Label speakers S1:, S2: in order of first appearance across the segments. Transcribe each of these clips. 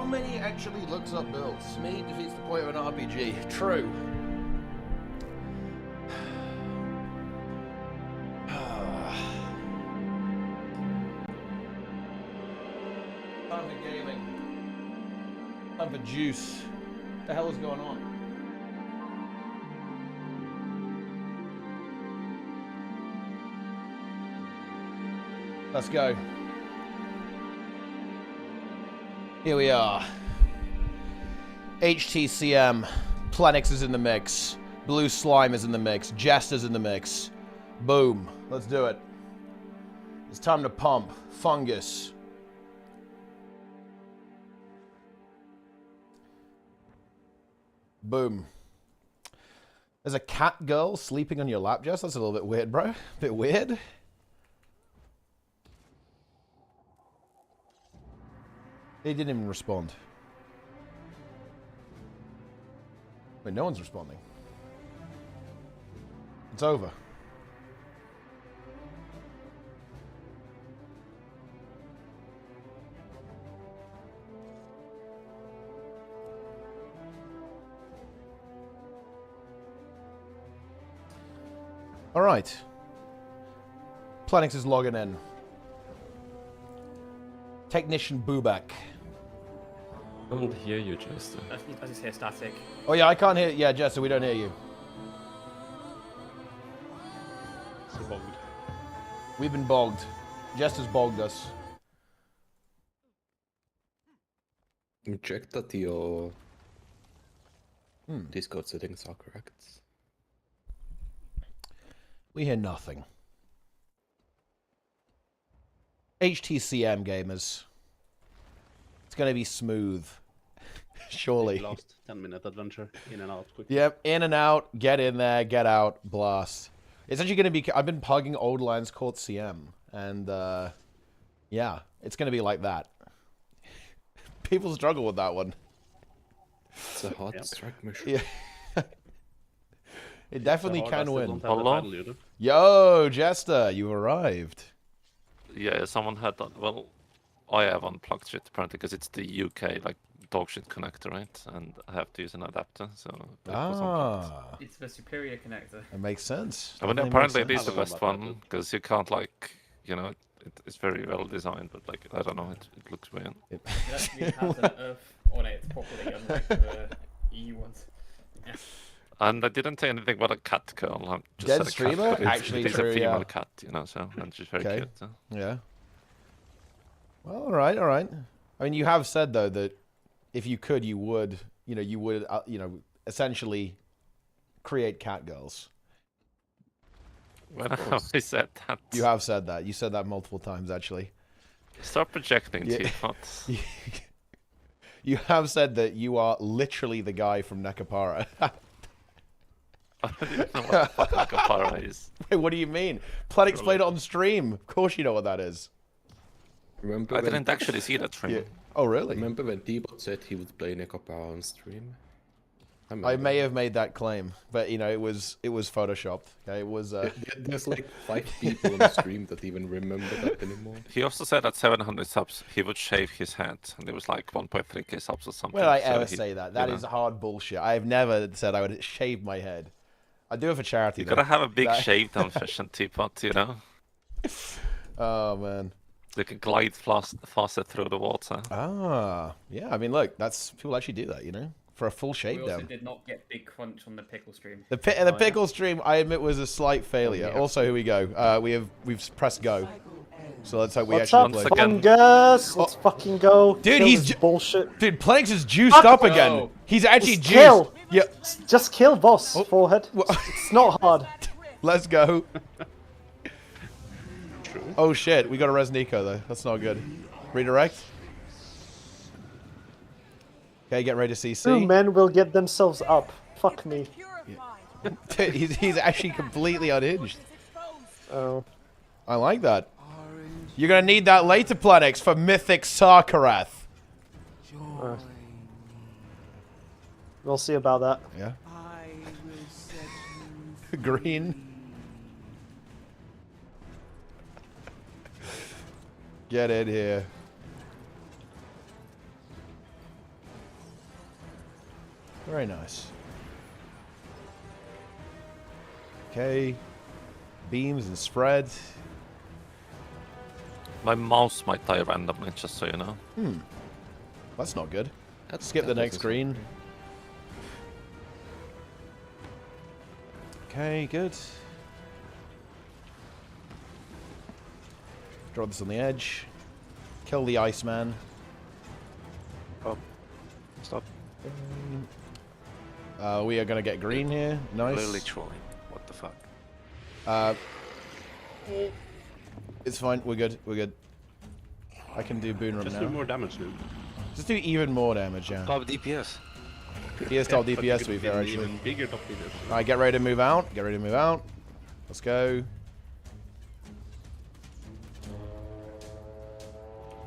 S1: How many actually looks up builds? Speed defeats the point of an RPG. True. Time for gaming. Time for juice. What the hell is going on? Let's go. Here we are. HTCM. Planix is in the mix. Blue Slime is in the mix. Jester's in the mix. Boom. Let's do it. It's time to pump. Fungus. Boom. There's a cat girl sleeping on your lap, Jess. That's a little bit weird, bro. A bit weird. They didn't even respond. Wait, no one's responding. It's over. All right. Planix is logging in. Technician Bubak.
S2: I don't hear you, Jester.
S3: I just hear static.
S1: Oh yeah, I can't hear. Yeah, Jester, we don't hear you.
S2: So bogged.
S1: We've been bogged. Jester's bogged us.
S4: You check that your Discord settings are correct.
S1: We hear nothing. HTCM gamers. It's gonna be smooth. Surely.
S5: Last 10-minute adventure, in and out quickly.
S1: Yep, in and out, get in there, get out, blast. It's actually gonna be, I've been plugging Old Lions Court CM, and yeah, it's gonna be like that. People struggle with that one.
S4: It's a hard strike mission.
S1: Yeah. It definitely can win.
S2: Hello?
S1: Yo, Jester, you arrived.
S2: Yeah, someone had that. Well, I have unplugged shit apparently because it's the UK like dog shit connector, right? And I have to use an adapter, so. It was unplugged.
S3: It's the superior connector.
S1: That makes sense.
S2: I mean,
S1: Definitely
S2: apparently it
S1: makes
S2: is the
S1: sense.
S2: best one because you can't like, you know, it's very well designed, but like I don't know, it looks weird.
S3: It actually has an Earth on it properly, unlike the EU ones. Yeah.
S2: And I didn't say anything about a cat girl. I just
S1: Dead
S2: said a
S1: streamer?
S2: cat, but
S1: Actually
S2: it is
S1: true,
S2: a female
S1: yeah.
S2: cat, you know, so and she's very
S1: Okay.
S2: cute. So.
S1: Yeah. Well, all right, all right. I mean, you have said though that if you could, you would, you know, essentially create cat girls.
S2: When I said that.
S1: You have said that. You said that multiple times, actually.
S2: Stop projecting,
S1: Yeah.
S2: teapots.
S1: You have said that you are literally the guy from Nekapara.
S2: I don't even know what the fuck Comparative is.
S1: Wait, what do you mean? Planix played it on stream. Of course you know what that is.
S4: Remember
S2: I
S4: when,
S2: didn't actually see that stream.
S1: Yeah. Oh, really?
S4: remember when D-Bot said he would play Nekopara on stream?
S1: I may have made that claim, but you know, it was photoshopped. Okay, it was.
S4: There's like 5 people on the stream that even remember that anymore.
S2: He also said at 700 subs he would shave his head, and it was like 1.3k subs or something.
S1: When did I
S2: so
S1: ever
S2: he-
S1: say that?
S2: you
S1: That
S2: know.
S1: is hard bullshit. I have never said I would shave my head. I do it for charity.
S2: You
S1: though.
S2: gotta have a big
S1: That-
S2: shave down fashion teapot, you know?
S1: Oh man.
S2: They can glide faster through the water.
S1: Ah, yeah. I mean, look, that's people actually do that, you know, for a full
S3: We
S1: shave
S3: also
S1: down.
S3: did not get big crunch on the pickle stream.
S1: The pickle stream, I admit, was a slight failure.
S4: yeah.
S1: Also, here we go. We've pressed go. So let's hope we
S6: What's
S1: actually
S6: up,
S1: play.
S2: again.
S6: fungus? Let's fucking go.
S1: Dude,
S6: Kill
S1: he's
S6: this bullshit.
S1: Dude, Planix is juiced
S6: Fuck
S1: up
S3: no.
S1: again. He's actually
S6: Just
S1: juiced.
S6: kill.
S1: Yeah,
S6: Just kill boss,
S1: Oh.
S6: forehead.
S1: Wha-
S6: It's not hard.
S1: let's go. Oh shit, we got a res Nico though. That's not good. Redirect. Okay, get ready to
S6: Two
S1: CC.
S6: men will get themselves up. Fuck me.
S1: Dude, he's actually completely unhinged.
S6: Oh.
S1: I like that. You're gonna need that later, Planix, for mythic SARKARETH.
S6: We'll see about that.
S1: Yeah. Green. Get in here. Very nice. Okay. Beams and spread.
S2: My mouse might die randomly, just so you know.
S1: That's not good.
S4: That's
S1: Skip the next
S4: doesn't
S1: green.
S4: sound
S1: Okay, good. Draw this on the edge. Kill the Iceman.
S7: Oh. Stop.
S1: We are going to get green here. Nice.
S7: Literally trolling. What the fuck?
S1: It's fine. We're good. We're good. I can do Boon Room
S5: Just
S1: now.
S5: do more damage, dude.
S1: Just do even more damage, yeah.
S7: Top DPS.
S1: He is top
S5: But you
S1: DPS to
S5: could
S1: be fair,
S5: an
S1: actually.
S5: Even bigger top DPS.
S1: Alright, get ready to move out. Get ready to move out. Let's go.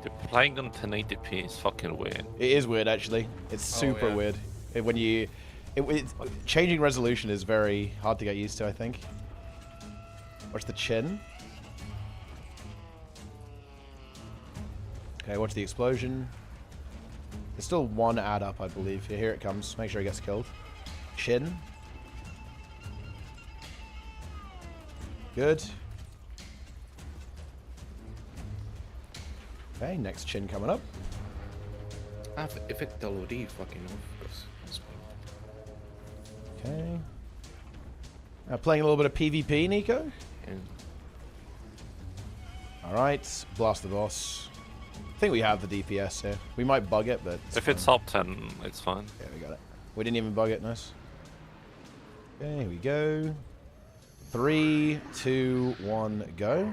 S2: Dude, playing on 1080p is fucking weird.
S1: It is weird, actually. It's super
S3: yeah.
S1: weird. When you... changing resolution is very hard to get used to, I think. Watch the chin. Okay, watch the explosion. There's still one add up, I believe. Yeah, here it comes. Make sure he gets killed. Chin. Good. Okay, next chin coming up.
S4: I've effect already fucking off. That's fine.
S1: Okay. Playing a little bit of PvP, Nico.
S4: And
S1: Alright, blast the boss. I think we have the DPS here. We might bug it, but...
S2: If it's up 10, it's fine.
S1: Yeah, we got it. We didn't even bug it, nice. Okay, here we go. 3, 2, 1, go.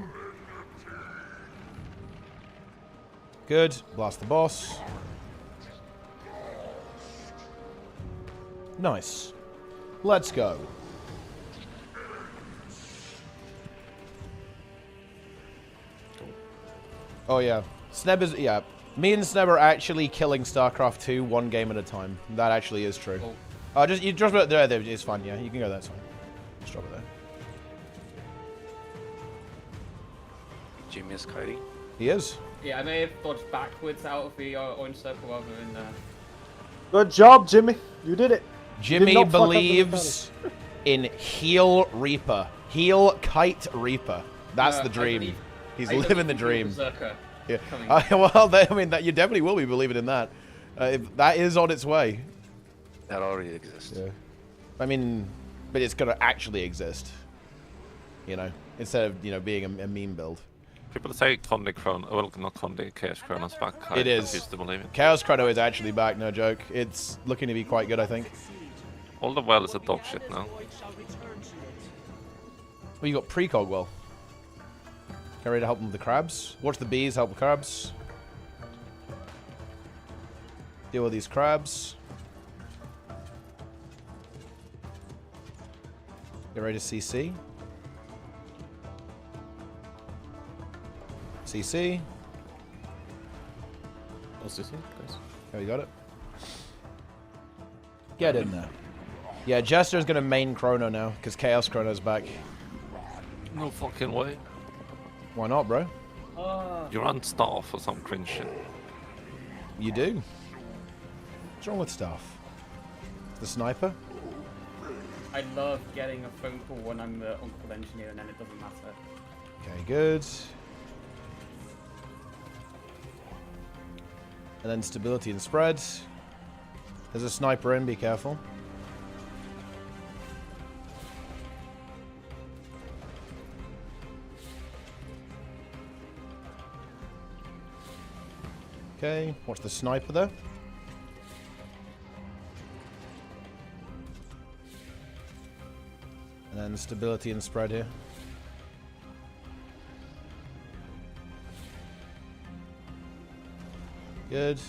S1: Good. Blast the boss. Nice. Let's go. Oh yeah. Sneb is, yeah. Me and Sneb are actually killing StarCraft 2 one game at a time. That actually is true.
S3: Oh.
S1: You just put it there, it's fine, yeah. You can go there, it's fine. Just drop it there.
S7: Jimmy is kiting.
S1: He is.
S3: Yeah, I may have dodged backwards out of the orange circle rather than...
S6: Good job, Jimmy. You did it.
S1: Jimmy
S6: not fuck up the
S1: believes in Heal Reaper. Heal Kite Reaper. That's the
S3: I
S1: dream.
S3: believe-
S1: He's
S3: I
S1: living the
S3: believe
S1: dream.
S3: Berserker
S1: Yeah.
S3: coming.
S1: Well, I mean, that you definitely will be believing in that. That is on its way.
S7: That already exists.
S1: Yeah. I mean, but it's gonna actually exist. You know, instead of being a meme build.
S2: People say Condi Chrono, well, not Condi, Chaos Chrono's back.
S1: It is.
S2: I refuse to believe it.
S1: Chaos Chrono is actually back, no joke. It's looking to be quite good, I think.
S2: All the well is a dog shit now.
S1: Well, you got precog well. Get ready to help them with the crabs. Watch the bees help the crabs. Deal with these crabs. Get ready to CC. CC.
S4: what's this one, guys?
S1: Oh, you got it. Get in there. Yeah, Jester's gonna main Chrono now, because Chaos Chrono's back.
S2: No fucking way.
S1: Why not, bro?
S2: You run staff or some cringe shit.
S1: You do. What's wrong with stuff? The sniper?
S3: I love getting a phone call when I'm the on-call engineer and then it doesn't matter.
S1: Okay, good. And then stability and spread. There's a sniper in, be careful. Okay, watch the sniper there. And then stability and spread here. Good.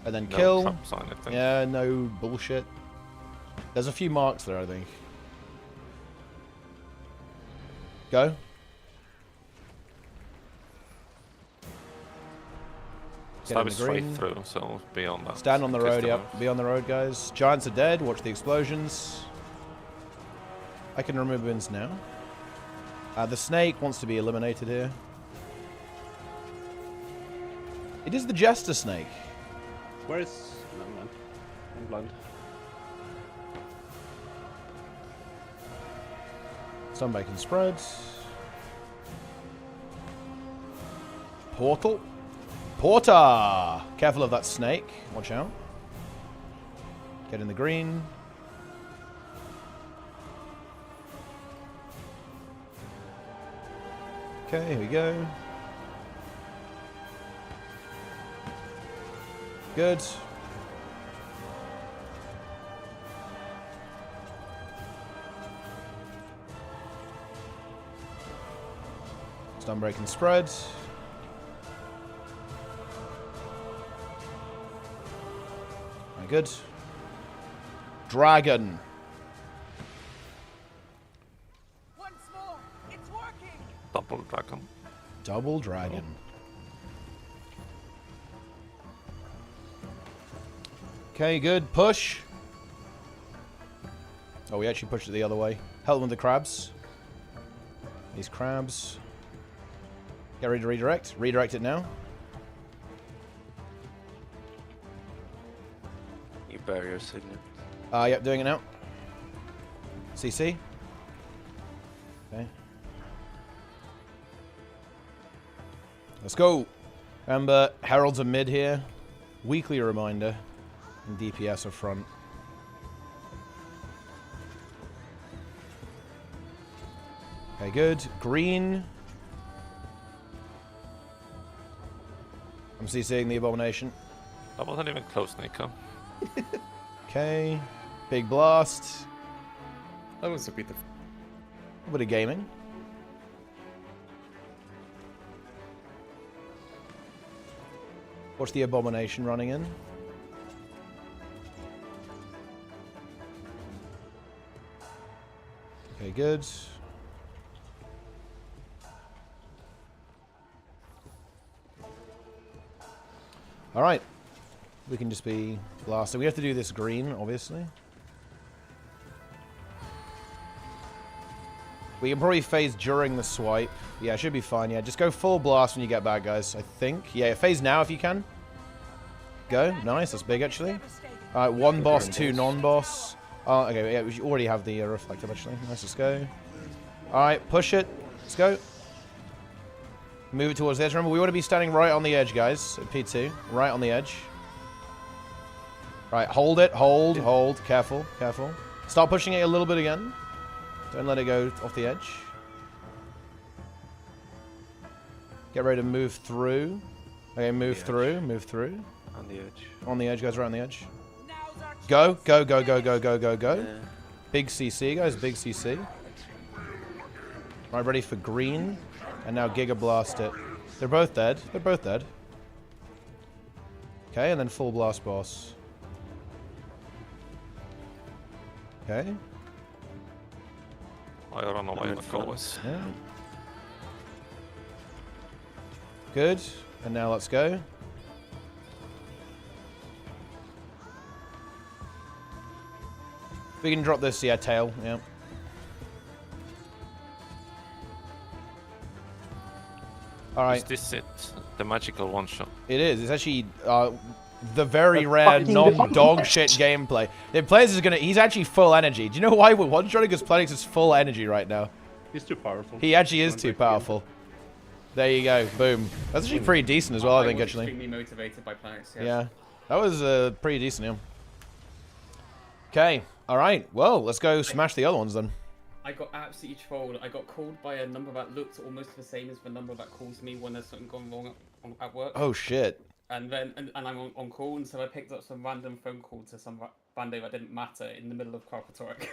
S1: And then
S2: No
S1: kill.
S2: trap sign, I think.
S1: Yeah, no bullshit. There's a few marks there, I think. Go. Get
S2: Stab
S1: in
S2: is
S1: the
S2: straight
S1: green.
S2: through, so be on that.
S1: Stand on the
S2: in case
S1: road,
S2: they
S1: yep.
S2: move.
S1: Be on the road, guys. Giants are dead. Watch the explosions. I can remove bins now. The snake wants to be eliminated here. It is the Jester snake.
S5: Where is... Never mind. I'm blind.
S1: Some bacon spreads. Portal. Porter! Careful of that snake. Watch out. Get in the green. Okay, here we go. Good. Stun break and spread. Very good. Dragon.
S8: Once more, it's working.
S2: Double dragon.
S1: Double dragon. Okay, good. Push. Oh, we actually pushed it the other way. Help them with the crabs. These crabs. Get ready to redirect. Redirect it now.
S7: You barrier signal.
S1: Yep, doing it now. CC. Okay. Let's go. Remember, Heralds are mid here. Weekly reminder. And DPS are front. Okay, good. Green. I'm CCing the Abomination.
S2: That wasn't even close, Nico.
S1: Okay. Big blast.
S4: That was a bit of...
S1: A bit of gaming. Watch the Abomination running in. Okay, good. Alright. We can just be blasted. We have to do this green, obviously. We can probably phase during the swipe. Yeah, it should be fine. Yeah, just go full blast when you get back, guys, I think. Yeah, phase now if you can. Go. Nice. That's big, actually. Alright, one boss, two non-boss. Oh, okay. Yeah, we already have the reflective, actually. Nice. Let's go. Alright, push it. Let's go. Move it towards the edge. Remember, we want to be standing right on the edge, guys. At P2. Right on the edge. Right, hold it. Hold, hold. Careful, careful. Start pushing it a little bit again. Don't let it go off the edge. Get ready to move through. Okay, move through, move through.
S7: On the edge.
S1: On the edge, guys, right on the edge. Go, go, go, go, go, go, go, go.
S7: Yeah.
S1: Big CC, guys, big CC. Right, ready for green. And now Giga Blast it. They're both dead. They're both dead. Okay, and then full blast boss. Okay.
S2: I run away with always.
S1: Yeah. Good. And now let's go. We can drop this, yeah, tail. Yeah. Alright.
S2: Is this it? The magical one-shot?
S1: It is. It's actually the very rare non-dog shit gameplay. The players is gonna. He's actually full energy. Do you know why we're one-shotting? Because Planix is full energy right now.
S5: He's too powerful.
S1: He actually is too powerful. There you go. Boom. That's actually pretty decent as well, I think, actually.
S3: Extremely motivated by Planix, yes.
S1: Yeah. That was pretty decent, yeah. Okay. Alright. Well, let's go smash the other ones then.
S3: I got absolutely trolled. I got called by a number that looked almost the same as the number that calls me when there's something gone wrong at work.
S1: Oh, shit.
S3: And then and I'm on call, and so I picked up some random phone call to some bando that didn't matter in the middle of Carpatoric.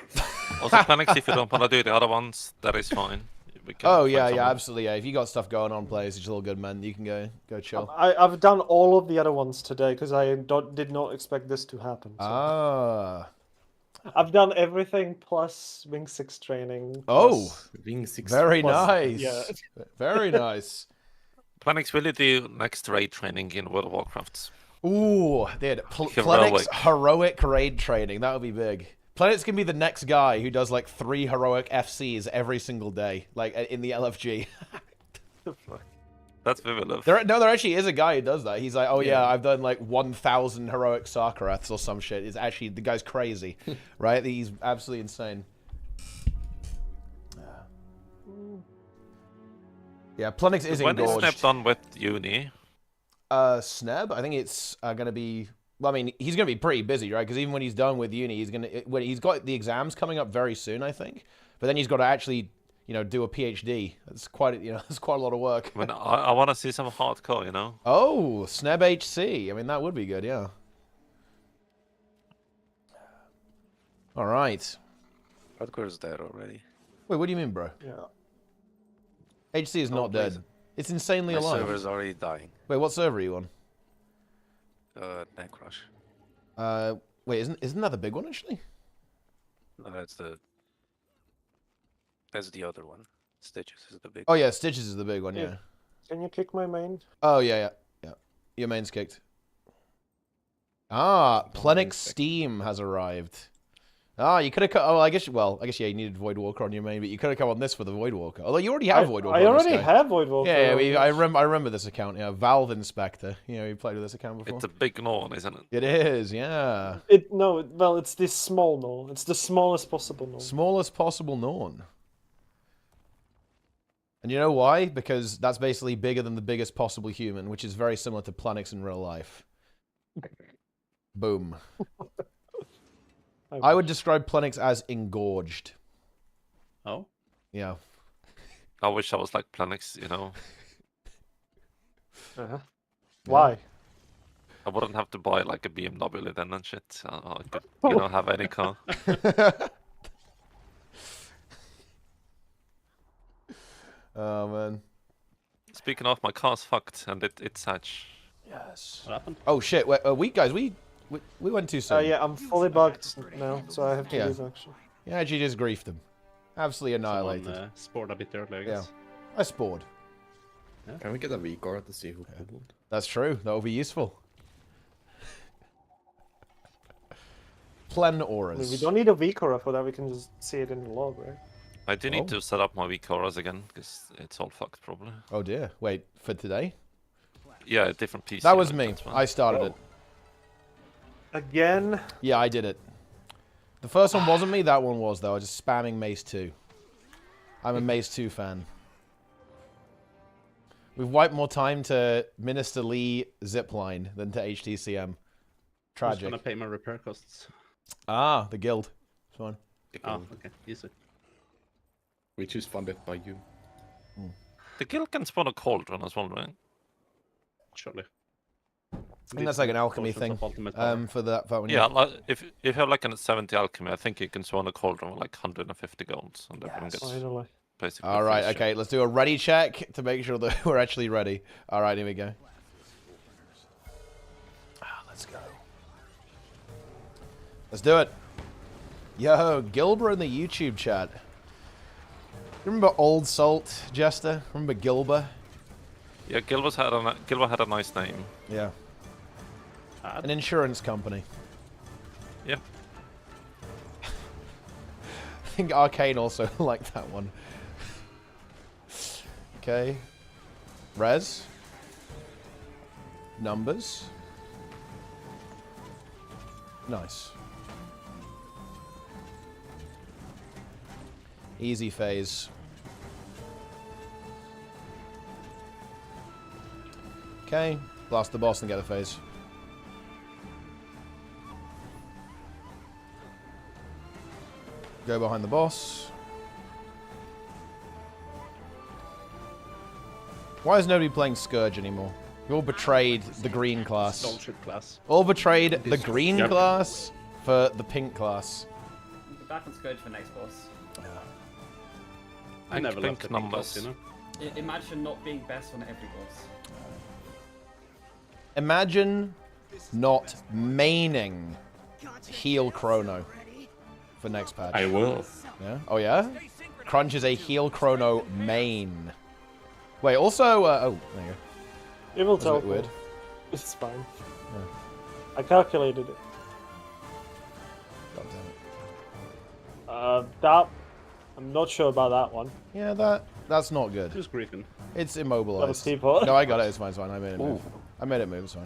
S2: Also, Planix, if you don't want to do the other ones, that is fine. We can
S1: Oh,
S2: find
S1: yeah,
S2: someone.
S1: yeah, absolutely, yeah. If you got stuff going on, players, it's all good, man. You can go chill.
S6: I've done all of the other ones today because I did not expect this to happen. So.
S1: Ah.
S6: I've done everything plus Wing 6 training.
S1: Oh.
S6: plus-
S4: Wing 6.
S1: Very
S6: plus-
S1: nice.
S6: yeah.
S1: Very nice.
S2: Planix, will you do next raid training in World of Warcraft?
S1: Ooh, dude. Planet's
S2: Heroic.
S1: heroic raid training. That would be big. Planet's can be the next guy who does like 3 heroic FCs every single day, like in the LFG.
S2: That's Vivilov.
S1: There actually is a guy who does that. He's like, oh yeah, I've done like 1,000 heroic SARKARETHs or some shit. It's actually, the guy's crazy, right? He's absolutely insane. Yeah, Plenix is
S2: When is
S1: engorged.
S2: Snap done with uni?
S1: Sneb, I think it's gonna be. Well, I mean, he's gonna be pretty busy, right? Because even when he's done with uni, he's got the exams coming up very soon, I think. But then he's got to actually, do a PhD. That's quite, that's quite a lot of work.
S2: I mean, I want to see some hardcore,
S1: Oh, Sneb HC. I mean, that would be good, yeah. All right.
S7: Hardcore is dead already.
S1: Wait, what do you mean, bro?
S6: Yeah.
S1: HC is not dead. It's insanely
S7: My
S1: alive.
S7: server's already dying.
S1: Wait, what server are you on?
S7: Neckrush.
S1: Wait, isn't that the big one actually?
S7: No, that's the other one. Stitches is the big
S1: Oh yeah, Stitches is the big one.
S6: Yeah.
S1: Yeah.
S6: Can you kick my main?
S1: Oh yeah. Your main's kicked. Ah, Plenix Steam has arrived. Ah, you could have. Oh, I guess. Well, I guess yeah. You needed Void Walker on your main, but you could have come on this for the Void Walker. Although you already have Void Walker.
S6: I
S1: on this
S6: already
S1: guy.
S6: have Void Walker.
S1: Yeah, I remember this account. Yeah, Valve Inspector. You played with this account before.
S2: It's a big Norn, isn't it?
S1: It is, yeah.
S6: Well, it's this small Norn. It's the smallest possible Norn.
S1: Smallest possible Norn. And you know why? Because that's basically bigger than the biggest possible human, which is very similar to Planix in real life. Boom. I would describe Plenix as engorged.
S5: Oh?
S1: Yeah.
S2: I wish I was like Planix,
S6: Uh-huh. Why?
S2: I wouldn't have to buy like a BMW then and shit. I could, have any car.
S1: Oh, man.
S2: Speaking of, my car's fucked and it's hatch.
S1: Yes.
S5: What happened?
S1: Oh, shit. We went too soon.
S6: Yeah, I'm fully bugged now, so I have to
S1: Yeah.
S6: leave actually.
S1: Yeah, actually just griefed him. Absolutely annihilated.
S5: Someone spored a bit earlier, I
S1: Yeah.
S5: guess.
S1: I spored.
S4: Can we get a V-card to see who pulled?
S1: That's true. That would be useful. Plen
S6: I
S1: auras.
S6: mean, we don't need a Vikora for that, we can just see it in the log, right?
S2: I do need to set up my Vicoras again because it's all fucked probably.
S1: Oh dear. Wait, for today?
S2: Yeah, different PC.
S1: That was
S2: like
S1: me.
S2: that's fine.
S1: I started it.
S6: Again?
S1: Yeah, I did it. The first one wasn't me, that one was, though. I was just spamming Mace 2. I'm a Mace 2 fan. We've wiped more time to Minister Lee Zipline than to HTCM.
S5: Who's
S1: Tragic.
S5: gonna pay my repair costs?
S1: Ah, the guild. It's fine.
S5: Oh, okay, easy.
S4: Which is funded by you.
S2: The guild can spawn a cauldron as well, right?
S5: Surely.
S1: I think that's like an alchemy
S5: Potions
S1: thing.
S5: of ultimate power.
S1: For that one.
S2: Yeah, like, if you have like a 70 alchemy, I think you can spawn a cauldron with like 150 golds, and everyone gets
S6: Finally.
S2: basically.
S1: All right,
S2: free shit.
S1: okay, let's do a ready check to make sure that we're actually ready. All right, here we go. Let's go. Let's do it. Yo, Gilbert in the YouTube chat. Remember Old Salt, Jester? Remember Gilbert?
S2: Yeah, Gilbert had a nice name.
S1: Yeah. An insurance company.
S2: Yeah.
S1: I think Arcane also liked that one. Okay. Res. Numbers. Nice. Easy phase. Okay. Blast the boss and get a phase. Go behind the boss. Why is nobody playing Scourge anymore? We all betrayed the green class.
S5: Bullshit class.
S1: All betrayed the green class for the pink class.
S3: We'll be back on Scourge for next boss.
S5: I never left
S2: pink
S5: the
S2: numbers.
S5: numbers.
S3: Imagine not being best on every boss.
S1: Imagine not maining heal Chrono for next patch.
S4: I will.
S1: Yeah? Oh yeah? Crunch is a heal Chrono main. Wait, also, oh, there you go.
S6: It will
S1: That's a
S6: tell.
S1: bit weird.
S6: It's fine. I calculated it.
S1: God damn it.
S6: That I'm not sure about that one.
S1: Yeah, that's not good.
S5: Who's Griffin?
S1: It's
S6: That was
S1: immobilized.
S6: teapot.
S1: No, I got it. It's fine. It's fine. I made it move. I made it move. It's fine.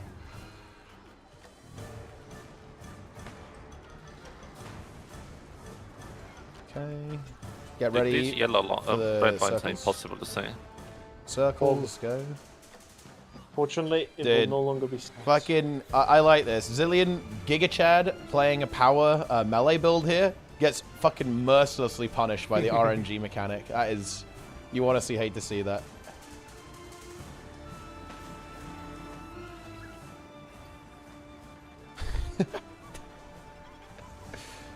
S1: Okay. Get ready.
S2: These yellow
S1: for the
S2: red lines are
S1: circles.
S2: impossible to say.
S1: Circles, go.
S6: Fortunately, it
S1: Dude,
S6: will no longer be snaps.
S1: Fucking, I like this. Zillion Gigachad playing a power melee build here gets fucking mercilessly punished by the RNG mechanic. That is, you want to see, hate to see that.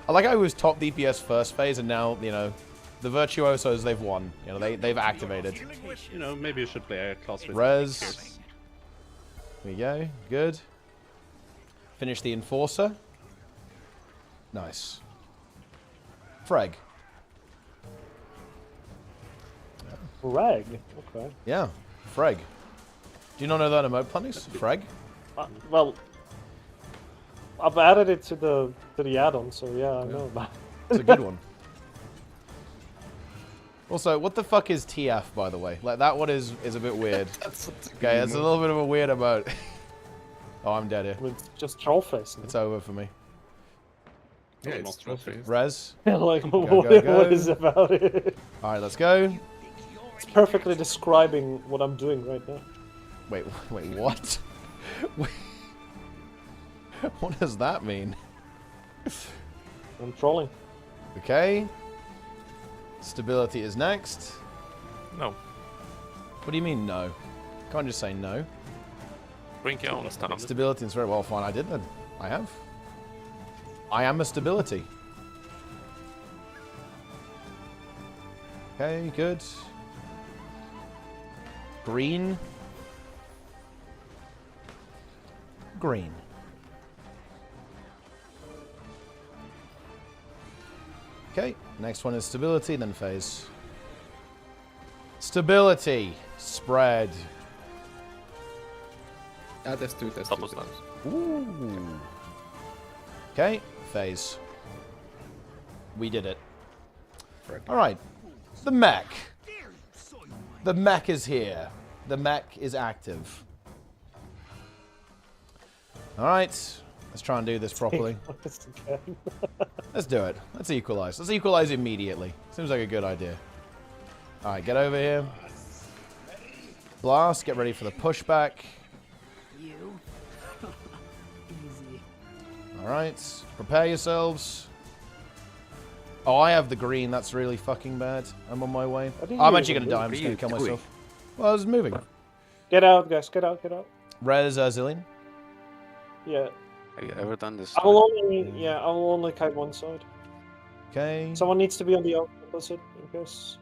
S1: I like how it was top DPS first phase, and now, you know, the Virtuosos, they've won. You know, they've activated.
S5: You know, maybe you should play a class with
S1: Res.
S5: Pierce.
S1: Here we go. Good. Finish the Enforcer. Nice. Freg.
S6: Reg. Okay.
S1: Yeah. Freg. Do you not know that emote, Planix? Freg?
S6: Well, I've added it to the add-on, so yeah, I know about it.
S1: It's a good one. Also, what the fuck is TF, by the way? Like, that one is a bit weird. Okay, it's a little bit of a weird emote. Oh, I'm dead here.
S6: It's just troll face.
S1: It's over for me.
S4: Yeah, it's trophy.
S1: Res.
S6: Like,
S1: go,
S6: what
S1: go.
S6: is about it?
S1: Alright, let's go.
S6: It's perfectly describing what I'm doing right now.
S1: Wait, what? Wait. What does that mean?
S6: I'm trolling.
S1: Okay. Stability is next.
S2: No.
S1: What do you mean, no? Can't just say no.
S2: Bring your own stuff.
S1: Stability is very well fine. I did then. I have. I am a stability. Okay, good. Green. Green. Okay, next one is stability, then phase. Stability. Spread.
S4: Ah, that's two, that's
S2: Double
S4: two.
S2: snaps.
S1: Ooh. Okay, phase. We did it. Alright. The mech. The mech is here. The mech is active. Alright. Let's try and do this properly. Let's do it. Let's equalize. Let's equalize immediately. Seems like a good idea. Alright, get over here. Blast. Get ready for the pushback.
S8: You? Easy.
S1: Alright. Prepare yourselves. Oh, I have the green. That's really fucking bad. I'm on my way. I'm actually going to die. I'm just going to kill myself. Well, I was moving.
S6: Get out, guys. Get out. Get out.
S1: Res Zillion.
S6: Yeah.
S7: Have you ever done this?
S6: I will only. Yeah, I will only kite one side.
S1: Okay.
S6: Someone needs to be on the opposite in case.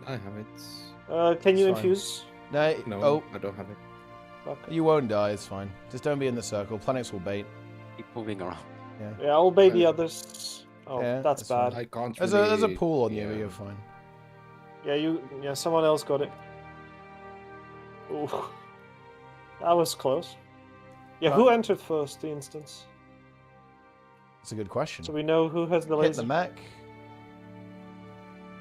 S4: I have it.
S6: Can you
S1: It's fine.
S6: infuse?
S1: No.
S4: No,
S1: Oh,
S4: I don't have it.
S6: Okay.
S1: you won't die. It's fine. Just don't be in the circle. Planets will bait.
S7: Keep moving around.
S6: Yeah, I'll bait the others. Oh,
S1: Yeah,
S6: that's
S1: that's fine.
S6: bad.
S4: I can't
S1: There's
S4: really...
S1: a pool on you.
S4: yeah.
S1: You're fine.
S6: Yeah, someone else got it. Ooh. That was close. Yeah, who entered first, the instance?
S1: That's a good question.
S6: So we know who has the
S1: Hit
S6: laser.
S1: the mech.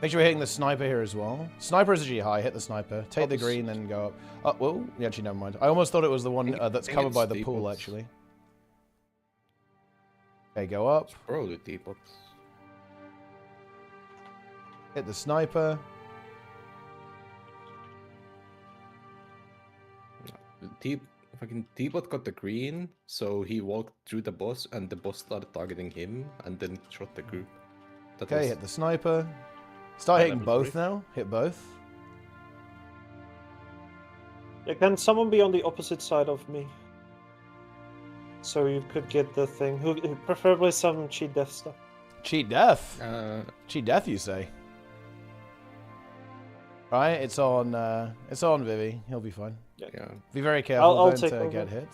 S1: Make sure we're hitting the sniper here as well. Sniper is actually high. Hit the sniper. Take the green, then go up. Oh, well, actually, never mind. I almost thought it was the one that's
S4: think
S1: covered
S4: it's
S1: by the
S4: default.
S1: pool, actually. Okay, go up.
S4: Probably teapot.
S1: Hit the sniper.
S4: Fucking teapot got the green, so he walked through the boss, and the boss started targeting him, and then shot the group. That
S1: Okay,
S4: was-
S1: hit the sniper. Start hitting
S5: level
S1: both
S5: 3.
S1: now. Hit both.
S6: Yeah, can someone be on the opposite side of me? So you could get the thing. Preferably some cheat death stuff.
S1: Cheat death.
S4: Uh,
S1: Cheat death, you say? Right, it's on Vivi. He'll be fine.
S4: yeah.
S1: Be very careful.
S6: I'll
S1: Don't
S6: take over.
S1: get hit.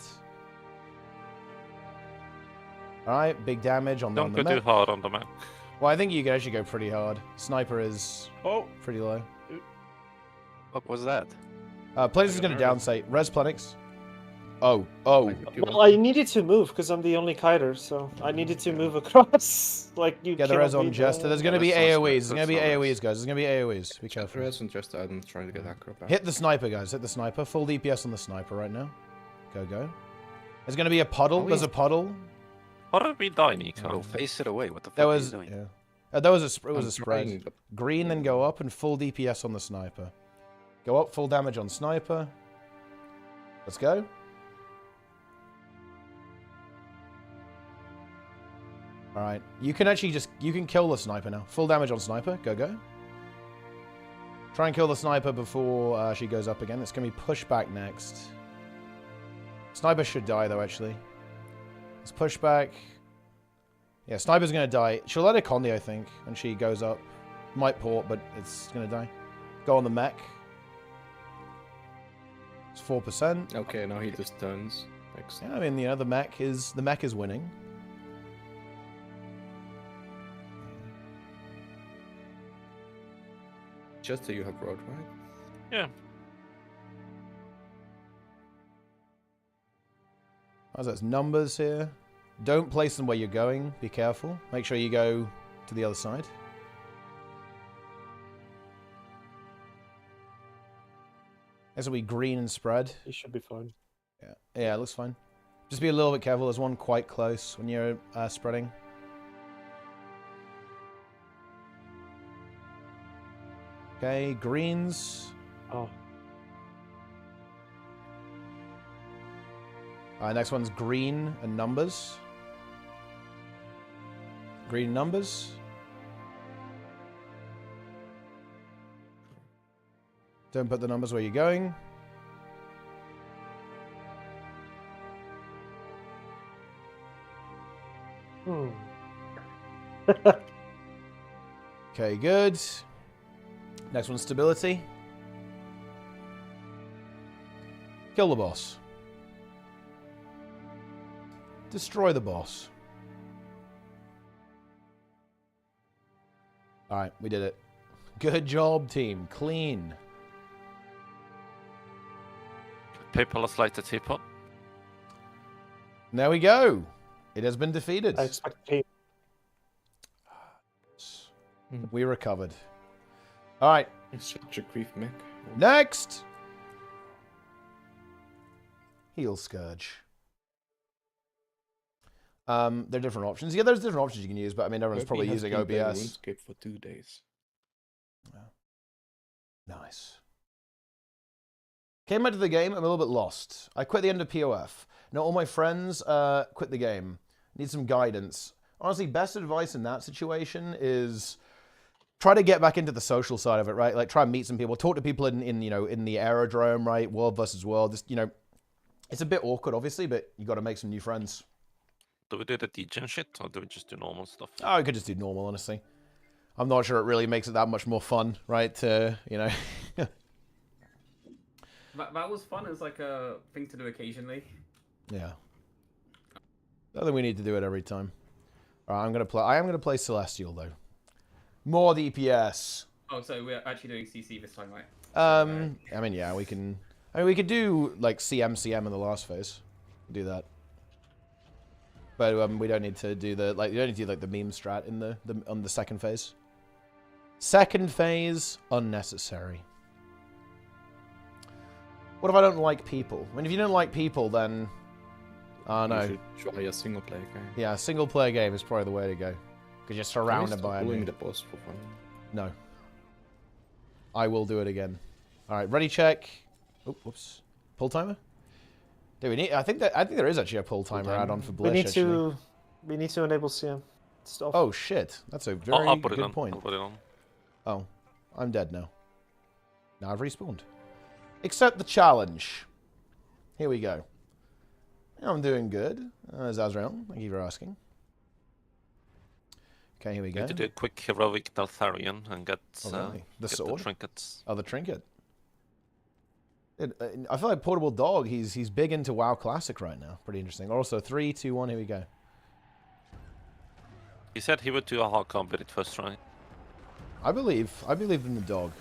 S1: All right, big damage on
S2: Don't
S1: the
S2: go too
S1: mech.
S2: hard on the map.
S1: Well, I think you can actually go pretty hard. Sniper is
S5: Oh,
S1: pretty low.
S7: What was that?
S1: Players is
S5: I
S1: going to
S5: got
S1: downstate. Res Plenix. Oh.
S6: Well, I needed to move because I'm the only kiter, so I needed to move across. Like you.
S1: Get the res on Jester. There's gonna be
S2: That sounds
S1: AoEs.
S2: good,
S1: There's gonna
S2: that
S1: be
S2: sounds
S1: AoEs,
S2: nice.
S1: guys. There's gonna be AoEs. Be
S4: Check the
S1: careful.
S4: res and just I'm trying to get aggro back.
S1: Hit the sniper, guys. Hit the sniper. Full DPS on the sniper right now. Go. There's gonna be a puddle. There's a puddle.
S2: How did we die, Nico?
S7: Bro, face it away. What the fuck
S1: There
S7: are
S1: was
S7: you doing?
S1: yeah. There was it was
S4: I'm
S1: a spread.
S4: trying, but-
S1: Green, then go up and full DPS on the sniper. Go up, full damage on sniper. Let's go. All right, you can actually you can kill the sniper now. Full damage on sniper. Go. Try and kill the sniper before she goes up again. It's gonna be pushback next. Sniper should die though, actually. Let's push back. Yeah, sniper's gonna die. She'll let it Condi, I think, when she goes up. Might port, but it's gonna die. Go on the mech. It's 4%.
S4: Okay, now he just turns. Next.
S1: Yeah, I mean, the mech is winning.
S4: Just so you have road, right?
S2: Yeah.
S1: How's that? Numbers here. Don't place them where you're going. Be careful. Make sure you go to the other side. This will be green and spread.
S6: He should be fine.
S1: Yeah, it looks fine. Just be a little bit careful. There's one quite close when you're spreading. Okay, greens.
S6: Oh.
S1: Next one's green and numbers. Green numbers. Don't put the numbers where you're going. Okay, good. Next one's stability. Kill the boss. Destroy the boss. Alright, we did it. Good job, team. Clean.
S2: PayPal has lighted teapot.
S1: And there we go. It has been defeated.
S6: I expect pay.
S1: We recovered. Alright,
S4: It's such a grief mech.
S1: next! Heal Scourge. There are different options. Yeah, there's different options you can use, but I mean, everyone's probably using OBS.
S4: RuneScape for 2 days.
S1: Nice. Came out of the game, I'm a little bit lost. I quit the end of POF. Now all my friends quit the game. Need some guidance. Honestly, best advice in that situation is try to get back into the social side of it, right? Like try and meet some people, talk to people in you know, in the aerodrome, right? World versus world. Just, you know, it's a bit awkward, obviously, but you got to make some new friends.
S2: Do we do the degen shit, or do we just do normal stuff?
S1: Oh, I could just do normal, honestly. I'm not sure it really makes it that much more fun, right? To, you know.
S3: That was fun. It was like a thing to do occasionally.
S1: Yeah. I don't think we need to do it every time. All right, I am gonna play Celestial though. More DPS.
S3: Oh, so we're actually doing CC this time, right?
S1: I mean, yeah, we can. I mean, we could do like CM in the last phase. Do that. But we don't need to do the you don't need to do like the meme strat in on the second phase. Second phase unnecessary. What if I don't like people? I mean, if you don't like people, then no.
S4: You should try a single player game.
S1: Yeah, a single player game is probably the way to go. Because you're surrounded by
S4: doing
S1: enemies.
S4: the boss for fun.
S1: No. I will do it again. Alright, ready check. Oh, whoops. Pull timer? Do we need I think there is actually a pull timer add-on for Blish.
S6: We need to enable CM stuff.
S1: Oh shit. That's a very
S2: I'll put it
S1: good
S2: on.
S1: point.
S2: I'll put it on.
S1: Oh. I'm dead now. Now I've respawned. Accept the challenge. Here we go. I'm doing good. Zazrael, thank you for asking. Okay, here we go.
S2: Need to do a quick heroic Daltharian and get
S1: really? The
S2: get
S1: sword?
S2: the trinkets.
S1: Oh, the trinket. I feel like Portable Dog, he's big into WoW Classic right now. Pretty interesting. Also, 3, 2, 1, here we go.
S2: He said he would do a hard combat at first try.
S1: I believe in the dog.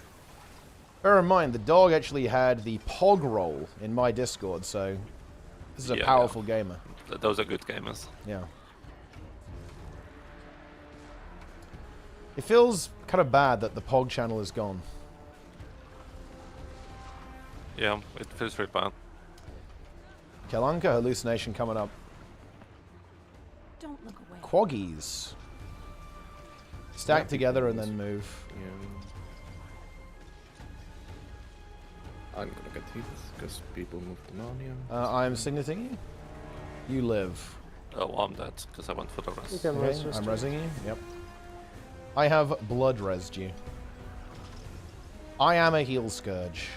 S1: Bear in mind, the dog actually had the pog roll in my Discord, so This is a
S2: Yeah,
S1: powerful gamer.
S2: Those are good gamers.
S1: Yeah. It feels kind of bad that the POG channel is gone.
S2: Yeah, it feels really bad.
S1: Kalanka hallucination coming up.
S8: Don't look away.
S1: Quaggies. Stack together and then move.
S4: Yeah. I'm gonna get hit because people moved the money.
S1: I'm signating you. You live.
S2: Oh, I'm dead because I went for the
S6: You
S2: rest.
S6: can
S1: Okay,
S6: rest
S1: I'm
S6: rest.
S1: resing you. Yep. I have blood resed you. I am a heal scourge.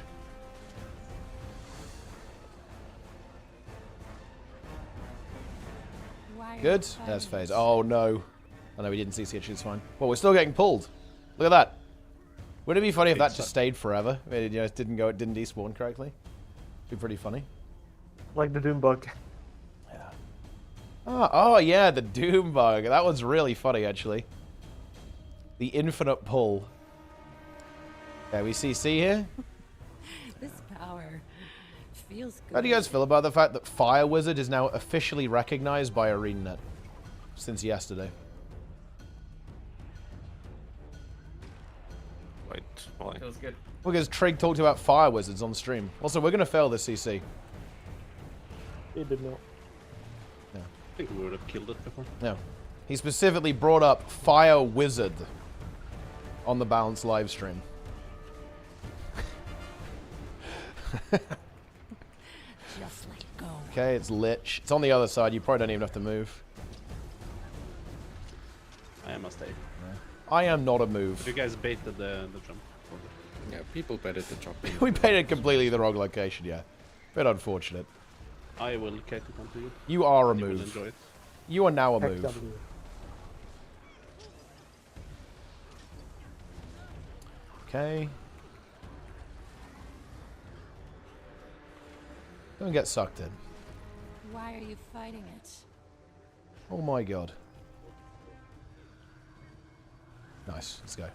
S8: Why are
S1: Good.
S8: you
S1: There's
S8: fighting
S1: phase.
S8: us?
S1: Oh no. Oh no, we didn't CC it. She's fine. Well, we're still getting pulled. Look at that. Wouldn't it be funny if that just stayed forever? It just didn't go. It didn't despawn correctly. Be pretty funny.
S6: Like the Doom bug.
S1: Yeah. Oh yeah, the Doom bug. That was really funny actually. The infinite pull. Yeah, we CC here.
S8: This power feels good.
S1: How do you guys feel about the fact that Fire Wizard is now officially recognized by ArenaNet since yesterday?
S2: Wait, why?
S3: Feels good.
S1: Because Trig talked about Fire Wizards on stream. Also, we're gonna fail this CC.
S6: He did not.
S5: I think we would have killed it before.
S1: No. He specifically brought up Fire Wizard on the Balance live stream.
S8: Just let go.
S1: Okay, it's Lich. It's on the other side. You probably don't even have to move.
S5: I am a stay.
S1: I am not a
S5: But
S1: move.
S5: you guys baited the jump.
S4: Yeah, people better to chop in.
S1: We painted completely the wrong location, yeah. Bit unfortunate.
S5: I will kite it onto you.
S1: You are a
S5: You will
S1: move.
S5: enjoy it.
S1: You are now a
S6: Heck
S1: move.
S6: W.
S1: Okay. Don't get sucked in.
S8: Why are you fighting it?
S1: Oh my god. Nice. Let's go.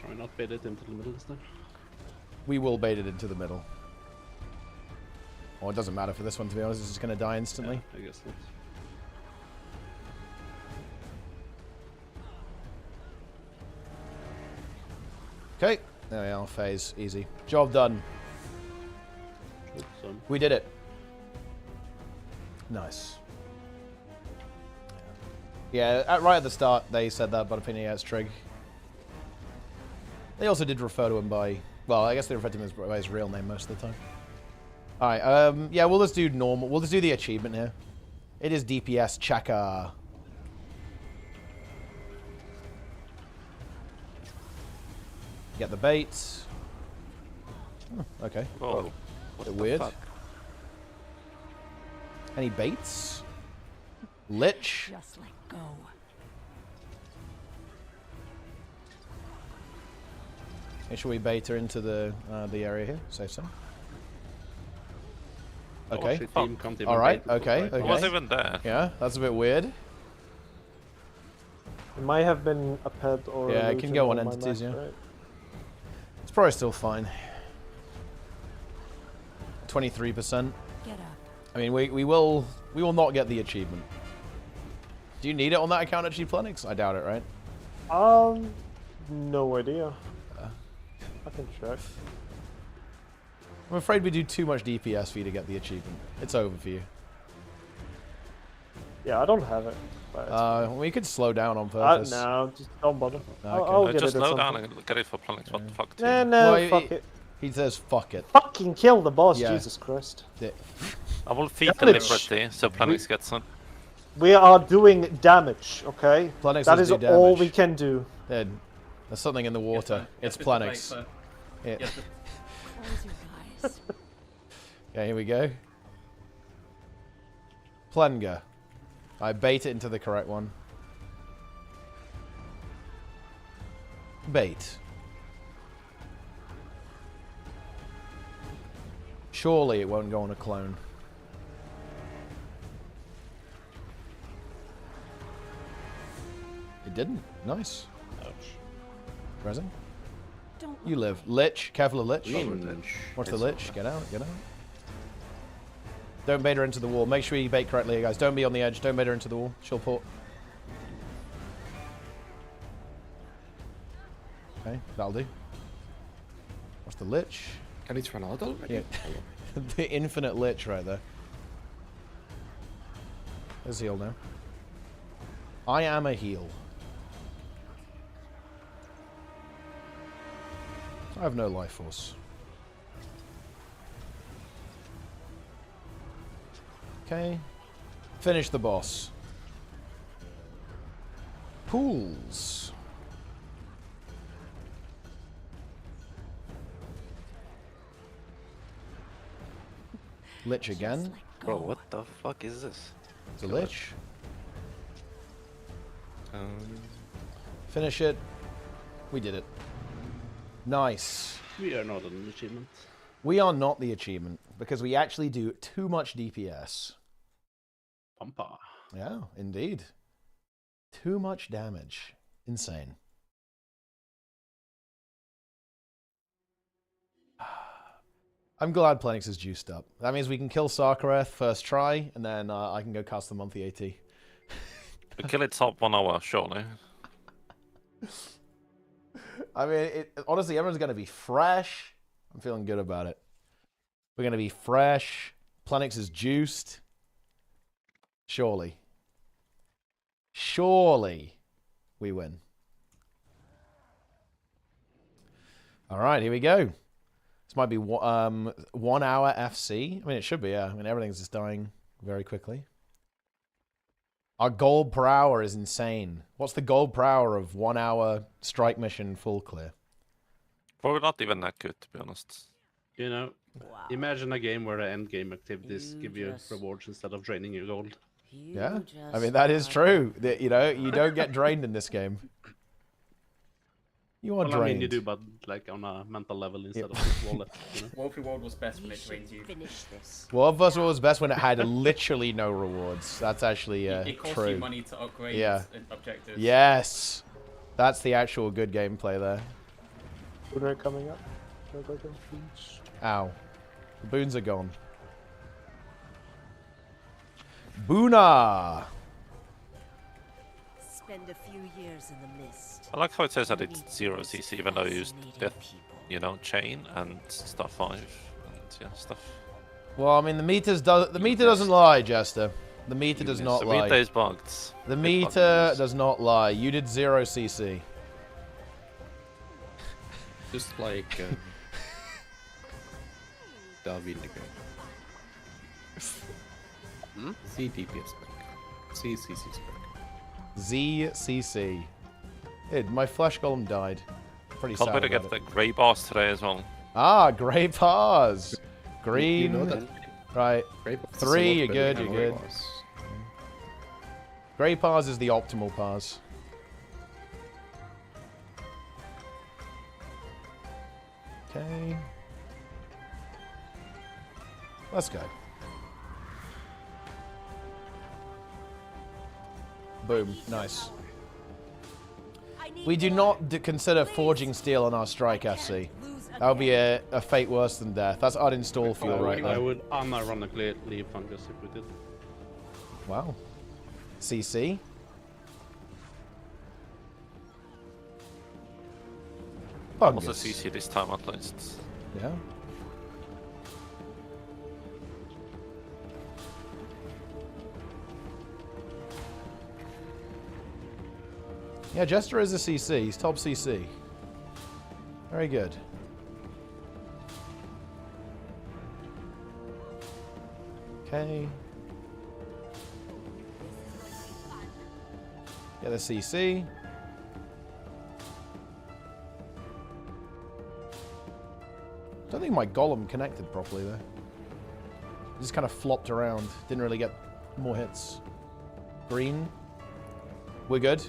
S5: Try not bait it into the middle this time.
S1: We will bait it into the middle. Oh, it doesn't matter for this one, to be honest. It's just going to die instantly.
S5: Yeah, I guess not.
S1: Okay. There we are. Phase. Easy. Job done.
S5: Should some.
S1: We did it. Nice. Yeah, right at the start they said that, but opinion, yeah, it's Trig. They also did refer to him by... Well, I guess they referred to him by his real name most of the time. Alright, yeah, we'll just do normal. We'll just do the achievement here. It is DPS Chaka. Get the bait. Oh, okay.
S2: Whoa.
S1: Bit weird. Any baits? Lich.
S8: Just let go.
S1: Make sure we bait her into the area here. Safe zone. Okay.
S5: Oh, shit, team can't even
S1: All right.
S5: bait it,
S1: Okay.
S5: right?
S2: I
S1: Okay.
S2: wasn't even there.
S1: Yeah, that's a bit weird.
S6: It might have been a pet or
S1: Yeah,
S6: a
S1: it can
S6: Luton
S1: go on
S6: my
S1: entities,
S6: map,
S1: yeah.
S6: right?
S1: It's probably still fine. 23%.
S8: Get up.
S1: I mean, we will not get the achievement. Do you need it on that account at G-Planix? I doubt it, right?
S6: No idea. I can check.
S1: I'm afraid we do too much DPS for you to get the achievement. It's over for you.
S6: Yeah, I don't have it. But
S1: We could slow down on purpose.
S6: no, just don't bother.
S1: Okay.
S6: I'll get
S2: Just
S6: it at
S2: slow
S6: some
S2: down
S6: point.
S2: and get it for Planets. What the fuck, team?
S6: Nah, no,
S1: Well,
S6: fuck it.
S1: He says, "Fuck it."
S6: Fucking kill the boss,
S1: Yeah.
S6: Jesus Christ.
S1: Yeah.
S2: I will feed the
S6: Damage.
S2: Liberty so Planets gets it.
S6: We are doing damage, okay?
S1: Planix
S6: That
S1: does
S6: is
S1: do
S6: all
S1: damage.
S6: we can do.
S1: There's something in the water. It's Planix. Yeah.
S3: Yes,
S8: Close your eyes.
S1: Okay, here we go. Plenger. I bait it into the correct one. Bait. Surely it won't go on a clone. It didn't. Nice.
S5: Ouch.
S1: Present.
S8: Don't
S1: You
S8: look
S1: live. Lich. Careful of Lich.
S4: Green.
S1: Watch the Lich. Get out. Get out. Don't bait her into the wall. Make sure you bait correctly, guys. Don't be on the edge. Don't bait her into the wall. She'll port. Okay, that'll do. What's the lich?
S4: Can it run out already?
S1: Yeah. The infinite lich right there. There's heal now. I am a heal. I have no life force. Okay. Finish the boss. Pools. Lich again.
S7: Bro, what the fuck is this?
S1: It's a lich.
S4: Um,
S1: Finish it. We did it. Nice.
S5: We are not an achievement.
S1: We are not the achievement because we actually do too much DPS.
S5: Pampa.
S1: Yeah, indeed. Too much damage. Insane. I'm glad Plenix is juiced up. That means we can kill SARKARETH first try, and then I can go cast the monthly AT.
S2: We kill it top 1 hour, surely.
S1: I mean, honestly, everyone's going to be fresh. I'm feeling good about it. We're going to be fresh. Plenix is juiced. Surely. Surely we win. All right, here we go. This might be 1 hour FC. I mean, it should be, yeah. I mean, everything's just dying very quickly. Our gold per hour is insane. What's the gold per hour of 1 hour strike mission full clear?
S2: Probably not even that good, to be honest.
S5: You know, imagine a game where the end game activities give you rewards instead of draining your gold.
S1: Yeah, I mean, that is true. You know, you don't get drained in this game. You are
S5: Well,
S1: drained.
S5: I mean, you do, but like on a mental level instead of just wallet. You know?
S3: Wolf Reward was best when it drains you.
S1: Well, first of all, it was best when it had literally no rewards. That's actually
S3: It costs
S1: true.
S3: you money to upgrade objectives.
S1: Yes, that's the actual good gameplay there.
S6: Buddha coming up. Should I go against boons?
S1: Ow, the boons are gone. Boona.
S8: Spend a few years in the mist.
S2: I like how it says that it's 0 CC, even though you used death, you know, chain and stuff 5 and yeah, stuff.
S1: Well, I mean, the meter doesn't lie, Jester. The meter does not
S2: The
S1: lie.
S2: meter is bugged.
S1: The
S2: Big
S1: meter
S2: bugs.
S1: does not lie. You did 0 CC.
S4: just like Davi in the game. C DPS spec. C CC spec.
S1: ZCC. Dude, my flesh golem died. Pretty
S2: Can't
S1: sad
S2: wait to
S1: about
S2: get
S1: it.
S2: the grey boss today as well.
S1: Ah, grey paws. Green.
S4: You know that.
S1: Right.
S4: Great boss is
S1: 3,
S4: a lot
S1: you're
S4: better
S1: good,
S4: than
S1: you're
S4: Ori
S1: good.
S4: was.
S1: Grey paws is the optimal paws. Okay. Let's go. Boom. Nice. We do not consider forging steel on our strike FC. That would be a fate worse than death. That's uninstall fuel right
S5: I
S1: there.
S5: would unironically leave Fungus if we did.
S1: Wow. CC.
S2: Also
S1: Fungus.
S2: CC this time at least.
S1: Yeah. Yeah, Jester is a CC. He's top CC. Very good. Okay. Get the CC. Don't think my golem connected properly there. It just kind of flopped around. Didn't really get more hits. Green. We're good.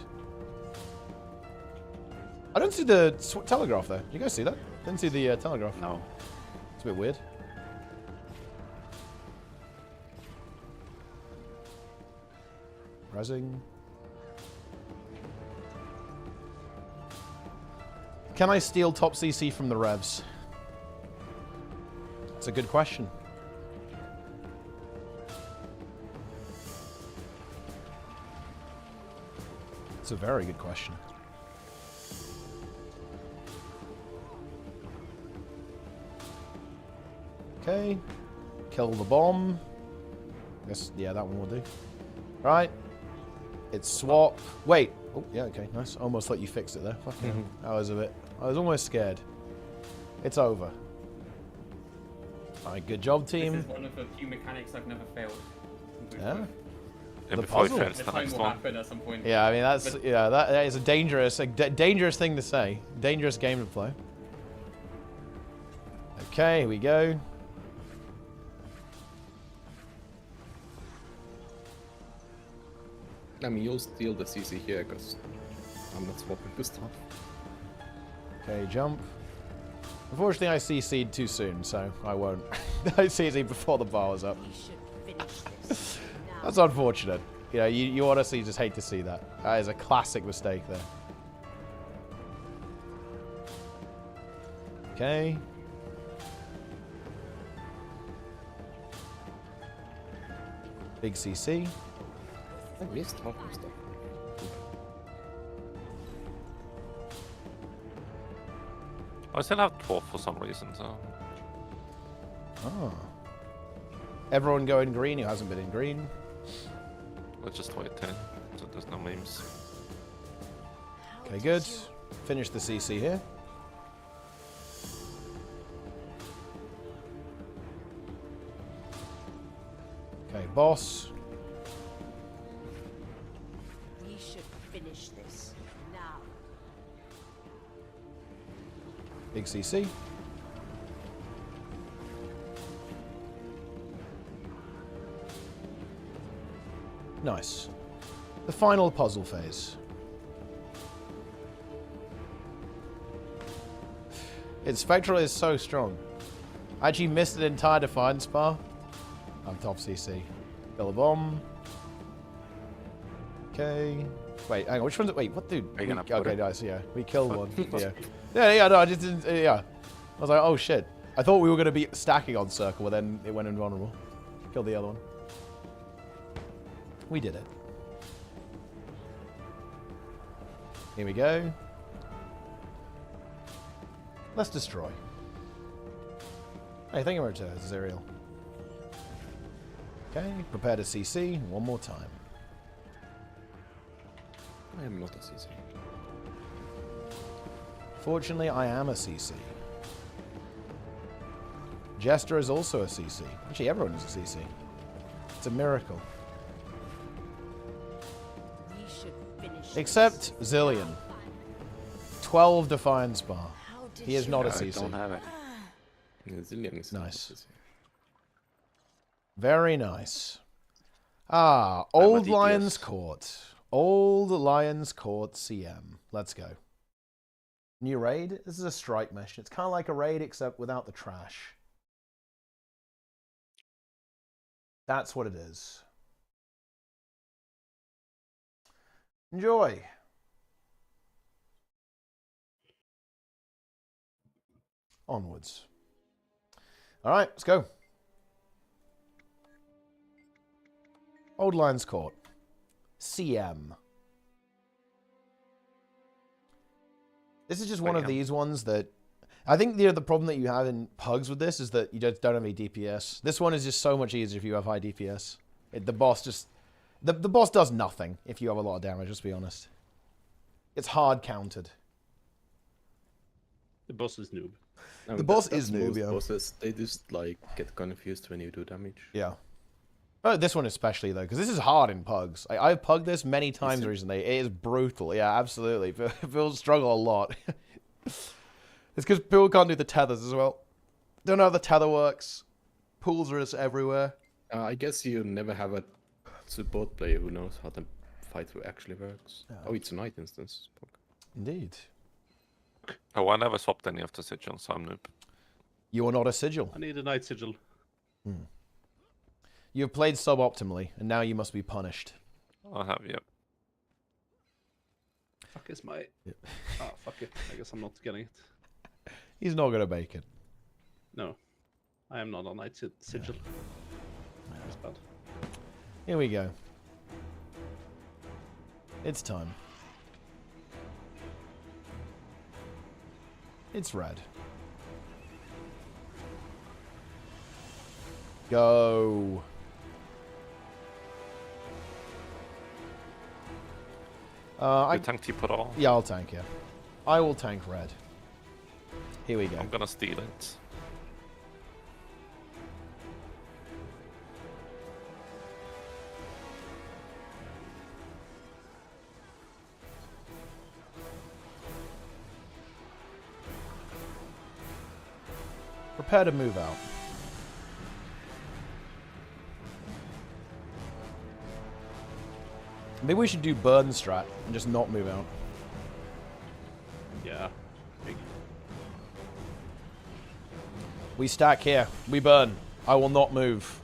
S1: I don't see the telegraph there. You guys see that? Didn't see the telegraph.
S2: No.
S1: It's a bit weird. Rezzing. Can I steal top CC from the revs? That's a good question. It's a very good question. Okay. Kill the bomb. Guess, yeah, that one will do. Right. It's swap. Wait. Oh, yeah, okay, nice. Almost let you fix it there. Fucking hell. I was almost scared. It's over. Alright, good job, team.
S3: This is one of the few mechanics I've never failed.
S1: Yeah.
S2: And
S1: The
S2: before it
S1: puzzle.
S2: fails
S3: The
S2: the
S3: time
S2: next
S3: will
S2: one.
S3: happen at some point.
S1: Yeah, I mean, that's,
S3: But-
S1: yeah, that is a dangerous thing to say. Dangerous game to play. Okay, here we go.
S4: I mean, you'll steal the CC here, because I'm not swapping the stuff.
S1: Okay, jump. Unfortunately, I CC'd too soon, so I won't. I CC'd before the bar was up.
S8: We should finish this now.
S1: That's unfortunate. You know, you honestly just hate to see that. That is a classic mistake there. Okay. Big CC.
S4: I missed half my stuff.
S2: I still have 12 for some reason, so...
S1: Oh. Everyone go in green who hasn't been in green.
S2: Let's just wait 10, so there's no memes.
S1: Okay, good. Finish the CC here. Okay, boss.
S8: We should finish this now.
S1: Big CC. Nice. The final puzzle phase. Its Spectral is so strong. I actually missed an entire Defiance bar. I'm top CC. Kill a bomb. Okay. Wait, hang on. Which one's it? Wait, what dude?
S7: Are you gonna put
S1: Okay,
S7: it?
S1: nice. Yeah, we killed one. Yeah. Yeah, no, I just didn't. Yeah. I was like, oh shit. I thought we were going to be stacking on circle, but then it went invulnerable. Killed the other one. We did it. Here we go. Let's destroy. Hey, thank you very much, Zerial. Okay, prepare to CC one more time.
S4: I am not a CC.
S1: Fortunately, I am a CC. Jester is also a CC. Actually, everyone is a CC. It's a miracle.
S8: We should finish
S1: Except
S8: this
S1: Zillion.
S8: now.
S1: 12 Defiance bar.
S8: How did
S1: He is
S8: you
S1: not a
S7: I
S1: CC.
S7: don't have it.
S4: Yeah, Zillion is not a
S1: Nice.
S4: CC.
S1: Very nice. Ah,
S7: I'm a
S1: Old
S7: DPS.
S1: Lions Court. Old Lions Court CM. Let's go. New raid. This is a strike mission. It's kind of like a raid, except without the trash. That's what it is. Enjoy. Onwards. All right, let's go. Old Lions Court. CM. This is just one of these ones that... I think the problem that you have in Pugs with this is that you just don't have any DPS. This one is just so much easier if you have high DPS. The boss just... The boss does nothing if you have a lot of damage, let's be honest. It's hard countered.
S5: The boss is noob.
S4: No,
S1: The boss
S4: that's
S1: is noob,
S4: most
S1: yeah.
S4: Bosses, they just like get confused when you do damage.
S1: Yeah. Oh, this one especially, though, because this is hard in Pugs. I've pugged this many times recently. It is brutal. Yeah, absolutely. People struggle a lot. It's because people can't do the tethers as well. Don't know how the tether works. Pools are just everywhere.
S4: I guess you never have a support player who knows how the fight actually works.
S1: Yeah.
S4: Oh, it's a night instance.
S1: Indeed.
S2: Oh, I never swapped any of the sigils, so I'm noob.
S1: You are not a sigil.
S5: I need a night sigil.
S1: You have played suboptimally, and now you must be punished.
S2: I have, yep.
S5: Fuck is my...
S1: Yep.
S5: Ah, fuck it. I guess I'm not getting it.
S1: He's not going to make it.
S5: No. I am not a night sigil. That's bad.
S1: Here we go. It's time. It's red. Go. I
S2: tank put all.
S1: Yeah, I'll tank you. I will tank red. Here we go.
S2: I'm gonna steal it.
S1: Prepare to move out. Maybe we should do burn strat and just not move out.
S5: Yeah. Big.
S1: We stack here. We burn. I will not move.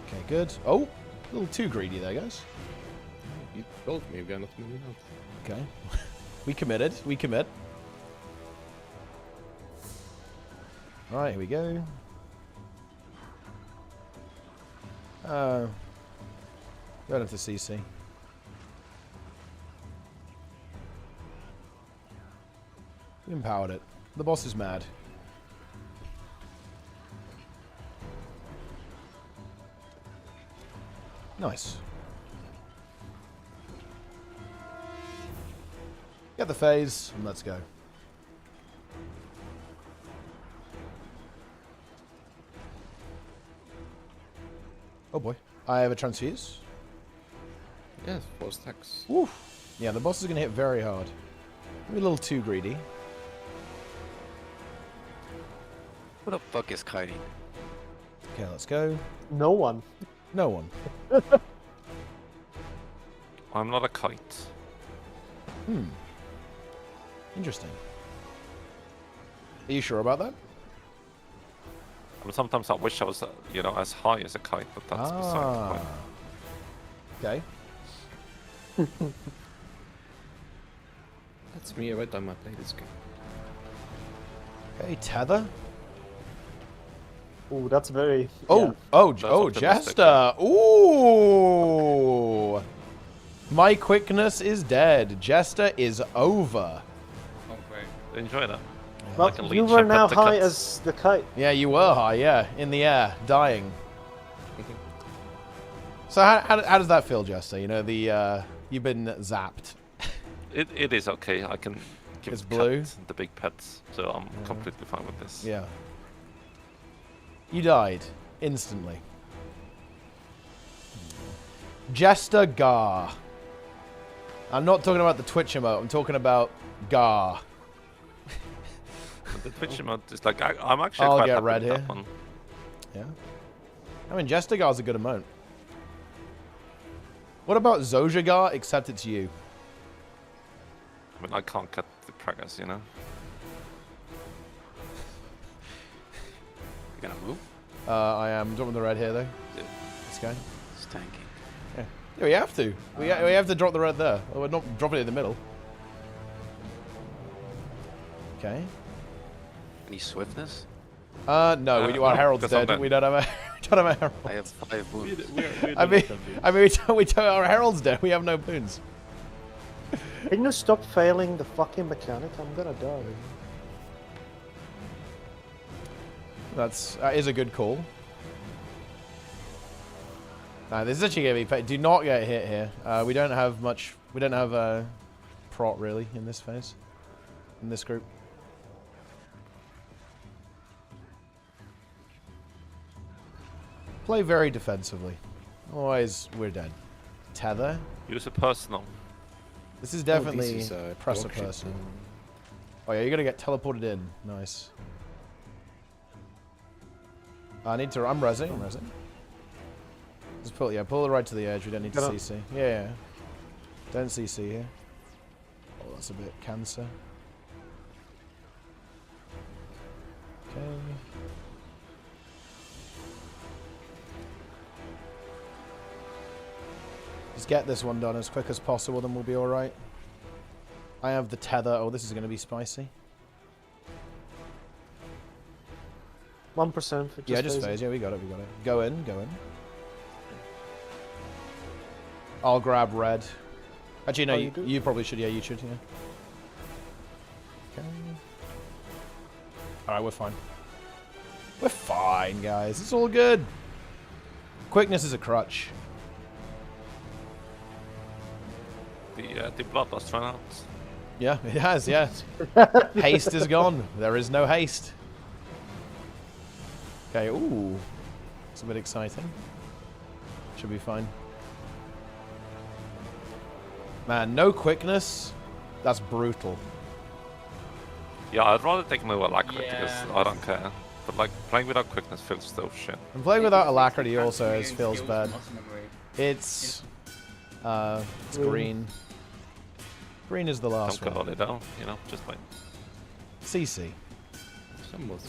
S1: Okay, good. Oh, a little too greedy there, guys.
S4: You told me we are not moving out.
S1: Okay. We committed. We commit. Alright, here we go. Don't have to CC. We empowered it. The boss is mad. Nice. Get the phase, and let's go. Oh boy. I have a transfuse.
S4: Yes, 4 stacks.
S1: Woof. Yeah, the boss is going to hit very hard. Maybe a little too greedy.
S7: Who the fuck is kiting?
S1: Okay, let's go.
S6: No one.
S1: No one.
S2: I'm not a kite.
S1: Hmm. Interesting. Are you sure about that?
S2: I mean, sometimes I wish I was, you know, as high as a kite, but that's beside the point.
S1: Okay.
S4: That's me every time I play this game.
S1: Okay, tether.
S6: Ooh, that's very.
S1: Oh,
S6: yeah.
S1: oh,
S2: That's
S1: oh,
S2: optimistic,
S1: Jester. Ooh. My quickness is dead. Jester is over.
S3: Oh, great.
S2: Enjoy that.
S6: Well,
S2: Like a
S6: you
S2: leech
S6: were
S2: and
S6: now
S2: pet the
S6: high
S2: cat.
S6: as the kite.
S1: Yeah, you were high, yeah. In the air, dying. So how does that feel, Jester? You know, the you've been zapped.
S2: It is okay. I can give
S1: It's
S2: the
S1: blue?
S2: cat the big pets, so I'm completely fine with this.
S1: Yeah. You died. Instantly. Jester Gar. I'm not talking about the Twitch emote. I'm talking about Gar.
S2: But the Twitch emote is like, I'm actually
S1: I'll
S2: quite
S1: get
S2: happy
S1: red
S2: with that
S1: here.
S2: one.
S1: Yeah. I mean, Jester Gar's a good emote. What about Zojagar, except it's you?
S2: I mean, I can't cut the progress, you know?
S7: You gonna move?
S1: I am. Dropping the red here, though.
S2: Yeah.
S1: This guy.
S7: It's tanking.
S1: Yeah, we have to. We have to drop the red there. Or we're not dropping it in the middle. Okay.
S7: Any swiftness?
S1: No, we do. Our
S2: no,
S1: Herald's
S2: because I'm
S1: dead.
S2: dead.
S1: We don't have a Herald.
S7: I have 5 wounds.
S1: I mean, we don't, our Herald's dead. We have no boons.
S6: Can you stop failing the fucking mechanic? I'm gonna die.
S1: That is a good call. This is actually gonna be paid. Do not get hit here. We don't have much. We don't have prot really in this phase. In this group. Play very defensively. Otherwise, we're dead. Tether.
S2: Use a personal.
S1: This is definitely
S4: this is,
S1: press a
S4: dog shit.
S1: person. Oh yeah, you're gonna get teleported in. Nice. I need to. I'm rezzing. I'm rezzing. Just pull. Yeah, pull it right to the edge. We don't need to
S6: Get up.
S1: CC. Yeah. Don't CC here. Oh, that's a bit cancer. Okay. Just get this one done as quick as possible, then we'll be alright. I have the tether. Oh, this is going to be spicy.
S6: 1% for just
S1: Yeah, just
S6: phasing.
S1: phase. Yeah, we got it. We got it. Go in. Go in. I'll grab red. Actually, no,
S6: Oh,
S1: you,
S6: you do?
S1: you probably should. Yeah, you should. Yeah. Okay. All right, we're fine. We're fine, guys. It's all good. Quickness is a crutch.
S2: The bloodlust ran out.
S1: Yeah, it has. Yeah. Haste is gone. There is no haste. Okay. Ooh, it's a bit exciting. Should be fine. Man, no quickness. That's brutal.
S2: Yeah, I'd rather take move alacrity because
S3: Yeah.
S2: I don't care. But like playing without quickness feels so shit.
S1: And playing without alacrity also
S3: Transferring
S1: feels
S3: skills
S1: bad.
S3: from awesome upgrade.
S1: It's green. Green is the last
S2: Don't
S1: one.
S2: call it though, you know, just like
S1: CC.
S4: Somewhat.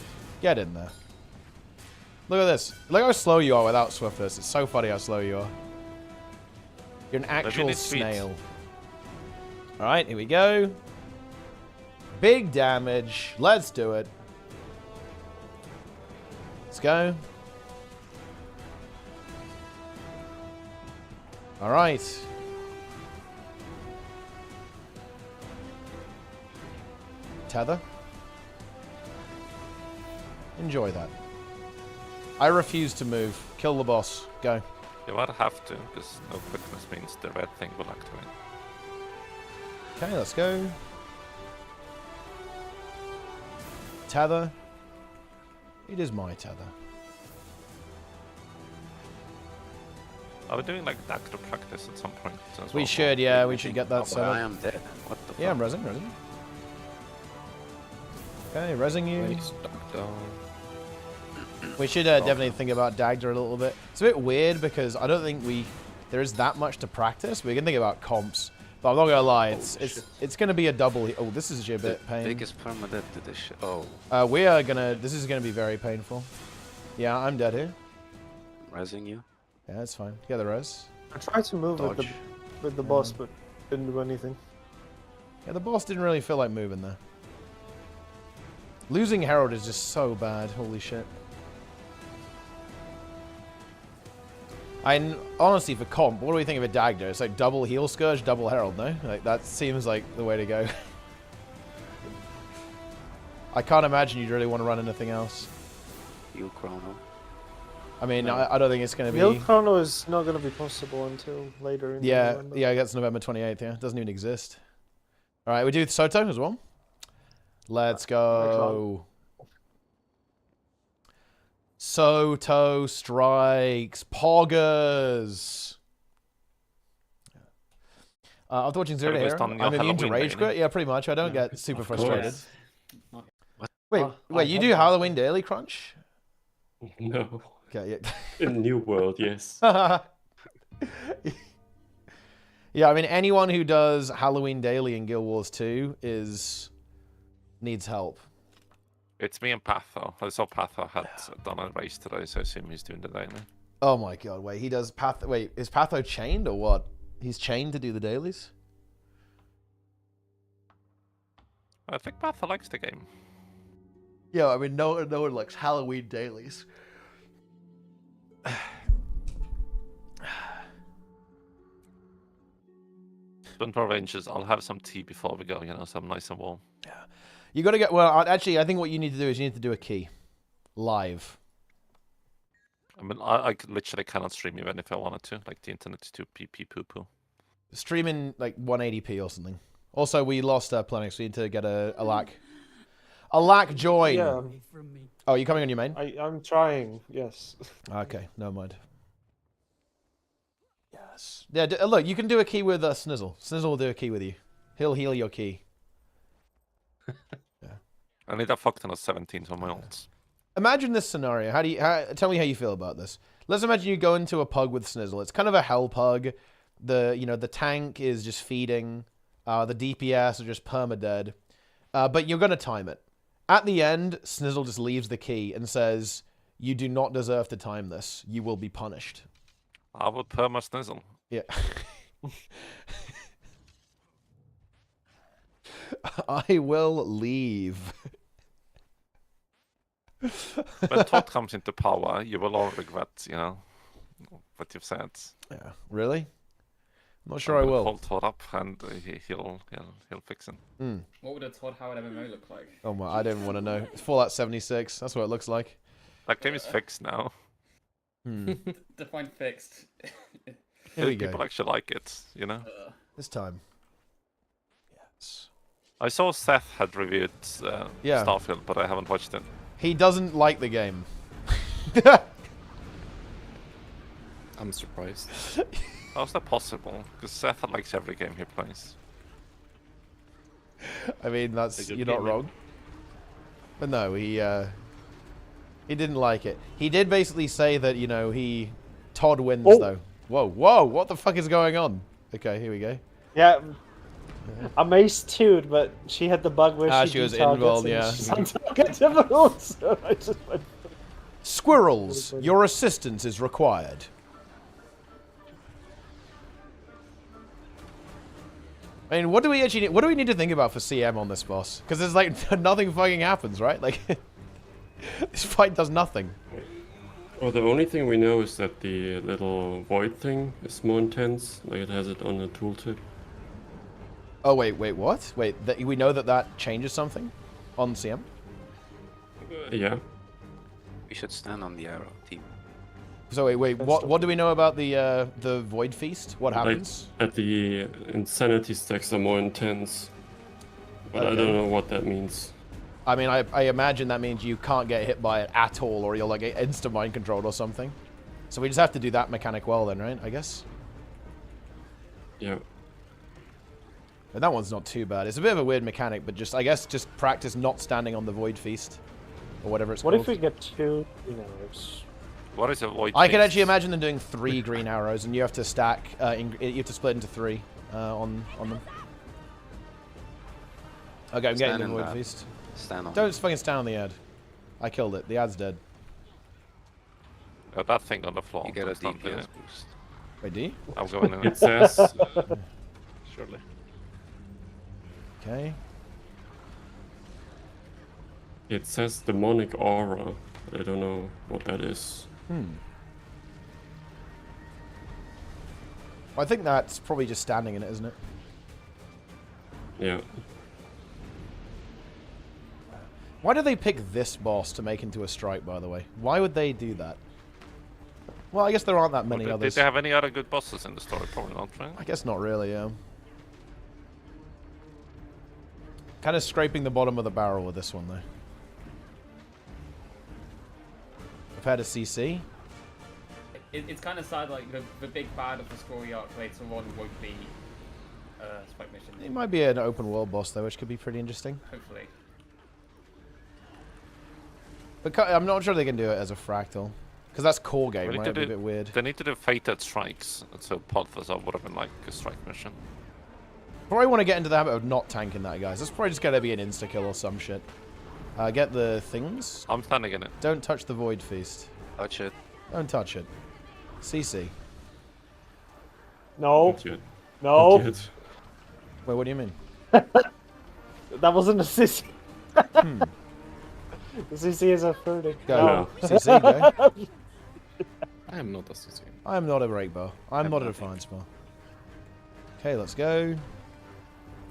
S1: Get in there. Look at this. Look how slow you are without swiftness. It's so funny how slow you are. You're an actual
S2: need speed.
S1: snail. Alright, here we go. Big damage. Let's do it. Let's go. Alright. Tether. Enjoy that. I refuse to move. Kill the boss. Go.
S2: you might have to, because no quickness means the red thing will activate.
S1: Okay, let's go. Tether. It is my tether.
S2: Are we doing like dagger practice at some point as
S1: We
S2: well?
S1: should, yeah, we should get that
S7: Oh,
S1: set
S7: but I
S1: up.
S7: am dead. What the
S1: Yeah, I'm
S7: fuck?
S1: resing. Okay, resing you.
S4: Nice, duck down.
S1: We should definitely think about Dagda a little bit. It's a bit weird because I don't think there is that much to practice. We can think about comps, but I'm not gonna lie, it's gonna be a double. Oh, this is a bit pain.
S7: Biggest permadeath to this shit. Oh,
S1: This is gonna be very painful. Yeah, I'm dead here.
S7: rising you.
S1: Yeah, that's fine. Get the res.
S6: I tried to move
S7: Dodge.
S6: with the boss, but didn't do anything.
S1: Yeah, the boss didn't really feel like moving there. Losing Herald is just so bad. Holy shit. Honestly, for comp, what do we think of a Dagda? It's like double heal Scourge, double Herald, no? Like, that seems like the way to go. I can't imagine you'd really want to run anything else.
S7: You chrono.
S1: I mean, I don't think it's going to
S6: Mill
S1: be...
S6: Chrono is not going to be possible until later in
S1: Yeah,
S6: November.
S1: yeah, that's November 28th, yeah. It doesn't even exist. Alright, we do Soto as well. Let's go. Soto strikes. Poggers. After watching Zero to
S2: Have you
S1: Hero,
S2: done your
S1: I'm immune to
S2: Halloween
S1: Rage
S2: daily?
S1: Quit. Yeah, pretty much. I don't get super frustrated. Wait,
S6: I
S1: wait, you
S6: have
S1: do
S6: that.
S1: Halloween Daily Crunch?
S9: No.
S1: Okay,
S9: In New World, yes.
S1: yeah. Yeah, I mean, anyone who does Halloween Daily in Guild Wars 2 needs help.
S2: It's me and Patho. I saw Patho had done a race today, so I assume he's doing the daily.
S1: Oh my god, wait, he does Path. Wait, is Patho chained or what? He's chained to do the dailies?
S2: I think Patho likes the game.
S1: Yeah, I mean, no one likes Halloween dailies.
S2: Don't arrange this. I'll have some tea before we go, you know, so I'm nice and warm.
S1: You gotta get, well, actually, I think what you need to do is you need to do a key. Live.
S2: I mean, I literally cannot stream even if I wanted to. Like, the internet is too pee poo poo.
S1: Streaming, like, 180p or something. Also, we lost Plenix, so we need to get a lack. A lack join!
S6: Yeah,
S1: Oh, you coming on your main?
S6: I'm trying, yes.
S1: Okay, never mind. Yes. Yeah, look, you can do a key with Snizzle. Snizzle will do a key with you. He'll heal your key.
S2: I need a fuckton of 17 on my ults.
S1: Imagine this scenario. Tell me how you feel about this. Let's imagine you go into a pug with Snizzle. It's kind of a hell pug. The tank is just feeding. The DPS are just perma-dead. But you're going to time it. At the end, Snizzle just leaves the key and says, "You do not deserve to time this. You will be punished."
S2: I would perma Snizzle.
S1: Yeah. I will leave.
S2: When Todd comes into power, you will all regret, you know, what you've said.
S1: Yeah. Really? Not sure I will.
S2: Call Todd up and he'll fix it.
S3: What would a Todd Howard MMO look like?
S1: Oh my, I didn't want to know. It's Fallout 76. That's what it looks like.
S2: That game is fixed now.
S3: Define fixed.
S1: Here we
S2: People
S1: go.
S2: actually like it, you know.
S1: This time. Yes.
S2: I saw Seth had reviewed
S1: Yeah.
S2: Starfield, but I haven't watched it.
S1: He doesn't like the game.
S4: I'm surprised.
S2: How's that possible? Because Seth likes every game he plays.
S1: I mean,
S5: It's a good
S1: you're not
S5: game,
S1: wrong. But no, he didn't like it. He did basically say that, you know, Todd wins though. Whoa, whoa, what the fuck is going on? Okay, here we go.
S6: Yeah. Amaze too, but she had the bug where
S1: she was
S6: detargets
S1: involved,
S6: and
S1: yeah.
S6: she's untargetable, so I just went...
S1: Squirrels, your assistance is required. I mean, what do we actually need? What do we need to think about for CM on this boss? Because there's like nothing fucking happens, right? Like this fight does nothing.
S9: Well, the only thing we know is that the little void thing is more intense. Like it has it on the tooltip.
S1: Oh wait, what? Wait, we know that changes something on CM.
S9: Yeah.
S7: We should stand on the arrow, team.
S1: So wait, what do we know about the Void Feast? What happens?
S9: Like, the insanity stacks are more intense. But I don't know what that means.
S1: I mean, I imagine that means you can't get hit by it at all, or you'll like get insta mind controlled or something. So we just have to do that mechanic well then, right? I guess.
S9: Yeah.
S1: But that one's not too bad. It's a bit of a weird mechanic, but I guess just practice not standing on the Void Feast, or whatever it's
S6: What
S1: called.
S6: if we get 2 arrows?
S2: What is a void?
S1: I could
S2: feast?
S1: actually imagine them doing 3 green arrows, and you have to stack. You have to split into 3 on them. Okay, I'm getting the Void Feast.
S7: Stand on.
S1: Don't fucking stand on the ad. I killed it. The ad's dead.
S2: That thing on the floor.
S7: You get a
S2: that's not
S7: DPS
S2: the-
S7: boost.
S1: Wait, do you?
S2: I'm going in.
S9: It says
S5: Surely.
S1: Okay.
S9: it says demonic aura. But I don't know what that is.
S1: I think that's probably just standing in it, isn't it?
S9: Yeah.
S1: Why do they pick this boss to make into a strike, by the way? Why would they do that? Well, I guess there aren't that many
S2: Did
S1: others.
S2: they have any other good bosses in the story? Probably not, right?
S1: I guess not really, yeah. Kind of scraping the bottom of the barrel with this one, though. Compared to CC.
S3: It's kind of sad, like the big bad of the story arc later on won't be Spike Mission.
S1: It might be an open world boss, though, which could be pretty interesting.
S3: Hopefully.
S1: But I'm not sure they can do it as a fractal. Because that's core game,
S2: We need
S1: right?
S2: to
S1: It'd be a
S2: do-
S1: bit weird.
S2: They need to do fated strikes, so Podfuzz would have been like a strike mission.
S1: Probably want to get into the habit of not tanking that, guys. That's probably just going to be an insta-kill or some shit. Get the things.
S2: I'm standing in it.
S1: Don't touch the Void Feast.
S7: Touch it.
S1: Don't touch it. CC.
S6: No.
S9: Not yet.
S6: No.
S9: Not yet.
S1: Wait, what do you mean?
S6: That wasn't a CC. The CC is a 30.
S1: Go.
S6: No.
S1: CC, go.
S4: I am not a CC.
S1: I am not a break bar. I'm not a defiance bar. Okay, let's go.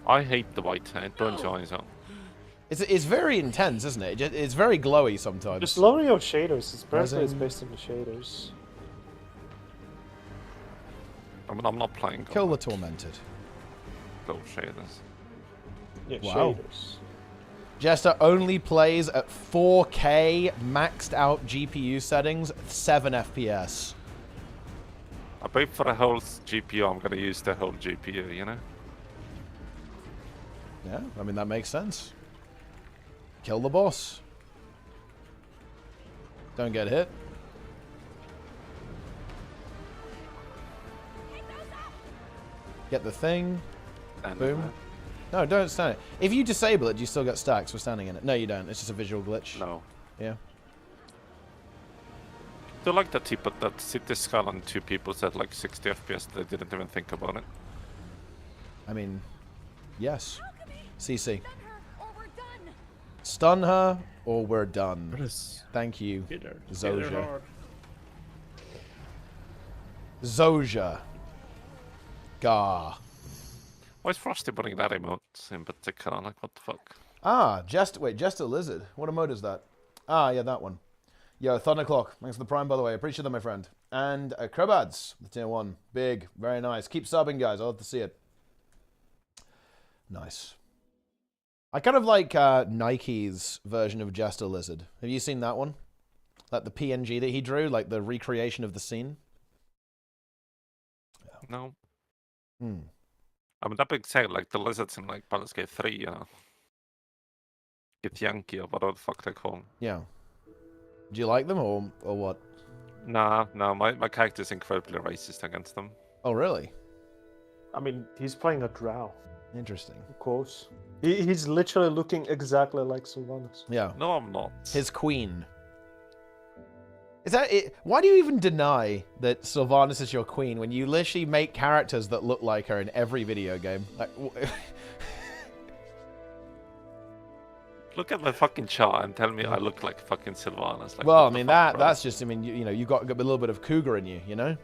S2: I hate the white hair. It burns your eyes out.
S1: It's very intense, isn't it? It's very glowy sometimes.
S6: Just lower your shaders. It's basically
S1: Resin.
S6: based on the shaders.
S2: I mean, I'm not playing.
S1: Kill the Tormented.
S2: Go shaders.
S6: Yeah,
S1: Wow.
S6: shaders.
S1: Jester only plays at 4K maxed out GPU settings, 7 FPS.
S2: I paid for the whole GPU. I'm gonna use the whole GPU. You know.
S1: Yeah, I mean, that makes sense. Kill the boss. Don't get hit. Get the thing.
S7: Stand
S1: Boom.
S7: on that.
S1: No, don't stand it. If you disable it, do you still get stacks for standing in it? No, you don't. It's just a visual glitch.
S7: No.
S1: Yeah.
S2: I do like that he put that city skyline 2 people at like 60 FPS. They didn't even think about it.
S1: I mean, yes. CC. Stun her, or we're done.
S9: What is...
S1: Thank you,
S5: Hit her. Hit her
S1: Zoja.
S5: hard.
S1: Zoja. Gah.
S2: Why is Frosty putting that emote in particular? Like, what the fuck?
S1: Ah, Jester Lizard. What emote is that? Ah, yeah, that one. Yo, Thunderclock. Thanks for the prime, by the way. Appreciate that, my friend. And Crobads, the tier 1. Big. Very nice. Keep subbing, guys. I'll love to see it. Nice. I kind of like Nike's version of Jester Lizard. Have you seen that one? Like the PNG that he drew? Like the recreation of the scene?
S2: No.
S1: Hmm.
S2: I mean, that being said, like, the lizards in, like, Baldur's Gate 3, Get Yankee or whatever the fuck they call them.
S1: Yeah. Do you like them or what?
S2: Nah, my character is incredibly racist against them.
S1: Oh, really?
S6: I mean, he's playing a drow.
S1: Interesting.
S6: Of course. He's literally looking exactly like Sylvanas.
S1: Yeah.
S2: No, I'm not.
S1: His queen. Is that it? Why do you even deny that Sylvanas is your queen when you literally make characters that look like her in every video game? Like,
S2: Look at my fucking chart and tell me I look like fucking Sylvanas. Like,
S1: well, I
S2: what the
S1: mean,
S2: fuck, bro?
S1: that's just, I mean, you know, you got a little bit of cougar in you, you know?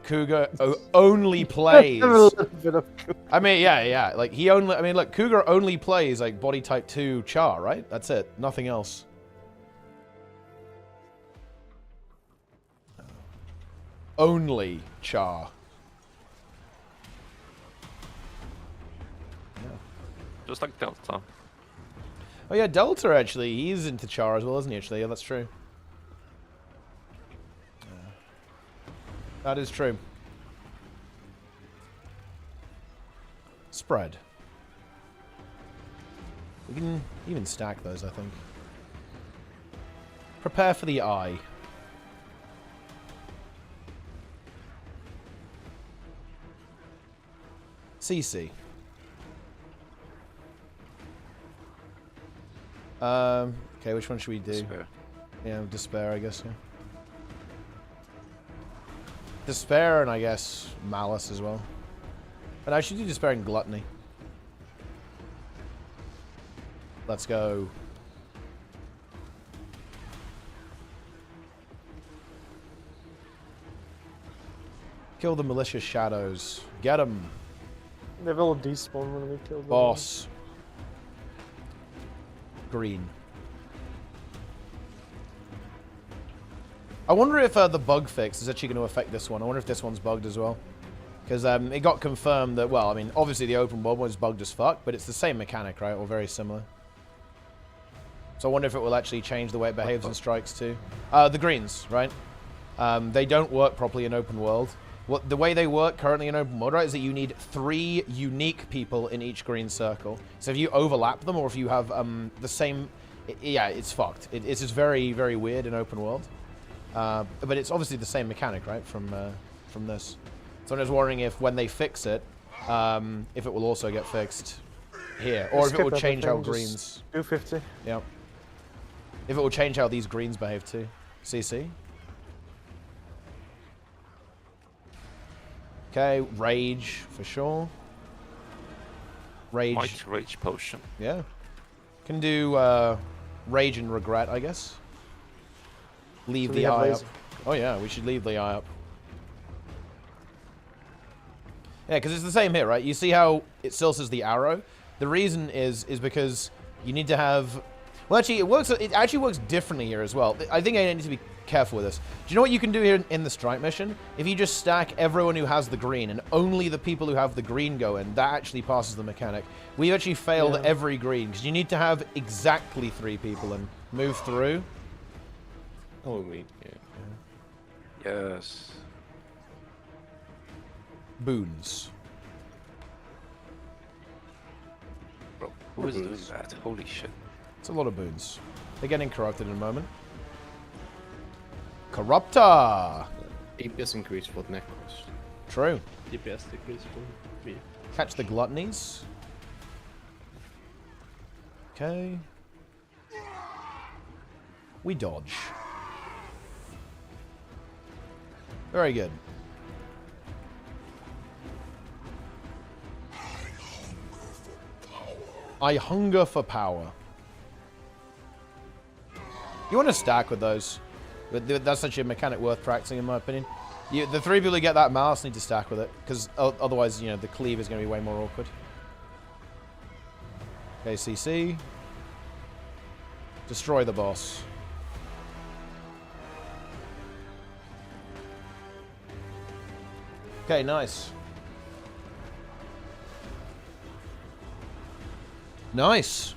S1: Cougar only plays.
S6: A little bit of
S1: I mean, yeah. Like, he only, I mean, look, Cougar only plays, like, body type 2 Char, right? That's it. Nothing else. Only Char. Yeah.
S2: Just like Delta.
S1: Oh, yeah, Delta, actually. He's into Char as well, isn't he, actually? Yeah, that's true. That is true. Spread. We can even stack those, I think. Prepare for the eye. CC. Okay, which one should we do?
S7: Despair.
S1: Yeah, Despair, I guess, yeah. Despair and, I guess, Malice as well. And I should do Despair and Gluttony. Let's go. Kill the malicious shadows. Get them.
S6: They will despawn when we kill them.
S1: Boss. Green. I wonder if the bug fix is actually going to affect this one. I wonder if this one's bugged as well. Because it got confirmed that, well, I mean, obviously the open world was bugged as fuck, but it's the same mechanic, right? Or very similar. So I wonder if it will actually change the way it behaves in strikes too. The greens, right? They don't work properly in open world. The way they work currently in open world, right, is that you need 3 unique people in each green circle. So if you overlap them, or if you have the same, yeah, it's fucked. It's just very, very weird in open world. But it's obviously the same mechanic, right, from this. So I'm just wondering if when they fix it, if it will also get fixed here, or if it will change how greens.
S6: 250.
S1: Yeah. If it will change how these greens behave too. CC. Okay, rage for sure. Rage.
S2: Rage potion.
S1: Yeah. Can do rage and regret, I guess. Leave the eye up. Oh yeah, we should leave the eye up. Yeah, because it's the same here, right? You see how it still says the arrow? The reason is because you need to have... Well, actually, it actually works differently here as well. I think I need to be careful with this. Do you know what you can do here in the strike mission? If you just stack everyone who has the green and only the people who have the green go in, that actually passes the mechanic. We've actually failed every green, because you need to have exactly 3 people and move through.
S4: Oh, wait, yeah.
S7: Yes.
S1: Boons.
S7: Bro, who is doing that? Holy shit.
S1: It's a lot of boons. They're getting corrupted in a moment. Corruptor!
S4: DPS increase for Necros.
S1: True.
S5: DPS decrease for me.
S1: Catch the gluttonies. Okay. We dodge. Very good. I hunger for power. You want to stack with those. But that's actually a mechanic worth practicing, in my opinion. The 3 people who get that mouse need to stack with it, because otherwise, you know, the cleave is going to be way more awkward. Okay, CC. Destroy the boss. Okay, nice. Nice.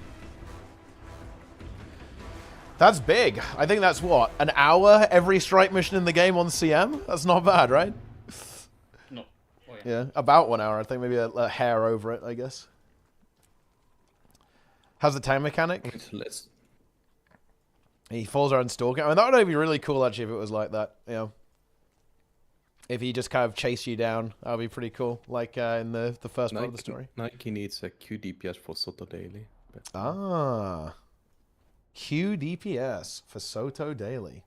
S1: That's big. I think that's what? An hour every strike mission in the game on CM? That's not bad, right?
S3: No. Oh,
S1: Yeah, about 1 hour. I think maybe a hair over it, I guess. How's the time mechanic? He falls around stalking. I mean, that would be really cool, actually, if it was like that, you know. If he just kind of chased you down, that would be pretty cool, like in the first part of the story.
S4: Nike needs a QDPS for Soto Daily. But...
S1: Ah. QDPS for Soto Daily.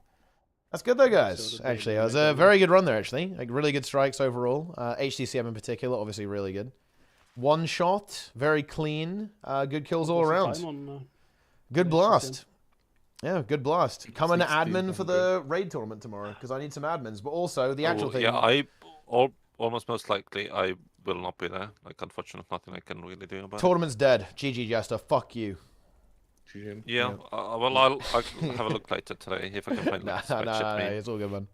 S1: That's good though, guys. Actually, it was a very good run there, actually. Like, really good strikes overall. HDCM in particular, obviously really good. One shot, very clean. Good kills all around. Good blast. Yeah, good blast. Come an admin for the raid tournament tomorrow, because I need some admins. But also, the actual thing...
S2: Yeah, almost most likely, I will not be there. Like, unfortunately, nothing I can really do about it.
S1: Tournament's dead. GG, Jester. Fuck you.
S2: Yeah, well, I'll have a look later today if I can find
S1: Nah,
S2: spreadsheet.
S1: it's all good, man.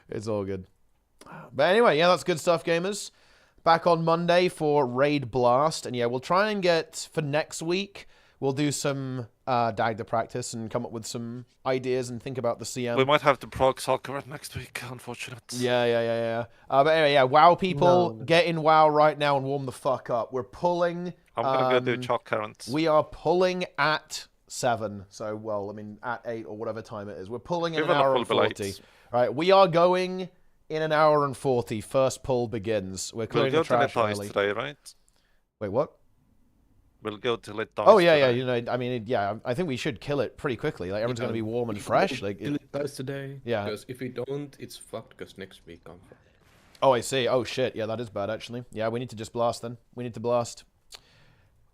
S1: It's all good. But anyway, yeah, that's good stuff, gamers. Back on Monday for Raid Blast. And yeah, we'll try and get, for next week, we'll do some Dagda practice and come up with some ideas and think about the CM.
S2: We might have to prog SARKARETH next week, unfortunately.
S1: Yeah. But anyway, yeah, WoW people, get in WoW right now and warm the fuck up. We're pulling...
S2: I'm gonna go do chalk currents.
S1: We are pulling at 7. So, well, I mean, at 8 or whatever time it is. We're pulling in an hour and 40. All right, we are going in an hour and 40. First pull begins. We're clearing the trash early.
S2: Today, right?
S1: Wait, what?
S2: We'll go till it dies.
S1: Oh yeah,
S2: today.
S1: you know, I mean, yeah, I think we should kill it pretty quickly. Like everyone's gonna be warm and fresh. Like
S4: it dies today.
S1: Yeah.
S4: Because if we don't, it's fucked. Because next week I'm fucked.
S1: Oh, I see. Oh shit. Yeah, that is bad actually. Yeah, we need to just blast then. We need to blast.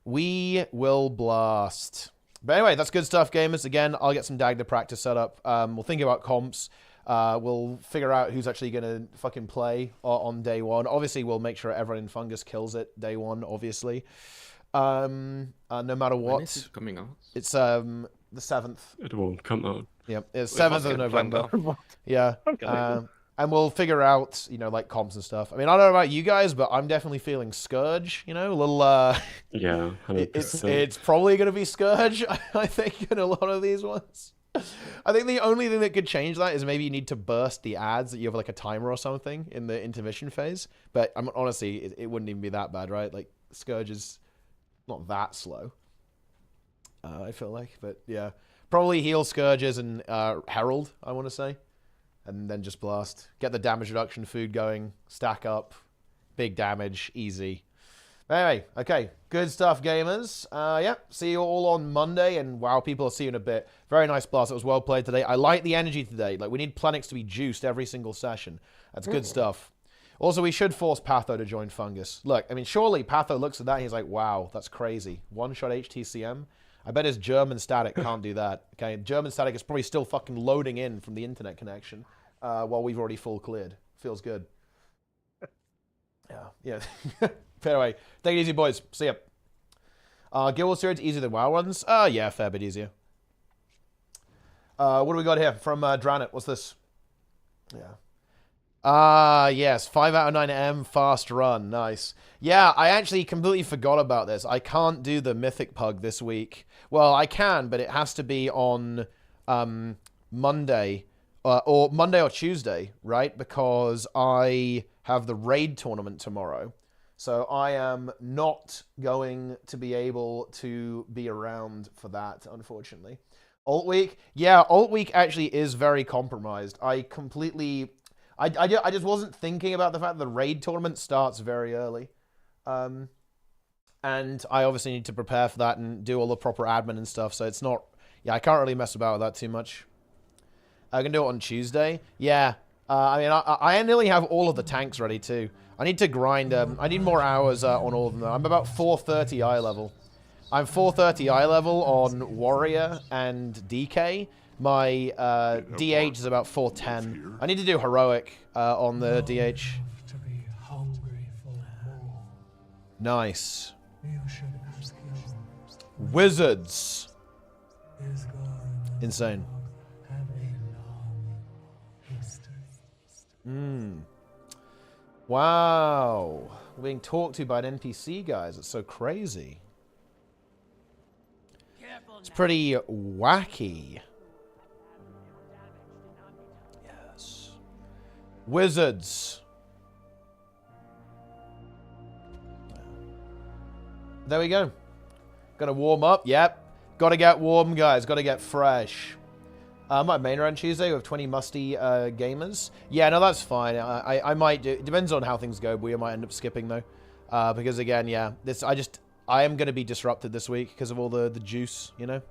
S1: We will blast. But anyway, that's good stuff, gamers. Again, I'll get some Dagda practice set up. We'll think about comps. We'll figure out who's actually gonna fucking play on day 1. Obviously, we'll make sure everyone in Fungus kills it day 1. Obviously. No matter what.
S4: When is it coming out?
S1: It's the 7th.
S9: It won't come out.
S1: Yep, it's 7th of November. Yeah. And we'll figure out, you know, like comps and stuff. I mean, I don't know about you guys, but I'm definitely feeling Scourge, you know, a little
S9: yeah, 100%.
S1: It's probably gonna be Scourge, I think, in a lot of these ones. I think the only thing that could change that is maybe you need to burst the ads, that you have like a timer or something in the intermission phase. But honestly, it wouldn't even be that bad, right? Like Scourge is not that slow, I feel like. But yeah, probably heal Scourges and Herald, I want to say, and then just blast, get the damage reduction food going, stack up, big damage, easy. Anyway, okay, good stuff, gamers. Yeah, see you all on Monday, and wow, people, I'll see you in a bit. Very nice blast. It was well played today. I like the energy today. Like, we need Planix to be juiced every single session. That's good stuff. Also, we should force Patho to join Fungus. Look, I mean, surely Patho looks at that and he's like, wow, that's crazy. One-shot HTCM? I bet his German static can't do that. Okay, German static is probably still fucking loading in from the internet connection while we've already full cleared. Feels good. Yeah. But anyway, take it easy, boys. See ya. Guild Wars series easier than WoW ones? Yeah, fair bit easier. What do we got here from Dranit? What's this? Yeah. Yes, 5 out of 9 M, fast run. Nice. Yeah, I actually completely forgot about this. I can't do the Mythic Pug this week. Well, I can, but it has to be on Monday. Or Monday or Tuesday, right? Because I have the raid tournament tomorrow. So I am not going to be able to be around for that, unfortunately. Alt Week? Yeah, Alt Week actually is very compromised. I just wasn't thinking about the fact that the raid tournament starts very early. And I obviously need to prepare for that and do all the proper admin and stuff, so it's not... Yeah, I can't really mess about with that too much. I can do it on Tuesday. Yeah. I mean, I nearly have all of the tanks ready too. I need to grind, I need more hours on all of them though. I'm about 430 eye level. I'm 430 eye level on Warrior and DK, My DH is about 410. I need to do heroic on the DH. Nice. Wizards. Insane. Wow. We're being talked to by an NPC, guys. It's so crazy. It's pretty wacky. Yes. Wizards. There we go. Gonna warm up. Yep. Gotta get warm, guys. Gotta get fresh. My main run Tuesday with 20 musty gamers. Yeah, no, that's fine. I might do. It depends on how things go. We might end up skipping though, because again, yeah, I am gonna be disrupted this week because of all the juice, you know.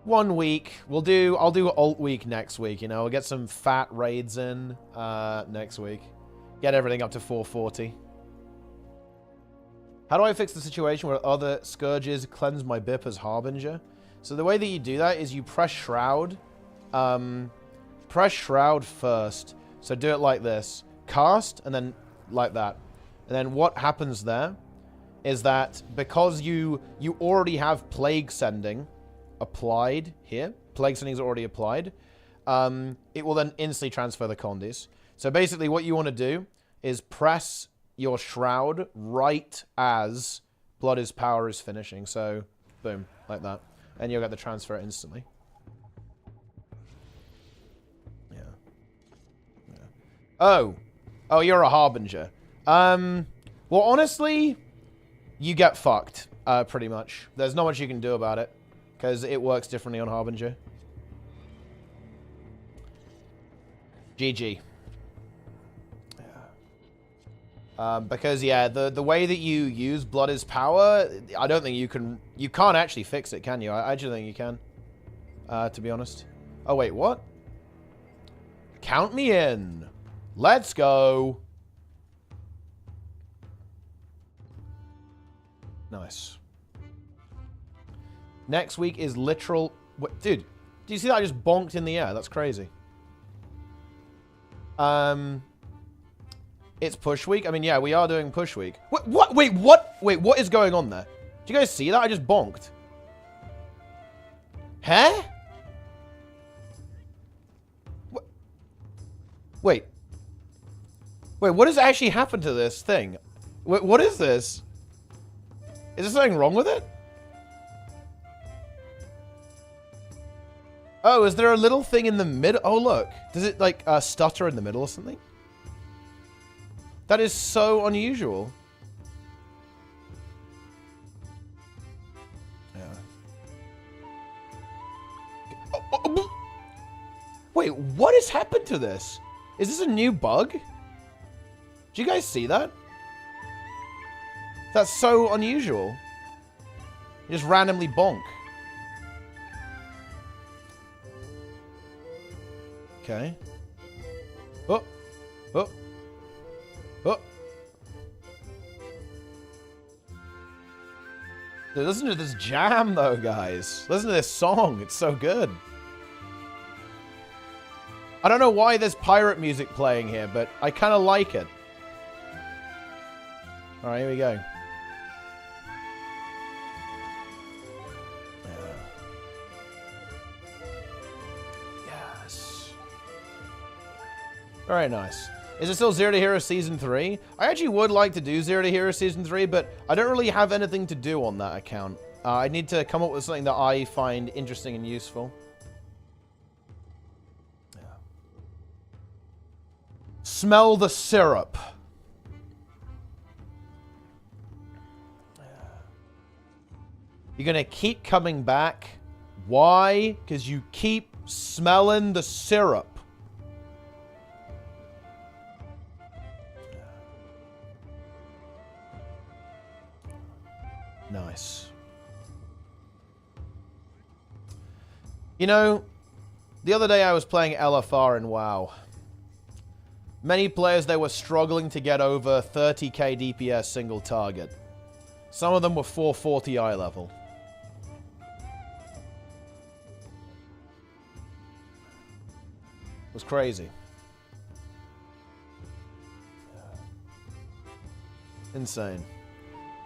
S1: 1 week. I'll do alt week next week. You know, we'll get some fat raids in next week. Get everything up to 440. How do I fix the situation where other scourges cleanse my BIP as Harbinger? So the way that you do that is you press Shroud. Press Shroud first. So do it like this. Cast, and then like that. And then what happens there is that because you already have Plague Sending applied here. Plague Sending is already applied. It will then instantly transfer the Condis. So basically what you want to do is press your Shroud right as Blood is Power is finishing. So, boom, like that. And you'll get the transfer instantly. Yeah. Oh, you're a Harbinger. Well, honestly, you get fucked, pretty much. There's not much you can do about it, because it works differently on Harbinger. GG. Because, yeah, the way that you use Blood is Power, I don't think you can't actually fix it, can you? I actually think you can, to be honest. Oh, wait, what? Count me in. Let's go. Nice. Next week is literal... What, dude, do you see that I just bonked in the air? That's crazy. It's push week? I mean, yeah, we are doing push week. What? Wait, what? Wait, what is going on there? Do you guys see that? I just bonked. Huh? Wait. Wait, what has actually happened to this thing? What is this? Is there something wrong with it? Oh, is there a little thing in the middle? Oh, look. Does it, like, stutter in the middle or something? That is so unusual. Yeah. Wait, what has happened to this? Is this a new bug? Do you guys see that? That's so unusual. You just randomly bonk. Okay. Oh. Oh. Oh. Dude, listen to this jam, though, guys. Listen to this song. It's so good. I don't know why there's pirate music playing here, but I kind of like it. All right, here we go. Yes. Very nice. Is it still Zero to Hero Season 3? I actually would like to do Zero to Hero Season 3, but I don't really have anything to do on that account. I need to come up with something that I find interesting and useful. Yeah. Smell the syrup. Yeah. You're going to keep coming back. Why? Because you keep smelling the syrup. Nice. You know, the other day I was playing LFR in WoW. Many players, they were struggling to get over 30k DPS single target. Some of them were 440 eye level. was crazy. Insane.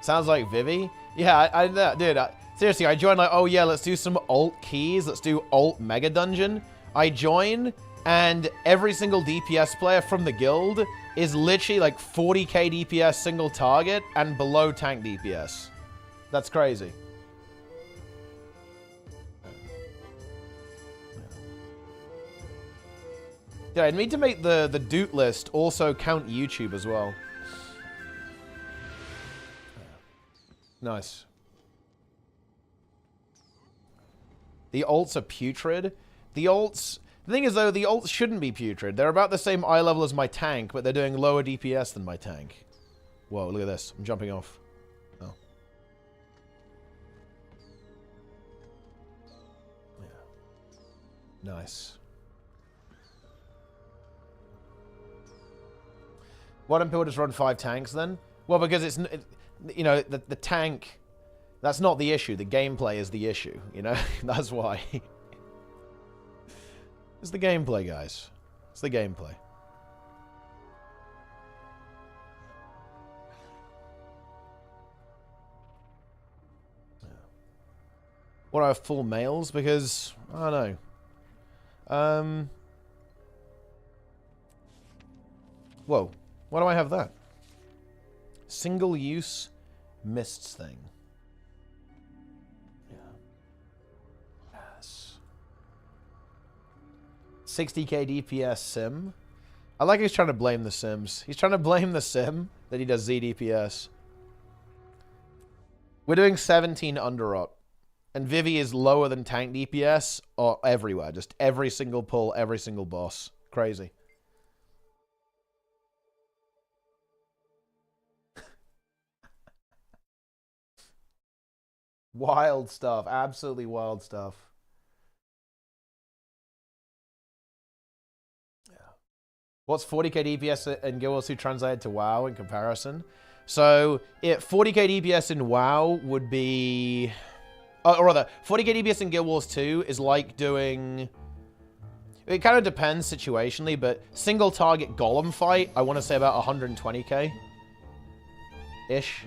S1: Sounds like Vivi. Yeah, dude, seriously, I joined like, oh yeah, let's do some alt keys. Let's do alt mega dungeon. I join, and every single DPS player from the guild is literally like 40k DPS single target and below tank DPS. That's crazy. Yeah, I need to make the doot list also count YouTube as well. Nice. The alts are putrid. The thing is though, the alts shouldn't be putrid. They're about the same eye level as my tank, but they're doing lower DPS than my tank. Whoa, look at this. I'm jumping off. Oh. Yeah. Nice. Why don't people just run 5 tanks then? Well, because it's, you know, the tank, that's not the issue. The gameplay is the issue, you know? That's why. It's the gameplay, guys. It's the gameplay. What, I have full males? Because, I don't know. Whoa. Why do I have that? Single-use mists thing. Yeah. Yes. 60k DPS sim. I like he's trying to blame the sims. He's trying to blame the sim that he does Z DPS. We're doing 17 underrot. And Vivi is lower than tank DPS or everywhere. Just every single pull, every single boss. Crazy. Wild stuff. Absolutely wild stuff. Yeah. What's 40k DPS in Guild Wars 2 translated to WoW in comparison? So, 40k DPS in WoW would be... or rather, 40k DPS in Guild Wars 2 is like doing... It kind of depends situationally, but single target golem fight, I want to say about 120k. Ish.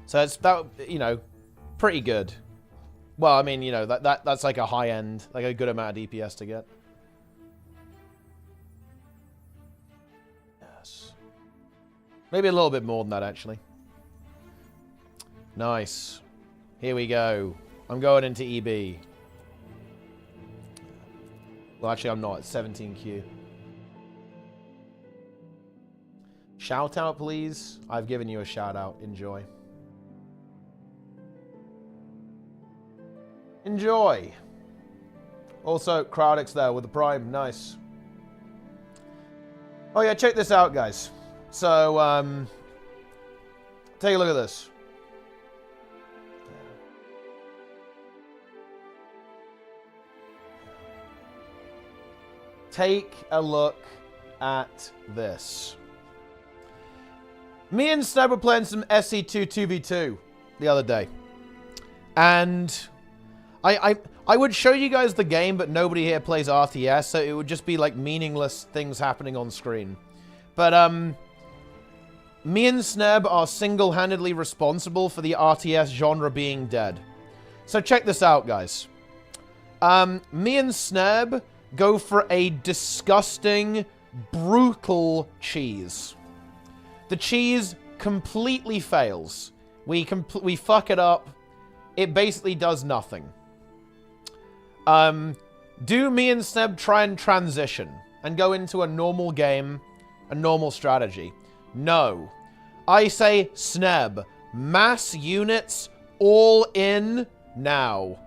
S1: So it's that, you know, pretty good. Well, I mean, you know, that's like a high end, like a good amount of DPS to get. Yes. Maybe a little bit more than that, actually. Nice. Here we go. I'm going into EB. Well, actually, I'm not. It's 17Q. Shout out, please. I've given you a shout out. Enjoy. Enjoy. Also, Crowdix there with the Prime. Nice. Oh, yeah, check this out, guys. So, take a look at this. Take a look at this. Me and Sneb were playing some SC2 2v2 the other day. And I would show you guys the game, but nobody here plays RTS, so it would just be like meaningless things happening on screen. But me and Sneb are single-handedly responsible for the RTS genre being dead. So check this out, guys. Me and Sneb go for a disgusting, brutal cheese. The cheese completely fails. We fuck it up. It basically does nothing. Do me and Sneb try and transition and go into a normal game, a normal strategy? No. I say, Sneb, mass units, all in, now.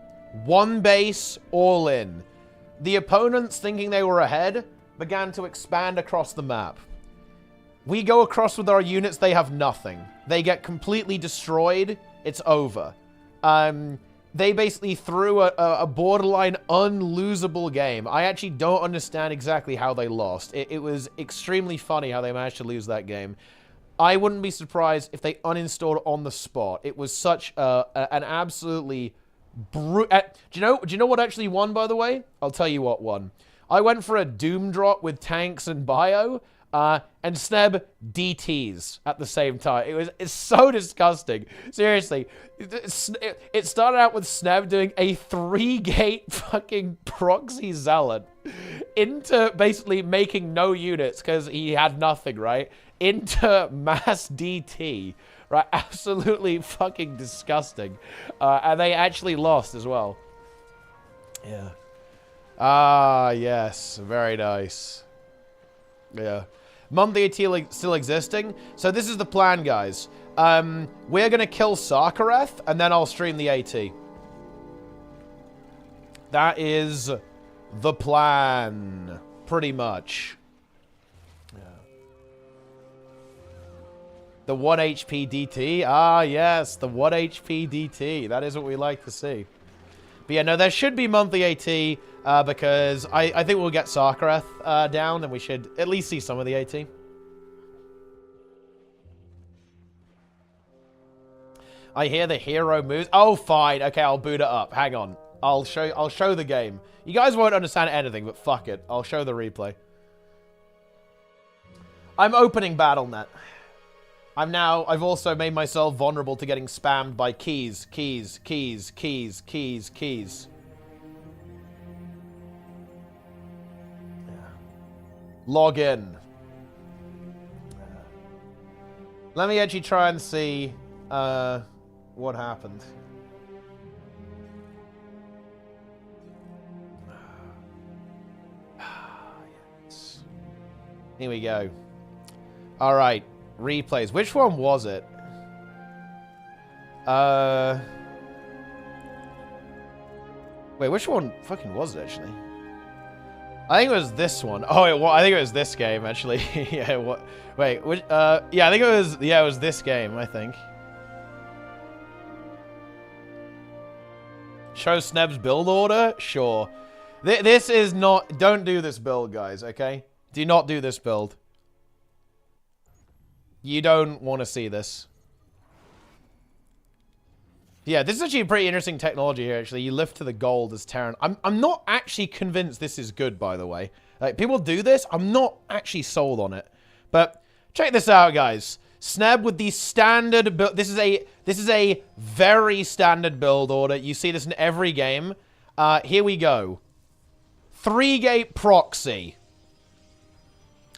S1: One base, all in. The opponents, thinking they were ahead, began to expand across the map. We go across with our units, they have nothing. They get completely destroyed, it's over. They basically threw a borderline unlosable game. I actually don't understand exactly how they lost. It was extremely funny how they managed to lose that game. I wouldn't be surprised if they uninstalled on the spot. It was such an absolutely Do you know what actually won, by the way? I'll tell you what won. I went for a Doom drop with tanks and bio, and Sneb DTs at the same time. It's so disgusting. Seriously. It started out with Sneb doing a 3-gate fucking proxy zealot into basically making no units because he had nothing, right? Into mass DT. Right, absolutely fucking disgusting. And they actually lost as well. Yeah. Ah, yes. Very nice. Yeah. Monthly AT still existing. So this is the plan, guys. We're going to kill SARKARETH, and then I'll stream the AT. That is the plan. Pretty much. The 1 HP DT. Ah, yes. The 1 HP DT. That is what we like to see. But yeah, no, there should be monthly AT because I think we'll get SARKARETH down and we should at least see some of the AT. I hear the hero moves. Oh, fine. Okay, I'll boot it up. Hang on. I'll show the game. You guys won't understand anything, but fuck it. I'll show the replay. I'm opening BattleNet. I've also made myself vulnerable to getting spammed by keys. Log in. Let me actually try and see what happened. Yes. Here we go. All right. Replays. Which one was it? Wait, which one fucking was it, actually? I think it was this one. Oh, I think it was this game, actually. Yeah, what? Wait, which, yeah, I think it was this game, I think. Show Sneb's build order? Sure. This is not... Don't do this build, guys, okay? Do not do this build. You don't want to see this. Yeah, this is actually a pretty interesting technology here, actually. You lift to the gold as Terran. I'm not actually convinced this is good, by the way. Like, people do this. I'm not actually sold on it. But check this out, guys. Sneb with the standard build. This is a very standard build order. You see this in every game. Here we go. 3-gate proxy.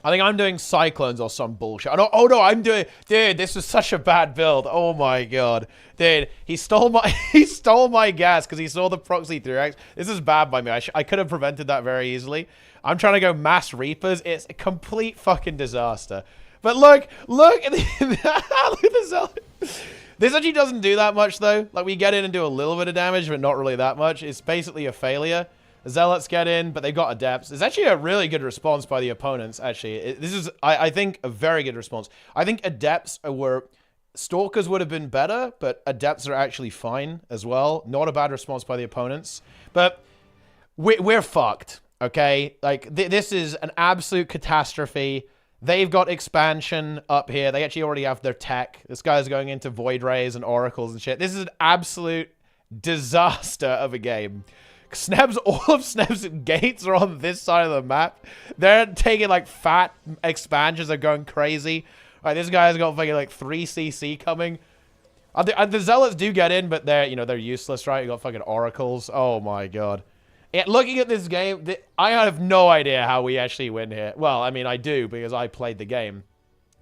S1: I think I'm doing Cyclones or some bullshit. Oh no, I'm doing... Dude, this was such a bad build. Oh my god. Dude, he stole my gas because he saw the proxy 3x. This is bad by me. I could have prevented that very easily. I'm trying to go mass Reapers. It's a complete fucking disaster. But look at the zealot. This actually doesn't do that much though. Like, we get in and do a little bit of damage, but not really that much. It's basically a failure. Zealots get in, but they've got adepts. It's actually a really good response by the opponents, actually. This is, I think, a very good response. I think adepts were... Stalkers would have been better, but adepts are actually fine as well. Not a bad response by the opponents. But we're fucked, okay? Like, this is an absolute catastrophe. They've got expansion up here. They actually already have their tech. This guy's going into Void Rays and Oracles and shit. This is an absolute disaster of a game. All of Sneb's gates are on this side of the map. They're taking, like, fat expansions. They're going crazy. All right, this guy's got fucking, like, 3 CC coming. The Zealots do get in, but they're, you know, they're useless, right? You got fucking Oracles. Oh, my God. Yeah, looking at this game, I have no idea how we actually win here. Well, I mean, I do, because I played the game.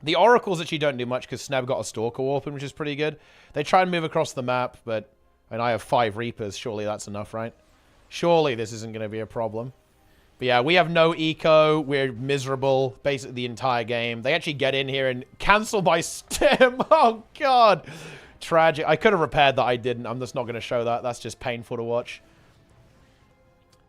S1: The Oracles actually don't do much, because Sneb got a Stalker Warping, which is pretty good. They try and move across the map, but... I mean, I have 5 Reapers. Surely that's enough, right? Surely this isn't going to be a problem. But yeah, we have no eco. We're miserable basically the entire game. They actually get in here and cancel by stem. Oh, God. Tragic. I could have repaired that. I didn't. I'm just not going to show that. That's just painful to watch.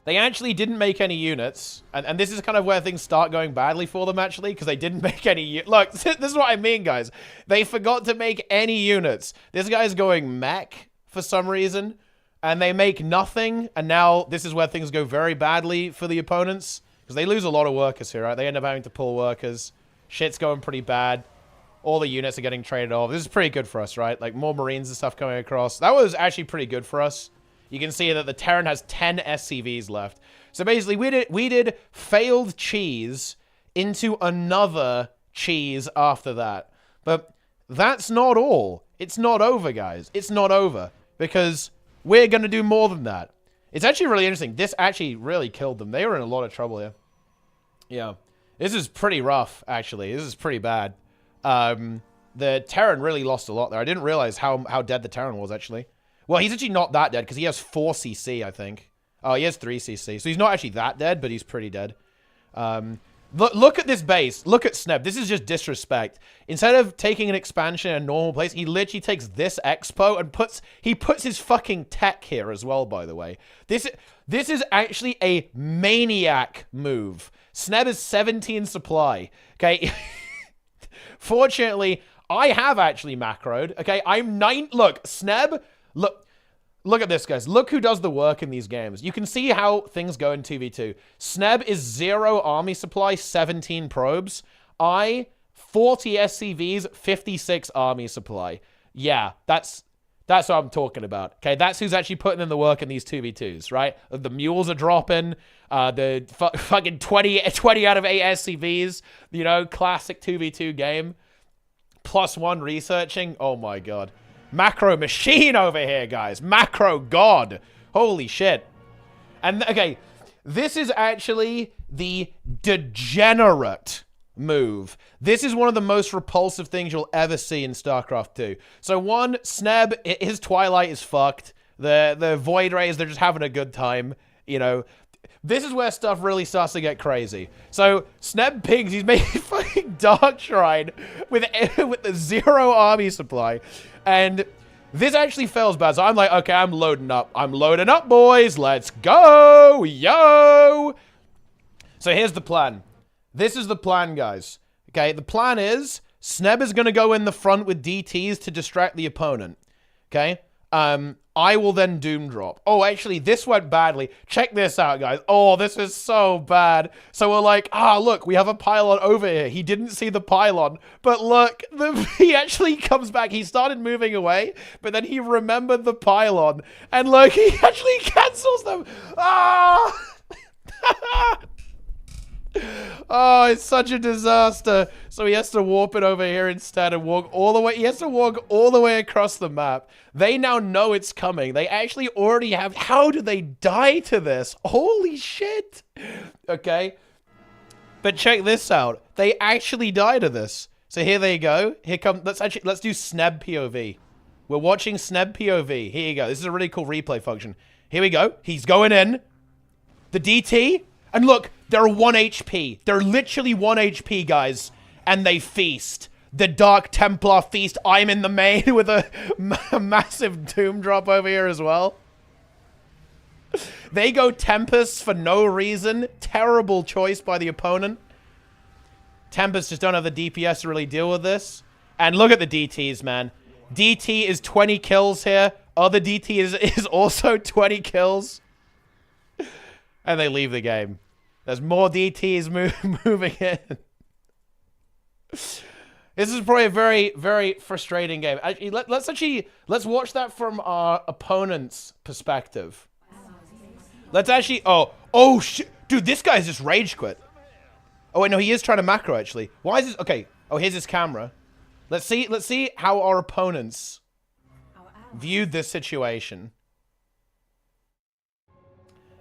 S1: They actually didn't make any units. And this is kind of where things start going badly for them, actually, because they didn't make any... Look, this is what I mean, guys. They forgot to make any units. This guy's going mech for some reason. And they make nothing, and now this is where things go very badly for the opponents. Because they lose a lot of workers here, right? They end up having to pull workers. Shit's going pretty bad. All the units are getting traded off. This is pretty good for us, right? Like, more Marines and stuff coming across. That was actually pretty good for us. you can see that the Terran has 10 SCVs left. So basically, we did failed cheese into another cheese after that. But that's not all. It's not over, guys. It's not over. Because we're going to do more than that. It's actually really interesting. This actually really killed them. They were in a lot of trouble here. Yeah. This is pretty rough, actually. This is pretty bad. The Terran really lost a lot there. I didn't realize how dead the Terran was, actually. Well, he's actually not that dead, because he has 4 CC, I think. Oh, he has 3 CC. So he's not actually that dead, but he's pretty dead. Look at this base. Look at Sneb. This is just disrespect. Instead of taking an expansion in a normal place, he literally takes this expo and puts his fucking tech here as well, by the way. This is actually a maniac move. Sneb is 17 supply. Okay. Fortunately, I have actually macroed. Okay. I'm 9. Look, Sneb, look at this, guys. Look who does the work in these games. You can see how things go in 2v2. Sneb is 0 army supply, 17 probes. 40 SCVs, 56 army supply. Yeah, that's what I'm talking about. Okay, that's who's actually putting in the work in these 2v2s, right? The mules are dropping. The fucking 20 out of 8 SCVs. You know, classic 2v2 game. +1 researching. Oh my god. Macro machine over here, guys. Macro god. Holy shit. And, okay, this is actually the degenerate move. This is one of the most repulsive things you'll ever see in StarCraft 2. So, 1, Sneb, his Twilight is fucked. The Void Rays, they're just having a good time. You know, this is where stuff really starts to get crazy. So, Sneb pings, he's making fucking Dark Shrine with the 0 army supply. And this actually fails bad. So I'm like, okay, I'm loading up. I'm loading up, boys. Let's go. Yo. So here's the plan. This is the plan, guys. Okay, the plan is Sneb is going to go in the front with DTs to distract the opponent. Okay? I will then doom drop. Oh, actually, this went badly. Check this out, guys. Oh, this is so bad. So we're like, look, we have a pylon over here. He didn't see the pylon. But look, he actually comes back. He started moving away, but then he remembered the pylon. And look, he actually cancels them. Oh, it's such a disaster. So he has to warp it over here instead and walk all the way. He has to walk all the way across the map. They now know it's coming. They actually already have. How do they die to this? Holy shit. Okay. But check this out. They actually die to this. So here they go. Here come. Let's do Sneb POV. We're watching Sneb POV. Here you go. This is a really cool replay function. Here we go. He's going in. The DT. And look, they're 1 HP. They're literally 1 HP, guys. And they feast. The Dark Templar feast. I'm in the main with a massive doom drop over here as well. They go Tempest for no reason. Terrible choice by the opponent. Tempest just don't have the DPS to really deal with this. And look at the DTs, man. DT is 20 kills here. Other DT is also 20 kills. And they leave the game. There's more DTs moving in. This is probably a very, very frustrating game. Actually, let's watch that from our opponent's perspective. Let's actually, oh shit, dude, this guy's just rage quit. Oh wait, no, he is trying to macro actually. Why is this? Okay, oh here's his camera. Let's see how our opponents viewed this situation.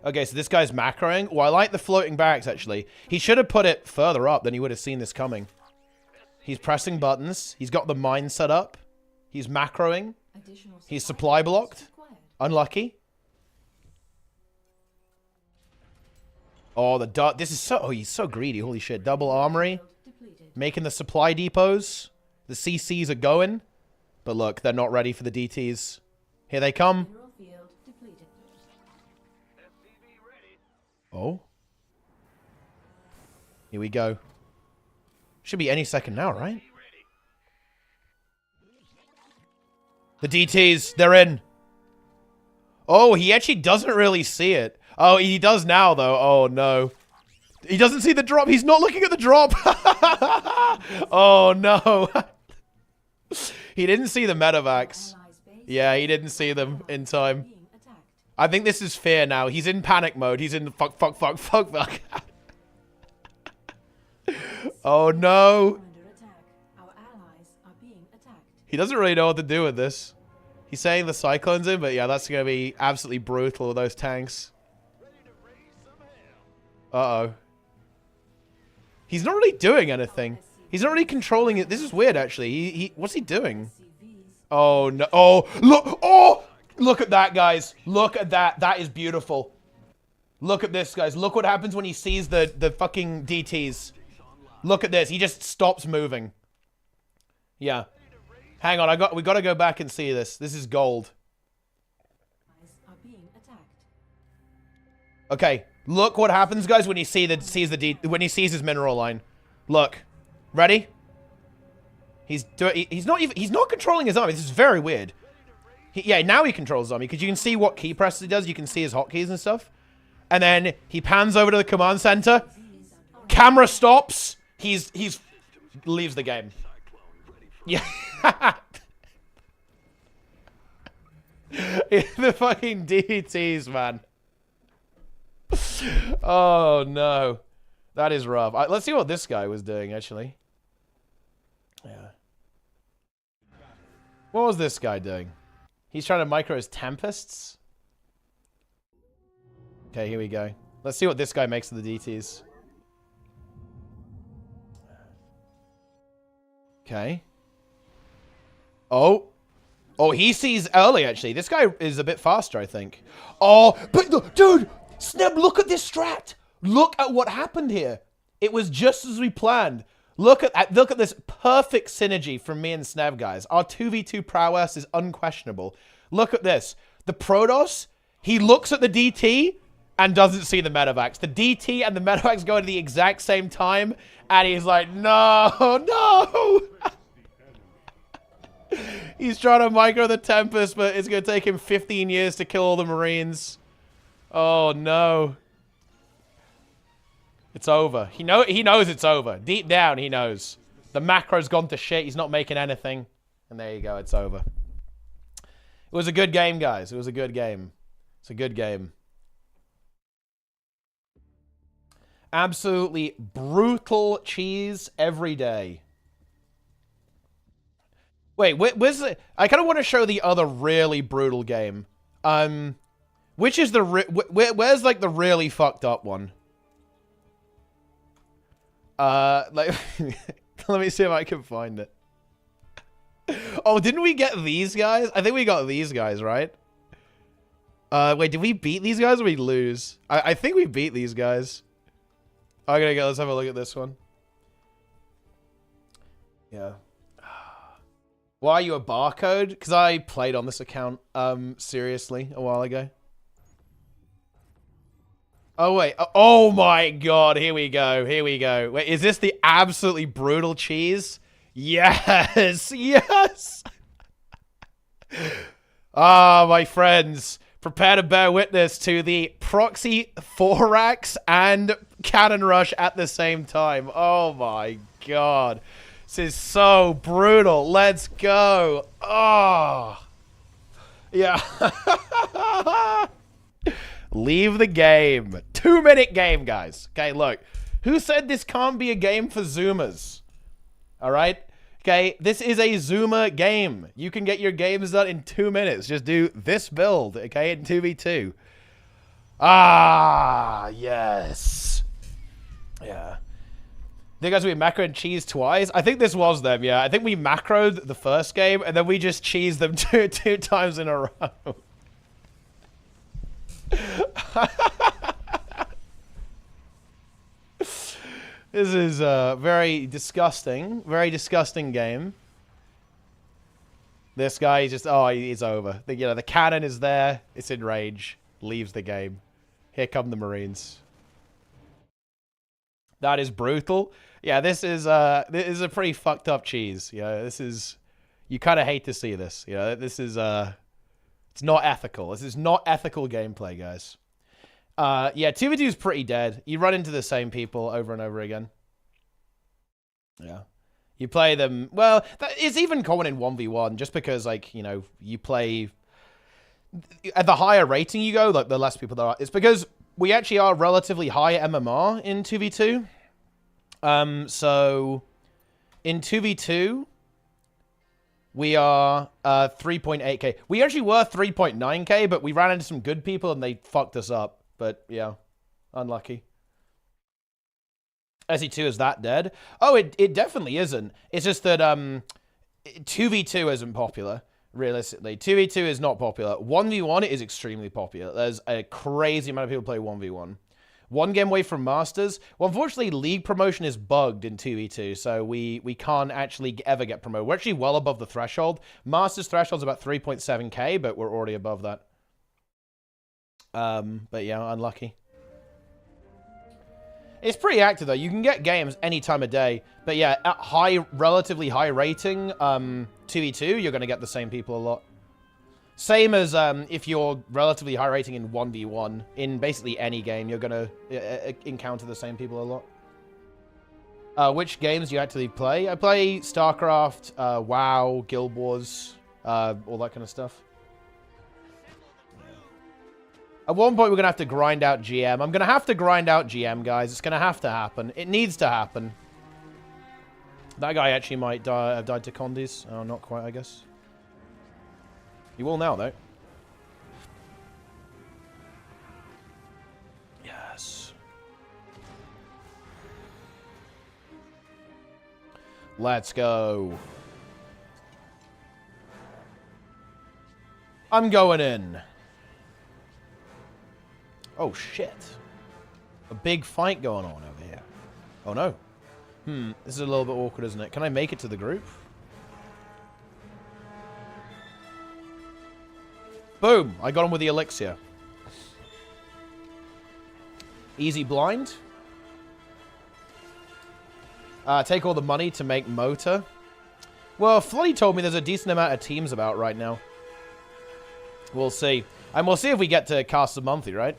S1: Okay, so this guy's macroing. Well, I like the floating barracks, actually. He should have put it further up, then he would have seen this coming. He's pressing buttons. He's got the mine set up. He's macroing. He's supply blocked. Unlucky. Oh, this is so... Oh, he's so greedy. Holy shit. Double armory. Making the supply depots. The CCs are going. But look, they're not ready for the DTs. Here they come. Oh. Here we go. Should be any second now, right? The DTs, they're in. Oh, he actually doesn't really see it. Oh, he does now, though. Oh, no. He doesn't see the drop. He's not looking at the drop. Oh, no. He didn't see the medevacs. Yeah, he didn't see them in time. I think this is fear now. He's in panic mode. He's in fuck. Oh no. He doesn't really know what to do with this. He's saying the Cyclone's in, but yeah, that's going to be absolutely brutal with those tanks. Uh-oh. He's not really doing anything. He's not really controlling it. This is weird, actually. What's he doing? Oh, no. Oh, look. Oh, look at that, guys. Look at that. That is beautiful. Look at this, guys. Look what happens when he sees the fucking DTs. Look at this. He just stops moving. Yeah. Hang on. We got to go back and see this. This is gold. Okay. Look what happens, guys, when he sees his mineral line. Look. Ready? He's not controlling his army. This is very weird. Yeah, now he controls his army because you can see what key presses he does. You can see his hotkeys and stuff. And then he pans over to the command center. Camera stops. He's leaves the game. Yeah. The fucking DTs, man. Oh no. That is rough. Let's see what this guy was doing, actually. Yeah. What was this guy doing? He's trying to micro his tempests. Okay, here we go. Let's see what this guy makes of the DTs. Okay. Oh. Oh, he sees early, actually. This guy is a bit faster, I think. Oh, but dude, Sneb, look at this strat. Look at what happened here. It was just as we planned. Look at this perfect synergy from me and Sneb, guys. Our 2v2 prowess is unquestionable. Look at this. The Protoss, he looks at the DT and doesn't see the medevacs. The DT and the medevacs go at the exact same time, and he's like, no, no. He's trying to micro the Tempest, but it's going to take him 15 years to kill all the Marines. Oh, no. It's over. He knows it's over. Deep down, he knows. The macro's gone to shit. He's not making anything. And there you go. It's over. It was a good game, guys. It was a good game. It's a good game. Absolutely brutal cheese every day. Wait, where's the... I kind of want to show the other really brutal game. Which is the... Where's, like, the really fucked up one? Like... Let me see if I can find it. Oh, didn't we get these guys? I think we got these guys, right? Wait, did we beat these guys or we lose? I think we beat these guys. Okay, let's have a look at this one. Yeah. Why are you a barcode? Because I played on this account, seriously, a while ago. Oh, wait. Oh, my God. Here we go. Here we go. Wait, is this the absolutely brutal cheese? Yes. Yes. Ah, my friends. Prepare to bear witness to the proxy thorax and cannon rush at the same time. Oh, my God. This is so brutal. Let's go. Oh. Yeah. Leave the game. 2-minute game, guys. Okay, look. Who said this can't be a game for Zoomers? All right? Okay, this is a Zoomer game. You can get your games done in 2 minutes. Just do this build, okay, in 2v2. Ah, yes. Yeah. They guys, we macroed cheese twice. I think this was them, yeah. I think we macroed the first game, and then we just cheesed them two times in a row. This is a very disgusting game. This guy is just, oh, he's over. The cannon is there. It's in rage. Leaves the game. Here come the Marines. That is brutal. Yeah, this is a pretty fucked up cheese. Yeah, this is, you kind of hate to see this. You know, this is it's not ethical. This is not ethical gameplay, guys. Yeah, 2v2 is pretty dead. You run into the same people over and over again. Yeah. You play them... Well, it's even common in 1v1, just because, like, you know, you play at the higher rating you go, like the less people there are. It's because we actually are relatively high MMR in 2v2. So in 2v2, we are 3.8k. We actually were 3.9k, but we ran into some good people and they fucked us up. But yeah, unlucky. SE2 is that dead? Oh, it definitely isn't. It's just that 2v2 isn't popular. Realistically, 2v2 is not popular. 1v1 is extremely popular. There's a crazy amount of people play 1v1. One game away from Masters. Well, unfortunately, League promotion is bugged in 2v2, so we can't actually ever get promoted. We're actually well above the threshold. Masters threshold's about 3.7k, but we're already above that. But yeah, unlucky. It's pretty active, though. You can get games any time of day. But yeah, at relatively high rating, 2v2, you're going to get the same people a lot. Same as if you're relatively high rating in 1v1. In basically any game, you're going to encounter the same people a lot. Which games do you actually play? I play Starcraft, WoW, Guild Wars, all that kind of stuff. At one point, we're going to have to grind out GM. I'm going to have to grind out GM, guys. It's going to have to happen. It needs to happen. That guy actually might have died to Condis. Oh, not quite, I guess. He will now, though. Yes. Let's go. I'm going in. Oh, shit. A big fight going on over here. Oh, no. This is a little bit awkward, isn't it? Can I make it to the group? Boom! I got him with the elixir. Easy blind. Take all the money to make motor. Well, Floody told me there's a decent amount of teams about right now. We'll see. And we'll see if we get to cast the monthly, right?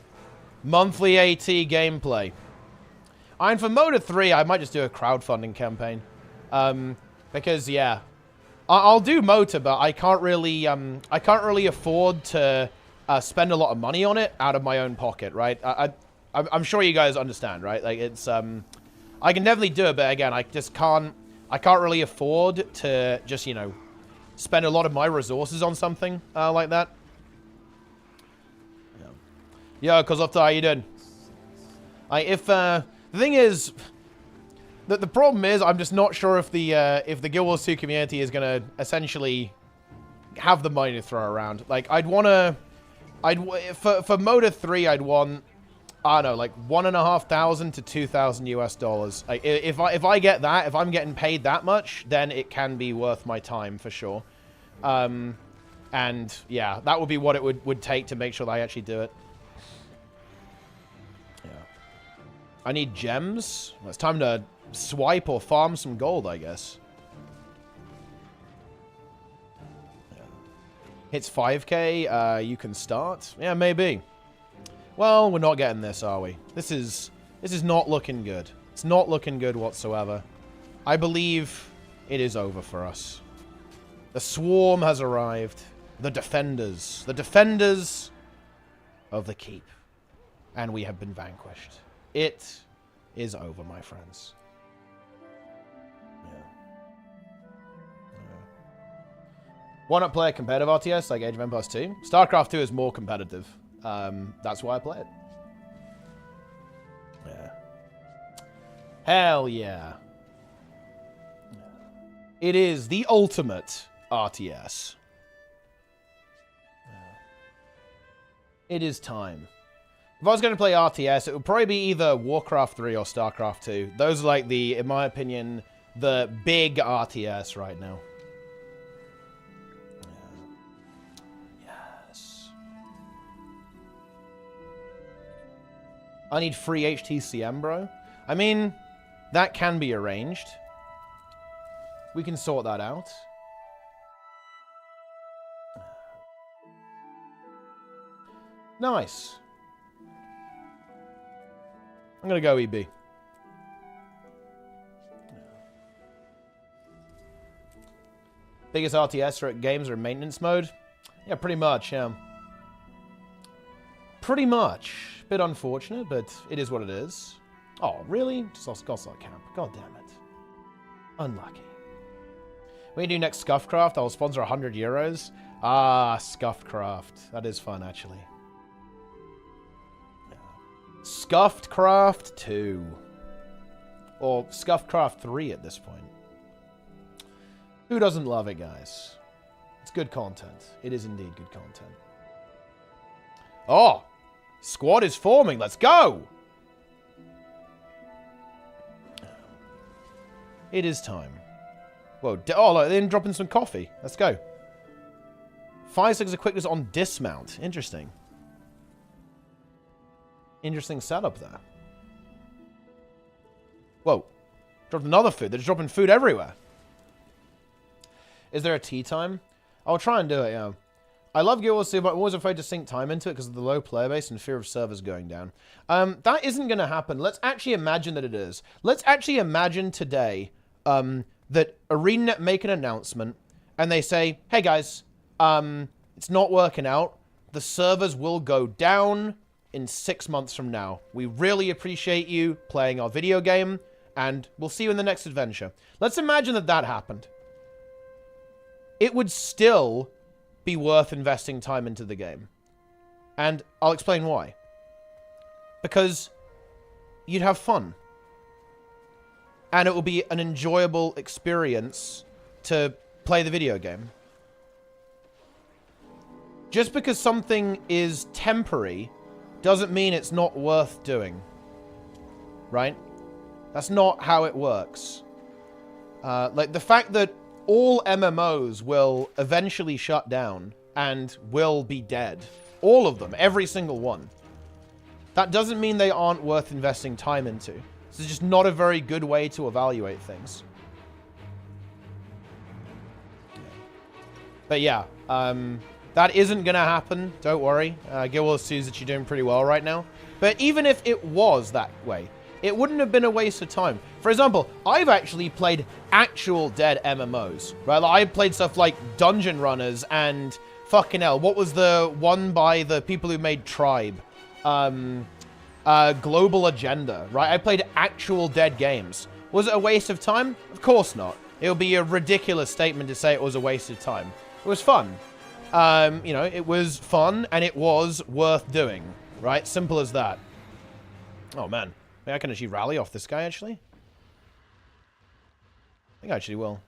S1: Monthly AT gameplay. And for Motor 3, I might just do a crowdfunding campaign. Because, yeah. I'll do Motor, but I can't really afford to spend a lot of money on it out of my own pocket, right? I'm sure you guys understand, right? Like, it's, I can definitely do it, but again, I can't really afford to just, you know, spend a lot of my resources on something like that. Yo, Kozofta, how you doing? The thing is, the problem is, I'm just not sure if the Guild Wars 2 community is gonna essentially have the money to throw around. Like, for Motor 3, I'd want, I don't know, like $1,500 to $2,000 US. Like, if I get that, if I'm getting paid that much, then it can be worth my time for sure. And yeah, that would be what it would take to make sure that I actually do it. I need gems. Well, it's time to swipe or farm some gold, I guess. Yeah. Hits 5k, you can start. Yeah, maybe. Well, we're not getting this, are we? This is not looking good. It's not looking good whatsoever. I believe it is over for us. The swarm has arrived. The defenders. The defenders of the keep. And we have been vanquished. It is over, my friends. Yeah. Why not play a competitive RTS like Age of Empires 2? Starcraft 2 is more competitive. That's why I play it. Yeah. Hell yeah. It is the ultimate RTS. It is time. If I was going to play RTS, it would probably be either Warcraft 3 or Starcraft 2. Those are like the, in my opinion, the big RTS right now. Yeah. Yes. I need free HTCM, bro. I mean, that can be arranged. We can sort that out. Nice. I'm going to go EB. Biggest RTS games are in maintenance mode? Yeah, pretty much, yeah. Pretty much. Bit unfortunate, but it is what it is. Oh, really? Just lost Gossart Camp. God damn it. Unlucky. When you do next Scuffcraft, I'll sponsor 100 euros. Ah, Scuffcraft. That is fun, actually. Scuffcraft 2. Or Scuffcraft 3 at this point. Who doesn't love it, guys? It's good content. It is indeed good content. Oh! Squad is forming. Let's go! It is time. Whoa. Oh, look, they're dropping some coffee. Let's go. 5 seconds of quickness on dismount. Interesting. Interesting setup there. Whoa. Dropped another food. They're just dropping food everywhere. Is there a tea time? I'll try and do it, yeah. I love gw2, but I'm always afraid to sink time into it because of the low player base and fear of servers going down. That isn't going to happen. Let's actually imagine that it is. Let's actually imagine today that ArenaNet make an announcement and they say, hey guys, it's not working out. The servers will go down in 6 months from now. We really appreciate you playing our video game and we'll see you in the next adventure. Let's imagine that that happened. It would still be worth investing time into the game. And I'll explain why. Because you'd have fun. And it will be an enjoyable experience to play the video game. Just because something is temporary doesn't mean it's not worth doing. Right? That's not how it works. Like, the fact that all MMOs will eventually shut down and will be dead. All of them. Every single one. That doesn't mean they aren't worth investing time into. This is just not a very good way to evaluate things. But yeah, that isn't going to happen. Don't worry. gw2 sees that you're doing pretty well right now. But even if it was that way, it wouldn't have been a waste of time. For example, I've actually played actual dead MMOs, right? Like, I played stuff like Dungeon Runners and fucking hell, what was the one by the people who made Tribe? Global Agenda, right? I played actual dead games. Was it a waste of time? Of course not. It would be a ridiculous statement to say it was a waste of time. It was fun. You know, it was fun and it was worth doing, right? Simple as that. Oh, man. Maybe I can actually rally off this guy, actually. I think I actually will.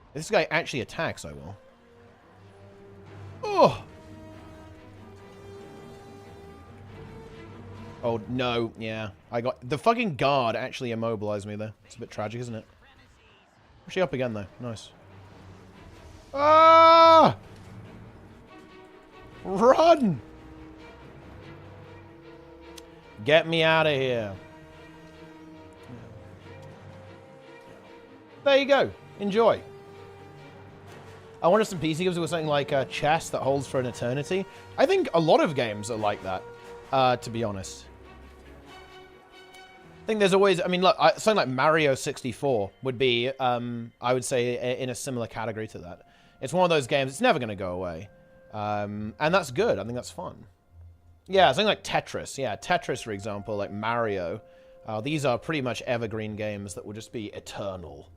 S1: If this guy actually attacks, I will. Oh! Oh, no. Yeah. I got... The fucking guard actually immobilized me there. It's a bit tragic, isn't it? Actually up again, though. Nice. Ah! Run! Get me out of here. There you go. Enjoy. I wanted some PC games with something like a chest that holds for an eternity. I think a lot of games are like that, to be honest. I think there's always... I mean, look, something like Mario 64 would be, I would say, in a similar category to that. It's one of those games, it's never going to go away. And that's good. I think that's fun. Yeah, something like Tetris. Yeah, Tetris, for example, like Mario. These are pretty much evergreen games that will just be eternal.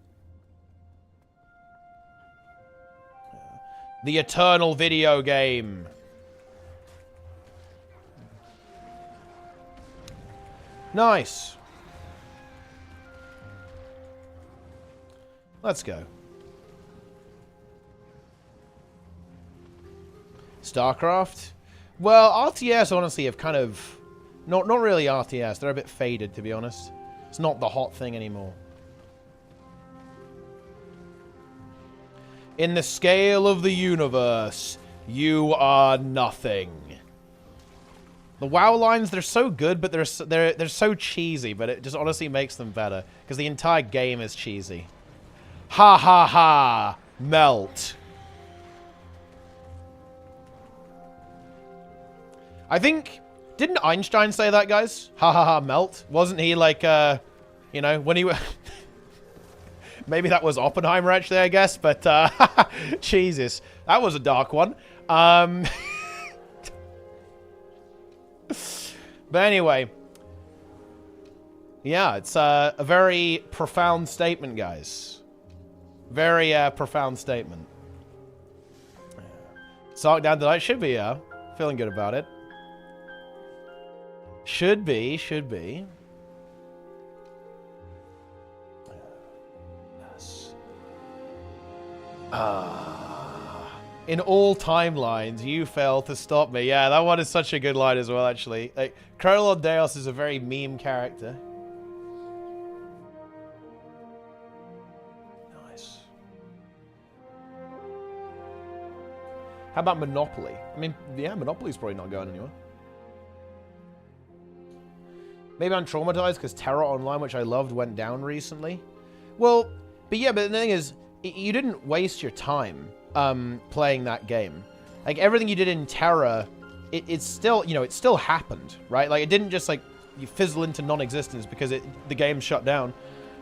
S1: The eternal video game. Nice. Let's go. Starcraft? Well, RTS, honestly, have kind of... Not really RTS. They're a bit faded, to be honest. It's not the hot thing anymore. In the scale of the universe, you are nothing. The WoW lines, they're so good, but they're so cheesy, but it just honestly makes them better. Because the entire game is cheesy. Ha ha ha! Melt. I think... Didn't Einstein say that, guys? Ha ha ha, melt. Wasn't he like, you know, when he... Maybe that was Oppenheimer, actually, I guess. But, Jesus. That was a dark one. But anyway, yeah, it's a very profound statement, guys. Very profound statement. Sark down tonight should be, yeah. Feeling good about it. Should be. Yes. In all timelines, you failed to stop me. Yeah, that one is such a good line as well, actually. Like, Colonel Deos is a very meme character. Nice. How about Monopoly? I mean, yeah, Monopoly's probably not going anywhere. Maybe I'm traumatized because Terra Online, which I loved, went down recently. Well, but the thing is, you didn't waste your time playing that game. Like, everything you did in Terra, it's still, you know, it still happened, right? Like, it didn't just, like, you fizzle into non-existence because the game shut down.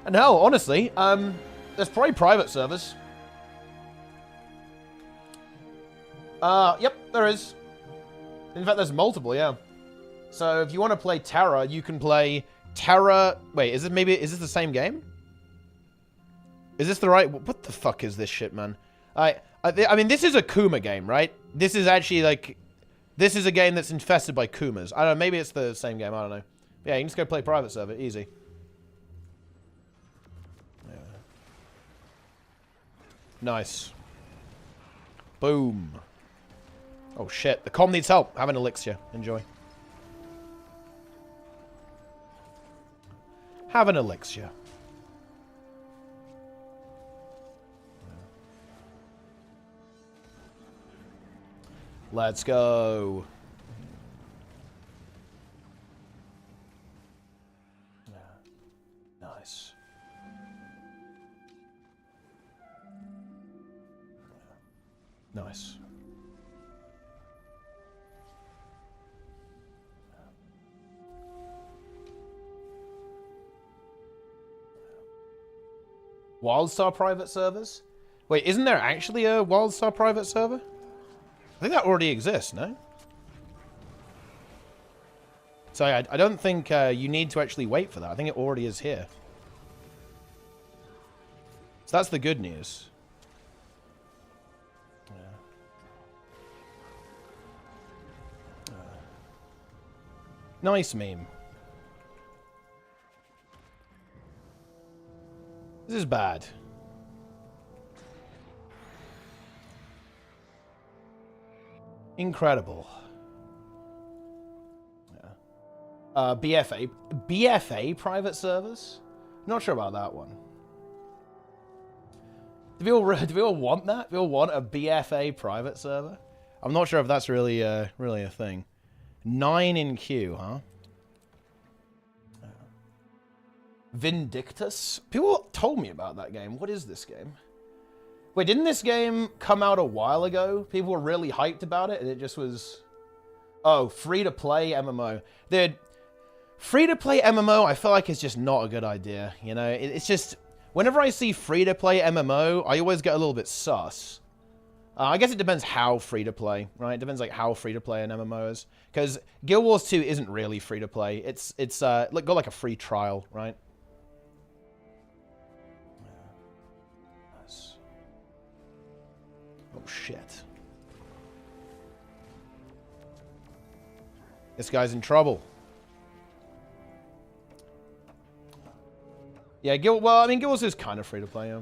S1: And hell, honestly, there's probably private servers. Yep, there is. In fact, there's multiple, yeah. So if you want to play Terra, you can play Terra... Wait, is this the same game? Is this the right... What the fuck is this shit, man? I mean, this is a Kuma game, right? This is actually, like... This is a game that's infested by Kumas. I don't know, maybe it's the same game, I don't know. Yeah, you can just go play private server, easy. Yeah. Nice. Boom. Oh shit, the comm needs help. Have an elixir. Enjoy. Have an elixir. Let's go. Yeah. Nice. Yeah. Nice. WildStar private servers? Wait, isn't there actually a WildStar private server? I think that already exists, no? So I don't think you need to actually wait for that. I think it already is here. So that's the good news. Nice meme. This is bad. Incredible. Yeah. BFA private servers? Not sure about that one. Do people want that? Do people want a BFA private server? I'm not sure if that's really really a thing. 9 in queue, huh? Vindictus? People told me about that game. What is this game? Wait, didn't this game come out a while ago? People were really hyped about it, and it just was... Oh, free-to-play MMO. Dude, free-to-play MMO, I feel like it's just not a good idea, you know? It's just... Whenever I see free-to-play MMO, I always get a little bit sus. I guess it depends how free-to-play, right? It depends, like, how free-to-play an MMO is. Because Guild Wars 2 isn't really free-to-play. It's got, like, a free trial, right? Oh, shit. This guy's in trouble. Yeah, Guild Wars is kind of free to play, yeah.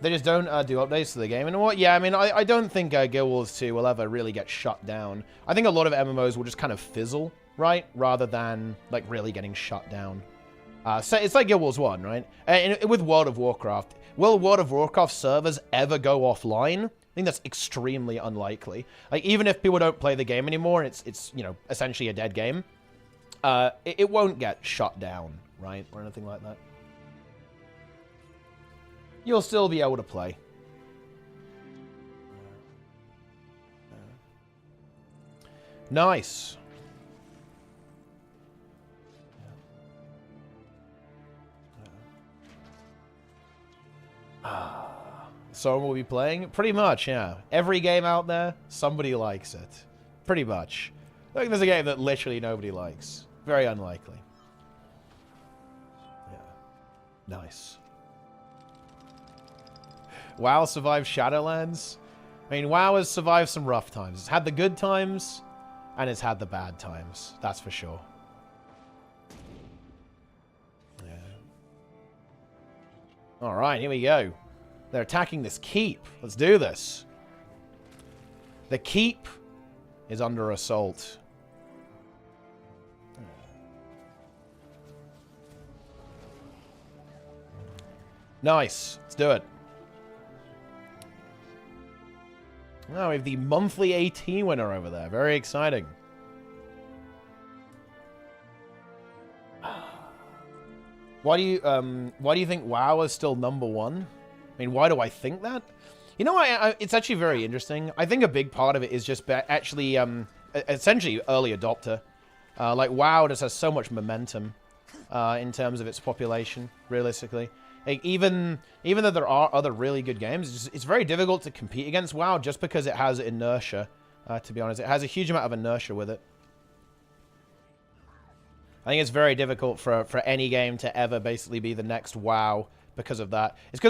S1: They just don't do updates to the game. And what? Yeah, I mean, I don't think Guild Wars 2 will ever really get shut down. I think a lot of MMOs will just kind of fizzle, right? Rather than, like, really getting shut down. So it's like Guild Wars 1, right? And with World of Warcraft. Will World of Warcraft servers ever go offline? I think that's extremely unlikely. Like, even if people don't play the game anymore, it's you know, essentially a dead game. It won't get shut down, right? Or anything like that. You'll still be able to play. Nice. Someone will be playing? Pretty much, yeah. Every game out there, somebody likes it. Pretty much. I think there's a game that literally nobody likes. Very unlikely. Yeah. Nice. WoW survived Shadowlands. I mean, WoW has survived some rough times. It's had the good times, and it's had the bad times. That's for sure. Yeah. Alright, here we go. They're attacking this keep. Let's do this. The keep is under assault. Nice. Let's do it. Oh, we have the monthly AT winner over there. Very exciting. Why do you think WoW is still #1? I mean, why do I think that? You know, it's actually very interesting. I think a big part of it is just actually, essentially, early adopter. Like, WoW just has so much momentum in terms of its population, realistically. Like, even though there are other really good games, it's very difficult to compete against WoW just because it has inertia, to be honest. It has a huge amount of inertia with it. I think it's very difficult for any game to ever basically be the next WoW because of that. It's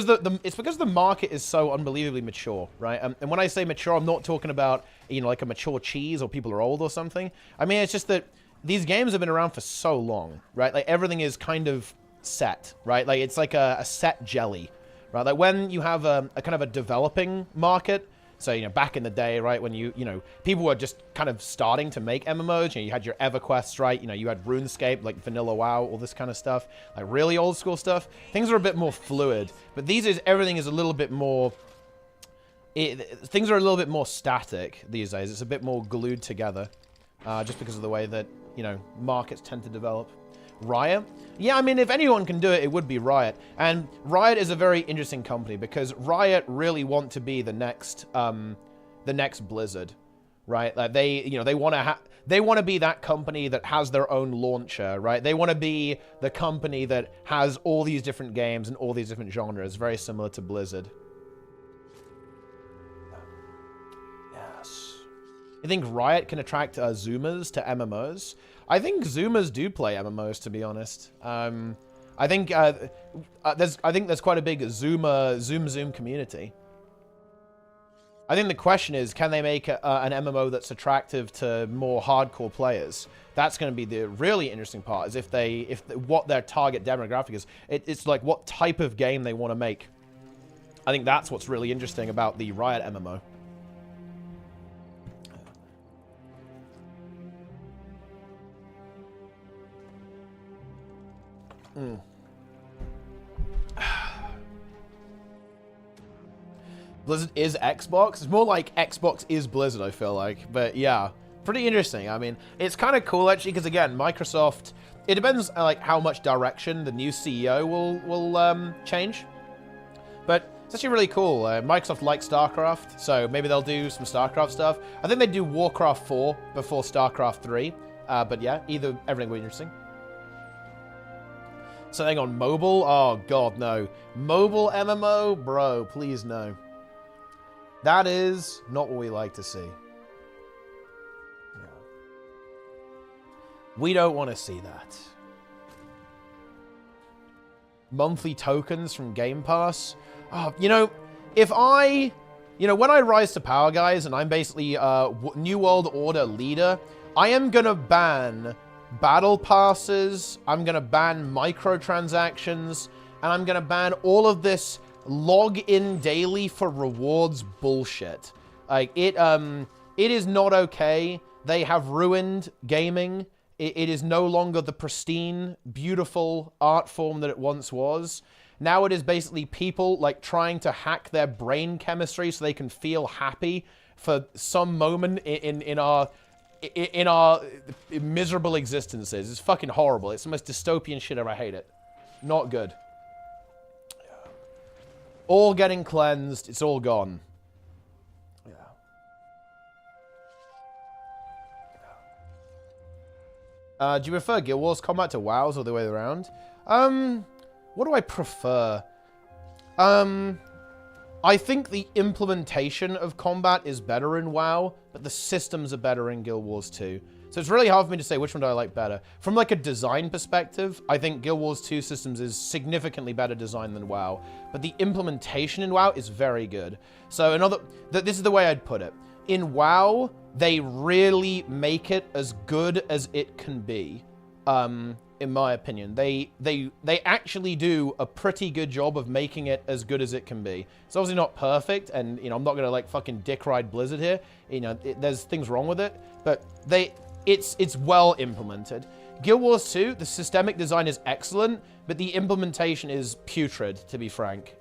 S1: because the market is so unbelievably mature, right? And when I say mature, I'm not talking about, you know, like a mature cheese or people are old or something. I mean, it's just that these games have been around for so long, right? Like, everything is kind of set, right? Like, it's like a set jelly, right? Like, when you have a kind of a developing market, so, you know, back in the day, right, when you know, people were just kind of starting to make MMOs, you know, you had your EverQuests, right? You know, you had RuneScape, like Vanilla WoW, all this kind of stuff, like really old school stuff. Things are a bit more fluid, but these days, everything is a little bit more, things are a little bit more static these days. It's a bit more glued together, just because of the way that, you know, markets tend to develop. Riot? Yeah, I mean, if anyone can do it, it would be Riot. And Riot is a very interesting company because Riot really want to be the next Blizzard, right? Like, they, you know, they want to be that company that has their own launcher, right? They want to be the company that has all these different games and all these different genres, very similar to Blizzard. Yes. You think Riot can attract Zoomers to MMOs? I think Zoomers do play MMOs, to be honest. I think there's quite a big Zoom community. I think the question is, can they make an MMO that's attractive to more hardcore players? That's going to be the really interesting part. Is what their target demographic is. It's like what type of game they want to make. I think that's what's really interesting about the Riot MMO. Blizzard is Xbox. It's more like Xbox is Blizzard, I feel like. But yeah, pretty interesting. I mean, it's kind of cool actually because again, Microsoft. It depends like how much direction the new CEO will change. But it's actually really cool. Microsoft likes Starcraft, so maybe they'll do some Starcraft stuff. I think they do Warcraft 4 before Starcraft 3. But yeah, everything will be interesting. Something on mobile? Oh, God, no. Mobile MMO? Bro, please no. That is not what we like to see. No. We don't want to see that. Monthly tokens from Game Pass? Oh, you know, when I rise to power, guys, and I'm basically New World Order leader, I am going to ban battle passes, I'm going to ban microtransactions, and I'm going to ban all of this log in daily for rewards bullshit. Like, it is not okay. They have ruined gaming. It is no longer the pristine, beautiful art form that it once was. Now it is basically people, like, trying to hack their brain chemistry so they can feel happy for some moment in our miserable existences. It's fucking horrible. It's the most dystopian shit ever. I hate it. Not good. All getting cleansed. It's all gone. Yeah. Do you prefer Guild Wars combat to WoW's or the way around? What do I prefer? I think the implementation of combat is better in WoW, but the systems are better in Guild Wars 2. So it's really hard for me to say which one do I like better. From like a design perspective, I think Guild Wars 2 systems is significantly better designed than WoW. But the implementation in WoW is very good. So this is the way I'd put it. In WoW, they really make it as good as it can be. In my opinion, they actually do a pretty good job of making it as good as it can be. It's obviously not perfect, and you know I'm not gonna like fucking dick ride Blizzard here. You know, there's things wrong with it, but it's well implemented. Guild Wars 2, the systemic design is excellent, but the implementation is putrid, to be frank.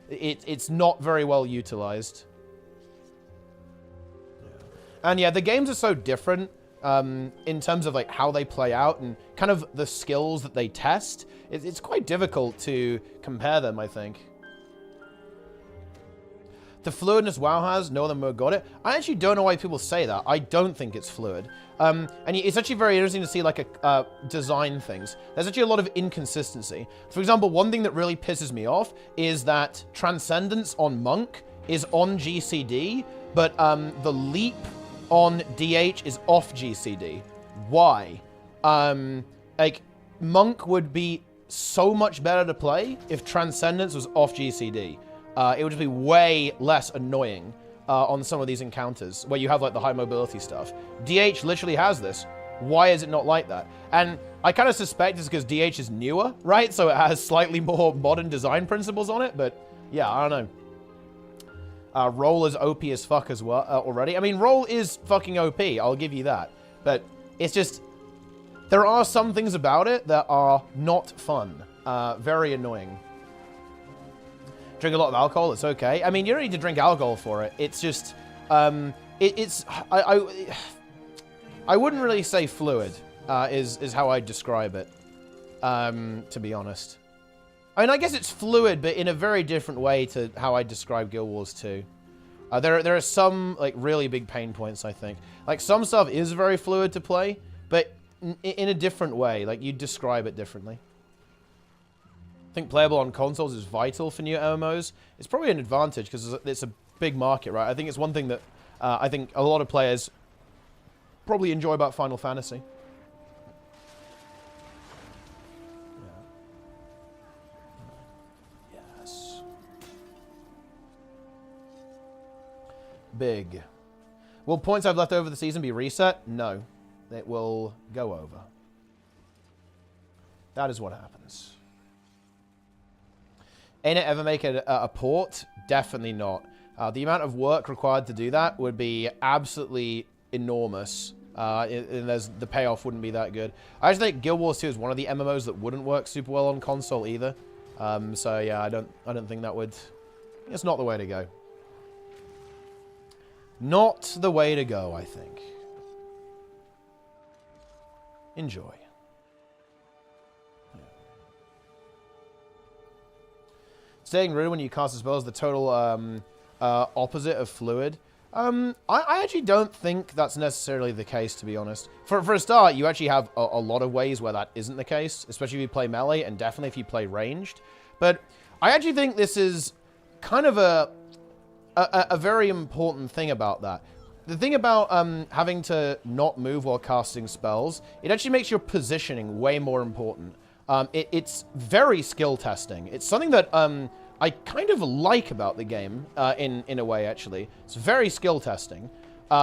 S1: It's not very well utilized. And yeah, the games are so different. In terms of like how they play out and kind of the skills that they test, it's quite difficult to compare them, I think. The fluidness WoW has, no other mode got it. I actually don't know why people say that. I don't think it's fluid. And it's actually very interesting to see like design things. There's actually a lot of inconsistency. For example, one thing that really pisses me off is that Transcendence on Monk is on GCD, but the leap on DH is off GCD. Why? Like, Monk would be so much better to play if Transcendence was off GCD. It would just be way less annoying on some of these encounters where you have like the high mobility stuff. DH literally has this. Why is it not like that? And I kind of suspect it's because DH is newer, right? So it has slightly more modern design principles on it, but yeah, I don't know. Roll is OP as fuck as well already. I mean, Roll is fucking OP, I'll give you that. But it's just, there are some things about it that are not fun. Very annoying. Drink a lot of alcohol, it's okay. I mean, you don't need to drink alcohol for it. It's just, I wouldn't really say fluid, is how I'd describe it, to be honest. I mean, I guess it's fluid, but in a very different way to how I describe Guild Wars 2. There are some, like, really big pain points, I think. Like, some stuff is very fluid to play, but in a different way. Like, you describe it differently. I think playable on consoles is vital for new MMOs. It's probably an advantage, because it's a big market, right? I think it's one thing that I think a lot of players probably enjoy about Final Fantasy. Big. Will points I've left over the season be reset? No. It will go over. That is what happens. Ain't it ever make a port? Definitely not. The amount of work required to do that would be absolutely enormous. And the payoff wouldn't be that good. I actually think Guild Wars 2 is one of the MMOs that wouldn't work super well on console either. So yeah, I don't think that would... It's not the way to go. Not the way to go, I think. Enjoy. Yeah. Staying rooted when you cast a spell is the total opposite of fluid. I actually don't think that's necessarily the case, to be honest. For a start, you actually have a lot of ways where that isn't the case, especially if you play melee, and definitely if you play ranged. But I actually think this is kind of a very important thing about that. The thing about having to not move while casting spells, it actually makes your positioning way more important. It's very skill testing. It's something that I kind of like about the game in a way, actually. It's very skill testing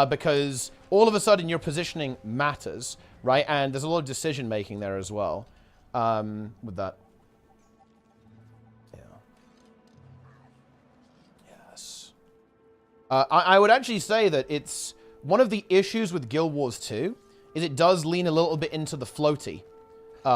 S1: because all of a sudden your positioning matters, right? And there's a lot of decision making there as well with that. I would actually say that it's one of the issues with Guild Wars 2 is it does lean a little bit into the floaty.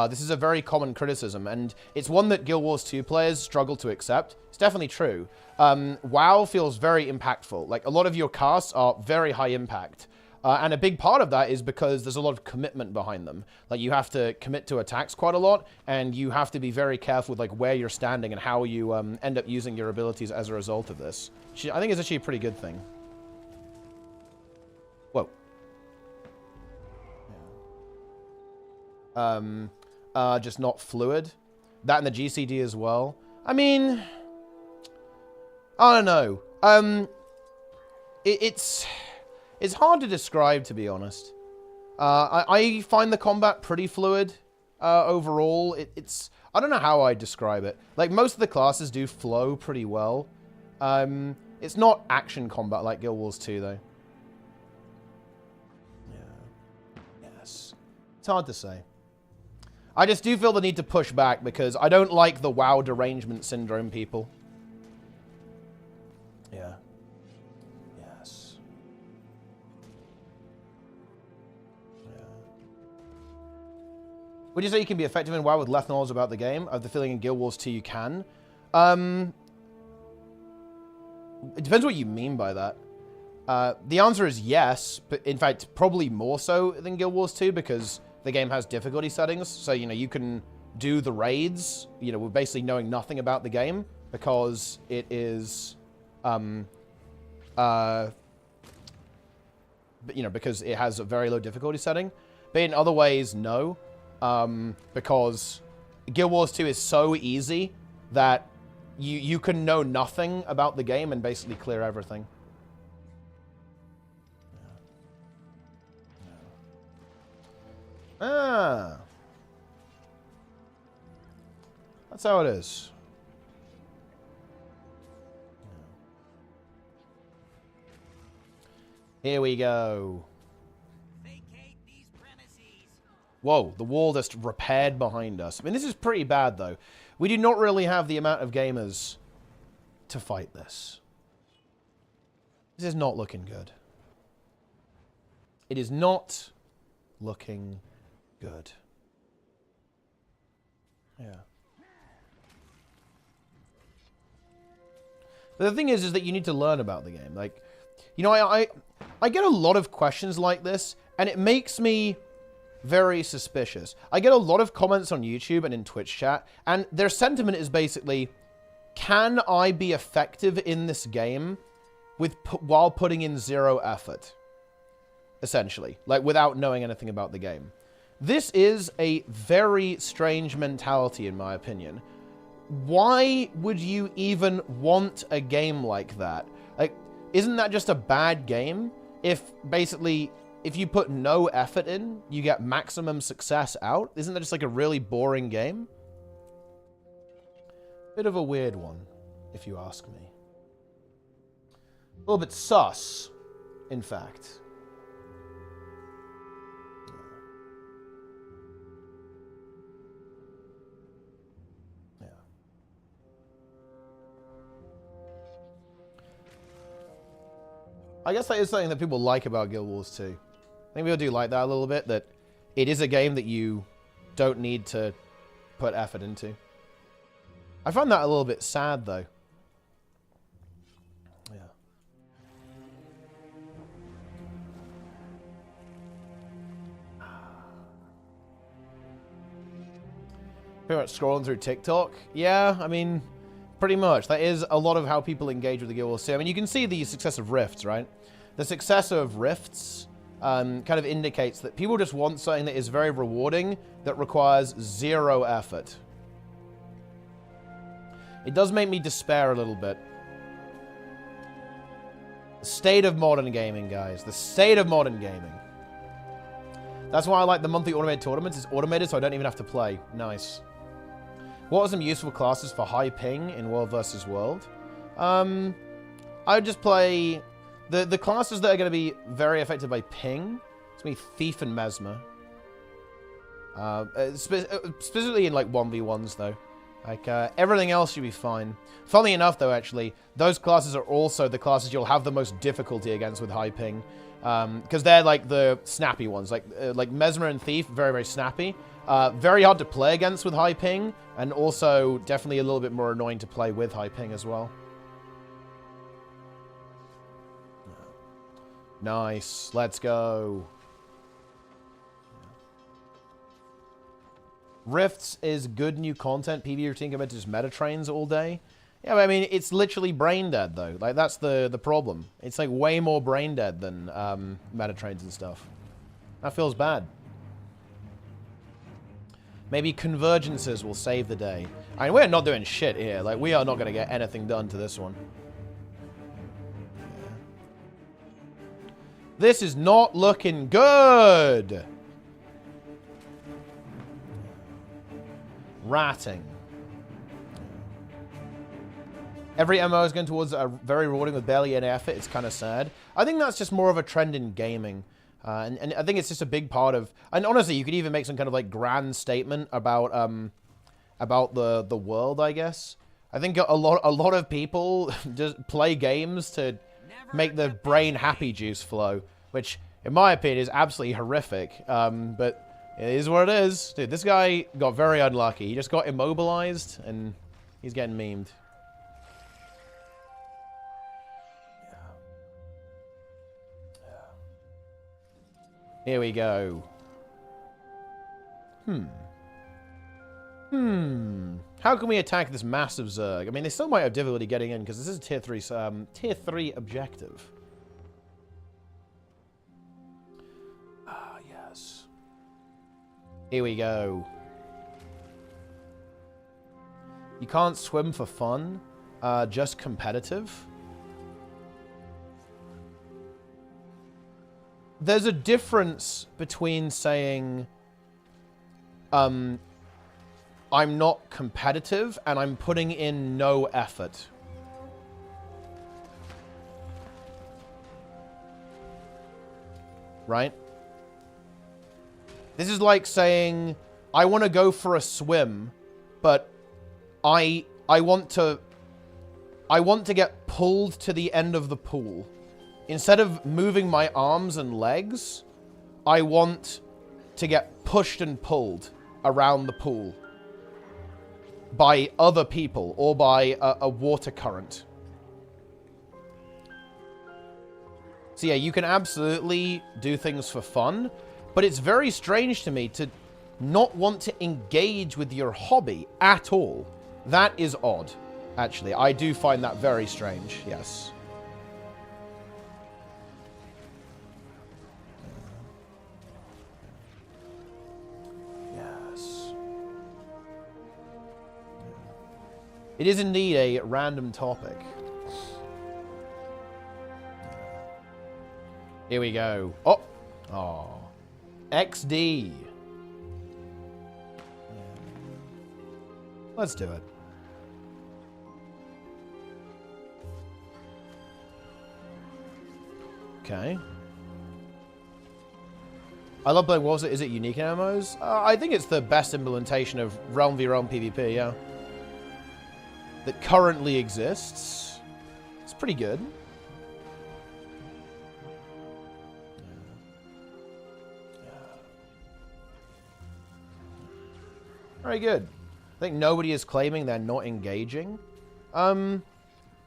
S1: This is a very common criticism, and it's one that Guild Wars 2 players struggle to accept. It's definitely true. WoW feels very impactful. Like, a lot of your casts are very high impact. And a big part of that is because there's a lot of commitment behind them. Like, you have to commit to attacks quite a lot, and you have to be very careful with, like, where you're standing and how you end up using your abilities as a result of this. Which I think is actually a pretty good thing. Whoa. Yeah. Just not fluid. That and the GCD as well. I mean, I don't know. It's hard to describe, to be honest. I find the combat pretty fluid overall. It's I don't know how I describe it. Like, most of the classes do flow pretty well. It's not action combat like Guild Wars 2, though. Yeah. Yes. It's hard to say. I just do feel the need to push back because I don't like the WoW derangement syndrome people. Yeah. Yes. Yeah. Would you say you can be effective in WoW with less knowledge about the game? I have the feeling in Guild Wars 2 you can. It depends what you mean by that. The answer is yes, but in fact, probably more so than Guild Wars 2 because the game has difficulty settings. So, you know, you can do the raids, you know, with basically knowing nothing about the game because it is, you know, because it has a very low difficulty setting. But in other ways, no, because Guild Wars 2 is so easy that you can know nothing about the game and basically clear everything. Ah. That's how it is. Here we go. Whoa, the wall just repaired behind us. I mean, this is pretty bad, though. We do not really have the amount of gamers to fight this. This is not looking good. It is not looking good. Yeah. But the thing is that you need to learn about the game. Like, you know, I get a lot of questions like this, and it makes me very suspicious. I get a lot of comments on YouTube and in Twitch chat, and their sentiment is basically, can I be effective in this game while putting in zero effort? Essentially. Like, without knowing anything about the game. This is a very strange mentality, in my opinion. Why would you even want a game like that? Like, isn't that just a bad game? If, basically, if you put no effort in, you get maximum success out? Isn't that just like a really boring game? Bit of a weird one, if you ask me. A little bit sus, in fact. I guess that is something that people like about Guild Wars 2. I think people do like that a little bit, that it is a game that you don't need to put effort into. I find that a little bit sad, though. Yeah. Pretty much scrolling through TikTok. Yeah, I mean, pretty much. That is a lot of how people engage with the Guild Wars 2. I mean, you can see the success of Rifts, right? The success of Rifts kind of indicates that people just want something that is very rewarding, that requires zero effort. It does make me despair a little bit. The state of modern gaming, guys. The state of modern gaming. That's why I like the monthly automated tournaments. It's automated, so I don't even have to play. Nice. What are some useful classes for high ping in World vs. World? I would just play... The classes that are going to be very affected by ping, it's going to be Thief and Mesmer. Specifically in, like, 1v1s, though. Like, everything else should be fine. Funnily enough, though, actually, those classes are also the classes you'll have the most difficulty against with high ping. Because they're, like, the snappy ones. Like Mesmer and Thief, very, very snappy. Very hard to play against with high ping, and also definitely a little bit more annoying to play with high ping as well. Nice. Let's go. Rifts is good new content. PvE routine compared to just meta trains all day. Yeah, but I mean, it's literally brain dead, though. Like, that's the problem. It's, like, way more brain dead than meta trains and stuff. That feels bad. Maybe convergences will save the day. I mean, we're not doing shit here. Like, we are not going to get anything done to this one. This is not looking good. Ratting. Every MMO is going towards a very rewarding with barely any effort. It's kind of sad. I think that's just more of a trend in gaming. And I think it's just a big part of... And honestly, you could even make some kind of like grand statement about the world, I guess. I think a lot of people just play games to make the brain happy juice flow, which, in my opinion, is absolutely horrific. But it is what it is. Dude, this guy got very unlucky. He just got immobilized, and he's getting memed. Here we go. How can we attack this massive Zerg? I mean, they still might have difficulty getting in because this is a tier 3 objective. Ah, yes. Here we go. You can't swim for fun, just competitive. There's a difference between saying, I'm not competitive and I'm putting in no effort. Right? This is like saying, I want to go for a swim, but I want to get pulled to the end of the pool. Instead of moving my arms and legs, I want to get pushed and pulled around the pool by other people or by a water current. So yeah, you can absolutely do things for fun, but it's very strange to me to not want to engage with your hobby at all. That is odd, actually. I do find that very strange, yes. It is indeed a random topic. Here we go. Oh! Oh. XD. Let's do it. Okay. I love playing, what was it? Is it unique in MMOs? I think it's the best implementation of Realm v Realm PvP, yeah. That currently exists. It's pretty good. Very good. I think nobody is claiming they're not engaging. No,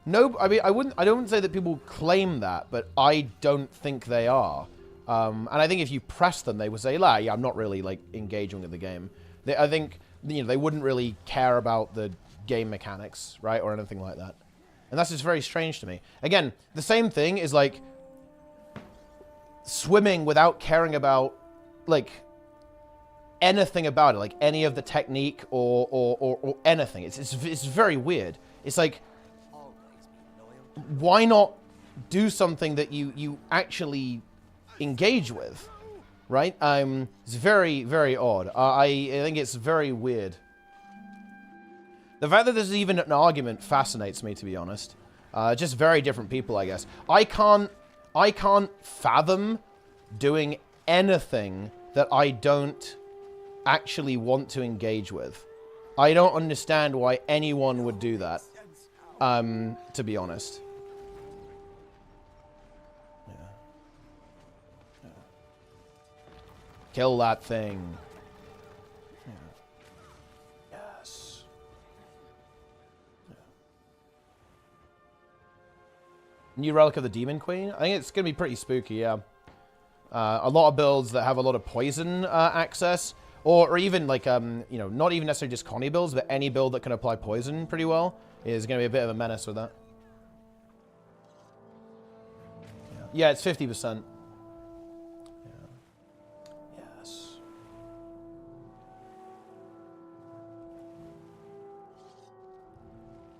S1: I mean, I don't say that people claim that, but I don't think they are. And I think if you press them, they would say, "La, yeah, I'm not really like engaging with the game." I think they wouldn't really care about the game mechanics, right, or anything like that. And that's just very strange to me. Again, the same thing is like swimming without caring about like anything about it, like any of the technique or anything. It's very weird. It's like, why not do something that you actually engage with, right? It's very, very odd. I think it's very weird. The fact that there's even an argument fascinates me, to be honest. Just very different people, I guess. I can't fathom doing anything that I don't actually want to engage with. I don't understand why anyone would do that, to be honest. Yeah. Yeah. Kill that thing. Yeah. Yes. Yeah. New Relic of the Demon Queen? I think it's going to be pretty spooky, yeah. A lot of builds that have a lot of poison access, or even like, not even necessarily just Connie builds, but any build that can apply poison pretty well is going to be a bit of a menace with that. Yeah, it's 50%. Yeah. Yes.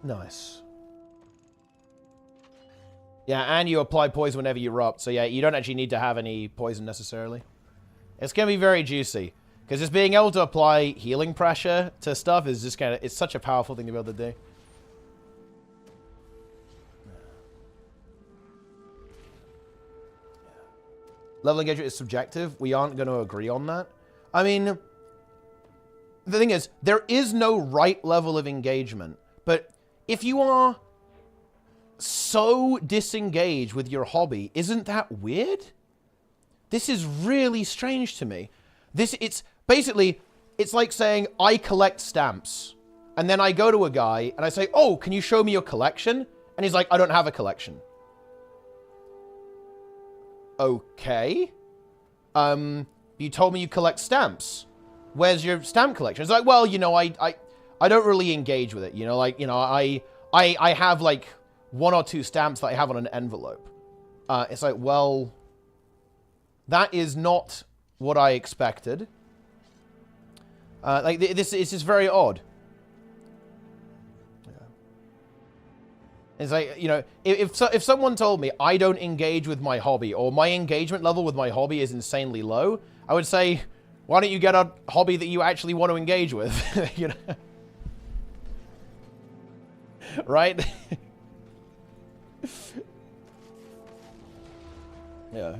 S1: Nice. Yeah, and you apply poison whenever you erupt. So yeah, you don't actually need to have any poison necessarily. It's going to be very juicy. Because just being able to apply healing pressure to stuff is just kind of... It's such a powerful thing to be able to do. Level engagement is subjective. We aren't going to agree on that. I mean, the thing is, there is no right level of engagement. But if you are so disengaged with your hobby, isn't that weird? This is really strange to me. It's basically, it's like saying, I collect stamps. And then I go to a guy and I say, oh, can you show me your collection? And he's like, I don't have a collection. Okay. You told me you collect stamps. Where's your stamp collection? It's like, well, you know, I don't really engage with it. You know, like, you know, I have like 1 or 2 stamps that I have on an envelope. It's like, well, that is not what I expected. Like, this is just very odd. It's like, you know, if someone told me I don't engage with my hobby, or my engagement level with my hobby is insanely low, I would say, why don't you get a hobby that you actually want to engage with? You know? Right? Yeah.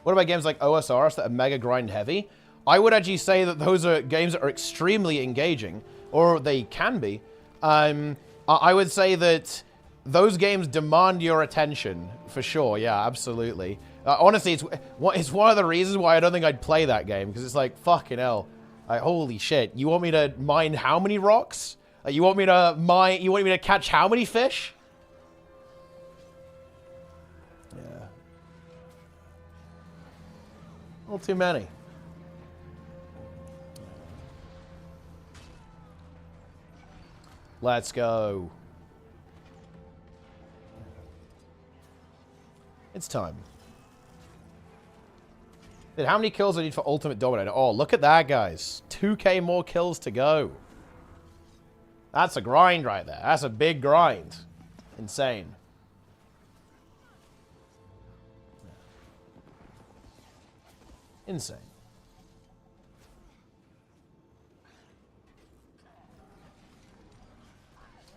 S1: What about games like OSRs that are mega grind heavy? I would actually say that those are games that are extremely engaging, or they can be. I would say that those games demand your attention, for sure. Yeah, absolutely. Honestly, it's one of the reasons why I don't think I'd play that game, because it's like, fucking hell. Like, holy shit. You want me to mine how many rocks? You want me to catch how many fish? Yeah. Not too many. Let's go. It's time. Dude, how many kills do I need for Ultimate Dominator? Oh, look at that, guys. 2k more kills to go. That's a grind right there. That's a big grind. Insane. Insane.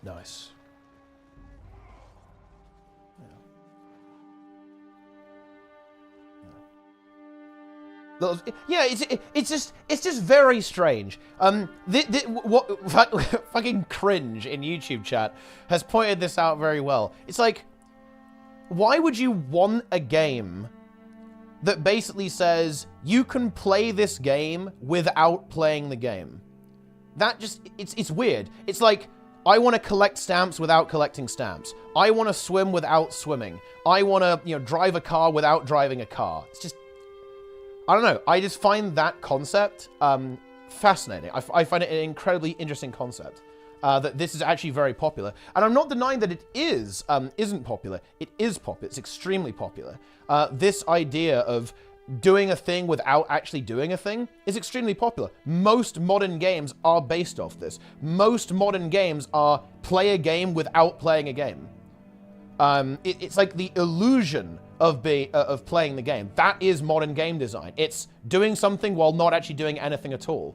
S1: Nice. Yeah, it's just very strange. What fucking cringe in YouTube chat has pointed this out very well. It's like, why would you want a game that basically says you can play this game without playing the game? That just it's weird. It's like, I want to collect stamps without collecting stamps. I want to swim without swimming. I want to, you know, drive a car without driving a car. It's just, I don't know. I just find that concept fascinating. I find it an incredibly interesting concept. That this is actually very popular. And I'm not denying that it isn't popular. It is popular. It's extremely popular. This idea of doing a thing without actually doing a thing is extremely popular. Most modern games are based off this. Most modern games are play a game without playing a game. It's like the illusion of playing the game. That is modern game design. It's doing something while not actually doing anything at all.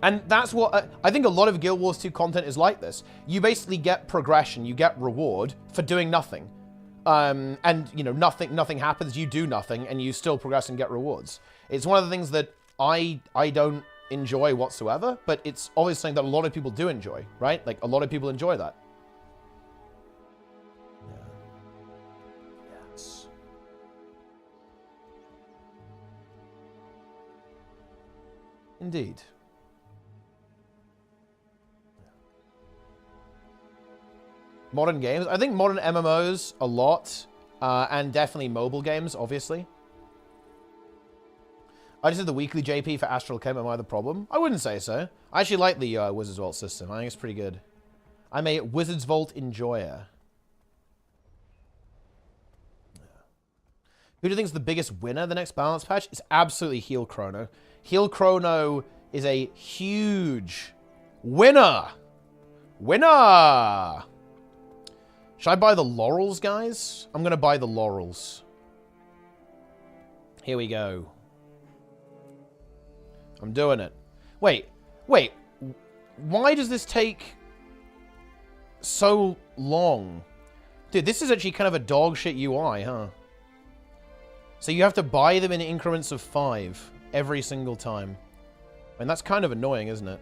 S1: And that's what I think a lot of Guild Wars 2 content is like this. You basically get progression, you get reward for doing nothing. And, you know, nothing happens, you do nothing, and you still progress and get rewards. It's one of the things that I don't enjoy whatsoever, but it's obviously something that a lot of people do enjoy, right? Like, a lot of people enjoy that. Yeah. Yes. Indeed. Modern games. I think modern MMOs a lot, and definitely mobile games, obviously. I just did the weekly JP for Astral Chem. Am I the problem? I wouldn't say so. I actually like the Wizards Vault system. I think it's pretty good. I'm a Wizards Vault enjoyer. Who do you think is the biggest winner the next balance patch? It's absolutely Heal Chrono. Heal Chrono is a huge winner. Winner! Should I buy the laurels, guys? I'm going to buy the laurels. Here we go. I'm doing it. Wait. Why does this take so long? Dude, this is actually kind of a dog shit UI, huh? So you have to buy them in increments of 5 every single time. And that's kind of annoying, isn't it?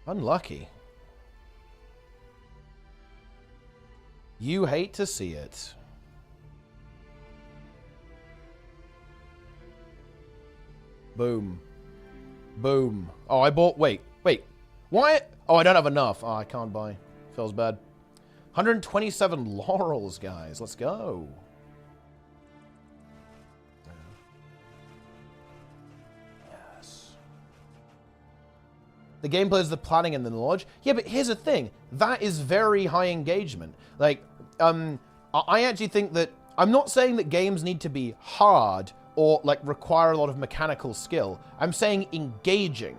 S1: Unlucky. You hate to see it. Boom. Boom. Oh, I bought... Wait. Why? Oh, I don't have enough. Oh, I can't buy. Feels bad. 127 laurels, guys. Let's go. Yes. The gameplay is the planning and the knowledge. Yeah, but here's the thing. That is very high engagement. Like, I actually think that... I'm not saying that games need to be hard or, like, require a lot of mechanical skill. I'm saying engaging.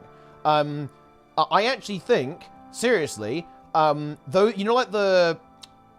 S1: I actually think, seriously, though, you know, like the...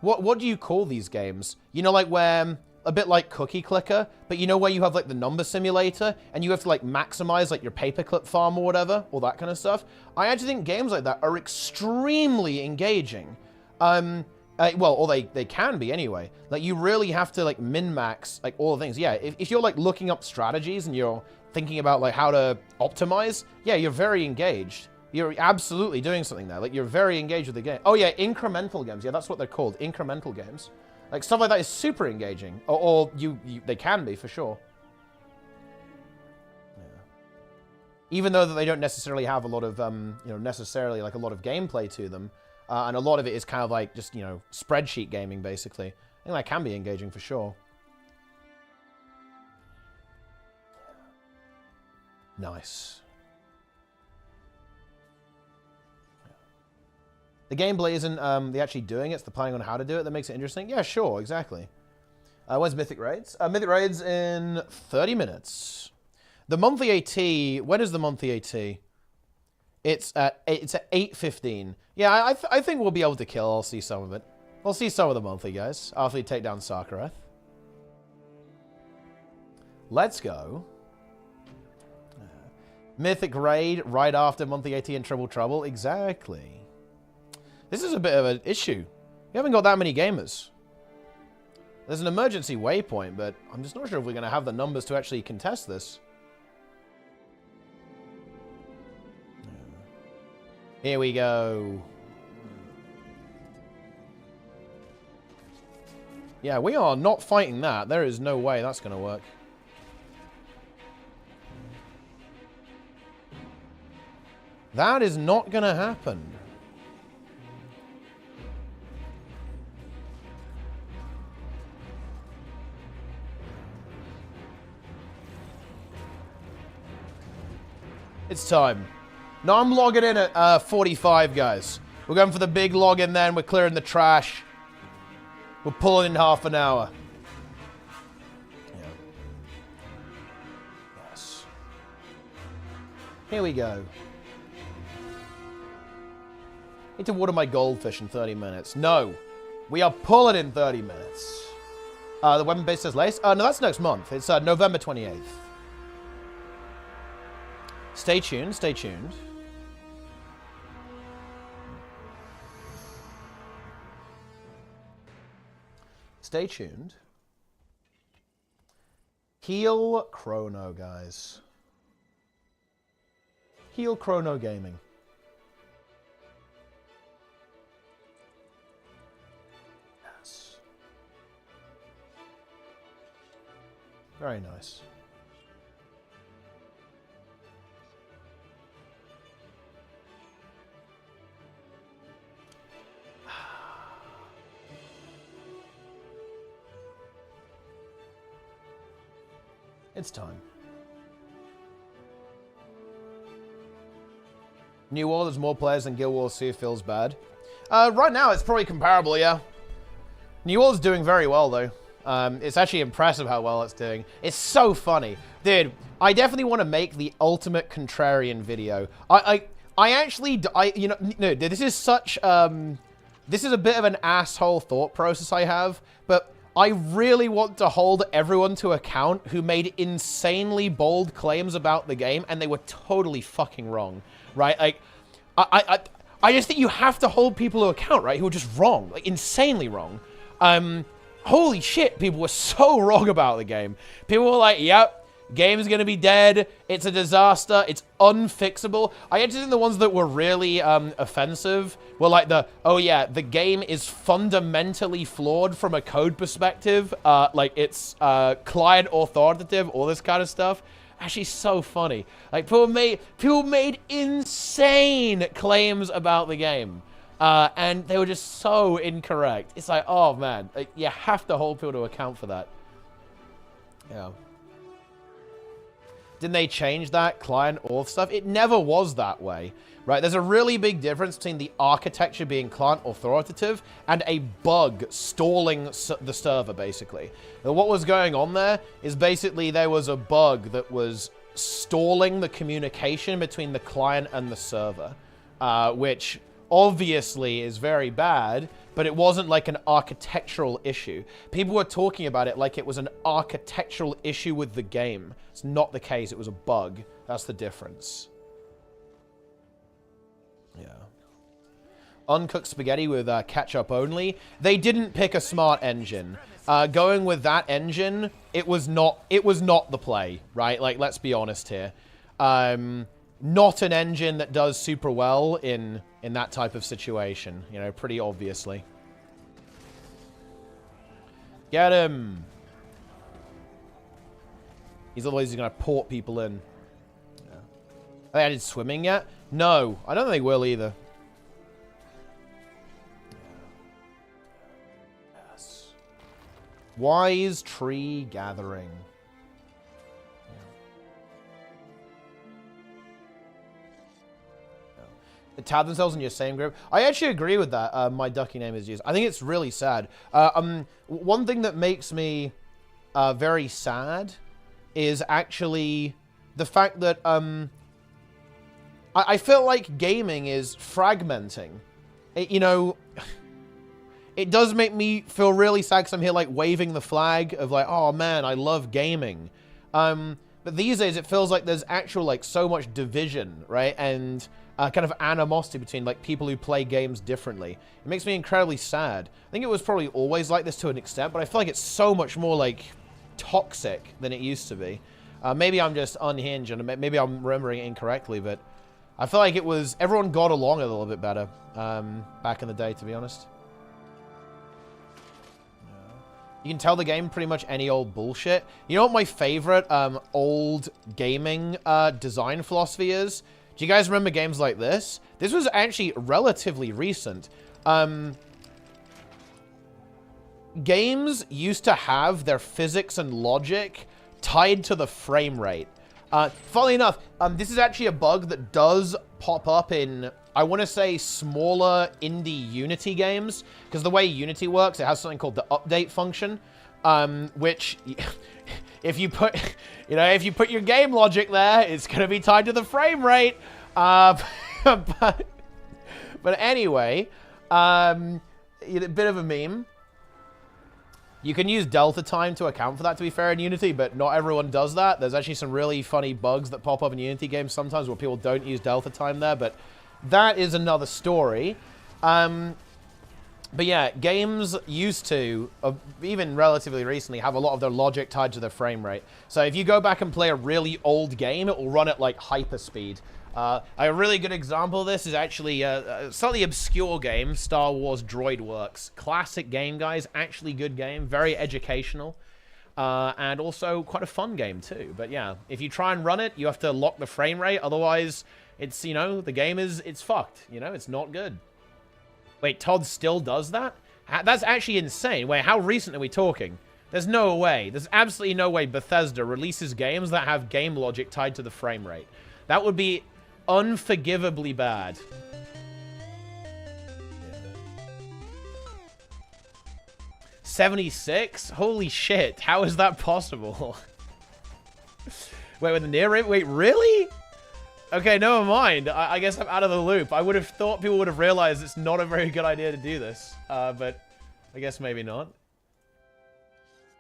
S1: What do you call these games? You know, like, where... A bit like Cookie Clicker, but you know where you have, like, the number simulator, and you have to, like, maximize, like, your paperclip farm or whatever, all that kind of stuff? I actually think games like that are extremely engaging. Well, or they can be anyway. Like, you really have to, like, min-max, like, all the things. Yeah, if you're, like, looking up strategies and you're thinking about, like, how to optimize, yeah, you're very engaged. You're absolutely doing something there. Like, you're very engaged with the game. Oh, yeah, incremental games. Yeah, that's what they're called, incremental games. Like, stuff like that is super engaging. Or they can be, for sure. Yeah. Even though that they don't necessarily have a lot of, you know, necessarily, like, a lot of gameplay to them. And a lot of it is kind of like just, you know, spreadsheet gaming, basically. I think that can be engaging for sure. Nice. The gameplay isn't the actually doing it, it's the planning on how to do it that makes it interesting. Yeah, sure, exactly. When's Mythic Raids? Mythic Raids in 30 minutes. The monthly AT, when is the monthly AT? It's at 8:15. Yeah, I think we'll be able to kill. I'll see some of it. We'll see some of the monthly, guys, after we take down SARKARETH. Let's go. Mythic Raid right after monthly AT and Triple Trouble. Exactly. This is a bit of an issue. We haven't got that many gamers. There's an emergency waypoint, but I'm just not sure if we're going to have the numbers to actually contest this. Here we go. Yeah, we are not fighting that. There is no way that's going to work. That is not going to happen. It's time. Now I'm logging in at 45, guys. We're going for the big login then. We're clearing the trash. We're pulling in half an hour. Yeah. Yes. Here we go. Need to water my goldfish in 30 minutes. No. We are pulling in 30 minutes. The weapon base says lace. No, that's next month. It's November 28th. Stay tuned, stay tuned. Stay tuned. Heal Chrono, guys. Heal Chrono Gaming. Yes. Very nice. It's time. New War, there's more players than Guild Wars 2 feels bad. Right now, it's probably comparable, yeah. New War's doing very well, though. It's actually impressive how well it's doing. It's so funny. Dude, I definitely want to make the ultimate contrarian video. This is such, this is a bit of an asshole thought process I have, but I really want to hold everyone to account who made insanely bold claims about the game, and they were totally fucking wrong, right? Like, I just think you have to hold people to account, right, who are just wrong, like, insanely wrong. Holy shit, people were so wrong about the game. People were like, yep, game's gonna be dead, it's a disaster, it's unfixable. I actually think the ones that were really offensive were like oh yeah, the game is fundamentally flawed from a code perspective, like it's client authoritative, all this kind of stuff. Actually so funny. Like, people made insane claims about the game. And they were just so incorrect. It's like, oh man, like, you have to hold people to account for that. Yeah. Didn't they change that client auth stuff? It never was that way, right? There's a really big difference between the architecture being client authoritative and a bug stalling the server, basically. Now, what was going on there is basically there was a bug that was stalling the communication between the client and the server, which obviously is very bad, but it wasn't like an architectural issue. People were talking about it like it was an architectural issue with the game. It's not the case. It was a bug. That's the difference. Yeah. Uncooked spaghetti with ketchup only. They didn't pick a smart engine. Going with that engine, it was not the play, right? Like, let's be honest here. Not an engine that does super well in that type of situation, you know, pretty obviously. Get him! Otherwise he's gonna port people in. Yeah. Have they added swimming yet? No, I don't think they will either. Yes. Wise tree gathering. Tab themselves in your same group. I actually agree with that. My ducky name is used. I think it's really sad. One thing that makes me very sad is actually the fact that I feel like gaming is fragmenting. You know, it does make me feel really sad because I'm here like waving the flag of like, oh man, I love gaming. But these days it feels like there's actual like so much division, right? And kind of animosity between like people who play games differently. It makes me incredibly sad. I think it was probably always like this to an extent, but I feel like it's so much more like toxic than it used to be. Maybe I'm just unhinged and maybe I'm remembering it incorrectly, but I feel like it was, everyone got along a little bit better back in the day, to be honest. You can tell the game pretty much any old bullshit. You know what my favorite old gaming design philosophy is? Do you guys remember games like this? This was actually relatively recent. Games used to have their physics and logic tied to the frame rate. Funnily enough, this is actually a bug that does pop up in, I want to say, smaller indie Unity games, because the way Unity works, it has something called the update function, which, if you put, you know, if you put your game logic there, it's going to be tied to the frame rate. But anyway, a bit of a meme. You can use delta time to account for that, to be fair, in Unity, but not everyone does that. There's actually some really funny bugs that pop up in Unity games sometimes where people don't use delta time there, but that is another story. But yeah, games used to, even relatively recently, have a lot of their logic tied to their frame rate. So if you go back and play a really old game, it will run at like hyperspeed. A really good example of this is actually a slightly obscure game, Star Wars Droid Works. Classic game, guys. Actually good game. Very educational. And also quite a fun game, too. But yeah, if you try and run it, you have to lock the frame rate. Otherwise, it's, you know, the game is, it's fucked. You know, it's not good. Wait, Todd still does that? That's actually insane. Wait, how recent are we talking? There's no way. There's absolutely no way Bethesda releases games that have game logic tied to the frame rate. That would be unforgivably bad. Yeah. 76? Holy shit. How is that possible? Wait, with the near rate? Wait, really? Okay, never mind. I guess I'm out of the loop. I would have thought people would have realized it's not a very good idea to do this. But I guess maybe not.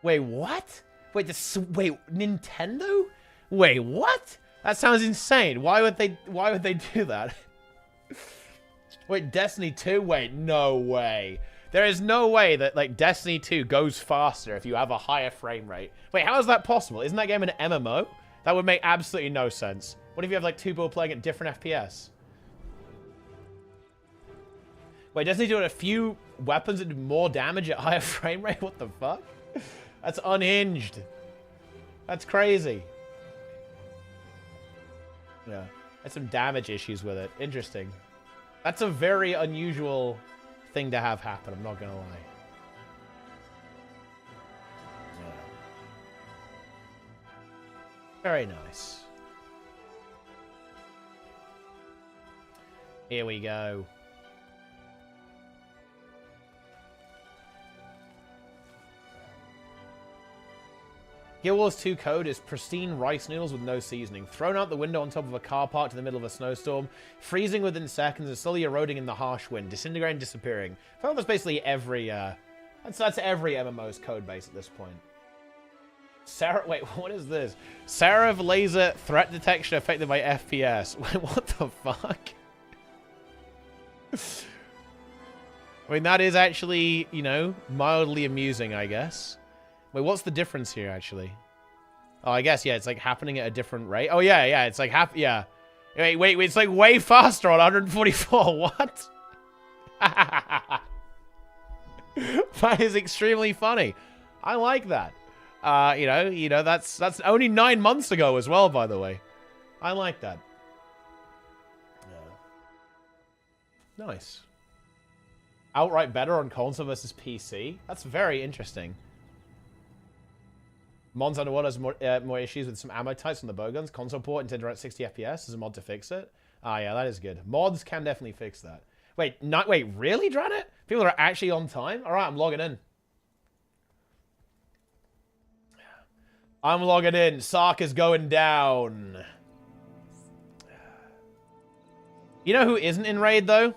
S1: Wait, what? Wait, wait, Nintendo? Wait, what? That sounds insane. Why would they do that? Wait, Destiny 2? Wait, no way. There is no way that, like, Destiny 2 goes faster if you have a higher frame rate. Wait, how is that possible? Isn't that game an MMO? That would make absolutely no sense. What if you have, like, 2 people playing at different FPS? Wait, Destiny 2 had a few weapons that do more damage at higher frame rate? What the fuck? That's unhinged. That's crazy. Yeah. There's some damage issues with it. Interesting. That's a very unusual thing to have happen, I'm not gonna lie. Yeah. Very nice. Here we go. Guild Wars 2 code is pristine rice noodles with no seasoning. Thrown out the window on top of a car parked in the middle of a snowstorm. Freezing within seconds and slowly eroding in the harsh wind. Disintegrating, disappearing. I feel like that's basically every, that's every MMO's code base at this point. Wait, what is this? Seraph laser threat detection affected by FPS. Wait, what the fuck? I mean, that is actually, you know, mildly amusing, I guess. Wait, what's the difference here, actually? Oh, I guess, yeah, it's, like, happening at a different rate. Oh, yeah, it's, like, yeah. Wait, it's, like, way faster on 144. What? That is extremely funny. I like that. You know, that's only 9 months ago as well, by the way. I like that. Yeah. Nice. Outright better on console versus PC? That's very interesting. Mons Underwater has more issues with some ammo types on the bowguns. Console port intended to run at 60 FPS. There's a mod to fix it. Ah, yeah, that is good. Mods can definitely fix that. Wait, wait, really, Dranet? People are actually on time? Alright, I'm logging in. I'm logging in. Sark is going down. You know who isn't in raid, though?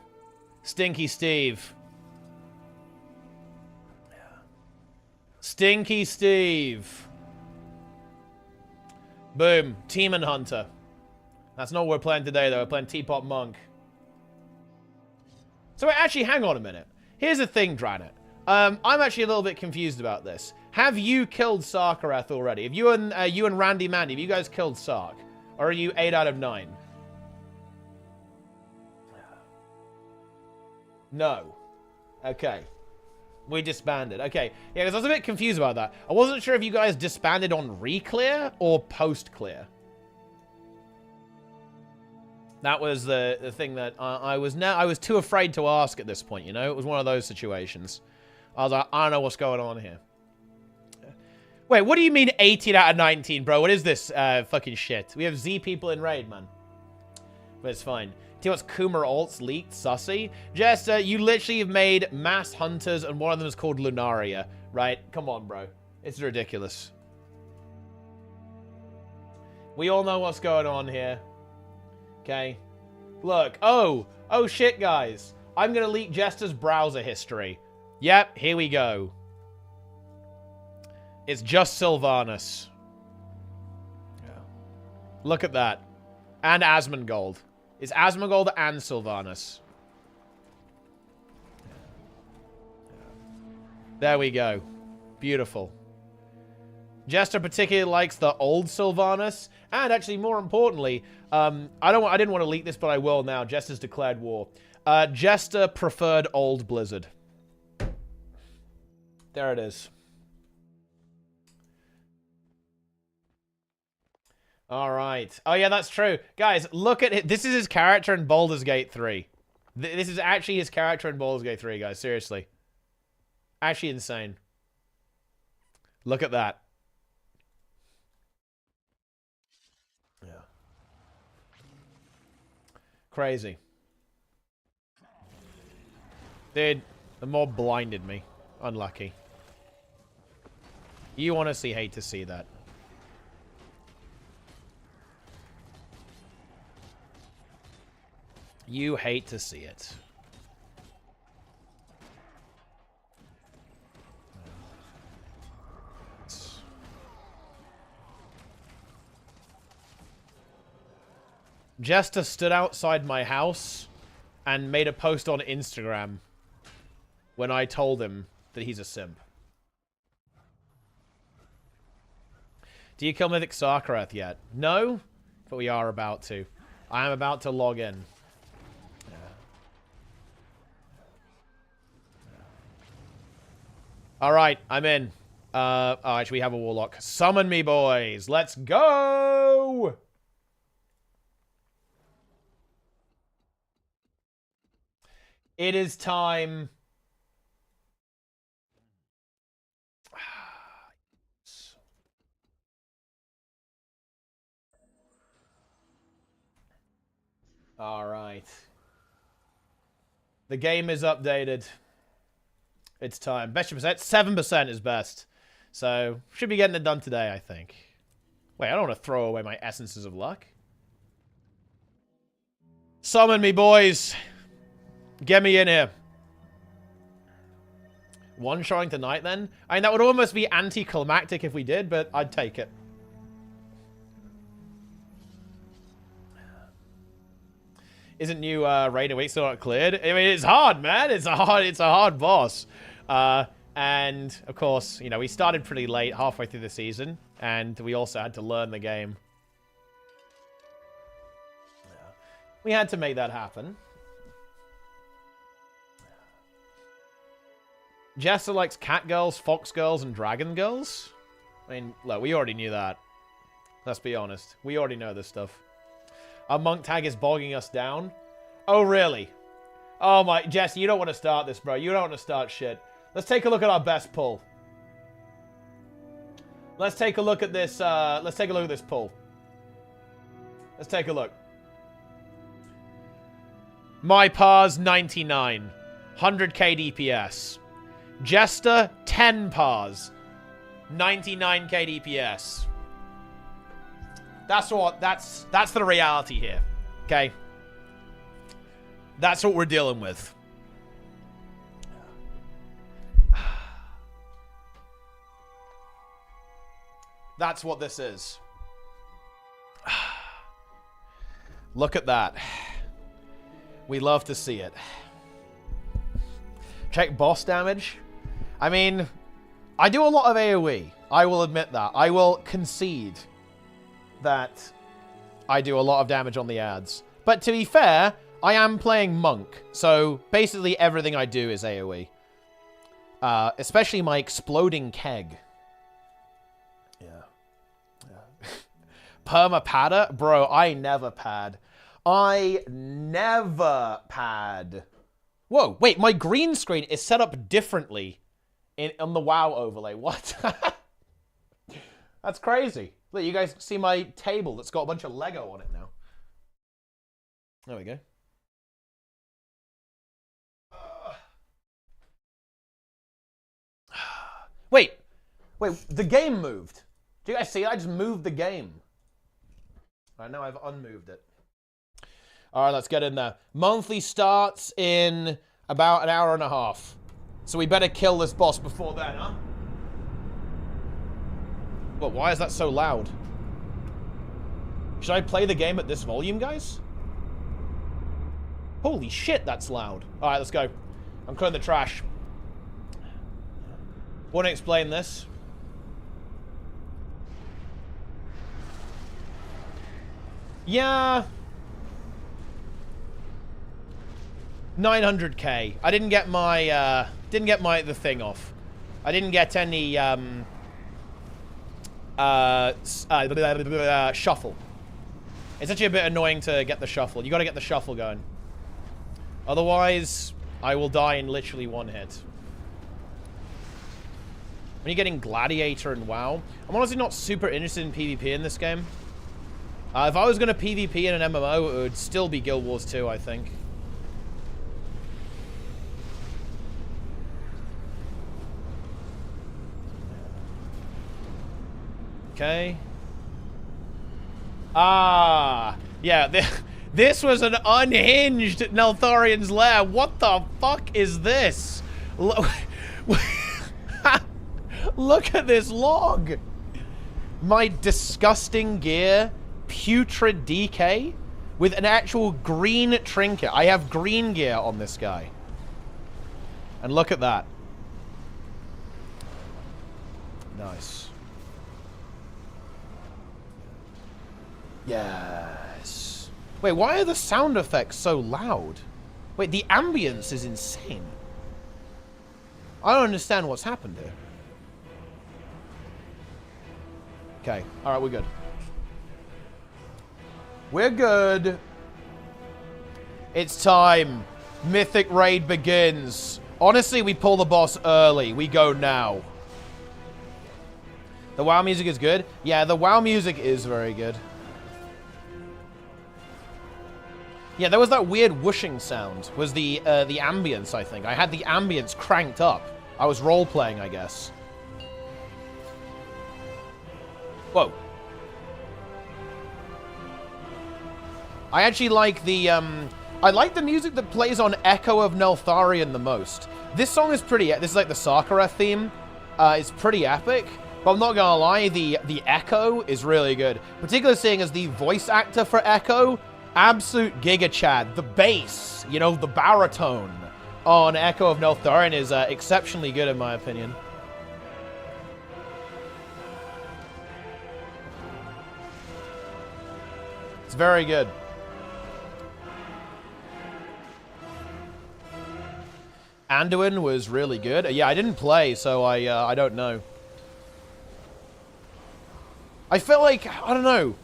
S1: Stinky Steve. Stinky Steve. Boom. Teeman Hunter. That's not what we're playing today, though. We're playing Teapot Monk. So, wait, actually, hang on a minute. Here's the thing, Dranet. I'm actually a little bit confused about this. Have you killed SARKARETH already? Have you and Randy Mandy, have you guys killed Sark? Or are you 8 out of 9? No. Okay. We disbanded. Okay. Yeah, because I was a bit confused about that. I wasn't sure if you guys disbanded on re-clear or post-clear. That was the thing that I was too afraid to ask at this point, you know? It was one of those situations. I was like, I don't know what's going on here. Wait, what do you mean 18 out of 19, bro? What is this fucking shit? We have Z people in raid, man. But it's fine. Tell you what's Coomer alts leaked, sussy. Jester, you literally have made mass hunters and one of them is called Lunaria, right? Come on, bro. It's ridiculous. We all know what's going on here. Okay. Look. Oh shit, guys. I'm going to leak Jester's browser history. Yep, here we go. It's just Sylvanas. Yeah. Look at that. And Asmongold. It's Asmongold and Sylvanas. There we go. Beautiful. Jester particularly likes the old Sylvanas. And actually, more importantly, I didn't want to leak this, but I will now. Jester's declared war. Jester preferred old Blizzard. There it is. All right. Oh, yeah, that's true. Guys, look at it. This is his character in Baldur's Gate 3. This is actually his character in Baldur's Gate 3, guys. Seriously. Actually insane. Look at that. Yeah. Crazy. Dude, the mob blinded me. Unlucky. You honestly hate to see that. You hate to see it. Jester stood outside my house and made a post on Instagram when I told him that he's a simp. Do you kill Mythic SARKARETH yet? No, but we are about to. I am about to log in. Alright, I'm in. Oh, actually, we have a Warlock. Summon me, boys. Let's go! It is time. All right. The game is updated. It's time. Best percent. 7% is best. So, should be getting it done today, I think. Wait, I don't want to throw away my essences of luck. Summon me, boys. Get me in here. One showing tonight, then? I mean, that would almost be anticlimactic if we did, but I'd take it. Isn't new Raid Awake still not cleared? I mean, it's hard, man. It's a hard boss. And, of course, you know, we started pretty late, halfway through the season, and we also had to learn the game. We had to make that happen. Jester likes cat girls, fox girls, and dragon girls? I mean, look, we already knew that. Let's be honest. We already know this stuff. Our monk tag is bogging us down. Oh, really? Oh, my... Jester, you don't want to start this, bro. You don't want to start shit. Let's take a look at our best pull. Let's take a look at this, let's take a look at this pull. Let's take a look. My par's 99. 100k DPS. Jester, 10 pars. 99k DPS. That's the reality here. Okay? That's what we're dealing with. That's what this is. Look at that. We love to see it. Check boss damage. I mean, I do a lot of AoE. I will admit that. I will concede that I do a lot of damage on the ads. But to be fair, I am playing Monk. So basically everything I do is AoE. Especially my exploding keg. Perma padder? Bro, I never pad. I never pad. Whoa, wait, my green screen is set up differently on the WoW overlay. What? That's crazy. Look, you guys see my table that's got a bunch of Lego on it now. There we go. Wait, the game moved. Do you guys see? I just moved the game. Right, now I've unmoved it. All right, let's get in there. Monthly starts in about an hour and a half. So we better kill this boss before then, huh? But why is that so loud? Should I play the game at this volume, guys? Holy shit, that's loud. All right, let's go. I'm clearing the trash. Want to explain this? Yeah. 900k. I didn't get my the thing off. I didn't get any shuffle. It's actually a bit annoying to get the shuffle. You got to get the shuffle going. Otherwise, I will die in literally one hit. When you're getting Gladiator and WoW, I'm honestly not super interested in PvP in this game. If I was going to PvP in an MMO, it would still be Guild Wars 2, I think. Okay. Ah, yeah. This was an unhinged Neltharian's lair. What the fuck is this? Look at this log. My disgusting gear, putrid DK, with an actual green trinket. I have green gear on this guy. And look at that. Nice. Yes. Wait, why are the sound effects so loud? Wait, the ambience is insane. I don't understand what's happened here. Okay, alright, we're good. We're good. It's time. Mythic raid begins. Honestly, we pull the boss early. We go now. The WoW music is good? Yeah, the WoW music is very good. Yeah, there was that weird whooshing sound. Was the ambience, I think. I had the ambience cranked up. I was role-playing, I guess. Whoa. I actually like the, I like the music that plays on Echo of Neltharion the most. This song is pretty, this is like the SARKARETH theme. It's pretty epic. But I'm not gonna lie, the Echo is really good. Particularly seeing as the voice actor for Echo, absolute Giga Chad. The bass, you know, the baritone on Echo of Neltharion is exceptionally good in my opinion. It's very good. Anduin was really good. Yeah, I didn't play, so I don't know. I feel like, I don't know.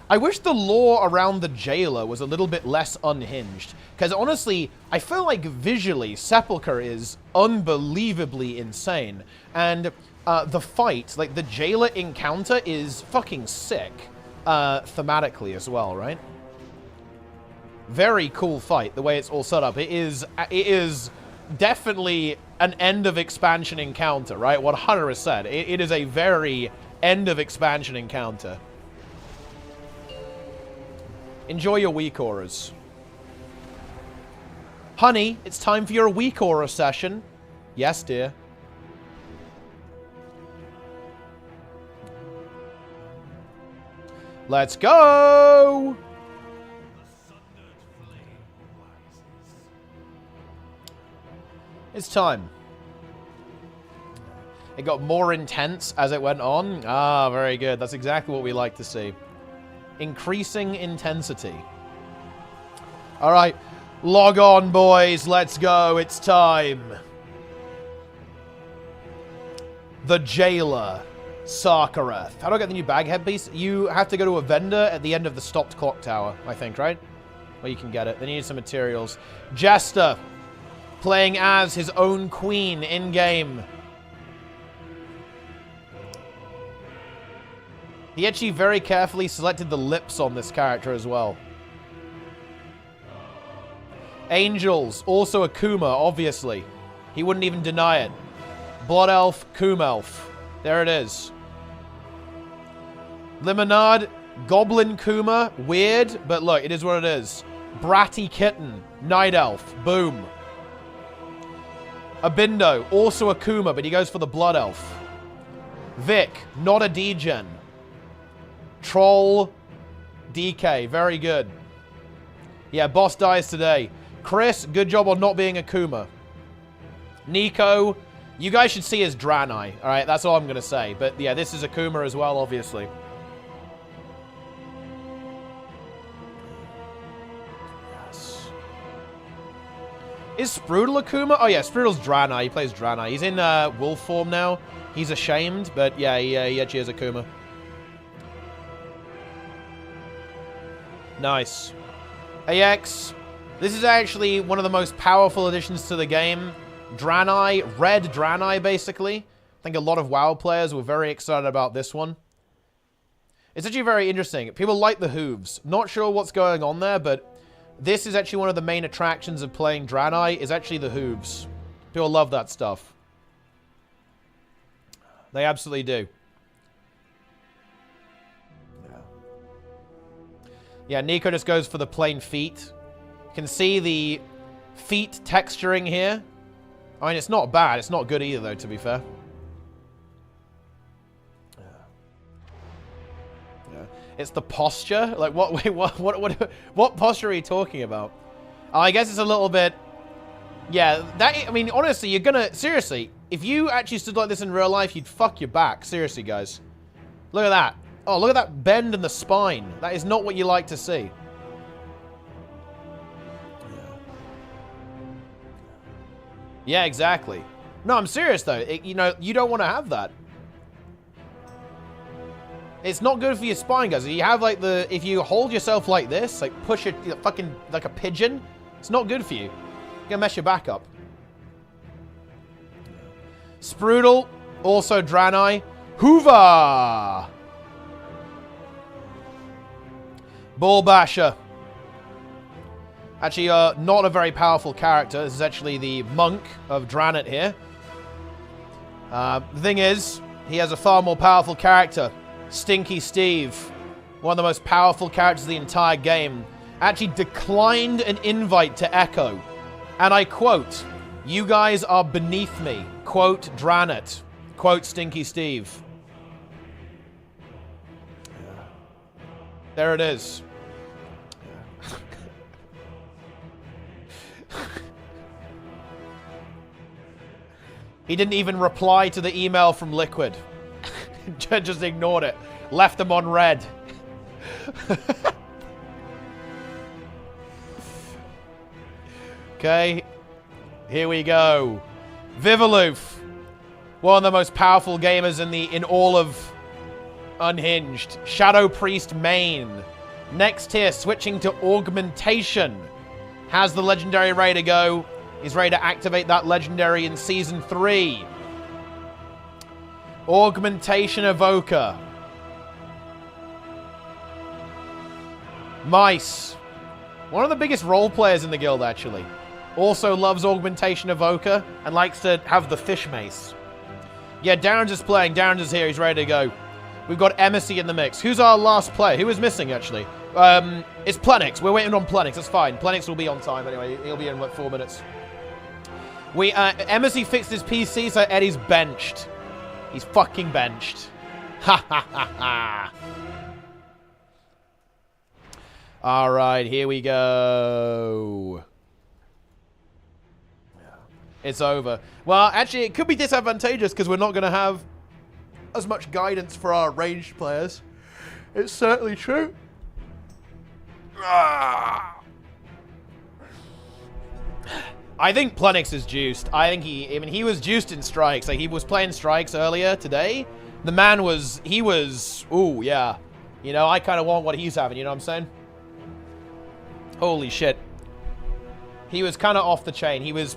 S1: I wish the lore around the jailer was a little bit less unhinged. Because honestly, I feel like visually, Sepulchre is unbelievably insane. And the fight, like the jailer encounter is fucking sick. Thematically as well, right? Very cool fight, the way it's all set up. It is definitely an end of expansion encounter, right? 100%. It is a very end of expansion encounter. Enjoy your weak auras. Honey, it's time for your weak aura session. Yes, dear. Let's go! It's time. It got more intense as it went on. Ah, very good. That's exactly what we like to see. Increasing intensity. All right. Log on, boys. Let's go. It's time. The Jailer. SARKARETH. How do I get the new bag headpiece? You have to go to a vendor at the end of the stopped clock tower, I think, right? Where you can get it. They need some materials. Jester. Playing as his own queen in-game. He actually very carefully selected the lips on this character as well. Angels, also a Kuma, obviously. He wouldn't even deny it. Blood Elf, Kuma Elf. There it is. Limonade, Goblin Kuma, weird, but look, it is what it is. Bratty Kitten, Night Elf, boom. Abindo, also a Kuma, but he goes for the Blood Elf. Vic, not a degen. Troll, DK, very good. Yeah, boss dies today. Chris, good job on not being a Kuma. Nico, you guys should see his Draenei. Alright, that's all I'm going to say. But yeah, this is a Kuma as well, obviously. Yes. Is Sprudel a Kuma? Oh yeah, Sprudel's Draenei. He plays Draenei. He's in wolf form now. He's ashamed, but yeah, he actually is a Kuma. Nice. AX, this is actually one of the most powerful additions to the game. Draenei, red Draenei, basically. I think a lot of WoW players were very excited about this one. It's actually very interesting. People like the hooves. Not sure what's going on there, but this is actually one of the main attractions of playing Draenei, is actually the hooves. People love that stuff. They absolutely do. Yeah, Nico just goes for the plain feet. You can see the feet texturing here. I mean, it's not bad. It's not good either, though, to be fair. Yeah. It's the posture. Like, what posture are you talking about? I guess it's a little bit... Yeah, that... I mean, honestly, you're gonna... Seriously, if you actually stood like this in real life, you'd fuck your back. Seriously, guys. Look at that. Oh, look at that bend in the spine. That is not what you like to see. Yeah, exactly. No, I'm serious, though. You know, you don't want to have that. It's not good for your spine, guys. If you have, like, the... If you hold yourself like this, like, push it fucking like a pigeon, it's not good for you. You're gonna mess your back up. Sprudel, also Draenei. Hoover! Ball Basher. Actually, not a very powerful character. This is actually the monk of Draenei here. The thing is, he has a far more powerful character. Stinky Steve. One of the most powerful characters of the entire game. Actually declined an invite to Echo. And I quote, "You guys are beneath me." Quote Draenei. Quote Stinky Steve. There it is. He didn't even reply to the email from Liquid. Just ignored it. Left them on red. Okay. Here we go. Vivaloof. One of the most powerful gamers in all of Unhinged. Shadow Priest main. Next tier, switching to Augmentation. Has the legendary ready to go. He's ready to activate that legendary in Season 3. Augmentation Evoker. Mice. One of the biggest role players in the guild, actually. Also loves Augmentation Evoker and likes to have the fish mace. Yeah, Darren's is playing. Darren's is here. He's ready to go. We've got Emissy in the mix. Who's our last player? Who is missing, actually? It's Plenix. We're waiting on Plenix. That's fine. Plenix will be on time anyway. He'll be in, like, 4 minutes. Emissy fixed his PC, so Eddie's benched. He's fucking benched. Ha ha ha ha. Alright, here we go. It's over. Well, actually, it could be disadvantageous because we're not going to have as much guidance for our ranged players. It's certainly true. I think Plenix is juiced. I mean, he was juiced in strikes. Like, he was playing strikes earlier today. The man was, ooh, yeah. You know, I kind of want what he's having, you know what I'm saying? Holy shit. He was kind of off the chain. He was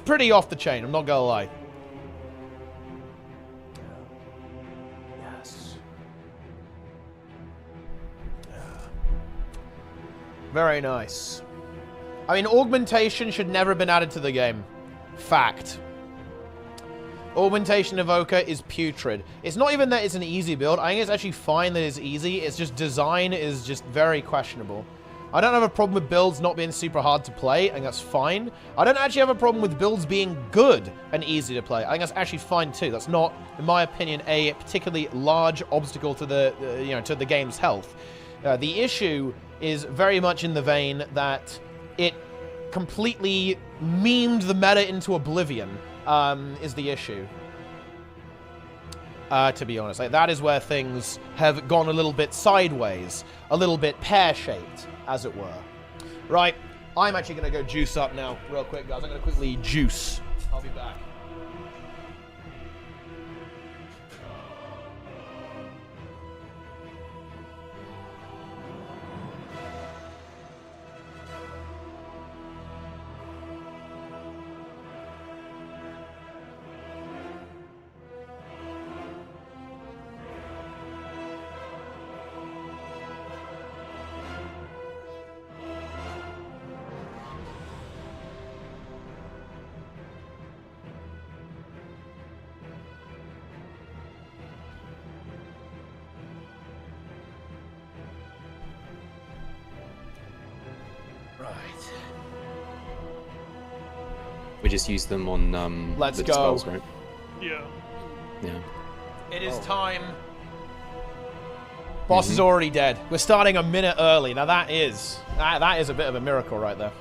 S1: pretty off the chain, I'm not gonna lie. Yes. Very nice. I mean, augmentation should never have been added to the game. Fact. Augmentation Evoker is putrid. It's not even that it's an easy build. I think it's actually fine that it's easy. It's just design is just very questionable. I don't have a problem with builds not being super hard to play. I think that's fine. I don't actually have a problem with builds being good and easy to play. I think that's actually fine too. That's not, in my opinion, a particularly large obstacle to the game's health. The issue is very much in the vein that it completely memed the meta into oblivion, is the issue. To be honest. Like, that is where things have gone a little bit sideways, a little bit pear-shaped, as it were. Right, I'm actually going to go juice up now, real quick, guys. I'm going to quickly juice. I'll be back.
S10: We just use them on
S1: Let's
S10: the
S1: go.
S10: spells, right?
S11: Yeah.
S10: Yeah.
S1: It is time. Boss is already dead. We're starting a minute early. Now that is a bit of a miracle right there.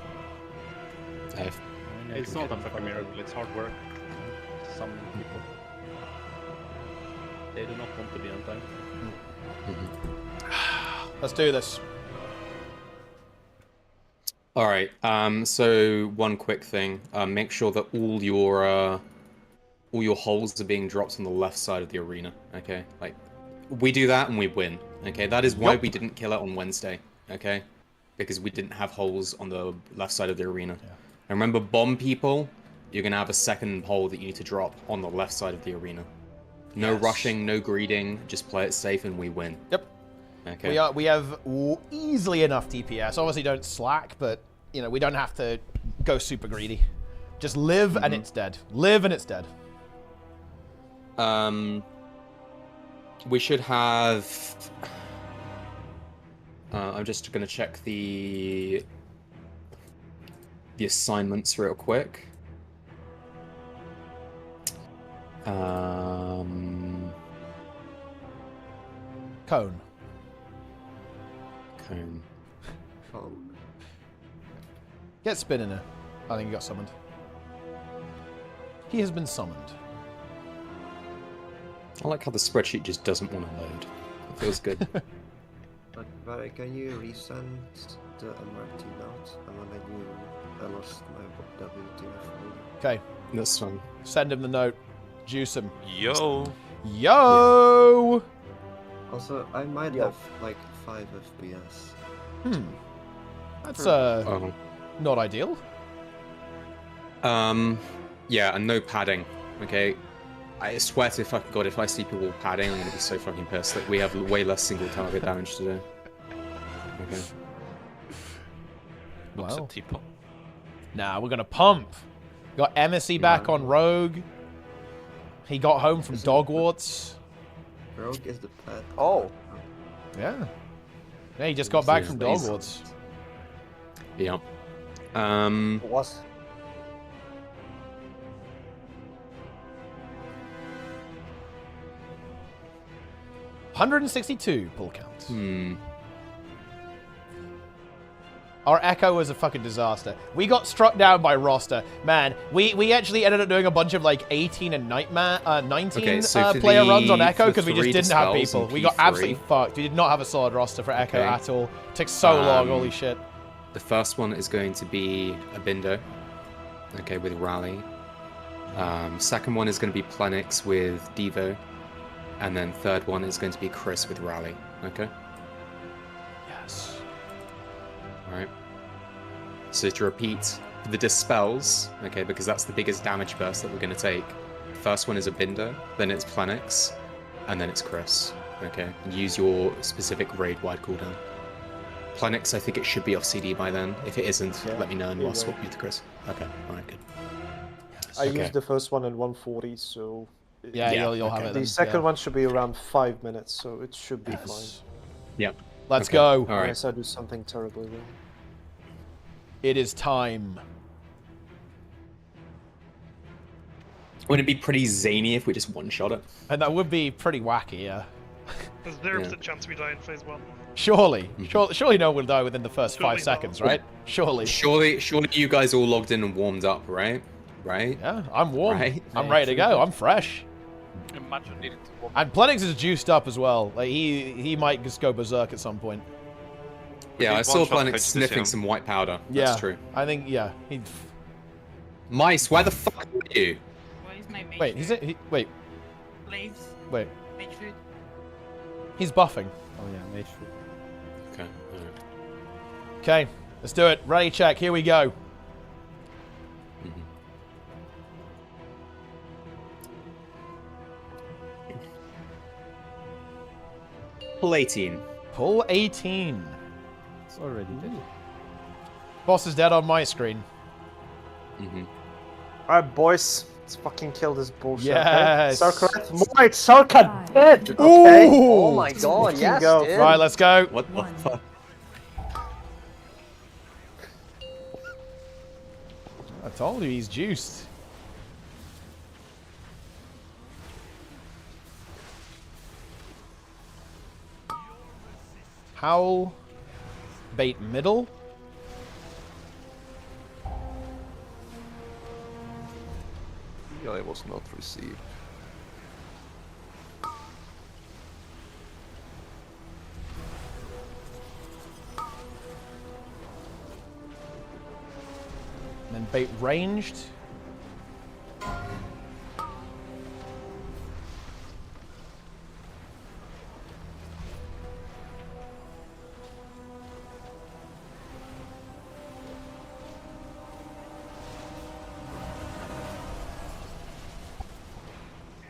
S5: It's not a fucking miracle, it's hard work. Some people. They do not want to be on time.
S1: Let's do this.
S10: All right. So one quick thing. Make sure that all your holes are being dropped on the left side of the arena. Okay. Like, we do that and we win. Okay. That is why we didn't kill it on Wednesday. Okay. Because we didn't have holes on the left side of the arena. Yeah. And remember, bomb people, you're gonna have a second hole that you need to drop on the left side of the arena. No rushing, no greeding. Just play it safe and we win.
S1: Yep.
S10: Okay.
S1: We have easily enough DPS. Obviously, don't slack, but you know we don't have to go super greedy. Just live and it's dead. Live and it's dead.
S10: We should have. I'm just gonna check the assignments real quick.
S1: Cone.
S10: Cone.
S1: Get Spin in her. I think he got summoned. He has been summoned.
S10: I like how the spreadsheet just doesn't want to load. It feels good.
S12: But can you resend the MRT notes? And then I lost my gw2 folder.
S1: Okay.
S10: That's fine.
S1: Send him the note. Juice him.
S2: Yo.
S1: Yo.
S12: Yeah. Also, I might have like 5 FPS.
S1: That's not ideal.
S10: Yeah, and no padding. Okay. I swear to fucking god, if I see people padding, I'm gonna be so fucking pissed. Like, we have way less single target damage today. Okay.
S1: Well.
S2: Teapot.
S1: Nah, we're gonna pump. Got MSC back on Rogue. He got home from Dogwarts.
S12: Rogue is the pet.
S6: Oh.
S1: Yeah. Yeah, he just got back from Dogwarts.
S10: Yeah.
S6: Was.
S1: 162 pull count. Our Echo was a fucking disaster. We got struck down by roster. Man, we actually ended up doing a bunch of like 18 and 19 player runs on Echo because we just didn't have people. We got absolutely fucked. We did not have a solid roster for Echo at all. Took so long, holy shit.
S10: The first one is going to be a Bindo. Okay, with Rally. Second one is going to be Plenix with Devo. And then third one is going to be Chris with Rally. Okay?
S1: Yes.
S10: Alright. So to repeat, the Dispels, okay, because that's the biggest damage burst that we're going to take. First one is a Binder, then it's Plenix, and then it's Chris. Okay? And use your specific raid-wide cooldown. Plenix, I think it should be off CD by then. If it isn't, let me know and I'll swap you to Chris. Okay, alright, good.
S6: I used the first one in 140, so...
S1: Yeah, you'll have it then.
S6: The second one should be around 5 minutes, so it should be fine.
S10: Yeah.
S1: Let's go.
S10: All right.
S6: Unless I do something terribly wrong.
S1: It is time.
S10: Wouldn't it be pretty zany if we just one-shot it?
S1: And that would be pretty wacky, yeah.
S11: There's 0% chance we die in phase 1.
S1: Surely. Surely no one will die within the first 5 seconds, right? Surely.
S10: Surely you guys all logged in and warmed up, right? Right?
S1: Yeah, I'm warm.
S10: Right?
S1: I'm ready to go. I'm fresh.
S7: Imagine needing to warm.
S1: And Plenix is juiced up as well. Like he might just go berserk at some point.
S10: Yeah, I saw Plenix sniffing some white powder. That's true.
S1: I think he.
S10: Mice, where the fuck are you?
S13: Where's my mage
S1: Wait, wait.
S13: Blaze.
S1: Wait.
S13: Mage food.
S1: He's buffing.
S4: Oh yeah, mage food.
S10: Okay.
S1: Okay, let's do it. Ready, check. Here we go.
S10: Pull 18.
S1: Pull 18.
S4: It's already dead.
S1: Boss is dead on my screen.
S6: Alright, boys. Let's fucking kill this bullshit.
S1: Yes.
S6: Okay? SARKARETH. Right, SARKARETH dead. Okay. Oh my god, yes,
S1: go.
S6: dude.
S1: Right, let's go.
S10: What the fuck?
S1: Told you he's juiced. Howl. Bait middle.
S7: I was not received.
S1: And then bait ranged.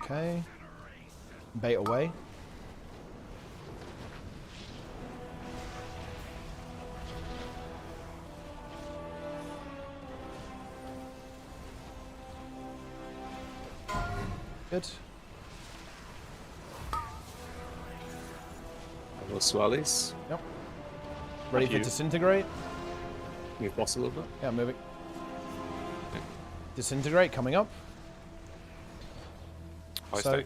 S1: Okay. Bait away. Good.
S10: Little swellies.
S1: Yep. Ready for disintegrate?
S10: Move boss a little bit.
S1: Yeah, moving. Disintegrate coming up.
S2: High
S1: Soak.
S2: stack.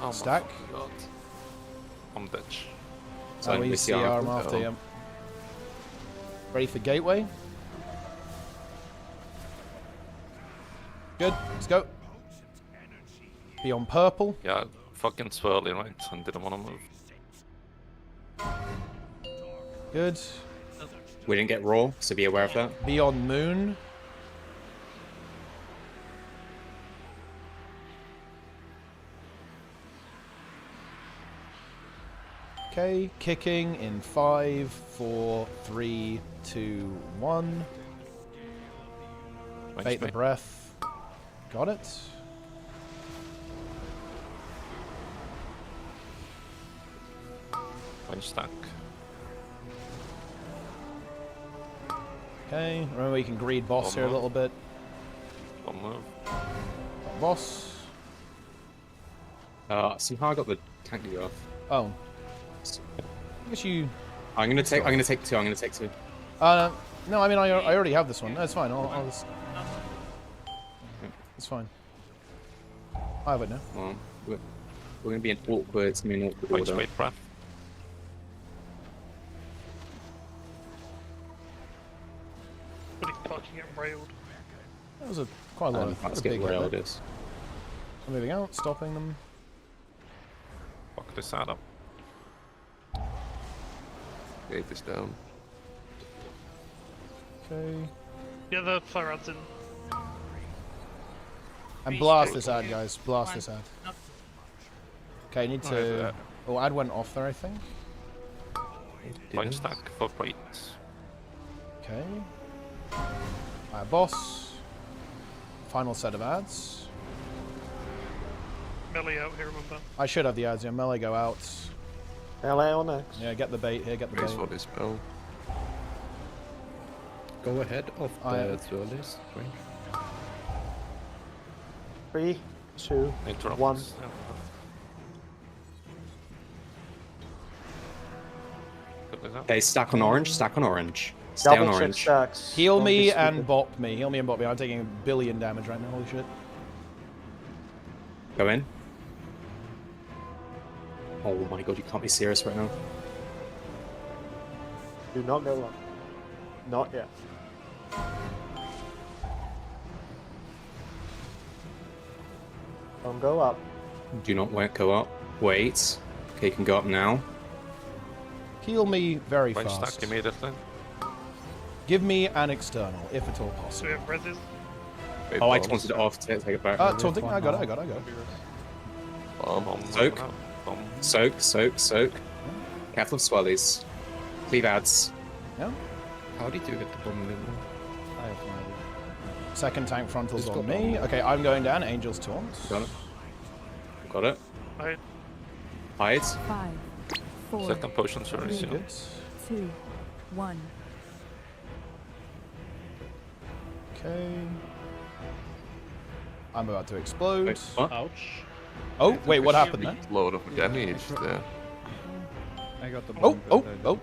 S2: Oh my
S1: Stack.
S2: fucking God. I'm dead.
S10: So
S1: we see arm after him. Ready for gateway? Good, let's go. Be on purple.
S2: Yeah, fucking swirly, right? And didn't want to move.
S1: Good.
S10: We didn't get raw, so be aware of that.
S1: Be on moon. Okay, kicking in 5, 4, 3, 2, 1. Bait the breath. Got it.
S2: One stack.
S1: Okay, remember you can greed boss here a little bit.
S2: One move.
S1: Boss.
S10: Somehow I got the tank to go off.
S1: Oh. I guess you.
S10: I'm gonna take two. I'm gonna take two.
S1: No, I mean I already have this one. No, it's fine. I'll just... It's fine. I have it now.
S10: Well, we're gonna be an awkward. It's gonna be an awkward order.
S2: Wait, breath.
S11: Pretty fucking getting railed.
S1: That was quite a lot of
S10: Let's
S1: big
S10: get
S1: hit
S10: railed.
S1: there. I'm moving out, stopping them.
S2: Fuck this out up.
S7: Gate is down.
S1: Okay.
S11: Yeah, the fire ad's in.
S1: And blast this ad, guys. Blast this ad. Okay, need to... Oh, ad went off there, I think.
S2: One stack for plate.
S1: Okay. Boss. Final set of ads.
S11: Melee out here, remember?
S1: I should have the ads, yeah. Melee go out.
S6: Melee on next.
S1: Yeah, get the bait here, get the
S7: Raise
S1: bait.
S7: for this spell.
S4: Go ahead of the duelist.
S6: 3, 2,
S2: Interrupt.
S6: 1.
S2: Yeah.
S10: Okay, stack on orange. Stack on orange. Stay on
S6: Double check
S10: orange.
S6: stacks.
S1: Heal
S6: Don't be
S1: me and
S6: stupid.
S1: bop me. Heal me and bop me. I'm taking 1 billion damage right now. Holy shit.
S10: Go in. Oh my god, you can't be serious right now.
S6: Do not go up. Not yet. Don't go up.
S10: Do not go up. Wait. Okay, you can go up now.
S1: Heal me very
S2: One
S1: fast.
S2: stack immediately.
S1: Give me an external, if at all
S11: Do
S1: possible.
S11: we have reses?
S10: Oh, I taunted it off. Take it back.
S1: Taunting? I got it.
S2: Bomb.
S10: Soak.
S2: Bomb.
S10: Soak. Careful of swellies. Cleave ads.
S1: Yeah.
S4: How did you get the bomb in?
S1: I have no idea. Second tank frontal's
S4: Just
S1: on
S4: got
S1: me.
S4: bomb.
S1: Okay, I'm going down. Angel's taunt.
S10: Got it.
S11: Right.
S10: Hide.
S8: 5, 4,
S2: Second potion series, yeah.
S1: Good.
S8: 2, 1.
S1: Okay. I'm about to explode.
S10: Wait, what?
S5: Ouch.
S1: Oh, wait, what happened there?
S7: Load of damage there.
S14: got the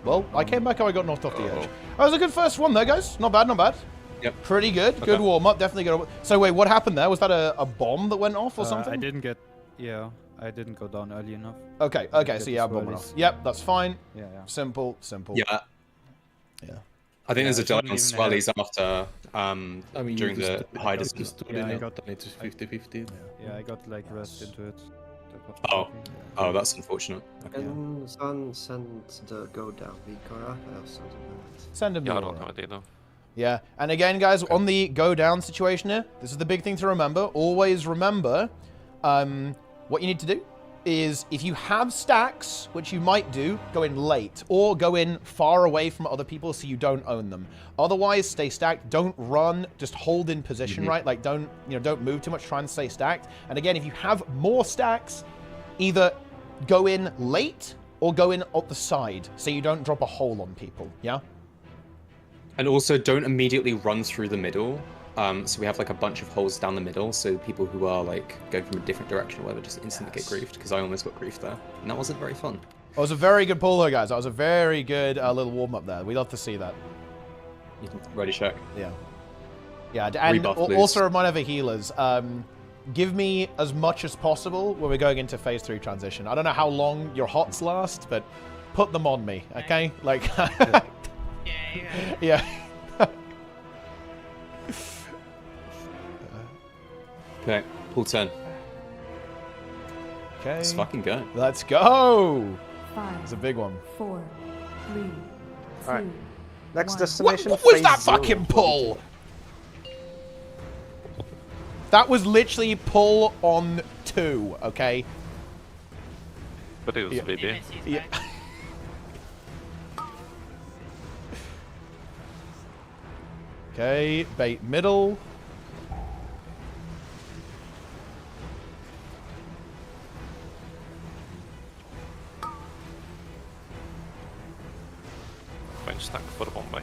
S1: well, I came back and I got knocked off the edge. That was a good first one there, guys. Not bad, not bad.
S10: Yep.
S1: Pretty good.
S10: Okay.
S1: Good warm-up. Definitely good. So wait, what happened there? Was that a bomb that went off or something?
S14: I didn't get... Yeah, I didn't go down early enough.
S1: Okay, so yeah, bomb went off. Yep, that's fine.
S14: Yeah.
S1: Simple.
S10: Yeah. I think there's a delay on swellies after, during the high distance.
S14: Yeah, I got
S4: it's 50-50.
S14: Yeah, I got like rest into it.
S10: Oh, that's unfortunate. Okay.
S12: Can someone send the go down Vikara or something like that?
S1: Send him.
S2: Yeah, I don't have idea though.
S1: Yeah, and again, guys, on the go down situation here, this is the big thing to remember. Always remember, what you need to do is if you have stacks, which you might do, go in late or go in far away from other people so you don't own them. Otherwise, stay stacked. Don't run. Just hold in position, right? Like don't move too much. Try and stay stacked. And again, if you have more stacks, either go in late or go in at the side so you don't drop a hole on people. Yeah.
S10: And also, don't immediately run through the middle. So we have like a bunch of holes down the middle, so people who are like going from a different direction or whatever just instantly get griefed, because I almost got griefed there. And that wasn't very fun.
S1: That was a very good pull though, guys. That was a very good little warm-up there. We love to see that.
S10: Ready, check.
S1: Yeah. Yeah, and also a reminder for healers, give me as much as possible when we're going into phase 3 transition. I don't know how long your hots last, but put them on me, okay? Like, yeah.
S10: Okay, pull 10.
S1: Okay.
S10: Let's fucking go.
S1: Let's go!
S8: 5.
S1: It's a big one.
S8: 4, 3, 2,
S6: Alright. Next
S8: 1.
S6: destination.
S1: What was
S6: phase
S1: that
S6: 0.
S1: fucking pull? That was literally pull on 2, okay?
S2: But it was BB.
S1: Yeah. Okay, bait middle.
S2: Range stack for the Bombay.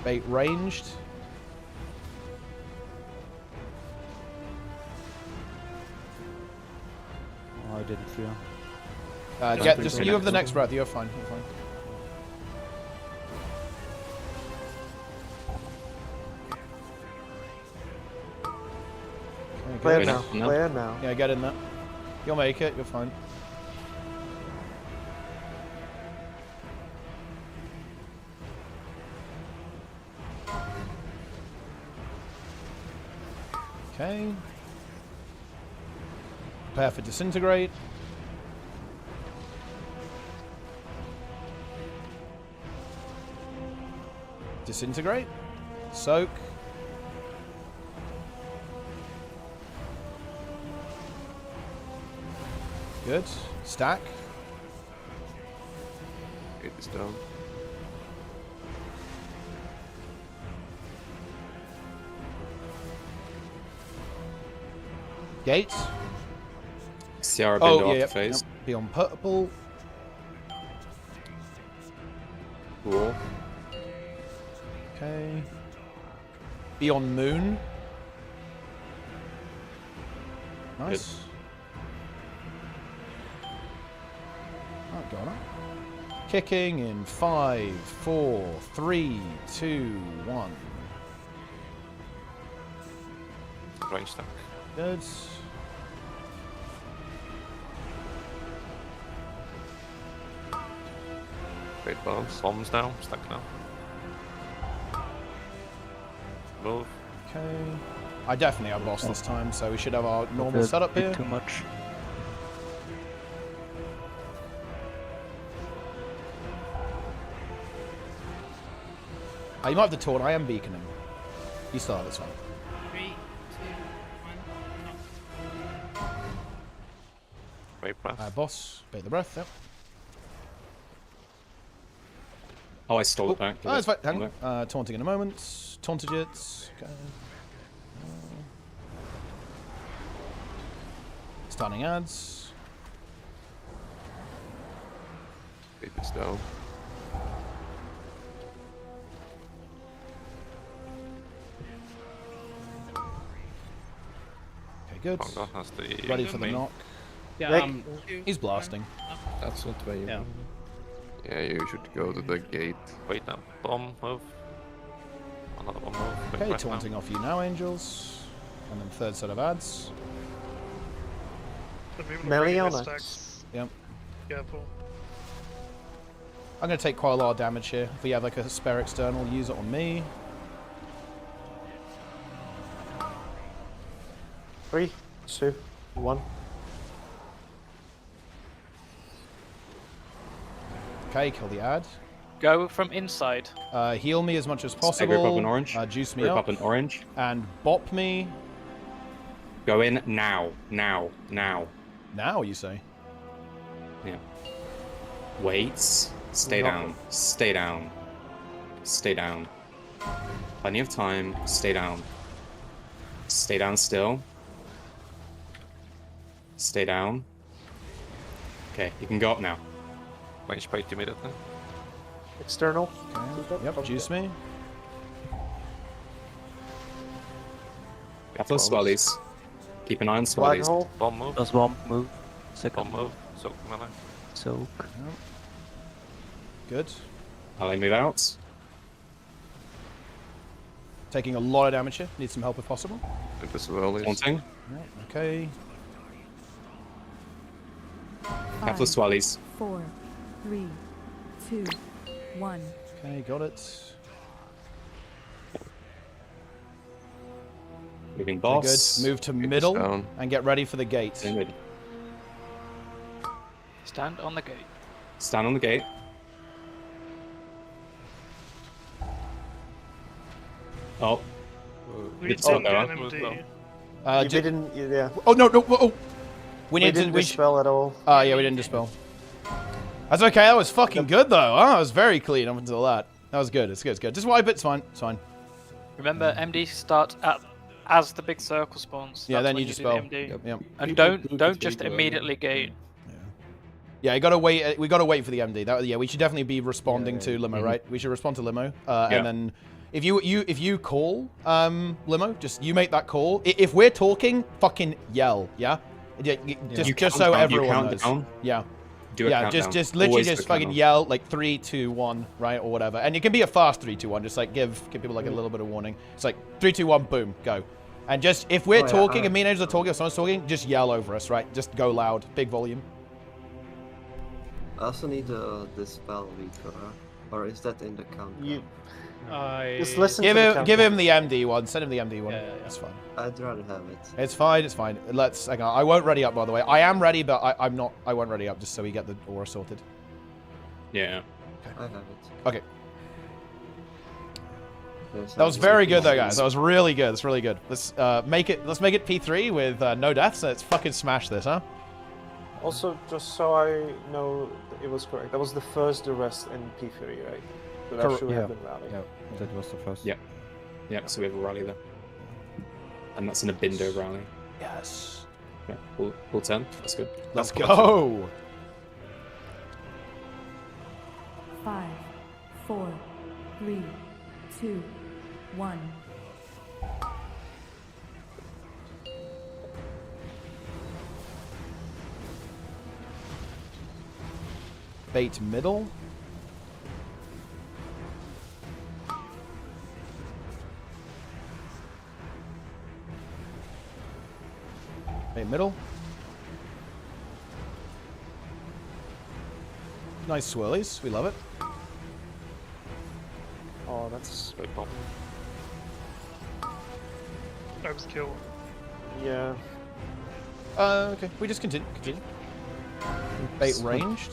S1: Bait ranged.
S14: Oh, I didn't feel.
S1: Just you have the next breath. You're fine. You're fine. Okay,
S6: Play it
S1: good.
S6: now. Play it now.
S1: Yeah, get in there. You'll make it. You're fine. Okay. Prepare for disintegrate. Disintegrate. Soak. Good. Stack.
S7: Get this down.
S1: Gate.
S10: Ciara been off the phase.
S1: Yep. Be on purple.
S10: Raw.
S1: Okay. Be on moon. Nice. Oh, got it. Kicking in 5, 4, 3, 2, 1.
S2: Range stack.
S1: Good.
S2: Great bombs. Bombs now. Stack now. Move.
S1: Okay. I definitely have boss this time, so we should have our normal setup here.
S14: Too much.
S1: You might have the taunt. I am beaconing. You start this one.
S13: 3, 2, 1.
S2: Great breath.
S1: Boss. Bait the breath. Yep.
S10: Oh, I stole it back.
S1: Oh, it's fine. Hang on. Taunting in a moment. Tauntages. Okay. Stunning ads.
S7: Get this down.
S1: Okay, good.
S2: Pongo has the
S1: Ready for the
S2: main.
S1: knock.
S5: Yeah,
S1: He's blasting.
S4: That's not where you
S5: Yeah.
S4: want.
S7: Yeah, you should go to the gate.
S2: Wait now. Bomb move. Another bomb move. Quick
S1: Okay,
S2: right now.
S1: taunting off you now, Angels. And then third set of ads.
S11: The people
S12: Melee
S11: bringing
S12: on
S11: the
S12: it.
S11: stacks.
S1: Yep.
S11: Careful.
S1: I'm going to take quite a lot of damage here. If we have like a spare external, use it on me.
S6: 3, 2, 1.
S1: Okay, kill the ad.
S15: Go from inside.
S1: Heal me as much as
S10: Rip
S1: possible.
S10: up an orange.
S1: Juice me
S10: Rip
S1: up.
S10: up an orange.
S1: And bop me.
S10: Go in now. Now. Now.
S1: Now, you say?
S10: Yeah. Wait. Stay down. Stay down. Stay down. Plenty of time. Stay down. Stay down still. Stay down. Okay, you can go up now.
S2: Range bait immediately.
S6: External.
S1: Okay. Yep, juice me.
S10: Couple of swellies. Keep an eye on
S6: Flag
S10: swellies.
S6: hole.
S2: Bomb move.
S7: Does bomb move? Second
S2: Bomb move. Soak melee.
S7: Soak.
S1: Good.
S10: Ally move out.
S1: Taking a lot of damage here. Need some help if possible.
S7: With the swirlies.
S10: Taunting.
S1: Right, okay.
S10: Couple of swellies.
S16: 4, 3, 2, 1.
S1: Okay, got it.
S10: Moving
S1: Okay,
S10: boss.
S1: good. Move to
S7: Get
S1: middle
S7: this down.
S1: and get ready for the gate.
S10: Stand
S15: Stand on the gate.
S10: on the gate. Oh.
S11: We
S10: Good
S11: didn't
S10: start
S11: get
S10: there,
S11: an
S10: huh?
S11: MD.
S6: You didn't, yeah.
S1: Oh no, no! Oh. We need
S6: didn't
S1: to.
S6: dispel at all.
S1: Yeah, we didn't dispel. That's okay. That was fucking good though. Oh, that was very clean up until that. That was good. It's good. It's good. Just wipe it. It's fine. It's fine.
S15: Remember, MD start as the big circle spawns.
S1: Yeah,
S15: That's
S1: then
S15: when
S1: you
S15: do
S1: dispel.
S15: the MD.
S1: Yep.
S15: And
S4: People
S15: don't
S4: could
S15: just
S4: take
S15: immediately gate.
S1: Yeah, you gotta wait. We gotta wait for the MD. Yeah, we should definitely be responding to limo, right? We should respond to limo, and then if you call limo, just you make that call. If we're talking, fucking yell, yeah. Just so everyone knows.
S10: Down.
S1: Yeah.
S10: Do a countdown.
S1: just literally
S10: Always
S1: just
S10: do a
S1: fucking
S10: countdown.
S1: yell like 3, 2, 1, right, or whatever. And it can be a fast 3, 2, 1. Just like give people like a little bit of warning. It's like 3, 2, 1, boom, go. And just if we're talking, and me and Angel are talking, if someone's talking, just yell over us, right? Just go loud, big volume.
S12: I also need the spell weaker, or is that in the countdown?
S6: Just listen
S1: Give
S6: to
S1: him,
S6: the
S1: give
S6: countdown.
S1: him the MD one. Send him the MD one.
S5: Yeah.
S1: That's fine.
S12: I'd rather have it.
S1: It's fine. It's fine. Let's. Hang on. I won't ready up, by the way. I am ready, but I'm not. I won't ready up just so we get the aura sorted.
S10: Yeah.
S12: I have it.
S1: Okay.
S12: Yes,
S1: That was very good, though, guys. That was really good. That's really good. Let's make it. Let's make it P3 with no deaths. Let's fucking smash this, huh?
S6: Also, just so I know it was correct, that was the first arrest in P3, right? So that should have been rally.
S14: Yeah, that was the first.
S10: Yeah. Yeah, so we have a rally there. And that's an Abindo rally.
S1: Yes.
S10: Yeah, full 10. That's good.
S1: Let's go.
S16: 5, 4, 3, 2, 1.
S1: Bait middle. Bait middle. Nice swirlies. We love it.
S6: Oh, that's...
S11: I was killed.
S6: Yeah.
S1: Okay. We just continue. Bait ranged.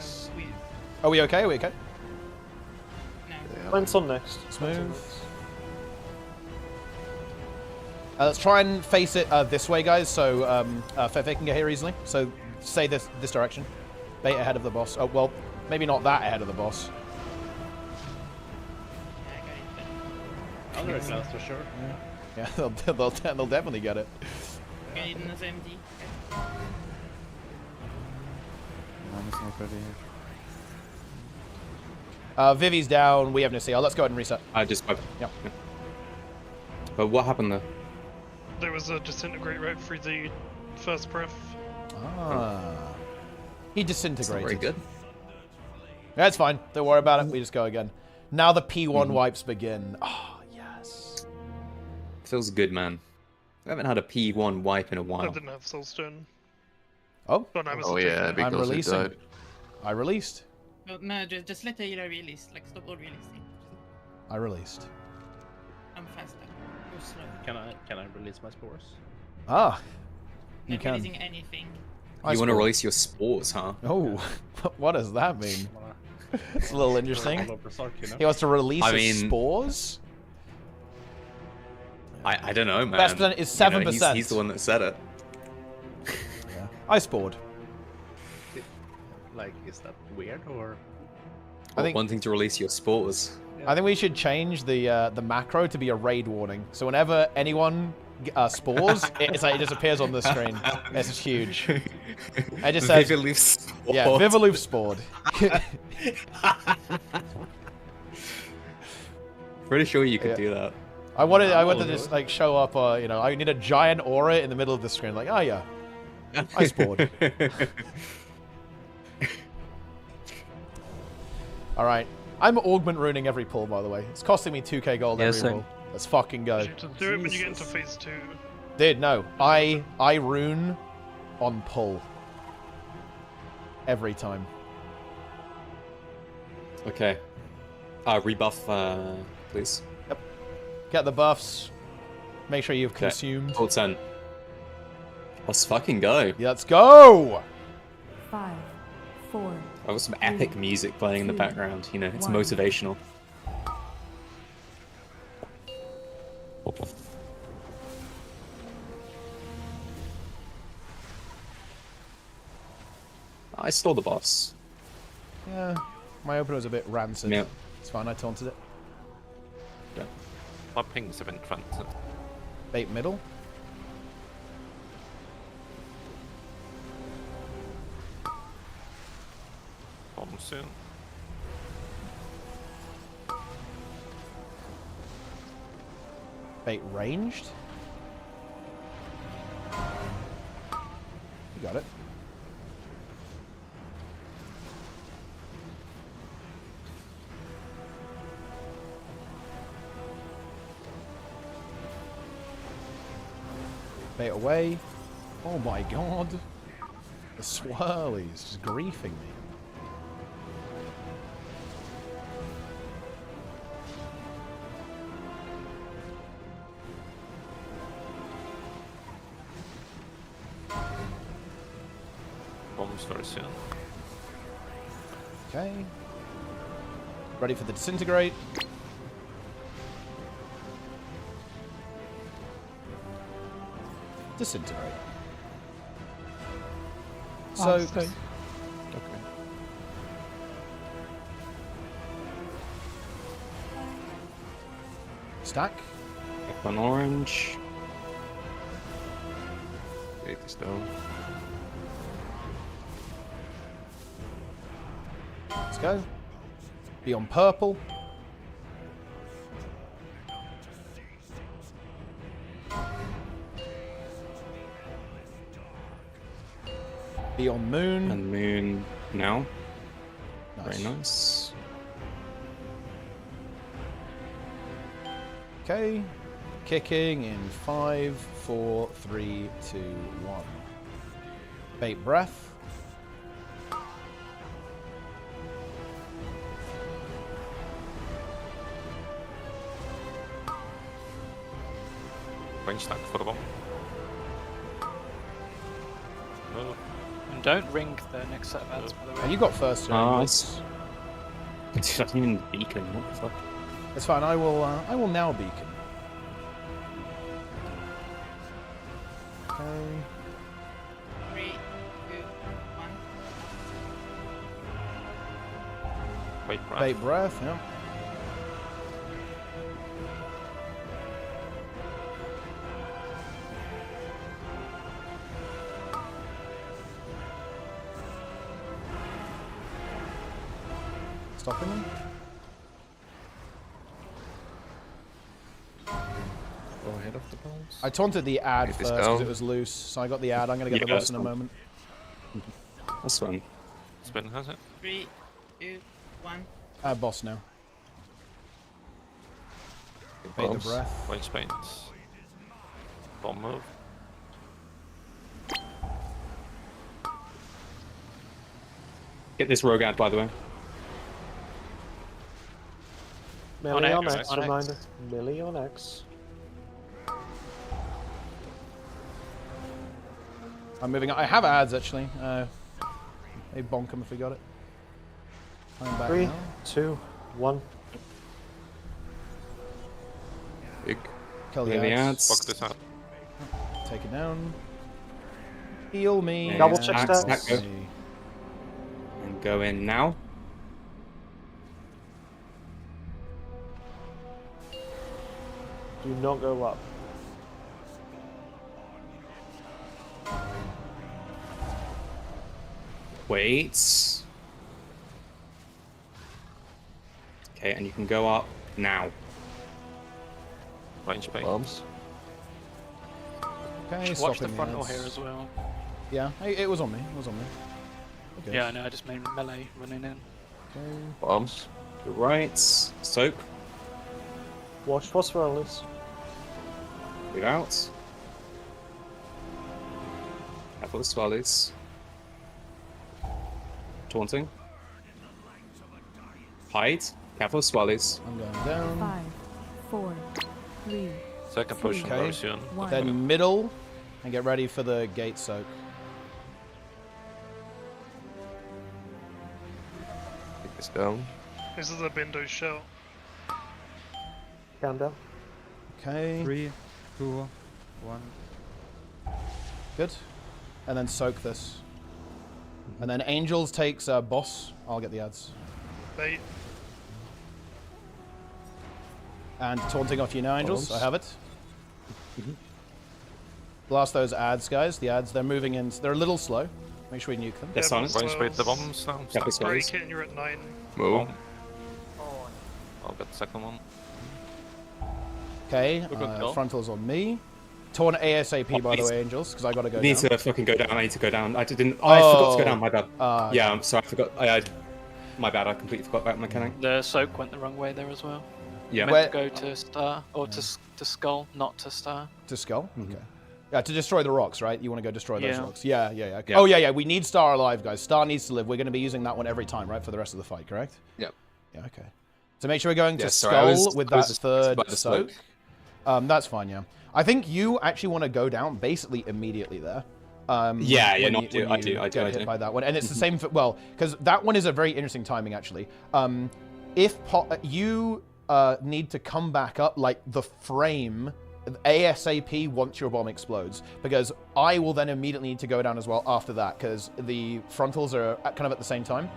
S13: Sweet.
S1: Are we okay? Are we okay?
S6: Mine's on next.
S1: Smooth. Let's try and face it this way, guys, so Fefe can get here easily. So say this direction. Bait ahead of the boss. Oh, well, maybe not that ahead of the boss.
S5: I'll get close for sure.
S1: Yeah, they'll definitely get it.
S13: Okay, in this MD.
S14: Mine is not ready here.
S1: Vivi's down. We have no CL. Let's go ahead and reset.
S10: Just
S1: Yep.
S10: But what happened there?
S11: There was a disintegrate right through the first breath.
S1: Ah. He disintegrated.
S10: Very good.
S1: That's fine. Don't worry about it. We just go again. Now the P1 wipes begin. Oh, yes.
S10: Feels good, man. I haven't had a P1 wipe in a
S11: I
S10: while.
S11: didn't have Soulstone.
S1: Oh.
S11: But I was
S7: Oh yeah, because
S1: I'm releasing.
S7: it died.
S1: I released.
S13: No, just let the healer release. Like, stop all releasing.
S1: I released.
S13: I'm faster. You're slow.
S5: Can I release my spores?
S1: Ah. You
S13: Not
S1: can.
S13: releasing anything.
S10: You want to release your spores, huh?
S1: Oh, what does that mean? It's a little interesting.
S5: All over Sark, you know?
S1: He wants to release
S10: I
S1: his
S10: mean-
S1: spores?
S10: I don't know, man.
S1: Best percent is
S10: You know,
S1: 7%.
S10: he's the one that said it.
S1: Yeah. I spored.
S5: Like, is that weird or?
S1: I think-
S10: wanting to release your spores.
S1: I think we should change the macro to be a raid warning. So whenever anyone spores, it's like it just appears on the screen. It's just huge. It just says
S10: Vivaloof spored.
S1: Yeah, Vivaloof spored.
S10: Pretty sure you could do that.
S1: I wanted to just like show up. You know, I need a giant aura in the middle of the screen. Like, oh yeah, I spored. All right, I'm augment ruining every pull. By the way, it's costing me 2k gold every
S14: same.
S1: pull. Let's fucking go.
S11: You just do it when you get into phase 2.
S1: Dude, no, I rune on pull every time.
S10: Okay. Rebuff, please.
S1: Yep. Get the buffs. Make sure you've consumed.
S10: Full 10. Let's fucking go.
S1: Yeah, let's go!
S16: 5, 4.
S10: I've got some epic music playing in the background. You know, it's motivational. I stole the boss.
S1: Yeah, my opener was a bit rancid.
S10: Yeah.
S1: It's fine, I taunted it.
S10: Yeah.
S2: My pings have been granted.
S1: Bait middle.
S2: Bomb soon.
S1: Bait ranged. You got it. Bait away. Oh my god. The swirlies just griefing me.
S2: Bombs very soon.
S1: Okay. Ready for the disintegrate. Disintegrate. So, okay. Stack.
S10: An orange.
S7: 80 stone.
S1: Let's go. Be on purple. Be on moon.
S10: And moon now.
S1: Nice.
S10: Very nice.
S1: Okay. Kicking in 5, 4, 3, 2, 1. Bait breath.
S2: Range stack for the bomb. Oh.
S15: And don't ring the next set of ads, by the way.
S1: Oh, you got first.
S10: Nice. Dude, I didn't even beacon. What the fuck?
S1: It's fine. I will now beacon. Okay.
S13: 3, 2, 1.
S2: Wait, breath.
S1: Bait breath. Yeah. Stopping them.
S10: the boss.
S1: I taunted the ad
S7: Get
S1: first
S7: this
S1: because
S7: down.
S1: it was loose, so I got the ad. I'm gonna get the
S10: Yeah,
S1: boss in a
S10: that's fine.
S1: moment.
S10: That's fine.
S2: Spin has it.
S13: 3, 2, 1.
S1: Boss now. Fade the
S7: Bombs.
S1: breath.
S2: Range paint. Bomb move.
S10: Get this rogue ad, by the way.
S6: Melee on
S15: X,
S6: X,
S15: on X.
S6: reminder. Melee on X.
S1: I'm moving. I have ads actually. Maybe bonk him if we got it. I'm back
S6: 3,
S1: now.
S6: 2, 1.
S7: Big.
S1: Kill the
S10: Melee
S1: ads.
S10: ads.
S2: Fuck this up.
S1: Take it down. Heal me.
S10: And
S6: Double check
S10: axe,
S6: stats.
S10: axe, go. And go in now.
S6: Do not go up.
S10: Wait. Okay, and you can go up now.
S2: Range paint.
S7: Bombs.
S1: Okay,
S15: Watch
S1: stop
S15: the
S1: in
S15: frontal
S1: ads.
S15: here as well.
S1: Yeah, it was on me. It was on me. Okay.
S15: Yeah, I know. I just made melee running in.
S1: Okay.
S7: Bombs.
S10: To right. Soak.
S6: Watch Phosphoralis.
S10: Move out. Careful of swallows. Taunting. Hide. Careful of swallows.
S1: I'm going down.
S16: 5, 4, 3,
S2: Second potion
S1: Okay.
S2: very soon.
S16: 1.
S1: Then middle, and get ready for the gate soak.
S7: Take this down.
S11: This is a Bindo shell.
S6: Countdown.
S1: Okay.
S14: 3, 2, 1.
S1: Good. And then soak this. And then Angels takes boss. I'll get the ads.
S11: Bait.
S1: And taunting off you now, Angels.
S7: Bombs.
S1: I have it. Blast those ads, guys. The ads, they're moving in. They're a little slow. Make sure we nuke them.
S10: They're
S11: Yeah,
S10: silent.
S2: Range paint the bombs now.
S10: Careful of swallows.
S11: Break it and you're at 9.
S7: Move.
S2: I'll get the second one.
S1: Okay.
S15: We're good, go.
S1: Frontal's on me. Taunt ASAP,
S10: Oh,
S1: by the
S10: please.
S1: way, Angels, because I gotta go
S10: I need
S1: down.
S10: to fucking go down. I need to go down. I didn't. I forgot to go down. My bad. Yeah, I'm sorry. I forgot. My bad. I completely forgot about mechanic.
S15: The soak went the wrong way there as well.
S10: Yeah.
S15: Meant to go to star or to skull, not to star.
S1: To skull? Okay. Yeah, to destroy the rocks, right? You want to go destroy those
S15: Yeah.
S1: rocks. Yeah, yeah, yeah. Okay.
S10: Yeah.
S1: Oh, yeah, yeah. We need Star alive, guys. Star needs to live. We're going to be using that one every time, right? For the rest of the fight, correct?
S7: Yep.
S1: Yeah, okay. So make sure we're going to
S10: Yeah, sorry, I
S1: skull
S10: was-
S1: with
S10: I was
S1: that
S10: distracted by
S1: third
S10: the
S1: soak.
S10: smoke.
S1: That's fine, yeah. I think you actually want to go down basically immediately there.
S10: Yeah,
S1: when
S10: no,
S1: you-
S10: I do.
S1: get hit by that one. And it's the same for, well, because that one is a very interesting timing, actually. If you need to come back up, like, the frame ASAP once your bomb explodes, because I will then immediately need to go down as well after that, because the frontals are kind of at the same time.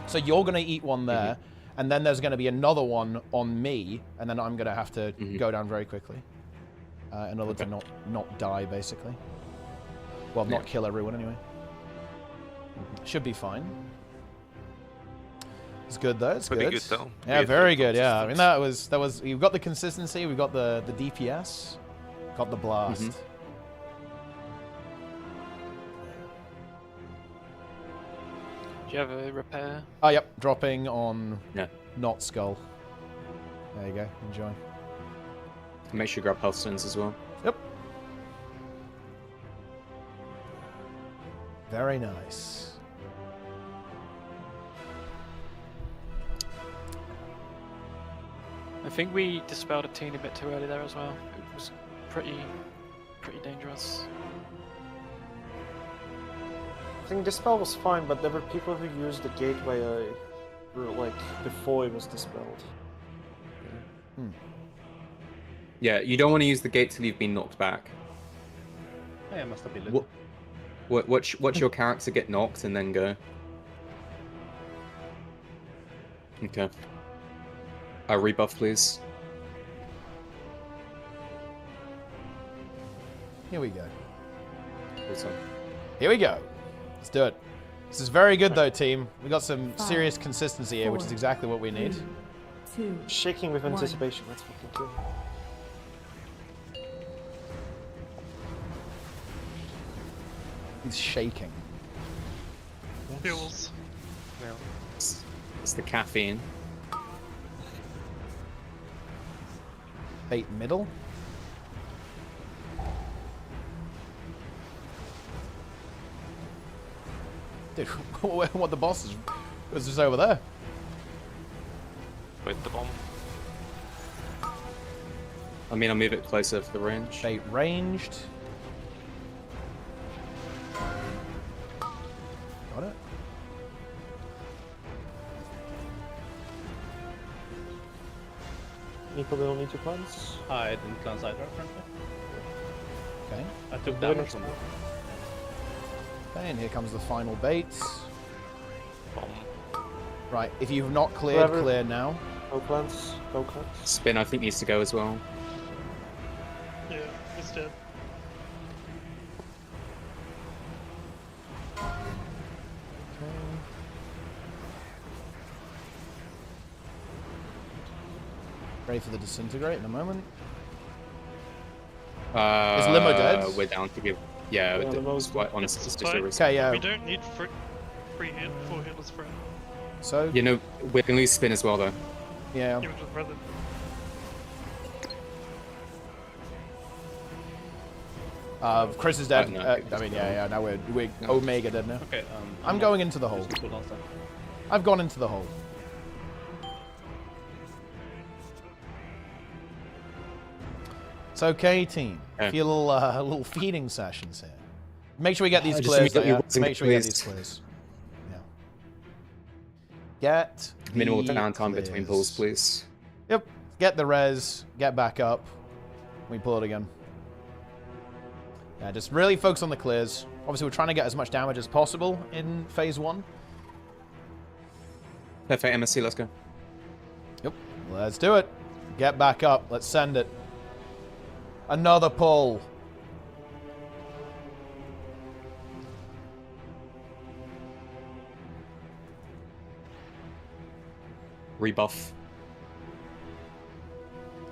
S1: So you're going to eat one there, and then there's going to be another one on me, and then I'm going to have to go down very quickly in order to not die, basically. Well, not kill everyone, anyway. Should be fine. It's good, though. It's
S2: Pretty
S1: good.
S2: good, though.
S1: Yeah,
S2: Really
S1: very good, yeah. I mean,
S2: consistent.
S1: that was... You've got the consistency, we've got the DPS, got the blast.
S15: Do you have a repair?
S1: Oh, yep, dropping on
S10: Yeah.
S1: not skull. There you go, enjoy.
S10: Make sure you grab health stones as well.
S1: Yep. Very nice.
S15: I think we dispelled a teeny bit too early there as well. It was pretty dangerous.
S6: I think Dispel was fine, but there were people who used the gateway like before it was dispelled.
S10: Yeah, you don't want to use the gate till you've been knocked back.
S5: Yeah, must have been.
S10: Watch your character get knocked and then go. Okay. Rebuff, please.
S1: Here we go.
S10: Awesome.
S1: Here we go. Let's do it. This is very good, though, team. We got some serious consistency here, which is exactly what we need.
S16: 2,
S6: Shaking with
S16: 1.
S6: anticipation. Let's fucking kill.
S1: He's shaking.
S11: Fuels.
S10: It's the caffeine.
S1: Bait middle. Dude, what the boss is was just over there.
S2: Wait the bomb.
S10: I mean, I'll move it closer for the range.
S1: Bait ranged. Got it.
S6: Nico will need to cleanse.
S5: I didn't cleanse either, apparently.
S1: Okay.
S5: I took damage from it.
S1: Okay, and here comes the final baits.
S2: Bomb.
S1: Right, if you've not cleared, clear now.
S6: Go cleanse. Go cleanse.
S10: Spin, I think, needs to go as well.
S11: Yeah, it's dead. Ready for the disintegrate in a moment. Is Limo dead?
S10: We're down to give. Yeah, it's quite honestly, it's just a risk.
S1: Okay, yeah.
S11: We don't need free hit for healers free.
S1: So?
S10: You know, we're gonna lose spin as well, though.
S1: Yeah.
S11: You would just rather.
S1: Chris is dead.
S10: No,
S1: I mean, yeah. Now we're Omega dead now.
S5: Okay.
S1: I'm going into the hole. I've gone into the hole. It's okay, team.
S10: Yeah.
S1: Feel little feeding sessions here. Make sure we get these
S10: Just
S1: clears.
S10: make
S1: Though, yeah?
S10: sure
S1: Make sure we get
S10: clears.
S1: these clears. Yeah. Get
S10: Minimal
S1: the
S10: downtime
S1: clears.
S10: between pulls, please.
S1: Yep. Get the res. Get back up. We pull it again. Yeah, just really focus on the clears. Obviously, we're trying to get as much damage as possible in phase 1.
S10: Perfect, MSC, let's go.
S1: Yep. Let's do it. Get back up. Let's send it. Another pull.
S10: Rebuff.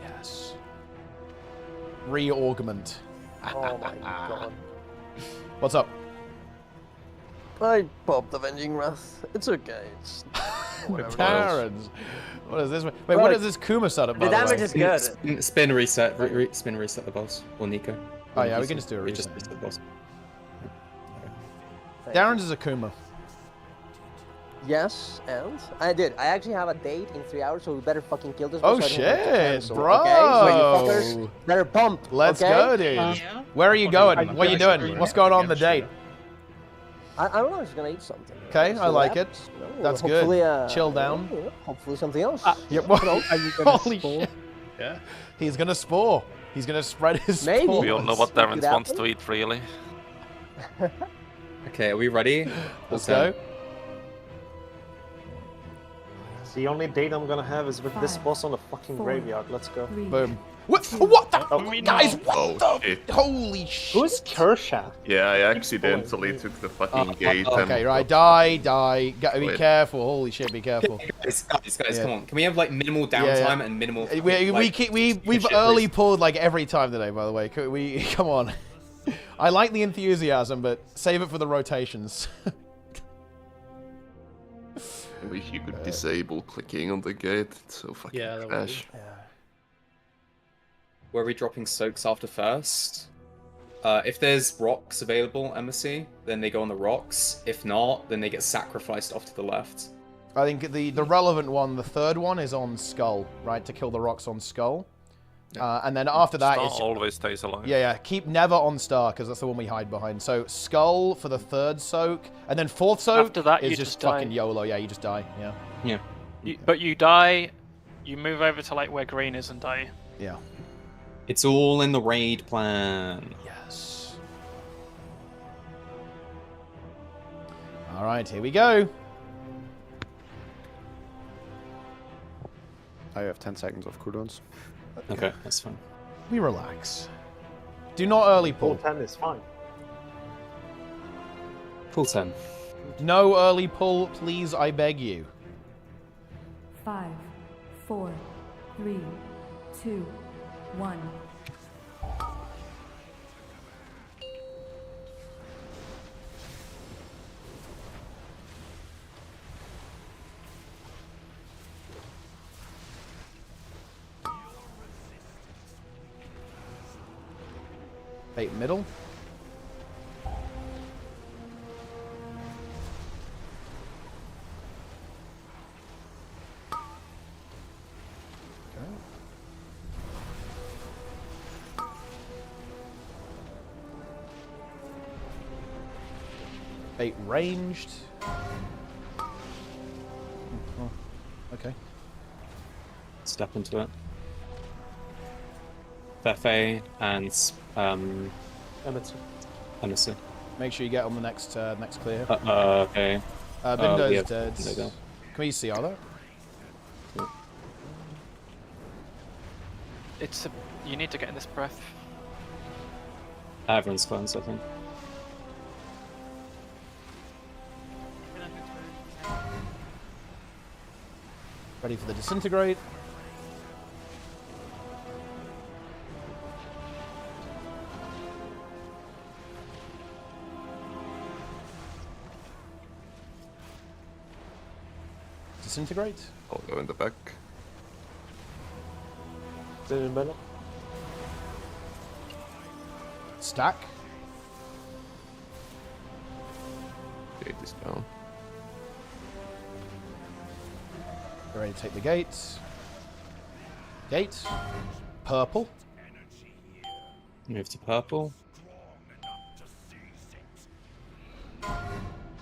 S1: Yes. Re-augment.
S17: Oh my god.
S1: What's up?
S17: I popped Avenging Wrath. It's okay. It's
S1: Terrans. What is this? Wait, what is this Kuma setup?
S17: The damage is good.
S10: Spin reset. Spin reset the boss. Or Nico.
S1: Oh yeah, we can just do a reset.
S10: Just reset the boss.
S1: Darren's is a Kuma.
S17: Yes, and I did. I actually have a date in 3 hours, so we better fucking kill this.
S1: Oh
S17: boss so I don't have to
S1: shit,
S17: cancel,
S1: bro!
S17: Okay? So you fuckers better pump.
S1: Let's
S17: okay?
S1: go, dude. Where are you going? What are you doing? What's going on the date?
S17: I don't know. I'm just gonna eat something.
S1: Okay,
S17: See
S1: I
S17: what
S1: like it.
S17: happens.
S1: That's
S17: hopefully,
S1: good. Chill down.
S17: Hopefully something else.
S1: Yep.
S17: Are you gonna
S1: Holy
S17: spore?
S1: shit.
S5: Yeah.
S1: He's gonna spore. He's gonna spread his
S17: Maybe.
S1: spores.
S2: We all know what Darren
S17: Could
S2: wants
S17: happen.
S2: to eat, really.
S10: Okay, are we ready?
S1: Let's go.
S6: The only date I'm gonna have is with this boss on the fucking
S16: 4,
S6: graveyard. Let's go.
S16: 3,
S1: Boom. What the?
S6: Oh,
S1: Guys, what
S7: Oh,
S1: the?
S7: shit.
S1: Holy shit.
S6: Who's Kershaw?
S7: Yeah, I accidentally took the fucking gate.
S1: Okay,
S7: and...
S1: right. Die. Be
S7: Wait.
S1: careful. Holy shit, be careful.
S10: Guys,
S1: Yeah.
S10: come on. Can we have like minimal
S1: Yeah,
S10: downtime
S1: yeah.
S10: and minimal?
S1: We've
S10: shit
S1: early
S10: breeze?
S1: pulled like every time today, by the way. Come on. I like the enthusiasm, but save it for the rotations.
S7: I wish you could disable clicking on the gate. It's so fucking
S5: Yeah, that would
S7: trash.
S10: Where are we dropping soaks after first? If there's rocks available, MSC, then they go on the rocks. If not, then they get sacrificed off to the left.
S1: I think the relevant one, the third one, is on Skull, right? To kill the rocks on Skull. And then after that,
S2: Star
S1: it's
S2: always stays alive.
S1: yeah. Keep never on Star because that's the one we hide behind. So Skull for the third soak, and then fourth soak
S15: After that,
S1: is
S15: you
S1: just
S15: just die.
S1: fucking YOLO. Yeah, you just die. Yeah.
S10: Yeah.
S15: But you die, you move over to like where green is and die.
S1: Yeah.
S10: It's all in the raid plan.
S1: Yes. All right, here we go.
S12: I have 10 seconds of cooldowns.
S10: Okay, that's fine.
S1: We relax. Do not early
S6: Full
S1: pull.
S6: 10 is fine.
S10: Full 10.
S1: No early pull, please. I beg you.
S16: 5, 4, 3, 2, 1.
S1: Bait middle. Bait ranged. Oh, okay.
S10: Step into it. Fefe and Emerson.
S1: Make sure you get on the next next clear.
S10: Okay.
S1: Bindo's dead. Can we see all that?
S15: It's a, you need to get in this breath.
S10: Everyone's cleansed, I think.
S1: Ready for the disintegrate. Disintegrate.
S7: I'll go in the back.
S1: Stack.
S7: Gate is down.
S1: Get ready to take the gate. Gate. Purple.
S10: Move to purple.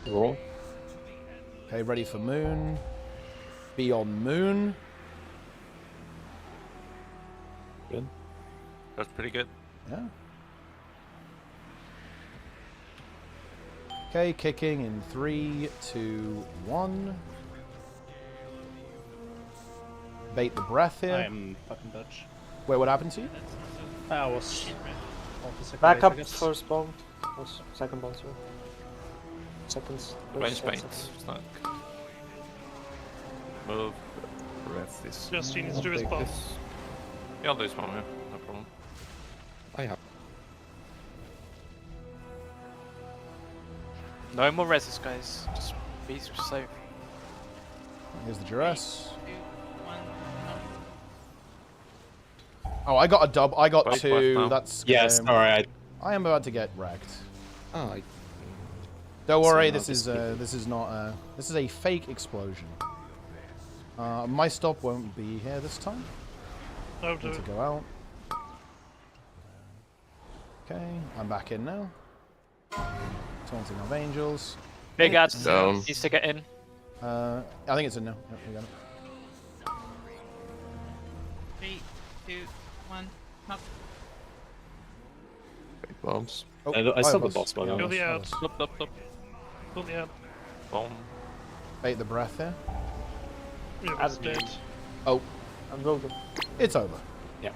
S10: Raw.
S1: Okay, ready for moon. Beyond moon.
S10: Good.
S2: That's pretty good.
S1: Yeah. Okay, kicking in 3, 2, 1. Bait the breath here.
S5: I am fucking Dutch.
S1: Wait, what happened to you?
S5: I was...
S6: Back up first bomb. Second bomb, sorry. Seconds.
S2: Range paint. Snack. Move.
S7: Breath is...
S11: Just he needs to do his bomb.
S2: Yeah, I'll do this one, yeah. No problem.
S4: I have.
S15: No more reses, guys. Just be safe.
S1: Here's the duress. Oh, I got a dub. I got 2. That's
S10: yes. All right.
S1: I am about to get wrecked.
S4: Oh.
S1: Don't worry. This is not. This is a fake explosion. My stop won't be here this time.
S11: Oh,
S1: Need to go out. Okay, I'm back in now. Taunting of Angels.
S15: Big ad
S7: down.
S15: needs to get in.
S1: I think it's in now. Yep, we got it.
S13: 3, 2, 1, knock.
S7: Big bombs.
S1: Oh,
S10: I saw the boss one.
S11: Kill the ad.
S2: Look, look, look.
S11: Kill the ad.
S2: Bomb.
S1: Bait the breath here.
S11: Yeah, it's dead.
S1: Oh,
S6: I'm broken.
S1: it's over.
S10: Yeah.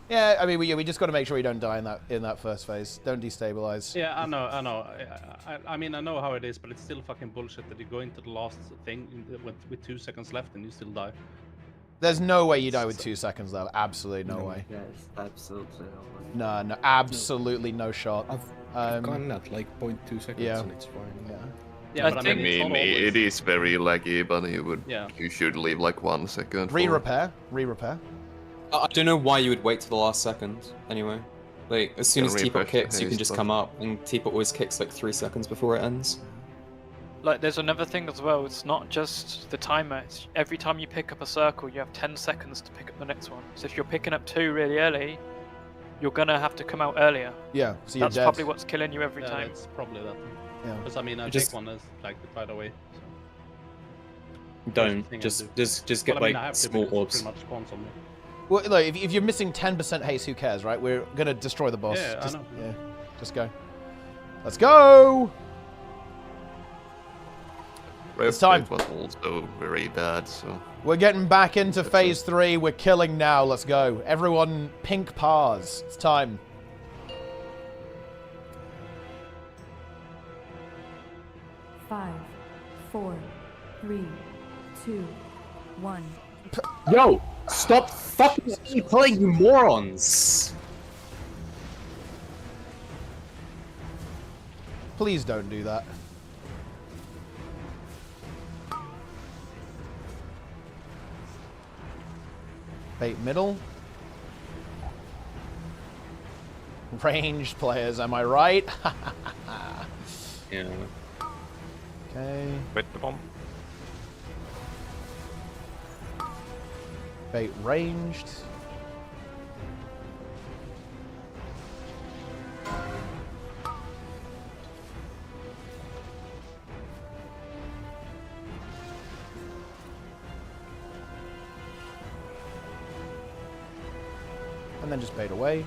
S1: Yeah, I mean, we just got to make sure we don't die in that first phase. Don't destabilize.
S5: Yeah, I know. I mean, I know how it is, but it's still fucking bullshit that you go into the last thing with 2 seconds left and you still die.
S1: There's no way you die with 2 seconds though. Absolutely no way.
S12: Yes, absolutely
S1: No, absolutely no shot.
S4: I've gone at like 0.2 seconds
S1: yeah.
S4: and it's fine.
S1: Yeah.
S5: Yeah, but
S7: I mean, it is very laggy, but you should leave like 1 second.
S1: Re-repair.
S10: I don't know why you would wait till the last second, anyway. Like, as soon as Teapot kicks, you can just come up, and Teapot always kicks like 3 seconds before it ends.
S15: Like, there's another thing as well. It's not just the timer. It's every time you pick up a circle, you have 10 seconds to pick up the next one. So if you're picking up 2 really early, you're gonna have to come out earlier.
S1: Yeah, so you're
S15: That's
S1: dead.
S15: probably what's killing you every time.
S5: It's probably that.
S1: Yeah.
S5: Because I mean, I
S10: Just-
S5: take one as like right away. So.
S10: Don't.
S5: Thing I
S10: Just
S5: do.
S10: get
S5: Well, I mean, I
S10: like
S5: have to
S10: small
S5: because it
S10: orbs.
S5: pretty much spawns on me.
S1: Well, look, if you're missing 10% haste, who cares, right? We're gonna destroy the boss.
S5: Yeah,
S1: just,
S5: I know.
S1: Yeah, just go. Let's go! It's time.
S7: It was also very bad, so...
S1: We're getting back into phase 3. We're killing now. Let's go. Everyone, pink pars. It's time.
S16: Five, 4, 3, 2, 1.
S10: Yo! Stop fucking playing, you morons!
S1: Please don't do that. Bait middle. Ranged players, am I right?
S10: Yeah.
S1: Okay.
S2: Bait the bomb.
S1: Bait ranged. And then just bait away.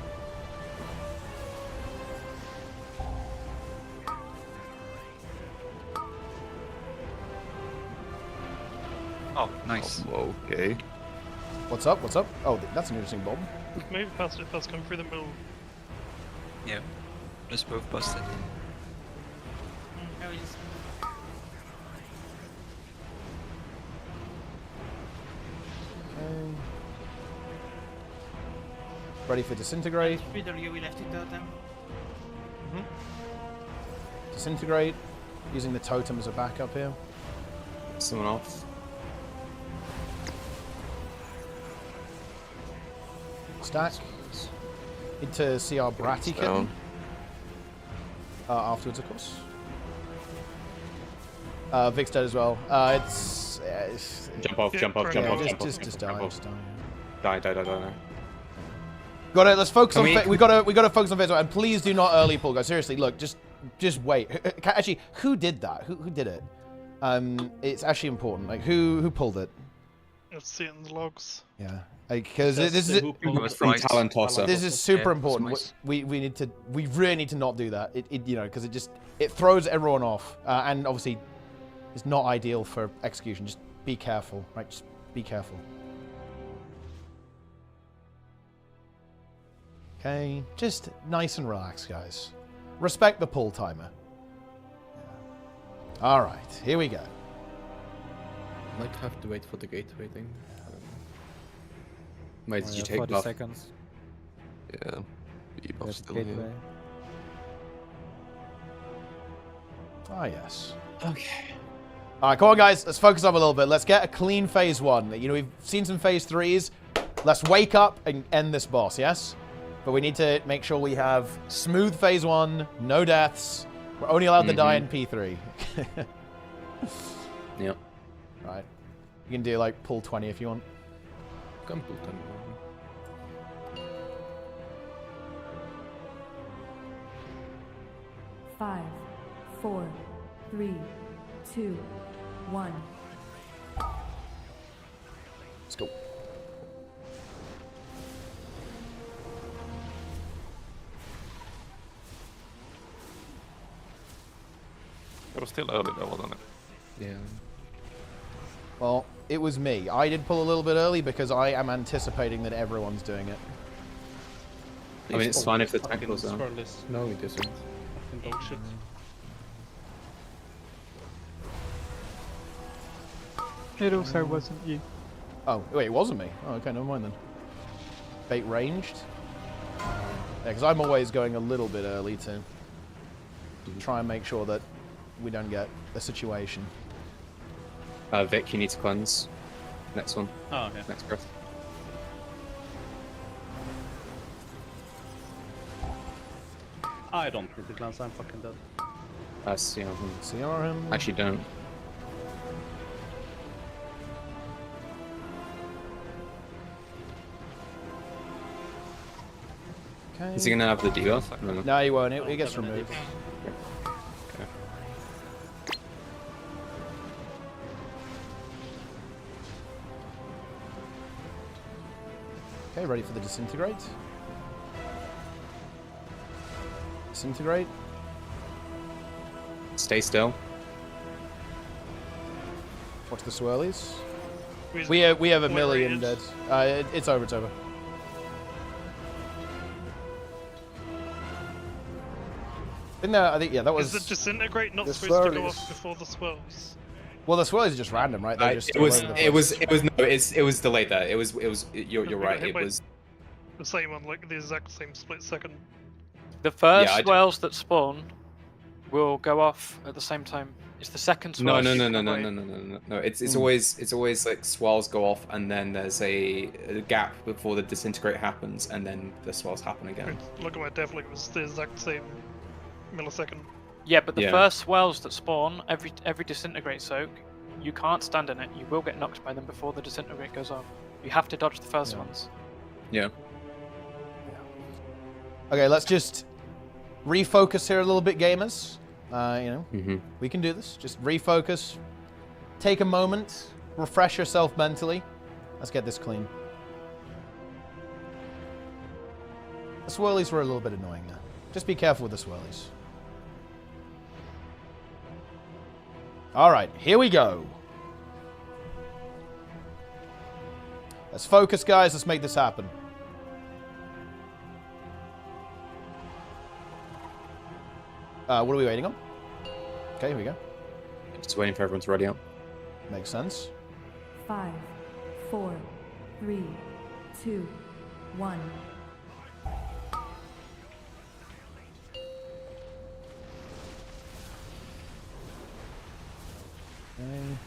S18: Oh, nice.
S7: Okay.
S1: What's up? What's up? Oh, that's an interesting bomb.
S11: Move past it first, come through the middle.
S18: Yeah. Just both busted.
S13: I was just...
S1: Okay. Ready for disintegrate.
S13: We left it totem.
S1: Disintegrate. Using the totem as a backup here.
S10: Someone off.
S1: Stack. Need to see our Bratty kitten. Afterwards, of course. Vic's dead as well. It's
S10: Jump off, jump off, jump off, jump off.
S1: Just die, just
S10: Die.
S1: die.
S10: Got it,
S1: let's focus on. We gotta focus on phase one, and please do not early pull, guys. Seriously, look, just wait. Actually, who did that? Who did it? It's actually important. Like, who pulled it?
S11: Let's see it in the logs.
S1: Yeah, because this is this is super important. We really need to not do that. You know, because it throws everyone off, and obviously it's not ideal for execution. Just be careful, right? Just be careful. Okay, just nice and relaxed, guys. Respect the pull timer. All right, here we go.
S4: Might have to wait for the gateway thing. Wait, did you take
S14: 40
S4: buff?
S14: seconds.
S7: Yeah. Debuff
S14: There's
S7: still
S14: gateway.
S7: here.
S1: Ah, yes.
S10: Okay.
S1: All right, come on, guys. Let's focus up a little bit. Let's get a clean phase one. You know, we've seen some phase threes. Let's wake up and end this boss, yes? But we need to make sure we have smooth phase one, no deaths. We're only allowed to die in P3.
S10: Yep.
S1: Right. You can do, like, pull 20 if you want.
S4: Come pull 20.
S16: 5, 4, 3, 2, 1.
S1: Let's go.
S2: It was still early though, wasn't it?
S4: Yeah.
S1: Well, it was me. I did pull a little bit early because I am anticipating that everyone's doing it.
S10: I mean, it's fine if the tank was on.
S4: No, it isn't.
S5: Fucking dog shit.
S15: It also wasn't you.
S1: Oh, wait, it wasn't me. Oh, okay, never mind then. Bait ranged. Yeah, because I'm always going a little bit early to try and make sure that we don't get a situation.
S10: Vic, you need to cleanse. Next one.
S5: Oh, yeah.
S10: Next breath.
S5: I don't need to glance, I'm fucking dead.
S10: CR him.
S1: CR him.
S10: Actually, don't.
S1: Okay.
S10: Is he gonna have the debuff? No.
S1: No, he won't. It gets removed.
S10: Okay.
S1: Okay, ready for the disintegrate. Disintegrate.
S10: Stay still.
S1: Watch the swirlies. We have a million dead. It's over. It's over. I think yeah, that was.
S11: Is the disintegrate not
S1: the
S11: supposed to go
S1: swirlies.
S11: off before the swirls?
S1: Well, the swirlies are just random, right? They're just
S10: It was delayed there. You're right.
S11: hit
S10: It
S11: by
S10: was.
S11: The same on like the exact same split second.
S15: The first
S10: Yeah, I
S15: swells that spawn will go off at the same time It's the second
S10: No,
S15: swirl.
S10: no,
S15: you
S10: no, no,
S15: can
S10: no,
S15: avoid.
S10: no, no, no, no, no. It's always like swirls go off, and then there's a gap before the disintegrate happens, and then the swirls happen again.
S11: Look at my dev link, it was the exact same millisecond.
S15: Yeah, but the
S10: Yeah.
S15: first swells that spawn, every disintegrate soak, you can't stand in it. You will get knocked by them before the disintegrate goes off. You have to dodge the first ones.
S10: Yeah.
S1: Okay, let's just refocus here a little bit, gamers.
S10: Mm-hmm.
S1: We can do this. Just refocus. Take a moment. Refresh yourself mentally. Let's get this clean. The swirlies were a little bit annoying there. Just be careful with the swirlies. Alright, here we go. Let's focus, guys. Let's make this happen. What are we waiting on? Okay, here we go.
S10: Just waiting for everyone to ready up.
S1: Makes sense.
S16: 5, 4, 3, 2, 1.
S1: Okay.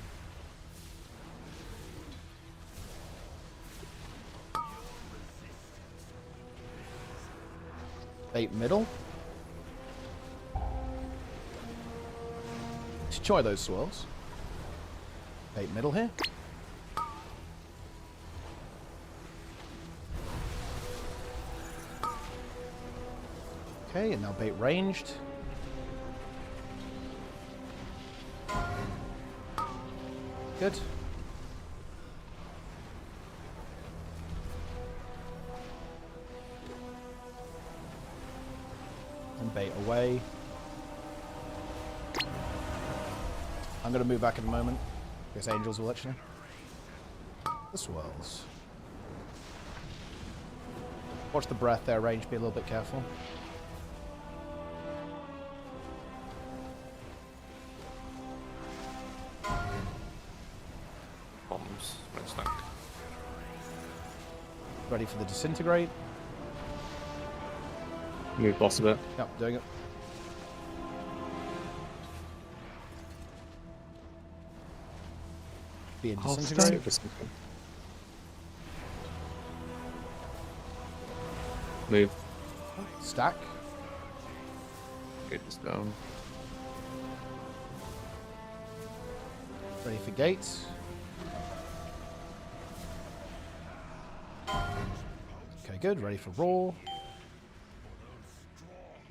S1: Bait middle. Enjoy those swirls. Bait middle here. Okay, and now bait ranged. Good. And bait away. I'm going to move back in a moment. I guess angels will actually. The swirls. Watch the breath there, range. Be a little bit careful.
S2: Bombs, red stack.
S1: Ready for the disintegrate.
S10: Move boss a bit.
S1: Yep, doing it. Be a disintegrate.
S10: Move.
S1: Stack.
S7: Get this down.
S1: Ready for gates. Okay, good. Ready for roar.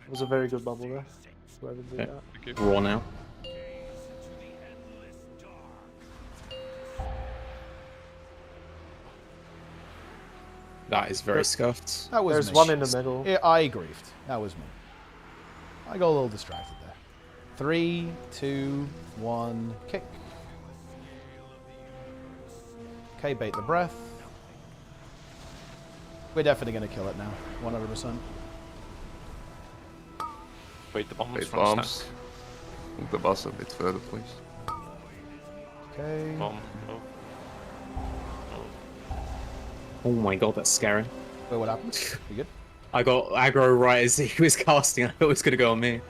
S6: It was a very good bubble there. Whoever did
S10: Okay.
S6: that.
S10: Raw now. That is very scuffed.
S1: That was
S6: There's
S1: me.
S6: one in the middle.
S1: Yeah, I griefed. That was me. I got a little distracted there. 3, 2, 1, kick. Okay, bait the breath. We're definitely going to kill it now. 100%.
S2: Wait, the bombs
S7: Bait
S2: from
S7: bombs.
S2: stack.
S7: Move the boss a bit further, please.
S1: Okay.
S2: Bomb. Oh.
S10: Oh my god, that's scary.
S1: Wait, what happened? You good?
S10: I got aggro right as he was casting. I thought it was going to go on me.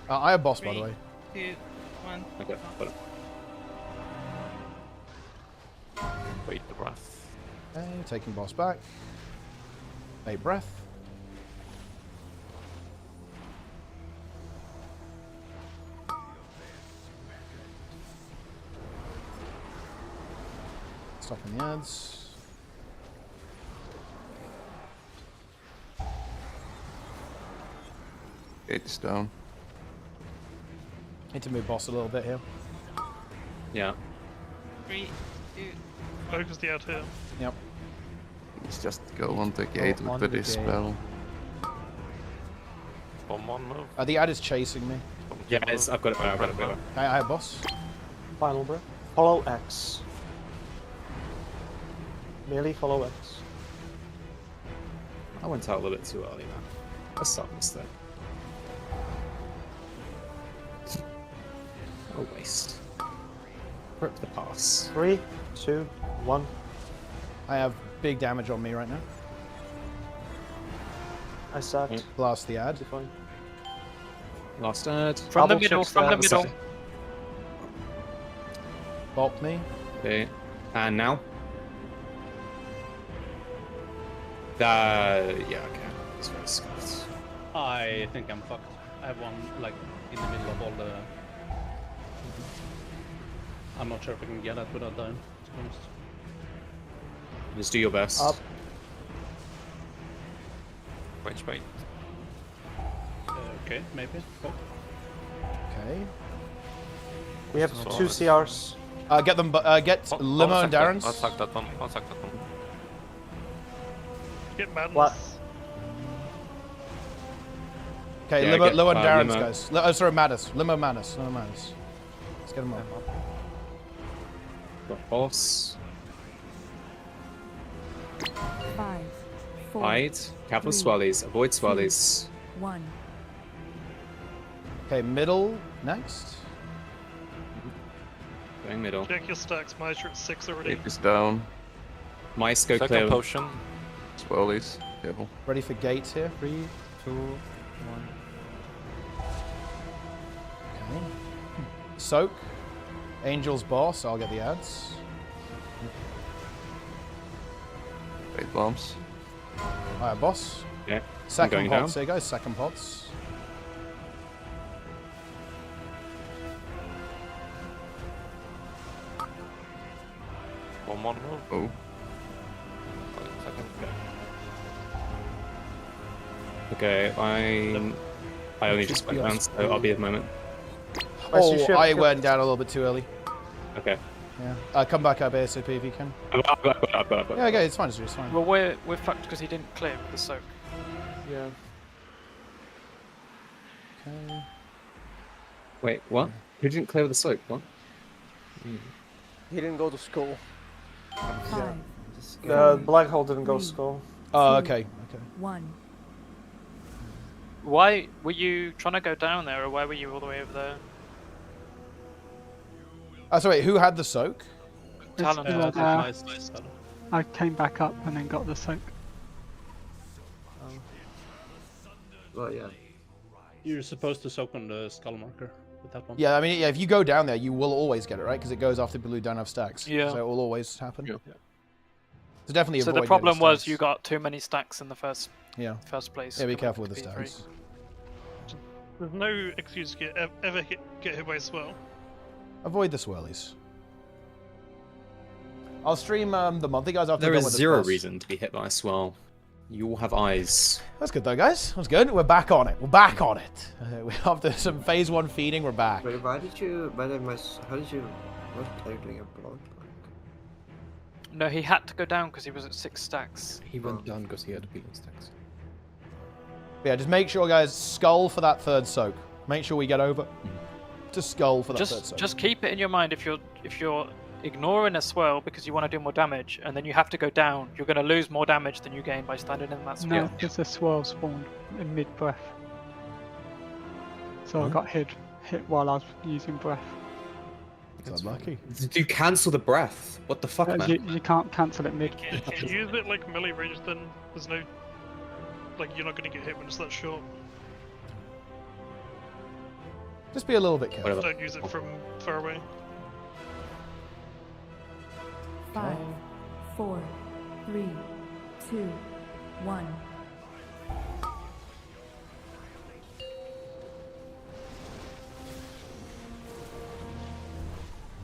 S1: I have boss, by the way.
S13: 2, 1.
S10: Okay, got it.
S2: Wait, the breath.
S1: Okay, taking boss back. Bait breath. Stopping the ads.
S7: Gate is down.
S1: Need to move boss a little bit here.
S10: Yeah.
S13: 3, 2.
S11: Focus the out here.
S1: Yep.
S7: Let's just go on the gate
S1: on
S7: with the
S1: the gate.
S7: dispel.
S2: Bomb one move.
S1: The ad is chasing me.
S10: Yeah, I've got it back. I've got it back.
S1: I have boss.
S6: Final breath. Follow X. Merely follow X.
S10: I went out a little bit too early, man. Let's start this thing. A waste. Rip the pass.
S6: 3, 2, 1.
S1: I have big damage on me right now.
S6: I sacked.
S1: Blast the ad.
S6: Fine.
S10: Last ad.
S15: From the middle, from the middle.
S1: Bop me.
S10: Okay. And now? Yeah, okay. It's very scuffed.
S5: I think I'm fucked. I have one like in the middle of all the. I'm not sure if I can get that without dying, to be honest.
S10: Just do your best.
S6: Up.
S2: Wait.
S5: Okay, maybe. Go.
S1: Okay.
S6: We have 2 CRs.
S1: Get them. Get Limo and Darren's.
S2: I'll sack that one.
S11: Get madness.
S6: What?
S1: Okay,
S10: Yeah,
S1: Limo and Darren's,
S10: Limo.
S1: guys. Oh, sorry, Mattis. Limo Mattis. Let's get them up.
S10: Got boss.
S16: 5, 4,
S10: Hide. Capital
S16: 3,
S10: swellies. Avoid swellies.
S16: 1.
S1: Okay, middle next.
S10: Going middle.
S11: Check your stacks. My shirt 6 already.
S7: Ape is down.
S10: Mice go
S2: Second
S10: clear.
S2: potion.
S7: Swirlies. Careful.
S1: Ready for gates here.
S14: 3, 2, 1.
S1: Okay. Soak. Angel's boss. I'll get the ads.
S7: Bait bombs.
S1: Alright, boss.
S10: Yeah.
S1: Second
S10: going down.
S1: pots here, guys. Second pots.
S2: One more move.
S7: Oh.
S10: Okay, I only just went down, so I'll be at the moment.
S1: Oh, I went down a little bit too early.
S10: Okay.
S1: Yeah. Come back up ASAP if you can.
S10: I've got.
S1: Yeah, okay, it's fine. It's fine.
S15: Well, we're fucked because he didn't clear with the soak.
S1: Yeah. Okay.
S10: Wait, what? Who didn't clear with the soak? What?
S17: He didn't go to school.
S16: 5,
S6: Black hole didn't go skull.
S1: Oh, okay.
S16: 1.
S15: Why were you trying to go down there, or why were you all the way over there?
S1: Oh, so wait, who had the soak?
S15: Talon.
S19: I came back up and then got the soak.
S12: Well, yeah.
S5: You're supposed to soak on the skull marker with that one.
S1: Yeah, I mean, yeah, if you go down there, you will always get it, right? Because it goes after blue don't have stacks.
S15: Yeah.
S1: So it will always happen. Yeah. So definitely
S15: So
S1: avoid
S15: the problem
S1: getting
S15: was
S1: stacks.
S15: you got too many stacks in the first place.
S1: Yeah, be
S15: coming
S1: careful
S15: up
S1: with the
S15: to P3.
S1: stacks.
S11: There's no excuse to ever get hit by a swell.
S1: Avoid the swirlies. I'll stream the monthly guys after
S10: There
S1: we're
S10: is
S1: done with this
S10: zero
S1: boss.
S10: reason to be hit by a swell. You all have eyes.
S1: That's good though, guys. That's good. We're back on it. We're back on it. After some phase 1 feeding, we're back.
S12: Wait, how did you, what are you doing a blog?
S15: No, he had to go down because he was at 6 stacks.
S4: He went down because he had healing stacks.
S1: Yeah, just make sure, guys, skull for that third soak. Make sure we get over to skull for that third soak.
S15: Just keep it in your mind if you're ignoring a swirl because you want to do more damage, and then you have to go down. You're going to lose more damage than you gain by standing in that swirl.
S19: No, because the swirl spawned in mid-breath. So I got hit while I was using breath.
S1: That's unlucky.
S10: Did you cancel the breath? What the fuck, man?
S19: You can't cancel it mid.
S11: If you use it like melee range, then there's no, like, you're not going to get hit when it's that short.
S1: Just be a little bit careful.
S11: Don't use it from far away.
S16: 5, 4, 3, 2, 1.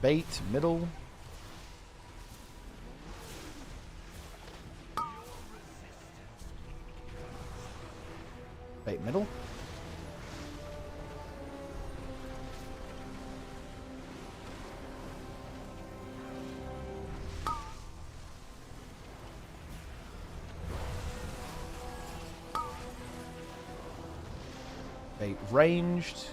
S1: Bait, middle. Bait, middle. Bait ranged.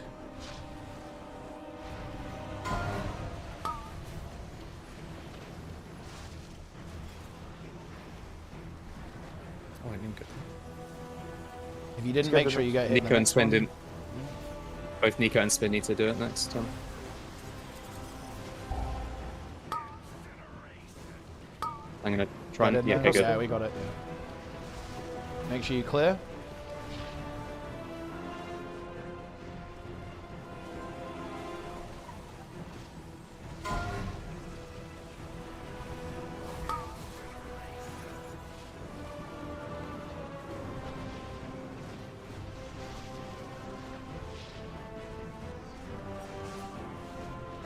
S4: Oh, I didn't get
S1: If you didn't make sure you get hit.
S10: Nico and Spin didn't. Both Nico and Spin need to do it next time. I'm gonna try and
S1: yeah,
S10: okay, good.
S1: yeah, we got it. Yeah. Make sure you clear.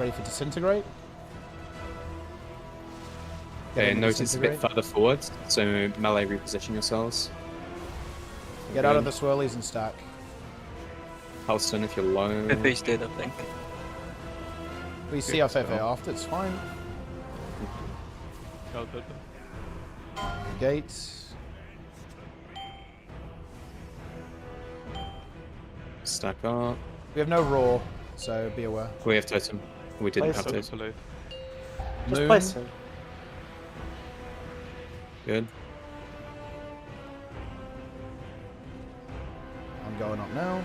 S1: Ready for disintegrate.
S10: Okay,
S1: in
S10: notice a bit
S1: disintegrate.
S10: further forward, so melee reposition yourselves.
S1: Get out of the swirlies and stack.
S10: Halston if you're low.
S18: Feifei's dead, I think.
S1: We see our Feifei after, it's fine.
S5: Go, go, go.
S1: Gates.
S10: Stack up.
S1: We have no raw, so be aware.
S10: We have totem. We didn't
S6: Place
S10: have
S6: it.
S10: totem.
S6: Just
S1: Moon.
S6: place him.
S10: Good.
S1: I'm going up now.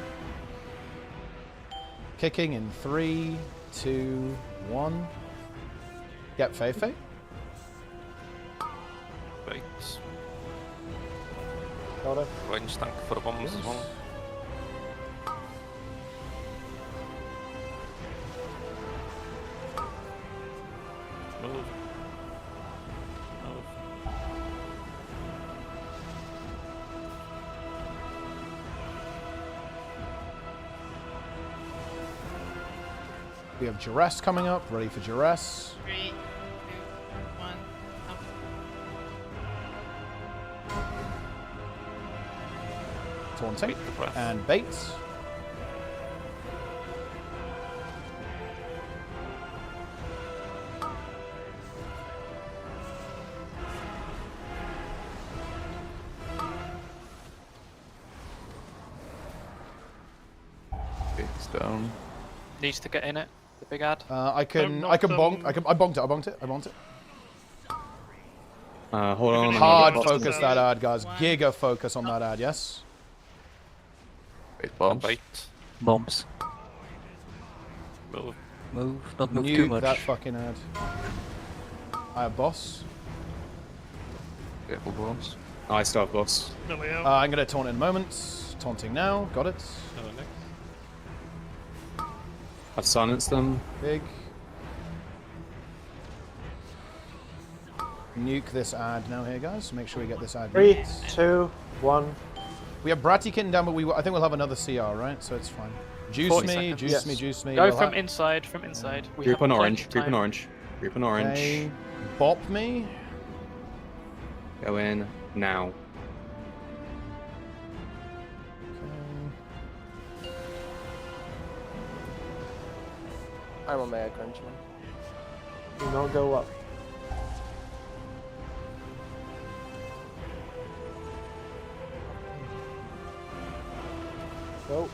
S1: Kicking in 3, 2, 1. Get Feifei.
S2: Wait.
S6: Got it.
S2: Range tank for the bombs as well. Move. Move.
S1: We have Duress coming up. Ready for Duress.
S13: 3, 2, 1, up.
S1: Taunting.
S2: Beat the breath.
S1: And Bates.
S7: It's down.
S15: Needs to get in it. The big ad.
S1: I can bonk. I bonked it. I bonked it. I bonked it.
S10: Hold on.
S1: Hard focus that ad, guys. Giga focus on that ad. Yes.
S7: Wait, bombs.
S2: Bait.
S18: Bombs.
S2: Move.
S18: Move. Not move too
S1: Nuke
S18: much.
S1: that fucking ad. I have boss.
S7: Careful, bombs.
S10: I still have boss.
S1: I'm gonna taunt in a moment. Taunting now. Got it.
S10: I've silenced them.
S1: Big. Nuke this ad now here, guys. Make sure we get this ad.
S6: 3,
S1: nuked.
S6: 2, 1.
S1: We have Bratty kitten down, but I think we'll have another CR, right? So it's fine. Juice
S15: 40
S1: me,
S15: seconds.
S1: juice
S15: Yes.
S1: me, juice me.
S15: Go
S1: We'll
S15: from
S1: have-
S15: inside, from inside. We
S10: Group
S15: have
S10: on
S15: plenty
S10: orange.
S15: of
S10: Group on
S15: time.
S10: orange. Group on orange.
S1: Okay. Bop me.
S10: Go in now.
S17: I'm a mega crunch, man.
S6: Do not go up. Go.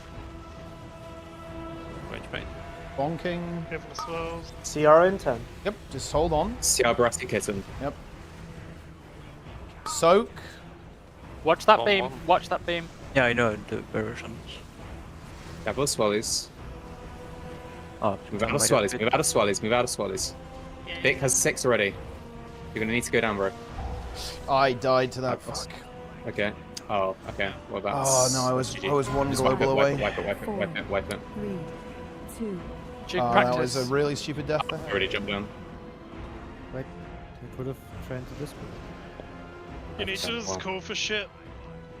S2: Range bait.
S1: Bonking.
S11: Careful as well.
S6: CR in 10.
S1: Yep, just hold on.
S10: CR Brassy Kitten.
S1: Yep. Soak.
S15: Watch that beam. Watch that beam.
S18: Yeah, I know the version.
S10: Couple of swallies.
S18: Oh,
S10: Move out of swallies. Move out of swallies. Move out of swallies. Vic has 6 already. You're gonna need to go down, bro.
S1: I died to that. Fuck.
S10: Okay. Oh, okay. Well, that's.
S1: Oh no, I was one
S10: Just wipe
S1: global
S10: it,
S1: away.
S10: Wipe it, wipe it, wipe it, wipe it.
S16: 3, 2,
S1: That was a really stupid death there.
S10: I already jumped down.
S14: Right. We could have trained to this one.
S11: You need to just call for shit.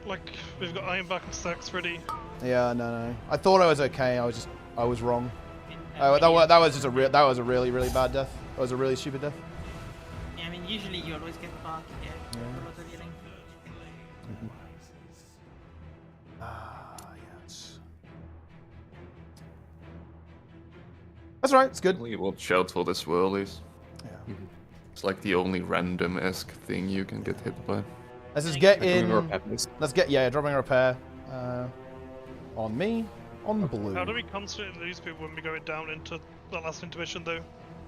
S11: Like, we've got Ironback and stacks ready.
S1: Yeah, no. I thought I was okay. I was wrong. That was just a really bad death. That was a really stupid death.
S13: Yeah, I mean, usually you always get back, yeah. For auto healing.
S1: Yes. That's right. It's good.
S7: We watch out for the swirlies.
S1: Yeah.
S7: It's like the only random-esque thing you can get hit by.
S1: Let's just get
S10: Dropping
S1: in.
S10: a repair, please.
S1: Let's get dropping a repair. On me. On blue.
S11: How do we constantly lose people when we go down into the last intermission, though?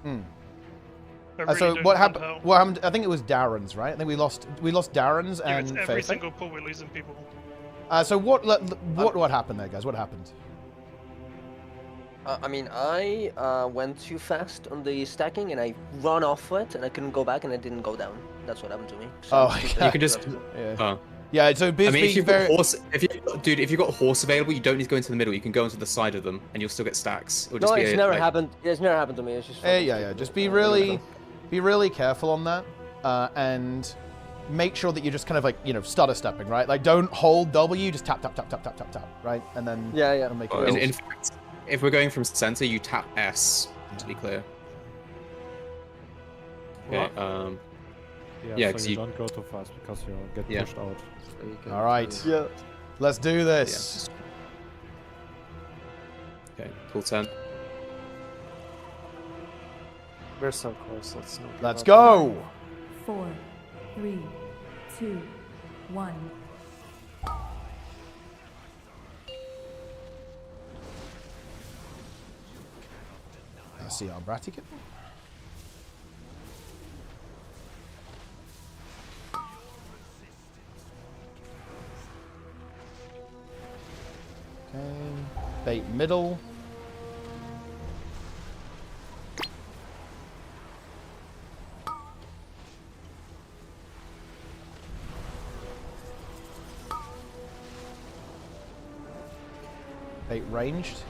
S11: I really
S1: So
S11: don't
S1: what
S11: understand
S1: happened?
S11: how.
S1: What happened? I think it was Darren's, right? I think we lost Darren's
S11: Yeah,
S1: and
S11: it's every
S1: Feifei.
S11: single pull we're losing people.
S1: So what happened there, guys? What happened?
S17: I mean, I went too fast on the stacking and I run off it and I couldn't go back and I didn't go down. That's what happened to me. So
S10: You can just.
S1: Yeah. Yeah. So
S10: I
S1: Biz
S10: mean, if
S1: being
S10: you've
S1: very.
S10: got horse, if you've got horse available, you don't need to go into the middle. You can go into the side of them, and you'll still get stacks. It'll just
S17: No,
S10: be
S17: it's never happened. It's never happened to me. It's just.
S1: Yeah. Just be really careful on that, and make sure that you're just kind of like stutter stepping, right? Like don't hold W, just tap, right? And then
S17: Yeah.
S1: Make
S10: In fact, if we're going from center, you tap S to be clear. Okay,
S14: Right.
S10: yeah,
S14: Yeah,
S10: 'cause
S14: so you
S10: you-
S14: don't go too fast because you get
S10: Yeah.
S14: pushed out.
S1: All right.
S6: Yeah.
S1: Let's do this.
S10: Okay, cool 10.
S6: We're so close. Let's not. give
S1: Let's
S6: up.
S1: go.
S16: 4, 3, 2, 1.
S1: Let's see our bratty kit. Okay. Bait middle. Bait ranged.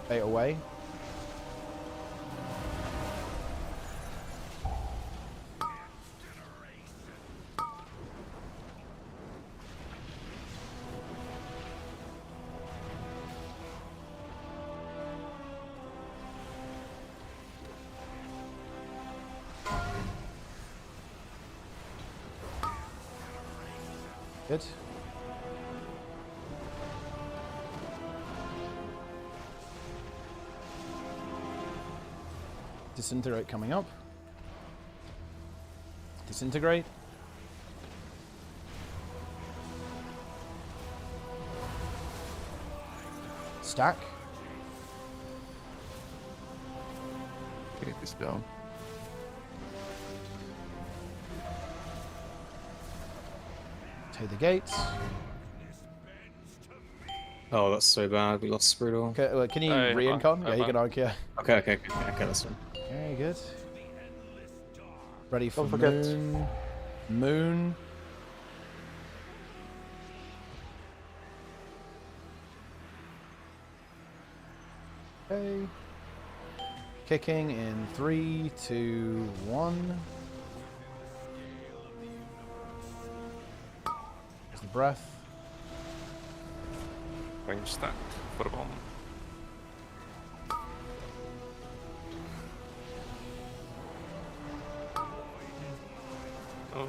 S1: Bait away. Good. Disintegrate coming up. Disintegrate. Stack.
S7: Get this down.
S1: Take the gates.
S10: Oh, that's so bad. We lost Sprudel.
S1: Okay, can you
S2: Hey,
S1: re-incon?
S2: hi,
S1: Yeah, you
S2: hi.
S1: can arc, yeah.
S10: Okay, that's done.
S1: Very good. Ready for
S6: Don't forget.
S1: moon. Moon. Okay. Kicking in 3, 2, 1. There's the breath.
S2: Range stacked for the bomb. Oh,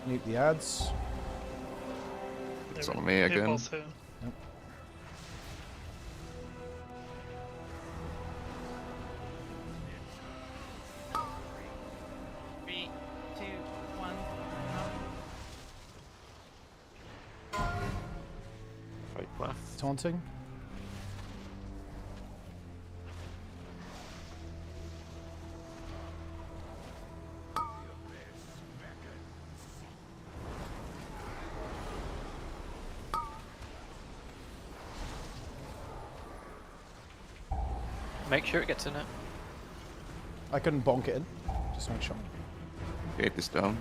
S1: Nuke the ads.
S7: It's on me again.
S11: Boss here.
S1: Yep.
S13: Three, two, one.
S2: right left.
S1: Taunting.
S15: Make sure it gets in it.
S1: I couldn't bonk it in. Just make sure.
S7: Get this down.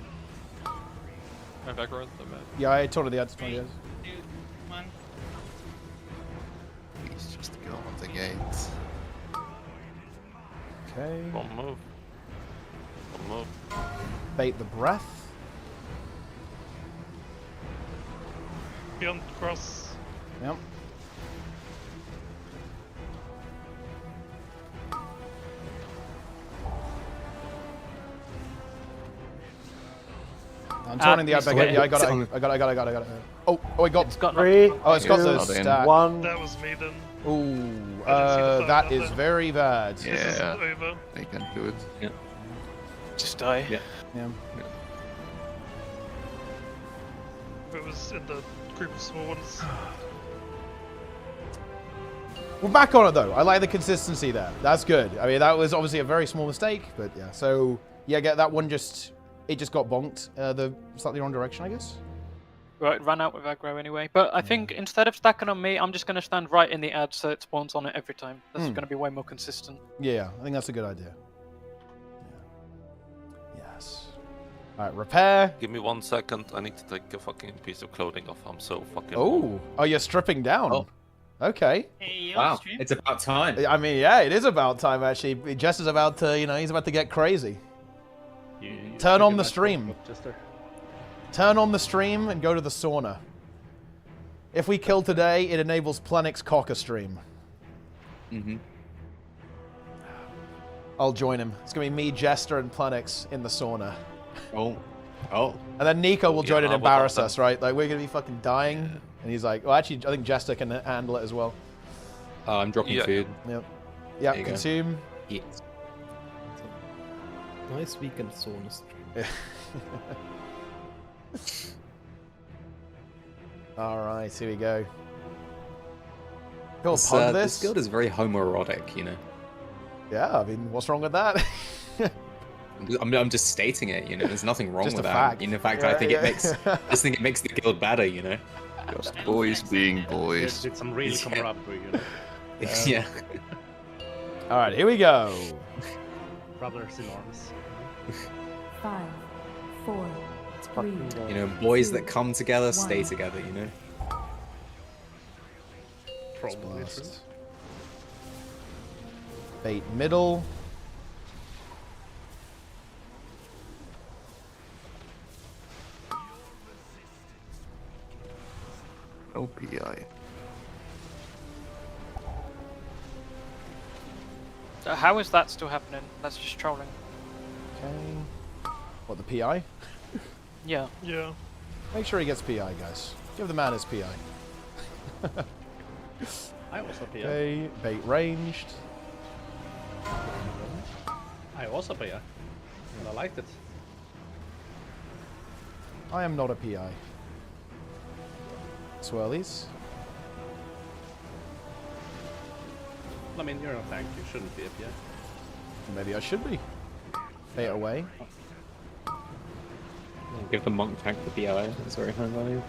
S18: My background, I'm at.
S1: Yeah, I told her the ads. 20 ads.
S13: 2, 1.
S7: Please just go on the gates.
S1: Okay.
S2: One move. One move.
S1: Bait the breath.
S11: Beyond cross.
S1: Yep. I'm turning the ad back. Yeah, I got it. I got it. Oh, I got.
S15: It's got
S6: 3,
S1: Oh, it's got the
S6: 2,
S1: stack.
S6: 1.
S11: That was me then.
S1: Ooh,
S11: I didn't see the
S1: that
S11: third
S1: is
S11: one.
S1: very bad.
S11: This is
S7: Yeah.
S11: over.
S7: They can do it.
S10: Yeah.
S15: Just die.
S10: Yeah.
S1: Yeah.
S11: If it was in the group of small ones.
S1: We're back on it though. I like the consistency there. That's good. I mean, that was obviously a very small mistake, but yeah. So yeah, get that one. It just got bonked. The slightly wrong direction, I guess.
S15: Right, ran out with aggro anyway. But I think instead of stacking on me, I'm just going to stand right in the ad so it spawns on it every time. That's going to be way more consistent.
S1: Yeah, I think that's a good idea. Yeah. Yes. All right, repair.
S2: Give me 1 second. I need to take a fucking piece of clothing off. I'm so fucking.
S1: Oh, you're stripping down.
S10: Oh.
S1: Okay.
S13: Hey,
S10: Wow, it's about time.
S1: I mean, yeah, it is about time, actually. Jess is about to, he's about to get crazy. Turn on the stream. Turn on the stream and go to the sauna. If we kill today, it enables Plenix Cocker stream.
S10: Mm-hmm.
S1: I'll join him. It's going to be me, Jester, and Plenix in the sauna.
S10: Oh.
S1: And then Nico will join and
S2: I
S1: embarrass
S2: would
S1: us, right? Like, we're going to be fucking dying.
S2: Yeah.
S1: And he's like, well, actually, I think Jester can handle it as well.
S10: I'm dropping food.
S1: Yep.
S10: There
S1: Yep,
S10: you go.
S1: consume.
S10: Eat.
S4: Nice weekend sauna stream.
S1: Alright, here we go. Cool,
S10: This
S1: pug this.
S10: guild is very homoerotic, you know.
S1: Yeah, I mean, what's wrong with that?
S10: I'm just stating it, you know. There's nothing wrong
S1: Just
S10: with
S1: a
S10: that.
S1: fact.
S10: In fact,
S1: Yeah,
S10: I think
S1: yeah.
S10: I just think it makes the guild better, you know.
S7: Just boys being boys.
S5: It's some real camaraderie, you know.
S10: Yeah.
S1: Alright, here we go.
S5: Brothers in arms.
S16: 5, 4, 3.
S10: You know, boys that come together stay together, you know.
S5: Probably true.
S1: Bait middle.
S7: No PI.
S15: How is that still happening? That's just trolling.
S1: Okay. What, the PI?
S15: Yeah.
S11: Yeah.
S1: Make sure he gets PI, guys. Give the man his PI.
S5: I also PI.
S1: Okay, bait ranged.
S5: I also PI. And I liked it.
S1: I am not a PI. Swirlies.
S5: I mean, you're a tank. You shouldn't be a PI.
S1: Maybe I should be. Bait away.
S10: Give the monk tank the PI. That's very high value.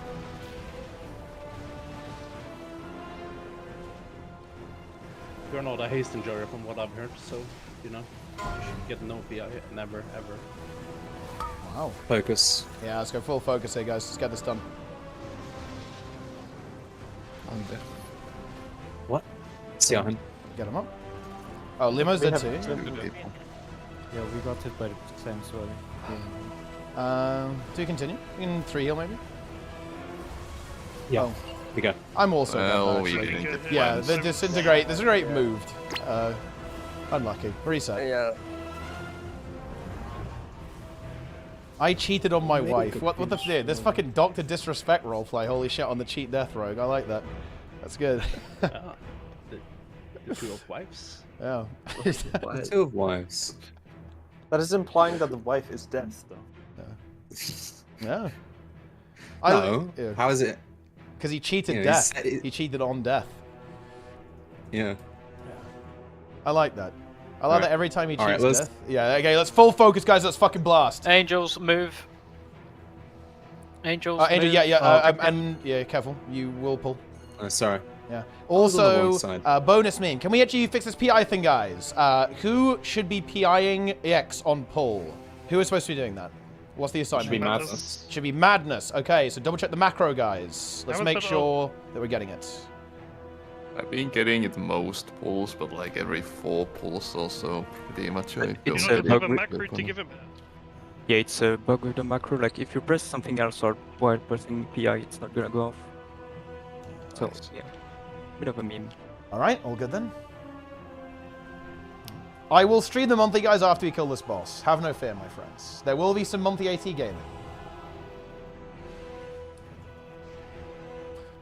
S5: You're not a haste enjoyer from what I've heard, so, you know, you should get no PI. Never, ever.
S1: Wow.
S10: Focus.
S1: Yeah, let's go full focus here, guys. Let's get this done.
S10: What? See on.
S1: Get him up. Oh, Limo's dead too.
S14: Yeah, we got hit by the same swirly.
S1: Do you continue? In 3 heal, maybe?
S10: Yeah.
S1: Oh.
S10: We go.
S1: I'm also
S7: Well,
S1: dead,
S7: we
S1: actually.
S7: didn't get
S1: Yeah,
S7: plans.
S1: the disintegrate moved. Unlucky. Reset.
S17: Yeah.
S1: I cheated on my
S14: Maybe we
S1: wife.
S14: could
S1: What the
S14: finish
S1: this fucking Dr. Disrespect roleplay. Holy shit on the cheat death rogue. I like that. That's good.
S5: The two of wives.
S1: Yeah.
S10: Two of wives.
S6: That is implying that the wife is death, though.
S1: Yeah.
S10: No. How is it?
S1: Because he cheated
S10: You know,
S1: death.
S10: he's-
S1: He cheated on death.
S10: Yeah.
S1: I like that. I like
S10: Right.
S1: that every time he cheats
S10: Alright, let's-
S1: death. Yeah, okay, let's full focus, guys. Let's fucking blast.
S15: Angels, move. Angels,
S1: Angel,
S15: move.
S1: yeah, and yeah, careful. You will pull.
S10: Oh, sorry.
S1: Yeah.
S10: was on the wrong
S1: Also,
S10: side.
S1: bonus meme. Can we actually fix this PI thing, guys? Who should be PIing EX on pull? Who is supposed to be doing that? What's the assignment?
S10: Should be madness.
S1: Should be madness. Okay, so double check the macro, guys. Let's
S11: would
S1: make
S11: put
S1: sure that we're getting it.
S7: I've been getting it most pulls, but like every 4 pulls or so, pretty much. I
S11: You
S7: don't
S11: don't
S7: really
S11: have a
S7: click
S11: macro
S7: on
S11: to
S7: it.
S11: give him.
S20: Yeah, it's a bug with the macro. Like if you press something else or while pressing PI, it's not gonna go off. So yeah, bit of a meme.
S1: All right, all good then. I will stream the monthly, guys, after we kill this boss. Have no fear, my friends. There will be some monthly AT gaming.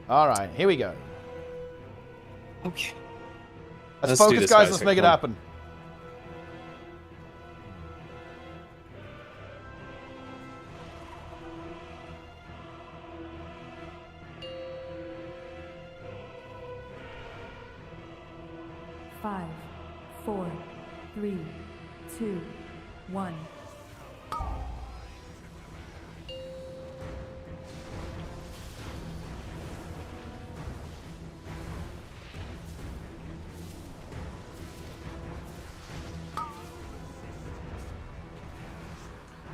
S1: All right, here we go.
S10: Okay.
S1: Let's
S10: do
S1: focus,
S10: this,
S1: guys. Let's make it
S10: Come on.
S1: happen.
S16: Five, 4, 3, 2, 1.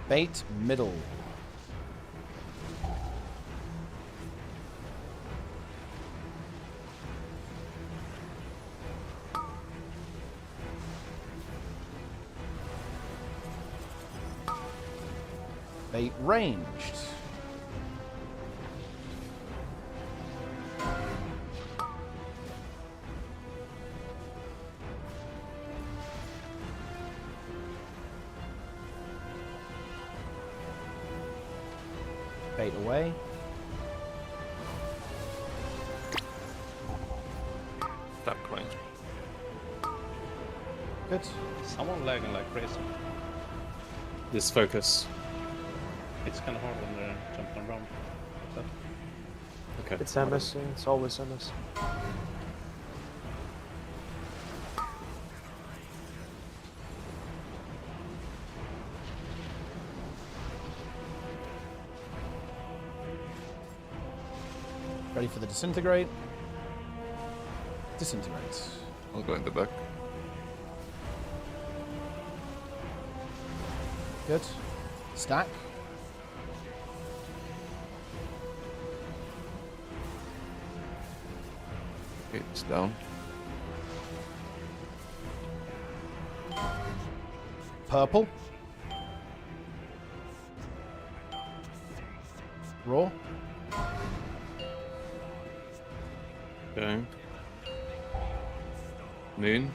S1: Bait middle. Bait ranged. Bait away.
S2: Stop crying.
S1: Good.
S5: Someone lagging like crazy.
S10: Just focus.
S5: It's kind of hard when they're jumping around. Like
S10: Okay.
S6: It's MS. It's always MS.
S1: Ready for the disintegrate. Disintegrate.
S7: I'll go in the back.
S1: Good. Stack.
S7: Okay, it's down.
S1: Purple. Raw.
S10: Okay. Moon.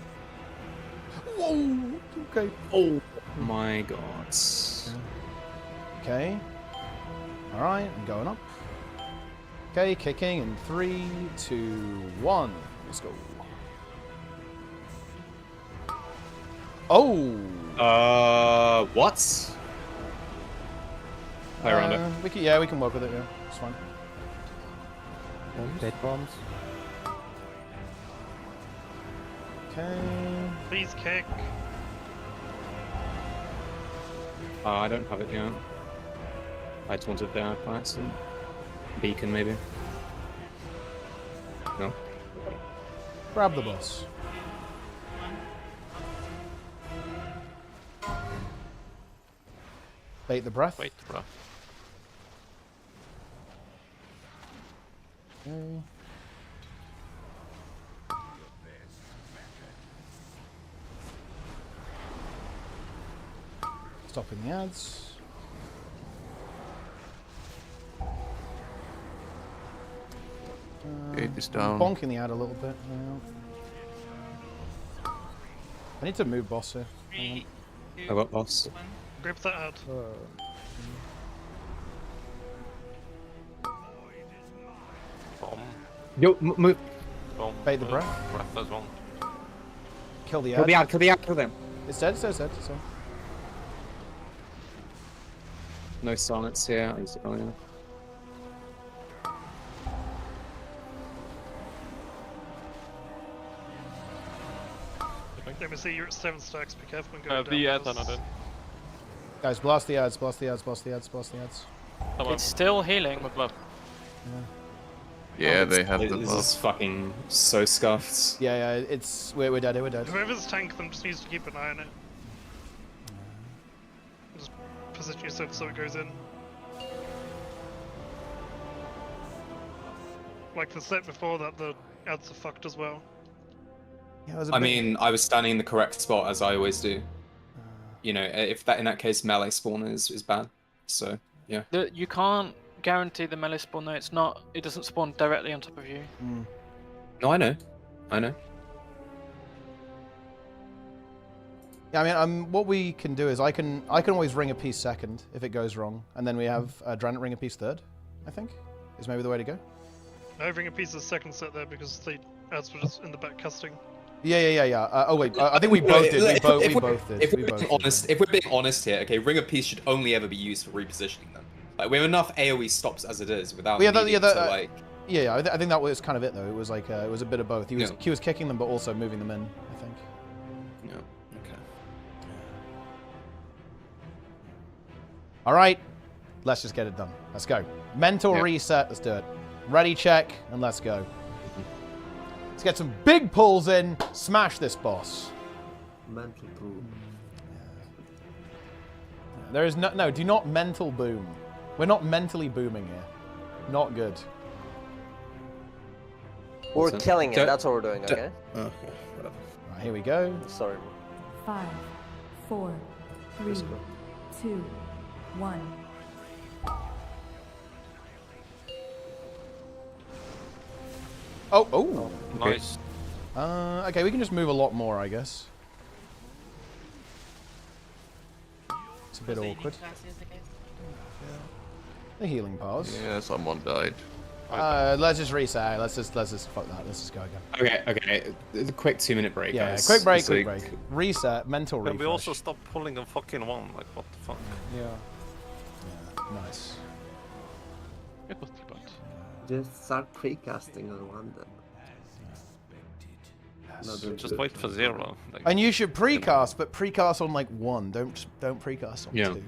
S1: Whoa! Okay.
S10: Oh my god.
S1: Okay. Alright, I'm going up. Okay, kicking in 3, 2, 1. Let's go. Oh!
S10: What? Play around it.
S1: We can, yeah, we can work with it, yeah. It's fine.
S14: Dead bombs.
S1: Okay.
S11: Please kick.
S10: I don't have it yet. I just wanted the fights. Beacon, maybe. No.
S1: Grab the boss. Bait the breath.
S2: Wait, the breath.
S1: Okay. Stopping the ads.
S7: Gate is down.
S1: Bonking the ad a little bit. Yeah. I need to move boss here. Hang on.
S10: I got boss.
S11: Grip that ad.
S2: Bomb.
S10: Yo, move.
S2: Bomb.
S1: Bait the breath.
S2: Breath as well.
S1: Kill the ad.
S10: Kill the ad, kill the ad, kill them.
S1: It's dead, it's dead, it's dead. It's dead.
S10: No silence here. I used it earlier.
S11: Let me see, you're at 7 stacks, be careful when going
S18: The
S11: down.
S18: ads are not in.
S1: Guys, blast the ads, blast the ads, blast the ads, blast the ads.
S15: It's still healing.
S7: Yeah, they have the
S10: This
S7: buff.
S10: is fucking so scuffed.
S1: Yeah, yeah, it's we're dead, we're dead.
S11: Whoever's tank them just needs to keep an eye on it. Just position yourself so it goes in. Like the set before that, the ads are fucked as well.
S1: Yeah,
S10: I mean, I was standing in the correct spot as I always do. You know, if that in that case melee spawn is bad. So yeah.
S15: You can't guarantee the melee spawn though. It's not. It doesn't spawn directly on top of you.
S10: No, I know. I know.
S1: Yeah, I mean, what we can do is I can always ring a piece second if it goes wrong, and then we have Dranet ring a piece third. I think is maybe the way to go.
S11: I ring a piece of second set there because the ads were just in the back casting.
S1: Yeah. Oh wait, I think we both did. We both did.
S10: If we're being honest here, okay, ring of peace should only ever be used for repositioning them. Like we have enough AOE stops as it is without needing to like.
S1: Yeah, I think that was kind of it though. It was like it was a bit of both. He was kicking them, but also moving them in. I think.
S10: Yeah. Okay.
S1: All right, let's just get it done. Let's go. Mental reset. Let's do it. Ready, check, and let's go. Let's get some big pulls in. Smash this boss.
S12: Mental boom.
S1: There is no. Do not mental boom. We're not mentally booming here. Not good.
S17: We're killing it. That's what we're doing. Okay.
S1: Right, here we go.
S17: Sorry.
S16: 5, 4, 3, 2, 1.
S1: Oh, oh.
S2: Nice.
S1: Okay, we can just move a lot more, I guess. It's a bit awkward. The healing pause.
S7: Yeah, someone died.
S1: Let's just reset. Let's just fuck that. Let's just go again.
S10: Okay. The quick 2-minute break,
S1: Yeah,
S10: guys.
S1: quick break. Reset, mental refresh.
S2: Can we also stop pulling a fucking one? Like, what the fuck?
S1: Yeah. Nice.
S11: It was too bad.
S12: Just start precasting on one then.
S2: Just wait for 0. Like,
S1: And you should precast, but precast on like 1. Don't precast on 2.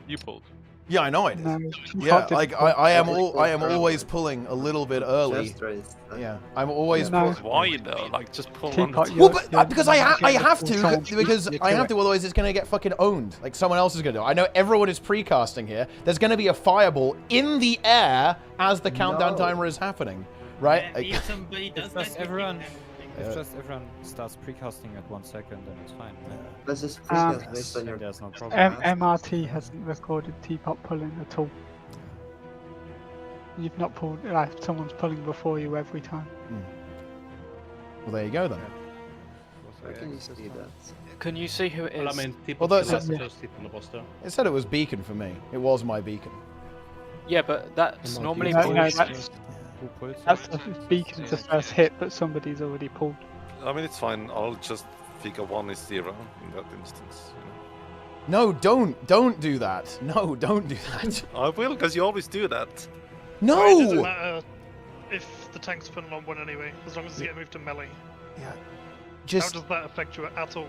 S11: You pulled.
S1: Yeah, I know I did.
S19: No,
S1: Yeah, like I am always pulling a little bit early.
S12: Just raised.
S1: Yeah, I'm always.
S19: No.
S2: why though? Like, just pull
S19: Keep
S2: on the
S19: up
S2: top.
S19: your-
S1: Well, but because I have to, because
S14: You're
S1: I have
S14: correct.
S1: to, otherwise it's gonna get fucking owned. Like someone else is gonna do it. I know everyone is precasting here. There's gonna be a fireball in the air as the countdown timer is happening, right?
S13: If somebody does
S14: It's
S13: that,
S14: just
S13: we
S14: everyone.
S13: kick them.
S14: If just everyone starts precasting at 1 second, then it's fine.
S12: Let's just precast based on your...
S14: There's no problem.
S19: MRT hasn't recorded teapot pulling at all. You've not pulled. Someone's pulling before you every time.
S1: Well, there you go then.
S12: How can you see that?
S15: Can you see who it is?
S5: Well, I mean,
S1: Well,
S5: people
S1: that's-
S5: that's the first hit on the boss though.
S1: It said it was beacon for me. It was my beacon.
S15: Yeah, but that's normally
S19: No,
S15: bullshit.
S19: that's the beacon's the first hit, but somebody's already pulled.
S2: I mean, it's fine. I'll just figure 1 is 0 in that instance. You know?
S1: No, don't do that. No, don't do that.
S2: I will, because you always do that.
S11: It doesn't
S1: No.
S11: matter if the tank's putting on 1 anyway, as long as you get moved to melee.
S1: Yeah.
S11: How
S1: Just
S11: does that affect you at all?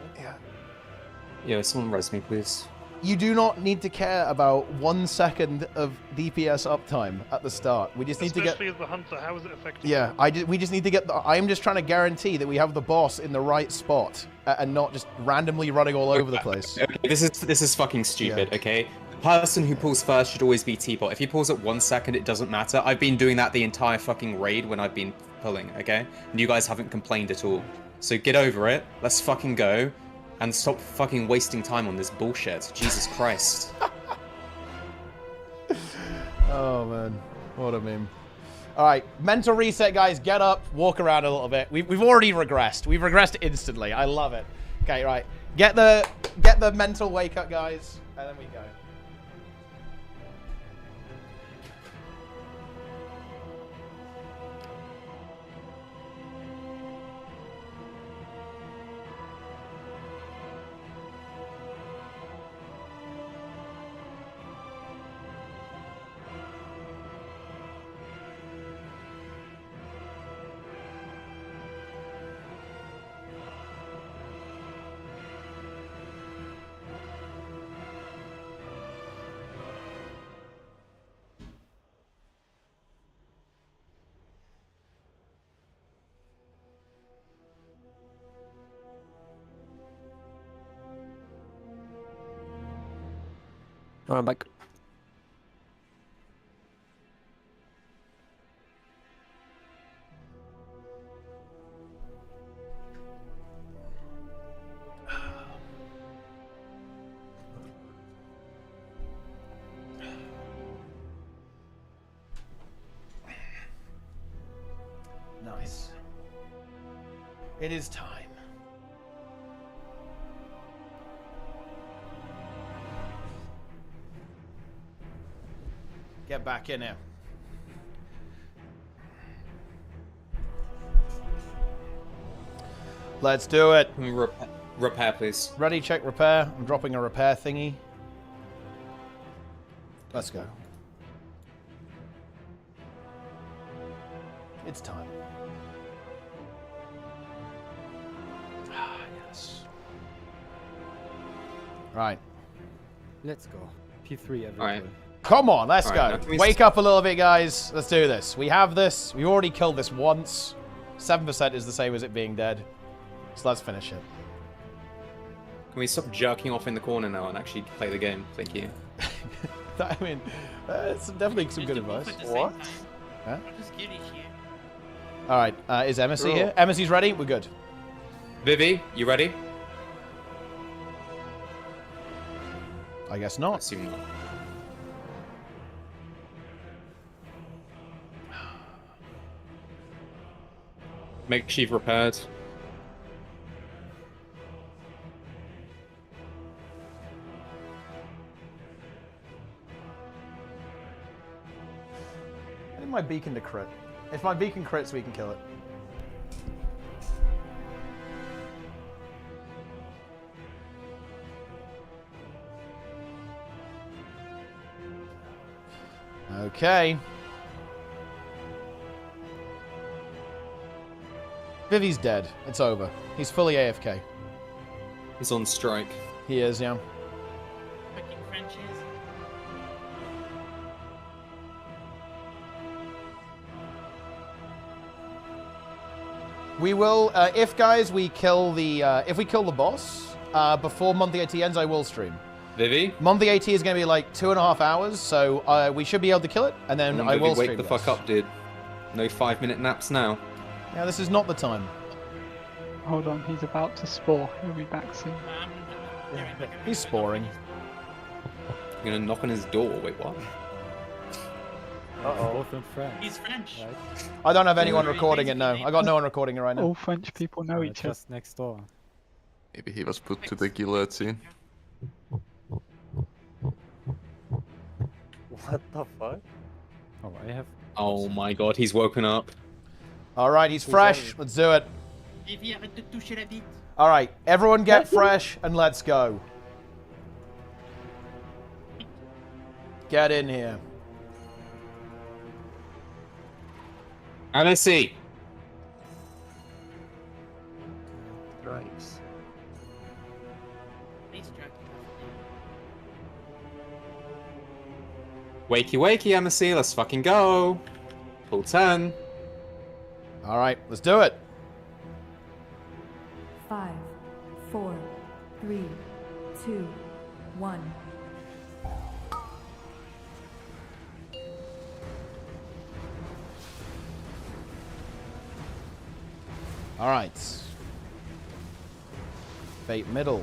S10: Yeah, someone res me, please.
S1: you do not need to care about 1 second of DPS uptime at the start. We just need to get.
S11: Especially as the hunter, how is it affecting?
S1: Yeah, we just need to get. I am just trying to guarantee that we have the boss in the right spot and not just randomly running all over the place.
S10: Okay, this is fucking stupid. Okay, the person who pulls first should always be Teapot. If he pulls at 1 second, it doesn't matter. I've been doing that the entire fucking raid when I've been pulling. Okay, and you guys haven't complained at all. So get over it. Let's fucking go. And stop fucking wasting time on this bullshit. Jesus Christ.
S1: Oh man, what a meme. All right, mental reset, guys. Get up, walk around a little bit. We've already regressed. We've regressed instantly. I love it. Okay, right. Get the mental wake up, guys, and then we go.
S17: I'm back.
S1: Nice. It is time. Get back in here. Let's do it.
S10: Repair, please.
S1: Ready, check, repair. I'm dropping a repair thingy. Let's go. It's time. Ah, yes. Right.
S14: Let's go. P3 everywhere.
S10: Alright.
S1: Come on, let's
S10: All
S1: go.
S10: right, now can we
S1: Wake up a little bit, guys. Let's do this. We have this. We already killed this once. 7% is the same as it being dead. So let's finish it.
S10: Can we stop jerking off in the corner now and actually play the game? Thank you.
S1: I mean, it's definitely some good advice.
S13: What?
S1: Huh?
S13: I'm just curious here.
S1: All right, is Emissy here? Emissy's ready? We're good.
S10: Vivi, you ready?
S1: I guess not.
S10: Assume not. Make sure you've repaired.
S1: I need my beacon to crit. If my beacon crits, we can kill it. Okay. Vivi's dead. It's over. He's fully AFK.
S10: He's on strike.
S1: He is, yeah.
S13: Fucking Frenchies.
S1: We will, if guys, we kill the, if we kill the boss, before monthly AT ends, I will stream.
S10: Vivi?
S1: Monthly AT is going to be like 2.5 hours, so we should be able to kill it, and then I will stream.
S10: Wake the fuck up, dude. No 5-minute naps now.
S1: Yeah, this is not the time.
S19: Hold on, he's about to spore. He'll be back soon.
S1: He's sporing.
S10: You're gonna knock on his door. Wait, what?
S14: Uh-oh. Both in French.
S13: He's French.
S14: Right?
S1: I don't have anyone recording it, no. I got no one recording it right now.
S19: All French people know each other.
S14: Just next door.
S7: Maybe he was put to the guillotine.
S6: What the fuck?
S14: Oh, I have.
S10: Oh my god, he's woken up.
S1: Alright, he's fresh. Let's do it.
S13: Vivi, arrête de toucher la bite.
S1: Alright, everyone get fresh and let's go. Get in here.
S10: Alice.
S12: Strikes.
S13: Nice track.
S10: Wakey, wakey, Embassy. Let's fucking go. Full 10.
S1: Alright, let's do it.
S16: 5, 4, 3, 2, 1.
S1: Alright. Fate middle.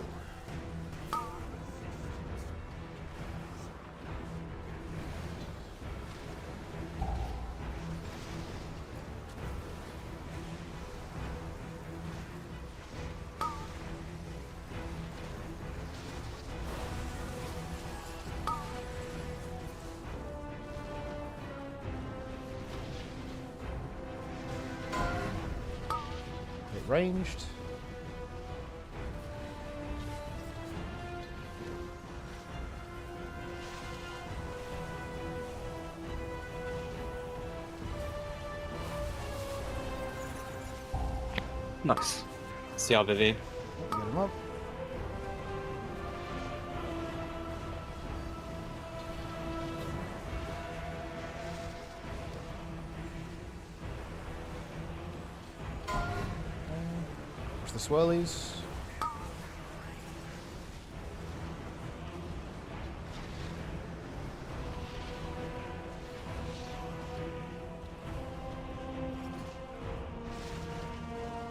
S1: Ranged.
S10: Nice. See how Vivi.
S1: Get him up. The swirlies.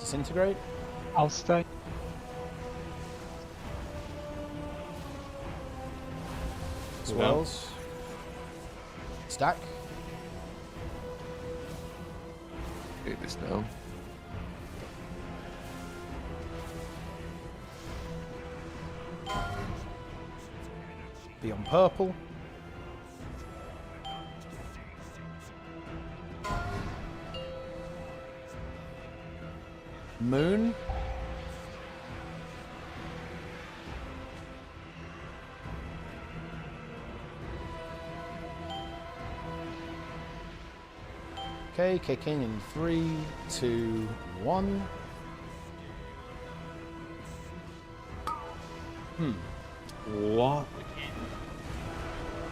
S1: Disintegrate.
S19: I'll stay.
S1: Swirls. Stack.
S7: Get this down.
S1: Be on purple. Moon. Okay, kicking in 3, 2, 1.
S10: What?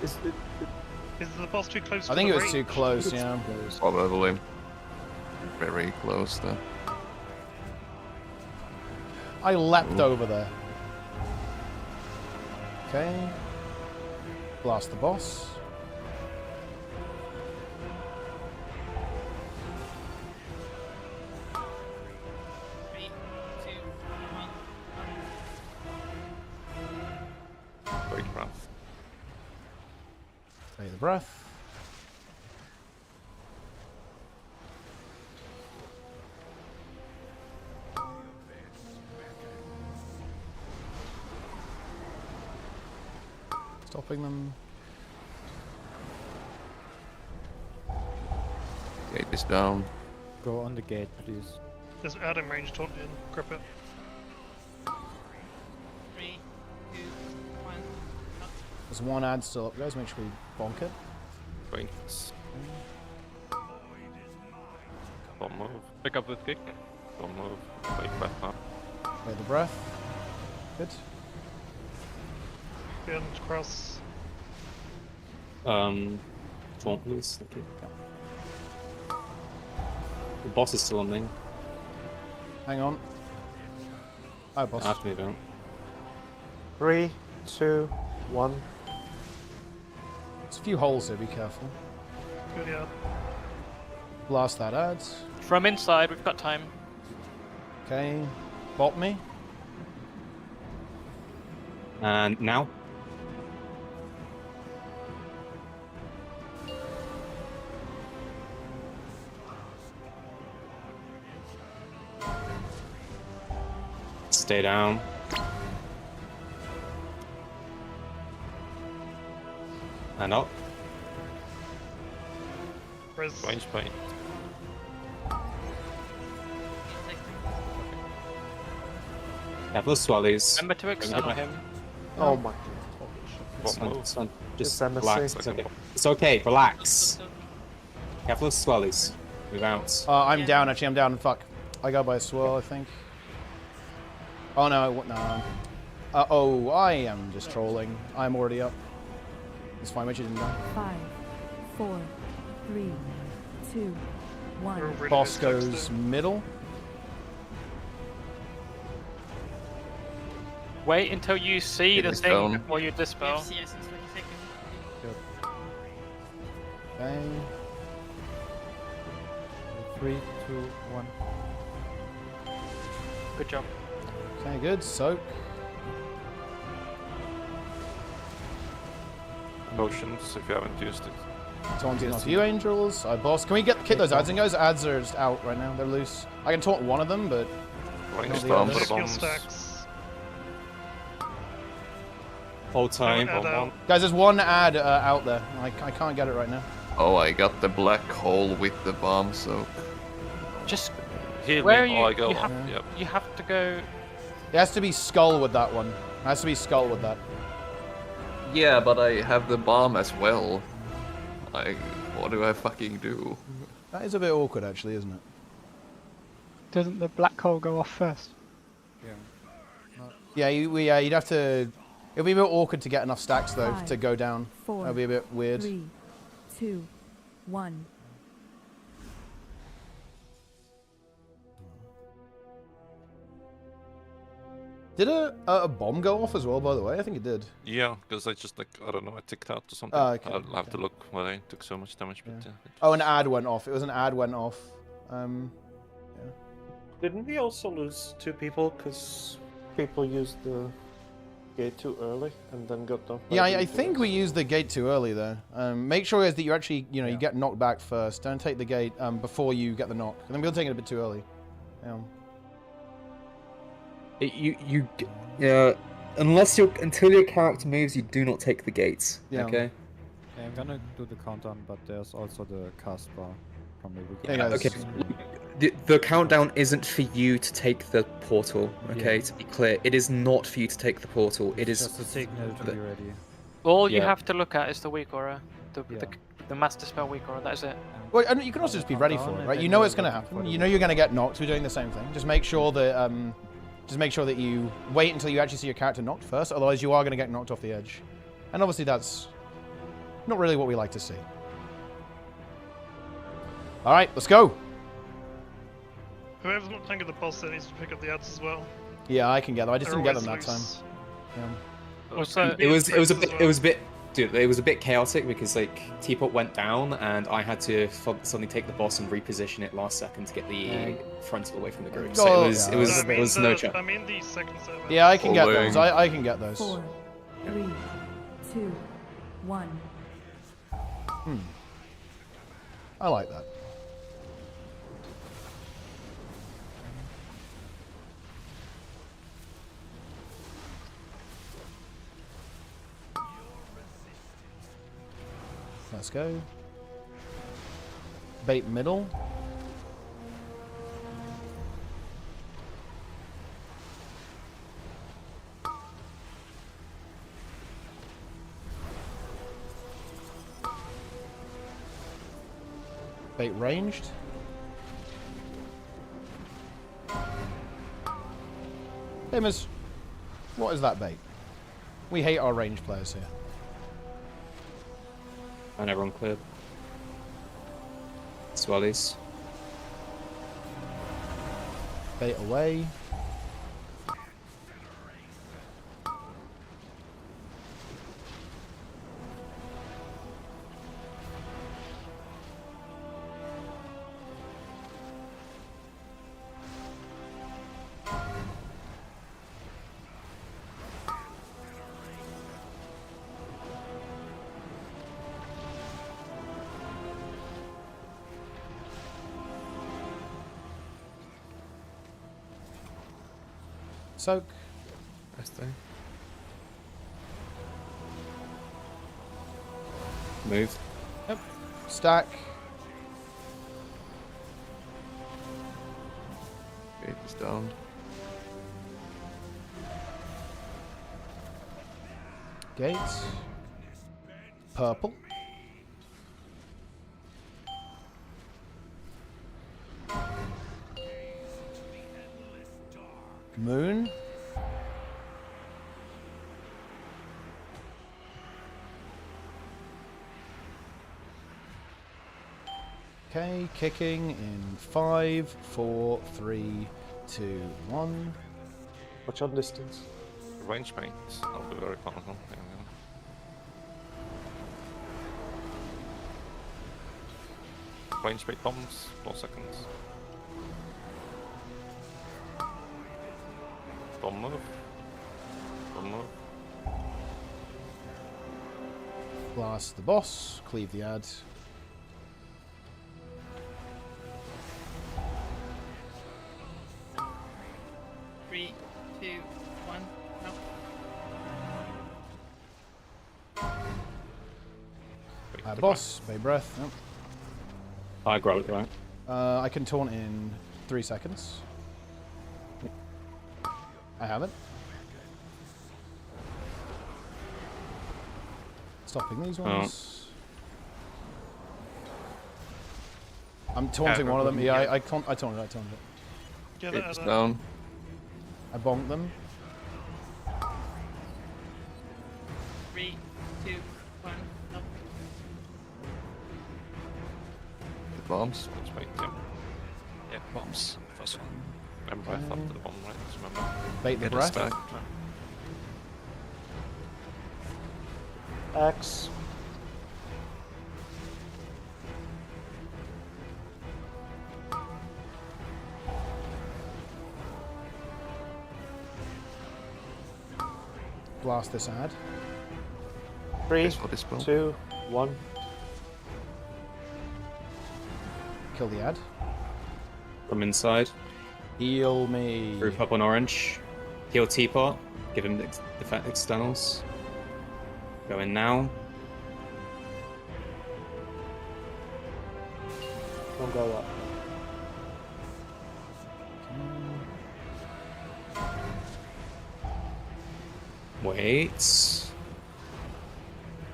S11: Is the boss too close?
S1: I think it was too close, yeah.
S7: Probably. Very close there.
S1: I leapt over there. Okay. Blast the boss.
S2: Theorycraft.
S1: Stay the breath. Stopping them.
S7: Gate is down.
S14: Go on the gate, please.
S11: There's adding range taunt in. Grip it.
S13: 3, 2, 1.
S1: There's one ad still up, guys. Make sure we bonk it.
S2: Wait. Don't move.
S18: Pick up with kick.
S2: Don't move. Wait back up.
S1: Wait the breath. Good.
S11: And cross.
S10: Taunt, please. Thank you. The boss is still on me.
S1: Hang on. Hi, boss.
S10: After me, don't.
S6: 3, 2, 1.
S1: There's a few holes here, be careful.
S11: Good, yeah.
S1: Blast that ad.
S15: From inside, we've got time.
S1: Okay. Bot me.
S10: And now? Stay down. And up.
S2: Range point.
S10: Careful, swallies.
S15: Remember to excel him.
S6: Oh my god.
S10: It's fine, it's fine. Just
S6: It's embassy.
S10: relax. It's okay. It's okay. Relax. Careful, swallies. Move out.
S1: I'm down, actually. I'm down. Fuck. I got by a swirl, I think. Oh, no. No. Oh, I am just trolling. I'm already up. It's fine, but you didn't die.
S16: 5, 4, 3, 2, 1.
S1: Boss goes middle.
S15: Wait until you see
S7: It
S15: the
S7: is
S15: thing
S7: down.
S15: before you dispel.
S13: CS in 20 seconds.
S1: Okay.
S14: 3, 2, 1.
S15: Good job.
S1: Okay, good. Soak.
S2: Potions if you haven't used it.
S1: Taunting off you, angels. I boss. Can we kick those ads in, guys? Ads are just out right now. They're loose. I can taunt one of them, but
S2: Range
S1: not the
S2: down
S1: others.
S2: for the bombs.
S11: Stacks.
S10: Hold time.
S11: Add out.
S1: Guys, there's one ad out there. I can't get it right now.
S7: Oh, I got the black hole with the bomb, so...
S15: Just
S2: Heal
S15: where are
S2: me
S15: you?
S2: or I go
S15: You
S2: off.
S15: have,
S2: Yep.
S15: you have to go.
S1: It has to be skull with that one. It has to be skull with that.
S7: Yeah, but I have the bomb as well. Like, what do I fucking do?
S1: That is a bit awkward, actually, isn't it?
S19: Doesn't the black hole go off first?
S1: Yeah, you'd have to. It'll be a bit awkward to get enough stacks though
S16: 5,
S1: to go down.
S16: 4,
S1: That'll be a bit weird.
S16: 3, 2, 1.
S1: Did a bomb go off as well? By the way, I think it did.
S2: Yeah, because I just I don't know, I ticked out or something.
S1: Oh, okay,
S2: I'll have to look why I took so much damage, but
S1: Oh, an ad went off. It was an ad went off. Yeah.
S6: Didn't we also lose 2 people because people used the gate too early and then got knocked back?
S1: Yeah, I think we used the gate too early there. Make sure guys that you actually, you get knocked back first. Don't take the gate before you get the knock. I think we're taking it a bit too early.
S10: Until your character moves, you do not take the gates.
S1: Yeah.
S10: Okay.
S14: Yeah, I'm gonna do the countdown, but there's also the cast bar from the
S1: Yeah,
S10: Okay. The countdown isn't for you to take the portal. Okay,
S14: Yeah.
S10: to be clear, it is not for you to take the portal. It is
S14: just a signal to be ready.
S15: All you
S10: Yeah.
S15: have to look at is the weak aura, the master spell weak aura. That is it.
S1: Well, and you can also just be ready for it, right? You know it's going to happen. You know you're going to get knocked. We're doing the same thing. Just make sure that you wait until you actually see your character knocked first. Otherwise, you are going to get knocked off the edge. And obviously, that's not really what we like to see. All right, let's go.
S11: Whoever's not tanking the boss there needs to pick up the ads as well.
S1: Yeah, I can get them. I just
S11: They're
S1: didn't get them
S11: always
S1: that time.
S11: loose.
S1: Yeah.
S15: Also,
S10: it was a bit chaotic because like Teapot went down and I had to suddenly take the boss and reposition it last second to get the frontal away from the group. So
S1: Oh,
S10: it was no chance.
S11: I mean the second server.
S1: Yeah, I can get those. I can get those.
S16: 4, 3, 2, 1.
S1: I like that. Let's go. Bait middle. Bait ranged. Famous. What is that bait? We hate our range players here.
S10: And everyone cleared. Swellies.
S1: Bait away. Soak.
S10: Best thing. Move.
S1: Yep. Stack.
S7: Gate is down.
S1: Gates. Purple. Moon. Okay, kicking in 5, 4, 3, 2, 1.
S6: Watch on distance.
S2: Range mate. I'll be very powerful. Range mate bombs. 4 seconds. Bomb move. Bomb move.
S1: Blast the boss. Cleave the ad.
S13: Three, 2, 1, no.
S1: Boss. Bay breath. Yep.
S10: I grow it, right?
S1: I can taunt in 3 seconds. I haven't. Stopping these ones. I'm taunting one of them. Yeah, I taunted it.
S11: Yeah,
S7: It's down.
S1: I bonked them.
S13: 3, 2, 1, no.
S7: The bombs.
S2: Range mate, yeah.
S20: Yeah, bombs. First one.
S2: And breath after the bomb, right? Remember.
S1: Bait the
S7: Get a
S1: breath.
S7: stack.
S6: X.
S1: Blast this ad.
S6: 3,
S7: This for this spell.
S6: 2, 1.
S1: Kill the ad.
S10: From inside.
S1: Heal me.
S10: Group up on orange. Heal teapot. Give him the defect externals. Go in now.
S6: Don't go up.
S10: Wait.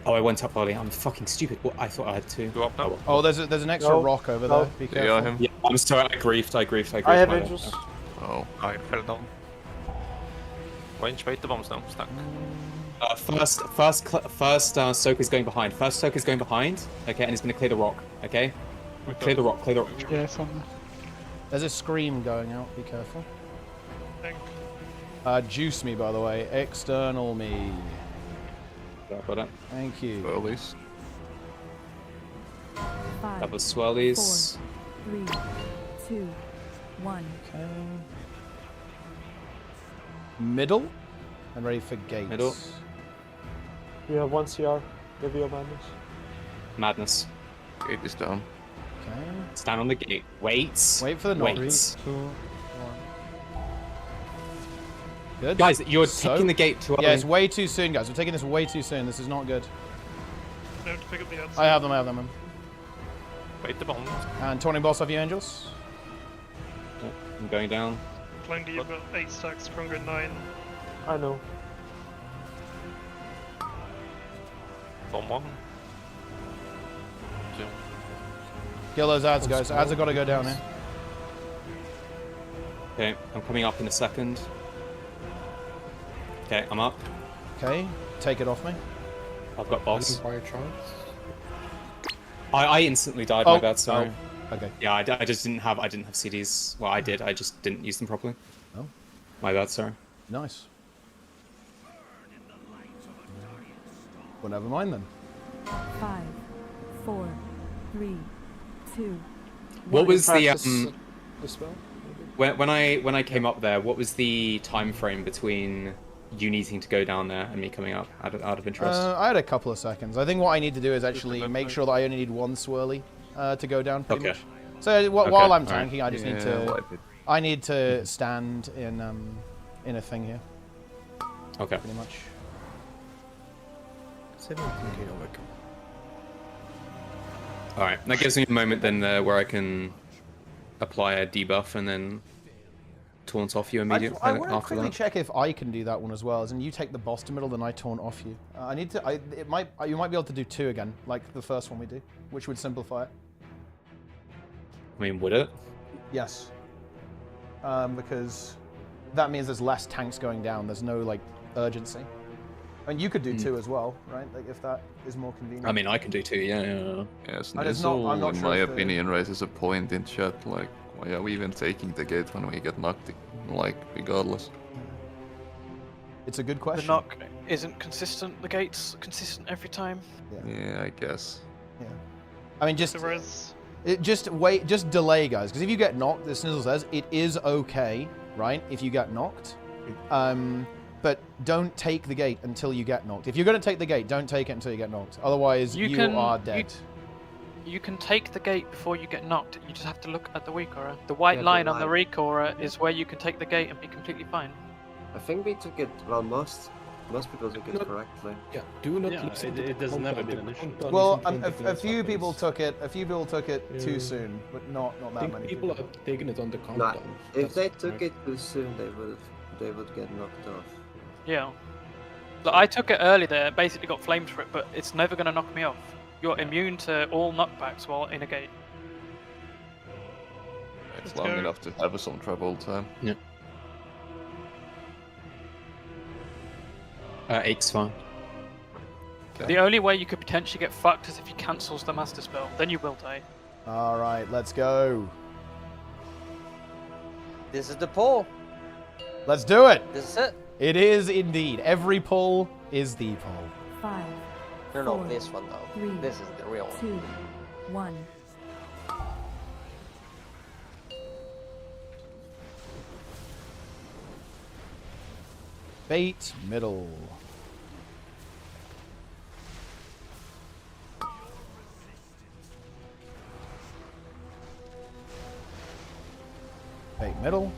S10: Oh, I went up early. I'm fucking stupid. What? I thought I had to.
S2: Go up now.
S1: Oh, there's an extra
S6: No,
S1: rock over
S6: no.
S1: there. Be
S7: Yeah,
S1: careful.
S7: him.
S10: Yeah, I'm sorry. I griefed.
S6: I have
S10: my bad.
S6: angels.
S7: Oh.
S2: I fell down. Range mate the bombs now. Stack.
S10: First Soaker's going behind. First Soaker's going behind. Okay, and he's going to clear the rock. Okay? Clear the rock.
S19: Yeah, it's on there.
S1: There's a scream going out. Be careful.
S11: Think.
S1: Juice me, by the way. External me.
S10: Got it.
S1: Thank you.
S7: Swirlies.
S16: 5,
S10: That was swirlies.
S16: 4, 3, 2, 1.
S1: Okay. Middle. And ready for gates.
S10: Middle.
S6: You have 1 CR. Give your madness.
S10: Madness.
S7: Gate is down.
S1: Okay.
S10: Stand on the gate. Wait.
S1: Wait for the knock.
S14: 3, 2,
S1: 3,
S14: 1.
S1: Good.
S10: Guys, you're
S1: So-
S10: taking the gate too early.
S1: Yeah, it's way too soon, guys. We're taking this way too soon. This is not good.
S11: know to pick up the ads.
S1: I have them, man.
S2: Wait the bombs.
S1: And Tawny Boss, have you angels?
S10: Oh, I'm going down.
S11: Clandy, you've got 8 stacks, Kronga 9.
S6: I know.
S2: Bomb 1. 2.
S1: Kill those ads, guys. Ads have got to go down here.
S10: Okay, I'm coming up in a second. Okay, I'm up.
S1: Okay, take it off me.
S10: I've got boss.
S4: By chance?
S10: I instantly died.
S1: Oh,
S10: My bad. Sorry.
S1: oh, okay.
S10: Yeah, I just didn't have CDs. Well, I did. I just didn't use them properly.
S1: Oh.
S10: My bad. Sorry.
S1: Nice. Well, never mind then.
S16: 5, 4, 3, 2.
S10: What was the
S6: the spell?
S10: when I came up there? What was the time frame between you needing to go down there and me coming up? Out of interest.
S1: I had a couple of seconds. I think what I need to do is actually make sure that I only need one swirly to go down. Pretty much. So while I'm tanking, I just need to. I need to stand in a thing here.
S10: Okay.
S1: Pretty much.
S4: 17k over.
S10: All right. That gives me a moment then where I can apply a debuff and then taunt off you immediately.
S1: I want to
S10: after
S1: quickly
S10: that.
S1: check if I can do that one as well. As in, you take the boss to middle, then I taunt off you. I need to. You might be able to do 2 again, like the first one we did, which would simplify it.
S10: I mean, would it?
S1: Yes. Because that means there's less tanks going down. There's no like urgency. I mean, you could do 2 as well, right? Like if that is more convenient.
S10: I mean, I can do 2. Yeah.
S7: Yes,
S1: I'm
S7: Nizzle,
S1: not
S7: in
S1: sure
S7: my
S1: if
S7: opinion, raises a point in chat. Like, why are we even taking the gate when we get knocked? Like, regardless.
S1: It's a good question.
S15: The knock isn't consistent. The gate's consistent every time.
S7: Yeah, I guess.
S1: Yeah. I mean, just wait, just delay, guys. Because if you get knocked, as Snizzle says, it is okay, right? If you get knocked, but don't take the gate until you get knocked. If you're going to take the gate, don't take it until you get knocked. Otherwise, you are dead.
S15: You can take the gate before you get knocked. You just have to look at the weak aura. The white line on the weak aura is where you can take the gate and be completely fine.
S12: I think we took it. Well, most people took it correctly.
S4: Yeah. Do not.
S5: It has never been an issue.
S1: Well, a few people took it. A few people took it too soon, but not that many
S4: people have taken it on the countdown.
S12: Nah, if they took it too soon, they would get knocked off.
S15: Yeah. Look, I took it early there, basically got flamed for it, but it's never going to knock me off. You're immune to all knockbacks while in a gate.
S7: It's long enough to have some trouble time.
S10: Yeah. 8's fine.
S15: The only way you could potentially get fucked is if he cancels the master spell. Then you will die.
S1: All right, let's go.
S17: This is the pull.
S1: Let's do it.
S17: This is it.
S1: It is indeed. Every pull is the pull.
S16: 5.
S17: No, this one though.
S16: 3,
S17: this is the real one.
S16: 2, 1.
S1: Bait middle. Bait middle.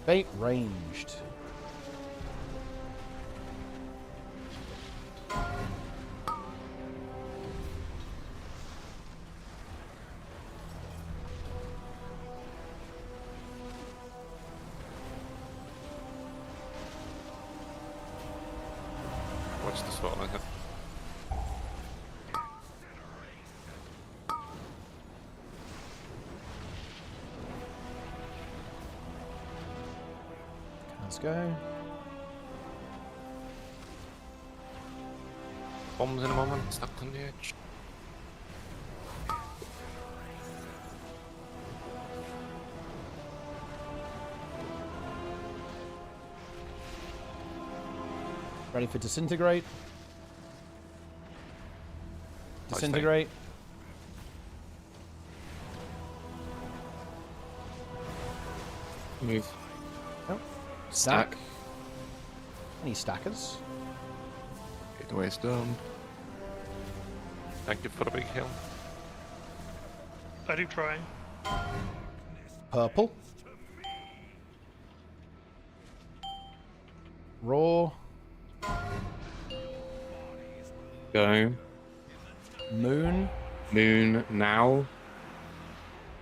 S1: Bait ranged.
S2: Watch the sword I have.
S1: Let's go.
S2: Bombs in a moment, stuck on the edge.
S1: Ready for disintegrate. Disintegrate.
S10: Move.
S1: Nope.
S10: Stack.
S1: Any stackers?
S7: Gateway's down.
S2: Thank you for the big heal.
S11: I do try.
S1: Purple. Raw.
S10: Go.
S1: Moon.
S10: Moon now.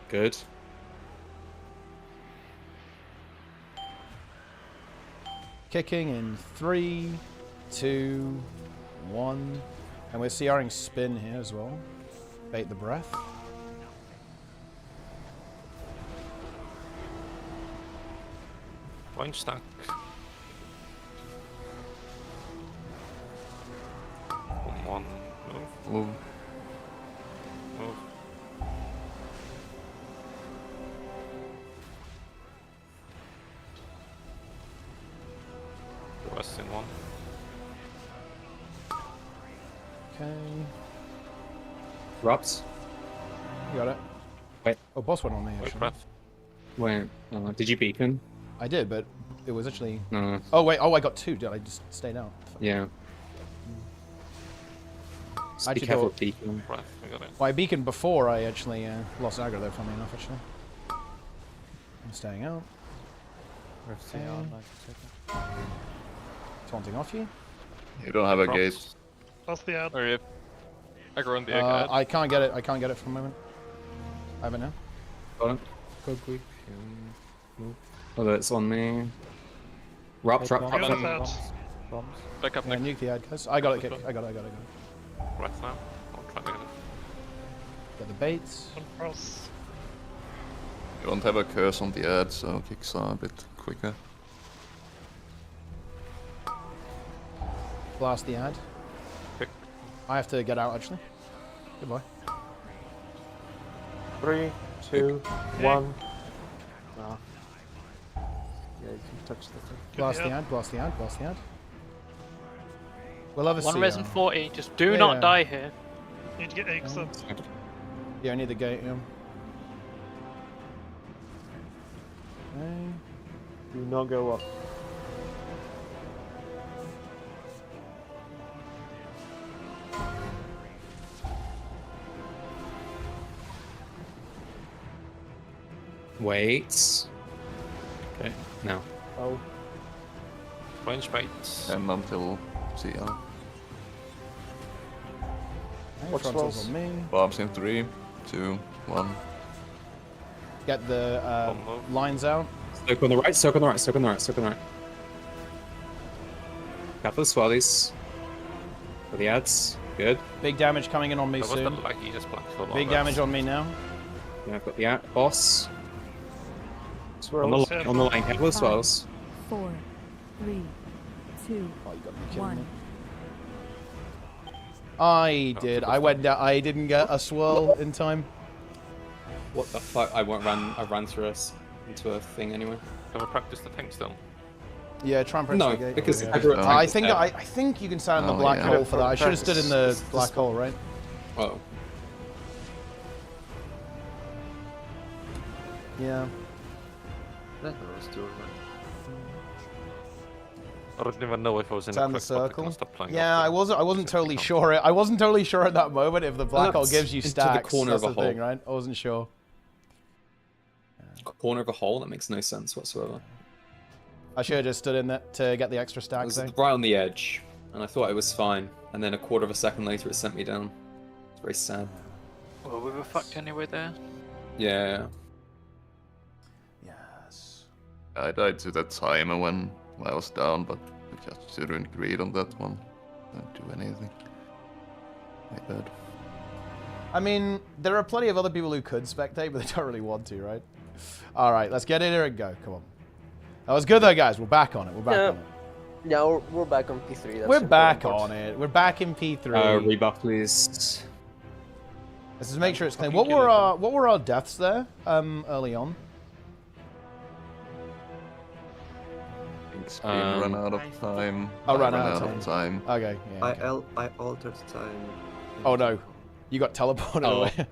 S10: Good.
S1: Kicking in 3, 2, 1. And we're CRing spin here as well. Bait the breath.
S2: Range stack. One move.
S7: Move.
S2: Move. West in one.
S1: Okay.
S10: Drops.
S1: You got it.
S10: Wait.
S1: Oh, boss went on me, actually.
S10: Wait, did you beacon?
S1: I did, but it was actually...
S10: No.
S1: Oh, wait. Oh, I got 2. Did I just stayed out?
S10: Yeah.
S1: I
S10: Be
S1: actually
S10: careful
S1: thought...
S10: beacon.
S2: Breath, we got it.
S1: Well, I beaconed before I actually lost aggro, though, funny enough, actually. I'm staying out. Okay. Taunting off you.
S7: You don't have a gate.
S11: That's the ad.
S18: Or aggro on the egg.
S1: I can't get it. I can't get it for a moment. I have it now.
S10: Got it. Go quick. Oh, that's on me. Drop.
S14: Bombs.
S18: Back up
S1: Yeah,
S18: next.
S1: nuke the ad, guys. I got it. I got it.
S2: Breath now. I'll try to get it.
S1: Get the baits.
S11: Cross.
S7: You don't have a curse on the ad, so kicks are a bit quicker.
S1: Blast the ad.
S2: Pick.
S1: I have to get out, actually. Goodbye.
S6: 3, 2, 1. Ah. Yeah, you can touch the thing.
S1: Blast the ad. Blast the ad. Blast the ad. We'll have a
S15: One
S1: CR.
S15: res and 40. Just do
S1: Yeah,
S15: not
S1: yeah.
S15: die here.
S11: Need to get eggs up.
S1: Yeah, I need the gate, yeah. Okay.
S6: Do not go up.
S10: Wait. Okay, now.
S6: Oh.
S2: Range baits.
S7: And until CR.
S1: Okay,
S6: What's
S1: frontal's
S6: rolls?
S1: on me.
S7: Bombs in 3, 2, 1.
S1: Get the lines out.
S10: Soak on the right, soak on the right, soak on the right, soak on the right. Couple of swellies. For the ads. Good.
S1: Big damage coming in on me
S2: That was the
S1: soon.
S2: luckiest black hole.
S1: Big damage on me now.
S10: Yeah, I've got the ad boss.
S6: Swirls.
S10: On the line, couple of swells.
S16: 4, 3, 2,
S1: Oh, you gotta be kidding
S16: 1.
S1: me. I did. I went down. I didn't get a swirl in time.
S10: What the fuck? I ran through us into a thing anyway.
S2: Can we practice the tank still?
S1: Yeah, try and press
S10: No,
S1: the gate.
S10: because
S1: Yeah.
S10: everyone-
S1: I think you can stand in the
S7: Oh,
S1: black
S7: yeah.
S1: hole for that. I should have stood in the
S6: Practice.
S1: black hole, right?
S10: Oh.
S1: Yeah.
S12: That was too
S2: I didn't even know if I was in
S1: Stand
S2: the
S1: the
S2: correct spot. I
S1: circle.
S2: couldn't stop playing.
S1: Yeah, I wasn't totally sure. I wasn't totally sure at that moment if the black hole
S10: that's
S1: gives you
S10: into the
S1: stacks.
S10: corner
S1: That's
S10: of
S1: the
S10: a
S1: thing,
S10: hole.
S1: right? I wasn't sure.
S10: Corner of a hole? That makes no sense whatsoever.
S1: I should have just stood in that to get the extra
S10: I
S1: stacks.
S10: was
S1: Eh?
S10: right on the edge, and I thought it was fine. And then a quarter of a second later, it sent me down. It's very sad.
S15: Well, we were fucked anyway there.
S10: Yeah.
S1: Yes.
S7: I died to that timer when I was down, but I just didn't greed on that one. Didn't do anything. My bad.
S1: I mean, there are plenty of other people who could spectate, but they don't really want to, right? All right, let's get in here and go. Come on. That was good though, guys. We're back on it. We're back on it.
S17: Yeah, we're back on P3. That's
S1: We're back
S17: important.
S1: on it. We're back in P3.
S10: Rebuff, please.
S1: Let's just make sure it's clean. What were our deaths there early on?
S7: Screen run out of time.
S1: Oh, ran
S7: Ran
S1: out of time. Okay. Yeah.
S12: I altered time.
S1: Oh no, you got teleported
S10: Oh.
S1: away.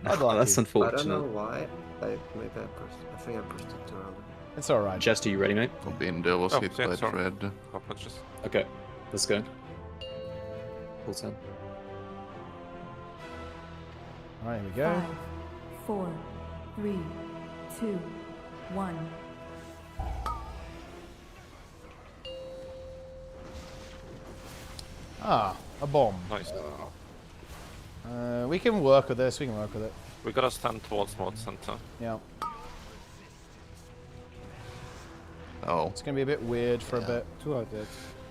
S10: Oh, that's
S12: I
S10: unfortunate.
S12: don't know why. I think I pushed it too early.
S1: It's all right.
S10: Jester, you ready, mate?
S7: Binder was hit by Dread.
S10: Okay, let's go. Full 10.
S1: All right, here we go.
S16: 5, 4, 3, 2, 1.
S1: Ah, a bomb.
S2: Nice.
S1: We can work with this. We can work with it.
S2: We gotta stand towards mod center.
S1: Yeah.
S7: Oh.
S1: It's gonna be a bit weird for a bit.
S14: 2 are dead.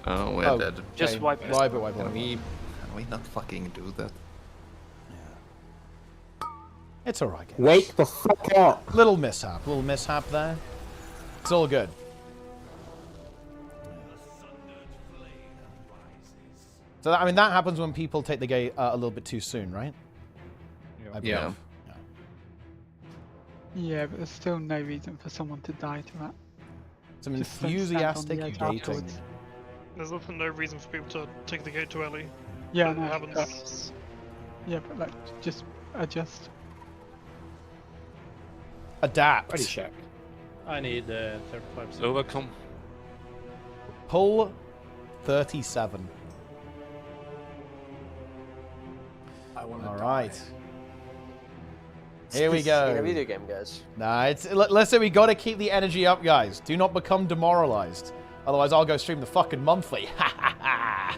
S7: Oh, we're dead.
S15: Just wipe it.
S1: Wipe it.
S7: Can we not fucking do that?
S1: It's alright, guys.
S6: Wake the fuck up!
S1: Little mishap there. It's all good. So that, I mean, that happens when people take the gate a little bit too soon, right? I believe.
S7: Yeah.
S19: Yeah, but there's still no reason for someone to die to that.
S1: Some
S19: Just don't stand on
S1: enthusiastic
S19: the edge
S1: gating.
S19: afterwards.
S11: There's often no reason for people to take the gate too early.
S19: Yeah,
S11: It
S19: no,
S11: happens.
S19: yeah, but like, just adjust.
S1: Adapt.
S4: Ready check.
S5: I need 35%.
S2: Overcome.
S1: Pull 37. All right. Here we
S17: This ain't a
S1: go.
S17: video game, guys.
S1: Nah, listen, we gotta keep the energy up, guys. Do not become demoralized. Otherwise, I'll go stream the fucking monthly. Ha ha ha.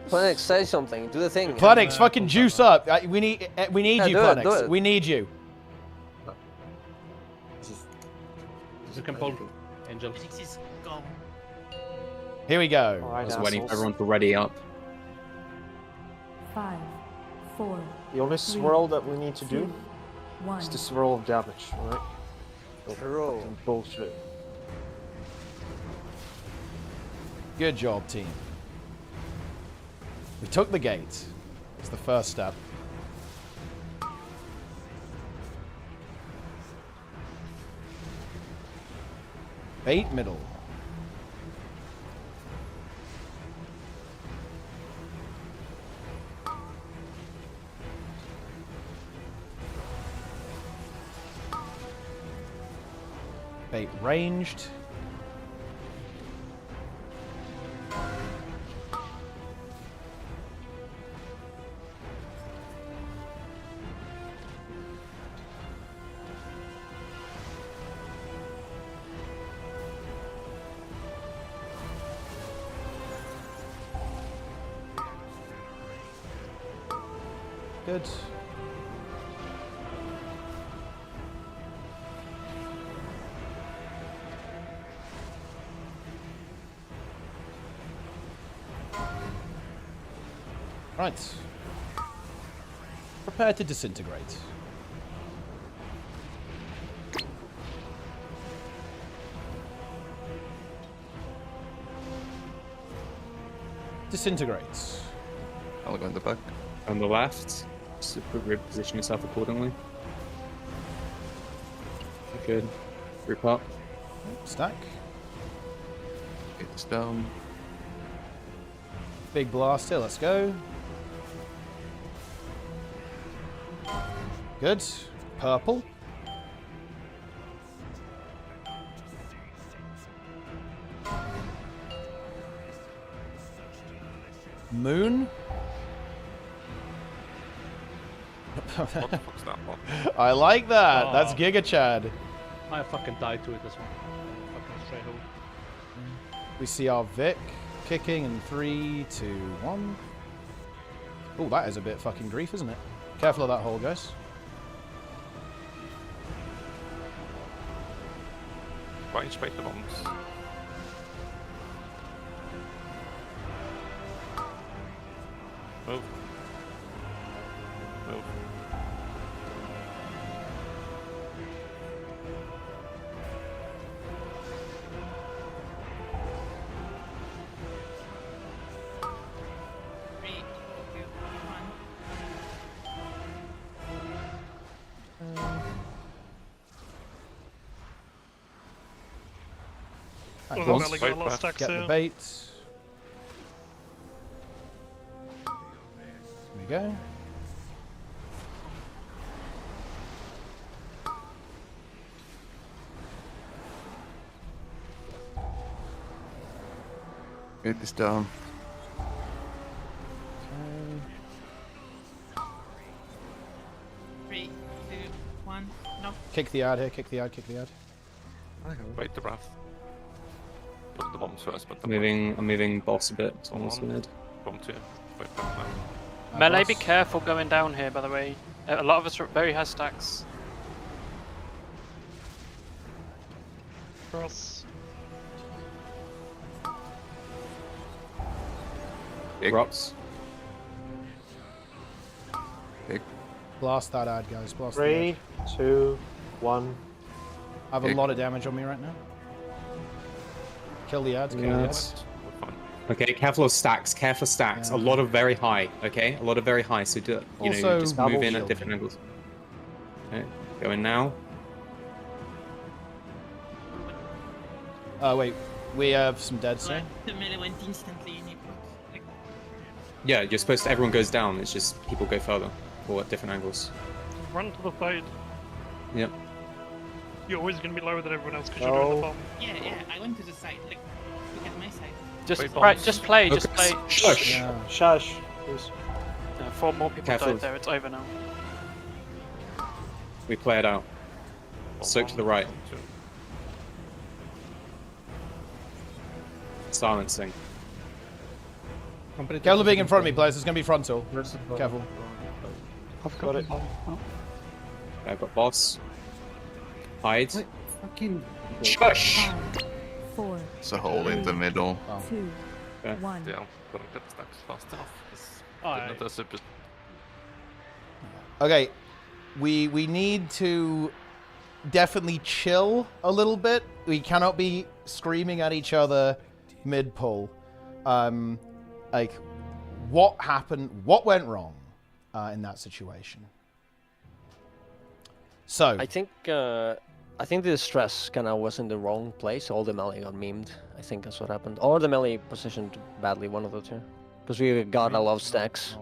S17: Planix, say something. Do the thing.
S1: Planix, fucking juice up. We need
S17: Yeah,
S1: you,
S17: do it, do
S1: Planix.
S17: it.
S1: We need you.
S5: You can pull. Angel.
S13: MYTHIC is gone.
S1: Here we go.
S6: Alright,
S10: I was waiting for
S6: assholes.
S10: everyone to ready up.
S16: 5, 4,
S6: The only swirl that we need to do
S16: 1.
S6: is the swirl of damage, alright?
S17: Bro.
S6: Fucking bullshit.
S1: Good job, team. We took the gate. It's the first step. Bait middle. Bait ranged. Good. Right. Prepare to disintegrate. Disintegrates.
S7: I'll go in the back.
S10: On the left, just reposition yourself accordingly. Good. Group up.
S1: Stack.
S7: It's down.
S1: Big blaster, let's go. Good. Purple. Moon.
S2: What the fuck's that one?
S1: I like that. That's
S5: Oh.
S1: Giga Chad.
S5: I fucking died to it this one. Fucking straight hole.
S1: We see our Vic kicking in 3, 2, 1. Oh, that is a bit fucking grief, isn't it? Careful of that hole, guys.
S2: Range bait the bombs. Move. Move.
S13: Three, two, one.
S1: Right,
S11: Well,
S1: boss.
S11: Valley got a lot of stacks
S1: Get the
S11: here.
S1: bait. There we go.
S7: Get this down.
S13: Three, two, one.
S1: Kick the ad here, kick the ad, kick the ad.
S2: Wait the wrath. Put the bombs first, but the
S10: I'm moving boss a bit towards mid.
S2: Bomb 2. Wait back now.
S15: Melee, be careful going down here, by the way. A lot of us are at very high stacks.
S11: Cross.
S10: Drops.
S1: Blast that ad, guys. Blast
S6: 3, 2, 1.
S1: I have a lot of damage on me right now. Kill the ads, kill the ads.
S10: Okay, careful of stacks, careful of stacks. A lot of very high, okay? A lot of very high, so do, you know, just move in at different angles. Okay, go in now.
S1: Wait, we have some dead soon.
S13: The melee went instantly in it.
S10: Yeah, you're supposed to, everyone goes down, it's just people go further, or at different angles.
S11: Run to the side.
S10: Yep.
S11: You're always going to be lower than everyone else because you're doing the bomb.
S13: Yeah, I went to the side. Like, look at my side.
S15: Just right, just play, just play.
S10: Shush!
S6: Yeah. Shush, please.
S15: 4 more people died there, it's over now.
S10: We play it out. Soak to the right. Silencing.
S1: Careful being in front of me, players. It's going to be frontal. Careful.
S6: I've got it.
S10: I've got boss. Hide.
S4: Wait, fucking
S10: shush!
S16: 5, 4,
S7: It's a hole in the middle.
S16: 2,
S10: Okay.
S16: 1.
S2: Yeah, I'm gonna get stacks fast enough.
S5: Alright.
S2: That's a bit...
S1: Okay, we need to definitely chill a little bit. We cannot be screaming at each other mid-pull. Like, what happened? What went wrong in that situation? So
S17: I think the stress kind of was in the wrong place. All the melee got memed. I think that's what happened. Or the melee positioned badly, one of the two. Because we got a lot of stacks.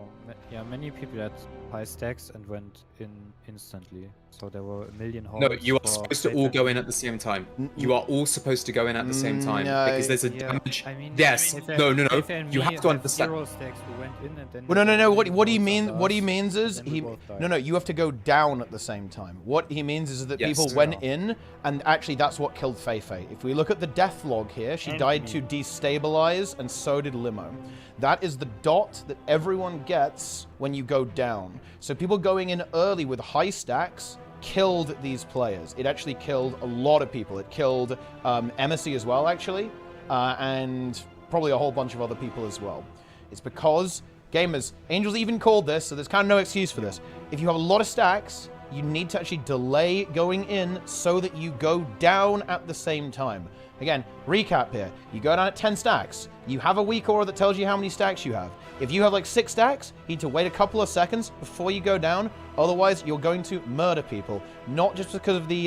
S14: Yeah, many people had high stacks and went in instantly. So there were a million holes.
S10: No, you are supposed to all go in at the same time. You are all supposed to go in at the same time because there's a damage.
S14: I mean,
S10: yes, no. You have to understand.
S14: Stacks, we went in and then
S1: well, no. What he means? What he means is he. No. You have to go down at the same time. What he means is that people went in, and actually that's what killed Feifei. If we look at the death log here, she died to destabilize, and so did Limo. That is the dot that everyone gets when you go down. So people going in early with high stacks killed these players. It actually killed a lot of people. It killed Embassy as well, actually, and probably a whole bunch of other people as well. It's because gamers, Angels even called this, so there's kind of no excuse for this. If you have a lot of stacks, you need to actually delay going in so that you go down at the same time. Again, recap here. You go down at 10 stacks. You have a weak aura that tells you how many stacks you have. If you have like 6 stacks, you need to wait a couple of seconds before you go down. Otherwise, you're going to murder people. Not just because of the,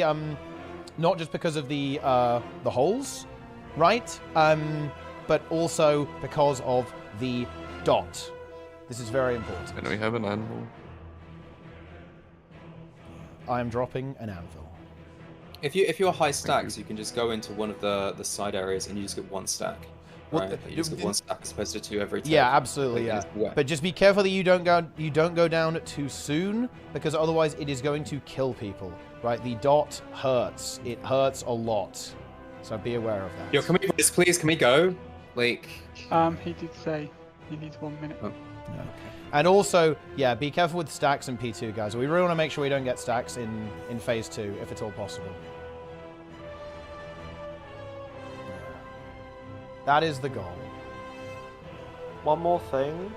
S1: the holes, right? But also because of the dot. This is very important.
S7: Can we have an anvil?
S1: I am dropping an anvil.
S10: If you're high stacks, you can just go into one of the side areas and you just get 1 stack. Right? You just get 1 stack as opposed to 2 every time.
S1: Yeah, absolutely, yeah. But just be careful that you don't go down too soon, because otherwise it is going to kill people. Right? The dot hurts. It hurts a lot. So be aware of that.
S10: Yo, can we please? Can we go? Like.
S19: He did say he needs 1 minute.
S10: Oh.
S1: Yeah. And also, yeah, be careful with stacks in P2, guys. We really want to make sure we don't get stacks in phase 2, if at all possible. That is the goal.
S6: One more thing.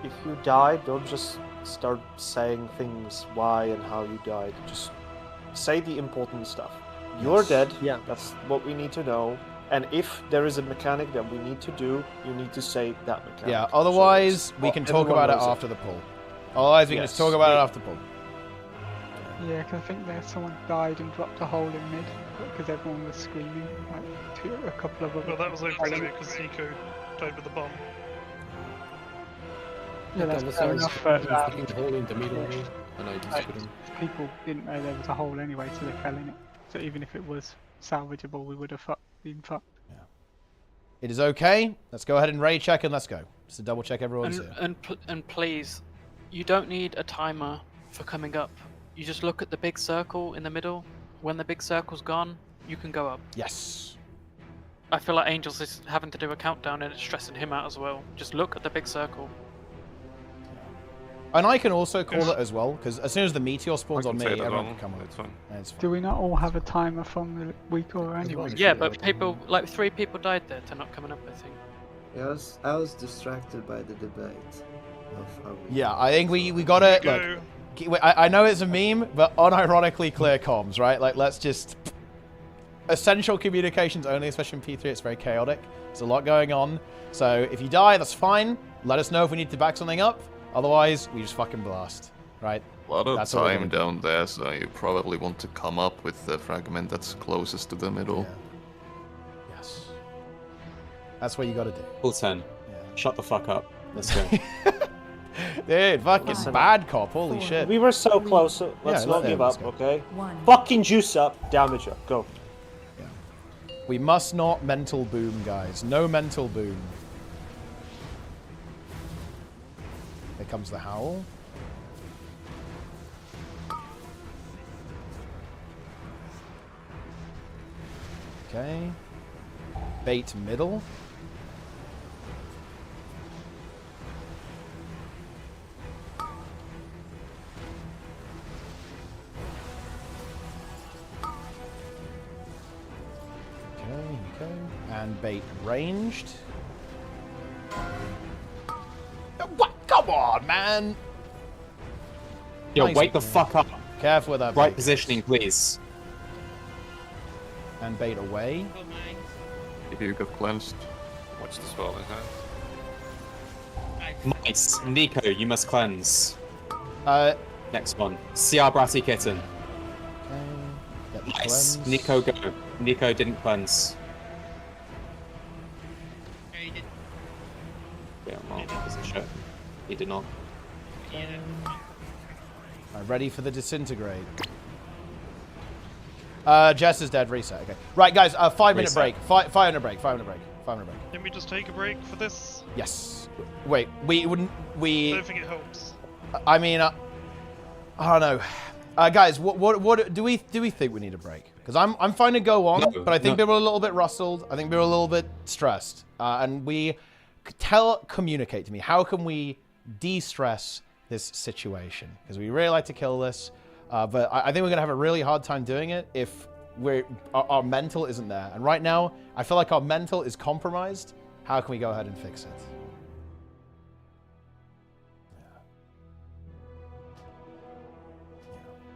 S6: If you die, don't just start saying things why and how you died. Just say the important stuff. You're dead.
S17: Yeah.
S6: That's what we need to know. And if there is a mechanic that we need to do, you need to say that mechanic.
S1: Yeah, otherwise we can talk about it after the pull. Otherwise we can just talk about it after the pull.
S19: Yeah, because I think there's someone died and dropped a hole in mid because everyone was screaming. Like a couple of them.
S11: Well, that was only because Zico died with the bomb.
S19: Yeah, that's fair enough. But
S4: hole in the middle, and I just couldn't.
S19: People didn't know there was a hole anyway, so they fell in it. So even if it was salvageable, we would have been fucked.
S1: Yeah. It is okay. Let's go ahead and raid check and let's go. Just to double check everyone's here.
S15: And please, you don't need a timer for coming up. you just look at the big circle in the middle. When the big circle's gone, you can go up.
S1: Yes.
S15: I feel like Angels is having to do a countdown and it's stressing him out as well. Just look at the big circle.
S1: And I can also call it as well, because as soon as the meteor spawns on me, everyone can come on.
S2: It's fine.
S1: It's fine.
S19: Do we not all have a timer from the week or anyway?
S15: Yeah, but people, like 3 people died there to not coming up, I think.
S12: Yeah, I was distracted by the debate of how we...
S1: Yeah, I think we gotta look. I know it's a meme, but unironically clear comms, right? Like, let's just essential communications only, especially in P3. It's very chaotic. There's a lot going on. So if you die, that's fine. Let us know if we need to back something up. Otherwise, we just fucking blast, right?
S7: A lot of
S1: That's what we're
S7: time
S1: gonna
S7: down there, so you probably want to come up with the fragment that's closest to the middle.
S1: Yes. That's what you gotta do.
S10: Full 10. Shut the fuck up. Let's go.
S1: Dude, fucking bad cop, holy shit.
S6: We were so close, so let's not give up, okay? Fucking juice up, damage up, go.
S1: We must not mental boom, guys. No mental boom. Here comes the howl. Okay. Bait middle. Okay. And bait ranged. What? Come on, man!
S10: Yo,
S1: Nice
S10: wake the
S1: move.
S10: fuck up.
S1: Careful with that
S10: Right
S1: bait.
S10: positioning, please.
S1: And bait away.
S7: If you got cleansed.
S2: Watch the spell in hand.
S10: Nice. Nico, you must cleanse.
S1: Next
S10: one. CR Bratty Kitten.
S1: Get the
S10: Nice.
S1: cleanse.
S10: Nico, go. Nico didn't cleanse. Yeah, well, doesn't show. He did not.
S1: Right, ready for the disintegrate. Jess is dead. Reset. Okay. Right, guys. 5-minute
S11: Reset.
S1: break. 5-minute break. 5-minute break. 5-minute break.
S11: Can we just take a break for this?
S1: Yes. Wait. We wouldn't.
S11: I don't think it helps.
S1: I mean, I don't know. Guys, what do we think we need a break? Because I'm fine to go on,
S10: No,
S1: but I think
S10: no.
S1: people are a little bit rustled. I think people are a little bit stressed, and we communicate to me. How can we de-stress this situation? Because we really like to kill this, but I think we're gonna have a really hard time doing it if our mental isn't there. And right now, I feel like our mental is compromised. How can we go ahead and fix it?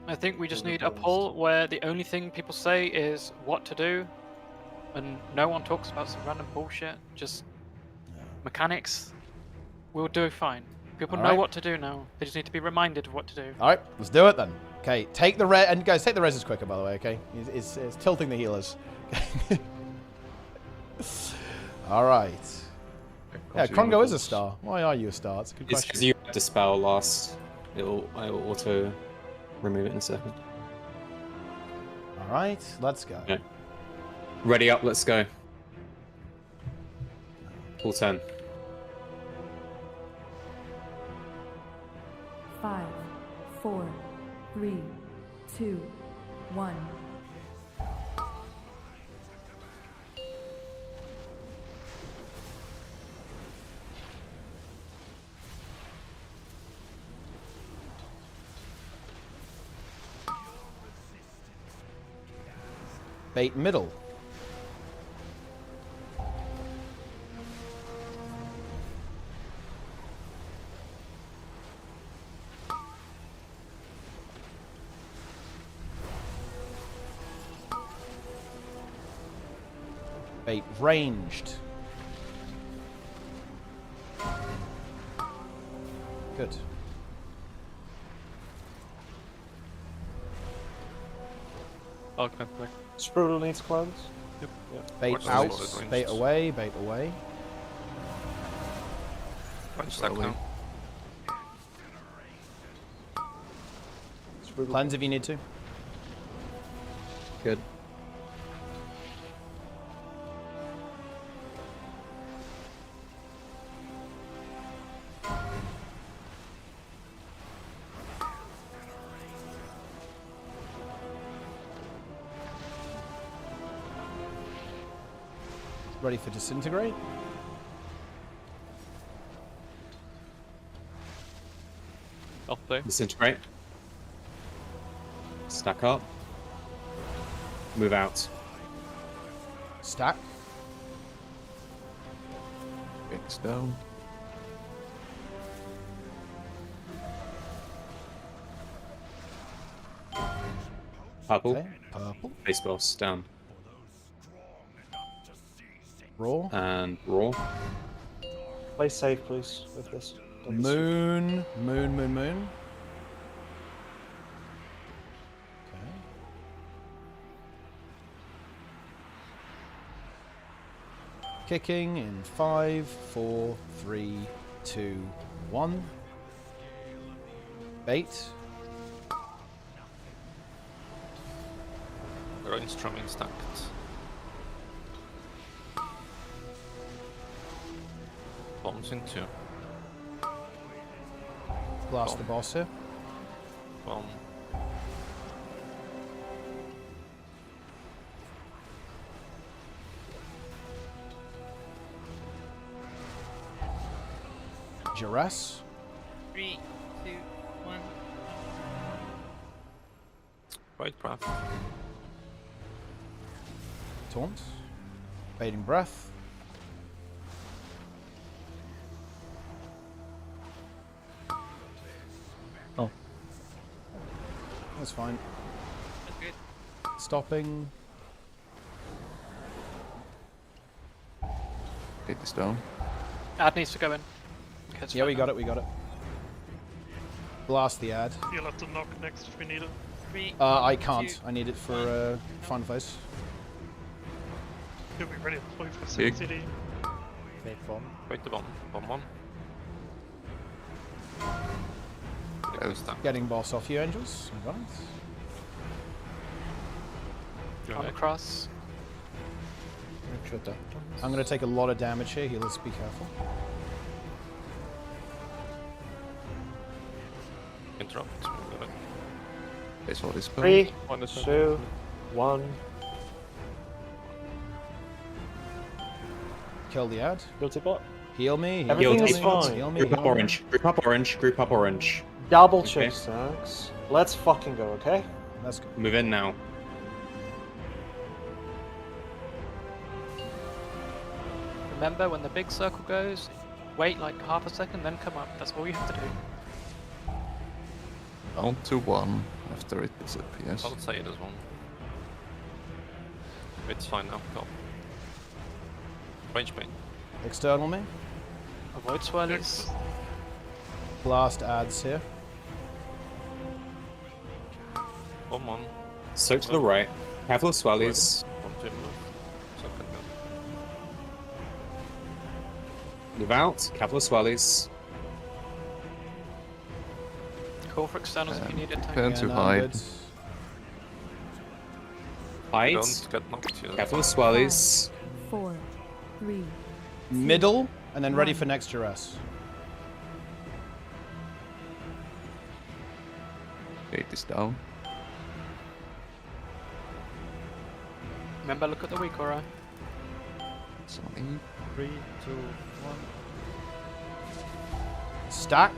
S15: I think we just need a poll where the only thing people say is what to do, and no one talks about some random bullshit, just mechanics. We'll do fine. People know
S1: Alright.
S15: what to do now. They just need to be reminded of what to do.
S1: All right, let's do it then. Okay, take the res, and guys, take the reses quicker, by the way. Okay, it's tilting the healers. All right. Yeah, Krongo is a star. Why are you a star? It's a good
S10: It's
S1: question.
S10: because you had dispel last. I will auto remove it in a second.
S1: All right, let's go.
S10: Yeah. Ready up, let's go. Full 10.
S16: 5, 4, 3, 2, 1.
S1: Bait middle. Bait ranged. Good.
S18: Augment back.
S6: Sprudel needs cleanse.
S18: Yep.
S1: Bait
S2: Watch the
S1: out.
S2: slot is
S1: Bait
S2: ranged.
S1: away. Bait away.
S2: Punch stack now.
S1: Cleanse if you need to.
S10: Good.
S1: ready for disintegrate.
S18: I'll play.
S10: Disintegrate. Stack up. Move out.
S1: Stack.
S7: It's down.
S10: Purple.
S1: Okay, purple.
S10: Base boss down.
S1: Raw.
S10: And raw.
S6: Play safe, please, with this.
S1: Moon. Moon. Kicking in 5, 4, 3, 2, 1. Bait.
S2: Restream stacked. Bombs in 2.
S1: Blast the boss here.
S2: Bomb.
S1: Duress.
S13: 3, 2, 1.
S2: Right breath.
S1: Taunt. Baiting breath.
S20: Oh.
S1: That's fine.
S13: That's good.
S1: Stopping.
S7: Hit this down.
S15: Ad needs to go in.
S1: Yeah, we got it. Blast the ad.
S11: You'll have to knock next if we need it.
S13: 3,
S1: I can't.
S13: 2,
S1: I need it for final phase.
S11: You'll be ready to play for
S7: Big.
S11: CD.
S14: Fake bomb.
S2: Wait the bomb. Bomb 1. Go stack.
S1: Getting boss off you, Angels. I got it.
S15: On across.
S1: I'm going to take a lot of damage here. Healers, be careful.
S2: Interrupt.
S7: That's what it's
S6: 3, 2, 1.
S1: Kill the ad.
S6: Guilty bot.
S1: Heal me.
S6: Everything is
S1: me,
S6: fine.
S1: Heal me.
S10: Group
S1: Heal
S10: up
S1: me.
S10: orange. Group up orange. Group up orange.
S6: Double
S10: Okay.
S6: check stacks. Let's fucking go, okay?
S1: Let's go.
S10: Move in now.
S15: Remember, when the big circle goes, wait like half a second, then come up. That's all you have to do.
S7: Down to 1 after it disappears.
S2: I'll say it as 1. It's fine now. Go. Range pain.
S1: External me.
S15: Avoid swirlies.
S1: Blast ads here.
S2: Bomb 1.
S10: Soak to the right. Careful of swellies.
S2: Bomb 2 move. Second go.
S10: Move out. Careful of swellies.
S15: Call for externals if you need it.
S7: Turn to hide.
S10: Hide.
S2: Don't get knocked.
S10: Careful of swellies.
S16: 4, 3.
S1: Middle, and then ready for next duress.
S7: Gate is down.
S15: Remember, look at the weak aura.
S7: Sorry.
S14: 3, 2, 1.
S1: Stack.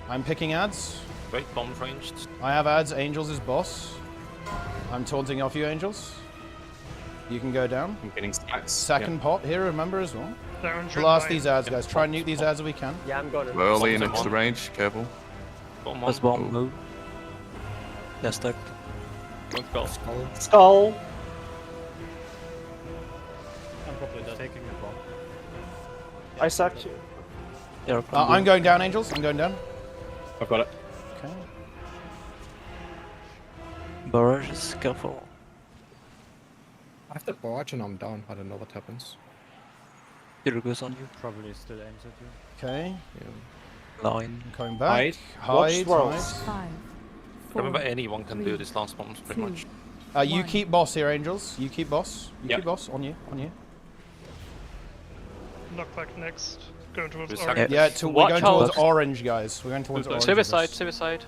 S1: I'm picking ads.
S2: Wait, bomb ranged.
S1: I have ads. Angels is boss. I'm taunting off you, Angels. You can go down.
S10: I'm getting stacks.
S1: Second pot here, remember as well.
S11: Down,
S1: Blast these ads, guys. Try and nuke these ads if we can.
S17: Yeah, I'm going.
S7: Early next to range, careful.
S2: Bomb 1.
S20: Let's bomb move. Yeah, stuck.
S18: Let's go.
S6: Skull.
S5: I'm probably dead.
S14: Taking the bomb.
S6: I sacked you.
S20: Yeah,
S1: I'm going down, Angels. I'm going down.
S10: I've got it.
S1: Okay.
S20: Barrage is careful.
S4: I have the barrage and I'm down. I don't know what happens.
S20: Peter goes on you.
S14: Probably still aims at you.
S1: Okay.
S20: Line.
S1: I'm coming back.
S6: Watch
S1: Hide.
S6: swirls.
S16: 5, 4,
S2: Remember, anyone can do this last bombs pretty much.
S1: You keep boss here, Angels. You keep boss. You
S10: Yep.
S1: keep boss. On you. On you.
S11: Knockback next. Going towards
S2: This
S11: orange.
S1: Yeah, we're
S15: Watch
S1: going
S15: out.
S1: towards orange, guys. We're going towards orange. with
S15: Suicide,
S1: this.
S15: suicide.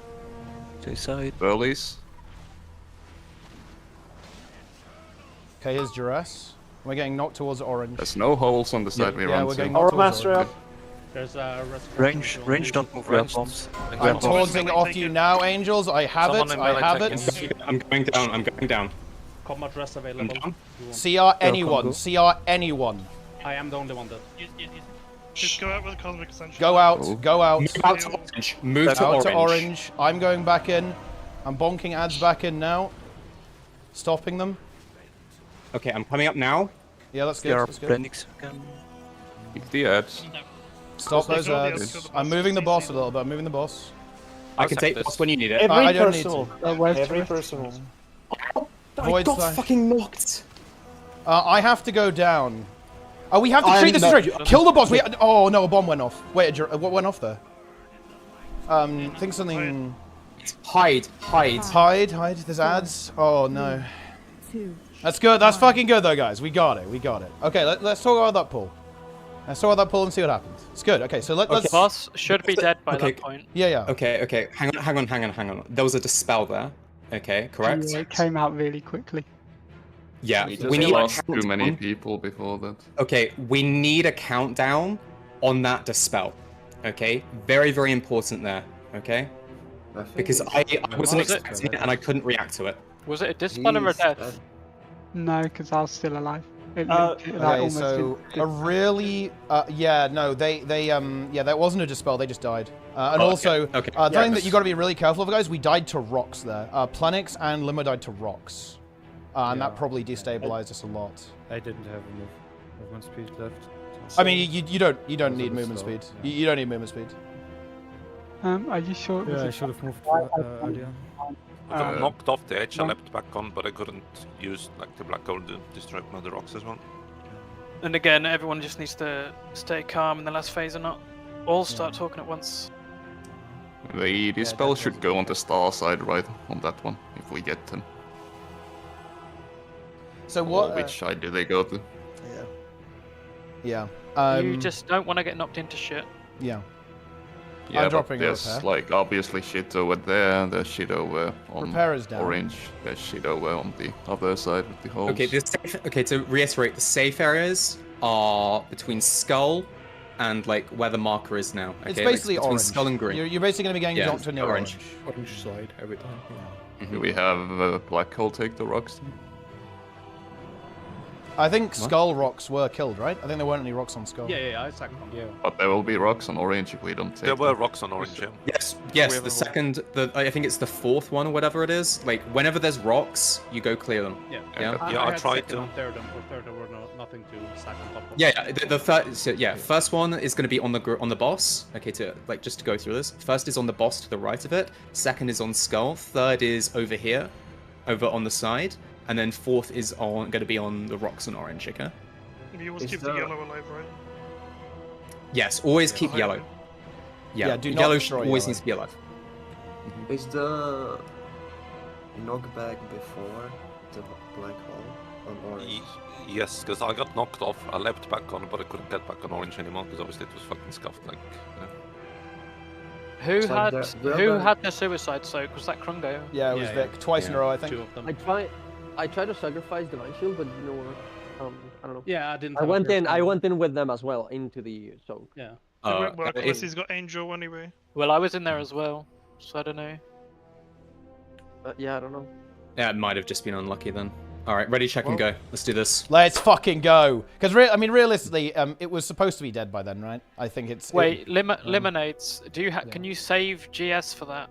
S20: Suicide.
S7: Burleys.
S1: Okay, here's Duress. We're getting knocked towards orange.
S7: There's no holes on the side we
S1: Yeah,
S7: run
S1: we're
S7: to.
S1: getting knocked towards orange.
S5: There's a
S20: Range, don't move grab bombs.
S1: I'm towardsing off you now, Angels. I have it. I have it.
S10: I'm going down. I'm going down.
S5: Combat rest available.
S1: CR anyone. CR anyone.
S5: I am the only one that.
S11: Just go out with a cosmic ascension.
S1: Go out. Go out.
S10: Move out to orange. Move
S1: out
S10: to orange.
S1: to orange. I'm going back in. I'm bonking ads back in now. Stopping them.
S10: Okay, I'm coming up now.
S1: Yeah, that's good. That's good.
S7: Keep the ads.
S1: Stop those ads. I'm moving the boss a little bit. I'm moving the boss.
S10: I can take boss when you need it.
S1: I don't need to.
S6: Every person.
S10: I got fucking knocked.
S1: I have to go down. Oh, we have to treat this straight. Kill the boss. Oh no, a bomb went off. Wait, what went off there? Think something.
S10: Hide.
S1: Hide. There's ads. Oh no. That's good. That's fucking good though, guys. We got it. Okay, let's talk about that pull. Let's talk about that pull and see what happens. It's good. Okay, so let's.
S15: Boss should be dead by that point.
S1: Yeah.
S10: Okay. Hang on. There was a dispel there. Okay, correct.
S19: Yeah, it came out really quickly.
S10: Yeah,
S7: we need lost too many people before that.
S10: Okay, we need a countdown on that dispel. Okay, very, very important there. Okay, because I wasn't expecting it and I couldn't react to it.
S15: Was it a dispel or a death?
S19: No, because I was still alive.
S1: Okay, so a really, yeah, no, that wasn't a dispel. They just died. And also, the thing that you got to be really careful of, guys. We died to rocks there. Planix and Limo died to rocks, and that probably destabilized us a lot.
S14: I didn't have enough movement speed left.
S1: I mean, you don't need movement speed. You don't need movement speed.
S19: Are you sure?
S14: Yeah, I should have moved earlier.
S2: I got knocked off the edge, I leapt back on, but I couldn't use like the black hole to destroy one of the rocks as well.
S15: And again, everyone just needs to stay calm in the last phase and not all start talking at once.
S7: The dispel should go on the star side, right? On that one, if we get them.
S1: So what?
S7: Which side do they go to?
S1: Yeah.
S15: You just don't want to get knocked into shit.
S1: Yeah.
S7: Yeah,
S1: I'm dropping
S7: there's like obviously shit over there, there's shit over on
S1: Repair is down.
S7: orange, there's shit over on the other side of the holes.
S10: Okay, to reiterate, the safe areas are between Skull and like where the marker is now. Okay?
S1: It's basically
S10: like, between
S1: orange.
S10: Skull and green.
S1: You're basically going to be getting dropped to near orange.
S4: Orange side every time. Yeah.
S7: Do we have black hole take the rocks?
S1: I think Skull rocks were killed, right? I think there weren't any rocks on Skull.
S5: Yeah, I sacked them.
S14: Yeah.
S7: But there will be rocks on orange if we don't take
S2: There were
S7: them.
S2: rocks on orange, yeah.
S10: Yes, the second, I think it's the fourth one or whatever it is. Like, whenever there's rocks, you go clear them.
S5: Yeah, I tried to. Third there were nothing to sack on top of.
S10: Yeah, the third, so yeah, first one is going to be on the boss. Okay, just to go through this. First is on the boss to the right of it. Second is on Skull. Third is over here, over on the side, and then fourth is going to be on the rocks on orange. Okay.
S11: You always keep the yellow alive, right?
S10: Yes, always keep yellow. Yeah,
S1: do not
S10: yellow
S1: destroy
S10: always
S1: yellow.
S10: needs to be alive.
S12: Is the knockback before the black hole on orange?
S2: Yes, because I got knocked off. I leapt back on, but I couldn't get back on orange anymore because obviously it was fucking scuffed. Like,
S15: Who
S12: It's like
S15: who had the suicide soak? Was that Krungo?
S1: Yeah, it was Vic. Twice in a row, I think.
S5: Two of them.
S17: I tried to sacrifice Divine Shield, but no one. I don't know.
S5: Yeah, I didn't.
S17: I went in with them as well into the soak.
S5: Yeah.
S11: Well, unless he's got Angel anyway.
S15: Well, I was in there as well, so I don't know.
S17: Yeah, I don't know.
S10: Yeah, it might have just been unlucky then. All right, ready, check and go. Let's do this.
S1: Let's fucking go. Because I mean, realistically, it was supposed to be dead by then, right? I think it's.
S15: Wait, lemonades. Do you can you save GS for that?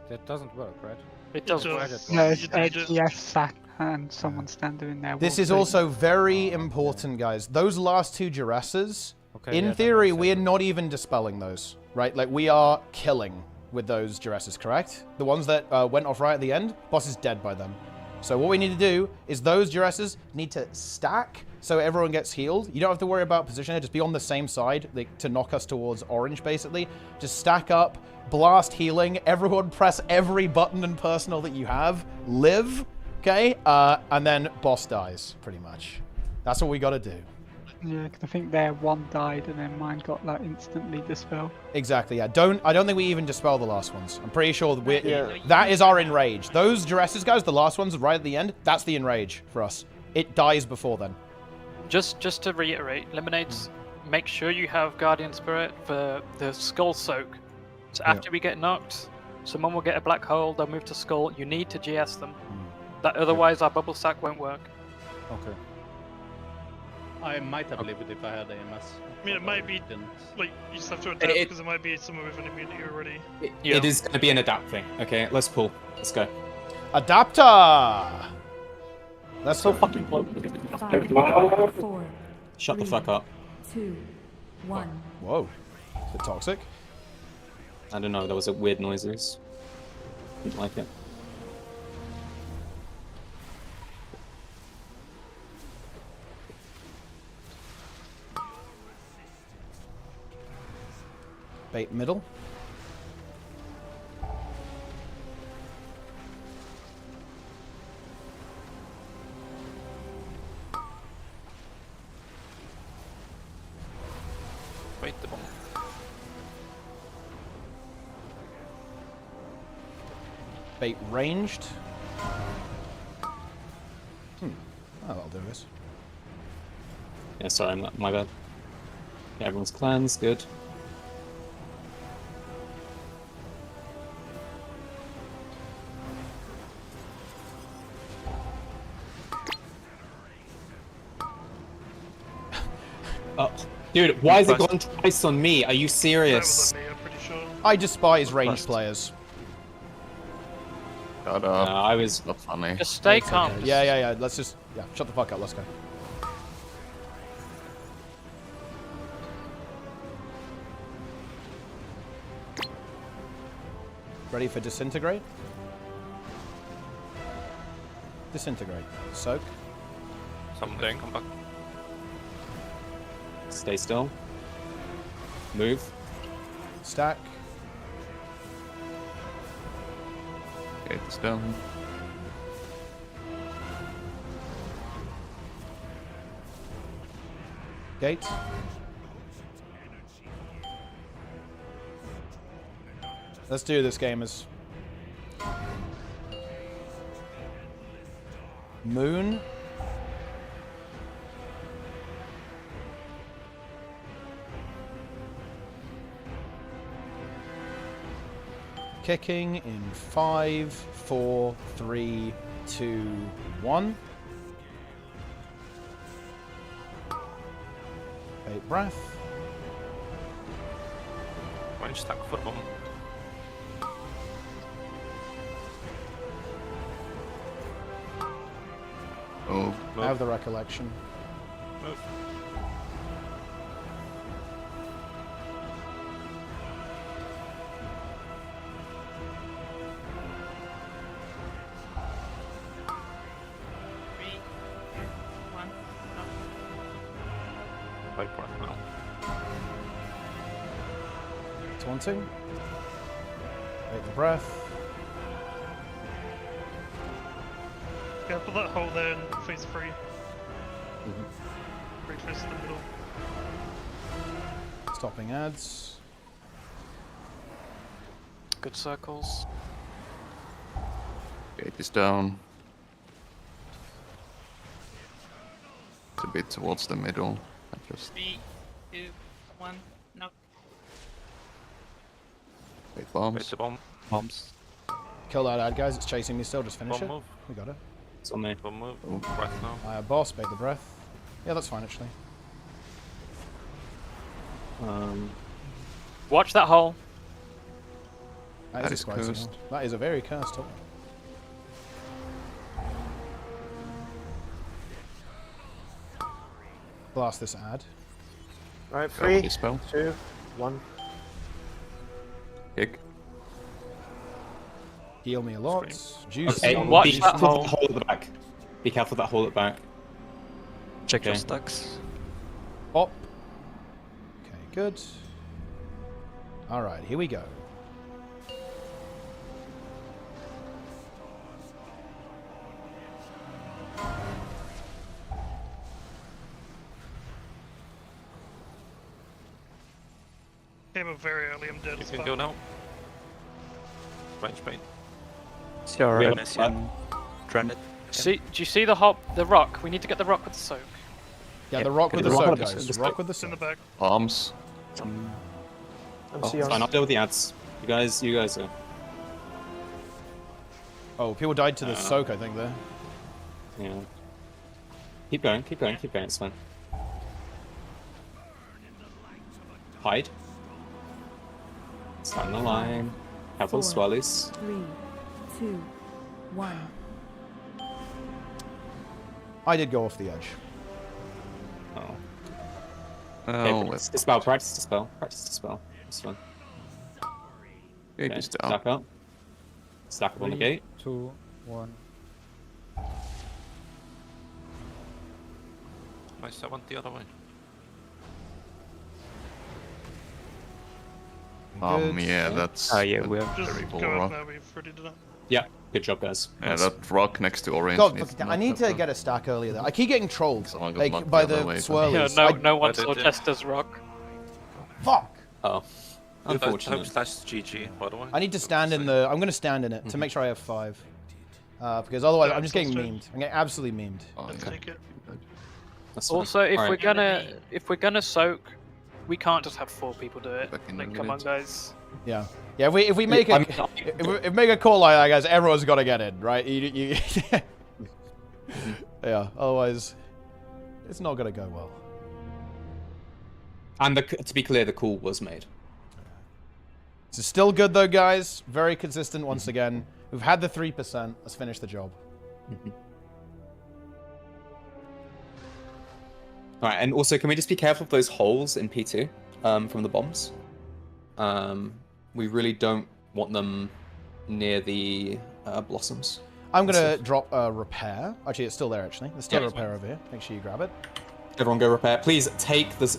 S14: That doesn't work, right?
S15: It does work.
S19: No, it's yes, sack and someone standing in there.
S1: This is also very important, guys. Those last two Duresses,
S14: Okay,
S1: in
S14: yeah, that
S1: theory,
S14: makes
S1: we are not even dispelling those, right? Like, we are killing with those Duresses, correct? The ones that went off right at the end, boss is dead by them. So what we need to do is those Duresses need to stack so everyone gets healed. You don't have to worry about position, just be on the same side to knock us towards orange, basically. Just stack up, blast healing, everyone press every button and personal that you have, live, okay? And then boss dies, pretty much. That's what we gotta do.
S19: Yeah, 'cause I think their one died and then mine got like instantly dispelled.
S1: Exactly, yeah. I don't think we even dispel the last ones. I'm pretty sure
S19: Yeah.
S1: that is our enrage. Those Juresses guys, the last ones right at the end, that's the enrage for us. It dies before then.
S15: Just to reiterate, Lemonades, make sure you have Guardian Spirit for the Skull Soak. So after we get knocked, someone will get a black hole, they'll move to Skull. You need to GS them. That otherwise our bubble stack won't work.
S14: Okay.
S5: I might have lived if I had AMS.
S11: I mean, it might be like you just have to adapt because it might be someone with an immunity already.
S10: It is going to be an adapt thing. Okay, let's pull. Let's go.
S1: Adapter! That's
S10: so fucking close.
S16: 5, 4,
S10: Shut the fuck up.
S16: 2, 1.
S1: Whoa. Is it toxic?
S10: I don't know, there was a weird noises. Didn't like it.
S1: Bait middle.
S2: Wait the bomb.
S1: Bait ranged. Oh, that'll do this.
S10: Yeah, sorry, my bad. Yeah, everyone's clans, good. Oh, dude, why is it going twice on me? Are you serious?
S1: I despise ranged players.
S7: Shut up.
S10: No, I was
S7: not funny.
S15: Just stay calm.
S1: Yeah. Let's just shut the fuck up. Let's go. Ready for disintegrate? Disintegrate. Soak.
S2: Something. Come back.
S10: Stay still. Move.
S1: Stack.
S7: Gate is down.
S1: Gate. Let's do this, gamers. Moon. Kicking in 5, 4, 3, 2, 1. Bait breath.
S2: Range stack for bomb.
S7: Oh,
S1: I have the recollection.
S2: Move. Fight right now.
S1: Taunting. Bait the breath.
S11: Yeah, put that hole there and phase 3. Right face in the middle.
S1: Stopping ads.
S15: Good circles.
S7: Gate is down. It's a bit towards the middle. I just
S13: 3, 2, 1, knock.
S7: wait bombs.
S2: Wait the bomb.
S20: Bombs.
S1: Kill that ad, guys. It's chasing me still. Just finish
S2: Bomb
S1: it.
S2: move.
S1: We got it.
S10: It's on me.
S2: Bomb move. Right now.
S1: Boss, bait the breath. Yeah, that's fine actually.
S15: Watch that hole.
S1: That
S7: That
S1: is a
S7: is
S1: square
S7: cursed.
S1: signal. That is a very cursed hole. Blast this ad.
S6: Right,
S7: Go with
S6: 3,
S7: your spell.
S6: 2, 1.
S7: Kick.
S1: Heal me a lot. Juice.
S10: Okay,
S15: Watch
S10: be
S15: that
S10: careful
S15: hole.
S10: of the hole at the back. Be careful of that hole at the back.
S20: Check your
S10: Okay.
S20: stacks.
S1: Pop. Okay, good. Alright, here we go.
S11: Came up very early, I'm dead.
S2: You can go now. Range pain.
S20: CR,
S2: We have
S20: NS, and Stranded.
S15: See, do you see the rock? We need to get the rock with the soak.
S1: Yeah, the rock with the soak, guys. Rock with the
S11: It's in the
S1: soak.
S11: back.
S7: Arms.
S6: I'm
S10: Oh, it's fine. I'll deal with the ads. You guys are.
S1: Oh, people died to the soak, I think, there.
S10: Yeah. Keep going. It's fine. Hide. Stand the line. Careful,
S16: 4,
S10: swellies.
S16: 3, 2, 1.
S1: I did go off the edge.
S10: Oh.
S7: Oh,
S10: Practice dispel. Practice dispel. It's fine.
S7: Okay,
S10: Stack up. Stack up on the gate.
S14: 2, 1.
S2: Nice, I went the other way.
S7: Yeah, that's.
S20: Yeah, we are.
S11: Just
S7: terrible
S11: go
S7: rock.
S11: up now, we've already done it.
S10: Yeah, good job, guys.
S7: Yeah, that rock next to orange.
S1: God,
S7: needs
S1: I need to get a stack earlier, though. I keep getting trolled,
S7: Someone got
S1: like,
S7: knocked
S1: by
S7: the
S1: the
S7: other way,
S1: swirlies.
S15: Yeah,
S1: I-
S15: no one saw Jester's rock.
S1: Fuck!
S10: Oh. Unfortunately.
S2: /GG, by the way.
S1: I need to stand in the... I'm going to stand in it to make sure I have 5. Because otherwise I'm just getting memed. I'm getting absolutely memed.
S7: Oh,
S11: Take it.
S15: Also, if
S10: Alright.
S15: we're gonna soak, we can't just have 4 people do it.
S7: Back in
S15: Like,
S7: a
S15: come on,
S7: minute.
S15: guys.
S1: Yeah. Yeah, if we make a... If we make a call like that, guys, everyone's got to get in, right? Yeah, otherwise it's not going to go well.
S10: And to be clear, the call was made.
S1: This is still good, though, guys. Very consistent once again. We've had the 3%. Let's finish the job.
S10: Alright, and also, can we just be careful of those holes in P2 from the bombs? We really don't want them near the blossoms.
S1: I'm going to drop a repair. Actually, it's still there, actually. There's still a repair over here. Make sure you grab it.
S10: Everyone go repair. Please take this.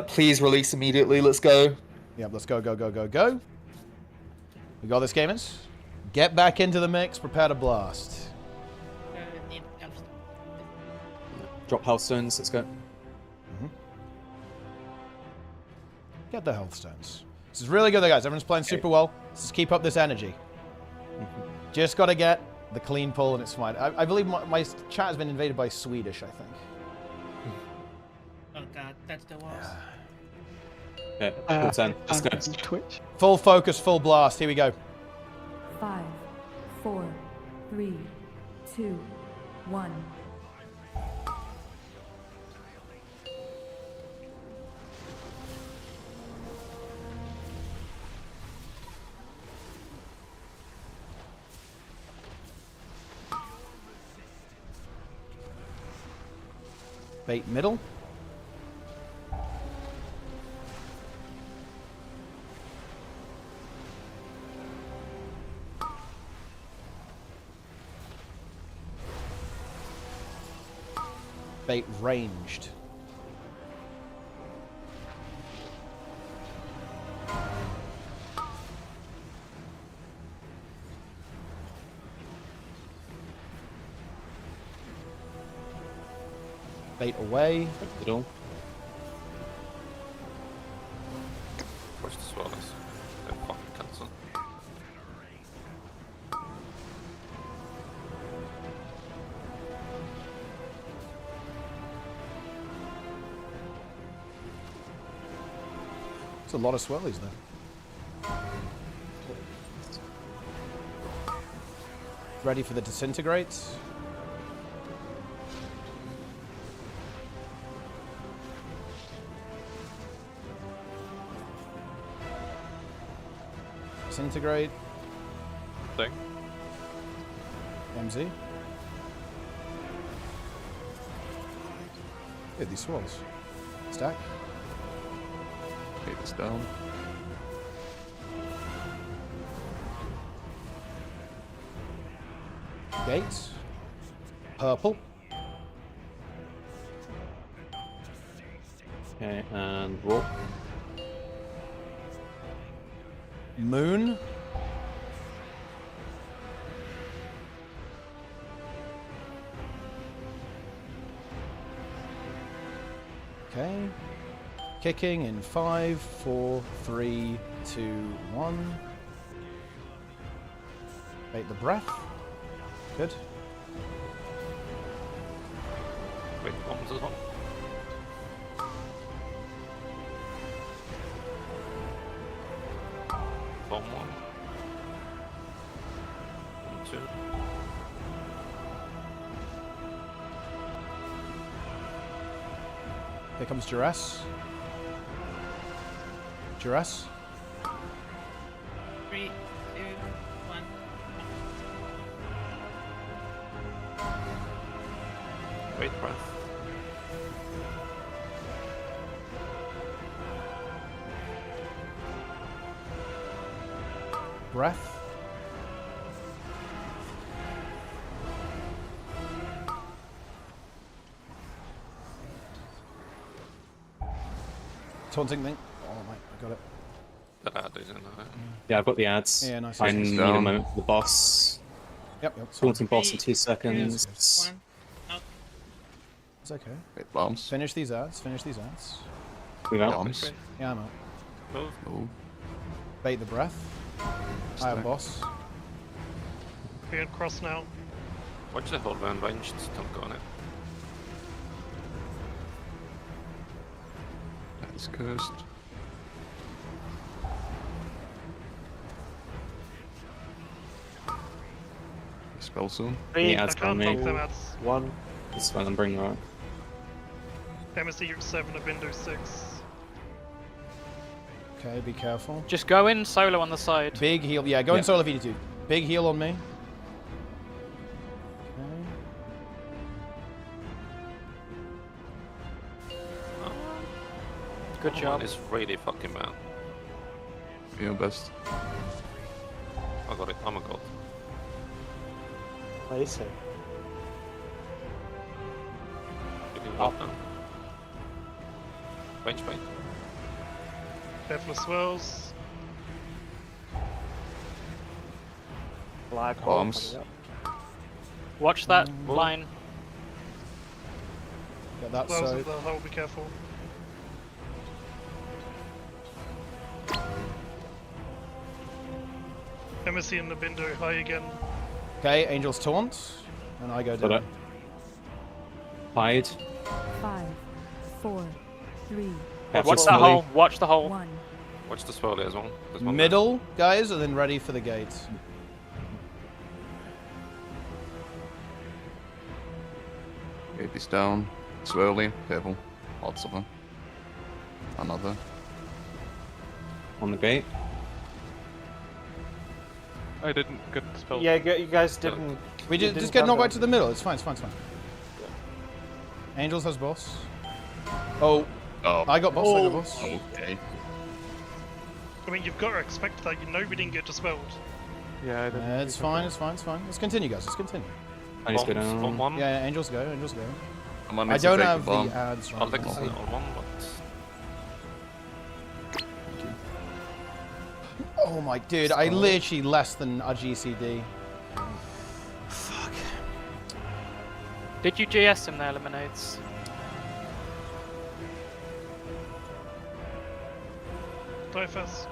S10: Please release immediately. Let's go.
S1: Yep, let's go, go, go, go, go. We got this, gamers. Get back into the mix. Prepare to blast.
S10: Drop health stones. Let's go.
S1: Get the health stones. This is really good, though, guys. Everyone's playing super well. Let's just keep up this energy. Just got to get the clean pull, and it's fine. I believe my chat has been invaded by Swedish, I think.
S13: Oh god, that's the worst.
S10: Okay, full 10. Let's go.
S19: Twitch.
S1: Full focus, full blast. Here we go.
S16: 5, 4, 3, 2, 1.
S1: Bait middle. Bait ranged. Bait away.
S10: Middle.
S2: Push the swallows. Don't fucking cancel.
S1: It's a lot of swirlies there. Ready for the disintegrates. Disintegrate.
S18: Thing.
S1: MZ. Yeah, these swirls. Stack.
S7: Take this down.
S1: Gates. Purple.
S10: Okay, and roll.
S1: Moon. Okay. Kicking in 5, 4, 3, 2, 1. Bait the breath. Good.
S2: Wait, bombs as well. Bomb 1. 2.
S1: Here comes Duress. Duress.
S13: 3, 2, 1.
S2: Wait, breath.
S1: Breath. Taunting thing. Oh my, I got it.
S2: That ad isn't it?
S10: Yeah, I've got the ads.
S1: Yeah, nice.
S10: I need a moment for the boss.
S1: Yep.
S10: Taunting boss in 2 seconds.
S1: It's okay.
S7: Wait, bombs.
S1: Finish these ads. Finish these ads.
S10: Move out.
S7: Bombs.
S1: Yeah, I'm out.
S2: Move.
S1: Bait the breath. I am
S7: Stack.
S1: boss.
S11: Being cross now.
S2: Watch the whole van ranged, don't go on it.
S7: That's cursed. Spell soon.
S10: Any
S11: I
S10: ads
S11: can't
S10: on me?
S11: block them ads.
S6: 1.
S10: It's fine, I'm bringing that.
S11: MSC 7 of Windows 6.
S1: Okay, be careful.
S15: Just go in solo on the side.
S1: Big heal. Yeah, go in solo if you need to. Big heal on me.
S15: Good job.
S2: It's really fucking bad.
S7: Do your best.
S2: I got it. I'm a god.
S6: Amazing.
S2: Getting up now. Range bait.
S11: Deathless Swirls.
S6: Black hole
S7: Bombs.
S6: coming up.
S15: Watch that line.
S1: Get that
S11: Swirls
S1: side.
S11: of the hole, be careful. MSC in the window, high again.
S1: Okay, Angel's taunt. And I go
S10: Got
S1: down.
S10: it. Hide.
S16: 5, 4, 3,
S15: Watch that hole. Watch the hole.
S16: 1.
S2: Watch the swirly as well. There's one
S1: Middle, guys, and then ready for the gate.
S7: Gate is down. Swirly. Careful. Lots of them. Another.
S10: On the gate.
S18: I didn't get the spell.
S6: Yeah, you guys didn't.
S1: We
S6: you
S1: just
S6: didn't
S1: get
S6: have
S1: knocked
S6: them.
S1: right to the middle. It's fine. It's fine. It's fine. Angels has boss. Oh.
S7: Oh.
S1: I got boss. I got boss.
S7: Okay.
S11: I mean, you've got to expect that. You know we didn't get dispelled.
S18: Yeah, I didn't.
S1: It's fine. It's fine. It's fine. Let's continue, guys. Let's continue.
S10: I just go
S2: bombs
S10: down.
S2: on one.
S1: Yeah, Angels go. Angels go.
S7: Someone
S1: I
S7: needs to
S1: don't
S7: take
S1: have
S7: the bomb.
S1: the ads
S2: I'll
S1: right
S2: take
S1: now.
S2: on one, but
S1: Oh my dude, I literally less than a GCD. Fuck.
S15: Did you GS him there, Lemonades?
S11: Die first.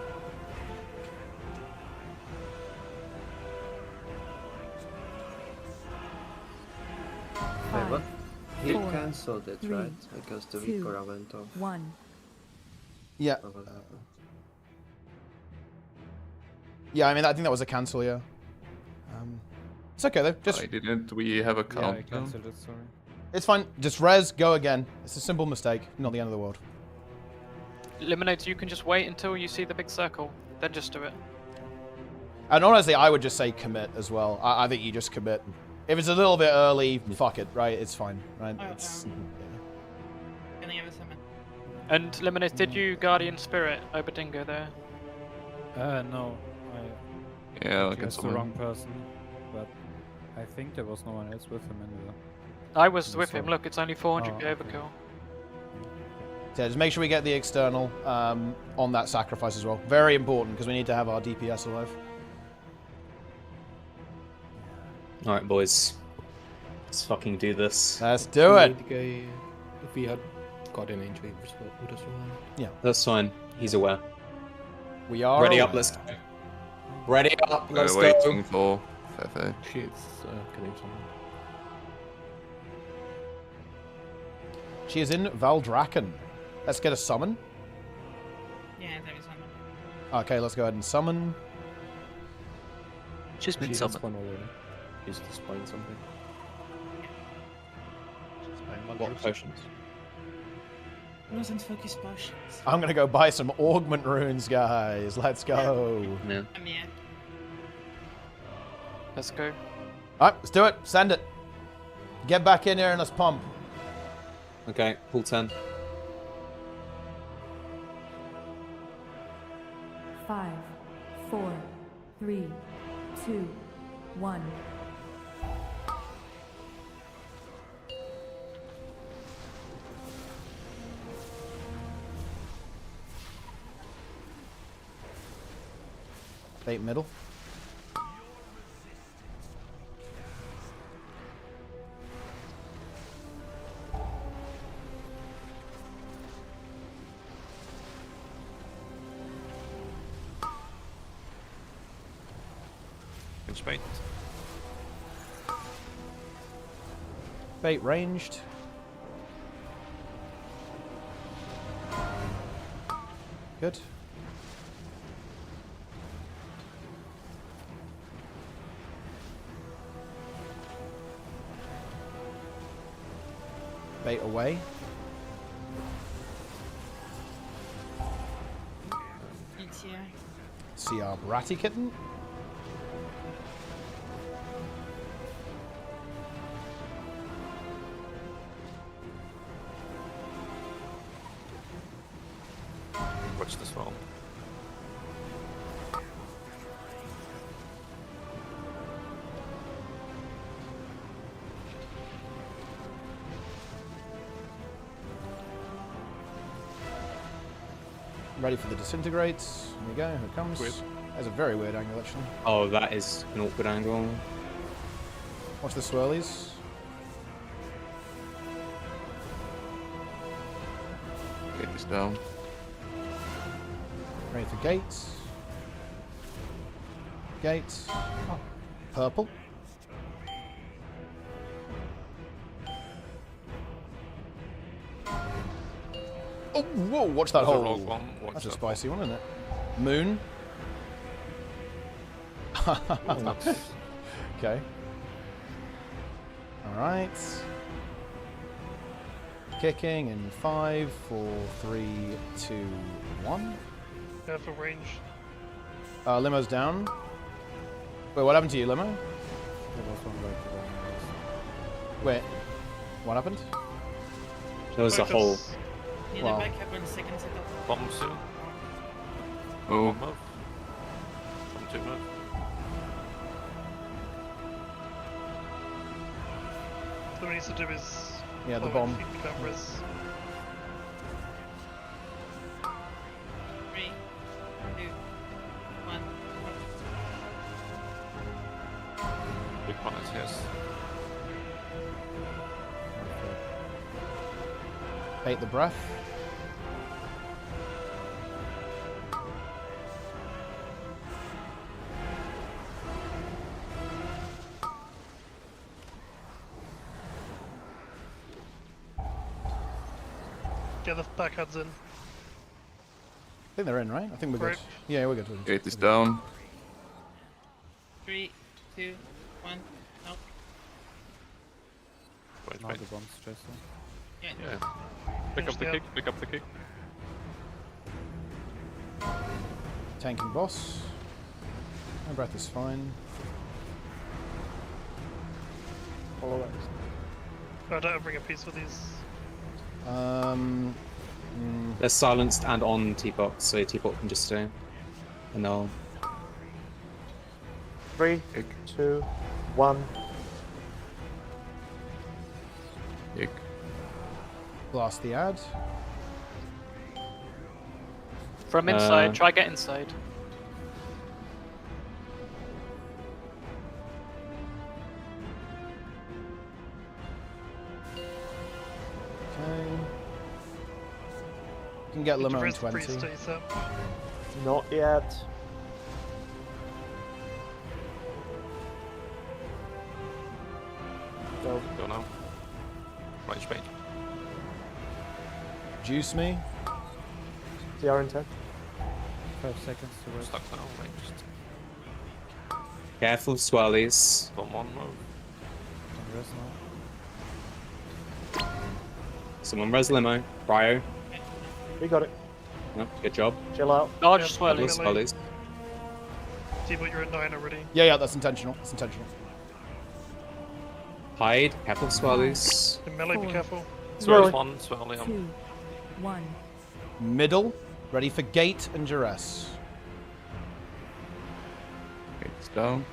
S12: Wait, what? He
S16: 4,
S12: cancelled it,
S16: 3,
S12: right? Because the
S16: 2,
S12: Vicora went off.
S16: 1.
S1: Yeah. Yeah, I mean, I think that was a cancel, yeah. It's okay though. Just
S7: Why didn't we have a
S14: Yeah, I
S7: countdown?
S14: cancelled it, sorry.
S1: it's fine. Just res, go again. It's a simple mistake, not the end of the world.
S15: Lemonades, you can just wait until you see the big circle, then just do it.
S1: And honestly, I would just say commit as well. I think you just commit. If it's a little bit early, fuck it, right? It's fine, right? It's
S13: Can I have a summon?
S15: And Lemonades, did you Guardian Spirit over Dingo there?
S14: No.
S7: Yeah, I
S14: I
S7: can
S14: guess the
S7: summon.
S14: wrong person, but I think there was no one else with him in there.
S15: I was
S14: Yeah,
S15: with him.
S14: so-
S15: Look, it's only 400
S14: Oh,
S15: overkill.
S1: Yeah, just make sure we get the external on that sacrifice as well. Very important because we need to have our DPS alive.
S10: Alright, boys. Let's fucking do this.
S1: Let's do it.
S4: If we had Guardian Angel would as well.
S1: Yeah.
S10: That's fine. He's aware.
S1: We are
S10: ready up.
S1: aware.
S10: Let's go. Ready up. Let's
S7: We're waiting for Fefe.
S4: She's killing someone.
S1: She is in Valdraken. Let's get a summon.
S13: Yeah, there is one.
S1: Okay, let's go ahead and summon.
S20: She's been
S4: She has
S20: summoned.
S4: one already. She's displaying something.
S5: What
S4: potions?
S13: Wasn't focus potions.
S1: I'm gonna go buy some augment runes, guys. Let's go.
S10: Yeah.
S13: Yeah.
S15: Let's go.
S1: Alright, let's do it. Send it. Get back in here and let's pump.
S10: Okay, pull 10.
S16: 5, 4, 3, 2, 1.
S1: Bait middle.
S2: Pinch bait.
S1: Bait ranged. Good. Bait away.
S13: It's here.
S1: See our bratty kitten.
S2: Watch this one.
S1: Ready for the disintegrates. Here we go. Here it comes.
S5: Weird.
S1: That's a very weird angle, actually.
S10: Oh, that is an awkward angle.
S1: Watch the swirlies.
S7: Gate is down.
S1: Ready for gates. Gates. Oh, purple. Oh, whoa, watch that
S2: There's a
S1: hole.
S2: rogue one, watch
S1: That's a
S2: that
S1: spicy one, isn't it? Moon. Okay. Alright. Kicking in 5, 4, 3, 2, 1.
S11: Yeah, for range.
S1: Limo's down. Wait, what happened to you, Limo?
S14: There was one right
S1: Wait, what happened?
S10: There was a hole.
S13: Need
S1: Wow.
S13: a backup and second setup.
S2: Bomb soon.
S7: Oh.
S2: Bomb move. Bomb 2 move.
S11: So what he needs to do is...
S1: Yeah, the
S11: follow
S1: bomb.
S11: feed cameras.
S13: 3, 2, 1.
S2: Big one is his.
S1: Bait the breath.
S11: Get the backhands in.
S1: I think they're in, right? I think we're good.
S11: Right.
S1: Yeah, we're good. We're good.
S7: Gate is down.
S13: 3, 2, 1. No.
S2: Wait,
S14: now.
S2: wait.
S14: The bomb's just
S13: Yeah.
S2: Yeah. Pick
S11: Finish
S2: up the
S11: the
S2: kick, pick up the kick.
S1: Tanking boss. My breath is fine.
S6: Follow it.
S11: I don't bring a piece for these.
S10: They're silenced and on Teapot, so Teapot can just stay. And they'll...
S6: 3, 2, 1.
S7: Kick.
S1: Blast the ad.
S15: From inside, try get inside.
S1: Okay. Can get limo in
S11: Rest
S1: 20.
S11: priest stays up.
S6: Not yet. Go.
S2: Go now. Right straight.
S1: Juice me.
S6: TR in 10.
S14: 5 seconds to rest.
S2: Stuck now, ranged.
S10: Careful, swirlies.
S2: Come on, move.
S14: Can rest now.
S10: Someone res limo. Bryo.
S6: We got it.
S10: No, good job.
S6: Chill out.
S15: Large
S11: Yep,
S15: swirlies.
S10: Swirlies.
S11: T-Bot, you're at 9 already.
S1: Yeah, that's intentional. It's intentional.
S10: Hide. Careful, swirlies.
S11: In melee, be careful.
S2: Swirly. One, swirly.
S16: 2, 1.
S1: Middle. Ready for gate and duress.
S7: Gate's down.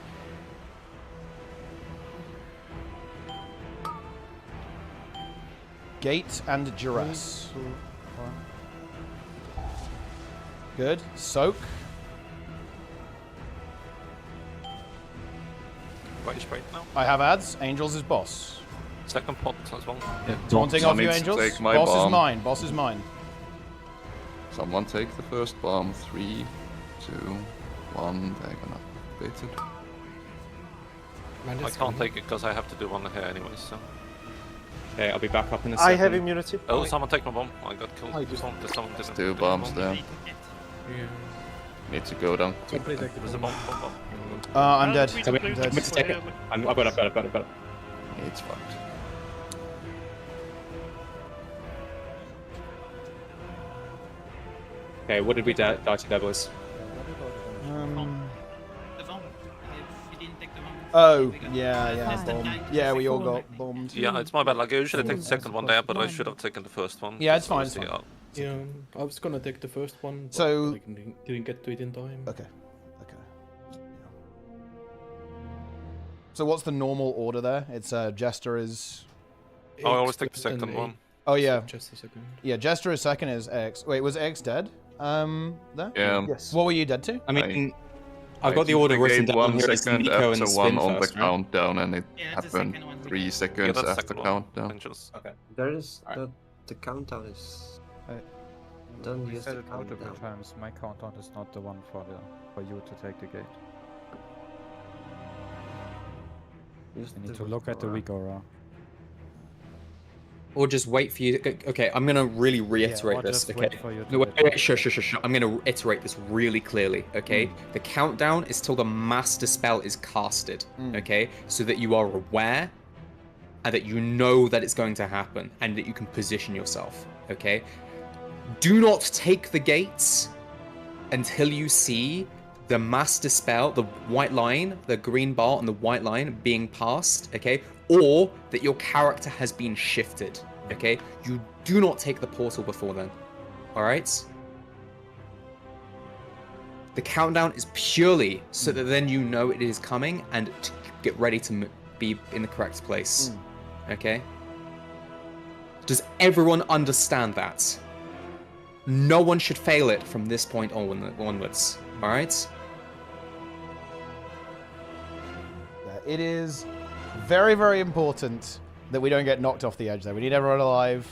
S1: Gate and duress.
S14: 3, 2, 1.
S1: Good. Soak.
S2: Right straight now.
S1: I have ads. Angels is boss.
S2: Second pot as well.
S1: Taunting
S7: Someone
S1: off you,
S7: needs to
S1: Angels.
S7: take my
S1: Boss is
S7: bomb.
S1: mine. Boss is mine.
S7: Someone take the first bomb. 3, 2, 1. They're gonna bait it.
S2: I can't take it because I have to do one here anyway, so.
S10: Okay, I'll be back up in a
S6: I
S10: second.
S6: have immunity.
S2: Oh, someone take my bomb. I got killed.
S6: Oh, you just-
S2: Someone didn't
S7: There's
S2: take
S7: 2
S2: the
S7: bombs
S2: bomb.
S7: there. Need to go down.
S2: There's a bomb.
S1: I'm dead.
S11: We
S10: So we-
S11: can lose
S1: dead.
S11: this
S10: Take
S11: way,
S10: it.
S11: yeah,
S10: I've got it.
S7: It's fucked.
S10: Okay, what did we die to there, boys?
S13: The bomb. You didn't take the bomb.
S1: Oh, yeah,
S16: Five,
S1: bomb. Yeah, we all got bombed.
S2: Yeah, it's my bad. Like, I usually take the second one there, but I should have taken the first one.
S1: Yeah, it's fine,
S2: Because
S1: it's fine.
S2: obviously,
S4: Yeah, I was gonna take the first one, but
S1: So-
S4: I didn't get to it in time.
S1: Okay. So what's the normal order there? It's Jester is...
S2: I always
S4: X
S2: take the second
S4: and
S2: one.
S1: Oh, yeah.
S4: Just a second.
S1: Yeah, Jester is second is X. Wait, was X dead? There?
S7: Yeah.
S6: Yes.
S1: What were you dead to?
S10: I mean,
S7: I
S10: I've got the order written
S7: gate
S10: down
S7: 1
S10: here. It's
S7: second
S10: Nico and
S7: after
S10: Spin
S7: 1 on the
S10: first, right?
S7: countdown, and it
S13: Yeah, it's the
S7: happened
S13: second one.
S7: 3
S2: Yeah,
S7: seconds
S2: that's the
S7: after
S2: second one.
S7: countdown.
S2: Angels.
S10: Okay.
S12: There is
S10: Alright.
S12: the countdown is.
S14: I-
S12: Don't
S14: we
S12: use
S14: said
S12: the
S14: it multiple
S12: countdown.
S14: times. My countdown is not the one for you to take the gate.
S12: Use
S14: You need
S12: the
S14: to look at the
S12: weak aura.
S14: weak aura.
S10: Or just wait for you to... Okay, I'm gonna really reiterate
S14: or
S10: this,
S14: just
S10: okay?
S14: wait for you to
S10: No, wait,
S14: get
S10: wait, sure. I'm gonna iterate this really clearly, okay?
S14: Mm.
S10: The countdown is till the master spell is casted, okay? So that you are aware and that you know that it's going to happen and that you can position yourself, okay? Do not take the gates until you see the master spell, the white line, the green bar and the white line being passed, okay? Or that your character has been shifted, okay? You do not take the portal before then, alright? The countdown is purely so that then you know it is coming and to get ready to be in the correct place, okay? Does everyone understand that? No one should fail it from this point onwards, alright?
S1: It is very, very important that we don't get knocked off the edge there. We need everyone alive.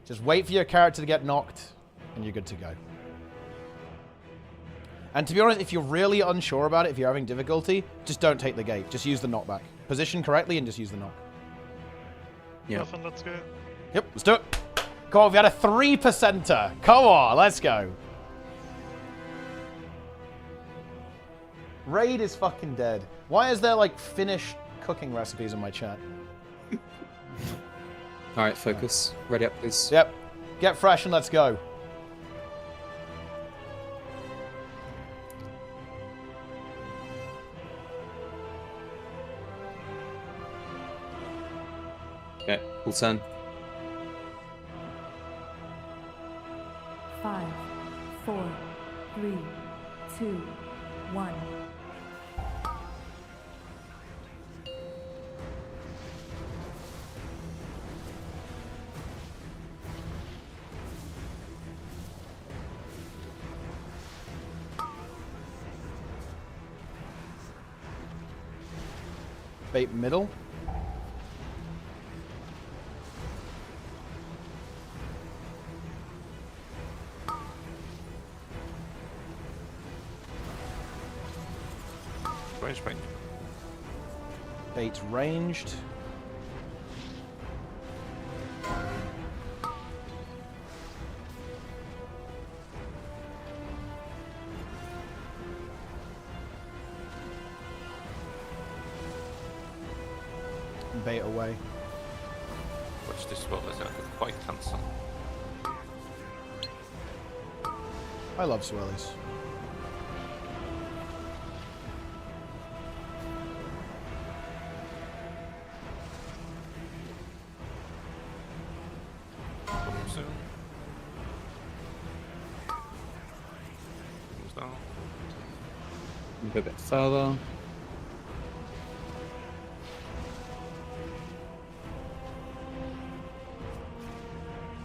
S1: Just wait for your character to get knocked, and you're good to go. And to be honest, if you're really unsure about it, if you're having difficulty, just don't take the gate. Just use the knockback. Position correctly and just use the knock.
S10: Yeah.
S11: Nothing, let's go.
S1: Yep, let's do it. Come on, we had a 3%er. Come on, let's go. Raid is fucking dead. Why is there, like, Finnish cooking recipes in my chat?
S10: Alright, focus. Ready up, please.
S1: Yep. Get fresh and let's go.
S10: Okay, full turn.
S16: 5, 4, 3, 2, 1.
S1: Bait middle.
S2: Range.
S1: Bait ranged. Bait away.
S2: Watch this well, is quite handsome.
S1: I love swirlies.
S2: Soon. Comes down.
S10: Move a bit further.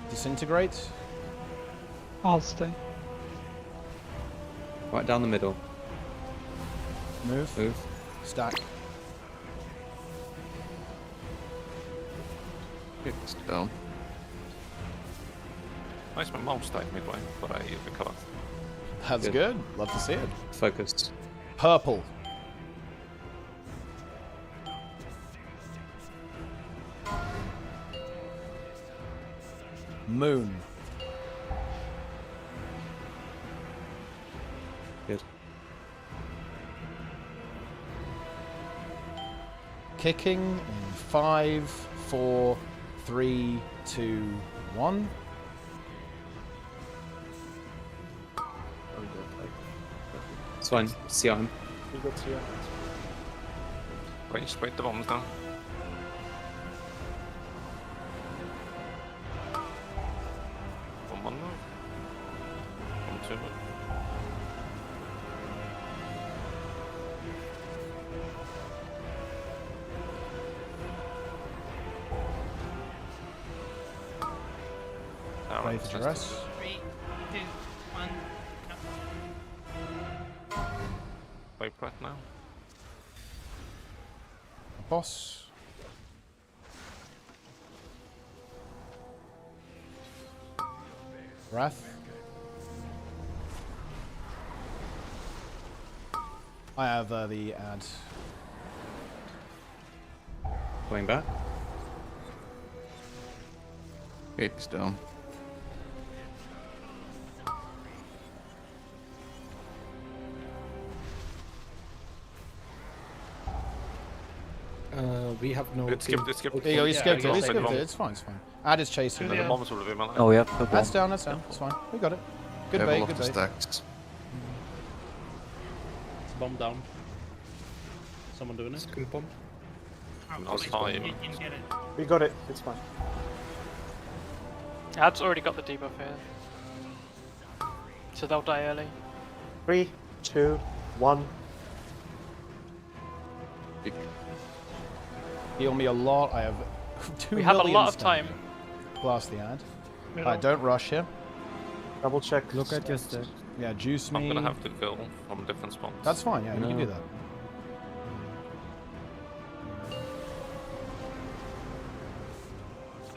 S1: Disintegrate.
S19: I'll stay.
S10: Right down the middle.
S1: Move.
S10: Move.
S1: Stack.
S7: It's down.
S2: Nice, my mouse died midway, but I recovered.
S1: That's good. Love to see it.
S10: Focus.
S1: Purple. Moon.
S10: Good.
S1: Kicking in 5, 4, 3, 2, 1.
S10: It's fine. See him.
S6: You got CR.
S2: Range, break the bombs down. One move. 1, 2 move.
S1: Wait for rest.
S13: 3, 2, 1.
S2: Wait right now.
S1: Boss. Wrath. I have the ad.
S10: Going back.
S7: Gate's down.
S4: We have no.
S2: It skipped.
S1: There you go, he skipped it. He skipped it. It's fine. It's fine. Ad is chasing.
S2: The bombs will be melee.
S20: Oh yeah. The
S1: That's
S20: bomb.
S1: down. That's down. It's fine. We got it. Good bait. Good bait.
S7: Stacks.
S5: Bomb down. Someone doing it?
S4: Second bomb.
S2: No time.
S13: You can get it.
S6: We got it. It's fine.
S15: Ad's already got the debuff here. So they'll die early.
S6: 3, 2, 1.
S1: Heal me a lot. I have 2
S15: We have a
S1: million
S15: lot of
S1: stamina.
S15: time.
S1: Blast the ad.
S11: Yeah.
S1: Alright, don't rush here.
S6: Double check.
S14: Look at your stack.
S1: Yeah, juice me.
S2: I'm gonna have to go from different spots.
S1: That's fine. Yeah, you can do that.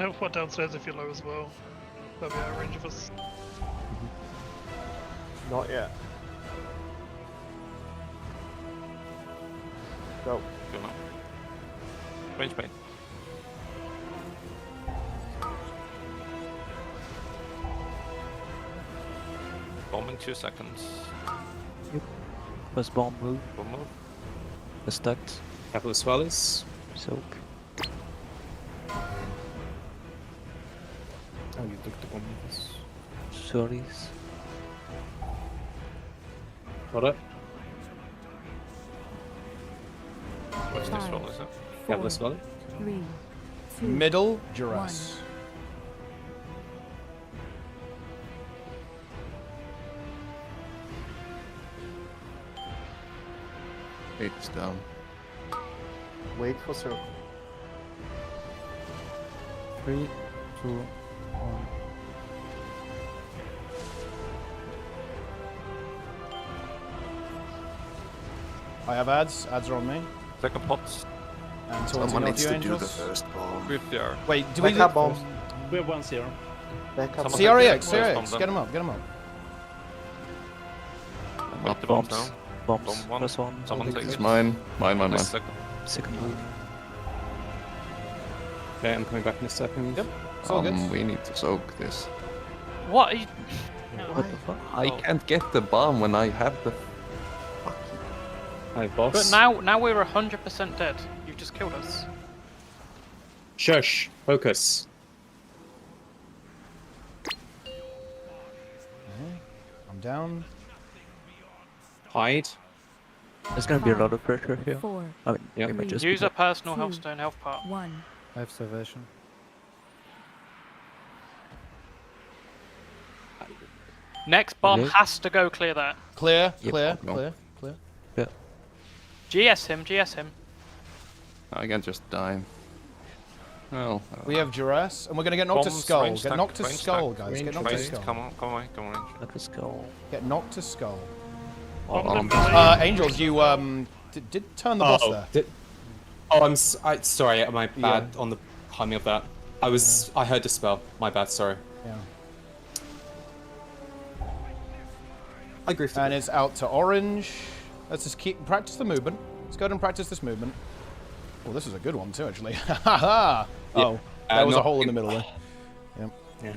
S11: I have one downstairs if you're low as well. That'll be out of range of us.
S6: Not yet. Go.
S2: Go now. Range bait. Bomb in 2 seconds.
S20: First bomb move.
S2: One move.
S20: The stacked.
S10: Couple of swallows.
S20: Soak.
S4: Oh, you took the bomb with us.
S20: Sorries.
S10: Got it.
S2: Watch this
S16: 5,
S2: roll, is it?
S10: Couple of swallows.
S16: 3, 2,
S1: Middle, duress.
S7: Gate's down.
S6: Wait for circle.
S14: 3, 2, 1.
S1: I have ads. Ads are on me.
S2: Second pots.
S1: And
S7: Someone needs to do the
S1: angels.
S7: first bomb.
S2: With the R.
S1: Wait, do we do...
S6: Backup bombs.
S5: We have 1 0.
S6: Backup.
S2: Someone-
S1: CREX,
S2: First bomb
S1: CREX.
S2: done.
S1: Get him up, get him up.
S2: With the bombs down.
S20: Bombs.
S2: Bomb one.
S20: Plus one.
S2: Someone take
S7: It's
S2: it.
S7: mine. Mine.
S20: Second move.
S10: Okay, I'm coming back in a second.
S1: Yep. It's all good.
S7: We need to soak this.
S15: What? Are you...
S20: What the fuck?
S7: I can't get the bomb when I have the.
S10: Hi, boss.
S15: But now we're 100% dead. You've just killed us.
S10: Shush. Focus.
S1: I'm down.
S10: Hide.
S20: There's gonna be a lot of pressure here.
S16: 4,
S20: I mean, we might just
S15: Use
S20: be
S15: a personal
S16: 2,
S15: health stone health part.
S16: 1.
S14: I have salvation.
S15: Next bomb
S20: Okay.
S15: has to go clear that.
S1: Clear,
S20: Yep.
S1: clear,
S7: No.
S1: clear, clear.
S20: Yeah.
S15: GS him, GS him.
S7: I can just die. Well,
S1: We have duress, and we're gonna get knocked to
S2: Bombs,
S1: skull.
S2: range
S1: Get
S2: stack,
S1: knocked to
S2: range
S1: skull,
S2: stack,
S1: guys. Get
S10: range
S1: knocked to
S2: Range,
S1: skull.
S2: come on, come on, come on.
S20: Let us go.
S1: Get knocked to skull.
S11: Bomb them.
S1: Angels, you did turn the boss there.
S10: Sorry, my bad on the timing of that. I heard Dispel. My bad, sorry.
S1: Yeah.
S10: I agree.
S1: And it's out to orange. Let's just practice the movement. Let's go ahead and practice this movement. Oh, this is a good one too, actually. Ha Oh, that was a hole in the middle there. Yep.
S10: Yeah.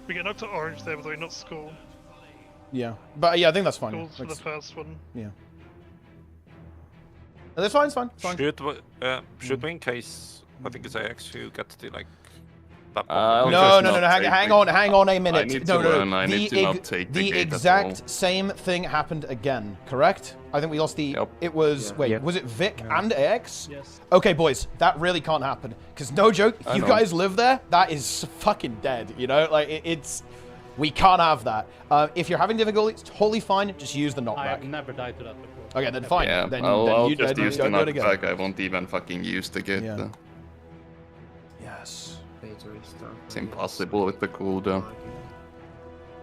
S11: We get knocked to orange there, by the way, not skull.
S1: Yeah, but yeah, I think that's fine.
S11: Skull's for the first one.
S1: Yeah. No, that's fine. It's fine. It's fine.
S2: Should we in case I think it's AX who gets the like. That
S7: I'll
S1: No,
S7: just not take
S1: hang
S7: it.
S1: on a minute.
S7: I need
S1: no,
S7: to
S1: no,
S7: learn, I need to not take the
S1: the
S7: gate at
S1: exact same thing happened again, correct? I think we lost the.
S7: Yep.
S1: It was
S20: Yeah.
S1: wait,
S20: Yeah.
S1: was it Vic and AX?
S5: Yes.
S1: Okay, boys, that really can't happen. Cause no joke, if
S7: I
S1: you
S7: know.
S1: guys live there, that is fucking dead. You know, like it's. We can't have that. If you're having difficulty, it's totally fine. Just use the
S5: I
S1: knockback.
S5: have never died to that before.
S1: Okay, then fine.
S7: Yeah,
S1: then,
S7: I'll
S1: you
S7: just
S1: then
S7: use the
S1: don't do it again.
S7: knockback. I won't even fucking use the gate.
S1: Yeah. Yes.
S7: It's impossible with the cooldown.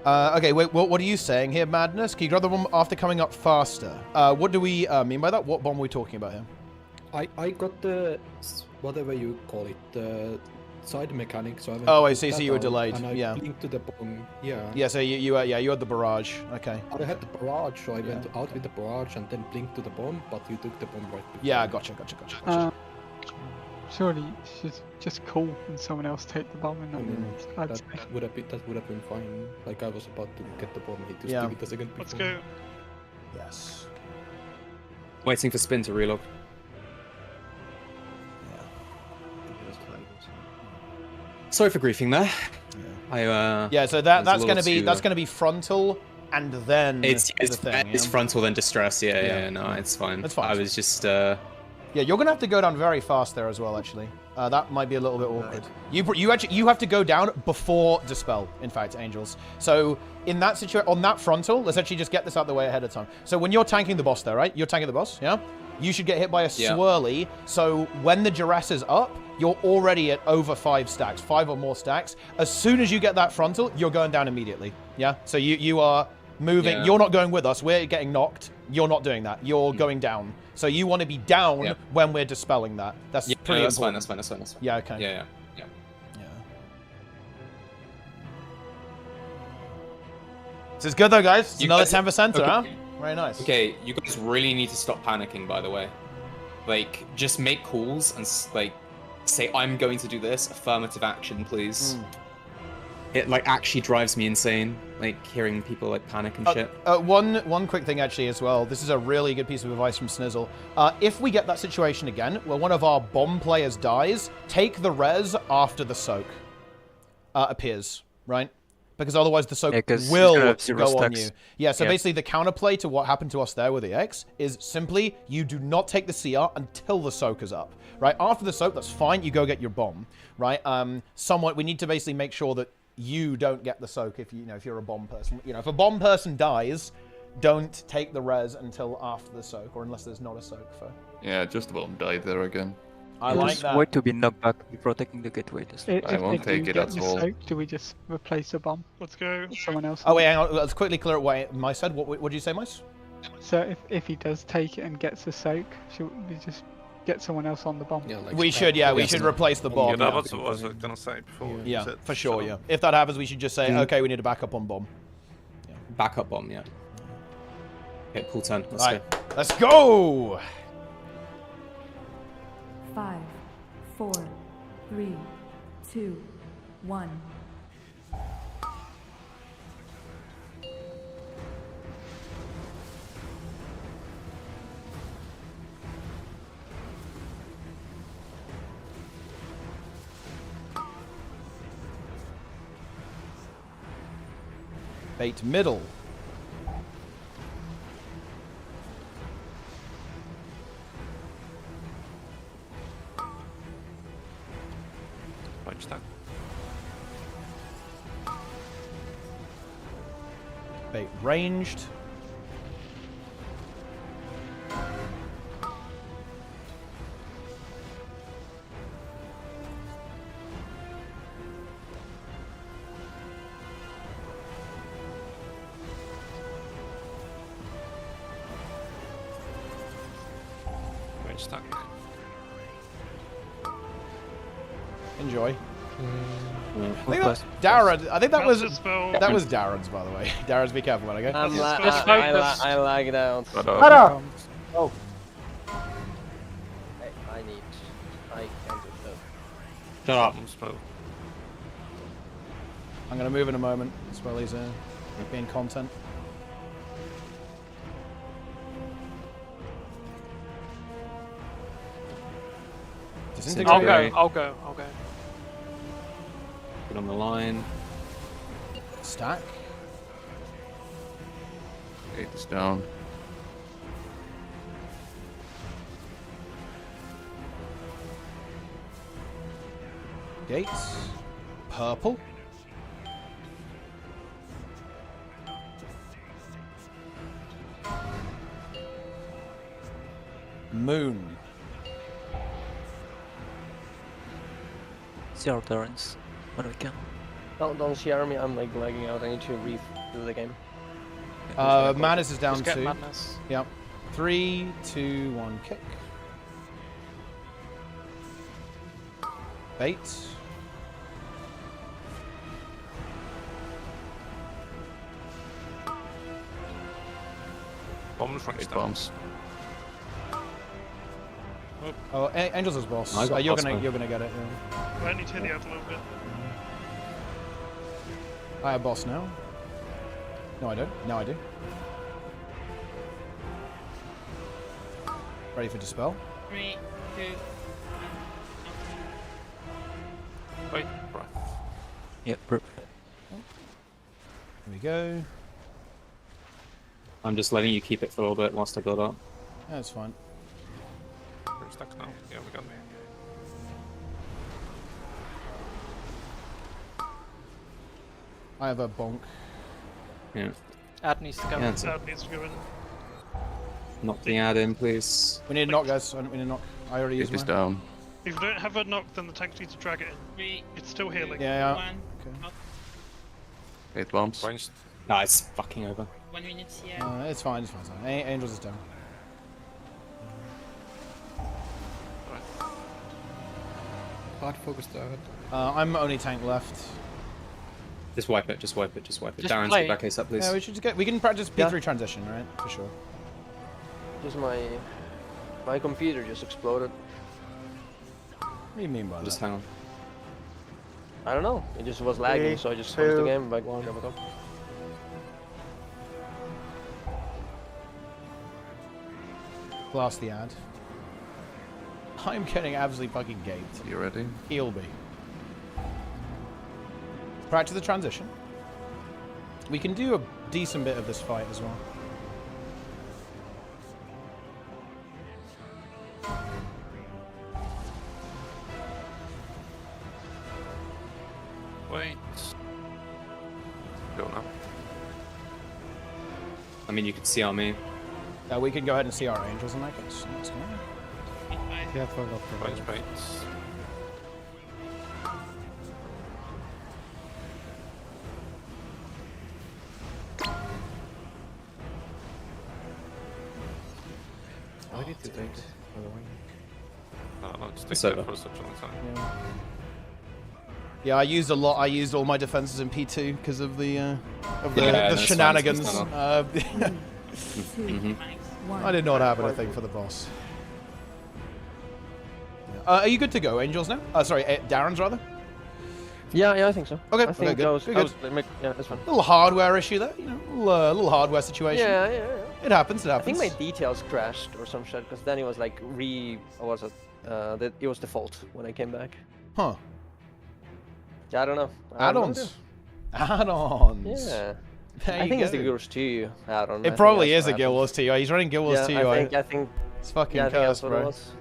S1: Okay, wait, what are you saying here, Madness? Can you grab the one after coming up faster? What do we mean by that? What bomb are we talking about here?
S4: I got the whatever you call it, the side mechanic. So
S1: I see. So you were delayed.
S4: And I
S1: Yeah.
S4: linked to the bomb. Yeah.
S1: Yeah. So you had the barrage. Okay.
S4: I had the barrage, so I went out with the barrage and then blinked to the bomb, but you took the bomb right before.
S1: Yeah. Gotcha.
S19: Surely it's just cool when someone else take the bomb and not
S4: that would have been fine. Like I was about to get the bomb, he just
S1: Yeah.
S4: took it a second before.
S11: Let's go.
S1: Yes.
S10: Waiting for spin to reload. Sorry for griefing there.
S1: Yeah. So that's gonna be frontal, and then
S10: It's
S1: the thing.
S10: it's
S1: yeah?
S10: frontal then distress. Yeah,
S1: Yeah.
S10: no, it's fine.
S1: That's fine.
S10: I was just
S1: Yeah, you're gonna have to go down very fast there as well. Actually, that might be a little bit awkward. You have to go down before dispel. In fact, Angels. So in that situation, on that frontal, let's actually just get this out of the way ahead of time. So when you're tanking the boss there, right? You're tanking the boss, yeah. You should get hit by a swirly. So when the duress is up, you're already at over 5 stacks, 5 or more stacks. As soon as you get that frontal, you're going down immediately. Yeah. So you are moving.
S10: Yeah.
S1: You're not going with us. We're getting knocked. You're not doing that. You're going down. So you want to be down when we're dispelling that. That's pretty
S10: that's
S1: important.
S10: fine. That's fine.
S1: Yeah. Okay.
S10: Yeah.
S1: This is good though, guys. It's
S10: You
S1: another
S10: guys-
S1: 10%,
S10: okay.
S1: huh? Very nice.
S10: Okay, you guys really need to stop panicking. By the way, like just make calls and like say I'm going to do this. Affirmative action, please. It like actually drives me insane. Like hearing people like panic and shit.
S1: One quick thing actually as well. This is a really good piece of advice from Snizzle. If we get that situation again where one of our bomb players dies, take the res after the soak appears, right? Because otherwise the soak
S20: 'cause
S1: will
S20: he's gonna have 0
S1: go on
S20: stacks.
S1: you. Yeah, so
S20: Yeah.
S1: basically the counterplay to what happened to us there with the X is simply you do not take the CR until the soak is up, right? After the soak, that's fine. You go get your bomb, right? We need to basically make sure that you don't get the soak if if you're a bomb person. If a bomb person dies, don't take the res until after the soak, or unless there's not a soak for.
S7: Yeah, just about died there again.
S1: I like
S20: Just
S1: that.
S20: wait to be knocked back before taking the gateway.
S7: I won't take it at all.
S19: Do we just replace the bomb?
S11: Let's go.
S19: Someone else.
S1: Oh wait, hang on. Let's quickly clear up what Mice said. What did you say, Mice?
S19: So if he does take it and gets the soak, should we just get someone else on the bomb?
S4: Yeah, like
S1: We should replace the bomb.
S2: Yeah, that was what I was gonna say before. you
S1: Yeah,
S2: said
S1: for sure.
S2: so.
S1: Yeah, if that happens, we should just say, okay, we need a backup on bomb.
S10: Backup bomb, yeah. Okay, pull 10. Let's
S1: Alright,
S10: go.
S1: let's go!
S16: 5, 4, 3, 2, 1.
S1: Bait middle.
S2: Right stack.
S1: Bait ranged.
S2: Right stack.
S1: Enjoy.
S2: Mm.
S1: I think that, Darren, I think that was
S11: spell.
S1: Darren's, by the way. Darren's, be careful when I go.
S17: I lag it out.
S6: Oh.
S17: I can't do that.
S10: Shut up.
S1: I'm gonna move in a moment as well as being content.
S15: I'll go.
S10: Get on the line.
S1: Stack.
S7: Gate is down.
S1: Gates. Purple. Moon.
S20: CR turns when we can.
S17: Don't share me, I'm like lagging out. I need to redo the game.
S1: Madness is down
S15: Just get
S1: 2.
S15: Madness.
S1: Yep. 3, 2, 1, kick. Bait.
S2: Bomb front
S7: Eight
S2: stack.
S7: bombs.
S1: Oh, Angel's his boss.
S10: I got
S1: you're
S10: boss,
S1: gonna
S10: man.
S1: get it. Yeah.
S11: I need to hit the out a little bit.
S1: I have boss now. No, I don't. Now I do. Ready for dispel?
S13: 3, 2, 1.
S2: Wait, breath.
S20: Yep, perfect.
S1: Here we go.
S10: I'm just letting you keep it for a little bit whilst I build up.
S1: That's fine.
S2: We're stuck now. Yeah, we got me.
S1: I have a bonk.
S10: Yeah.
S15: Ad needs to go.
S10: Yeah, that's it.
S11: That needs to go in.
S10: Knock the ad in, please.
S1: We need a knock, guys. We need a knock. I already used
S7: Gate is
S1: mine.
S7: down.
S11: If you don't have a knock, then the tank needs to drag it in.
S13: 3,
S11: It's still healing.
S1: Yeah.
S13: 1.
S1: Okay.
S7: 8 bombs.
S2: Ranged.
S10: Nah, it's fucking over.
S13: 1 minute here.
S1: It's fine. It's fine. It's fine. Angels is down.
S4: Hard focus that.
S1: I'm only tank left.
S10: Just wipe it, just wipe it, just wipe it.
S15: Just
S10: Darren's
S15: play.
S10: get back case up, please.
S1: Yeah, we should just get. We can practice P3 transition, right? For sure.
S17: Just my computer just exploded.
S1: What do you mean by
S10: Just
S1: that?
S10: hang on.
S17: I don't know. It just was lagging,
S6: 3,
S17: so I just closed the
S6: 2,
S17: game. But
S6: 1.
S17: there we go.
S1: Blast the ad. I'm getting absolutely fucking gaped.
S7: You ready?
S1: He'll be. Practice the transition. We can do a decent bit of this fight as well.
S2: Wait. Go now.
S10: I mean, you could see on me.
S1: We can go ahead and see our angels in that case. That's fine.
S14: Careful of the
S2: Range baits.
S4: Why did you take it, by the way?
S2: No, just
S10: It's
S2: take that
S10: over.
S2: for such a long time.
S1: Yeah, I used a lot. I used all my defenses in P2 because of the
S10: Yeah, that's fine,
S1: shenanigans.
S10: it's
S16: 2, 1.
S1: I did not have anything for the boss. Are you good to go, Angels, now? Sorry, Darren's rather?
S17: Yeah, I think so.
S1: Okay,
S17: I think
S1: good.
S17: yeah, that's fine.
S1: Little hardware issue there, you know, little hardware situation.
S17: Yeah.
S1: It happens,
S17: I think my details crashed or some shit, because then it was like what was it? It was default when I came back.
S1: Huh.
S17: Yeah, I don't know.
S1: Add-ons. Add-ons.
S17: Yeah.
S1: There
S17: I
S1: you
S17: think it's the
S1: go.
S17: Guild Wars 2 add-on.
S1: It probably is a Guild Wars 2. He's running Guild Wars 2.
S17: I think.
S1: It's fucking
S17: yeah, I think
S1: cursed,
S17: that's what it
S1: bro.
S17: was.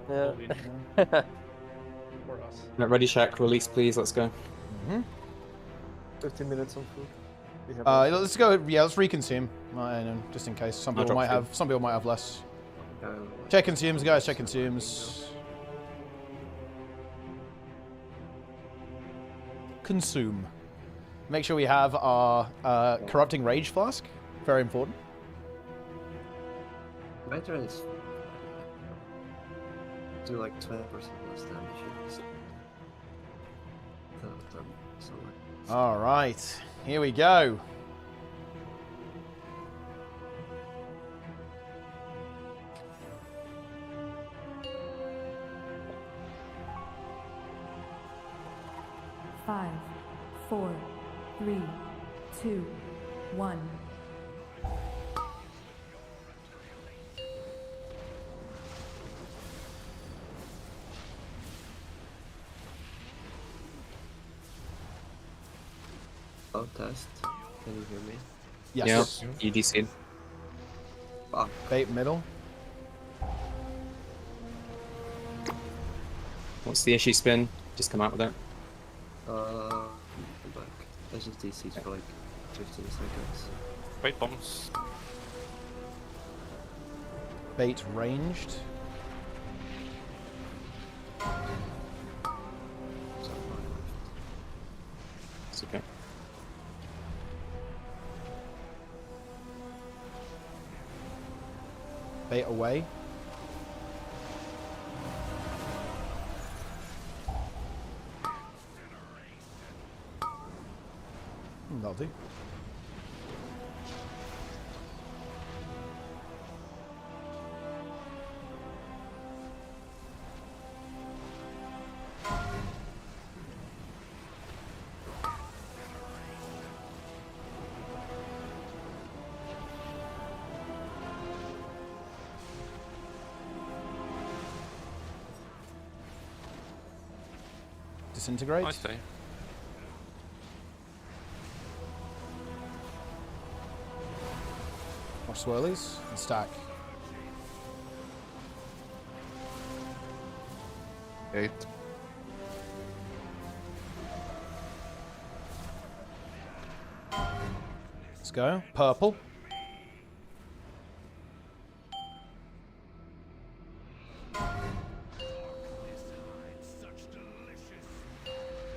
S17: Yeah.
S5: For us.
S10: Ready, Shack, release, please. Let's go.
S6: 15 minutes on food.
S1: Let's go. Yeah, let's reconsume. Just in case some people might have less. Check consumes, guys. Check consumes. Consume. Make sure we have our corrupting rage flask. Very important.
S12: My turn is do like 20% less damage.
S1: All right, here we go.
S16: Five, 4, 3, 2, 1.
S12: Test. Can you hear me?
S1: Yes.
S10: Yeah, EDC.
S12: Fuck.
S1: Bait middle.
S10: What's the issue spin? Just come out with it.
S12: Come back. I just DC'd for like 15 seconds.
S2: Bait bombs.
S1: Bait ranged.
S10: It's okay.
S1: Bait away. That'll do. Disintegrate.
S2: I see.
S1: More swirlies and stack.
S7: 8.
S1: Let's go. Purple.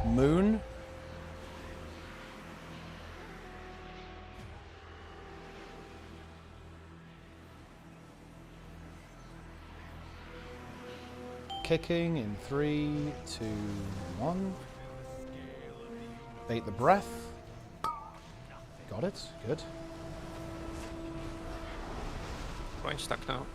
S1: Moon. Kicking in 3, 2, 1. Bait the breath. Got it. Good.
S2: Range stack now.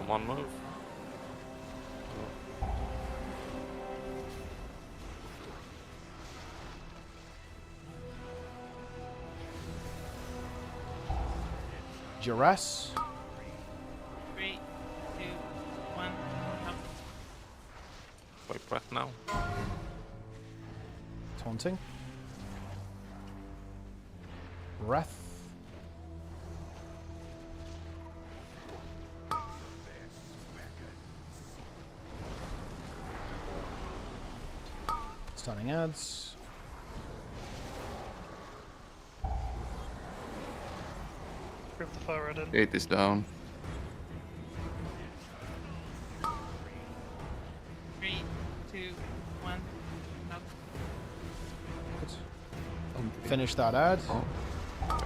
S2: One move.
S1: Duress.
S13: 3, 2, 1. Up.
S2: Wait, breath now.
S1: Taunting. Breath. Stunning ads.
S11: Grip the fire red in.
S7: 8 is down.
S13: 3, 2, 1. Up.
S1: Finish that ad.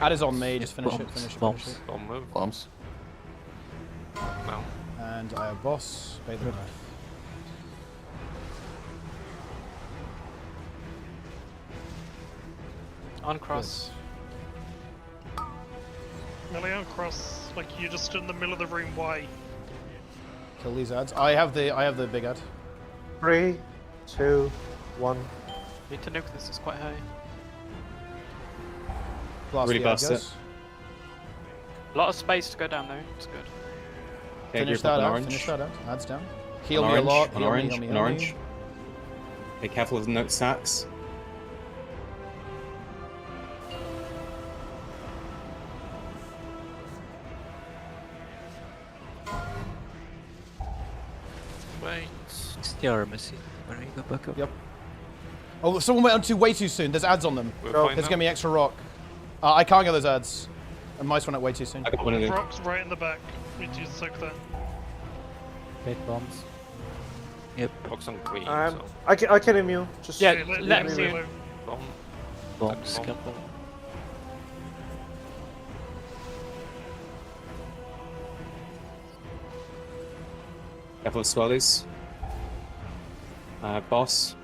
S1: Ad is on me. Just finish it. Finish it. Finish it.
S2: Don't move.
S7: Bombs.
S2: No.
S1: And I have boss. Bait the breath.
S15: On cross.
S11: Melee on cross, like you just stood in the middle of the room. Why?
S1: Kill these ads. I have the big ad.
S6: 3, 2, 1.
S15: Need to nuke this. It's quite high.
S1: Blast
S10: Really
S1: the ad,
S10: bust
S1: guys.
S10: it.
S15: A lot of space to go down though. It's good.
S10: Okay,
S1: Finish
S10: group up
S1: that
S10: on
S1: out.
S10: orange.
S1: Finish that out. Adds down. Heal
S10: On
S1: me a
S10: orange,
S1: lot.
S10: on
S1: Heal
S10: orange,
S1: me, heal me,
S10: on
S1: heal
S10: orange.
S1: me.
S10: Be careful of the note sacks.
S2: Wait.
S20: Still messy. When you go back up.
S1: Yep. Oh, someone went on way too soon. There's ads on them.
S2: We're fine
S1: There's
S2: now.
S1: gonna be extra rock. I can't get those ads. And mice went out way too soon.
S10: I got one of them.
S11: Rock's right in the back. We need to soak that.
S14: Big bombs.
S20: Yep.
S2: Box on green.
S6: I
S2: So.
S6: can immune. Just
S15: Yeah,
S11: Okay,
S15: let
S11: me
S15: me-
S11: reload.
S2: Bomb.
S20: Bombs.
S2: Bomb.
S20: Careful.
S10: Careful of swellies. Boss.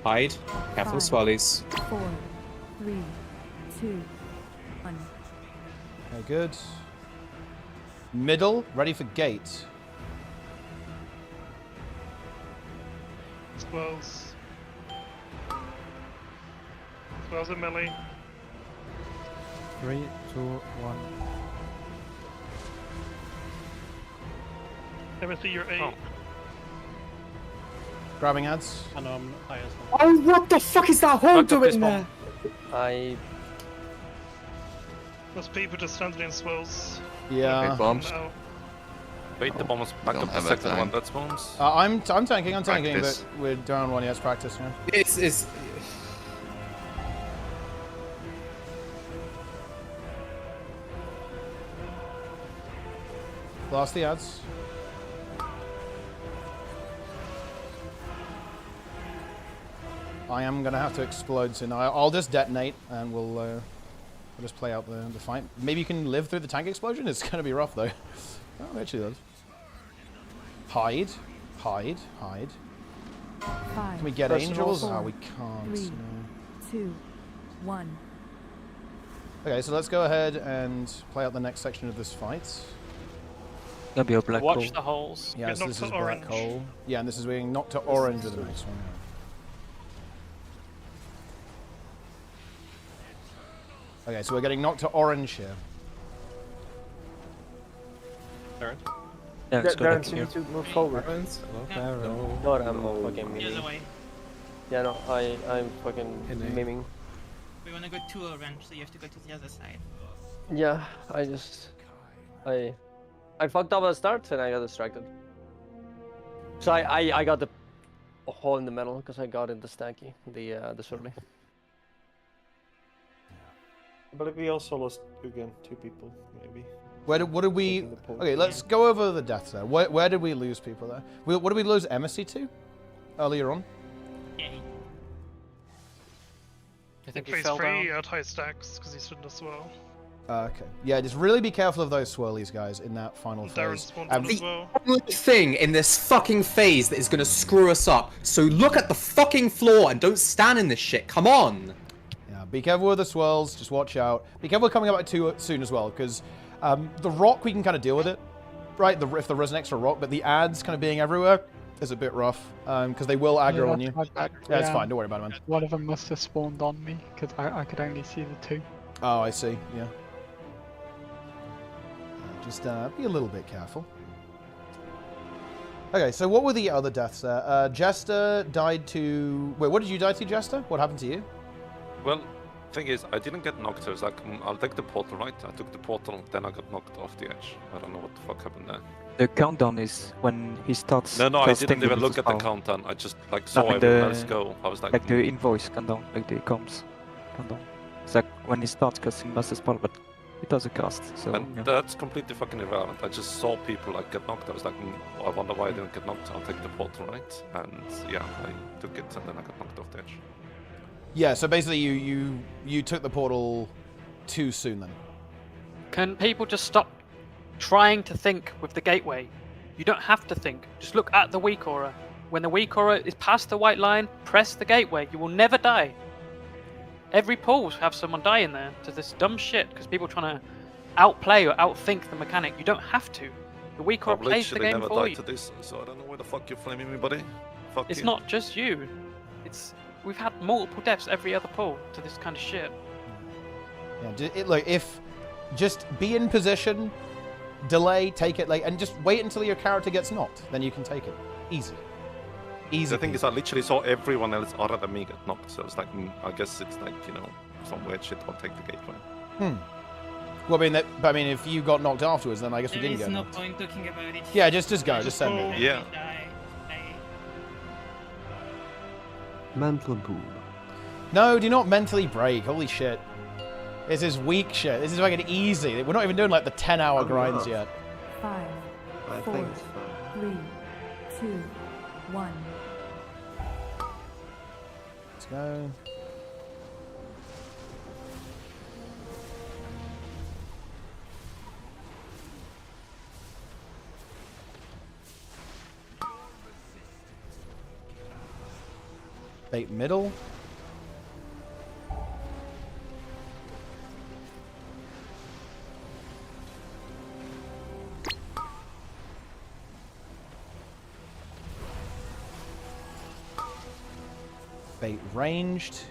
S10: Hide. Careful of
S16: 5,
S10: swellies.
S16: 4, 3, 2, 1.
S1: Okay, good. Middle, ready for gate.
S11: Spells. Spells in melee.
S14: 3, 2, 1.
S11: Timothy, you're 8.
S2: Oh.
S1: Grabbing ads.
S5: I know I'm high as well.
S10: Oh, what the fuck is that hole
S2: Back up this
S10: doing there?
S17: I
S11: There's people just standing in swells.
S1: Yeah.
S7: Okay, bombs.
S11: Out.
S2: Wait, the bomb is back
S7: don't
S2: up the
S7: have a
S2: second
S7: time.
S2: one. That's bombs.
S1: I'm tanking,
S7: Practice.
S1: but we're down one. Yes, practice. Yeah.
S10: It's
S1: Blast the ads. I am gonna have to explode soon. I'll just detonate and we'll just play out the fight. Maybe you can live through the tank explosion. It's gonna be rough though. Oh, it actually does. Hide, hide, hide.
S16: 5,
S1: Can we get
S6: Personal
S1: angels?
S16: four,
S1: Oh, we can't.
S16: 3,
S1: No.
S16: 2, 1.
S1: Okay, so let's go ahead and play out the next section of this fight.
S20: Gonna be a black
S15: Watch
S20: hole.
S15: the holes.
S1: Yeah,
S11: Get
S1: so
S11: knocked
S1: this
S11: to
S1: is black
S11: orange.
S1: hole. Yeah, and this is being knocked to orange with the next one. Okay, so we're getting knocked to orange here.
S5: Darren?
S20: Yeah, let's go
S6: Darren,
S20: back
S6: so you
S20: here.
S6: need to move forward.
S17: God, I'm fucking
S13: The other
S17: moving.
S13: way.
S17: Yeah, no, I'm fucking
S4: In a-
S17: miming.
S13: We wanna go to orange, so you have to go to the other side.
S17: Yeah, I fucked up at the start and I got distracted. So I got the hole in the middle because I got in the stacky, the swirly.
S6: But we also lost again 2 people, maybe.
S1: What did we...
S6: Taking the pole.
S1: Okay, let's go over the deaths there. Where did we lose people there? What did we lose Embassy to? Earlier on?
S13: Yay.
S15: I think he
S11: Phase
S15: fell
S11: 3
S15: down.
S11: had high stacks because he stood in a swell.
S1: Okay. Yeah, just really be careful of those swirlies, guys, in that final
S11: Darren
S1: phase.
S11: spawned
S1: And
S11: one as well.
S10: only thing in this fucking phase that is gonna screw us up. So look at the fucking floor and don't stand in this shit. Come on.
S1: yeah, be careful with the swirls. Just watch out. Be careful coming up too soon as well, because the rock, we can kind of deal with it. Right, if there is an extra rock, but the ads kind of being everywhere is a bit rough, because they will aggro on you.
S19: that's my bad.
S1: Yeah, it's fine. Don't worry about it, man.
S19: One of them must have spawned on me because I could only see the 2.
S1: Oh, I see. Yeah. Just be a little bit careful. Okay, so what were the other deaths there? Jester died to... Wait, what did you die to, Jester? What happened to you?
S2: Well, thing is, I didn't get knocked. I was like, I'll take the portal, right? I took the portal, then I got knocked off the edge. I don't know what the fuck happened there.
S20: The countdown is when he starts.
S2: No, I
S20: casting
S2: didn't even
S20: the
S2: look at the
S20: spell.
S2: countdown. I just like saw
S20: like
S2: everyone else go. I was like,
S20: the invoice countdown, like the comms countdown. It's like when he starts casting Master Spell, but it does a cast. So
S2: and
S20: yeah.
S2: that's completely fucking irrelevant. I just saw people like get knocked. I was like, I wonder why I didn't get knocked. I'll take the portal, right? And yeah, I took it, and then I got knocked off the edge.
S1: Yeah, so basically you took the portal too soon then.
S15: Can people just stop trying to think with the gateway? You don't have to think. Just look at the weak aura. When the weak aura is past the white line, press the gateway. You will never die. Every pool have someone die in there to this dumb shit because people are trying to outplay or outthink the mechanic. You don't have to. The weak core
S2: I've
S15: plays the
S2: literally
S15: game
S2: never
S15: for
S2: died
S15: you.
S2: to this, so I don't know why the fuck you're flaming me, buddy. Fuck
S15: It's
S2: you.
S15: not just you. We've had multiple deaths every other pool to this kind of shit.
S1: Yeah, look, if just be in position, delay, take it, and just wait until your character gets knocked. Then you can take it. Easy.
S2: The thing is, I literally saw everyone else other than me get knocked, so it's like, I guess it's like, some weird shit. I'll take the gateway.
S1: Well, I mean, if you got knocked afterwards, then I guess we didn't get knocked.
S13: There is no point talking about it.
S1: Yeah, just go. Just send it.
S2: Yeah.
S12: Mental pool.
S1: No, do not mentally break. Holy shit. This is weak shit. This is fucking easy. We're not even doing like the 10-hour grinds yet.
S16: 5,
S12: I
S16: 4,
S12: think it's fine.
S16: 3, 2, 1.
S1: Let's go. Bait middle. Bait ranged.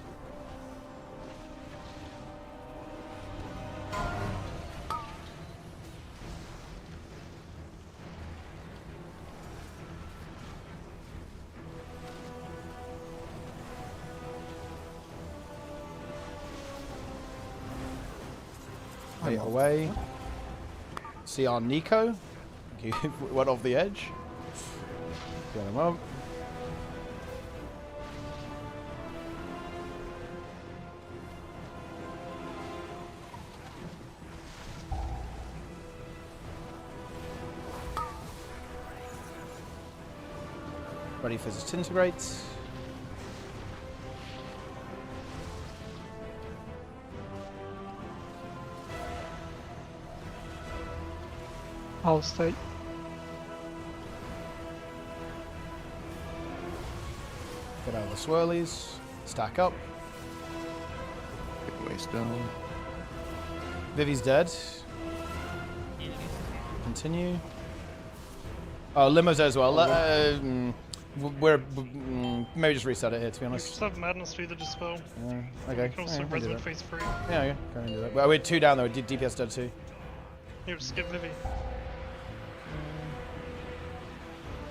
S1: Bait away. See our Nico. He went off the edge. Get him up. Ready for disintegrates.
S19: I'll stay.
S1: Get out of the swirlies. Stack up.
S7: Get waste down.
S1: Vivi's dead. Continue. Oh, Limo's there as well. Maybe just reset it here, to be
S11: You
S1: honest.
S11: just have Madness do the dispel.
S1: Yeah, okay.
S11: You can also
S1: Yeah, we'll do
S11: Resolute
S1: that.
S11: phase 3.
S1: Yeah, go ahead and do that. Well, we're 2 down though. DPS dead too.
S11: You just skip Vivi.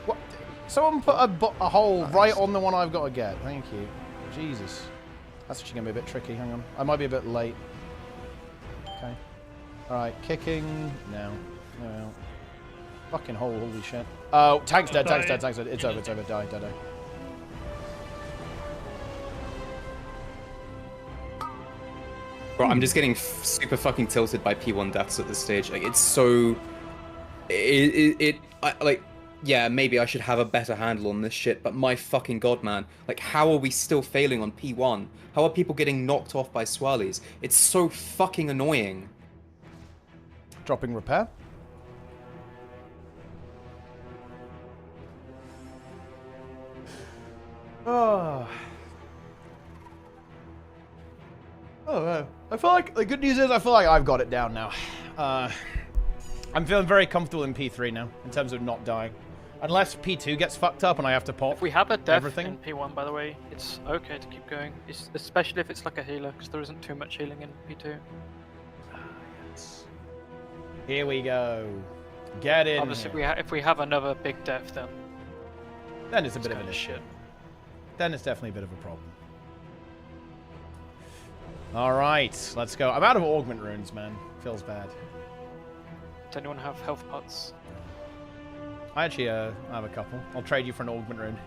S1: What? Someone put a hole right on the one I've got to get. Thank you. Jesus. That's actually going to be a bit tricky. Hang on. I might be a bit late. Okay. Alright, kicking. Now. No. Fucking hole, holy shit. Oh, tank's dead, tank's dead, tank's dead. It's over, it's over. Die, die, die.
S10: Bro, I'm just getting super fucking tilted by P1 deaths at this stage. Like, it's so... like, yeah, maybe I should have a better handle on this shit, but my fucking god, man. Like, how are we still failing on P1? How are people getting knocked off by swirlies? It's so fucking annoying.
S1: Dropping repair. Oh. Oh, no. I feel like the good news is I feel like I've got it down now. I'm feeling very comfortable in P3 now in terms of not dying. Unless P2 gets fucked up and I have to pop
S15: If we have a death
S1: everything.
S15: in P1, by the way, it's okay to keep going. Especially if it's like a healer, because there isn't too much healing in P2.
S1: Here we go. Get in.
S15: Obviously,
S1: here.
S15: if we have another big death,
S1: Then it's a bit of
S15: kinda
S1: an
S15: shit.
S1: Then it's definitely a bit of a problem. Alright, let's go. I'm out of augment runes, man. Feels bad.
S15: Does anyone have health pots?
S1: I actually have a couple. I'll trade you for an augment rune.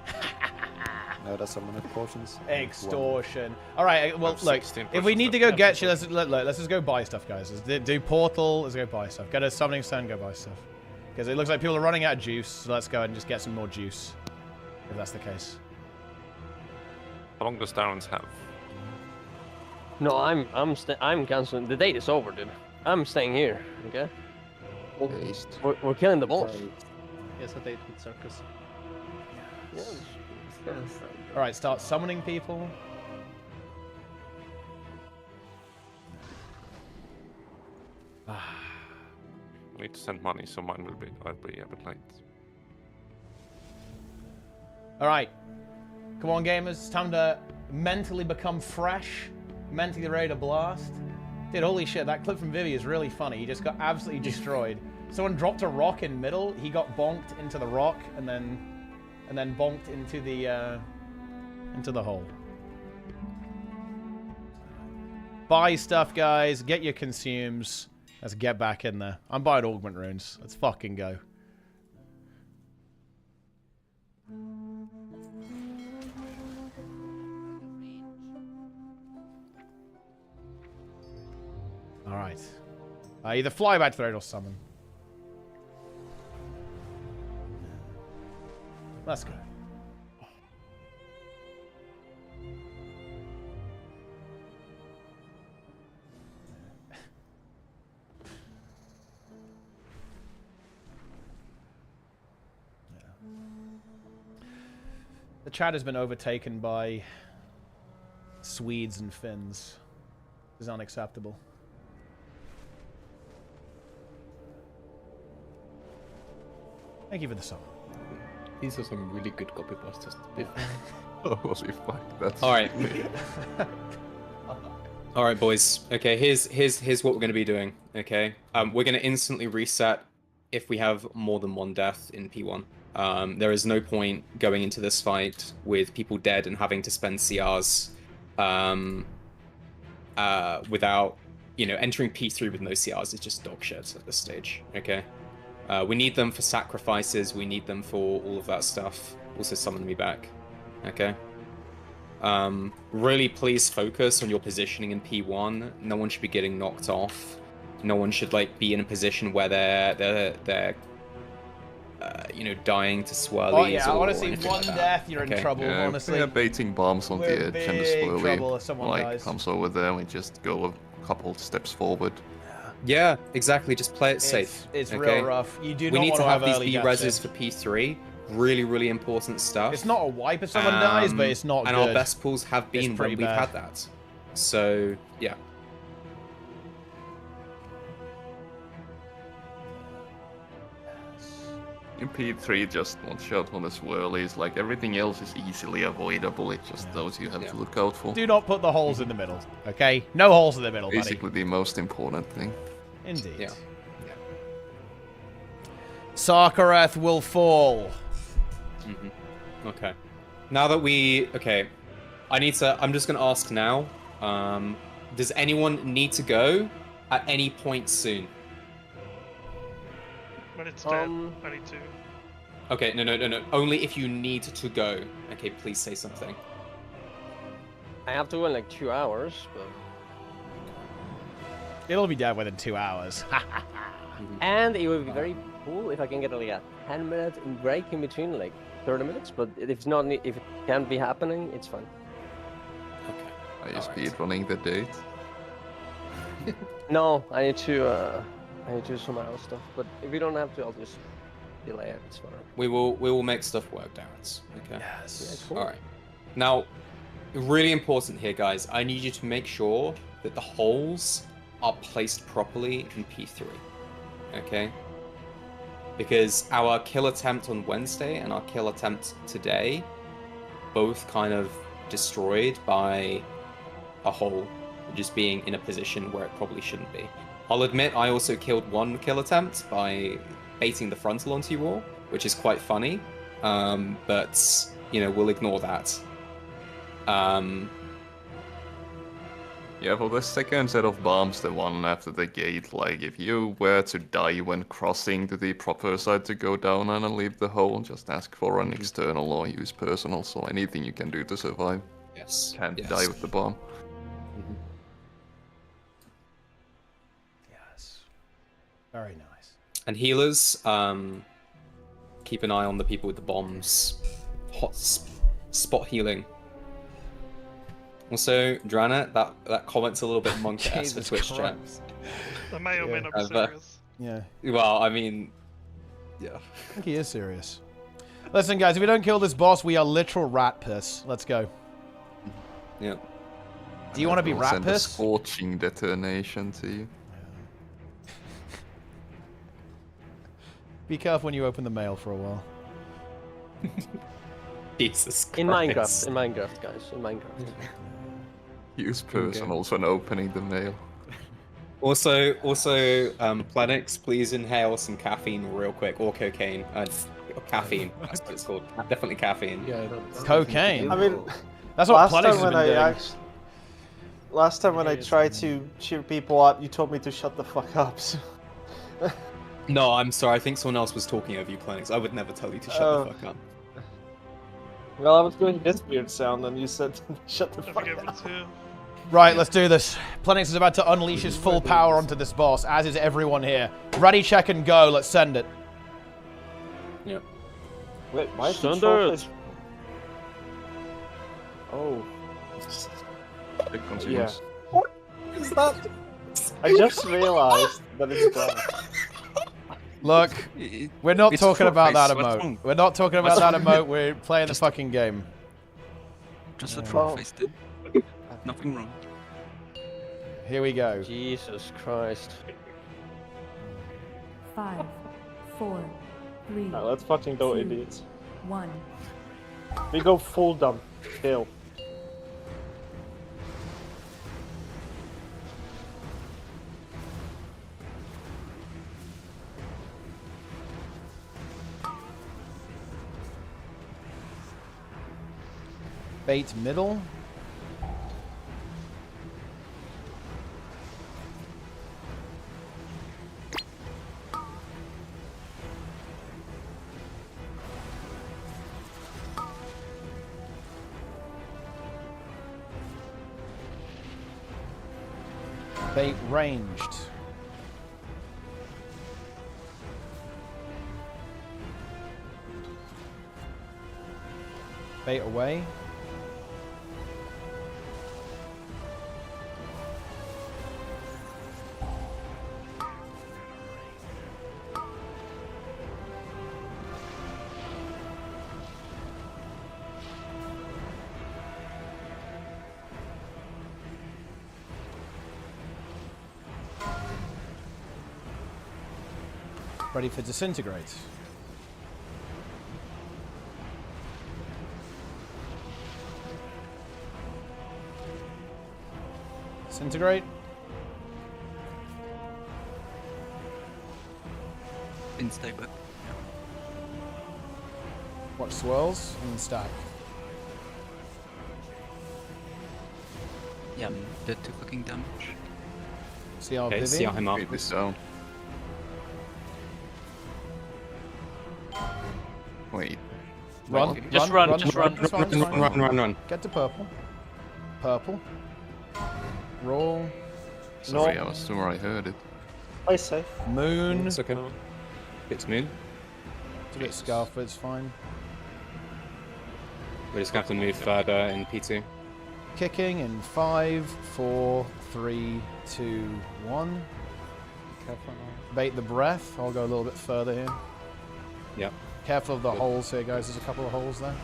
S14: No, that's some of potions.
S1: Extortion. Alright, well,
S2: have
S1: look,
S2: 16
S1: if we
S2: potions
S1: need to
S2: left.
S1: go get you, let's just go buy stuff, guys. Let's do portal, let's go buy stuff. Get a summoning stone, go buy stuff. Because it looks like people are running out of juice, so let's go and just get some more juice. If that's the case.
S2: How long does Darren's have?
S17: No, I'm canceling. The date is over, dude. I'm staying here. Okay. We're killing the boss.
S5: Yes, a date with Circus.
S1: Alright, start summoning people.
S2: I need to send money, so mine will be. I'll be a bit late.
S1: All right, come on, gamers. It's time to mentally become fresh, mentally ready to blast. Dude, holy shit! That clip from Vivi is really funny. He just got absolutely destroyed. Someone dropped a rock in middle. He got bonked into the rock, and then bonked into the hole. Buy stuff, guys. Get your consumes. Let's get back in there. I'm buying augment runes. Let's fucking go. All right. Either fly back thread or summon. Let's go. The chat has been overtaken by Swedes and Finns. This is unacceptable. Thank you for the song.
S4: These are some really good copy pastors.
S7: Oh, holy fuck, that's...
S10: Alright. Alright, boys. Okay, here's what we're going to be doing, okay? We're going to instantly reset if we have more than one death in P1. There is no point going into this fight with people dead and having to spend CRs without, you know, entering P3 with no CRs is just dog shit at this stage, okay? We need them for sacrifices, we need them for all of that stuff. Also summon me back, okay? Really please focus on your positioning in P1. No one should be getting knocked off. No one should like be in a position where they're you know, dying to swirlies.
S1: Oh yeah,
S10: or
S1: honestly,
S10: anything
S1: one
S10: like that.
S1: death, you're
S10: Okay.
S1: in trouble,
S7: Yeah,
S1: honestly.
S7: we are baiting bombs on
S1: We're
S7: the edge, and the
S1: big trouble if
S7: swirly
S1: someone
S7: like
S1: dies.
S7: comes over there, and we just go a couple steps forward.
S10: Yeah, exactly. Just play it safe.
S1: It's
S10: okay?
S1: real rough. You do
S10: we
S1: not
S10: need
S1: want
S10: to have these
S1: early
S10: B
S1: deaths
S10: reses for P3. Really, really important stuff.
S1: It's not a wipe if someone dies, but it's not
S10: and
S1: good.
S10: our best pulls have been when
S1: pretty
S10: we've
S1: bad.
S10: had that. So, yeah.
S7: In P3, just one shot on the swirlies. Like everything else is easily avoidable. It's just those you have to look out for.
S1: Do not put the holes in the middle, okay? No holes in the middle, buddy.
S7: Basically, the most important thing.
S1: Indeed.
S10: Yeah.
S1: SARKARETH will fall.
S10: Okay. Now that okay, I'm just gonna ask now. Does anyone need to go at any point soon?
S11: When it's dead, I need to.
S10: Okay, no. Only if you need to go. Okay, please say something.
S17: I have to go in like 2 hours, but...
S1: It'll be dead within 2 hours.
S17: And it would be very cool if I can get like a 10-minute break in between, like 30 minutes. But if it's not, if it can't be happening, it's fine.
S7: Are you speed running the date?
S17: No, I need to do some other stuff. But if we don't have to, I'll just delay it. It's fine.
S10: We will make stuff work, Darren. Okay.
S1: Yes.
S17: Yeah, cool.
S10: All right. Now, really important here, guys. I need you to make sure that the holes are placed properly in P3. Okay? Because our kill attempt on Wednesday and our kill attempt today, both kind of destroyed by a hole just being in a position where it probably shouldn't be. I'll admit I also killed one kill attempt by baiting the frontal onto you all, which is quite funny. But, you know, we'll ignore that.
S7: Yeah, for the second set of bombs, the one after the gate, like, if you were to die when crossing to the proper side to go down and leave the hole, just ask for an external or use personal, so anything you can do to survive.
S10: Yes.
S7: Can't
S10: yes.
S7: die with the bomb.
S1: Yes. Very nice.
S10: And healers, keep an eye on the people with the bombs. Hot spot healing. Also, Drana, that comment's a little bit monk-esque for Twitch chat.
S11: That may or may not be serious.
S1: Yeah.
S10: Well, I mean, yeah.
S1: I think he is serious. Listen, guys, if we don't kill this boss, we are literal rat piss. Let's go.
S10: Yeah.
S1: Do you want to be
S7: We'll
S1: rat
S7: send a
S1: piss?
S7: scorching detonation to you.
S1: Be careful when you open the mail for a while.
S10: Jesus Christ.
S17: In Minecraft, guys, in Minecraft.
S7: Use personals when opening the mail.
S10: Also, Planix, please inhale some caffeine real quick, or cocaine. Caffeine, that's what it's called. Definitely caffeine.
S4: Yeah,
S1: Cocaine.
S6: I mean,
S1: that's what
S6: last
S1: Planix
S6: time
S1: has
S6: when
S1: been doing.
S6: Last time when I tried to cheer people up, you told me to shut the fuck up. So.
S10: No, I'm sorry. I think someone else was talking over you, Planix. I would never tell you to shut the fuck up.
S6: Well, I was doing this weird sound, and you said shut the fuck up.
S1: Right, let's do this. Plenix is about to unleash his full power onto this boss, as is everyone here. Ready, check, and go. Let's send it.
S10: Yep.
S6: Wait, my
S17: Send
S6: control
S17: it.
S6: is... Oh.
S7: Big
S6: Yeah.
S7: consumers.
S6: What is that? I just realized that it's black.
S1: Look, we're not
S20: It's
S1: talking about that
S20: troll face, what's
S1: emote.
S20: wrong?
S1: We're not talking about
S20: What's
S1: that
S20: wrong?
S1: emote. We're playing the fucking game.
S20: Just a troll face, dude. Nothing wrong.
S1: Here we go.
S17: Jesus Christ.
S16: 5, 4, 3.
S6: Now let's fucking go,
S16: 2,
S6: idiots.
S16: 1.
S6: We go full dumb. Kill.
S1: Bait middle. Bait ranged. Bait away. Ready for disintegrate. Disintegrate.
S20: Didn't stay back.
S1: Watch swirls and stack.
S20: Yeah, did 2 fucking damage.
S1: See how
S10: Okay, see how him up.
S7: Beat this down. Wait.
S1: Run,
S15: Just
S1: run.
S15: run.
S1: It's fine.
S10: Run.
S1: Get to purple. Purple. Roll.
S7: Sorry, I was sure I heard it.
S6: Play safe.
S1: Moon.
S10: It's okay. It's moon.
S1: It's a bit scarf, but it's fine.
S10: We're just gonna have to move further in P2.
S1: Kicking in 5, 4, 3, 2, 1.
S14: Careful now.
S1: Bait the breath. I'll go a little bit further here.
S10: Yep.
S1: Careful of the holes here, guys. There's a couple of holes there.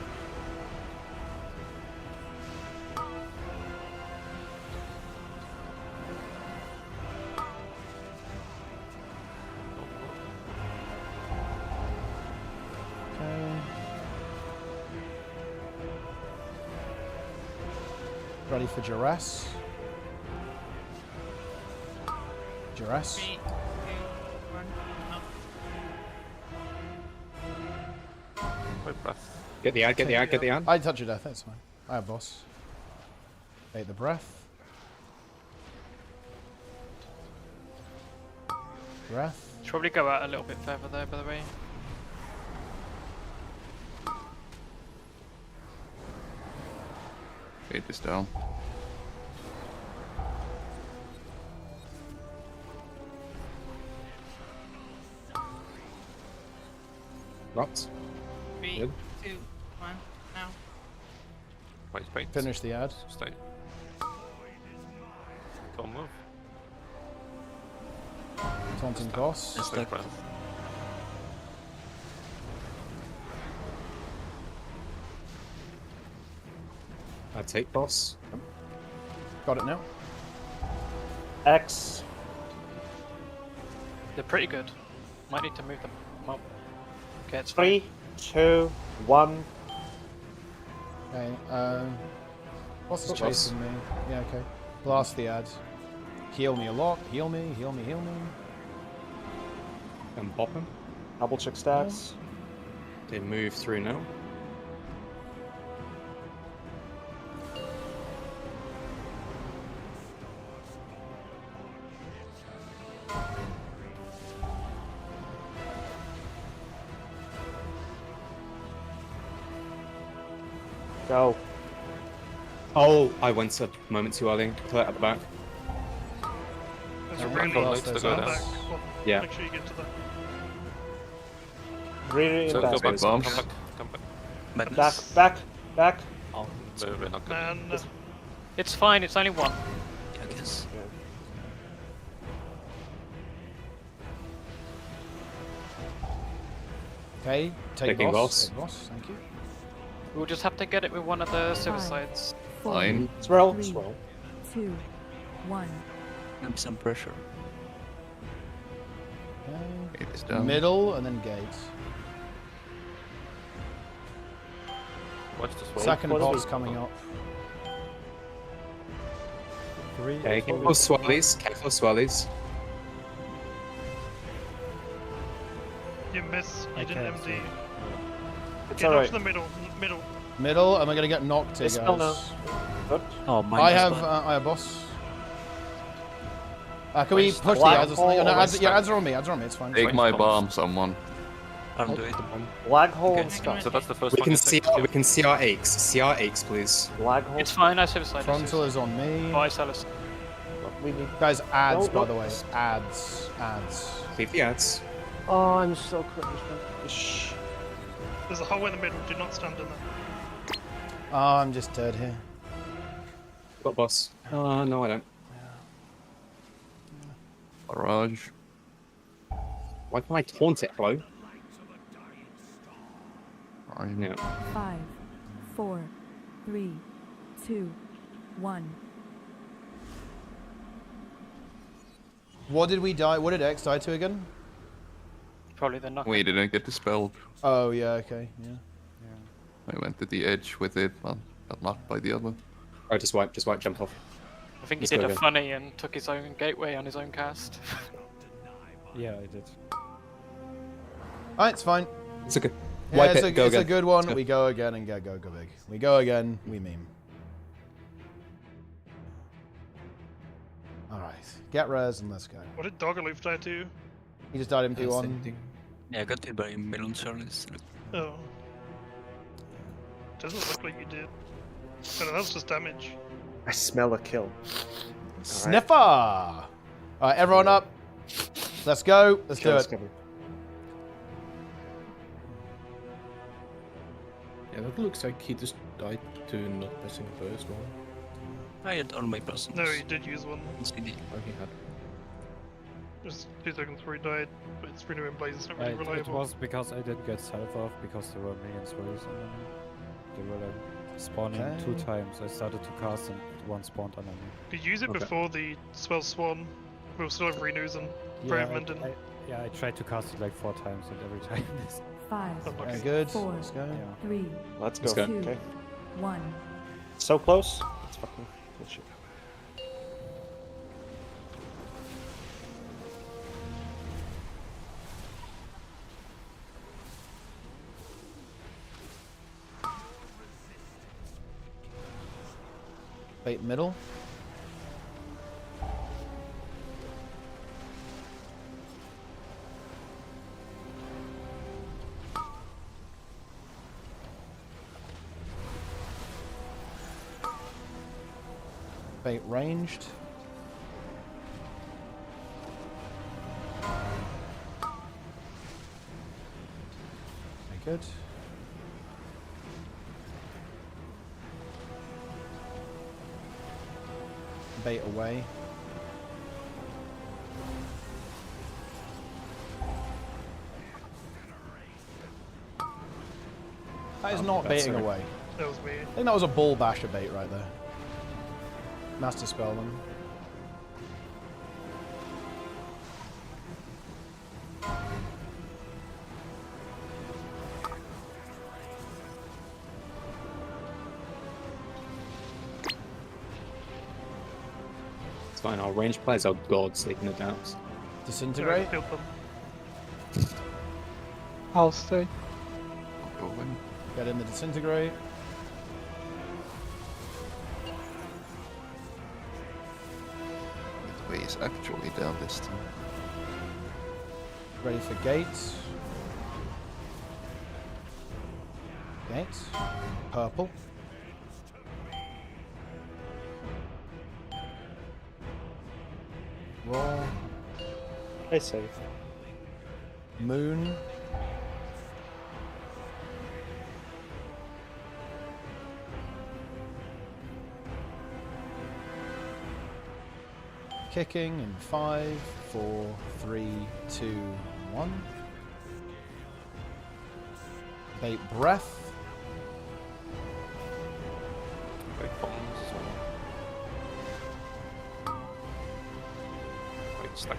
S1: Okay. Ready for Duress. Duress.
S13: 3, 2, 1.
S2: Wait, breath.
S10: Get the ad, get the ad, get the ad.
S1: I touch your death, that's fine. I have boss. Bait the breath. Breath.
S15: Should probably go out a little bit further there, by the way.
S7: Beat this down.
S10: Rots.
S13: 3,
S10: Good.
S13: 2, 1. Now.
S2: Wait.
S1: Finish the ad.
S2: Stay. Don't move.
S1: Taunting boss.
S2: Wait, breath.
S10: I take boss.
S1: Got it now.
S6: X.
S15: They're pretty good. Might need to move them up. Okay, it's fine.
S6: 3, 2, 1.
S1: Okay, boss is
S10: Boss.
S1: chasing me. Yeah, okay. Blast the ad. Heal me a lot. Heal me, heal me, heal me.
S10: And pop him.
S6: Double check stats.
S10: They move through now.
S6: Go.
S10: Oh, I went a moment too early. Clear at the back.
S11: There's a
S1: Yeah,
S11: really
S1: blast
S11: nice
S1: those
S11: to go
S1: ads.
S11: back. Well,
S10: Yeah.
S11: make sure you get to that.
S6: Really
S2: So
S6: in
S2: go back, come
S7: bombs.
S2: back, come back.
S6: Back.
S2: Oh, we're not good.
S11: Man,
S15: It's fine, it's only one.
S20: Yeah, I guess.
S1: Okay, take
S10: Taking
S1: boss.
S10: boss.
S1: Take boss, thank you.
S15: We'll just have to get it with one of the suicides.
S7: Fine.
S6: Swirl.
S16: 3, 2, 1.
S20: Maybe some pressure.
S1: Okay.
S7: It is down.
S1: Middle and then gate.
S2: Watch the sword.
S1: Second
S6: what is
S1: boss
S6: it?
S1: coming up.
S14: 3.
S10: Okay, careful swirlies. Careful swirlies.
S11: you miss. You
S14: I
S11: didn't
S14: can't
S11: MD.
S14: see.
S6: It's
S11: Get
S6: alright.
S11: to the middle. Middle.
S1: Middle, am I gonna get knocked here,
S6: Dispel now.
S1: guys?
S6: Good.
S20: Oh, mine
S1: I
S20: was
S1: have,
S20: bad.
S1: I have boss. Can we
S6: Waste
S1: push the
S6: black
S1: ads or something?
S6: hole
S1: No,
S6: or
S1: ads,
S6: waste
S1: yeah,
S6: time?
S1: ads are on me, ads are on me, it's fine.
S7: Take my bomb, someone.
S20: I'll do it.
S6: Black hole
S20: Okay.
S6: and stuff.
S2: So that's the first
S10: We
S2: one.
S10: can
S2: you
S10: see.
S2: take.
S10: We can see our aches. See our aches, please.
S6: Black hole.
S15: It's fine, I suicide.
S1: Frontal is on me.
S15: Bye, Salus.
S6: We need.
S1: Guys, ads,
S6: No,
S1: by
S6: no.
S1: the way. Ads.
S10: Leave the ads.
S6: Oh, I'm so close. Shh.
S11: There's a hole in the middle. Do not stand in there.
S1: Oh, I'm just dead here.
S10: Got boss. No, I don't.
S7: Barrage.
S10: Why can't I taunt it, bro?
S7: Fine.
S10: Yeah.
S16: 5, 4, 3, 2, 1.
S1: What did we die? What did X die to again?
S15: Probably the knock.
S7: We didn't get dispelled.
S1: Oh, yeah, okay, yeah.
S7: I went to the edge with it, but got knocked by the other.
S10: Oh, just wipe, jump off.
S15: I think he
S10: Let's
S15: did
S10: go
S15: a
S10: again.
S15: funny and took his own gateway on his own cast.
S14: Yeah, I did.
S1: Alright, it's fine.
S10: It's okay.
S1: Yeah,
S10: Wipe
S1: it's,
S10: it,
S1: a,
S10: go
S1: it's a
S10: again.
S1: good one.
S10: Let's go.
S1: We go again and go big. We go again, we meme. Alright, get res and let's go.
S11: What did Doggerleaf die to?
S1: He just died in P1.
S20: Yeah, I got hit by Melon Charles.
S11: Oh. Doesn't look like you did. But that's just damage.
S6: I smell a kill.
S1: Sniffer! Alright, everyone up. Let's go. Let's do
S6: Kill's
S1: it.
S6: coming.
S4: Yeah, that looks like he just died to not pressing the first one.
S20: I had all my persons.
S11: No, he did use one.
S20: Yes, he did.
S4: Oh, he had.
S11: Just 2 seconds before he died. But it's Renewing Blaze, it's not really
S14: It
S11: reliable.
S14: was because I didn't get self off because there were minions raised on me. They were like spawning
S1: Okay.
S14: 2 times. I started to cast and 1 spawned on me.
S11: You could use it
S14: Okay.
S11: before the spell Swan. We'll still have renews and
S14: Yeah,
S11: Refinement and...
S14: I tried to cast it like 4 times and every time this.
S16: 5,
S1: Very good.
S16: 4,
S1: Let's go.
S16: 3,
S6: Let's
S10: Let's
S6: go.
S10: go.
S16: 2,
S6: Okay.
S16: 1.
S6: So close. It's fucking bullshit.
S1: Bait middle. Bait ranged. Very good. Bait away. That is not
S6: that's
S1: baiting
S6: it.
S1: away.
S11: That was me.
S1: I think that was a bull basher bait right there. Master spell them.
S10: fine. Our range players are gods, they can adapt.
S1: Disintegrate.
S19: I'll stay.
S1: Get in the disintegrate.
S7: Way is actually down this time.
S1: Ready for gates. Gates. Purple. Raw.
S6: Stay safe.
S1: Moon. Kicking in 5, 4, 3, 2, 1. Bait breath.
S2: Wait, bombs. Wait, stack.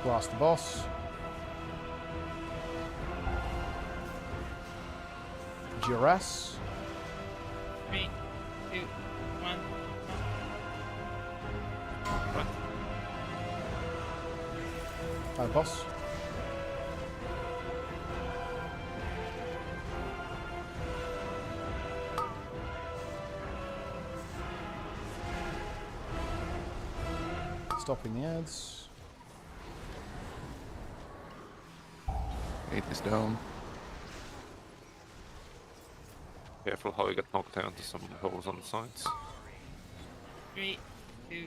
S1: Blast the boss. Duress.
S13: 3, 2, 1.
S1: Hi, boss. Stopping the ads.
S7: 8 is down.
S2: Careful how you get knocked down to some holes on the sides.
S13: 3, 2,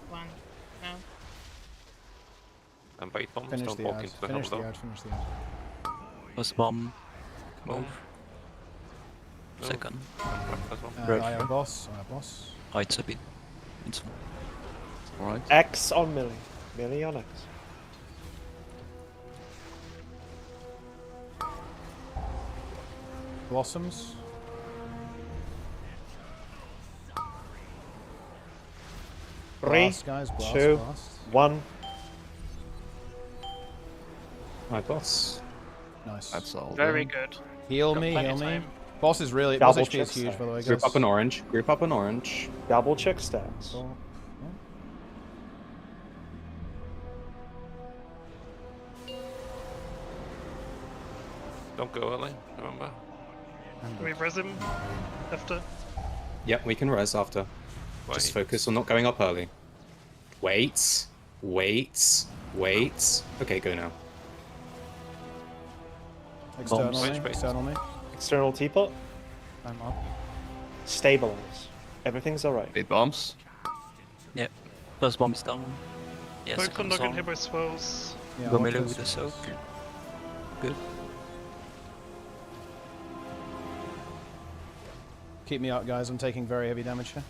S13: 1. Now.
S2: And bait bombs,
S1: Finish
S2: don't
S1: the
S2: walk
S1: ad.
S2: into the
S1: Finish the
S2: hole
S1: ad. Finish the ad.
S20: First bomb.
S2: Move.
S20: Move. Second.
S1: I am boss. I am boss.
S20: Oh, it's a bit. It's fine.
S7: Alright.
S6: X on Millie. Millie on X.
S1: Blossoms.
S6: Three,
S1: Blast, guys. Blast,
S6: 2,
S1: blast.
S6: 1.
S10: Hi, boss.
S1: Nice.
S7: That's all.
S15: Very good.
S1: Heal
S15: Got
S1: me,
S15: plenty
S1: heal
S15: of
S1: me.
S15: time.
S1: Boss is really. Boss
S6: Double
S1: HP is
S6: check
S1: huge,
S6: stack.
S1: by the way, guys.
S10: Group up on orange. Group up on orange.
S6: Double check stats.
S2: Don't go early, remember?
S11: Can we res him after?
S10: Yep, we can res after. Just focus on not going up early. Wait. Wait. Wait. Okay, go now.
S1: External
S10: Bombs.
S1: me. External me.
S6: External teapot.
S14: I'm up.
S6: Stabilize. Everything's alright.
S7: 8 bombs.
S20: Yep. First bomb is down. Yes,
S11: Focus on not getting hit by swells.
S1: Yeah,
S20: Go
S1: watch
S20: melee
S1: this.
S20: with the soak. Good.
S1: Keep me up, guys. I'm taking very heavy damage here.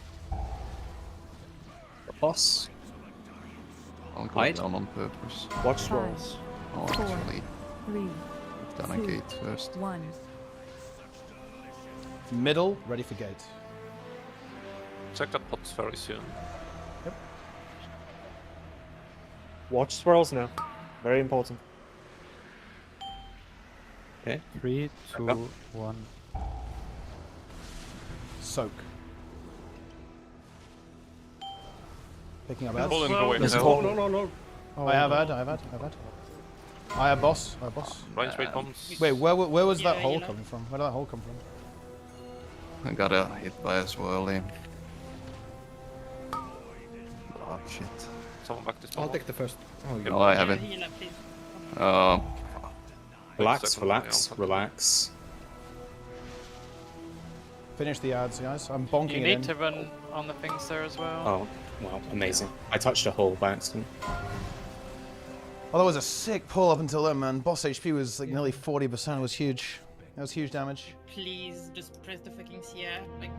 S10: Boss.
S7: I'll go
S10: Hide.
S7: down on purpose.
S6: Watch swells.
S7: Oh,
S16: 4,
S7: actually,
S16: 3,
S7: done a
S16: 2,
S7: gate first.
S16: 1.
S1: Middle, ready for gate.
S2: Check that pots very soon.
S1: Yep.
S6: Watch swirls now. Very important.
S10: Okay.
S14: 3, 2, 1.
S1: Soak. Picking up
S11: Well,
S1: ads.
S11: well, well,
S4: No.
S1: Oh, I have ad. I have ad. I have ad. I have boss. I have boss.
S2: Range bait bombs.
S1: Wait, where was that
S13: Yeah,
S1: hole
S13: yellow.
S1: coming from? Where did that hole come from?
S7: I got a hit by a swirly. Oh shit.
S2: Someone back this
S4: I'll
S2: bomb.
S4: take the first. Oh, you
S7: No, I
S13: Yeah,
S7: haven't.
S13: heal up, please.
S10: Relax,
S2: second,
S10: relax,
S2: yeah.
S10: relax.
S1: Finish the ads, guys. I'm bonking
S15: You
S1: it
S15: need
S1: in.
S15: to run on the things there as well.
S10: Oh, wow, amazing. I touched a hole by accident.
S1: Well, that was a sick pull up until then, man. Boss HP was like nearly 40%. It was huge. That was huge damage.
S13: Please just press the fucking CR. Like,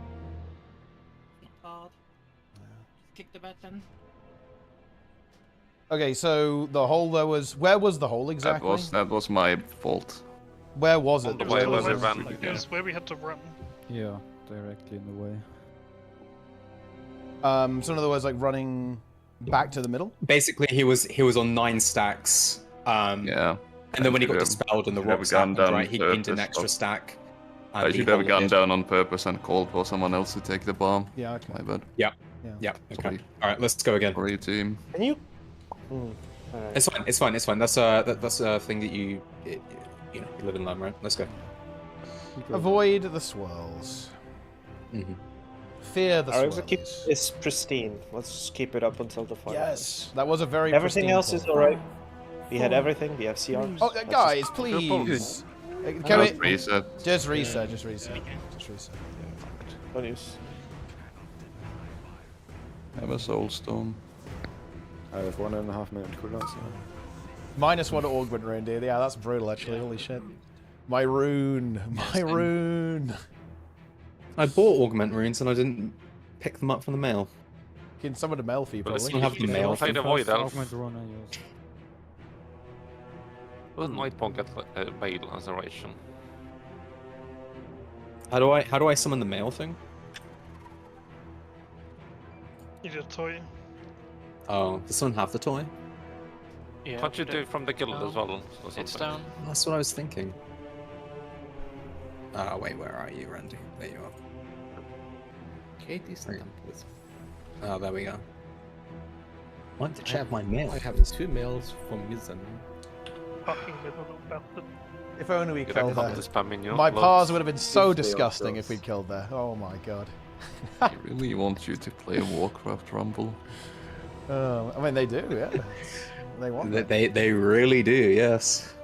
S13: not hard. Just click the button.
S1: Okay, so the hole there was. Where was the hole exactly?
S7: That was my fault.
S1: Where was
S2: On
S1: it?
S2: the
S11: It
S2: way
S11: was
S2: where
S11: to
S2: they
S11: the
S2: ran.
S11: left. It was where we had to run.
S14: Yeah, directly in the way.
S1: So in other words, like running back to the middle.
S10: Basically, he was on 9 stacks.
S7: Yeah.
S10: And then when he got
S7: Should have-
S10: dispelled and the
S7: should have
S10: rocks
S7: gone
S10: happened,
S7: down
S10: right, he gained an
S7: purpose,
S10: extra
S7: but-
S10: stack.
S7: I
S10: and he
S7: should have gone
S10: holded.
S7: down on purpose and called for someone else to take the bomb.
S1: Yeah, okay.
S7: My bad.
S10: Yeah.
S1: Yeah.
S10: Yeah. Okay.
S7: Sorry.
S10: All right, let's go again.
S7: Sorry, team.
S6: Can you? Alright.
S10: It's fine. It's fine. It's fine. That's a thing that you live and learn, right? Let's go.
S1: Avoid the swirls.
S10: Mm-hmm.
S1: Fear the
S6: Alright,
S1: swirls.
S6: let's keep this pristine. Let's just keep it up until the final.
S1: Yes, that was a very
S6: Everything
S1: pristine
S6: else is
S1: pull.
S6: alright. We had everything. We have CRs.
S1: Oh,
S6: Let's
S1: guys,
S6: just-
S1: please. Can
S7: Just
S1: we
S7: reset.
S1: Just reset. Just reset. Just reset.
S6: Don't use.
S7: Have a soul stone.
S14: I have 1.5 minute cooldown. So.
S1: -1 augment rune, dude. Yeah, that's brutal, actually. Holy shit. My rune. My rune.
S10: I bought augment runes and I didn't pick them up from the mail.
S1: Can someone to mail for you,
S2: Well,
S1: probably.
S10: still have the mail.
S2: Play the void elf.
S14: Augment rune I use.
S2: Will Nightbone get a mail as a ration?
S10: How do I summon the mail thing?
S11: You did a toy.
S10: Oh, does someone have the toy?
S15: Yeah,
S2: Can't you do it from the guild as well? Or
S15: It's
S2: something?
S15: down.
S10: That's what I was thinking. Ah, wait, where are you, Randy? There you are.
S4: Katie's
S10: Right.
S4: template.
S10: Oh, there we go. Why did you have my mail?
S4: I have 2 mails from Mizan.
S11: Fucking little bastard.
S1: If only we
S2: Could have
S1: killed
S2: come
S1: there.
S2: to spamming you.
S1: My
S2: loads.
S1: pars would have been so
S12: If they are
S1: disgusting
S12: close.
S1: if we'd killed there. Oh my god.
S7: I really want you to play a Warcraft Rumble.
S1: I mean, they do, yeah. They want that.
S10: They really do, yes.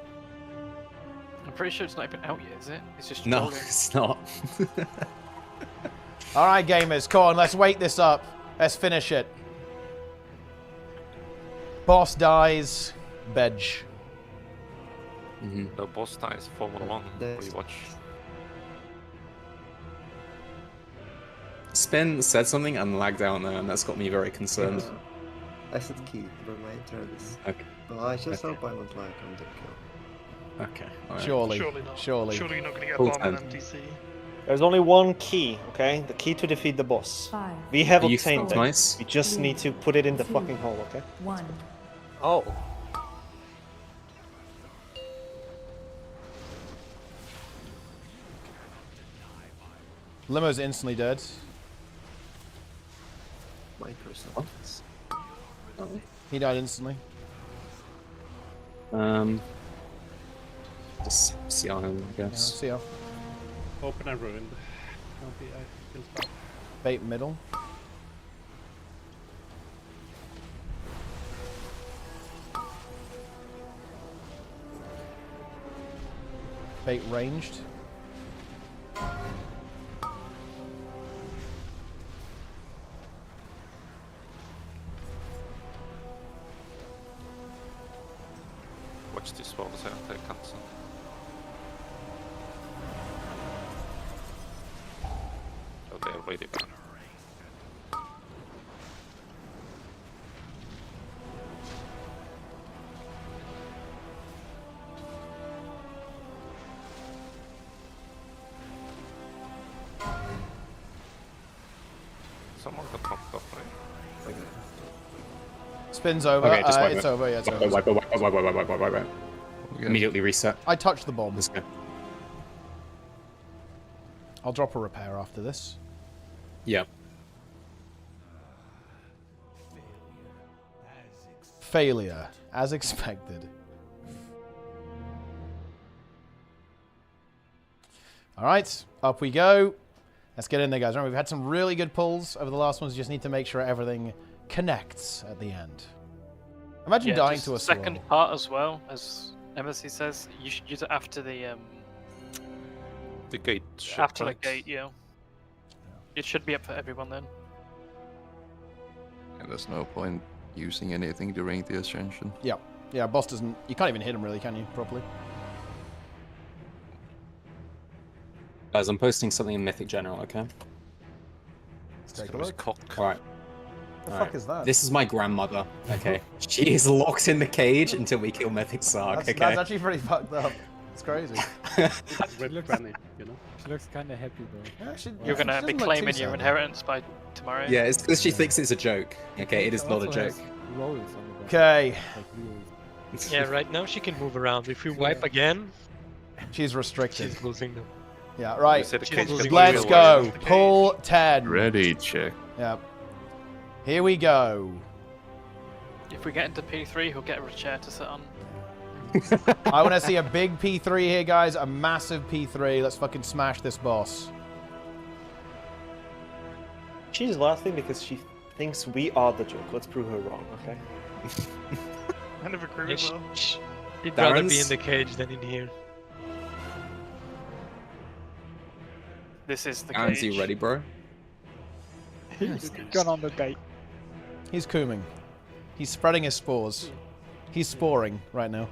S15: I'm pretty sure it's not even out yet, is it? It's just
S10: No,
S15: trolling.
S10: it's not.
S1: Alright, gamers, come on, let's wait this up. Let's finish it. Boss dies. Bedge.
S2: The boss dies 4-1-1. Rewatch.
S10: Spin said something and lagged out there, and that's got me very concerned.
S12: I said key, but my turn is.
S10: Okay.
S12: Well, I just hope I won't lag on the kill.
S10: Okay. Alright.
S1: Surely.
S11: Surely not.
S1: Surely.
S11: Surely you're not going to get a
S10: Full
S11: bomb in
S10: time.
S11: MTC.
S6: There's only one key, okay? The key to defeat the boss.
S16: 5,
S6: We have
S10: Are you
S6: obtained it.
S10: nice?
S6: We just need to put it in the
S16: 2,
S6: fucking hole, okay?
S16: 1.
S6: Oh.
S1: Limo's instantly dead.
S12: Microsoft.
S1: He died instantly.
S10: Just see on him, I
S1: Yeah,
S10: guess.
S1: see ya.
S5: Open and ruined. Kill spot.
S1: Bait middle. Bait ranged.
S2: Watch this one, so I take cancel. Oh, they're really bad. Someone got knocked off, right?
S1: Spins over.
S10: Okay, just wipe
S1: it's
S10: it.
S1: over. Yeah, it's over.
S10: Wipe. Immediately reset.
S1: I touched the bomb.
S10: Let's go.
S1: I'll drop a repair after this.
S10: Yeah.
S1: Failure, as expected. Alright, up we go. Let's get in there, guys. Remember, we've had some really good pulls over the last ones. You just need to make sure everything connects at the end. Imagine
S15: Yeah,
S1: dying
S15: just
S1: to a
S15: second
S1: swirl.
S15: part as well, as Embassy says. You should use it after the
S2: gate. ship,
S15: after
S2: right?
S15: the gate, yeah. It should be up for everyone then.
S7: And there's no point using anything during the ascension.
S1: Yeah. Yeah, boss doesn't... You can't even hit him, really, can you, properly?
S10: Guys, I'm posting something in Mythic General, okay?
S1: Let's take a look.
S10: Alright.
S1: The fuck is that?
S10: This is my grandmother, okay? She is locked in the cage until we kill Mythic Sark,
S1: That's,
S10: okay?
S1: that's actually pretty fucked up. It's crazy.
S5: Really funny, you know?
S14: She looks kind of happy though.
S1: Yeah, she,
S15: You're gonna
S1: she
S15: be
S1: doesn't look
S15: claiming
S1: too
S15: your
S1: sad.
S15: inheritance by tomorrow.
S10: Yeah, it's because she thinks it's a joke, okay? It is not a
S14: Also
S10: joke.
S14: has rolls on the back,
S1: Okay.
S14: like wheels.
S21: Yeah, right now she can move around. If we wipe again,
S1: She's restricted.
S21: she's losing them.
S1: Yeah, right.
S2: said the
S21: She's
S2: cage
S21: losing
S2: can
S1: Let's
S2: be
S1: go. Pull 10.
S7: Ready, check.
S1: Yep. Here we go.
S15: If we get into P3, he'll get a chair to sit on.
S1: I want to see a big P3 here, guys. A massive P3. Let's fucking smash this boss.
S6: She's laughing because she thinks we are the joke. Let's prove her wrong, okay?
S11: I never agree
S21: Yeah,
S11: with that.
S21: she'd rather be in the cage than in here.
S15: This is the
S10: Aaron's,
S15: cage.
S10: you ready, bro?
S19: He's gone on the date.
S1: He's cooming. He's spreading his spores. He's sporing right now.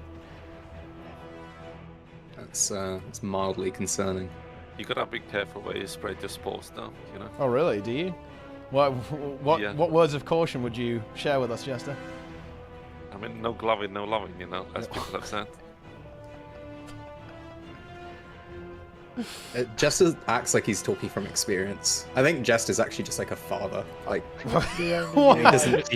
S10: That's mildly concerning.
S2: You gotta be careful where you spread your spores, though. You know.
S1: Oh, really? Do you? What
S2: Yeah.
S1: words of caution would you share with us, Jester?
S2: I mean, no gloving, no loving. You know, as people have said.
S10: Jester acts like he's talking from experience. I think Jester's actually just like a father. Like he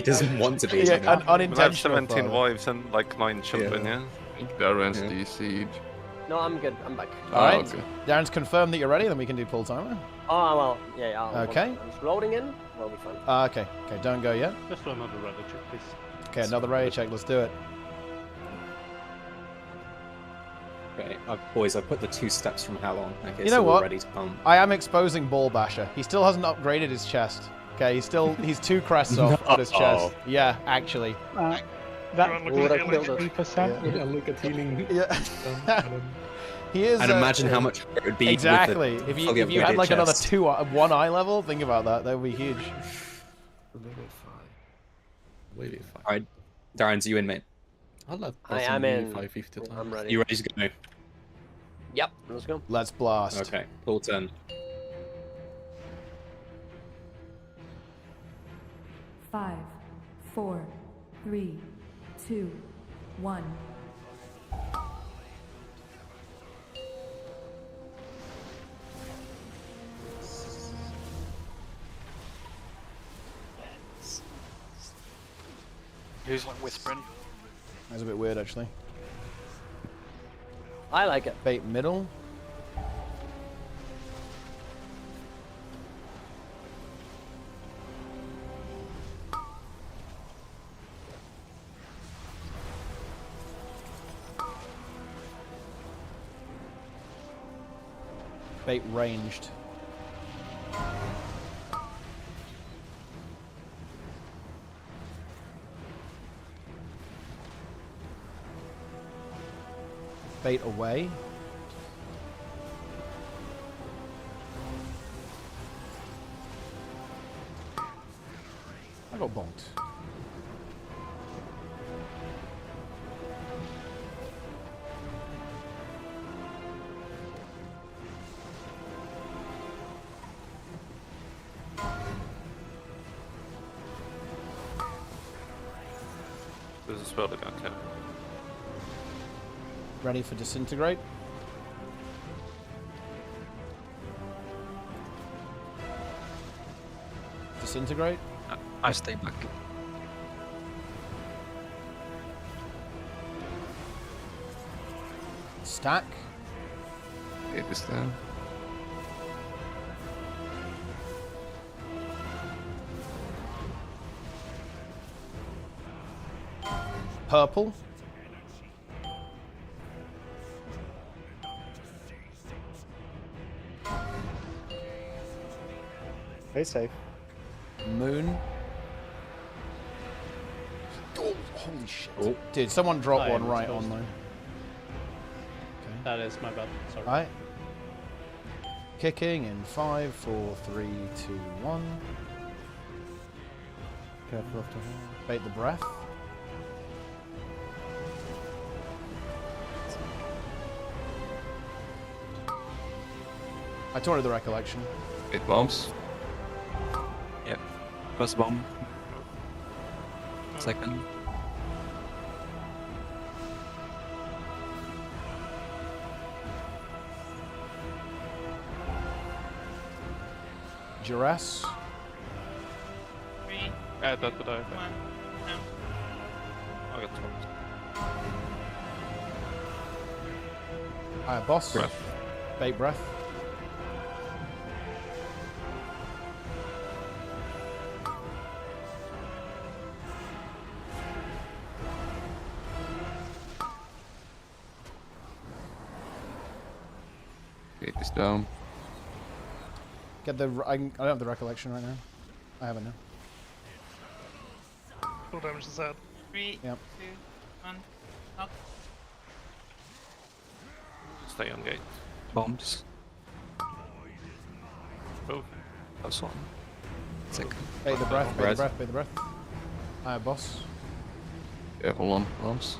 S10: doesn't want to be.
S1: Yeah,
S10: you know?
S1: an unintentional
S2: I have 17
S1: father.
S2: wives and like 9 children. Yeah.
S7: I think Darren's DC'd.
S17: No, I'm good. I'm back.
S1: Alright.
S7: okay.
S1: Darren's confirmed that you're ready, then we can do pull timer.
S17: Oh, well, yeah.
S1: Okay.
S17: I'm just loading in. We'll be fine.
S1: Okay. Okay, don't go yet.
S5: Just do another rally check, please.
S1: Okay, another ready check. Let's do it.
S10: Okay, boys, I put the 2 steps from hell on. Okay,
S1: You
S10: so
S1: know
S10: we're
S1: what?
S10: ready to pump.
S1: I am exposing Ball Basher. He still hasn't upgraded his chest. Okay, he's 2 crests off on his chest. Yeah, actually.
S19: That
S11: Look at
S19: was
S11: the
S19: 3%.
S4: Yeah, look at healing.
S1: Yeah. He is.
S10: And imagine how much it would be.
S1: Exactly.
S10: With
S1: If
S10: fully
S1: you had
S10: upgraded
S1: like another
S10: chest.
S1: 1 eye level, think about that. That would be huge.
S4: Maybe 5.
S10: Alright, Darren's you in, mate.
S4: I'll let
S17: I am in.
S4: 550 times.
S17: I'm ready.
S10: You ready to go?
S17: Yep, let's go.
S1: Let's blast.
S10: Okay, pull 10.
S16: 5, 4, 3, 2, 1.
S15: Who's like whispering?
S1: That's a bit weird, actually.
S17: I like it.
S1: Bait middle. Bait ranged. Bait away. I got bonked.
S2: There's a spell to go. Okay.
S1: Ready for disintegrate. Disintegrate.
S20: I stay back.
S1: Stack.
S7: It is there.
S1: Purple.
S6: Stay safe.
S1: Moon. Oh, holy shit. Dude, someone dropped
S5: I
S1: one
S5: am
S1: right
S5: exposed.
S1: on mine.
S5: That is my bad. Sorry.
S1: Alright. Kicking in 5, 4, 3, 2, 1.
S14: Careful of the horn.
S1: Bait the breath. I tore the recollection.
S7: It bombs.
S20: Yep. First bomb. Second.
S1: Duress.
S13: 3,
S18: That would I think.
S13: 1, no.
S2: I got 12.
S1: Alright, boss.
S2: Breath.
S1: Bait breath.
S7: Gate is down.
S1: Get the. I don't have the recollection right now. I have it now.
S11: Full damage is out.
S13: 3,
S1: Yep.
S13: 2, 1. Up.
S2: Stay on gate.
S20: Bombs.
S2: Move.
S20: That's one. Second.
S1: Bait the breath, bait the
S7: Breath.
S1: breath, bait the breath. Alright, boss.
S7: Careful on bombs.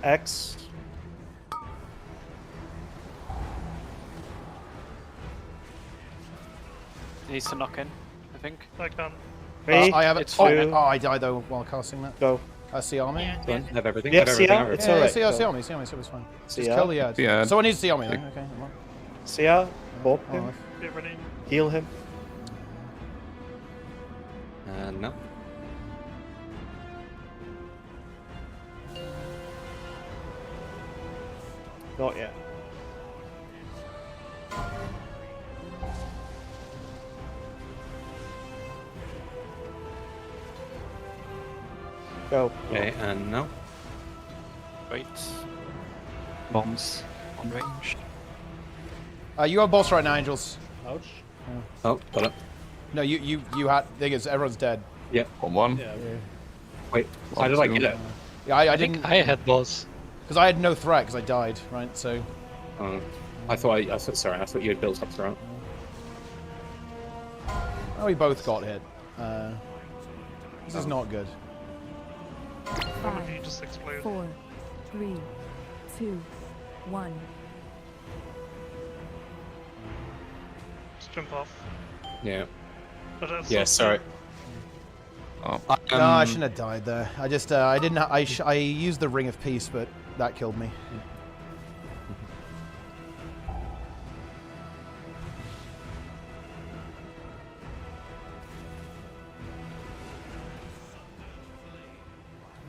S6: X.
S15: Needs to knock in, I think.
S11: I can.
S1: I have it.
S15: It's
S1: Oh,
S15: fine.
S1: I died though while casting that.
S6: Go.
S1: See army?
S13: Yeah,
S10: Done. Have everything.
S6: Yeah,
S10: Have everything.
S6: see ya.
S10: have
S6: It's
S10: everything.
S6: alright.
S1: See
S6: go.
S1: army, see army, so it's fine.
S6: See
S1: Just
S6: ya.
S1: kill the ad.
S7: Yeah.
S1: Someone needs to see army though. Okay, come on.
S6: See ya. Bop
S1: Oh,
S6: him.
S1: nice.
S11: Get ready.
S6: Heal him.
S10: No.
S6: Not yet. Go.
S10: Okay, and now.
S2: Wait.
S20: Bombs on range.
S1: You are boss right now, Angels.
S5: Ouch.
S10: Oh, got it.
S1: No, you had. Thing is, everyone's dead.
S10: Yeah.
S7: On one.
S5: Yeah.
S10: Wait, how did I get it?
S1: Yeah, I didn't.
S21: I had boss.
S1: Because I had no threat because I died, right? So.
S10: I thought sorry, I thought you had built up throughout.
S1: Oh, we both got hit. This is not good.
S11: One of you just exploded.
S16: 4, 3, 2, 1.
S11: Just jump off.
S10: Yeah.
S11: But that's
S10: Yeah,
S11: not-
S10: sorry.
S7: Oh.
S1: No, I shouldn't have died there. I just, I didn't. I used the Ring of Peace, but that killed me.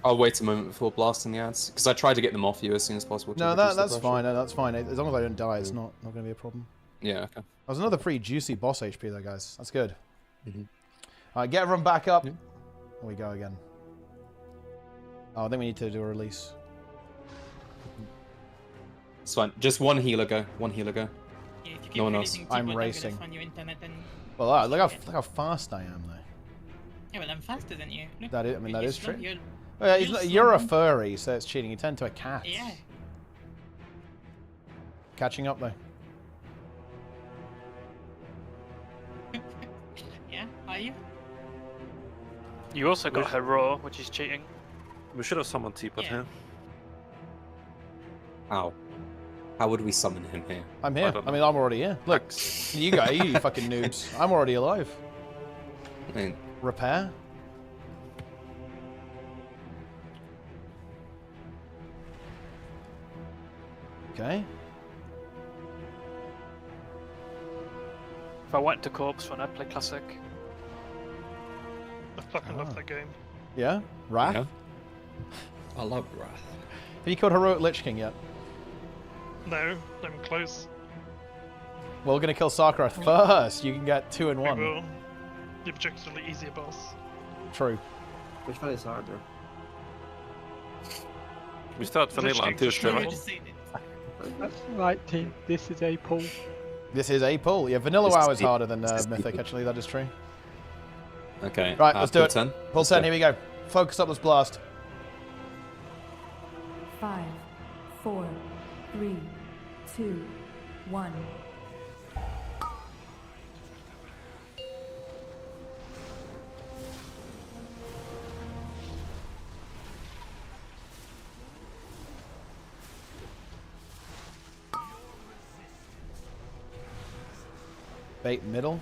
S10: I'll wait a moment before blasting the ads because I tried to get them off you as soon as possible. to
S1: No,
S10: reduce the
S1: that's
S10: pressure.
S1: fine. That's fine. As long as I don't die, it's not going to be a problem.
S10: Yeah. Okay.
S1: That was another pretty juicy boss HP there, guys. That's good.
S10: Mhm.
S1: All right, get everyone back up. Here we go again. Oh, I think we need to do a release.
S10: It's fine. Just one healer go. One healer go.
S13: Yeah, if you keep
S10: No one else.
S13: releasing
S1: I'm
S13: people,
S1: racing.
S13: I'm gonna find your internet and...
S1: Well, look how fast I am, though.
S13: Yeah, well, I'm faster than you. Look,
S1: That is, I mean, that
S13: you're
S1: is
S13: slow-
S1: true.
S13: You're,
S1: Oh, yeah,
S13: you're
S1: you're a
S13: slow.
S1: furry, so it's cheating. You turn to a cat.
S13: Yeah.
S1: Catching up though.
S13: Yeah, are you?
S15: You also got her raw, which is cheating.
S2: We should have summoned Teapot
S13: Yeah.
S2: here.
S10: How? How would we summon him here?
S1: I'm here. I mean, I'm already here. Look, you guys, you fucking noobs. I'm already alive.
S10: I mean,
S1: Repair. Okay.
S15: If I went to Corpse when I play Classic.
S11: I fucking love that game.
S1: Yeah. Wrath.
S10: Yeah.
S4: I love Wrath.
S1: Have you killed Heroic Lich King yet?
S11: No, not even close.
S1: Well, we're gonna kill SARKARETH first. You can get 2 in
S11: We
S1: 1.
S11: will. The objectively easier boss.
S1: True.
S12: Which one is harder?
S2: We start vanilla and 2
S11: Lich
S2: straight.
S11: King.
S19: Right, team. This is a pull.
S1: This is a pull. Yeah, Vanilla
S10: This
S1: WoW
S10: is
S1: is harder than
S10: this is
S1: Mythic,
S10: the-
S1: actually. That is true.
S10: okay.
S1: Right, let's do
S10: pull
S1: it.
S10: 10.
S1: Pull 10, here we go. Focus up, let's blast.
S16: 5, 4, 3, 2, 1.
S1: Bait middle.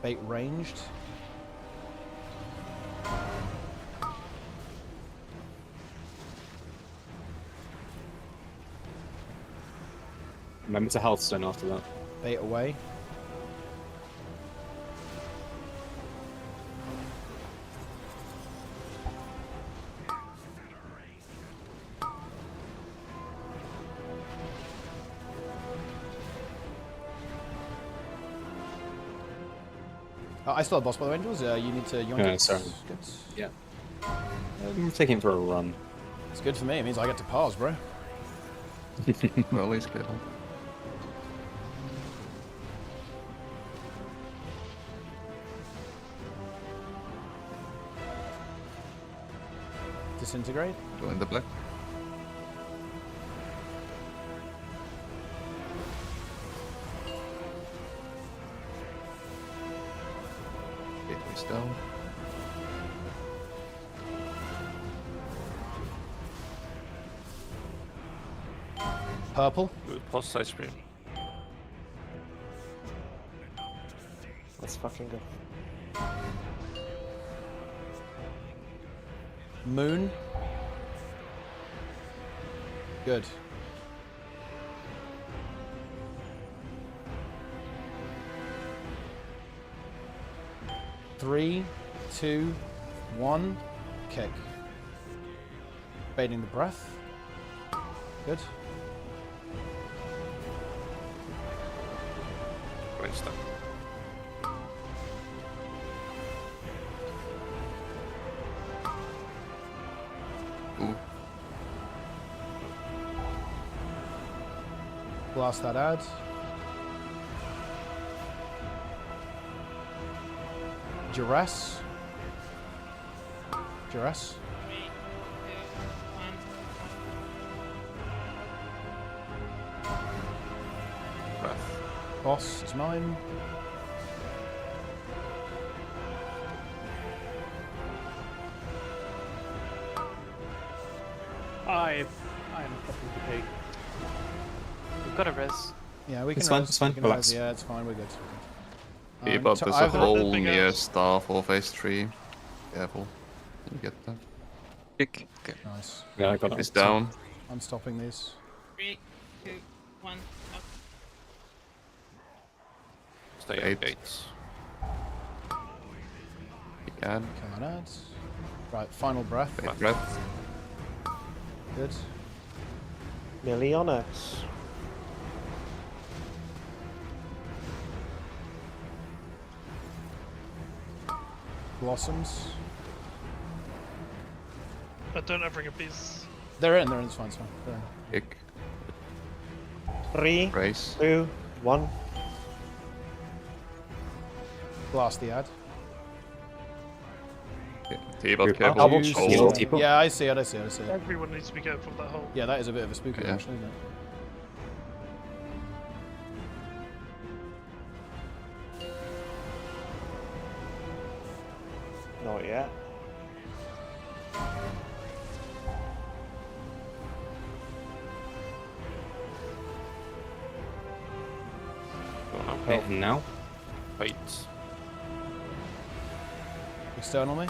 S1: Bait ranged.
S10: Remember to health stone after that.
S1: Bait away. I still have boss by the Angels. You need to. You want to
S10: sorry.
S1: Good.
S10: Yeah. I'm taking him for a run.
S1: It's good for me. It means I get to pause, bro.
S7: Well, he's good.
S1: Disintegrate.
S7: Join the black. Gateway's down.
S1: Purple.
S2: Good post ice cream.
S6: Let's fucking go.
S1: Moon. Good. Three, two, one. Kick. Baiting the breath. Good.
S2: Great stuff.
S7: Ooh.
S1: Blast that ad. Duress. Duress.
S2: Breath.
S1: Boss is mine.
S5: I am fucking decayed.
S15: We've got a res.
S1: Yeah, we can.
S10: It's fine,
S1: res,
S10: it's fine,
S1: we can
S10: relax.
S1: res, yeah, it's fine. We're good.
S7: Keep up,
S1: so
S7: there's
S1: I
S7: a
S1: have the-
S7: hole
S11: big
S7: near
S11: ass.
S7: star for phase 3. Careful. You get that.
S20: Kick. Okay.
S1: Nice.
S10: Yeah, I got
S7: It's
S10: it.
S7: down.
S1: I'm stopping these.
S13: 3, 2, 1. Up.
S2: Stay
S7: Eight.
S2: at gates.
S7: You can.
S1: Come on, ads. Right, final breath.
S7: Wait, breath.
S1: Good.
S6: Million-X.
S1: Blossoms.
S11: I don't have ring of bees.
S1: They're in. It's fine. It's fine. They're in.
S7: Kick.
S6: 3,
S7: Race.
S6: 2, 1.
S1: Blast the ad.
S7: T-bot careful.
S10: Double
S1: Use-
S10: shield. T-bot.
S1: Yeah, I see it. I see it. I see it.
S11: Everyone needs to be careful of that hole.
S1: Yeah, that is a bit of a spooky
S7: Yeah.
S1: actually, isn't it?
S6: Not yet.
S2: Go now.
S10: Hit him now.
S2: Wait.
S1: External me.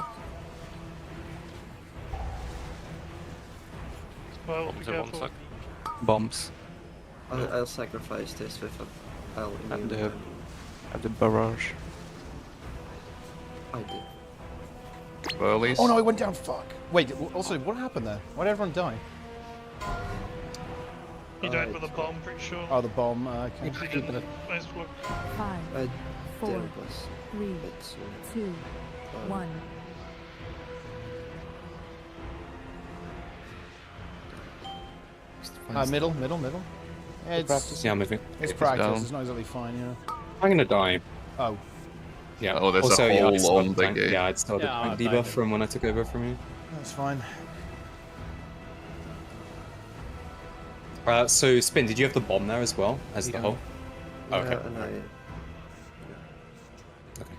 S11: Well, be
S2: Bombs in 1
S11: careful.
S2: sec.
S20: Bombs.
S12: I'll sacrifice this with a L in
S20: And
S12: you.
S20: the barrage.
S12: I did.
S7: Burleys.
S1: Oh no, I went down. Fuck. Wait. Also, what happened there? Why did everyone die?
S11: He died with a bomb, pretty sure.
S1: Oh, the bomb. Okay.
S11: He didn't. Nice work.
S16: 5,
S12: I
S16: 4,
S12: did was
S16: 3,
S12: it's
S16: 2, 1.
S1: Middle. Yeah, it's
S10: Yeah, I'm moving.
S1: it's
S7: It's
S1: practice.
S7: down.
S1: It's not exactly fine, yeah.
S10: I'm gonna die.
S1: Oh,
S10: Yeah.
S7: Oh, there's a
S10: also, yeah,
S7: hole
S10: I still
S7: on
S10: have
S7: the
S10: tank-
S7: gate.
S10: Yeah, I still have
S5: Yeah,
S10: the
S5: I
S10: tank
S5: died.
S10: debuff from when I took over from you.
S1: that's fine.
S10: So, Spin, did you have the bomb there as well as the
S5: Yeah.
S10: hole?
S12: yeah,
S10: Okay.
S12: and I
S10: Okay.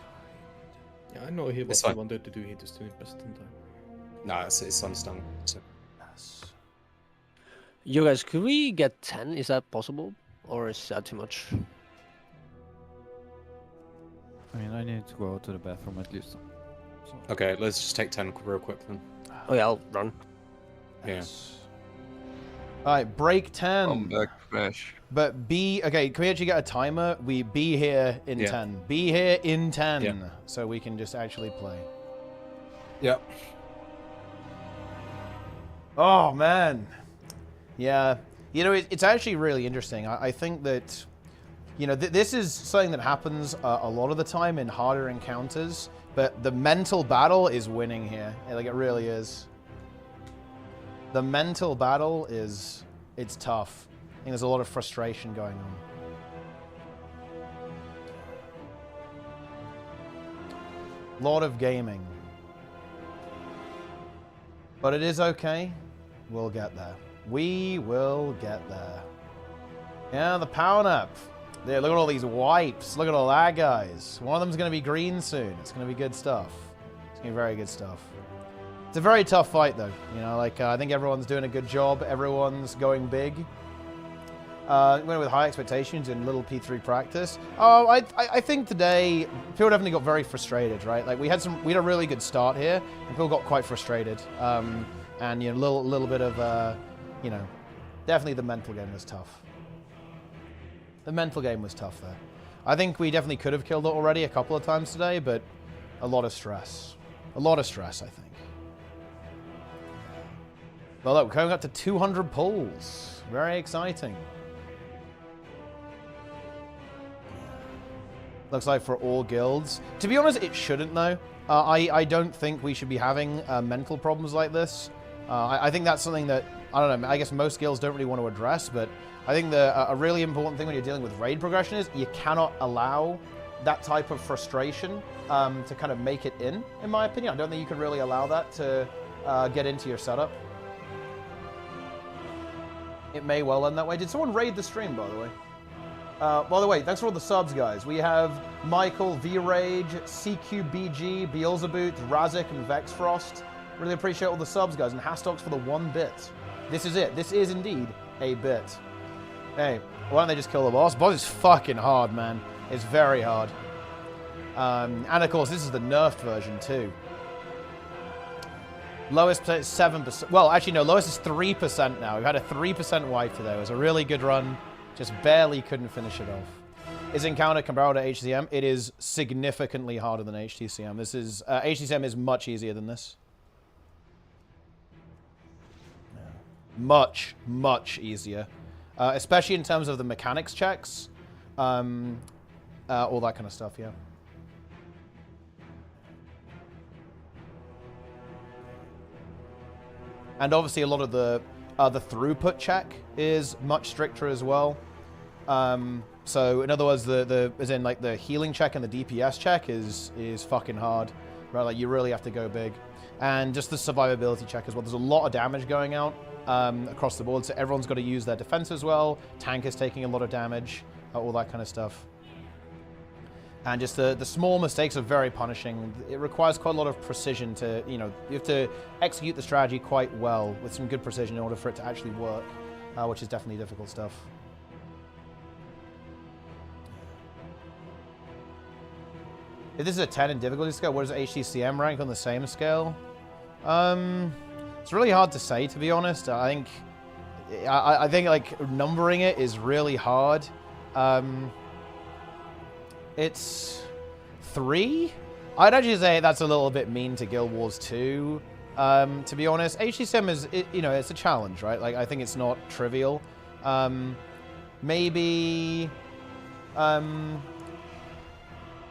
S4: Yeah, I know he
S10: It's
S4: what he
S10: fine.
S4: wanted to do, he just didn't press it in time.
S10: No, it's understandable. So.
S17: You guys, could we get 10? Is that possible? Or is that too much?
S14: I mean, I need to go to the bathroom at least. So.
S10: Okay, let's just take 10 real quick then.
S17: Oh yeah, I'll run.
S10: Yeah.
S1: Alright, break 10.
S7: Come back fresh.
S1: But okay, can we actually get a timer? We be here in 10. Be here in 10. So we can just actually play.
S10: Yep.
S1: Oh, man. Yeah. You know, it's actually really interesting. I think that, you know, this is something that happens a lot of the time in harder encounters, but the mental battle is winning here. Like, it really is. The mental battle is, it's tough. I think there's a lot of frustration going on. A lot of gaming. But it is okay. We'll get there. We will get there. Yeah, the power nap. There, look at all these wipes. Look at all that, guys. One of them's going to be green soon. It's going to be good stuff. It's going to be very good stuff. It's a very tough fight, though. You know, like, I think everyone's doing a good job. Everyone's going big. Went with high expectations in little P3 practice. Oh, I think today people definitely got very frustrated, right? Like we had a really good start here, and people got quite frustrated. And you know, little bit of you know, definitely the mental game was tough. The mental game was tough there. I think we definitely could have killed it already a couple of times today, but a lot of stress. A lot of stress, I think. Well, look, we're going up to 200 pulls. Very exciting. Looks like for all guilds. To be honest, it shouldn't, though. I don't think we should be having mental problems like this. I think that's something that, I don't know, I guess most guilds don't really want to address, but I think a really important thing when you're dealing with raid progression is you cannot allow that type of frustration to kind of make it in my opinion. I don't think you can really allow that to get into your setup. It may well end that way. Did someone raid the stream, by the way? By the way, thanks for all the subs, guys. We have Michael, V-Rage, CQBG, Beelzebut, Razik, and Vexfrost. Really appreciate all the subs, guys, and Hastox for the 1 bit. This is it. This is indeed a bit. Hey, why don't they just kill the boss? Boss is fucking hard, man. It's very hard. And of course, this is the nerfed version, too. Lowest 7%. Well, actually, no, lowest is 3% now. We've had a 3% wipe today. It was a really good run. Just barely couldn't finish it off. Is Encounter comparable to HCM? It is significantly harder than HTCM. This is HTCM is much easier than this. Much, much easier. Especially in terms of the mechanics checks. All that kind of stuff, yeah. And obviously a lot of the throughput check is much stricter as well. So in other words, as in like the healing check and the DPS check is fucking hard, right? Like you really have to go big, and just the survivability check as well. There's a lot of damage going out across the board, so everyone's got to use their defense as well. Tank is taking a lot of damage, all that kind of stuff. And just the small mistakes are very punishing. It requires quite a lot of precision to, you know, you have to execute the strategy quite well with some good precision in order for it to actually work, which is definitely difficult stuff. If this is a 10 in difficulty scale, what does HTCM rank on the same scale? It's really hard to say, to be honest. I think like numbering it is really hard. It's 3? I'd actually say that's a little bit mean to Guild Wars 2, to be honest. HTCM is, you know, it's a challenge, right? Like, I think it's not trivial. Maybe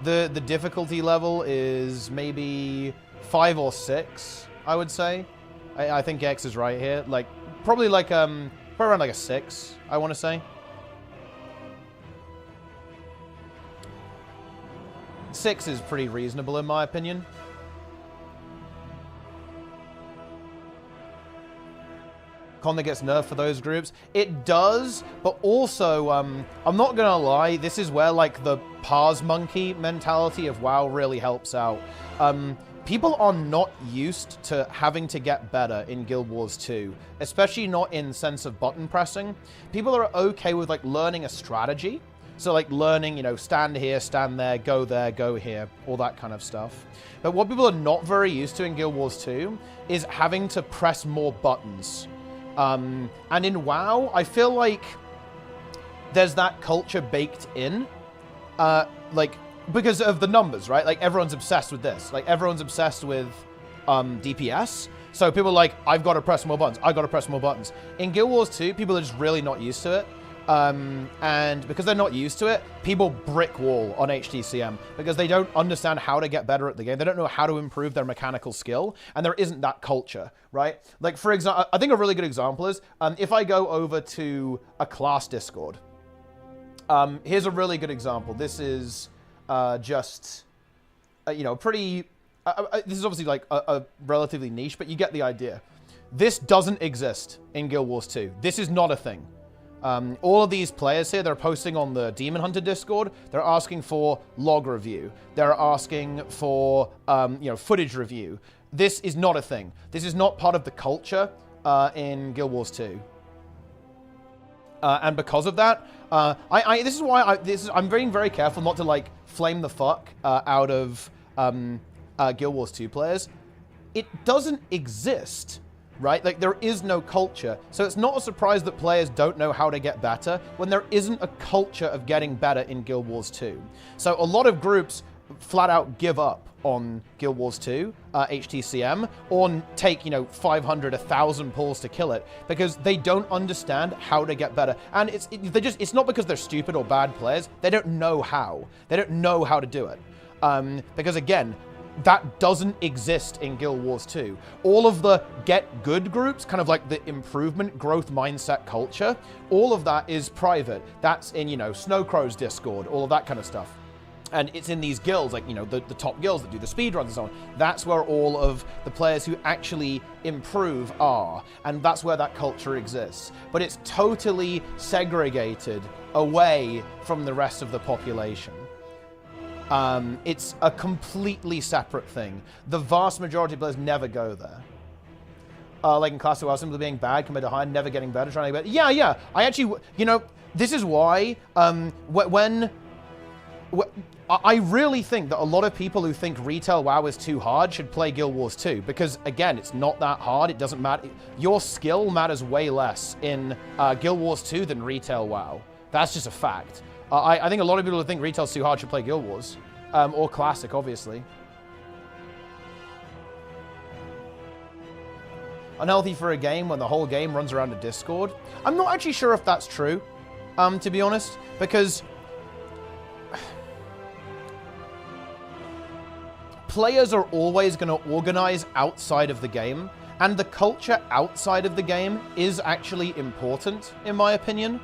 S1: the difficulty level is maybe 5 or 6, I would say. I think X is right here. Like, probably like, probably around like a 6, I want to say. 6 is pretty reasonable in my opinion. Conda gets nerfed for those groups. It does, but also, I'm not gonna lie, this is where like the Pars Monkey mentality of WoW really helps out. People are not used to having to get better in Guild Wars 2, especially not in sense of button pressing. People are okay with like learning a strategy. So like learning, you know, stand here, stand there, go here, all that kind of stuff. But what people are not very used to in Guild Wars 2 is having to press more buttons. And in WoW, I feel like there's that culture baked in, like, because of the numbers, right? Like, everyone's obsessed with this. Like, everyone's obsessed with DPS. So people are like, I've got to press more buttons. I've got to press more buttons. In Guild Wars 2, people are just really not used to it. And because they're not used to it, people brick wall on HTCM because they don't understand how to get better at the game. They don't know how to improve their mechanical skill, and there isn't that culture, right? Like, for example, I think a really good example is if I go over to a class Discord. Here's a really good example. This is just, you know, pretty... this is obviously like a relatively niche, but you get the idea. This doesn't exist in Guild Wars 2. This is not a thing. All of these players here, they're posting on the Demon Hunter Discord. They're asking for log review. They're asking for, you know, footage review. This is not a thing. This is not part of the culture in Guild Wars 2. And because of that, this is why I'm being very careful not to, like, flame the fuck out of Guild Wars 2 players. It doesn't exist. Right? Like, there is no culture. So it's not a surprise that players don't know how to get better when there isn't a culture of getting better in Guild Wars 2. So a lot of groups flat out give up on Guild Wars 2, HTCM, or take, you know, 500, 1,000 pulls to kill it because they don't understand how to get better. And it's not because they're stupid or bad players. They don't know how. They don't know how to do it. Because again, that doesn't exist in Guild Wars 2. All of the get good groups, kind of like the improvement, growth mindset culture, all of that is private. That's in, you know, Snowcrow's Discord, all of that kind of stuff. And it's in these guilds, like, you know, the top guilds that do the speedruns and so on. That's where all of the players who actually improve are. And that's where that culture exists. But it's totally segregated away from the rest of the population. It's a completely separate thing. The vast majority of players never go there. Like in Class 2, simply being bad compared to high, never getting better, trying to get better. Yeah. I actually, you know, this is why I really think that a lot of people who think retail WoW is too hard should play Guild Wars 2. Because, again, it's not that hard. It doesn't matter. Your skill matters way less in Guild Wars 2 than retail WoW. That's just a fact. I think a lot of people who think retail's too hard should play Guild Wars. Or Classic, obviously. Unhealthy for a game when the whole game runs around a Discord. I'm not actually sure if that's true, to be honest. Because players are always going to organize outside of the game. And the culture outside of the game is actually important, in my opinion.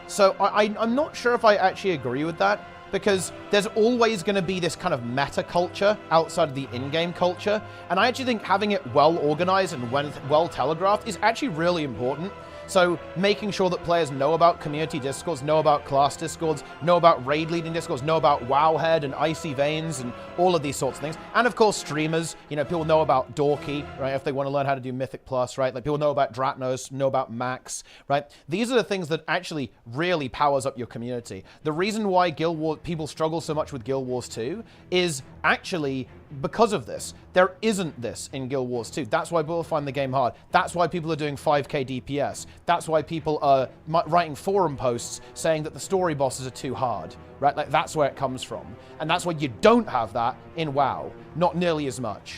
S1: So I'm not sure if I actually agree with that, because there's always going to be this kind of meta culture outside of the in-game culture, and I actually think having it well organized and well telegraphed is actually really important. So making sure that players know about community discords, know about class discords, know about raid leading discords, know about Wowhead and Icy Veins and all of these sorts of things. And of course, streamers, you know, people know about Dorky, right? If they want to learn how to do Mythic Plus, right? Like people know about Dratnos, know about Max, right? These are the things that actually really powers up your community. The reason why Guild Wars, people struggle so much with Guild Wars 2 is actually because of this. There isn't this in Guild Wars 2. That's why people find the game hard. That's why people are doing 5k DPS. That's why people are writing forum posts saying that the story bosses are too hard, right? Like, that's where it comes from. And that's why you don't have that in WoW. Not nearly as much.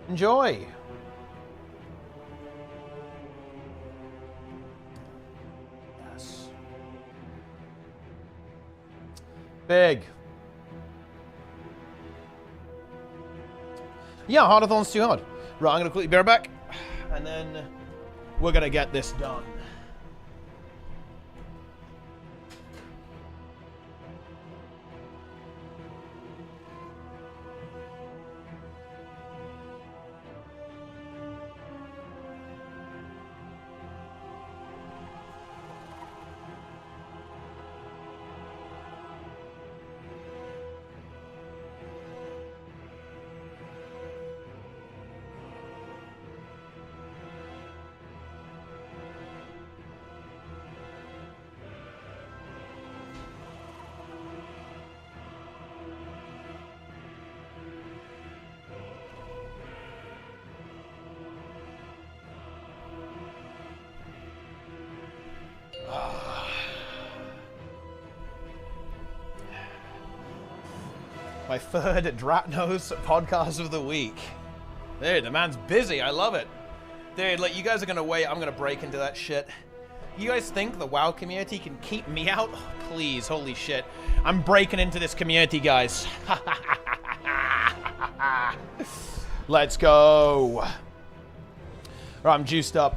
S1: Enjoy. Big. Yeah, Hardathon's too hard. Right, I'm going to quickly be right back. And then we're going to get this done. My third Dratnos podcast of the week. Dude, the man's busy. I love it. Dude, like, you guys are gonna wait. I'm gonna break into that shit. You guys think the WoW community can keep me out? Oh, please, holy shit. I'm breaking into this community, guys. Let's go. Right, I'm juiced up.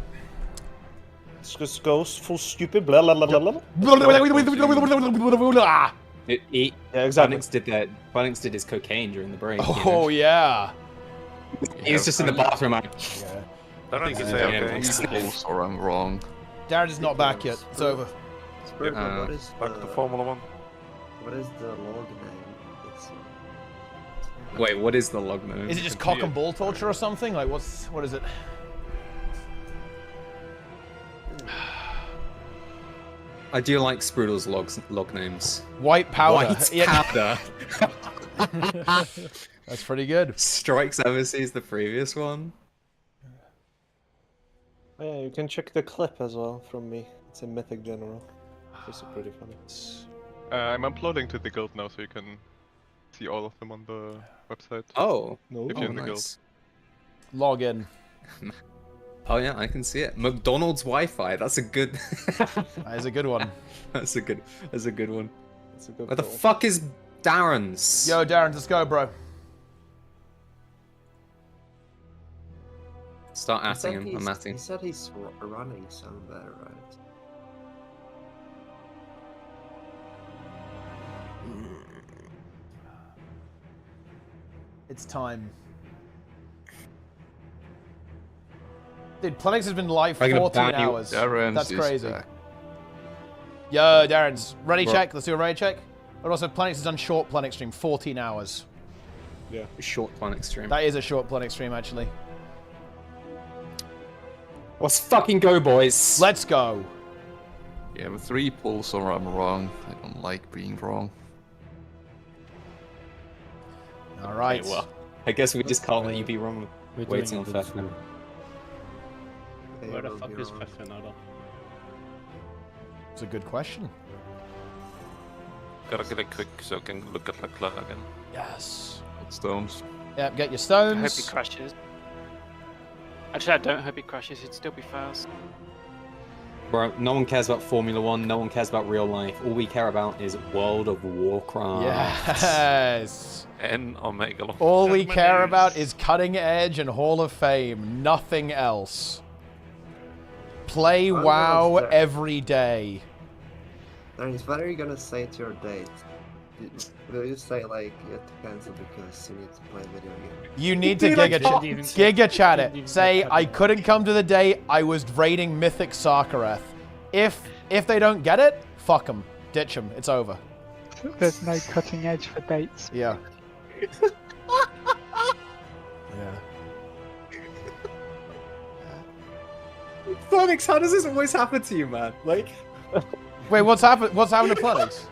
S6: Let's just go full stupid. Blah blah blah blah blah.
S10: Yeah,
S6: exactly.
S10: Bunnings did his cocaine during the break.
S1: Oh, yeah.
S10: He was just in the bathroom. Like,
S2: I think it's
S7: okay. Or I'm wrong.
S1: Darren is not back yet. It's over.
S12: What is
S2: back to Formula 1.
S12: What is the log name?
S10: Wait, what is the log name?
S1: Is it just cock and ball torture or something? Like, what is it?
S10: I do like Sprudel's log names.
S1: White powder.
S10: White powder.
S1: That's pretty good.
S10: Strikes Overseas the previous one.
S6: Oh, yeah, you can check the clip as well from me. It's a Mythic General. It's pretty funny.
S18: I'm uploading to the guild now, so you can see all of them on the website.
S10: Oh,
S18: if you're in the guild.
S10: nice.
S1: Log in.
S10: Oh yeah, I can see it. McDonald's Wi-Fi. That's a good.
S1: That is a good one.
S10: That's a good one.
S6: That's a good
S10: Where the fuck is Darren's?
S1: Yo, Darren, let's go, bro.
S10: Start atting him. I'm atting.
S12: He said he's running somewhere, right?
S1: It's time. Dude, Planix has been live 14 hours. That's crazy. Yo, Darren's. Ready check. Let's do a ready check. But also, Planix has done short Planix stream, 14 hours.
S10: Yeah. Short Planix stream.
S1: That is a short Planix stream, actually.
S10: Let's fucking go, boys.
S1: Let's go.
S7: Yeah, with 3 pulls or I'm wrong. I don't like being wrong.
S1: All right.
S10: Okay, well, I guess we just can't let you be wrong. Waiting on Fefner.
S5: Where the fuck is Fefner now, though?
S1: It's a good question.
S2: Gotta get it quick so I can look at Leclerc again.
S1: Yes.
S7: Stones.
S1: Yep, get your
S15: I
S1: stones.
S15: hope he crashes. Actually, I don't hope he crashes. He'd still be fast.
S10: Bro, no one cares about Formula 1. No one cares about real life. All we care about is World of Warcraft.
S1: Yes.
S2: And Omega.
S1: All we care about is cutting edge and Hall of Fame. Nothing else. Play WoW every day.
S12: Darren, what are you gonna say to your date? Will you say like you have to cancel because you need to play video game?
S1: You need to giga chat it. Say I couldn't come to the date. I was raiding Mythic Sarkareth. If they don't get it, fuck them. Ditch them. It's over.
S19: There's no cutting edge for dates.
S1: Yeah.
S10: Planix, how does this always happen to you, man? Like,
S1: wait, what's happened? What's happened to Planix?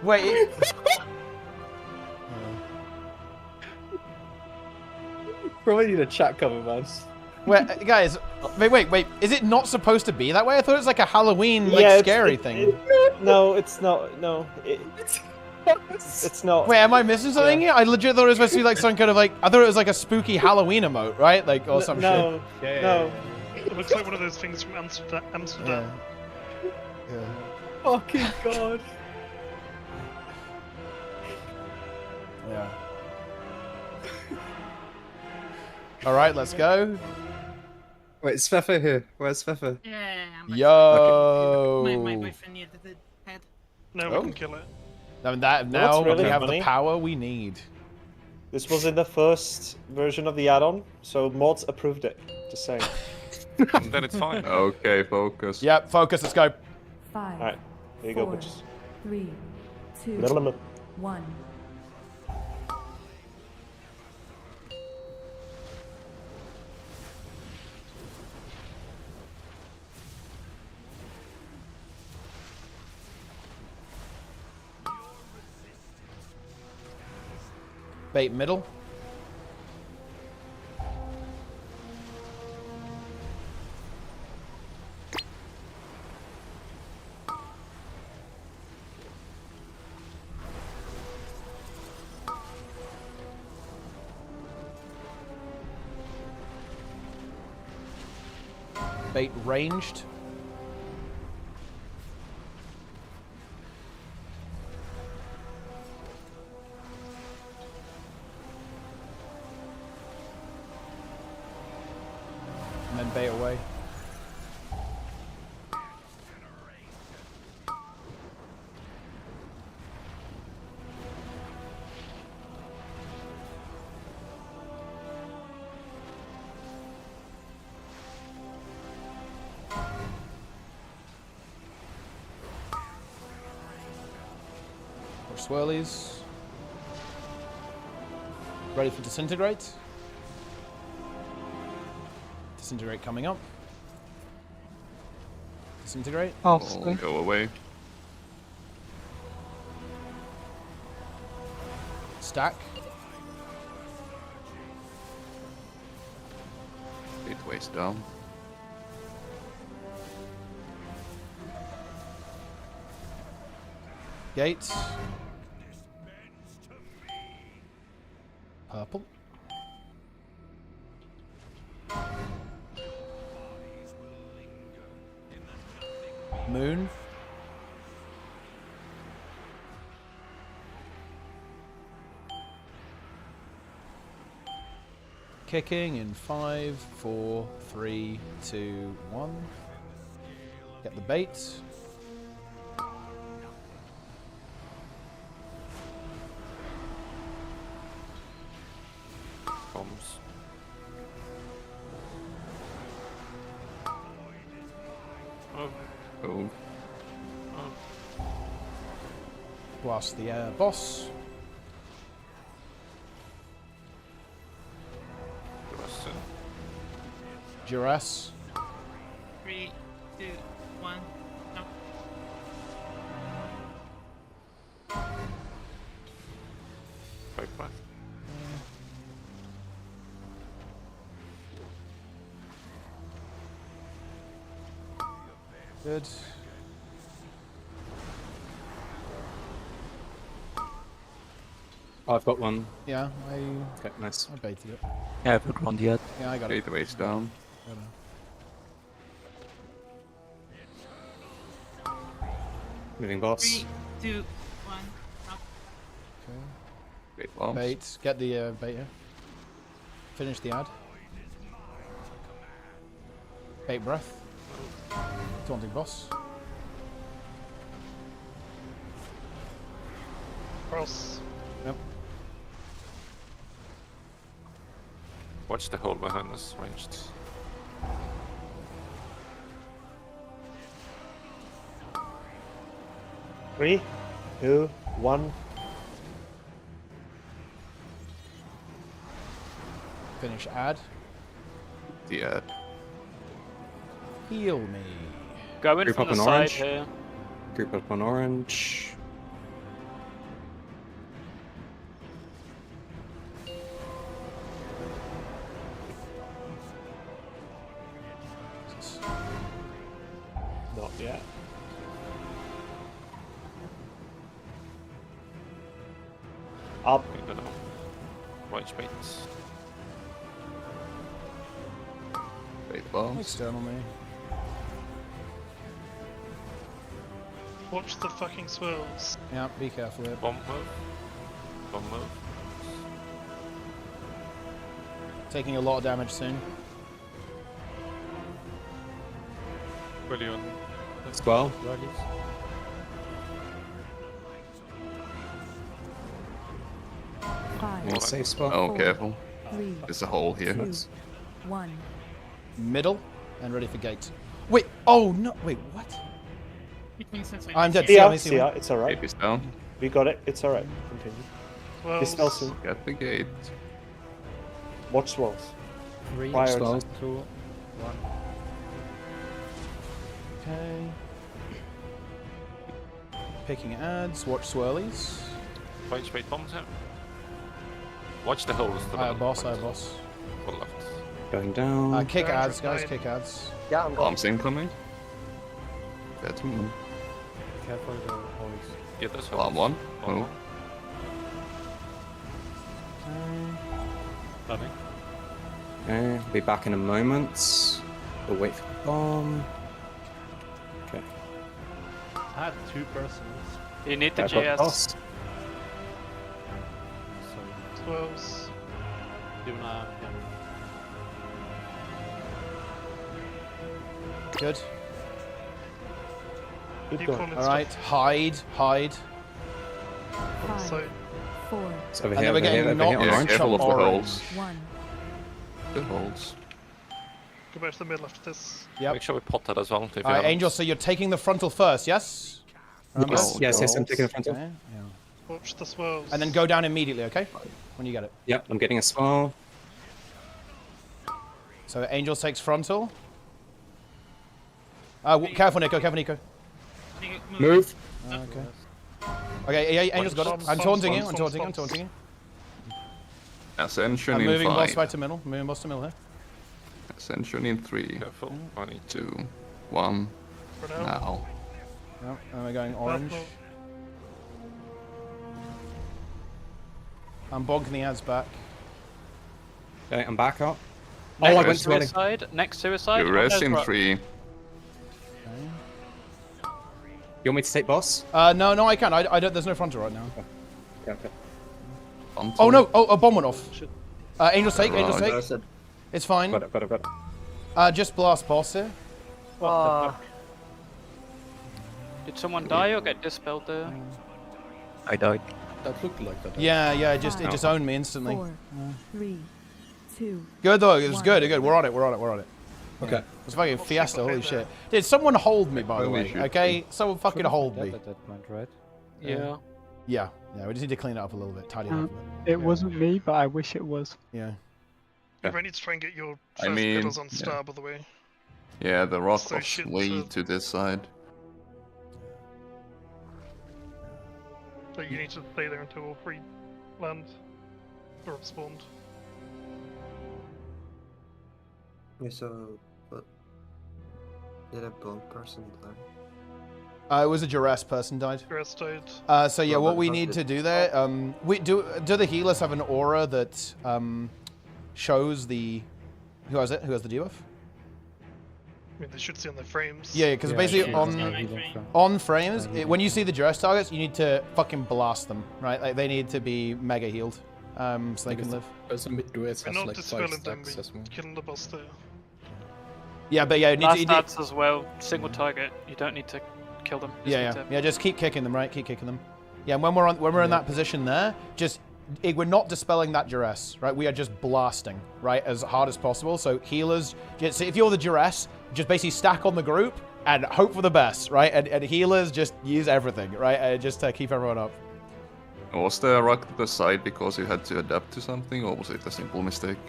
S1: Wait.
S10: Probably need a chat cover, man.
S1: Wait, guys. Wait. Is it not supposed to be that way? I thought it was like a Halloween, like, scary thing.
S6: No, it's not. No, it's not.
S1: Wait, am I missing something here? I legit thought it was supposed to be like some kind of like. I thought it was like a spooky Halloween emote, right? Like, or some shit.
S6: No.
S11: It looks like one of those things from Amsterdam.
S1: Yeah.
S10: Fucking god.
S1: Yeah. All right, let's go.
S10: Wait, is Fefe here? Where's Fefe?
S13: Yeah,
S1: Yo.
S13: My boyfriend needed the head.
S11: No, we can kill it.
S1: I mean, now we have the power we need.
S6: This was in the first version of the add-on, so mods approved it. Just saying.
S2: Then it's fine.
S7: Okay, focus.
S1: Yep, focus. Let's go.
S16: 5.
S6: All right, there you go, bitches.
S16: 3, 2,
S6: Little
S16: 1.
S1: Bait middle. Bait ranged. And then bait away. Swirlies. Ready for disintegrate. Disintegrate coming up. Disintegrate.
S19: Oh,
S7: go away.
S1: Stack.
S7: Gateways down.
S1: Gates. Purple. Moon. Kicking in 5, 4, 3, 2, 1. Get the bait.
S2: Bombs. Oh.
S7: Oh.
S1: Blast the boss. Duress.
S13: 3, 2, 1. No.
S2: Break back.
S1: Good.
S10: I've got one.
S1: Yeah,
S10: Okay, nice.
S1: I baited it.
S20: Yeah, I haven't run yet.
S1: Yeah, I got it.
S7: Gateways down.
S10: Moving boss.
S13: 3, 2, 1. No.
S1: Okay.
S7: Great bombs.
S1: Bait. Get the bait here. Finish the ad. Bait breath. Taunting boss.
S11: Cross.
S1: Yep.
S2: Watch the hole behind us, ranged.
S6: Three, 2, 1.
S1: Finish ad.
S7: The ad.
S1: Heal me.
S15: Go in
S10: Group
S15: from
S10: up
S15: the
S10: on
S15: side
S10: orange.
S15: here.
S10: Group up on orange.
S6: Not yet. Up.
S2: I don't know. Right baits.
S7: Bait bombs.
S1: External me.
S11: Watch the fucking swirls.
S1: Yeah, be careful here.
S2: Bomb move. Bomb move.
S1: Taking a lot of damage soon.
S18: Brilliant.
S10: Well.
S16: Five,
S10: Safe spot.
S7: Oh,
S16: Four.
S7: careful.
S16: 3,
S7: There's a hole here.
S16: 2, 1.
S1: Middle. And ready for gate. Wait. Oh, no. Wait, what? I'm dead.
S6: See ya, it's alright.
S7: Gateways down.
S6: We got it, it's alright. Continue.
S11: Well,
S6: Dispel soon.
S7: Get the gate.
S6: Watch swirls.
S14: 3,
S6: Prior
S14: 2,
S6: to-
S14: 1.
S1: Okay. Picking ads. Watch swirlies.
S2: Right bait bombs out. Watch the holes. To the
S1: I
S2: middle.
S1: boss.
S2: Right.
S1: Boss.
S2: One left.
S10: Going down.
S1: Kick
S11: Down
S1: ads,
S11: for
S1: guys.
S11: nine.
S1: Kick ads.
S6: Yeah, I'm going.
S7: Bombs incoming. That's one.
S14: Careful the holes.
S2: Yeah, that's
S7: Bomb one. Oh.
S1: Okay.
S5: Nothing.
S10: Okay, be back in a moment. We'll wait for the bomb. Okay.
S5: I had 2 persons.
S15: You need the
S10: I've got
S15: GS.
S10: boss.
S11: 12s.
S5: Do you wanna? Yeah.
S1: Good.
S11: Keep going.
S1: All right, hide.
S11: So,
S16: 4,
S10: It's over
S1: And
S10: here,
S1: then we're
S10: over here,
S1: getting
S10: over here,
S1: knocked
S10: on
S7: Yeah,
S10: orange.
S7: careful of the
S1: orange.
S7: holes.
S16: 1.
S7: The holes.
S11: go back to the middle after this.
S1: Yep.
S2: Make sure we pot that as well. If you
S1: All right,
S2: haven't.
S1: Angel. So you're taking the frontal first, yes? Remember?
S10: Yes, I'm taking the front off.
S1: Okay.
S11: Watch the swirls.
S1: And then go down immediately, okay? When you get it.
S10: Yep, I'm getting a swirl.
S1: So Angel takes frontal. Careful, Nico. Careful, Nico.
S10: Move.
S1: Okay. Okay, yeah, Angel's got it. I'm taunting you. I'm taunting you.
S7: Ascension
S1: I'm
S7: in
S1: moving
S7: 5.
S1: boss back to middle. Moving boss to middle here.
S7: Ascension in 3.
S2: Careful.
S7: 2. 1.
S11: For now.
S7: Now.
S1: Yep, and we're going orange. I'm bonking the ads back.
S10: Okay, I'm back up.
S15: Next
S10: I went too early.
S15: suicide. Next suicide.
S7: You rest in 3.
S10: You want me to take boss?
S1: No, I can't. I don't. There's no frontal right now.
S10: Okay.
S1: Oh no! Oh, a bomb went off. Angel's take. Angel's
S7: Right.
S1: take. It's fine.
S10: Got it.
S1: Just blast boss here.
S15: Did someone die or get dispelled there?
S20: I died.
S4: That looked like that.
S1: Yeah, it just owned me instantly.
S16: 4, 3, 2.
S1: Good though. It was good. We're on it.
S10: Okay.
S1: It was fucking fiesta. Holy shit! Did someone hold me by the way? Okay, someone fucking hold me.
S14: At that point, right?
S15: Yeah.
S1: Yeah. We just need to clean it up a little bit, tidy it up a bit.
S19: It wasn't me, but I wish it was.
S1: Yeah.
S11: You might need to try and get your
S7: I
S11: first
S7: mean,
S11: pedals on
S7: yeah.
S11: star, by the way.
S7: Yeah, the rock
S11: So
S7: was
S11: shit,
S7: way to this side.
S11: So you need to stay there until all 3 land or have spawned.
S12: Yeah, so, but did a bomb person die?
S1: It was a duress person died.
S11: Duress died.
S1: So yeah, what we need to do there, we do the healers have an aura that shows the who has the debuff?
S11: I mean, they should see on their frames.
S1: Yeah, because basically on frames, when you see the duress targets, you need to fucking blast them, right? Like they need to be mega healed, so they can live.
S11: We're not dispelling them, we're killing the boss there.
S1: Yeah, but yeah, you
S15: Last
S1: need to,
S15: ads as well. Single target. You don't need to kill them. You just need to-
S1: just keep kicking them, right? Keep kicking them. Yeah, and when we're in that position there, we're not dispelling that duress, right? We are just blasting, right, as hard as possible. So healers, just if you're the duress, just basically stack on the group and hope for the best, right? And healers just use everything, right? Just to keep everyone up.
S7: Was the rock to the side because you had to adapt to something, or was it a simple mistake?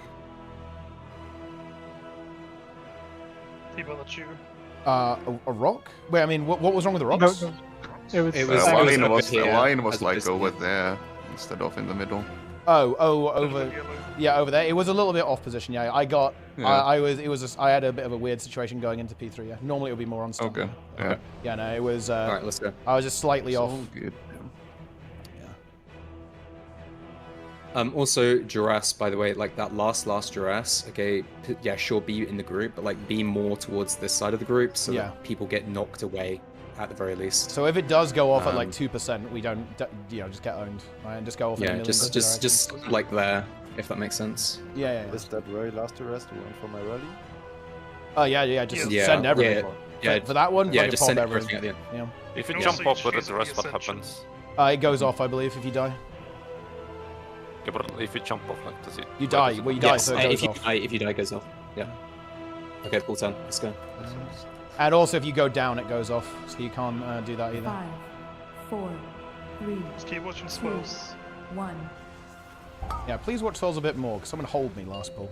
S11: People that you.
S1: A rock? Wait, I mean, what was wrong with the rocks?
S19: No. It was.
S7: The line was like over there instead of in the middle.
S1: Over there. It was a little bit off position. Yeah, I had a bit of a weird situation going into P3. Yeah, normally it would be more on start.
S7: Okay. Yeah.
S1: Yeah, no, it was.
S10: All right, let's go.
S1: I was just slightly off.
S7: Good.
S10: Also, duress, by the way, like that last duress, okay, yeah, sure, be in the group, but like be more towards this side of the group so that people get knocked away at the very least.
S1: So if it does go off at like 2%, we don't, just get owned, right? And just go off.
S10: Yeah, just like there, if that makes sense.
S1: Yeah.
S3: Is that very last arrest one for my rally?
S1: Oh yeah, just send everything for it.
S10: Yeah,
S1: for that one,
S10: yeah, just send
S1: everything.
S10: everything at the end.
S1: Yeah.
S2: If you jump off with the rest, what happens?
S1: It goes off, I believe, if you die.
S2: Yeah, but if you jump off, like, does it?
S1: You die. Well, you die, so it goes off.
S10: If you die, it goes off. Yeah. Okay, full turn. Let's go.
S1: And also, if you go down, it goes off, so you can't do that either.
S16: 5, 4, 3.
S11: Just keep watching swells.
S16: 1.
S1: Yeah, please watch souls a bit more, because someone hold me last pull.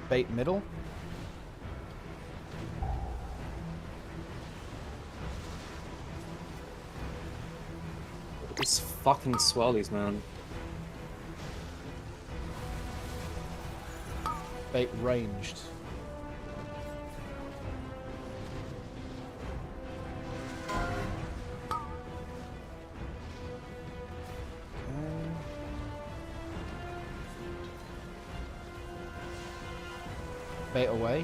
S1: Bait middle.
S10: These fucking swirlies, man.
S1: Bait ranged. Bait away.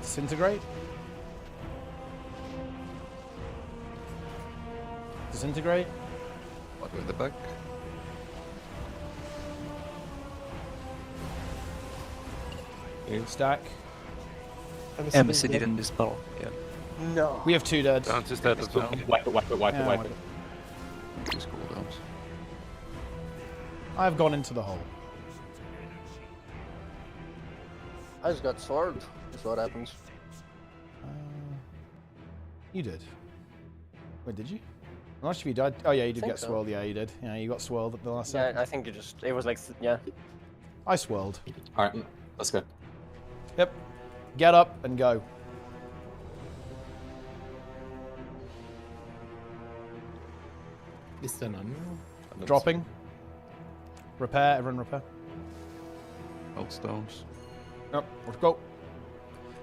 S1: Disintegrate. Disintegrate.
S7: What with the back?
S1: Stack.
S20: Embassy didn't dispel. Yeah.
S6: No.
S1: We have 2 dead.
S2: Down to dead as well.
S10: Wipe it, wipe it, wipe it,
S1: Yeah,
S10: wipe
S1: wipe
S10: it.
S7: These cooldowns.
S1: I've gone into the hole.
S17: I just got sword. That's what happens.
S1: You did. Wait, did you? I'm not sure if you died. Oh yeah, you did
S17: Think
S1: get
S17: so.
S1: swirled. Yeah, you did. Yeah, you got swirled at the last
S17: Yeah,
S1: second.
S17: I think it was like, yeah.
S1: I swirled.
S10: Alright, let's go.
S1: Yep. Get up and go.
S4: Is there none?
S1: Dropping. Repair. Everyone repair.
S7: Meltstones.
S1: Yep. Let's go.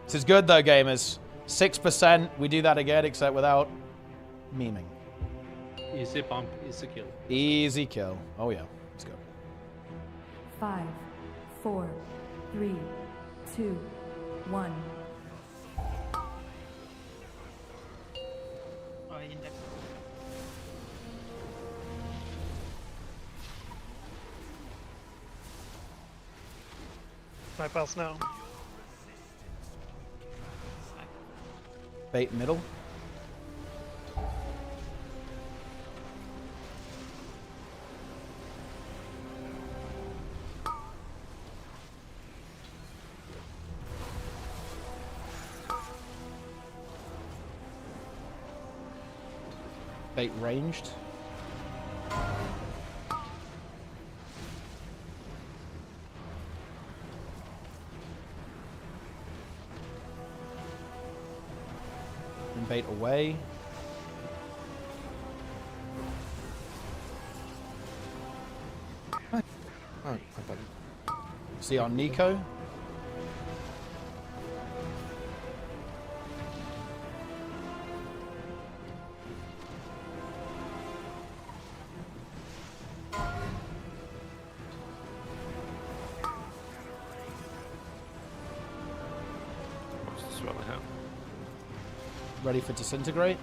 S1: This is good though, gamers. 6%. We do that again, except without memeing.
S5: Easy bump, easy kill.
S1: Easy kill. Oh yeah. Let's go.
S16: 5, 4, 3, 2, 1.
S13: Oh, index.
S11: My pass now.
S1: Bait middle. Bait ranged. And bait away.
S4: Oh,
S1: See on Nico.
S2: What's this one I have?
S1: Ready for disintegrate.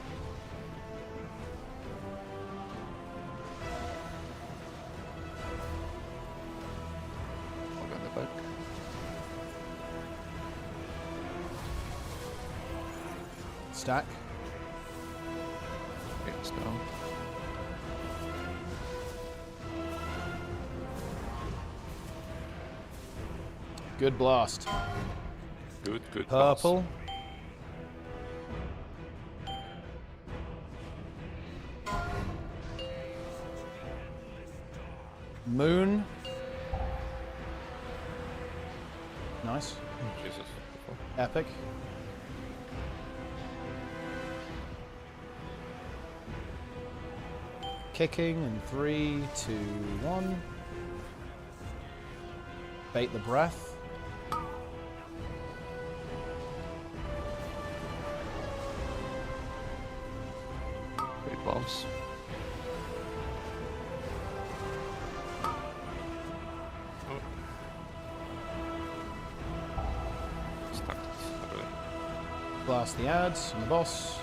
S7: I'll get the back.
S1: Stack.
S7: It's down.
S1: Good blast.
S2: Good, good.
S1: Purple. Moon. Nice.
S2: Jesus.
S1: Epic. Kicking in 3, 2, 1. Bait the breath.
S7: Great bombs.
S2: Stuck.
S1: Blast the ads on the boss.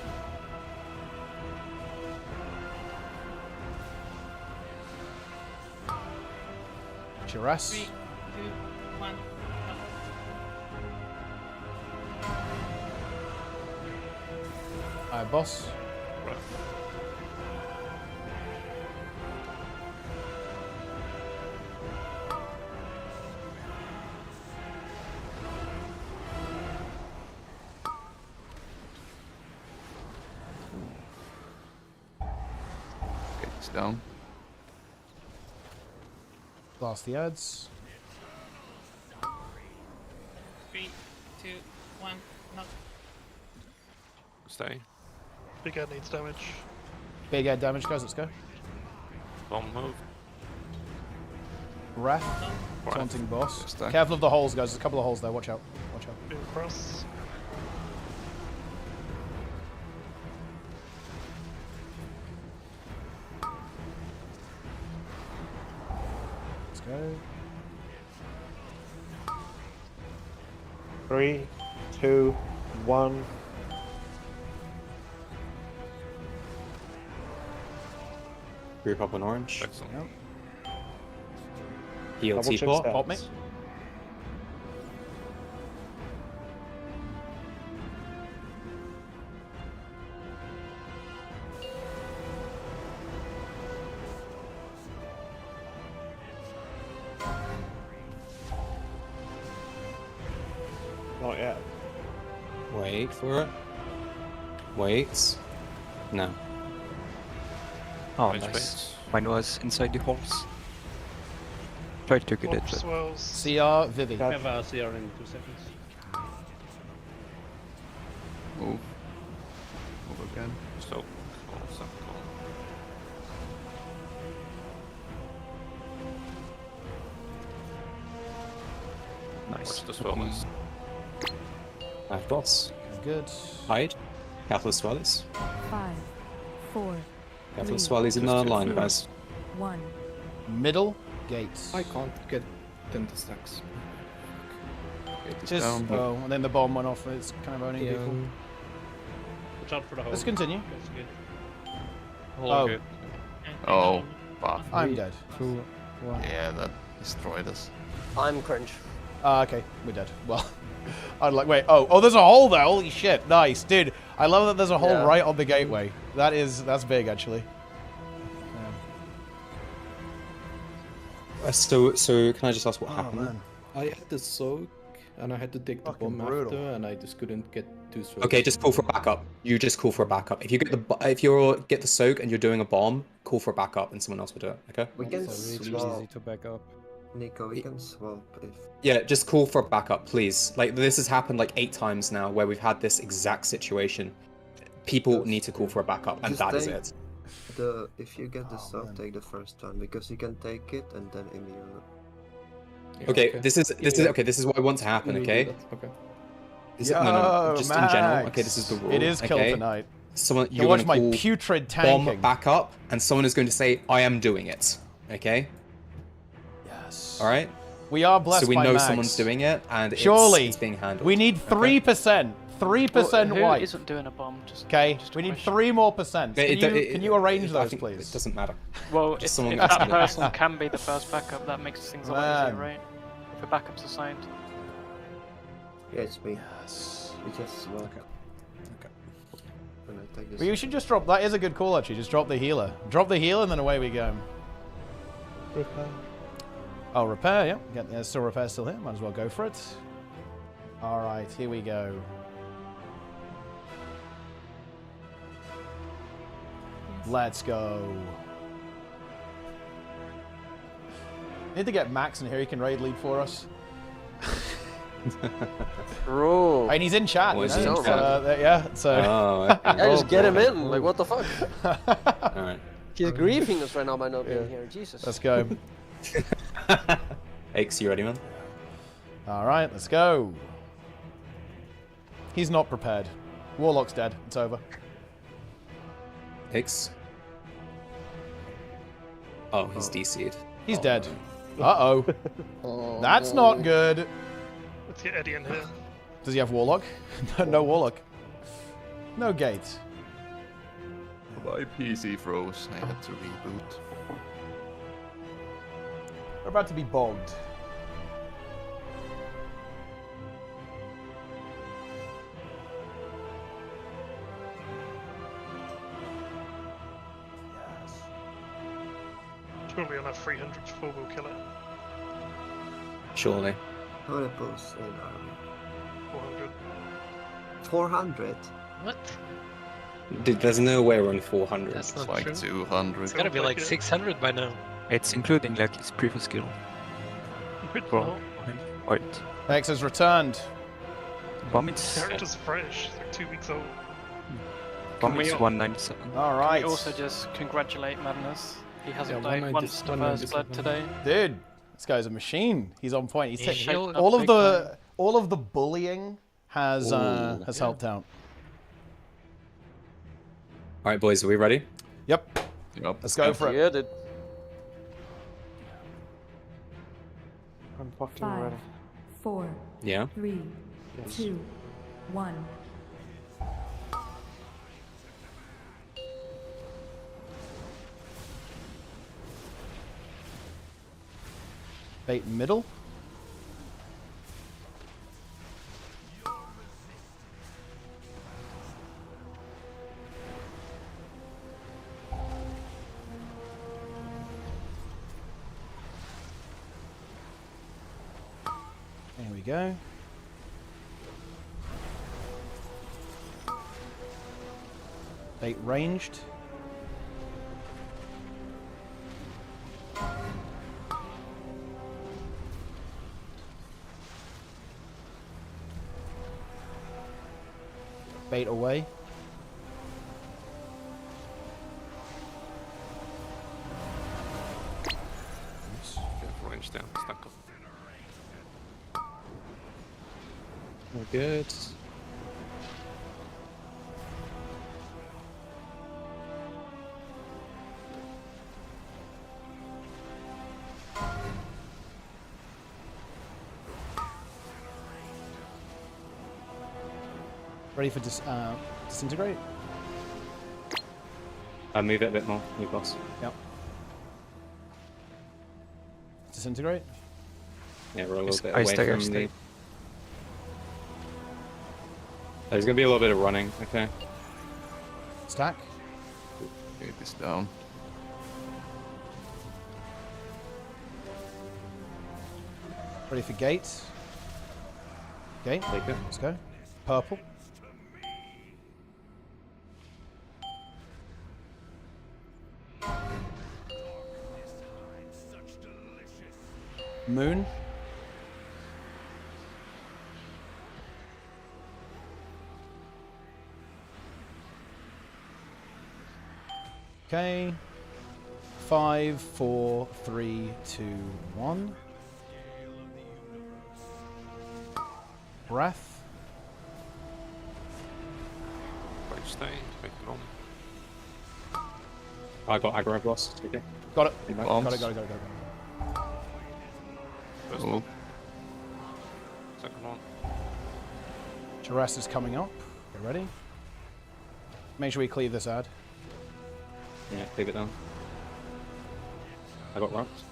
S1: Chirass.
S13: 3, 2, 1.
S1: Alright, boss.
S7: Okay, it's down.
S1: Blast the ads.
S13: 3,
S2: Stay.
S11: Big Ed needs damage.
S1: Big Ed damage, guys. Let's go.
S2: Bomb move.
S1: Wrath. Taunting boss. Careful of the holes, guys. There's a couple of holes there. Watch out. Watch out.
S11: Being cross.
S1: Let's go.
S6: 3, 2, 1.
S10: Group up on orange.
S2: Excellent.
S1: Yep.
S10: Heal
S6: Double check
S10: teapot.
S6: stats.
S1: Pop me.
S6: Not yet.
S10: Wait for it. Wait. No.
S20: Oh,
S2: Range
S20: nice.
S2: base.
S20: Mine was inside the holes. Tried to get it,
S11: Warp
S20: but
S11: swells.
S1: CR, Vivi.
S5: We have a CR in 2 seconds.
S7: Move. Move again.
S2: So, cool.
S20: nice.
S2: Watch the swellness.
S10: Knife boss.
S1: Good.
S10: Hide. Careful of swellies.
S16: 5, 4,
S10: Careful of
S16: 3,
S10: swellies in the line, guys.
S16: 1.
S1: Middle. Gates.
S4: I can't get into stacks.
S1: Just,
S7: down.
S1: oh, and then the bomb went off. It's kind of owning people.
S5: Watch out for the hole.
S1: Let's continue.
S5: Investigate.
S1: Oh,
S2: Good.
S7: Oh, fuck.
S1: I'm dead.
S14: 2, 1.
S7: Yeah, that destroyed us.
S17: I'm cringe.
S1: Okay, we're dead. Well, I'd like, wait, oh, there's a hole there. Holy shit, nice, dude. I love that there's a hole right on the gateway. That's big, actually.
S10: So can I just ask what happened?
S1: Man.
S4: I had the soak, and I had to take the
S1: Fucking
S4: bomb
S1: brutal.
S4: after, and I just couldn't get 2 soaks.
S10: Okay, just call for backup. You just call for a backup. If you get the soak and you're doing a bomb, call for a backup, and someone else will do it. Okay.
S12: We can
S14: It's really
S12: swap.
S14: easy to back up.
S12: Nico, we can swap if...
S10: Yeah, just call for a backup, please. Like, this has happened like 8 times now where we've had this exact situation. People need to call for a backup, and
S12: Just
S10: that is
S12: take
S10: it.
S12: if you get the sub, take the first one, because you can take it and then immune.
S10: Okay, this is what I want to happen, okay?
S4: Okay.
S1: Yo,
S10: just in general.
S1: Max.
S10: Okay, this is the rule.
S1: It is kill
S10: okay?
S1: tonight.
S10: Someone
S1: You
S10: you're
S1: watch
S10: gonna
S1: my
S10: call
S1: putrid
S10: bomb
S1: tanking.
S10: backup, and someone is going to say, "I am doing it." Okay.
S1: Yes.
S10: All right.
S1: We are blessed
S10: So we
S1: by
S10: know
S1: Max.
S10: someone's doing it, and
S1: Surely,
S10: it's being handled.
S1: we need 3%. 3%
S15: Who
S1: white.
S15: isn't doing a bomb? Just
S1: Okay,
S15: just a
S1: we need
S15: question.
S1: 3 more percent. Can you arrange
S10: I
S1: those,
S10: think
S1: please?
S10: It doesn't matter.
S15: Well,
S10: Just
S15: if
S10: someone
S15: that
S10: gets it.
S15: person can be the first backup, that makes things a lot easier,
S1: Man.
S15: right? If a backup's assigned.
S12: Yeah, it's me.
S1: Yes.
S12: We just swap. Okay. When I take this.
S1: Well, you should just drop. That is a good call, actually. Just drop the healer. Drop the healer, and then away we go.
S6: Repair.
S1: Oh, repair, yeah. There's still repair still here. Might as well go for it. All right, here we go. Let's go. Need to get Max in here. He can raid lead for us.
S17: Bro.
S1: And he's in chat.
S10: Oh,
S1: You
S10: is
S1: know?
S10: he in
S1: So,
S10: chat?
S1: yeah. So.
S10: Oh, okay.
S17: Yeah, just get him in. Like, what the fuck?
S10: All right.
S17: He's grieving us right now by not being here. Jesus.
S1: Let's go.
S10: Aches, you ready, man?
S1: All right, let's go. He's not prepared. Warlock's dead. It's over.
S10: Aches. Oh, he's DC'd.
S1: He's dead. Uh-oh. That's not good.
S11: Let's get Eddie in here.
S1: Does he have Warlock? No Warlock. No gates.
S7: My PC froze. I had to reboot.
S1: We're about to be bogged.
S11: Surely on a 300 before we'll kill it.
S10: Surely.
S12: How many bulls in army?
S11: 400.
S12: 400?
S21: What?
S10: Dude, there's no way we're on 400.
S21: That's not
S7: Like
S21: true.
S7: 200.
S21: It's gotta be like 600 by now.
S20: it's including like his previous skill.
S11: It's
S20: Bro.
S11: not.
S20: Wait.
S1: X has returned.
S20: Bombit's
S11: Character's fresh. It's like 2 weeks old.
S20: Bombit's 197.
S1: All right.
S15: Can we also just congratulate Madness? He hasn't
S4: Yeah,
S15: died once to first blood today.
S1: Dude, this guy's a machine. He's on point. He's
S15: He
S1: taking
S15: showed up
S1: all of
S15: big
S1: the bullying has
S10: Ooh.
S1: helped out.
S10: All right, boys, are we ready?
S1: Yep. Let's go for it.
S6: Yeah, dude. I'm fucking
S16: 5,
S6: ready.
S16: 4,
S10: Yeah.
S16: 3,
S6: Yes.
S16: 2, 1.
S1: Bait middle. There we go. Bait ranged. Bait away.
S2: Range down, stack up.
S10: We're good.
S1: Ready for disintegrate?
S10: Move it a bit more, move boss.
S1: Yep. Disintegrate?
S10: Yeah, we're a little bit
S20: I
S10: away
S20: stagger
S10: from the...
S20: state.
S10: There's gonna be a little bit of running, okay.
S1: Stack.
S7: Get this down.
S1: Ready for gate? Gate.
S10: Take it.
S1: Let's go. Purple. Moon. Okay. 5, 4, 3, 2, 1. Breath.
S2: Range stay, make it long.
S10: I got aggro boss. Okay.
S1: Got it.
S10: Come back.
S1: Got it.
S2: First
S7: Oh.
S2: one. Second one.
S1: Jarrah is coming up. Get ready. Make sure we cleave this ad.
S10: Yeah, cleave it down. I got rocks.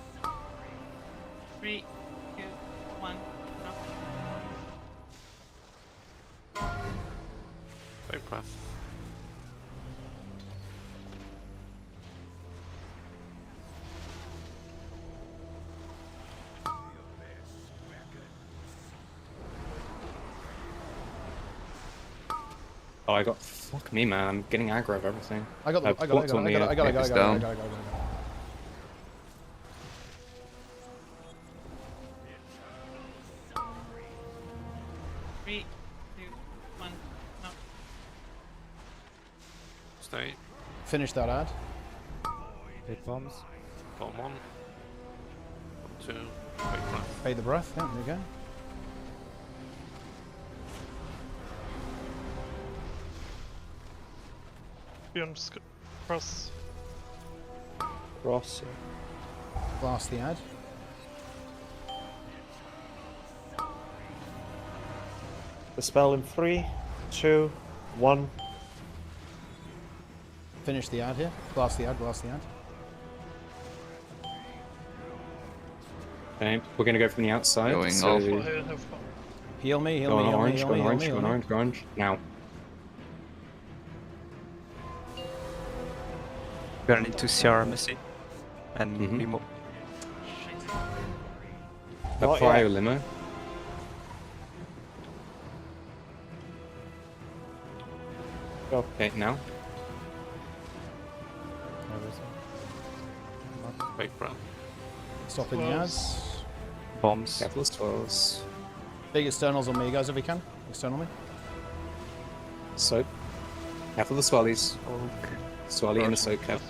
S13: 3, 2, 1. No.
S2: Very breath.
S10: Oh, I got... Fuck me, man. I'm getting aggro of everything.
S1: I got it. I got it.
S13: Three, 2, 1. No.
S2: Stay.
S1: Finish that ad.
S14: Bait bombs.
S2: Bomb 1. Bomb 2. Big breath.
S1: Pay the breath. Yeah, there you go.
S11: Beyond cross.
S6: Cross.
S1: Blast the ad.
S6: The spell in 3, 2, 1.
S1: Finish the ad here. Blast the ad. Blast the ad.
S10: Okay, we're gonna go from the outside.
S7: Going
S10: so...
S7: off.
S1: Heal me. Heal
S10: Go
S1: me.
S10: on
S1: Heal me.
S10: orange,
S1: Heal
S10: go
S1: me.
S10: on
S1: Heal
S10: orange,
S1: me.
S10: go
S1: Heal
S10: on
S1: me.
S10: orange, go on orange. Now.
S20: We're gonna need to CR Missy and be more.
S10: Apply a limo. Okay, now.
S2: Big breath.
S1: Stopping the ads.
S20: Bombs.
S10: Careful swirls.
S1: Big externals on me, guys, if we can. External me.
S10: Soak. Half of the swallies.
S12: Okay.
S10: Swally and a soak cap.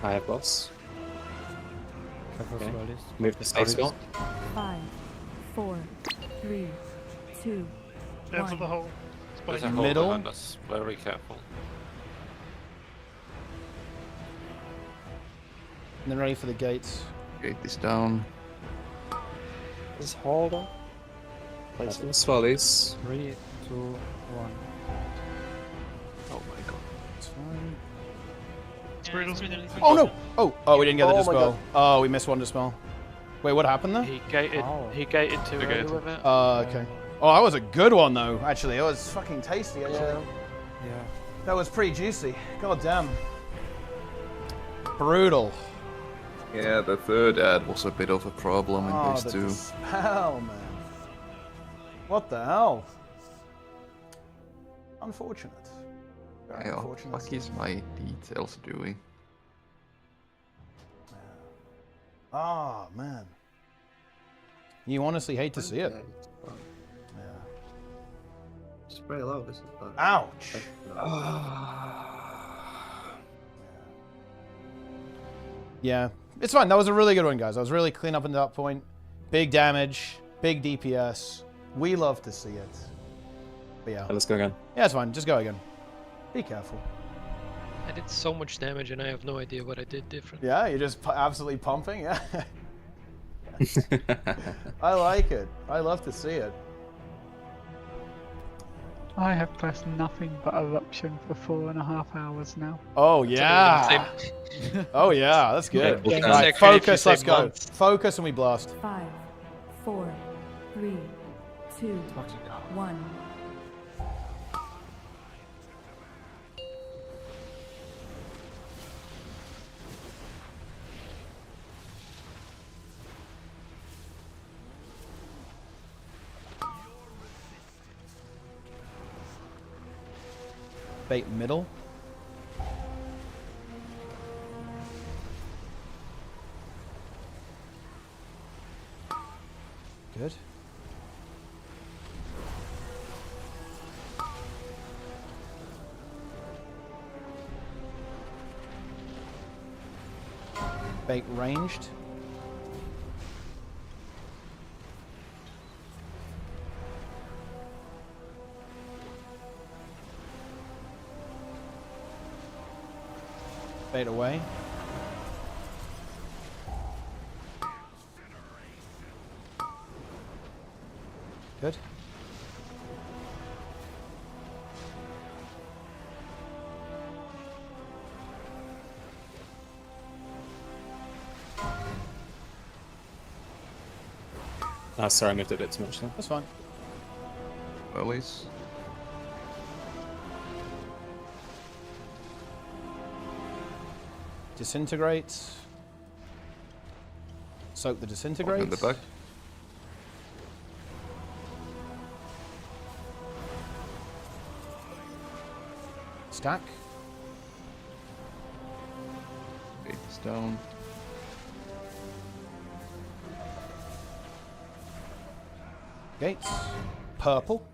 S10: I have boss.
S14: Careful,
S10: Okay.
S14: swallies.
S10: Move to safe spot.
S16: 5, 4, 3, 2,
S11: Yeah, for
S16: 1.
S11: the hole.
S2: There's a
S11: Spiky.
S2: hole
S1: Middle.
S2: behind us. Very careful.
S1: And then ready for the gates.
S7: Gate is down.
S6: Just hold on.
S10: Half of the swallies.
S14: 3, 2, 1.
S2: Oh my god.
S1: It's fine.
S11: Spirit
S1: Oh no! Oh, we didn't get the
S6: Oh my
S1: dispel.
S6: God.
S1: Oh, we missed one dispel. Wait, what happened there?
S15: He gated.
S14: Ow.
S15: He gated too early
S18: gated.
S15: with it.
S1: Okay. Oh, that was a good one though. Actually, it was fucking tasty. Actually,
S6: Yeah.
S14: Yeah.
S1: that was pretty juicy. God damn. Brutal.
S7: Yeah, the third ad was a bit of a problem in
S1: Oh,
S7: phase
S1: the
S7: 2.
S1: dispel, man. What the hell? Unfortunate. Very
S7: Yeah, what the
S1: unfortunate.
S7: fuck is my details doing?
S1: Ah, man. You honestly hate to see it.
S12: Yeah, it's fine.
S1: Yeah.
S12: Spray low, this is bad.
S1: Ouch. Yeah, it's fine. That was a really good one, guys. I was really clean up into that point. Big damage, big DPS. We love to see it. But yeah.
S10: Let's go again.
S1: Yeah, it's fine. Just go again. Be careful.
S21: I did so much damage and I have no idea what I did different.
S1: Yeah, you're just absolutely pumping. Yeah. I like it. I love to see it.
S19: I have pressed nothing but eruption for 4.5 hours now.
S1: Oh yeah. Oh yeah, that's good.
S19: Yeah,
S1: All right,
S21: exactly, if you
S1: focus.
S21: say
S1: Let's go.
S21: months.
S1: Focus and we blast.
S16: 5, 4, 3, 2, 1.
S1: Bait middle. Good. Bait ranged. Bait away. Good.
S10: Sorry, I moved it a bit too much there.
S1: That's fine.
S7: Wellies.
S1: Disintegrate. Soak the disintegrate.
S7: In the back.
S1: Stack.
S7: Gate is down.
S1: Gates. Purple.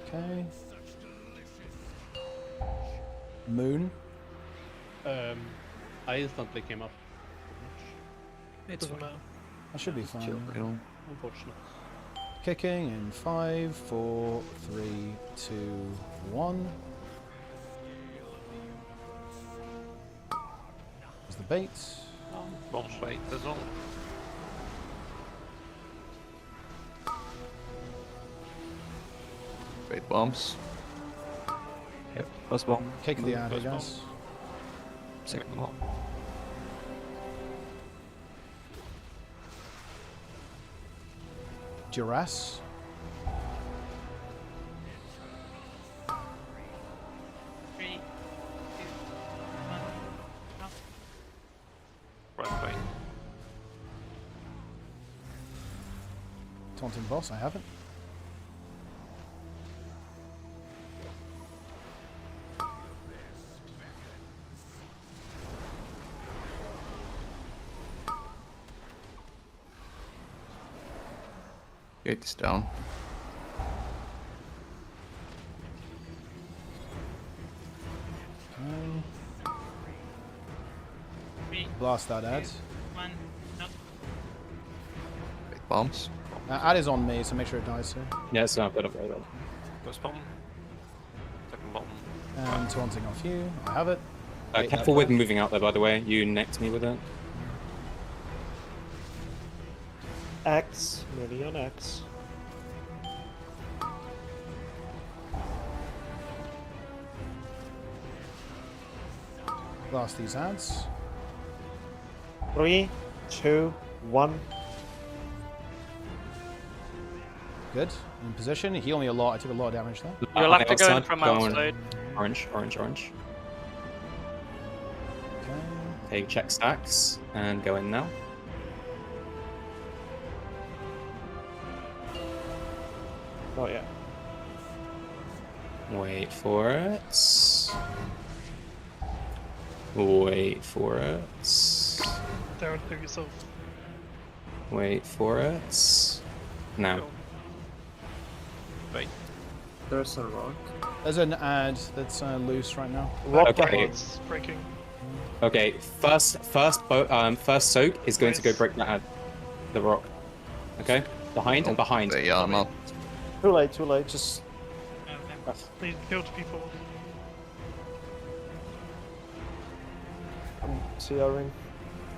S1: Okay. Moon.
S5: I instantly came up.
S21: It's fine.
S1: That should be fine.
S5: Unfortunate.
S1: Kicking in 5, 4, 3, 2, 1. There's the bait.
S2: Bomb bait as well.
S7: Bait bombs.
S20: Yep, first bomb.
S1: Kick the ad, I
S20: First bomb.
S1: guess.
S20: Second bomb.
S1: Duress.
S13: Three, 2, 1. Go.
S2: Right bait.
S1: Taunting boss, I haven't.
S7: Gate is down.
S1: Blast that ad.
S13: One. No.
S7: Big bombs.
S1: Ad is on me, so make sure it dies soon.
S10: Yeah, so I've got it right up.
S2: First bomb. Second bomb.
S1: And taunting off you. I have it.
S10: Careful with moving out there, by the way. You necked me with it.
S6: X, million X.
S1: Blast these ads.
S6: 3, 2, 1.
S1: Good. In position. He healed me a lot. I took a lot of damage there.
S15: You'll have to go in from outside.
S10: Orange, orange, orange. Okay, check stacks and go in now.
S6: Not yet.
S10: Wait for it. Wait for it.
S11: Darren, pick yourself.
S10: Wait for it. Now.
S2: Wait.
S12: There's a rock.
S1: There's an ad that's loose right now.
S10: Okay.
S11: It's breaking.
S10: Okay. First soak is going to go break that ad, the rock. Okay. Behind and behind.
S7: Yeah, I'm up.
S6: Too late, too late. Just.
S11: Need to people.
S6: I'm CRing.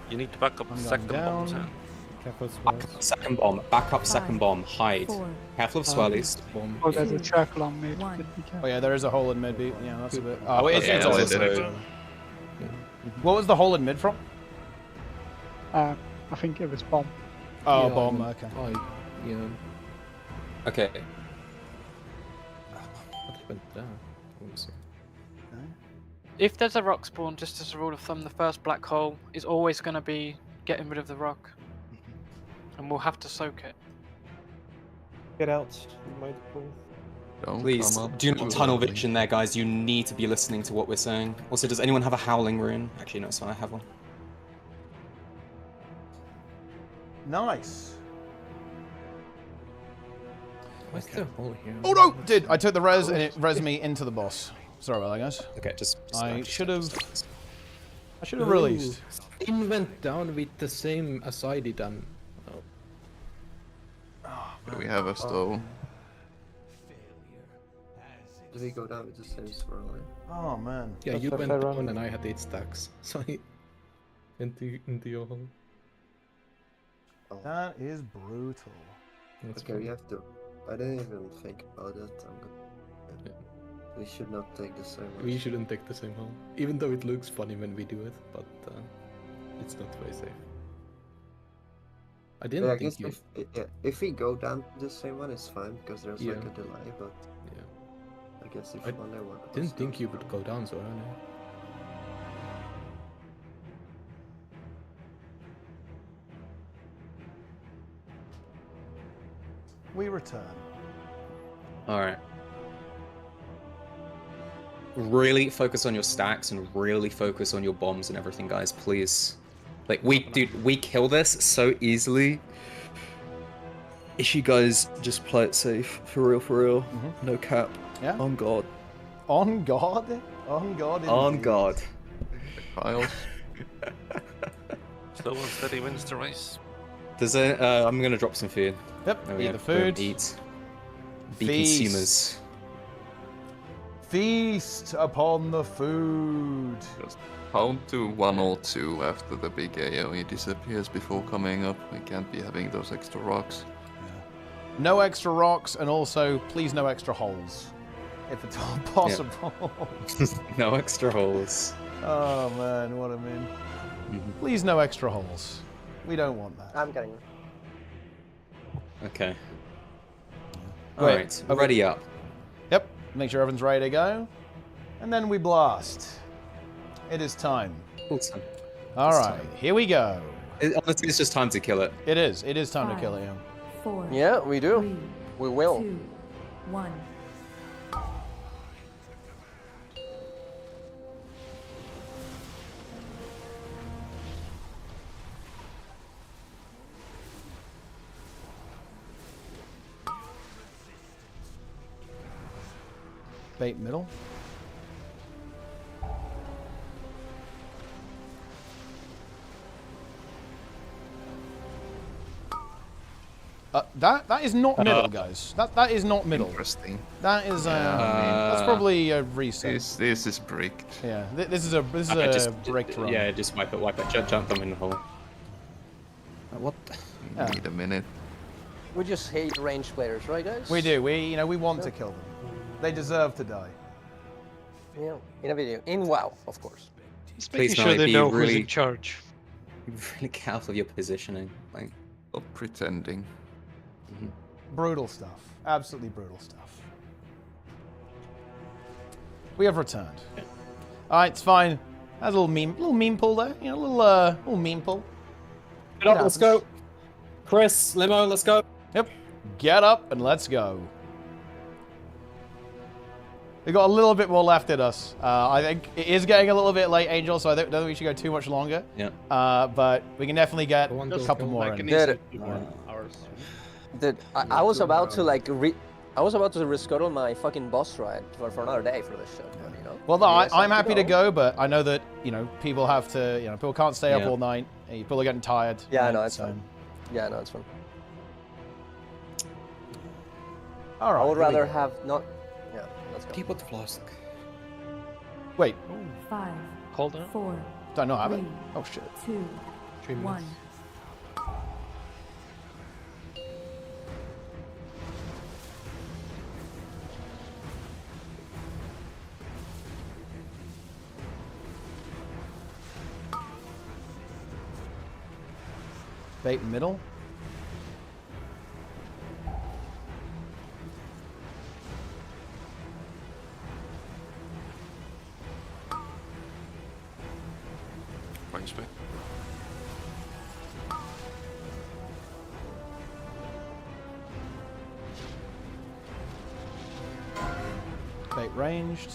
S2: You need to back up the second bomb. Sam.
S10: Second bomb. Back up second bomb. Hide. Careful of swirlies.
S19: Oh, there's a circle on mid.
S1: Oh yeah, there is a hole in mid. Yeah, that's a bit. Oh,
S10: Okay,
S1: it's
S10: that's
S1: also.
S10: it.
S1: What was the hole in mid from?
S19: I think it was bomb.
S1: Oh, bomb. Okay.
S4: Yeah.
S10: Okay.
S4: What went down? Let me see.
S15: If there's a rock spawn, just as a rule of thumb, the first black hole is always going to be getting rid of the rock. And we'll have to soak it.
S6: Get out. You might pull.
S7: Don't
S10: Please,
S7: come up
S10: do
S7: too
S10: not tunnel
S7: early.
S10: vision there, guys. You need to be listening to what we're saying. Also, does anyone have a howling rune? Actually, no, it's fine. I have one.
S1: Nice.
S4: What's the hole here?
S1: Oh no! I took the res and it res me into the boss. Sorry about that, guys.
S10: Okay, just
S1: I should have released.
S4: It went down with the same as I did.
S7: Do we have a stove?
S12: Do we go down with the same swirl?
S1: Oh man.
S4: Yeah,
S6: That's
S4: you
S6: a
S4: went
S6: fair
S4: down
S6: run.
S4: and I had 8 stacks, so I into your hole.
S1: That is brutal.
S4: That's
S12: Okay,
S4: fine.
S12: we have to. I didn't even think about it. I'm good. We should not take the same one.
S4: We shouldn't take the same hole, even though it looks funny when we do it, but it's not very safe. I didn't
S12: Yeah, I
S4: think
S12: guess
S4: you.
S12: if we go down to the same one, it's fine because there's like
S4: Yeah.
S12: a delay. But
S4: Yeah.
S12: I guess if
S4: I
S12: only one. of us
S4: didn't think
S12: goes
S4: you would
S12: down-
S4: go down so early.
S1: We return.
S10: Alright. Really focus on your stacks and really focus on your bombs and everything, guys, please. Like, we kill this so easily. If you guys just play it safe, for real. No cap.
S1: Yeah.
S10: On God.
S1: On God? On God.
S10: On
S1: indeed.
S10: God.
S7: Files.
S2: Slow and steady wins the race.
S10: Does it, I'm gonna drop some food.
S1: Yep,
S10: There we
S1: eat
S10: go.
S1: the food.
S10: Boom, eat. Be
S1: Feast.
S10: consumers.
S1: Feast upon the food.
S7: Just pound to 1 or 2 after the big AoE disappears before coming up. We can't be having those extra rocks.
S1: No extra rocks, and also, please, no extra holes. If it's all possible.
S10: No extra holes.
S1: Oh man, what a min. Please, no extra holes. We don't want that.
S17: I'm getting.
S10: Okay.
S1: Wait,
S10: Alright, ready up.
S1: Yep, make sure everyone's ready to go. And then we blast. It is time.
S10: Awesome.
S1: Alright, here we go.
S10: Honestly, it's just time to kill it.
S1: It is time to kill it, yeah.
S16: 4.
S17: Yeah, we do.
S16: 3,
S17: We will.
S16: 2, 1.
S1: Bait middle. That is not middle, guys. That is not middle.
S7: Interesting.
S1: That is that's probably a reset.
S7: This is bricked.
S1: Yeah, this is a bricked run.
S10: Yeah, just wipe it. Jump them in the hole. What?
S7: Need a minute.
S17: We just hate ranged players, right, guys?
S1: We do. We want to kill them. They deserve to die.
S17: Yeah, in a video, in WoW, of course.
S21: Just making sure they know who's in charge.
S10: Really careful of your positioning, like.
S7: Stop pretending.
S1: Brutal stuff. Absolutely brutal stuff. We have returned. All right, it's fine. That's a little meme pull there. You know, little meme pull.
S10: Get up, let's go. Chris, Limo, let's go.
S1: Yep. Get up and let's go. We got a little bit more left in us. I think it is getting a little bit late, Angel, so I don't think we should go too much longer.
S10: Yeah.
S1: But we can definitely get a couple more in.
S17: Dude, I was about to like reschedule my fucking boss ride for another day for this show. You know?
S1: Well, no, I'm happy to go, but I know that people have to. People can't stay up all night. People are getting tired.
S17: Yeah, no, it's fine. Yeah, no, it's fine.
S1: All right.
S17: I would rather have not. Yeah, let's go.
S10: Keep with the flask.
S1: Wait.
S16: 5.
S21: Hold on.
S16: 4.
S1: Do I not have it?
S16: 3,
S1: Oh shit.
S16: 2.
S21: 3 minutes.
S16: 1.
S1: Bait middle.
S2: Range bait.
S1: Bait ranged.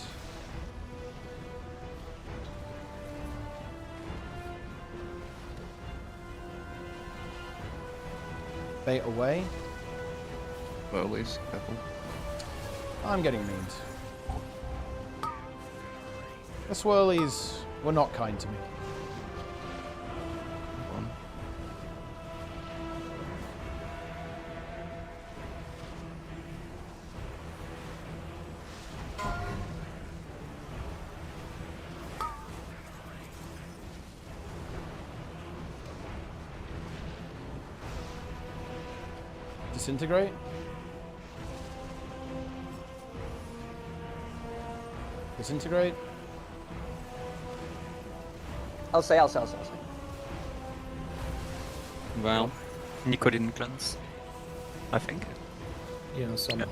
S1: Bait away.
S7: Whirlies, careful.
S1: I'm getting memed. The swirlies were not kind to me. Disintegrate. Disintegrate.
S17: I'll say.
S20: Well, Nico didn't cleanse, I think.
S10: Yeah, somehow.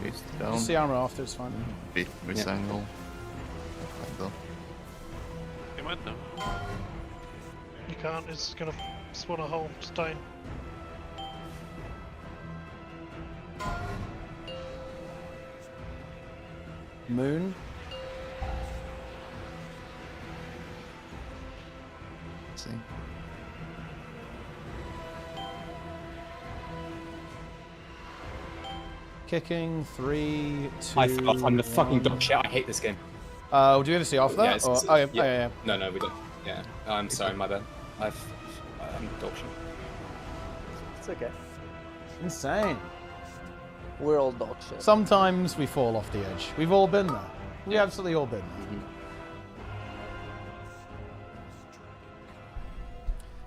S7: It's
S1: Just
S7: down.
S1: the armor after, it's fine.
S7: Bit misangle.
S11: You might know. You can't, it's gonna spawn a hole, just dying.
S1: Moon.
S7: See.
S1: Kicking. 3, 2.
S10: I fell off. I'm the fucking dog shit. I hate this game.
S1: Do you ever see off that?
S10: Yeah,
S1: yeah.
S10: No, we don't. Yeah. I'm sorry, my bad. I'm dog shit.
S17: It's okay.
S1: Insane.
S17: We're all dog shit.
S1: Sometimes we fall off the edge. We've all been there. We absolutely all been there.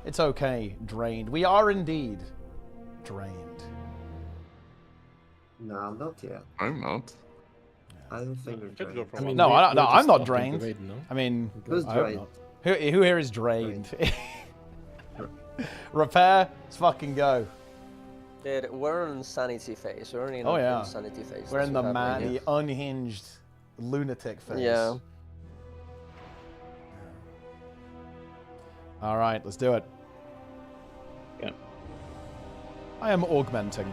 S1: It's okay, drained. We are indeed drained.
S12: No, not yet.
S7: I'm not.
S12: I don't think we're drained.
S1: I mean, no, I'm not drained. I mean,
S12: Who's
S1: I hope
S12: drained?
S1: not. Who here is drained? Repair, let's fucking go.
S17: Dude, we're in insanity phase. We're in
S1: yeah.
S17: insanity phase.
S1: We're in the
S17: That's what's
S1: the unhinged lunatic phase.
S17: Yeah.
S1: All right, let's do it.
S10: Yeah.
S1: I am augmenting.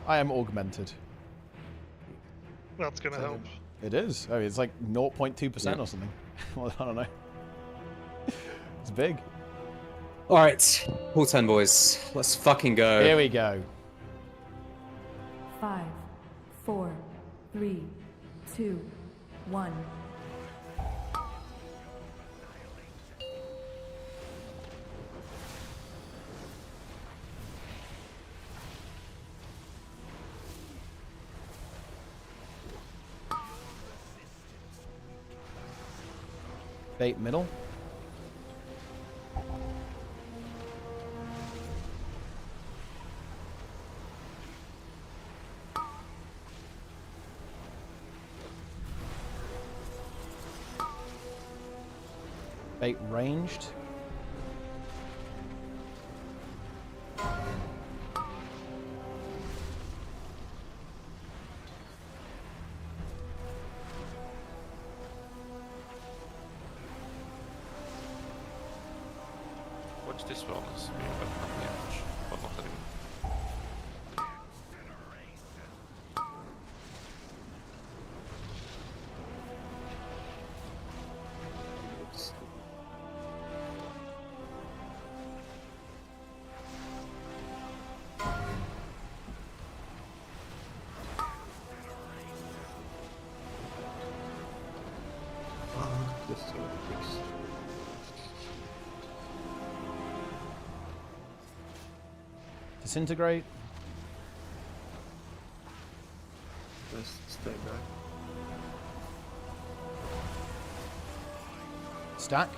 S1: I am augmented.
S11: That's gonna help.
S1: It is. I mean, it's like 0.2% or something. Well, I don't know. It's big.
S10: All right, all 10 boys. Let's fucking go.
S1: Here we go.
S16: 5, 4, 3, 2, 2, 1.
S1: Bait middle. Bait ranged.
S2: Watch this one as we have not damage, but not anymore.
S1: Disintegrate.
S12: Just stay back.
S1: Stack.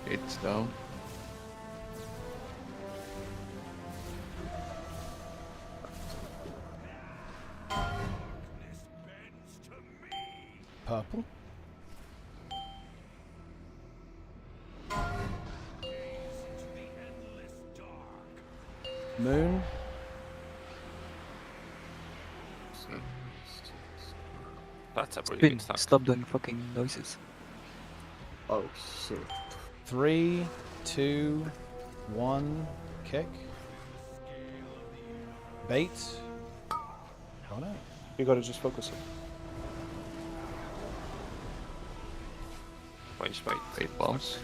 S7: It's down.
S1: Purple. Moon.
S2: That's a pretty
S20: Spin.
S2: good stack.
S20: Stop doing fucking noises.
S12: Oh shit.
S1: 3, 2, 1. Kick. Bait. Got it.
S6: You gotta just focus it.
S2: Wait.
S7: Bait bombs.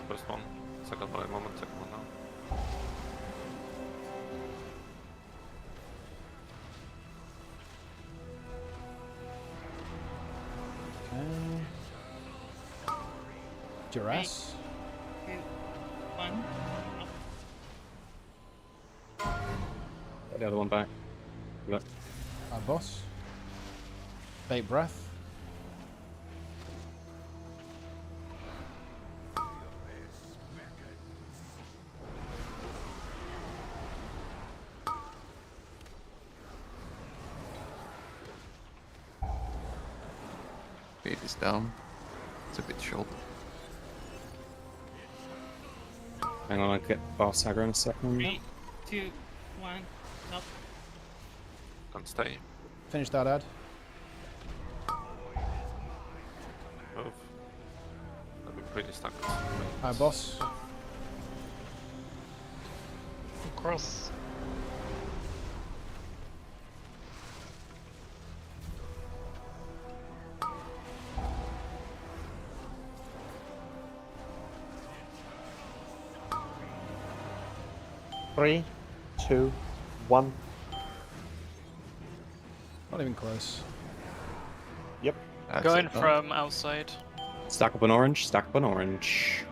S2: First one, second one, moment, second one now.
S1: Okay. Duress.
S13: 2, 1.
S10: Get the other one back. Look.
S1: Our boss. Bait breath.
S7: Bait is down. It's a bit short.
S10: Hang on, I'll get boss aggro in a second.
S13: 3, 2, 1. Nope.
S2: Can't stay.
S1: Finish that ad.
S2: Move. That'll be pretty stuck.
S1: Our boss.
S11: Cross.
S6: Three, 2, 1.
S1: Not even close.
S6: Yep.
S15: Going from outside.
S10: Stack up an orange, stack up an orange.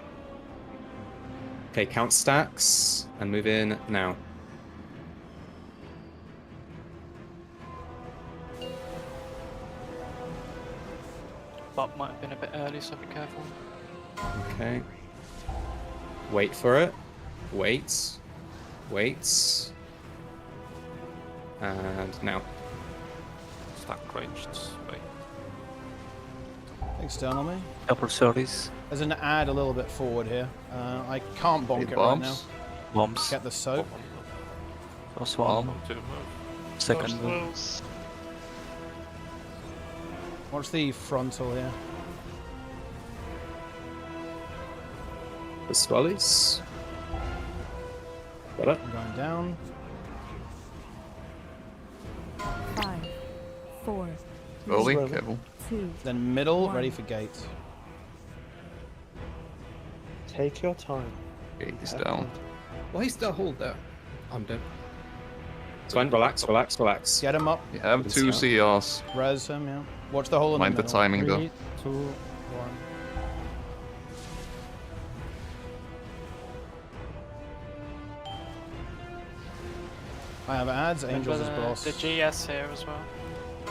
S10: Okay, count stacks and move in now.
S15: Bot might have been a bit early, so be careful.
S10: Okay. Wait for it. Wait. Wait. And now.
S2: Stack ranged. Wait.
S1: External me.
S20: Upper service.
S1: There's an ad a little bit forward here. I can't bonk
S7: Big
S1: it right now.
S7: bombs.
S20: Bombs.
S1: Get the soap.
S20: First one. Second
S11: First
S20: one.
S11: those.
S1: What's the frontal here?
S10: The swellies. Got it.
S1: I'm going down.
S16: 5, 4,
S7: Rolling, careful.
S16: 2.
S1: Then middle,
S16: 1.
S1: ready for gate.
S6: Take your time.
S7: Gate is down.
S4: Why is that hole there? I'm dead.
S10: It's fine. Relax, relax, relax.
S1: Get him up.
S7: You have 2 CRs.
S1: Res him, yeah. Watch the hole in
S7: Mind
S1: the
S7: the
S1: middle.
S7: timing though.
S14: 3, 2, 1.
S1: I have ads,
S15: Remember
S1: angels as boss.
S15: the GS here as well.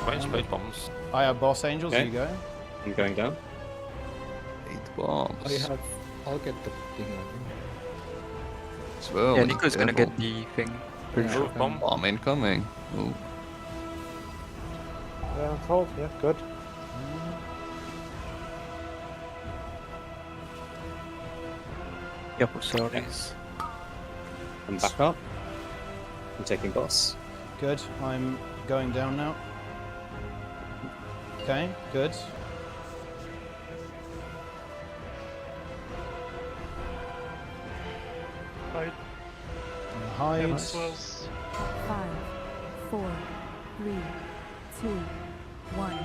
S2: Mine's 8 bombs.
S1: I have boss angels,
S10: Okay.
S1: you go.
S10: I'm going down.
S7: 8 bombs.
S4: I'll get the thing.
S7: Swirl,
S20: Yeah, Nico's gonna
S7: careful.
S20: get the thing. Pretty sure.
S7: Bomb incoming. Ooh.
S6: Yeah, I'm told. Yeah, good.
S20: Yeah, for sorties.
S10: I'm back up. I'm taking boss.
S1: Good. I'm going down now. Okay, good.
S11: Hide.
S1: Hide.
S11: Yeah, swirls.
S16: 5, 4, 3, 2, 1.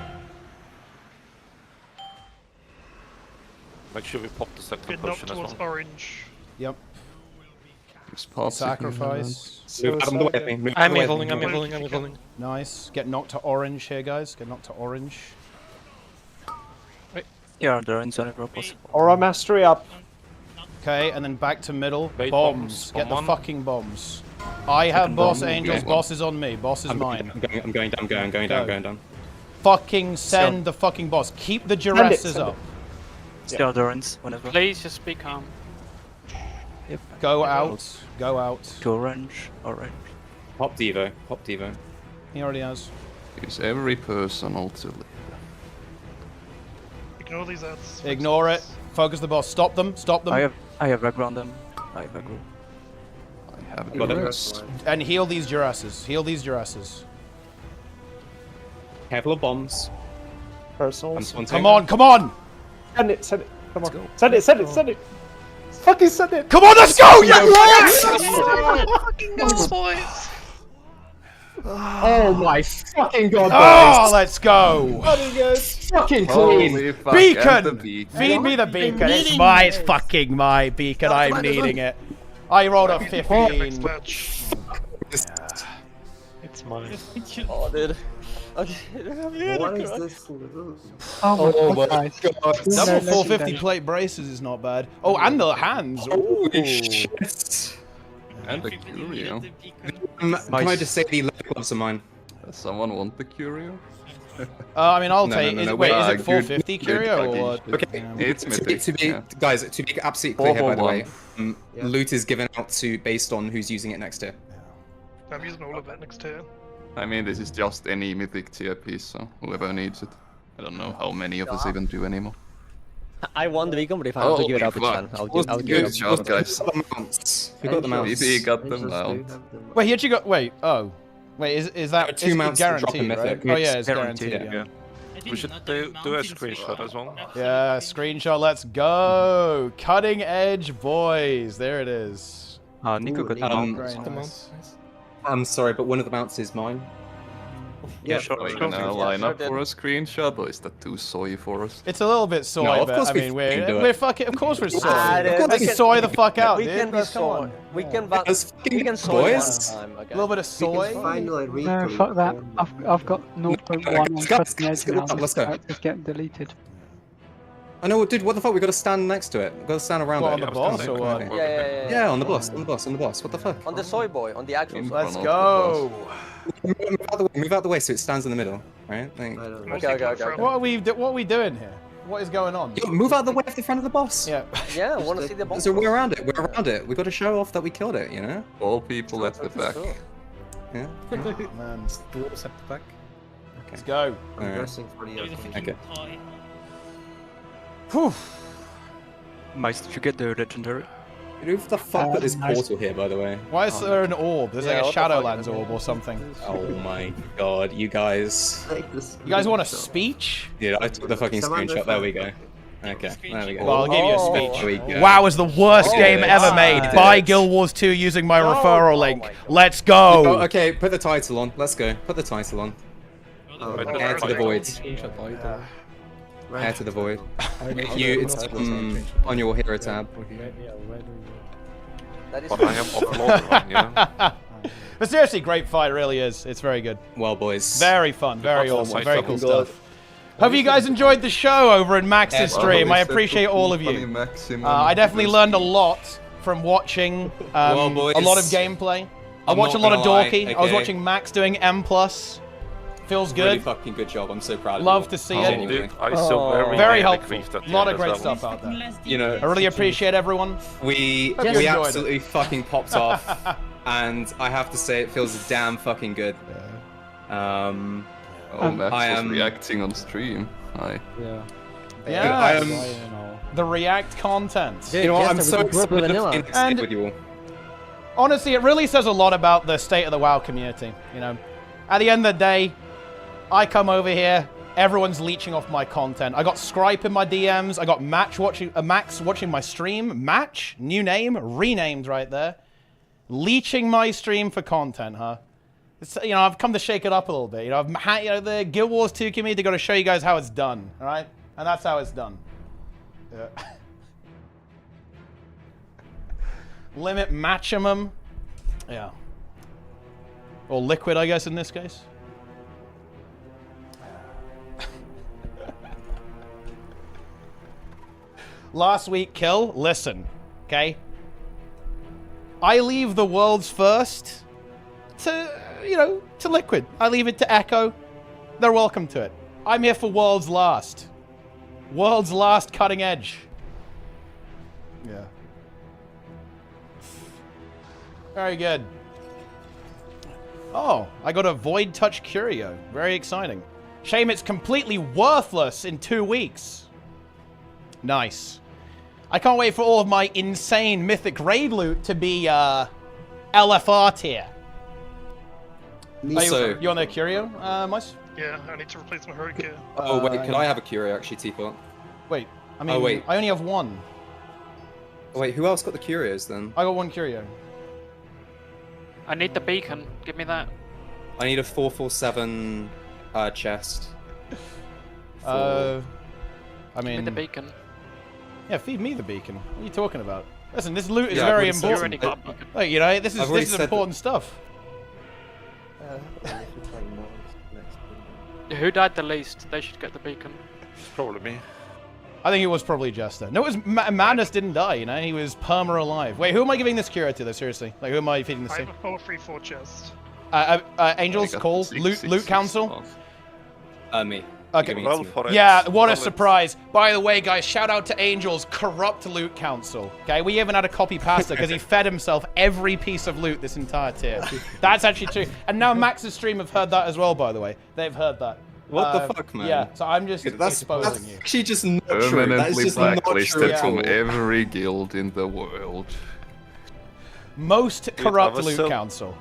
S2: Make sure we pop the second
S11: Get knocked
S2: potion as
S11: towards
S2: well.
S11: orange.
S1: Yep.
S7: Sacrifice.
S10: Move out of the way. Move
S21: I'm
S10: out of the way.
S21: evolving, I'm evolving, I'm evolving.
S1: Nice. Get knocked to orange here, guys. Get knocked to orange.
S20: Yeah, there is whenever possible.
S6: Aura mastery up.
S1: Okay, and then back to middle.
S2: Wait,
S1: bombs.
S2: bombs.
S1: Get the
S2: Bomb
S1: fucking bombs. I have
S10: Second
S1: boss
S10: bomb.
S1: angels.
S10: Okay.
S1: Boss is on me. Boss is
S10: I'm
S1: mine.
S10: going down, I'm going down,
S1: Go.
S10: going down.
S1: Fucking send the fucking boss. Keep the Juresses up.
S20: Still endurance, whenever.
S15: Please just be calm.
S20: Yep.
S1: Go out. Go out.
S20: To orange, orange.
S10: Pop Devo, pop Devo.
S1: He already has.
S7: Use every personal to live.
S11: Ignore these ads.
S1: Ignore it. Focus the boss. Stop them. Stop them.
S20: I have aggro on them. I have aggro.
S7: I have
S10: Got it.
S7: rest.
S1: And heal these Juresses. Heal these Juresses.
S10: Careful of bombs.
S6: Personals.
S1: Come on, come on!
S6: Send it, send it. Come on. Send it, send it, send it. Fucking send it.
S1: Come on, let's go! Yes!
S11: Fucking nice, boys!
S6: Oh my fucking god,
S1: Oh,
S6: boys.
S1: let's go!
S6: Fucking
S7: Holy
S6: clean.
S7: fuck, and the
S1: Beacon!
S7: beacon.
S1: Feed me the beacon. It's my, it's fucking my beacon. I'm needing it. I rolled a 15.
S21: It's mine.
S17: Oh, dude.
S12: What is this little...
S19: Oh my god.
S1: Double 450 plate braces is not bad. Oh, and the hands. Ooh.
S7: And the curio.
S10: Can I just say the leather gloves are mine?
S7: Does someone want the curio?
S1: I mean, I'll
S10: No,
S1: take.
S10: no,
S1: is
S10: no,
S1: it, wait, is
S10: wait,
S1: it 450
S7: good
S1: curio or
S7: package.
S1: what?
S10: Okay,
S7: It's mythic,
S10: to be
S7: yeah.
S10: guys, to be absolutely clear here, by the way,
S7: 441.
S10: loot is given out to based on who's using it next tier.
S11: I'm using all of that next tier.
S7: I mean, this is just any mythic tier piece, so whoever needs it. I don't know how many of us even do anymore.
S17: I won the weekend, but if I have to give it up, it's fine. I'll give
S7: Good
S17: it
S7: job,
S17: up.
S7: guys.
S10: We got the mounts.
S7: Maybe got them out.
S1: Wait, he actually got. Wait, oh. Wait, is that.
S10: There are 2
S1: it's
S10: mounts to drop a
S1: guaranteed,
S10: mythic.
S1: right? Oh, yeah, it's
S20: Guaranteed,
S1: guaranteed. Yeah.
S2: We should do a screenshot as well.
S1: Yeah, screenshot, let's go! Cutting edge boys, there it is.
S20: Nico got the
S1: Very
S20: mount.
S1: nice.
S10: I'm sorry, but one of the mounts is mine.
S7: Yeah,
S20: sure.
S7: Are we gonna line up for a screenshot, or is that too soy for us?
S1: It's a little bit soy,
S10: No, of
S1: but
S10: course
S1: I
S10: we
S1: mean,
S10: fucking do
S1: we're
S10: it.
S1: fucking. Of course we're soy.
S17: Ah, dude,
S1: Let's
S17: we can-
S1: soy the fuck out,
S17: We
S1: dude.
S17: can be
S1: Let's come
S17: soy.
S1: on.
S17: We can
S10: Let's fucking
S17: we can
S10: do it,
S17: soy
S10: boys.
S17: one time, okay?
S1: A little bit of soy.
S12: Finally
S19: No, fuck that. I've got 0.1 on
S10: Guys,
S19: cutting
S10: guys,
S19: edge now.
S10: let's go.
S19: It's getting deleted.
S10: I know, dude. What the fuck? We gotta stand next to it. We gotta stand around
S1: What,
S10: it.
S1: on the boss or what?
S10: Yeah, on the boss. On the boss. On the boss. What the fuck?
S17: On the soy boy, on the actual soy.
S1: Let's go.
S10: Move out the way so it stands in the middle, right? Like,
S17: Okay.
S1: What are we doing here? What is going on?
S10: yo, move out the way of the front of the boss.
S1: Yeah.
S17: Yeah, I want to see the boss.
S10: So we're around it. We're around it. We gotta show off that we killed it. You know?
S7: All people at the back.
S10: Yeah.
S1: Oh, man.
S4: Dwarves at the back.
S1: Let's go.
S12: I'm
S10: Alright.
S12: dressing for the
S10: Okay.
S1: Whew.
S20: Mice, did you get the legendary?
S10: Who the fuck put this
S19: nice.
S10: portal here, by the way?
S1: Why is there an orb? There's
S17: Yeah,
S1: like a
S17: what the fuck?
S1: Shadowlands orb or something.
S10: Oh my god, you guys.
S1: You guys want a speech?
S10: Yeah, I took the fucking screenshot. There we go. Okay, there we go.
S1: Well, I'll give you a
S17: Oh.
S1: speech.
S10: There we go.
S1: WoW is the worst
S10: Oh,
S1: game
S10: yes.
S1: ever made.
S10: Yes.
S1: Buy Guild Wars 2 using my
S17: No.
S1: referral
S17: Oh
S1: link.
S17: my God.
S1: Let's
S10: Oh,
S1: go.
S10: okay, put the title on. Let's go. Put the title on. Air to the void. Air to the void. It's on your hero tab.
S17: That is
S2: But I am offloader, you know?
S1: But seriously, great fight, really is. It's very good.
S10: Well, boys.
S1: Very fun, very
S2: Awesome,
S1: awesome, very cool
S2: good.
S1: stuff. Hope you guys enjoyed the show over in Max's stream. I appreciate all of you. I definitely learned a lot from watching a lot of gameplay. I watched a lot of Dorky. I was watching Max doing M+. Feels good.
S10: Really fucking good job. I'm so proud of you.
S1: Love to see it.
S10: Genuinely.
S2: I saw
S1: Very helpful. A lot of great stuff out there.
S10: You know,
S1: I really appreciate everyone.
S10: We
S1: Hope you enjoyed
S10: absolutely fucking popped off, and I have to say it feels damn fucking good.
S7: Max was reacting on stream. Hi.
S14: Yeah.
S1: Yeah.
S10: I am.
S1: The React content.
S10: You know what? I'm so excited
S1: And
S10: with you all.
S1: honestly, it really says a lot about the state of the WoW community. You know, at the end of the day, I come over here, everyone's leeching off my content. I got Scripe in my DMs. I got Max watching my stream. Match, new name, renamed right there. Leeching my stream for content, huh? It's, you know, I've come to shake it up a little bit. You know, the Guild Wars 2 community got to show you guys how it's done, all right? And that's how it's done. Yeah. Limit maximum. Yeah. Or liquid, I guess, in this case. Last week kill, listen, okay? I leave the world's first to, you know, to liquid. I leave it to Echo. They're welcome to it. I'm here for world's last. World's last cutting edge. Yeah. Very good. Oh, I got a Void Touch Curio. Very exciting. Shame it's completely worthless in 2 weeks. Nice. I can't wait for all of my insane Mythic raid loot to be LFR tier.
S10: Also,
S1: you on the Curio, Mice?
S11: Yeah, I need to replace my hurricane.
S10: Oh wait, can I have a Curio actually, Teapot?
S1: Wait, I mean, I only have one.
S10: Oh, wait, who else got the Curios then?
S1: I got one Curio.
S15: I need the beacon. Give me that.
S10: I need a 447 chest.
S1: I
S15: Give me
S1: mean,
S15: the beacon.
S1: yeah, feed me the beacon. What are you talking about? Listen, this loot is
S10: Yeah,
S1: very
S10: I've already
S1: important.
S10: said- You already got a beacon.
S1: Like, you know, this
S10: I've already
S1: is
S10: said
S1: important stuff.
S15: Who died the least? They should get the beacon.
S2: Probably me.
S1: I think it was probably Jester. No, it was Madness didn't die, you know? He was perma alive. Wait, who am I giving this Curio to, though? Seriously. Like, who am I feeding this
S11: I
S1: to?
S11: have a 434 chest.
S1: Angels, call, loot council?
S10: Me.
S1: Okay.
S2: Well for it.
S1: Yeah, what a
S2: Well,
S1: surprise. By the way, guys, shout out to Angels, corrupt loot council. Okay, we even had a copy pasta because he fed himself every piece of loot this entire tier. That's actually true. And now Max's stream have heard that as well, by the way. They've heard that.
S10: What the fuck, man?
S1: Yeah, so I'm just exposing you.
S10: Actually just not true. That is
S7: Permanently
S10: just not
S7: blacklisted
S10: true.
S7: from every guild in the world.
S1: Most
S2: Dude,
S1: corrupt
S2: I was
S1: loot
S2: so-
S1: council.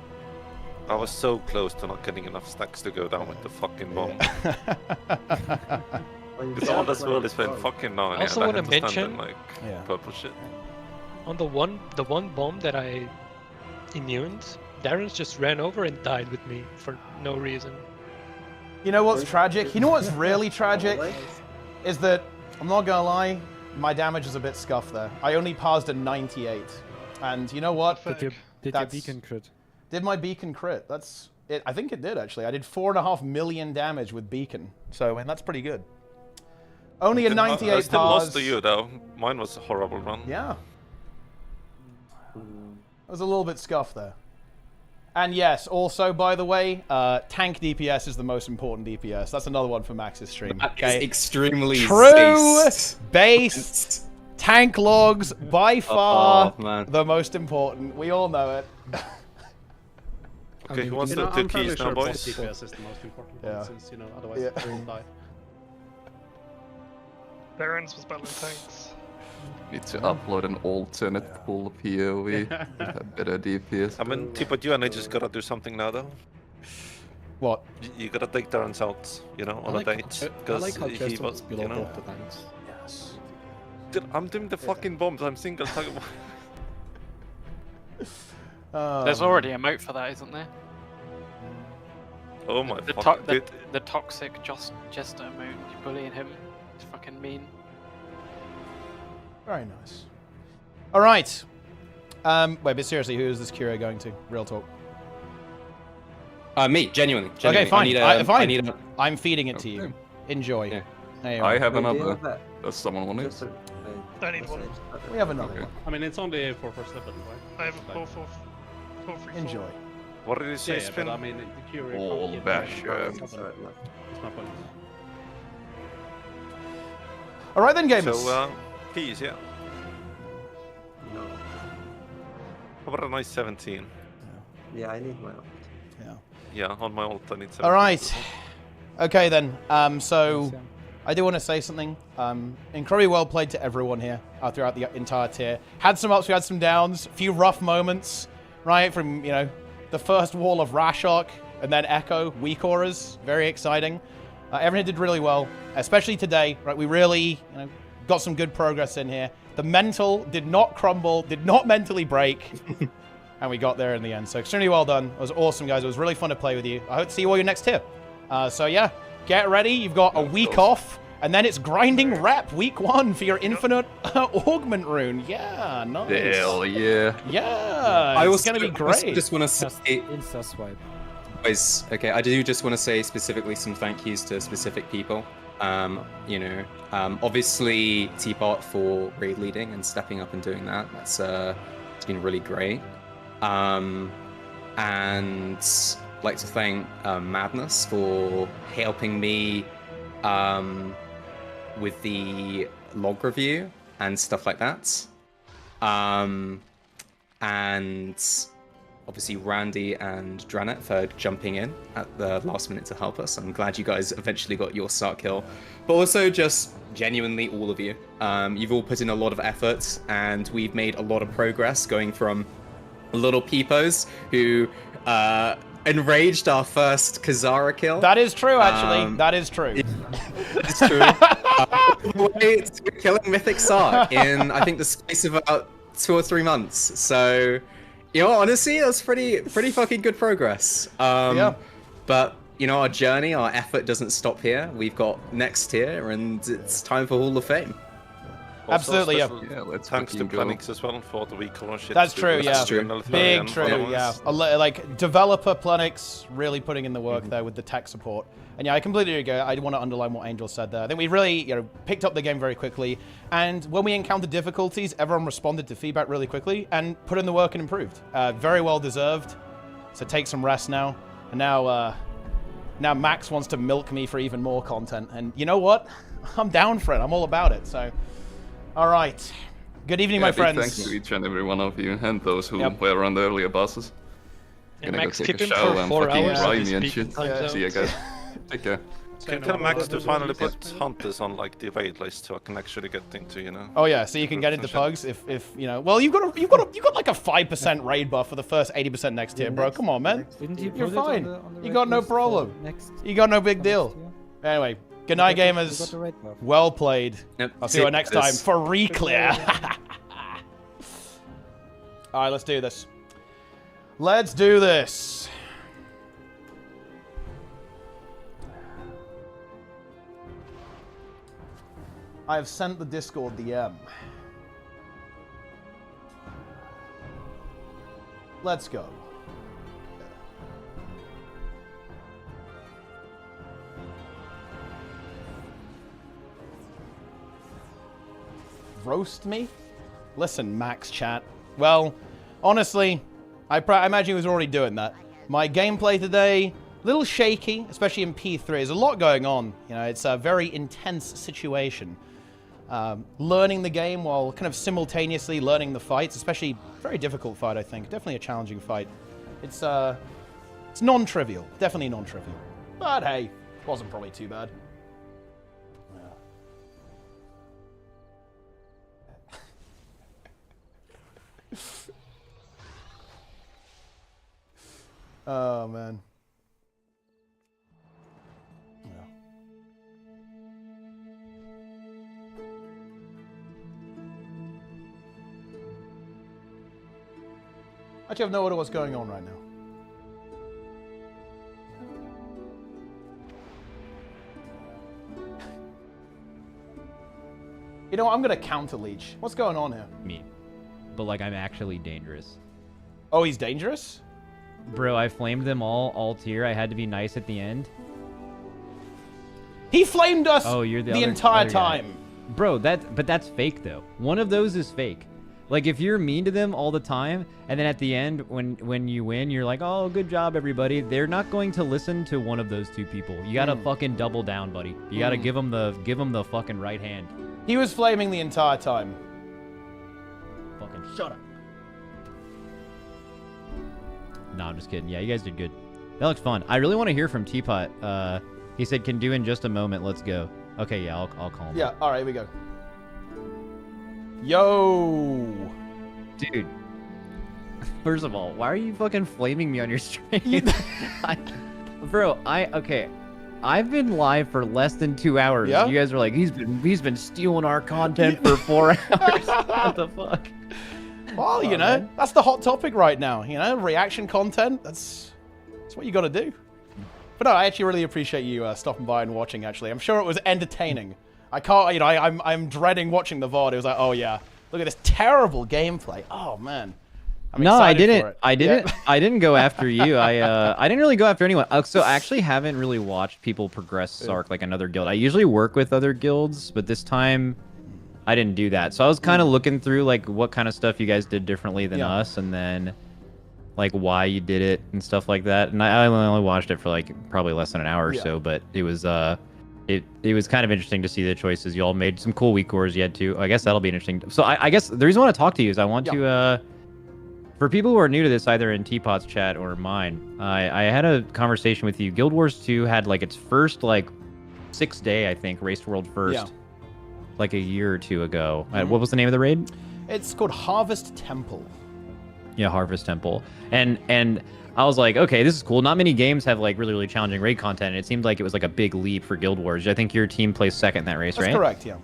S2: I was so close to not getting enough stacks to go down with the fucking bomb. Because all this world is playing fucking now, and
S21: Also
S2: I
S21: wanna
S2: had to stand
S21: mention-
S2: in, like
S1: Yeah.
S2: purple shit.
S21: On the one bomb that I immuned, Darren's just ran over and died with me for no reason.
S1: You know what's tragic? You know what's really tragic? Is that, I'm not gonna lie, my damage is a bit scuffed there. I only paused a 98. And you know what?
S14: Did your
S1: That's-
S14: beacon crit?
S1: Did my beacon crit? That's it. I think it did actually. I did 4.5 million damage with beacon, so and that's pretty good. Only a 98
S2: I still
S1: pause.
S2: lost to you though. Mine was a horrible run.
S1: Yeah. I was a little bit scuffed there. And yes, also by the way, tank DPS is the most important DPS. That's another one for Max's stream.
S10: That is extremely
S1: true.
S10: based.
S1: Based tank logs by far
S10: man.
S1: the most important. We all know it.
S2: Okay, who wants
S5: You know,
S2: the
S5: I'm
S2: two
S5: fairly
S2: keys now,
S5: sure both
S2: boys?
S5: DPS is the most important
S1: Yeah.
S5: one, since, you know, otherwise
S1: Yeah.
S5: it will die.
S11: Darren's was battling tanks.
S7: Need to upload an alternate pool POV with a better DPS.
S2: I mean, but you and I just gotta do something now though.
S1: What?
S2: You gotta take Darren's out, you know, on a date.
S4: I like how
S2: he
S4: Chester
S2: was,
S4: was below
S2: you know.
S4: both the tanks.
S1: Yes.
S2: Dude, I'm doing the fucking bombs. I'm single target.
S15: There's already a moat for that, isn't there?
S2: Oh my
S15: The,
S2: fuck,
S15: the,
S2: dude.
S15: the toxic Jester moat. You're bullying him. It's fucking mean.
S1: Very nice. All right. Wait, but seriously, who is this curio going to? Real talk.
S10: Me, genuinely.
S1: Okay, fine.
S10: fine.
S1: I'm feeding it to you. Enjoy.
S10: Yeah.
S1: Anyway.
S7: I have another. Does someone want it?
S11: I need one.
S1: We have another one.
S5: I mean, it's only for first level, right?
S11: I have a 4 free.
S1: Enjoy.
S2: What did you say,
S5: Yeah,
S2: Spin?
S5: but I mean, the curio.
S7: All bash.
S5: That's my point.
S1: All right then, gamers.
S2: So, keys, yeah.
S12: No.
S2: How about a nice 17?
S12: Yeah, I need my ult.
S1: Yeah.
S2: Yeah, on my ult I need 17.
S1: All right. Okay then. So I do want to say something. Incredibly well played to everyone here throughout the entire tier. Had some ups, we had some downs, a few rough moments, right? From the first wall of Rashok and then Echo, weak auras, very exciting. Everyone did really well, especially today, right? We really, got some good progress in here. The mental did not crumble, did not mentally break, and we got there in the end. So extremely well done. It was awesome, guys. It was really fun to play with you. I hope to see you all your next tier. So yeah, get ready. You've got a week off, and then it's grinding rep week 1 for your infinite augment rune. Yeah, nice.
S7: Hell yeah.
S1: Yeah, it's going to be great.
S10: I just want to say,
S14: Insta swipe.
S10: Guys, okay, I do just want to say specifically some thank yous to specific people. Obviously Teapot for raid leading and stepping up and doing that. That's it's been really great. And like to thank Madness for helping me with the log review and stuff like that. And obviously Randy and Dranet for jumping in at the last minute to help us. I'm glad you guys eventually got your Sark kill. But also just genuinely all of you. You've all put in a lot of effort and we've made a lot of progress going from little peepos who enraged our first Kazara kill.
S1: That is true, actually. That is true.
S10: It's true. Killing Mythic Sark in, I think, the space of about 2 or 3 months. So, honestly, that's pretty fucking good progress.
S1: Yeah.
S10: But, our journey, our effort doesn't stop here. We've got next tier, and it's time for Hall of Fame.
S1: Absolutely, yeah.
S2: Thanks to Planix as well for the week or shit.
S1: That's true, yeah. Big
S2: true,
S1: yeah. Like, developer Planix really putting in the work there with the tech support. And yeah, I completely agree. I want to underline what Angel said there. I think we really, picked up the game very quickly. And when we encountered difficulties, everyone responded to feedback really quickly and put in the work and improved. Very well deserved. So take some rest now. And now Max wants to milk me for even more content. And you know what? I'm down for it. I'm all about it. So, all right. Good evening, my friends.
S7: Thanks to each and every one of you and those who were on the earlier bosses.
S21: And
S7: Gonna
S21: Max,
S7: go take
S21: keep
S7: a
S21: him
S7: shower
S21: for
S7: and
S21: 4
S7: fucking
S21: hours.
S7: dry me and shit. See you guys. Take care.
S2: Can tell Max to finally put Hunters on like the raid list so I can actually get into,
S1: Oh yeah, so you can get into pugs if well you've got like a 5% raid buff for the first 80% next tier, bro. Come on, man. You're fine. You got no problem. You got no big deal. Anyway, good night, gamers. Well played. I'll see you next time for Reclear. All right, let's do this. Let's do this. I have sent the Discord DM. Let's go. Roast me? Listen, Max chat. Well, honestly, I imagine he was already doing that. My gameplay today, a little shaky, especially in P3. There's a lot going on. It's a very intense situation. Learning the game while kind of simultaneously learning the fights, especially very difficult fight, I think. Definitely a challenging fight. It's non-trivial. Definitely non-trivial. But hey, wasn't probably too bad. Oh, man. Actually, I have no idea what's going on right now. I'm gonna counter leech. What's going on here?
S14: Me.
S9: but like I'm actually dangerous.
S1: Oh, he's dangerous?
S9: Bro, I flamed them all tier. I had to be nice at the end.
S1: He flamed us
S9: oh, you're
S1: the entire time.
S9: Bro, but that's fake though. One of those is fake. Like if you're mean to them all the time, and then at the end when you win, you're like, oh, good job everybody. They're not going to listen to one of those two people. You gotta fucking double down, buddy. You gotta give them the fucking right hand.
S1: He was flaming the entire time.
S9: Fucking shut up. No, I'm just kidding. Yeah, you guys did good. That looks fun. I really want to hear from Teapot. He said, can do in just a moment. Let's go. Okay, yeah, I'll call him.
S1: Yeah, all right, here we go. Yo!
S9: Dude. First of all, why are you fucking flaming me on your stream? Bro, okay. I've been live for less than 2 hours.
S1: Yeah?
S9: You guys are like, he's been stealing our content for 4 hours. What the fuck?
S1: Well, you know, that's the hot topic right now. You know, reaction content. That's what you got to do. But no, I actually really appreciate you stopping by and watching. Actually, I'm sure it was entertaining. I can't, you know, I'm dreading watching the VOD. It was like, oh yeah, look at this terrible gameplay. Oh man.
S9: No, I didn't. I didn't go after you. I didn't really go after anyone. So I actually haven't really watched people progress Sark like another guild. I usually work with other guilds, but this time I didn't do that. So I was kind of looking through like what kind of stuff you guys did differently than us, and then like why you did it and stuff like that. And I only watched it for like probably less than an hour or so, but it was it was kind of interesting to see the choices you all made. Some cool weak cores you had too. I guess that'll be interesting. So I guess the reason I want to talk to you is I want to for people who are new to this, either in Teapot's chat or mine, I had a conversation with you. Guild Wars 2 had like its first like 6th day, I think, raced world first, like a year or two ago. What was the name of the raid?
S1: It's called Harvest Temple.
S9: Yeah, Harvest Temple. And I was like, okay, this is cool. Not many games have like really challenging raid content. And it seemed like it was like a big leap for Guild Wars. I think your team placed 2nd in that race, right?
S1: That's correct, yeah.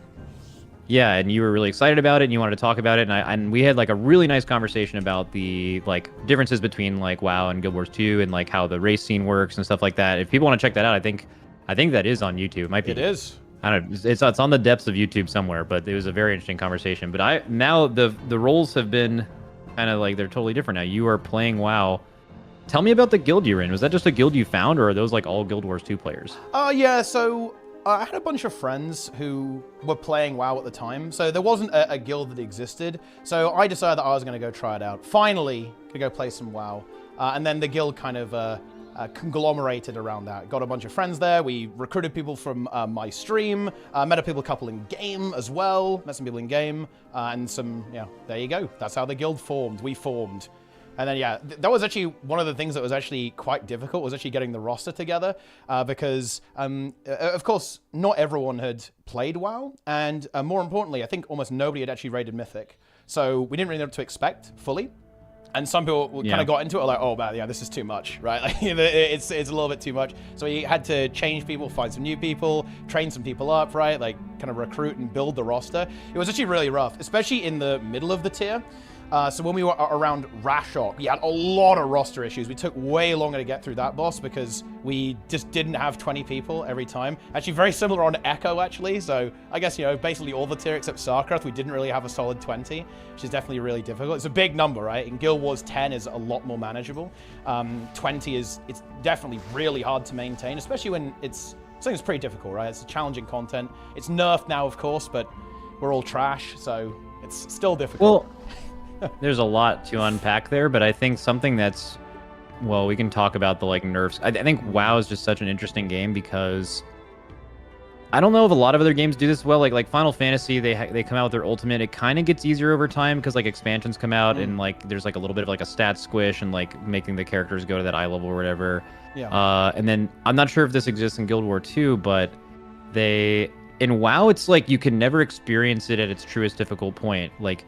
S9: Yeah, and you were really excited about it, and you wanted to talk about it, and we had like a really nice conversation about the like differences between like WoW and Guild Wars 2, and like how the race scene works and stuff like that. If people want to check that out, I think that is on YouTube. It might be.
S1: It is.
S9: I don't know. It's on the depths of YouTube somewhere, but it was a very interesting conversation. But now the roles have been kind of like they're totally different now. You are playing WoW. Tell me about the guild you're in. Was that just a guild you found, or are those like all Guild Wars 2 players?
S1: Yeah, so I had a bunch of friends who were playing WoW at the time, so there wasn't a guild that existed. So I decided that I was going to go try it out. Finally, to go play some WoW. And then the guild kind of conglomerated around that. Got a bunch of friends there. We recruited people from my stream. Met a couple in game as well. Met some people in game. And some, there you go. That's how the guild formed. We formed. And then, yeah, that was actually one of the things that was actually quite difficult, was actually getting the roster together, because, of course, not everyone had played WoW, and more importantly, I think almost nobody had actually raided Mythic. So we didn't really know what to expect fully. And some people kind of got into it like, oh, man, yeah, this is too much, right? Like, it's a little bit too much. So we had to change people, find some new people, train some people up, right? Like, kind of recruit and build the roster. It was actually really rough, especially in the middle of the tier. So when we were around Rashok, we had a lot of roster issues. We took way longer to get through that boss because we just didn't have 20 people every time. Actually, very similar on Echo, actually. So I guess, basically all the tier except SARKARETH, we didn't really have a solid 20, which is definitely really difficult. It's a big number, right? In Guild Wars 10 is a lot more manageable. 20 it's definitely really hard to maintain, especially when it's something that's pretty difficult, right? It's challenging content. It's nerfed now, of course, but we're all trash, so it's still difficult.
S9: Well, there's a lot to unpack there, but I think something that's, well, we can talk about the like nerfs. I think WoW is just such an interesting game because I don't know if a lot of other games do this well. Like Final Fantasy, they come out with their ultimate. It kind of gets easier over time because like expansions come out and like there's like a little bit of like a stat squish and like making the characters go to that eye level or whatever.
S1: Yeah.
S9: And then I'm not sure if this exists in Guild War 2, but in WoW, it's like you can never experience it at its truest difficult point. Like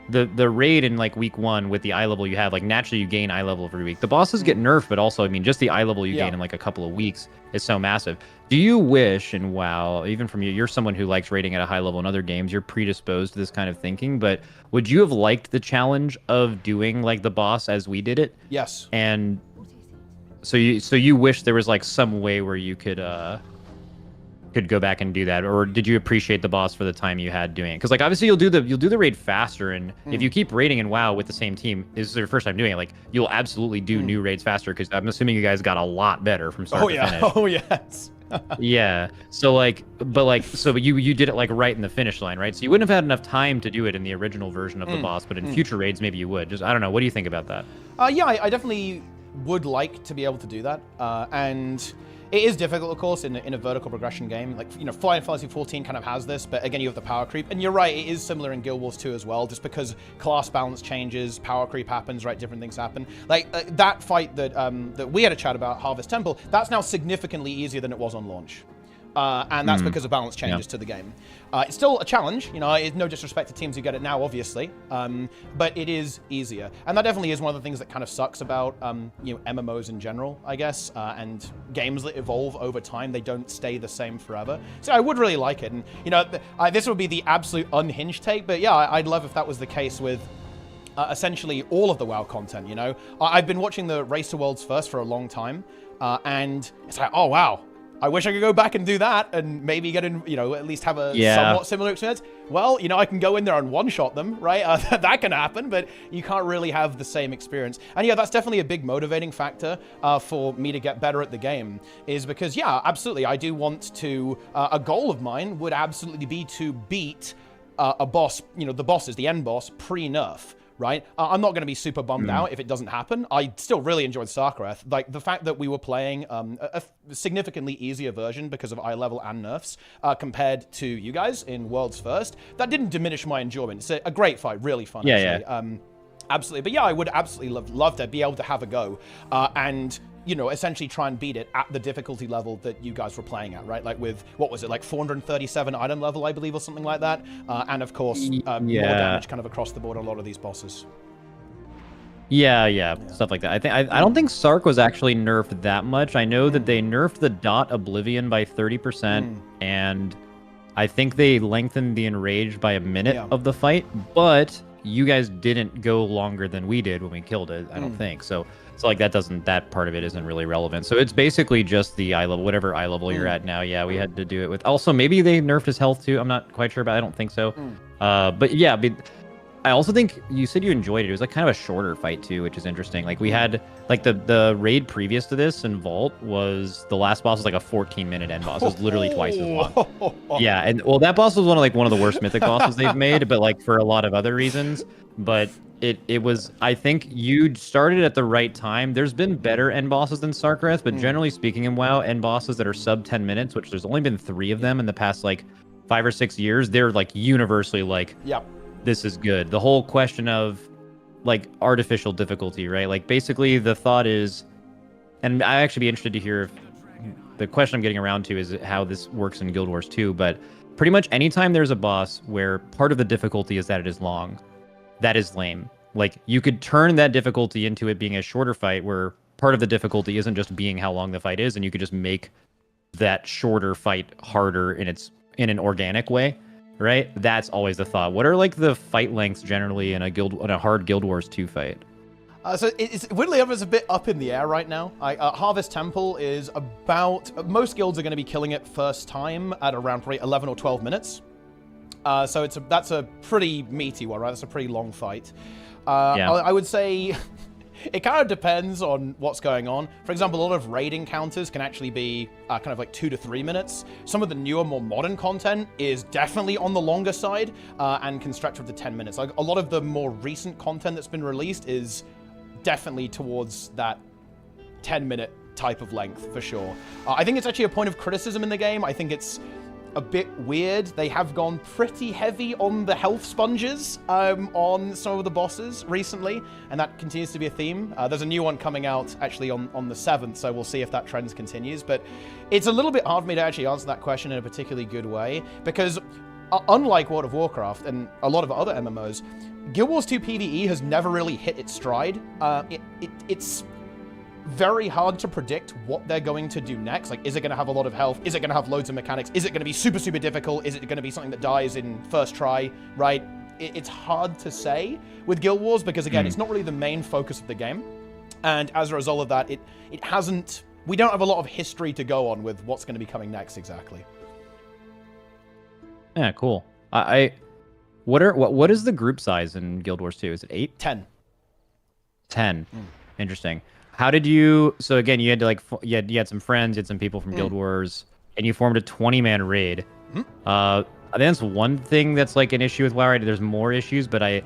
S9: the raid in like week 1 with the eye level you have, like naturally you gain eye level every week. The bosses get nerfed, but also, I mean, just the eye level you gain in like a couple of weeks is so massive. Do you wish in WoW, even from you're someone who likes raiding at a high level in other games, you're predisposed to this kind of thinking, but would you have liked the challenge of doing like the boss as we did it?
S1: Yes.
S9: And so you wish there was like some way where you could could go back and do that, or did you appreciate the boss for the time you had doing it? Because like obviously you'll do the raid faster, and if you keep raiding in WoW with the same team, this is your first time doing it, like you'll absolutely do new raids faster, because I'm assuming you guys got a lot better from start to finish.
S1: Oh yes.
S9: Yeah. So like, but you did it like right in the finish line, right? So you wouldn't have had enough time to do it in the original version of the boss, but in future raids maybe you would. Just I don't know. What do you think about that?
S1: Yeah, I definitely would like to be able to do that, and it is difficult, of course, in a vertical progression game. Like, you know, Final Fantasy 14 kind of has this, but again, you have the power creep. And you're right, it is similar in Guild Wars 2 as well, just because class balance changes, power creep happens, right? Different things happen. Like, that fight that that we had a chat about, Harvest Temple, that's now significantly easier than it was on launch. And that's because of balance changes to the game. It's still a challenge, you know, it's no disrespect to teams who get it now, obviously, but it is easier. And that definitely is one of the things that kind of sucks about, you know, MMOs in general, I guess, and games that evolve over time, they don't stay the same forever. So I would really like it, and, you know, this would be the absolute unhinged take, but yeah, I'd love if that was the case with essentially all of the WoW content, you know? I've been watching the Race to Worlds First for a long time, and it's like, oh, wow. I wish I could go back and do that and maybe get in, you know, at least have a somewhat similar experience. Well, you know, I can go in there and one-shot them, right? That can happen, but you can't really have the same experience. And yeah, that's definitely a big motivating factor for me to get better at the game, is because, yeah, absolutely, I do want to, a goal of mine would absolutely be to beat a boss, you know, the bosses, the end boss, pre-nerf. Right? I'm not going to be super bummed out if it doesn't happen. I still really enjoyed SARKARETH. Like, the fact that we were playing a significantly easier version because of eye level and nerfs compared to you guys in Worlds First, that didn't diminish my enjoyment. It's a great fight, really fun, actually. Yeah. Absolutely. But yeah, I would absolutely love to be able to have a go and, you know, essentially try and beat it at the difficulty level that you guys were playing at, right? Like with, what was it, like 437 item level, I believe, or something like that. And of course, more damage kind of across the board on a lot of these bosses.
S9: Yeah, stuff like that. I don't think Sark was actually nerfed that much. I know that they nerfed the dot Oblivion by 30%, and I think they lengthened the Enraged by a minute of the fight, but you guys didn't go longer than we did when we killed it, I don't think. So like that part of it isn't really relevant. So it's basically just the eye level, whatever eye level you're at now. Yeah, we had to do it with. Also, maybe they nerfed his health too. I'm not quite sure, but I don't think so. But yeah, I also think you said you enjoyed it. It was like kind of a shorter fight too, which is interesting. Like we had like the raid previous to this in Vault was the last boss was like a 14-minute end boss. It was literally twice as long. Yeah, and well, that boss was one of the worst mythic bosses they've made, but like for a lot of other reasons. But it was, I think you started at the right time. There's been better end bosses than SARKARETH, but generally speaking in WoW, end bosses that are sub 10 minutes, which there's only been 3 of them in the past like 5 or 6 years, they're like universally like, this is good. The whole question of like artificial difficulty, right? Like basically the thought is, and I'd actually be interested to hear if the question I'm getting around to is how this works in Guild Wars 2, but pretty much anytime there's a boss where part of the difficulty is that it is long, that is lame. Like you could turn that difficulty into it being a shorter fight where part of the difficulty isn't just being how long the fight is, and you could just make that shorter fight harder in an organic way, right? That's always the thought. What are like the fight lengths generally in a hard Guild Wars 2 fight?
S1: So it's weirdly enough, it's a bit up in the air right now. Harvest Temple is about, most guilds are going to be killing it first time at around probably 11 or 12 minutes. So that's a pretty meaty one, right? That's a pretty long fight. I would say it kind of depends on what's going on. For example, a lot of raid encounters can actually be kind of like 2 to 3 minutes. Some of the newer, more modern content is definitely on the longer side and can stretch up to 10 minutes. Like a lot of the more recent content that's been released is definitely towards that 10-minute type of length, for sure. I think it's actually a point of criticism in the game. I think it's a bit weird. They have gone pretty heavy on the health sponges on some of the bosses recently, and that continues to be a theme. There's a new one coming out actually on the 7th, so we'll see if that trend continues. But it's a little bit hard for me to actually answer that question in a particularly good way, because unlike World of Warcraft and a lot of other MMOs, Guild Wars 2 PvE has never really hit its stride. It's very hard to predict what they're going to do next. Like, is it going to have a lot of health? Is it going to have loads of mechanics? Is it going to be super, super difficult? Is it going to be something that dies in first try, right? It's hard to say with Guild Wars because, again, it's not really the main focus of the game. And as a result of that, it hasn't... We don't have a lot of history to go on with what's going to be coming next, exactly.
S9: Yeah, cool. What is the group size in Guild Wars 2? Is it 8?
S1: 10.
S9: 10. Interesting. How did you? So again, you had to like you had some friends, you had some people from Guild Wars, and you formed a 20-man raid. I think that's one thing that's like an issue with WoW. Right? There's more issues, but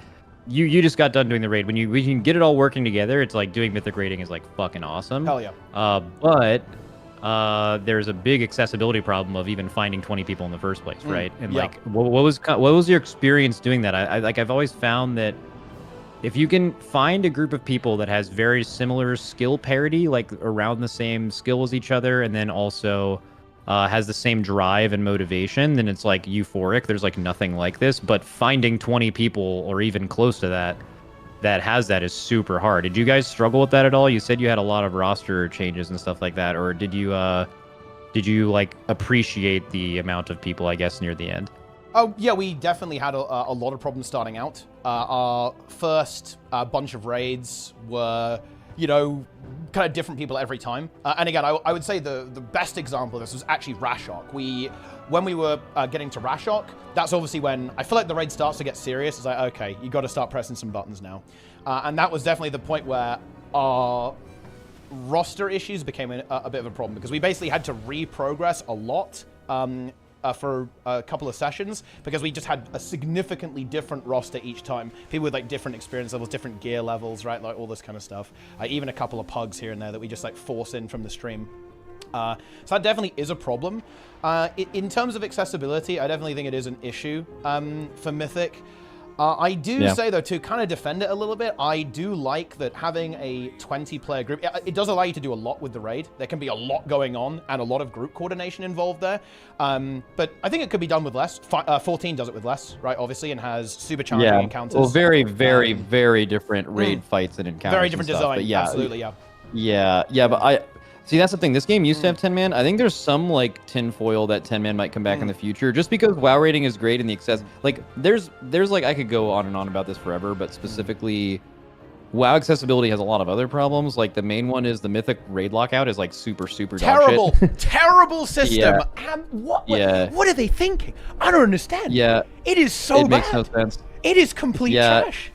S9: you just got done doing the raid. When you can get it all working together, it's like doing Mythic raiding is like fucking awesome.
S1: Hell yeah.
S9: But there's a big accessibility problem of even finding 20 people in the first place, right? And
S1: yeah.
S9: like, what was your experience doing that? I've always found that if you can find a group of people that has very similar skill parity, like around the same skill as each other, and then also has the same drive and motivation, then it's like euphoric. There's like nothing like this. But finding 20 people or even close to that has that is super hard. Did you guys struggle with that at all? You said you had a lot of roster changes and stuff like that, or did you like appreciate the amount of people, I guess, near the end?
S1: Oh, yeah, we definitely had a lot of problems starting out. Our first bunch of raids were, you know, kind of different people every time. And again, I would say the best example of this was actually Rashok. When we were getting to Rashok, that's obviously when I feel like the raid starts to get serious. It's like, okay, you got to start pressing some buttons now. And that was definitely the point where our roster issues became a bit of a problem, because we basically had to reprogress a lot for a couple of sessions, because we just had a significantly different roster each time. People with like different experience levels, different gear levels, right? Like all this kind of stuff. Even a couple of pugs here and there that we just like force in from the stream. So that definitely is a problem. In terms of accessibility, I definitely think it is an issue for Mythic. I do say, though, to kind of defend it a little bit, I do like that having a 20-player group, it does allow you to do a lot with the raid. There can be a lot going on and a lot of group coordination involved there. But I think it could be done with less. 14 does it with less, right, obviously, and has super challenging encounters.
S9: Well, very, very, very different raid fights and encounters.
S1: Very different design, yeah, absolutely, yeah.
S9: Yeah, but see, that's the thing. This game used to have 10-man. I think there's some, like, tinfoil that 10-man might come back in the future. Just because WoW rating is great in the access... Like, there's like, I could go on and on about this forever, but specifically, WoW accessibility has a lot of other problems. Like, the main one is the Mythic raid lockout is, like, super
S1: terrible,
S9: dog shit.
S1: terrible system.
S9: Yeah.
S1: What are they thinking? I don't understand.
S9: Yeah.
S1: It is so bad.
S9: It makes no sense.
S1: It is complete trash.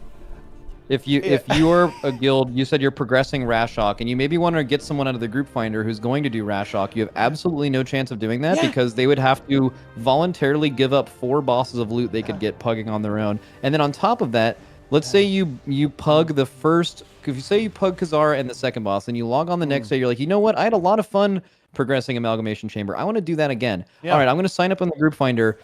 S9: If you're a guild, you said you're progressing Rashok, and you maybe want to get someone out of the group finder who's going to do Rashok, you have absolutely no chance of doing that because they would have to voluntarily give up 4 bosses of loot they could get pugging on their own. And then on top of that, let's say you pug the first, if you say you pug Khazara and the second boss, and you log on the next day, you're like, you know what, I had a lot of fun progressing Amalgamation Chamber. I want to do that again. All right, I'm going to sign up on the group finder.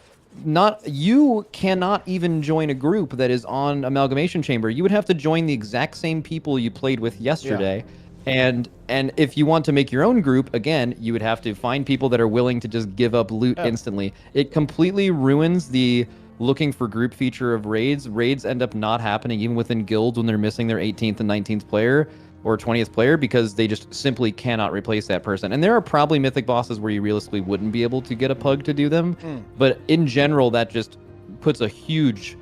S9: You cannot even join a group that is on Amalgamation Chamber. You would have to join the exact same people you played with yesterday. And if you want to make your own group, again, you would have to find people that are willing to just give up loot instantly. It completely ruins the looking for group feature of raids. Raids end up not happening even within guilds when they're missing their 18th and 19th player or 20th player, because they just simply cannot replace that person. And there are probably Mythic bosses where you realistically wouldn't be able to get a pug to do them. But in general, that just puts a huge,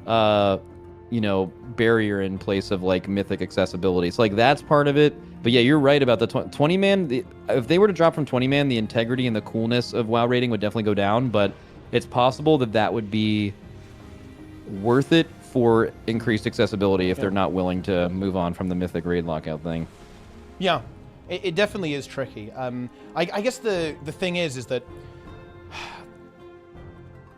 S9: barrier in place of like Mythic accessibility. So like that's part of it. But yeah, you're right about the 20-man. If they were to drop from 20-man, the integrity and the coolness of WoW rating would definitely go down. But it's possible that would be worth it for increased accessibility if they're not willing to move on from the Mythic raid lockout thing.
S1: Yeah, it definitely is tricky. I guess the thing is that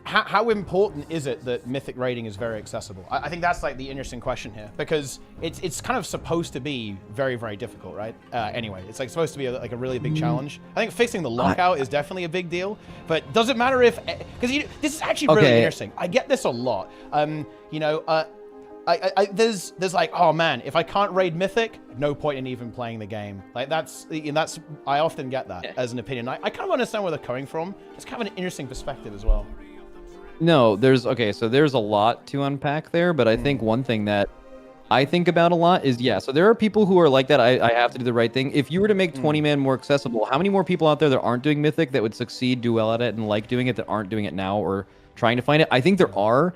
S1: how important is it that Mythic raiding is very accessible? I think that's like the interesting question here, because it's kind of supposed to be very, very difficult, right? Anyway, it's like supposed to be like a really big challenge. I think fixing the lockout is definitely a big deal, but does it matter if, because this is actually really interesting. I get this a lot. There's like, oh man, if I can't raid Mythic, no point in even playing the game. Like that's I often get that as an opinion. I kind of understand where they're coming from. It's kind of an interesting perspective as well.
S9: No, there's a lot to unpack there, but I think one thing that I think about a lot is, so there are people who are like that. I have to do the right thing. If you were to make 20-man more accessible, how many more people out there that aren't doing Mythic that would succeed, do well at it, and like doing it that aren't doing it now or trying to find it? I think there are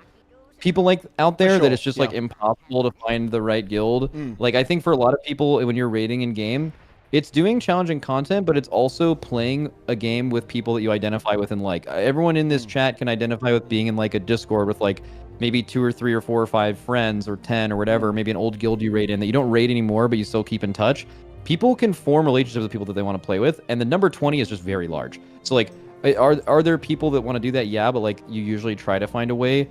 S9: people like out there that it's just like impossible to find the right guild. Like I think for a lot of people when you're raiding in game, it's doing challenging content, but it's also playing a game with people that you identify with and like. Everyone in this chat can identify with being in like a Discord with like maybe 2 or 3 or 4 or 5 friends or 10 or whatever, maybe an old guild you raid in that you don't raid anymore, but you still keep in touch. People can form relationships with people that they want to play with, and the number 20 is just very large. So like, are there people that want to do that? Yeah, but like you usually try to find a way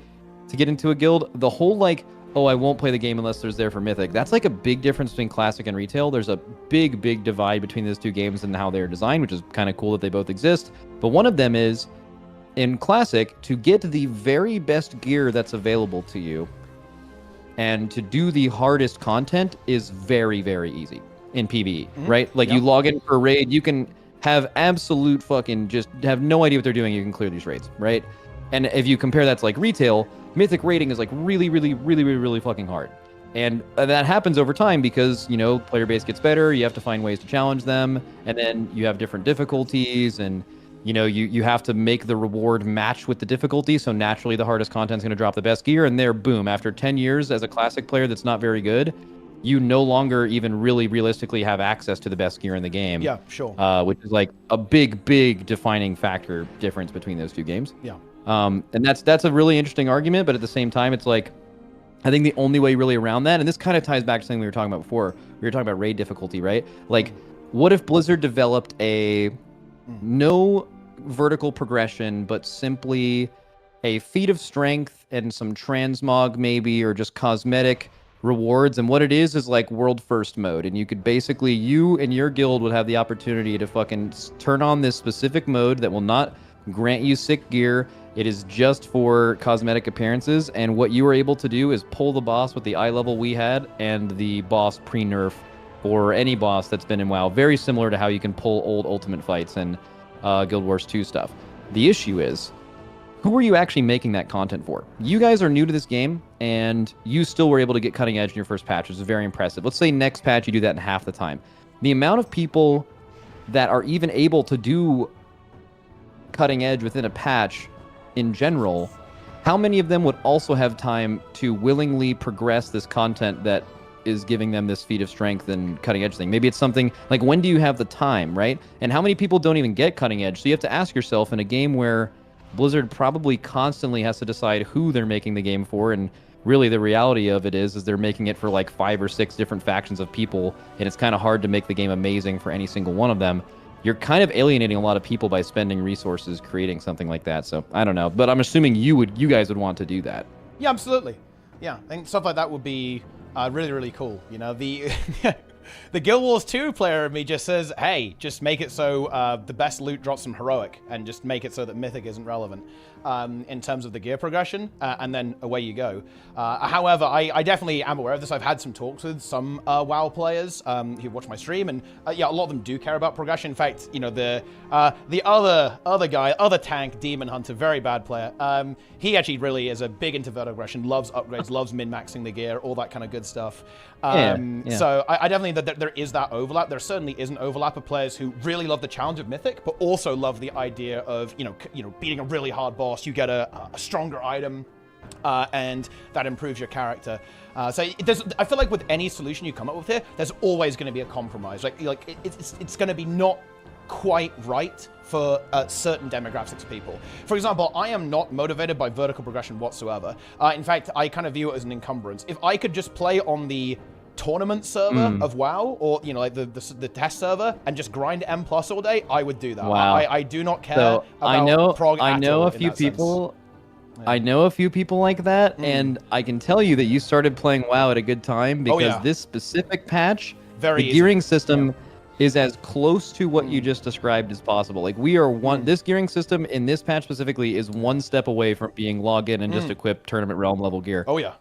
S9: to get into a guild. The whole like, oh, I won't play the game unless there's there for Mythic. That's like a big difference between Classic and Retail. There's a big, big divide between those two games and how they're designed, which is kind of cool that they both exist. But one of them is, in Classic, to get the very best gear that's available to you and to do the hardest content is very, very easy in PvE, right? Like you log in for a raid, you can have absolute fucking just have no idea what they're doing. You can clear these raids, right? And if you compare that to like Retail, Mythic raiding is like really fucking hard. And that happens over time because, you know, player base gets better, you have to find ways to challenge them, and then you have different difficulties, and, you know, you have to make the reward match with the difficulty, so naturally the hardest content's going to drop the best gear, and there, boom, after 10 years as a Classic player that's not very good, you no longer even really realistically have access to the best gear in the game.
S1: Yeah, sure.
S9: Which is like a big defining factor difference between those two games.
S1: Yeah.
S9: And that's a really interesting argument, but at the same time, it's like, I think the only way really around that, and this kind of ties back to something we were talking about before. We were talking about raid difficulty, right? Like, what if Blizzard developed a no vertical progression, but simply a feat of strength and some transmog maybe, or just cosmetic rewards, and what it is like world first mode, and you could basically, you and your guild would have the opportunity to fucking turn on this specific mode that will not grant you sick gear. It is just for cosmetic appearances, and what you were able to do is pull the boss with the eye level we had and the boss pre-nerf for any boss that's been in WoW, very similar to how you can pull old ultimate fights and Guild Wars 2 stuff. The issue is, who are you actually making that content for? You guys are new to this game, and you still were able to get cutting edge in your first patch, which is very impressive. Let's say next patch you do that in half the time. The amount of people that are even able to do cutting edge within a patch in general, how many of them would also have time to willingly progress this content that is giving them this feat of strength and cutting edge thing? Maybe it's something like, when do you have the time, right? And how many people don't even get cutting edge? So you have to ask yourself, in a game where Blizzard probably constantly has to decide who they're making the game for, and really the reality of it is they're making it for like 5 or 6 different factions of people, and it's kind of hard to make the game amazing for any single one of them. You're kind of alienating a lot of people by spending resources creating something like that. So I don't know, but I'm assuming you guys would want to do that.
S1: Yeah, absolutely. Yeah, I think stuff like that would be really cool. You know, the the Guild Wars 2 player of me just says, hey, just make it so the best loot drops from Heroic, and just make it so that Mythic isn't relevant in terms of the gear progression, and then away you go. However, I definitely am aware of this. I've had some talks with some WoW players who watch my stream, and yeah, a lot of them do care about progression. In fact, you know, the other guy, other tank, Demon Hunter, very bad player, he actually really is a big into vertical progression, loves upgrades, loves min-maxing the gear, all that kind of good stuff.
S9: Yeah.
S1: So I definitely think that there is that overlap. There certainly is an overlap of players who really love the challenge of Mythic, but also love the idea of, you know, beating a really hard boss. You get a stronger item, and that improves your character. So I feel like with any solution you come up with here, there's always going to be a compromise. Like it's going to be not quite right for certain demographics of people. For example, I am not motivated by vertical progression whatsoever. In fact, I kind of view it as an encumbrance. If I could just play on the tournament server of WoW, or, you know, like the test server, and just grind M+ all day, I would do that.
S9: Wow.
S1: I do not care
S9: So
S1: about prog
S9: I
S1: at
S9: know
S1: all
S9: a few
S1: in that sense.
S9: people. I know a few people like that, and I can tell you that you started playing WoW at a good time, because this specific patch,
S1: Very
S9: the
S1: easy.
S9: gearing system is as close to what you just described as possible. Like, we are this gearing system in this patch specifically is one step away from being log in and just equip tournament realm level gear.
S1: Oh yeah.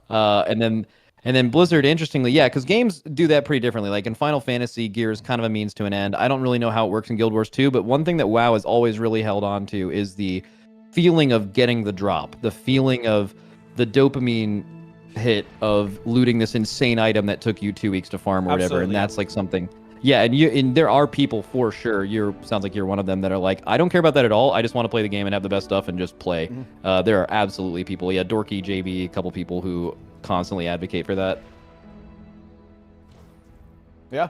S9: And then Blizzard, interestingly, yeah, because games do that pretty differently. Like in Final Fantasy, gear is kind of a means to an end. I don't really know how it works in Guild Wars 2, but one thing that WoW has always really held on to is the feeling of getting the drop, the feeling of the dopamine hit of looting this insane item that took you 2 weeks to farm or whatever. And that's like something. Yeah, and there are people for sure. Sounds like you're one of them that are like, I don't care about that at all. I just want to play the game and have the best stuff and just play. There are absolutely people. Yeah, Dorky, JB, a couple people who constantly advocate for that.
S1: Yeah.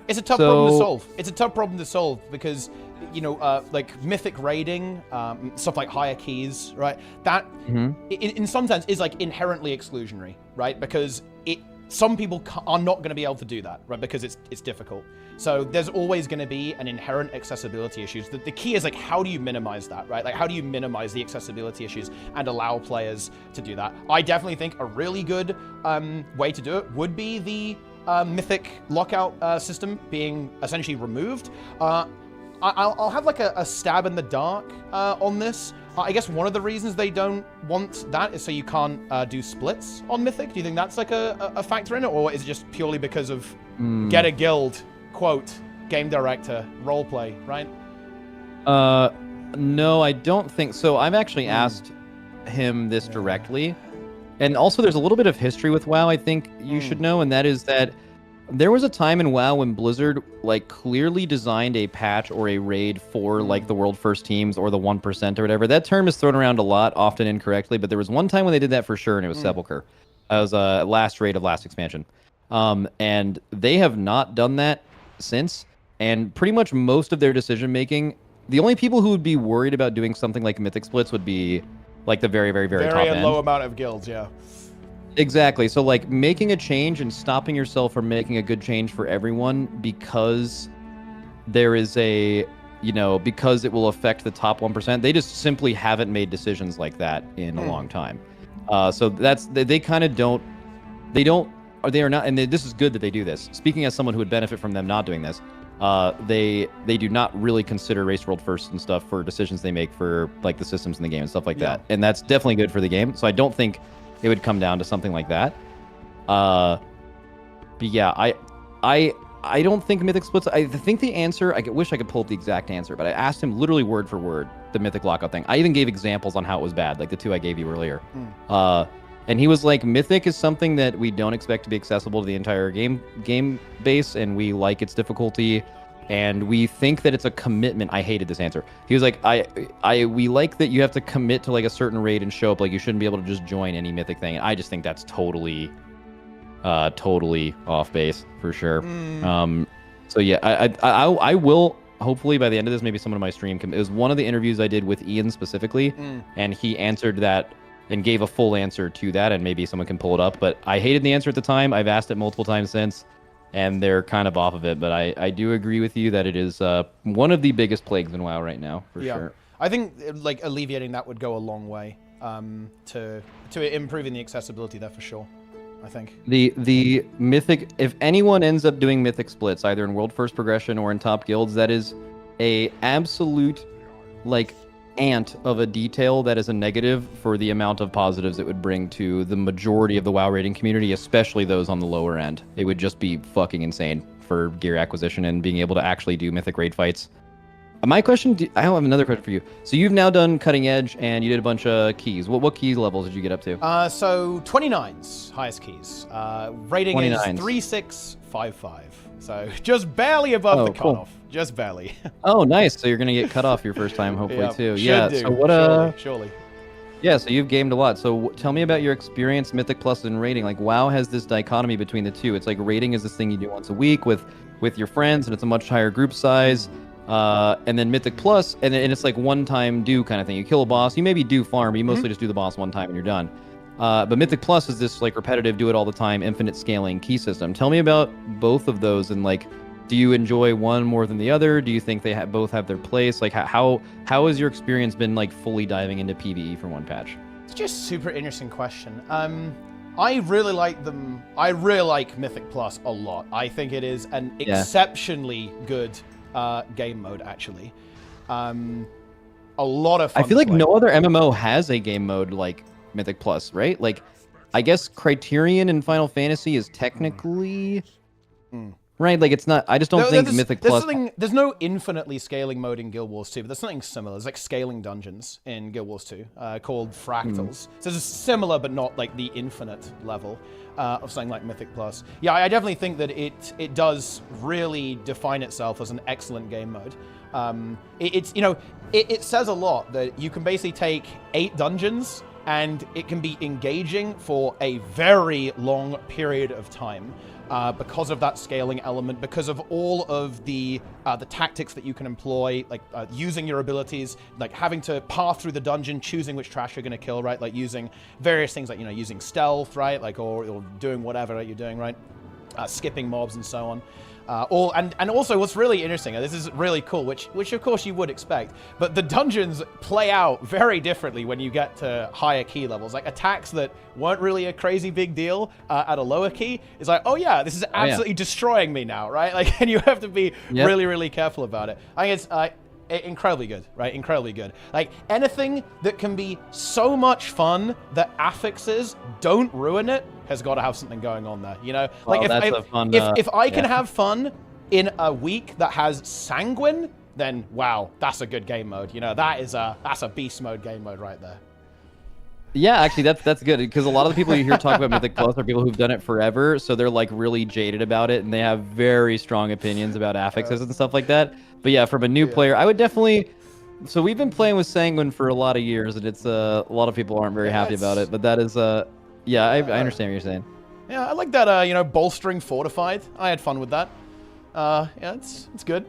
S1: It's a tough problem to solve. It's a tough problem to solve because, you know, like mythic raiding, stuff like higher keys, right? That, in some sense, is like inherently exclusionary, right? Because some people are not going to be able to do that, right? Because it's difficult. So there's always going to be an inherent accessibility issues. The key is like, how do you minimize that, right? Like, how do you minimize the accessibility issues and allow players to do that? I definitely think a really good way to do it would be the mythic lockout system being essentially removed. I'll have like a stab in the dark on this. I guess one of the reasons they don't want that is so you can't do splits on Mythic. Do you think that's like a factor in it, or is it just purely because of get a guild, quote, game director, roleplay, right?
S9: No, I don't think so. I've actually asked him this directly. And also there's a little bit of history with WoW I think you should know, and that is that there was a time in WoW when Blizzard like clearly designed a patch or a raid for like the world first teams or the 1% or whatever. That term is thrown around a lot, often incorrectly, but there was one time when they did that for sure, and it was Sepulchre. That was last raid of last expansion. And they have not done that since, and pretty much most of their decision making, the only people who would be worried about doing something like Mythic splits would be like the very top end.
S1: Low amount of guilds, yeah.
S9: Exactly. So like making a change and stopping yourself from making a good change for everyone because there is a, you know, because it will affect the top 1%. They just simply haven't made decisions like that in a long time. So that's, they kind of don't, they are not, and this is good that they do this. Speaking as someone who would benefit from them not doing this, they do not really consider race world first and stuff for decisions they make for like the systems in the game and stuff like that. And that's definitely good for the game. So I don't think it would come down to something like that. But yeah, I don't think Mythic splits. I think the answer, I wish I could pull up the exact answer, but I asked him literally word for word the Mythic lockout thing. I even gave examples on how it was bad, like the two I gave you earlier. And he was like, Mythic is something that we don't expect to be accessible to the entire game base, and we like its difficulty, and we think that it's a commitment. I hated this answer. He was like, we like that you have to commit to like a certain raid and show up. Like you shouldn't be able to just join any Mythic thing. And I just think that's totally off base for sure. So yeah, I will hopefully by the end of this, maybe someone in my stream can. It was one of the interviews I did with Ian specifically, and he answered that and gave a full answer to that, and maybe someone can pull it up. But I hated the answer at the time. I've asked it multiple times since, and they're kind of off of it. But I do agree with you that it is one of the biggest plagues in WoW right now, for sure.
S1: I think like alleviating that would go a long way to improving the accessibility there for sure. I think
S9: the Mythic, if anyone ends up doing Mythic splits either in World First Progression or in top guilds, that is a absolute like ant of a detail that is a negative for the amount of positives it would bring to the majority of the WoW raiding community, especially those on the lower end. It would just be fucking insane for gear acquisition and being able to actually do Mythic raid fights. My question, I have another question for you. So you've now done Cutting Edge and you did a bunch of keys. What key levels did you get up to?
S1: So 29's highest keys. Rating 29's. Is 3655. So just barely above the cutoff. Just barely.
S9: Oh, nice. So you're going to get cut off your first time, hopefully, too.
S1: Yeah,
S9: so what,
S1: surely.
S9: Yeah, so you've gamed a lot. So tell me about your experience, Mythic Plus and raiding. Like, WoW has this dichotomy between the two. It's like raiding is this thing you do once a week with your friends, and it's a much higher group size. And then Mythic Plus, and it's like one-time do kind of thing. You kill a boss, you maybe do farm, but you mostly just do the boss one time and you're done. But Mythic Plus is this like repetitive, do it all the time, infinite scaling key system. Tell me about both of those, and like, do you enjoy one more than the other? Do you think they both have their place? Like, how has your experience been like fully diving into PvE for one patch?
S1: It's just a super interesting question. I really like them. I really like Mythic Plus a lot. I think it is an exceptionally good game mode, actually. A lot of fun.
S9: I feel like no other MMO has a game mode like Mythic Plus, right? Like, I guess Criterion in Final Fantasy is technically right. Like, it's not. I just don't think Mythic Plus.
S1: There's no infinitely scaling mode in Guild Wars 2, but there's something similar. There's like scaling dungeons in Guild Wars 2 called fractals. So it's similar, but not like the infinite level of something like Mythic Plus. Yeah, I definitely think that it does really define itself as an excellent game mode. It's it says a lot that you can basically take 8 dungeons and it can be engaging for a very long period of time. Because of that scaling element, because of all of the tactics that you can employ, like using your abilities, like having to path through the dungeon, choosing which trash you're going to kill, right? Like using various things, like using stealth, right? Like or doing whatever you're doing, right? Skipping mobs and so on. And also what's really interesting, and this is really cool, which of course you would expect, but the dungeons play out very differently when you get to higher key levels. Like attacks that weren't really a crazy big deal at a lower key is like, oh yeah, this is absolutely destroying me now, right? Like, and you have to be really, really careful about it. I think it's incredibly good, right? Incredibly good. Like anything that can be so much fun that affixes don't ruin it has got to have something going on there, Like if I can have fun in a week that has sanguine, then wow, that's a good game mode. That's a beast mode game mode right there.
S9: Yeah, actually, that's good, because a lot of the people you hear talk about Mythic Plus are people who've done it forever, so they're like really jaded about it, and they have very strong opinions about affixes and stuff like that. But yeah, from a new player, I would definitely. So we've been playing with Sanguine for a lot of years, and it's a lot of people aren't very happy about it. But that is yeah, I understand what you're saying.
S1: Yeah, I like that. Bolstering fortified. I had fun with that. Yeah, it's good.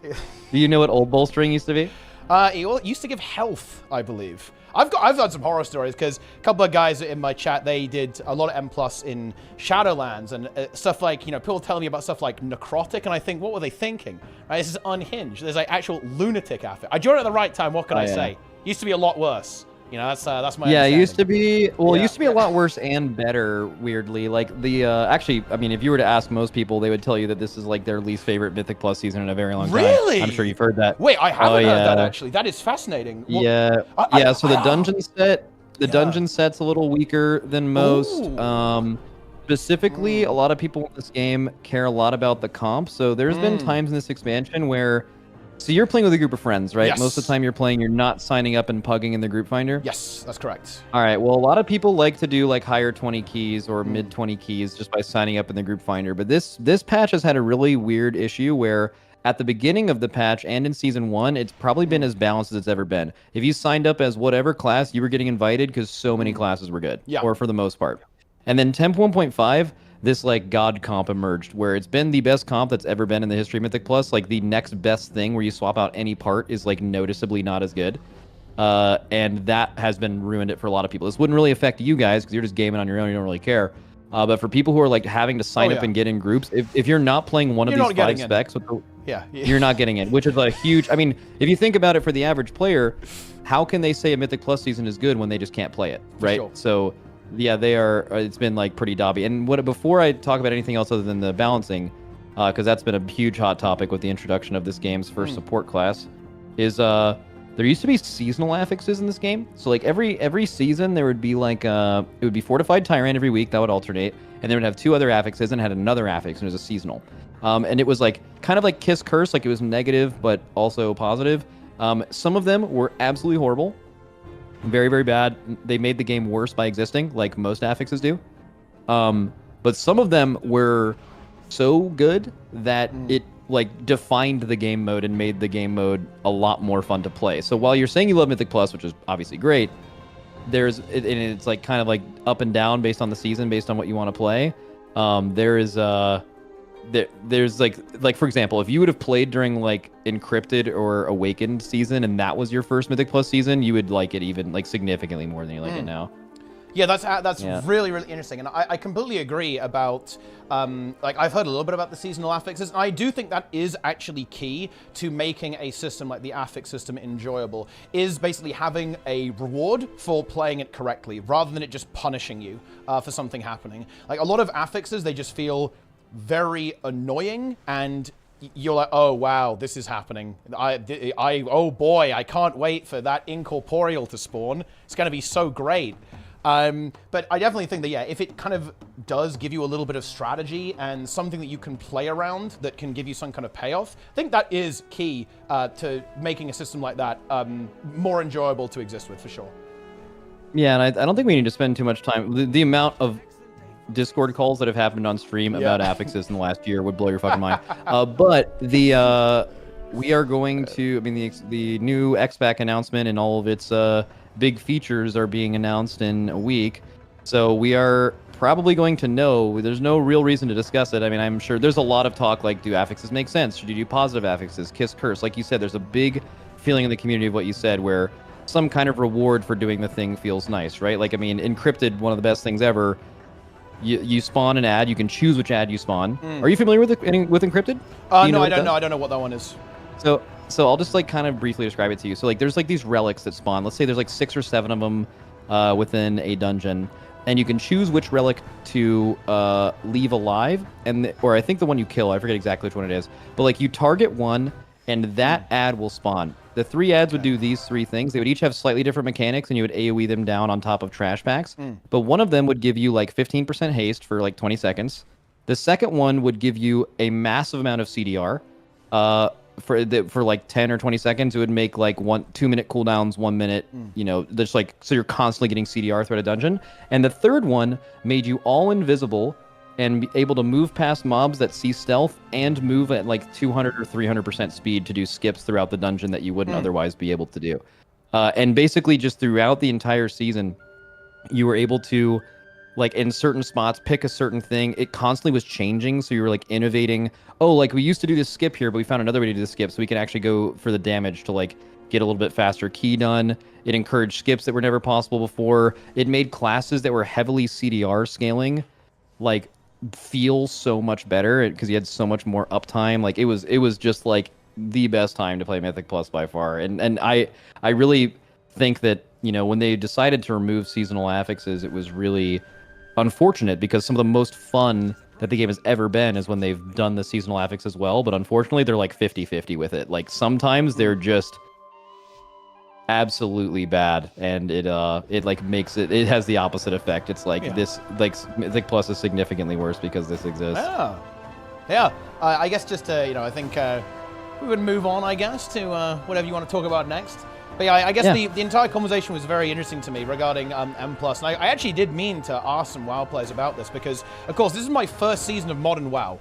S9: Do you know what old bolstering used to be?
S1: It used to give health, I believe. I've had some horror stories because a couple of guys in my chat, they did a lot of M+ in Shadowlands and stuff like, people telling me about stuff like necrotic, and I think, what were they thinking? Right, this is unhinged. There's like actual lunatic affix. I joined it at the right time. What can I say? Used to be a lot worse. That's my
S9: it used to be. Well, it used to be a lot worse and better. Weirdly, like the actually, I mean, if you were to ask most people, they would tell you that this is like their least favorite Mythic Plus season in a very long time.
S1: Really?
S9: I'm sure you've heard that.
S1: Wait, I haven't heard that actually. That is fascinating.
S9: Well, so the dungeon set, dungeon set's a little weaker than most. Specifically, a lot of people in this game care a lot about the comp. So there's been times in this expansion where. So you're playing with a group of friends, right?
S1: Yes.
S9: Most of the time you're playing, you're not signing up and pugging in the group finder?
S1: Yes, that's correct.
S9: All right, well, a lot of people like to do like higher 20 keys or mid 20 keys just by signing up in the group finder. But this patch has had a really weird issue where at the beginning of the patch and in Season 1, it's probably been as balanced as it's ever been. If you signed up as whatever class, you were getting invited because so many classes were good, or for the most part. And then 10.1.5, this like god comp emerged where it's been the best comp that's ever been in the history of Mythic Plus. Like the next best thing where you swap out any part is like noticeably not as good. And that has been ruined it for a lot of people. This wouldn't really affect you guys because you're just gaming on your own, you don't really care. But for people who are like having to sign up and get in groups, if you're not playing one of these 5 specs, with you're not getting in, which is a huge, I mean, if you think about it for the average player, how can they say a Mythic Plus season is good when they just can't play it, right? So yeah, they are. It's been like pretty dobby. And before I talk about anything else other than the balancing, because that's been a huge hot topic with the introduction of this game's first support class, is there used to be seasonal affixes in this game. So like every season there would be like it would be Fortified Tyrant every week that would alternate, and they would have 2 other affixes and had another affix, and it was a seasonal. And it was like kind of like Kiss Curse, like it was negative but also positive. Some of them were absolutely horrible. Very, very bad. They made the game worse by existing, like most affixes do. But some of them were so good that it like defined the game mode and made the game mode a lot more fun to play. So while you're saying you love Mythic Plus, which is obviously great, it's like kind of like up and down based on the season, based on what you want to play. There's like for example, if you would have played during like Encrypted or Awakened season and that was your first Mythic Plus season, you would like it even like significantly more than you like it now.
S1: Yeah, that's really, really interesting, and I completely agree about like I've heard a little bit about the seasonal affixes, and I do think that is actually key to making a system like the affix system enjoyable, is basically having a reward for playing it correctly rather than it just punishing you for something happening. Like a lot of affixes, they just feel very annoying, and you're like, oh wow, this is happening. Oh boy, I can't wait for that incorporeal to spawn. It's going to be so great. But I definitely think that, yeah, if it kind of does give you a little bit of strategy and something that you can play around that can give you some kind of payoff, I think that is key to making a system like that more enjoyable to exist with, for sure.
S9: Yeah, and I don't think we need to spend too much time. The amount of Discord calls that have happened on stream about affixes in the last year would blow your fucking mind. But we are going to. I mean, the new XPAC announcement and all of its big features are being announced in a week. So we are probably going to know. There's no real reason to discuss it. I mean, I'm sure there's a lot of talk like, do affixes make sense? Should you do positive affixes? Kiss, curse. Like you said, there's a big feeling in the community of what you said, where some kind of reward for doing the thing feels nice, right? Like, I mean, encrypted, one of the best things ever. You spawn an ad. You can choose which ad you spawn. Are you familiar with encrypted?
S1: No, I don't know. I don't know what that one is.
S9: So I'll just like kind of briefly describe it to you. So like there's like these relics that spawn. Let's say there's like 6 or 7 of them within a dungeon, and you can choose which relic to leave alive, or I think the one you kill. I forget exactly which one it is. But like you target one, and that ad will spawn. The 3 ads would do these 3 things. They would each have slightly different mechanics, and you would AoE them down on top of trash packs. But one of them would give you like 15% haste for like 20 seconds. The second one would give you a massive amount of CDR. For like 10 or 20 seconds, it would make like 2-minute cooldowns, 1 minute, you know, just like, so you're constantly getting CDR throughout a dungeon. And the third one made you all invisible and be able to move past mobs that see stealth and move at like 200 or 300% speed to do skips throughout the dungeon that you wouldn't otherwise be able to do. And basically just throughout the entire season, you were able to, like, in certain spots, pick a certain thing. It constantly was changing, so you were like innovating. Oh, like we used to do this skip here, but we found another way to do the skip, so we can actually go for the damage to like get a little bit faster key done. It encouraged skips that were never possible before. It made classes that were heavily CDR scaling like feel so much better because you had so much more uptime. Like it was just like the best time to play Mythic Plus by far. And I really think that, you know, when they decided to remove seasonal affixes, it was really unfortunate, because some of the most fun that the game has ever been is when they've done the seasonal affix as well. But unfortunately, they're like 50-50 with it. Like sometimes they're just absolutely bad, and it like makes it has the opposite effect. It's like this, like Mythic Plus is significantly worse because this exists.
S1: Yeah. I guess just you know, I think we would move on, I guess, to whatever you want to talk about next. But yeah, I guess the entire conversation was very interesting to me regarding M+. And I actually did mean to ask some WoW players about this because, of course, this is my first season of Modern WoW.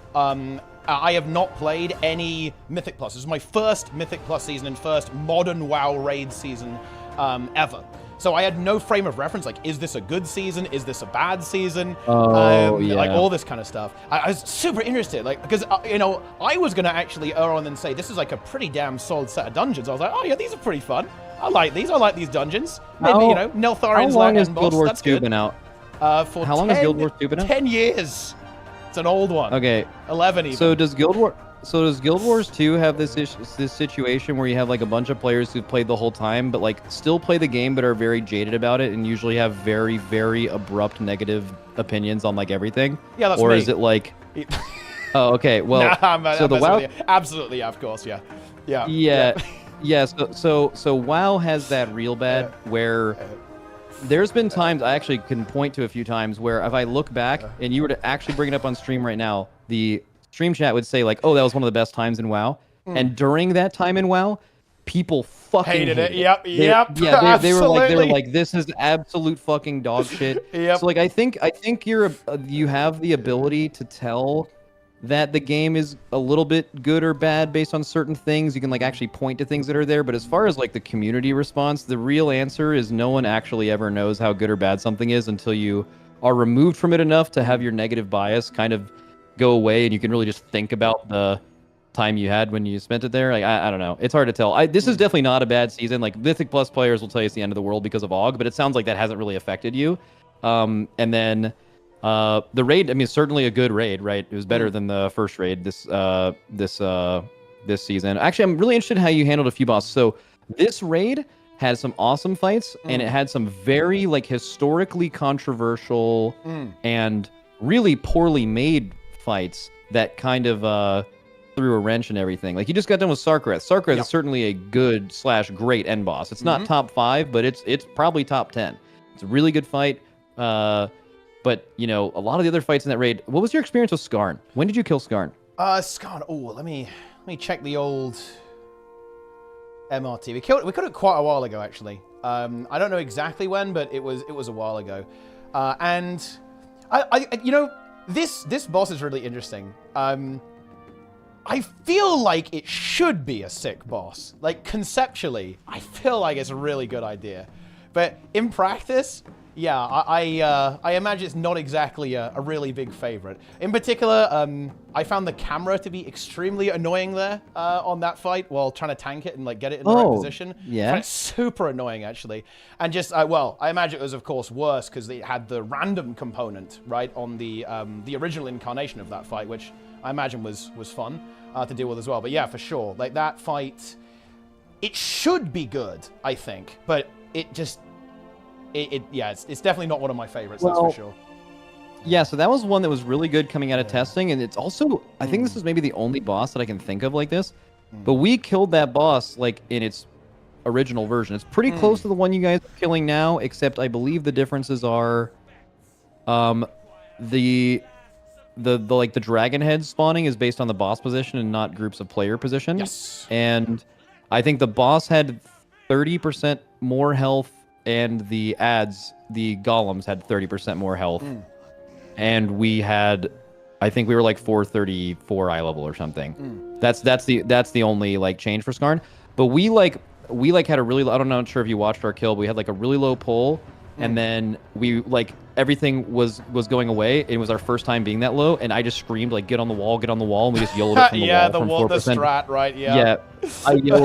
S1: I have not played any Mythic Plus. This is my first Mythic Plus season and first Modern WoW raid season ever. So I had no frame of reference. Like, is this a good season? Is this a bad season? Like all this kind of stuff. I was super interested, like, because you know, I was gonna actually err on and say this is like a pretty damn solid set of dungeons. I was like, oh yeah, these are pretty fun. I like these. I like these dungeons. Maybe, you know, Neltharian's
S9: How long has
S1: Land
S9: Guild Wars
S1: that's
S9: 2
S1: good.
S9: been out?
S1: For
S9: How long has Guild Wars 2 been out?
S1: 10 years. It's an old one.
S9: Okay.
S1: 11 even.
S9: So does Guild Wars 2 have this situation where you have like a bunch of players who've played the whole time, but like still play the game, but are very jaded about it, and usually have very, very abrupt negative opinions on like everything?
S1: Yeah, that's
S9: Or
S1: me.
S9: is it like? Oh, okay. Well,
S1: nah,
S9: so the WoW,
S1: absolutely, yeah, of course, yeah.
S9: yeah. So WoW has that real bad where there's been times, I actually can point to a few times where if I look back and you were to actually bring it up on stream right now, the stream chat would say like, oh, that was one of the best times in WoW. And during that time in WoW, people fucking hated it.
S1: Yep.
S9: Yeah, they were like, this is absolute fucking dog shit. So like, I think you have the ability to tell that the game is a little bit good or bad based on certain things. You can like actually point to things that are there. But as far as like the community response, the real answer is no one actually ever knows how good or bad something is until you are removed from it enough to have your negative bias kind of go away, and you can really just think about the time you had when you spent it there. Like, I don't know. It's hard to tell. This is definitely not a bad season. Like, Mythic Plus players will tell you it's the end of the world because of AUG, but it sounds like that hasn't really affected you. And then the raid, I mean, certainly a good raid, right? It was better than the first raid this season. Actually, I'm really interested in how you handled a few bosses. So this raid had some awesome fights, and it had some very like historically controversial and really poorly made fights that kind of threw a wrench and everything. Like, you just got done with SARKARETH. SARKARETH is certainly a good/great end boss. It's not top 5, but it's probably top 10. It's a really good fight. But you know, a lot of the other fights in that raid. What was your experience with Skarn? When did you kill Skarn?
S1: Skarn. Oh, let me check the old MRT. We killed it quite a while ago, actually. I don't know exactly when, but it was a while ago. And I you know, this boss is really interesting. I feel like it should be a sick boss. Like, conceptually, I feel like it's a really good idea. But in practice, yeah, I imagine it's not exactly a really big favorite. In particular, I found the camera to be extremely annoying there on that fight while trying to tank it and like get it in the right position.
S9: Yeah.
S1: I found it super annoying, actually. And just, well, I imagine it was, of course, worse because it had the random component, right, on the original incarnation of that fight, which I imagine was fun to deal with as well. But yeah, for sure, like that fight, it should be good, I think, but it just, yeah, it's definitely not one of my favorites, that's for sure.
S9: Yeah, so that was one that was really good coming out of testing, and it's also, I think this is maybe the only boss that I can think of like this, but we killed that boss, like, in its original version. It's pretty close to the one you guys are killing now, except I believe the differences are, the dragon head spawning is based on the boss position and not groups of player position.
S1: Yes.
S9: And I think the boss had 30% more health, and the golems had 30% more health. And we had, I think we were like 434 eye level or something. That's the only like change for Skarn. But we had a really, I'm not sure if you watched our kill, but we had like a really low pull, and then we like everything was going away. It was our first time being that low, and I just screamed like, "Get on the wall, get on the wall!" And we just YOLO'd it from the
S1: yeah,
S9: wall.
S1: the strat, right? Yeah.
S9: Yeah,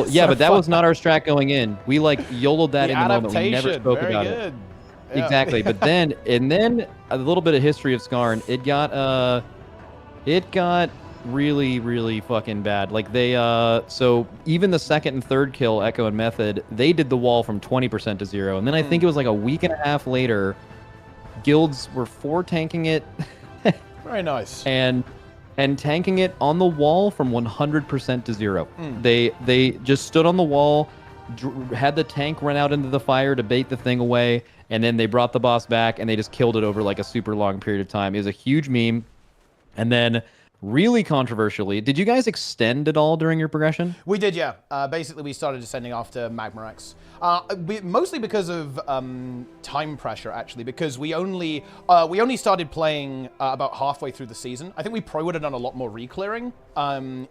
S9: yeah, but that was not our strat going in. We like YOLO'd that in the moment. We never spoke about it.
S1: Yeah.
S9: Exactly, but then a little bit of history of Skarn. It got really, really fucking bad. Like they, so even the second and third kill, Echo and Method, they did the wall from 20% to 0, and then I think it was like a week and a half later, guilds were tanking it.
S1: Very nice.
S9: And tanking it on the wall from 100% to 0. They just stood on the wall, had the tank run out into the fire to bait the thing away, and then they brought the boss back and they just killed it over like a super long period of time. It was a huge meme. And then, really controversially, did you guys extend at all during your progression?
S1: We did, yeah. Basically, we started descending after Magmarex. Mostly because of time pressure, actually, because we only started playing about halfway through the season. I think we probably would have done a lot more re-clearing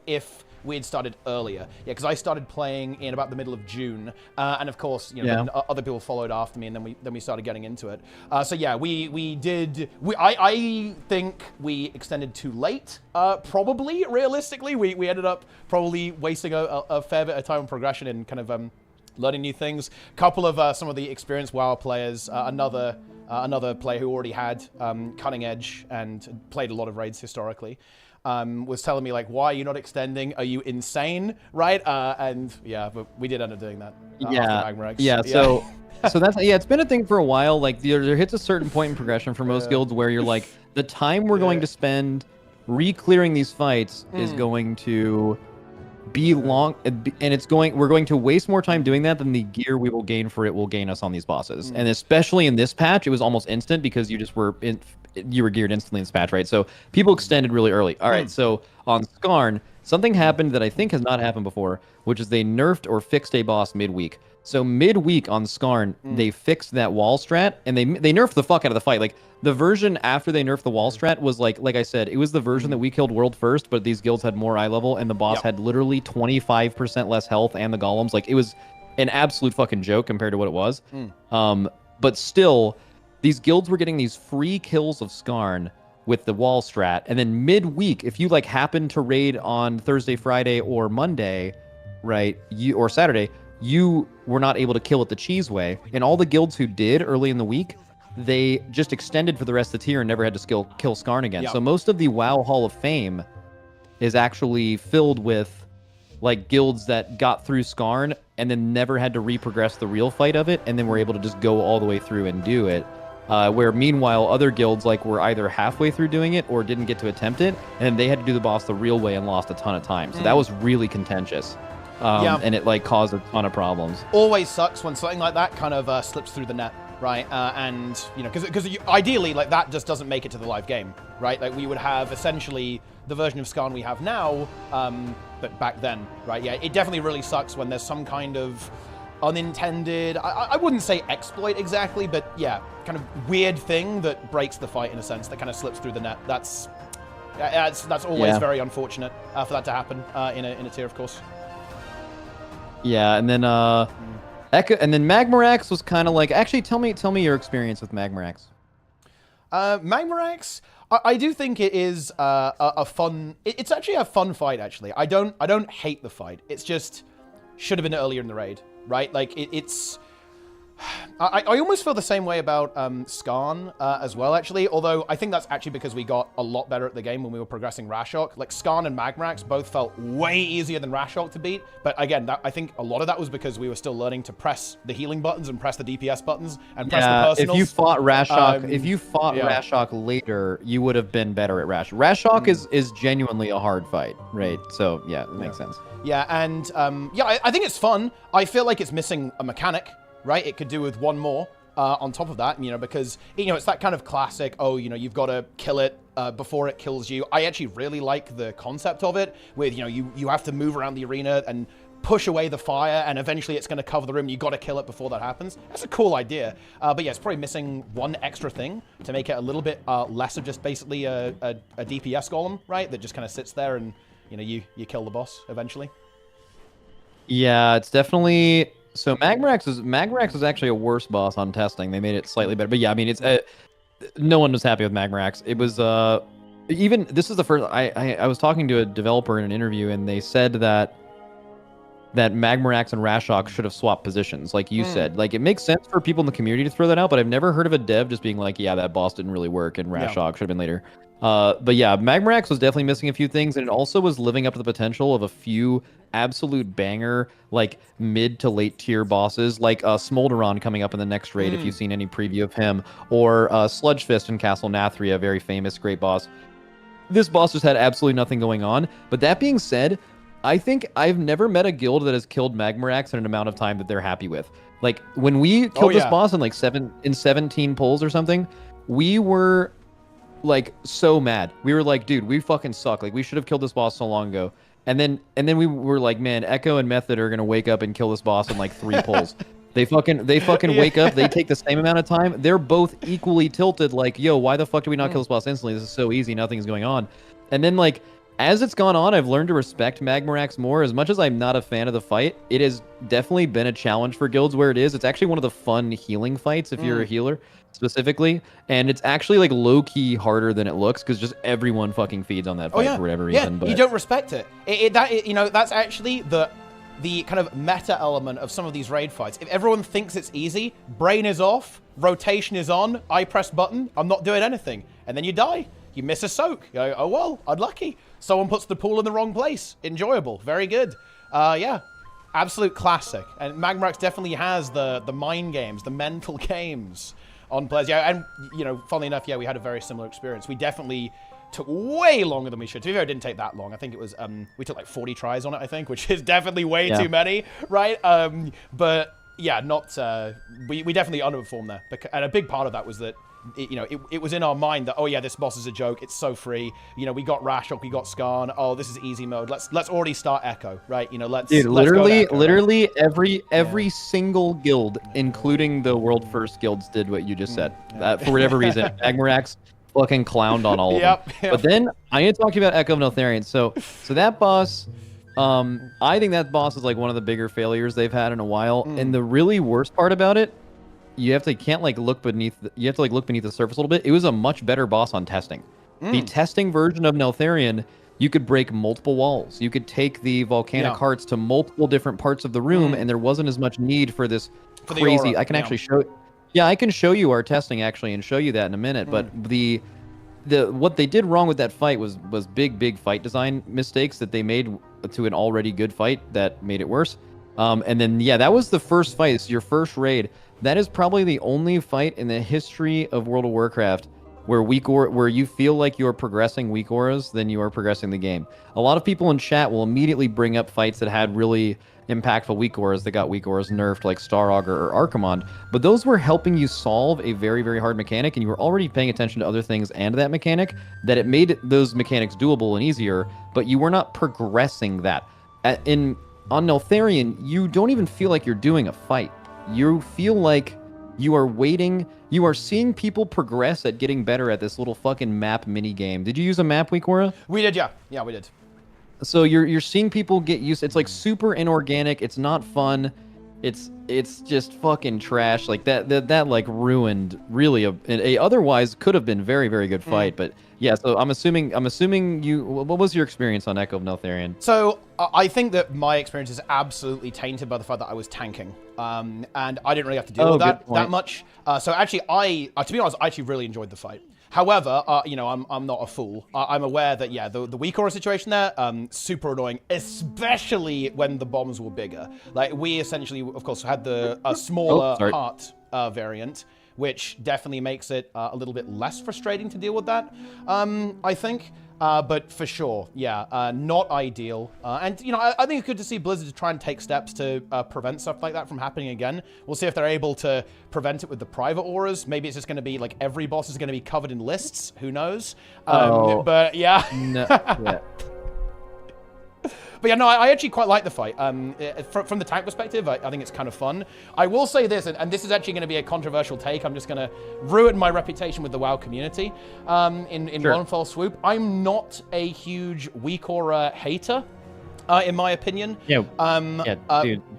S1: if we had started earlier. Yeah, because I started playing in about the middle of June, and of course, you know, then other people followed after me, and then we started getting into it. So yeah, I think we extended too late. Probably, realistically, we ended up probably wasting a fair bit of time on progression and kind of learning new things. Couple of some of the experienced WoW players, another player who already had Cutting Edge and played a lot of raids historically, was telling me, like, why are you not extending? Are you insane? Right? And yeah, but we did end up doing that. After Magmarex.
S9: Yeah, so that's, yeah, it's been a thing for a while. Like, there hits a certain point in progression for most guilds where you're like, the time we're going to spend re-clearing these fights is going to be long, and we're going to waste more time doing that than the gear we will gain for it will gain us on these bosses. And especially in this patch, it was almost instant because you just were geared instantly in this patch, right? So people extended really early. All right, so on Skarn, something happened that I think has not happened before, which is they nerfed or fixed a boss midweek. So midweek on Skarn, they fixed that wall strat, and they nerfed the fuck out of the fight. Like, the version after they nerfed the wall strat was like I said, it was the version that we killed world first, but these guilds had more eye level, and the boss had literally 25% less health and the golems. Like, it was an absolute fucking joke compared to what it was. But still, these guilds were getting these free kills of Skarn with the wall strat, and then midweek, if you like happened to raid on Thursday, Friday, or Monday, right, or Saturday, you were not able to kill it the cheese way. And all the guilds who did early in the week, they just extended for the rest of the tier and never had to kill Skarn again. So most of the WoW Hall of Fame is actually filled with like guilds that got through Skarn and then never had to re-progress the real fight of it, and then were able to just go all the way through and do it. Where meanwhile other guilds like were either halfway through doing it or didn't get to attempt it, and they had to do the boss the real way and lost a ton of time. So that was really contentious. And it like caused a ton of problems.
S1: Always sucks when something like that kind of slips through the net, right? And you know, because ideally, like, that just doesn't make it to the live game, right? Like, we would have essentially the version of Skarn we have now, but back then, right? Yeah, it definitely really sucks when there's some kind of unintended, I wouldn't say exploit exactly, but yeah, kind of weird thing that breaks the fight in a sense, that kind of slips through the net. That's That's always
S9: Yeah.
S1: very unfortunate for that to happen in a tier, of course.
S9: Yeah, and then Echo, and then Magmarax was kind of like. Actually, tell me your experience with Magmarax.
S1: Magmarax, I do think it is a fun. It's actually a fun fight. Actually, I don't hate the fight. It's just should have been earlier in the raid, right? Like it's. I almost feel the same way about Skarn as well, actually. Although I think that's actually because we got a lot better at the game when we were progressing Rashok. Like Skarn and Magmarax both felt way easier than Rashok to beat. But again, I think a lot of that was because we were still learning to press the healing buttons and press the DPS buttons and press the personals.
S9: If you fought Rashok, Rashok later, you would have been better at Rashok. Rashok is genuinely a hard fight, right? So yeah, it makes sense.
S1: Yeah, and I think it's fun. I feel like it's missing a mechanic. Right, it could do with one more on top of that, because it's that kind of classic. Oh, you've got to kill it before it kills you. I actually really like the concept of it, with you have to move around the arena and push away the fire, and eventually it's going to cover the room. You got to kill it before that happens. That's a cool idea, but yeah, it's probably missing one extra thing to make it a little bit less of just basically a DPS golem, right? That just kind of sits there and you kill the boss eventually.
S9: Yeah, it's definitely. So Magmarax was actually a worse boss on testing. They made it slightly better, but yeah, I mean it's no one was happy with Magmarax. It was even this is the first I was talking to a developer in an interview, and they said that Magmarax and Rashok should have swapped positions, like you said. Like it makes sense for people in the community to throw that out, but I've never heard of a dev just being like, yeah, that boss didn't really work, and Rashok should have been later. But yeah, Magmarax was definitely missing a few things, and it also was living up to the potential of a few absolute banger, like mid to late tier bosses, like Smolderon coming up in the next raid, if you've seen any preview of him, or Sludgefist in Castle Nathria, a very famous, great boss. This boss just had absolutely nothing going on. But that being said, I think I've never met a guild that has killed Magmarax in an amount of time that they're happy with. Like when we killed this boss in like 17 pulls or something, we were like so mad. We were like, dude, we fucking suck. Like we should have killed this boss so long ago. And then we were like, man, Echo and Method are gonna wake up and kill this boss in like 3 pulls. They fucking wake up. They take the same amount of time. They're both equally tilted. Like, yo, why the fuck do we not kill this boss instantly? This is so easy. Nothing's going on. And then like, as it's gone on, I've learned to respect Magmarax more. As much as I'm not a fan of the fight, it has definitely been a challenge for guilds where it is. It's actually one of the fun healing fights if you're a healer specifically, and it's actually like low-key harder than it looks because just everyone fucking feeds on that fight for whatever reason.
S1: Yeah,
S9: but
S1: you don't respect it. That's actually the kind of meta element of some of these raid fights. If everyone thinks it's easy, brain is off, rotation is on, I press button, I'm not doing anything, and then you die. You miss a soak. You go, oh well, unlucky. Someone puts the pool in the wrong place. Enjoyable. Very good. Yeah. Absolute classic. And Magmarax definitely has the mind games, the mental games on players. Yeah, and funnily enough, yeah, we had a very similar experience. We definitely took way longer than we should. To be fair, it didn't take that long. I think it was we took like 40 tries on it, I think, which is definitely way too many, right? But yeah, not we definitely underperformed there. And a big part of that was that it was in our mind that, oh yeah, this boss is a joke. It's so free. We got Rashok, we got Skarn. Oh, this is easy mode. Let's already start Echo, right? Let's
S9: Dude,
S1: let's go to Echo,
S9: literally every single guild, including the world first guilds, did what you just said. For whatever reason, Magmarax fucking clowned on all of them. But then I need to talk to you about Echo of Neltharion. So that boss, I think that boss is like one of the bigger failures they've had in a while. And the really worst part about it, you have to look beneath the surface a little bit. It was a much better boss on testing. The testing version of Neltharion, you could break multiple walls. You could take the volcanic hearts to multiple different parts of the room, and there wasn't as much need for this crazy. I can actually show. Yeah, I can show you our testing actually, and show you that in a minute. But what they did wrong with that fight was big fight design mistakes that they made to an already good fight that made it worse. And then that was the first fight. It's your first raid. That is probably the only fight in the history of World of Warcraft where you feel like you're progressing weak auras than you are progressing the game. A lot of people in chat will immediately bring up fights that had really impactful weak auras that got weak auras nerfed, like Star Augur or Archimond, but those were helping you solve a very, very hard mechanic, and you were already paying attention to other things and that mechanic, that it made those mechanics doable and easier, but you were not progressing that. On Neltharion, you don't even feel like you're doing a fight. You feel like You are waiting. You are seeing people progress at getting better at this little fucking map mini game. Did you use a map, Weekora?
S1: We did, yeah. Yeah, we did.
S9: So you're seeing people get used. It's like super inorganic. It's not fun. It's just fucking trash. Like that like ruined really a otherwise could have been very, very good fight. But yeah, so I'm assuming you. What was your experience on Echo of Neltharion?
S1: So I think that my experience is absolutely tainted by the fact that I was tanking, and I didn't really have to deal with that much. So actually, to be honest, I actually really enjoyed the fight. However, you know, I'm not a fool. I'm aware that, yeah, the weak aura situation there, super annoying, especially when the bombs were bigger. Like, we essentially, of course, had the smaller heart variant, which definitely makes it a little bit less frustrating to deal with that, I think. But for sure, yeah, not ideal. And, you know, I think it's good to see Blizzard try and take steps to prevent stuff like that from happening again. We'll see if they're able to prevent it with the private auras. Maybe it's just going to be like every boss is going to be covered in lists. Who knows? But yeah.
S9: No, yeah.
S1: But yeah, no, I actually quite like the fight. From the tank perspective, I think it's kind of fun. I will say this, and this is actually going to be a controversial take. I'm just going to ruin my reputation with the WoW community in one fell swoop. I'm not a huge weak aura hater. In my opinion.
S9: Yeah.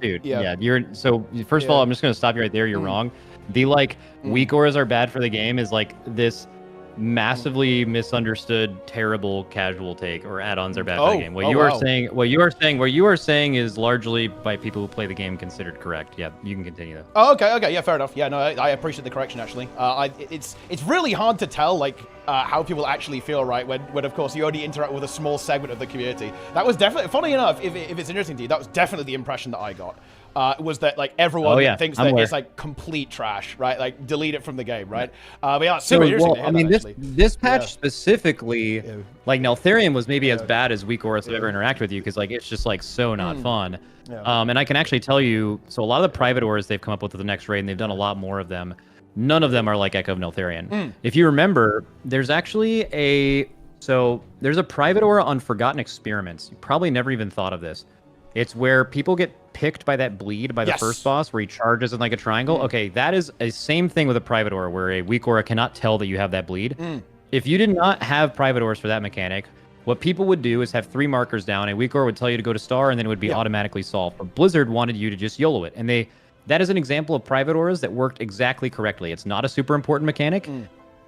S9: Dude. Yeah. You're so. First of all, I'm just gonna stop you right there. You're wrong. The weak auras are bad for the game is like this massively misunderstood, terrible casual take, or add-ons are bad for the game. What you are saying is largely by people who play the game considered correct. Yeah, you can continue though.
S1: Oh, okay, yeah, fair enough. Yeah, no, I appreciate the correction actually. It's really hard to tell like how people actually feel, right? When of course you only interact with a small segment of the community. That was definitely, funny enough, if it's interesting to you, that was definitely the impression that I got. Was that like everyone thinks that it's like complete trash, right? Like delete it from the game, right? But yeah, super interesting.
S9: Well, I mean, this patch specifically, like Neltharion was maybe as bad as weak auras have ever interact with you because like it's just like so not fun. And I can actually tell you, so a lot of the private auras they've come up with the next raid, and they've done a lot more of them. None of them are like Echo of Neltharion. If you remember, there's actually there's a private aura on Forgotten Experiments. You probably never even thought of this. It's where people get picked by that bleed by the first boss where he charges in like a triangle. Okay, that is a same thing with a private aura where a weak aura cannot tell that you have that bleed. If you did not have private auras for that mechanic, what people would do is have 3 markers down. A weak aura would tell you to go to star and then it would be automatically solved. But Blizzard wanted you to just YOLO it. And that is an example of private auras that worked exactly correctly. It's not a super important mechanic.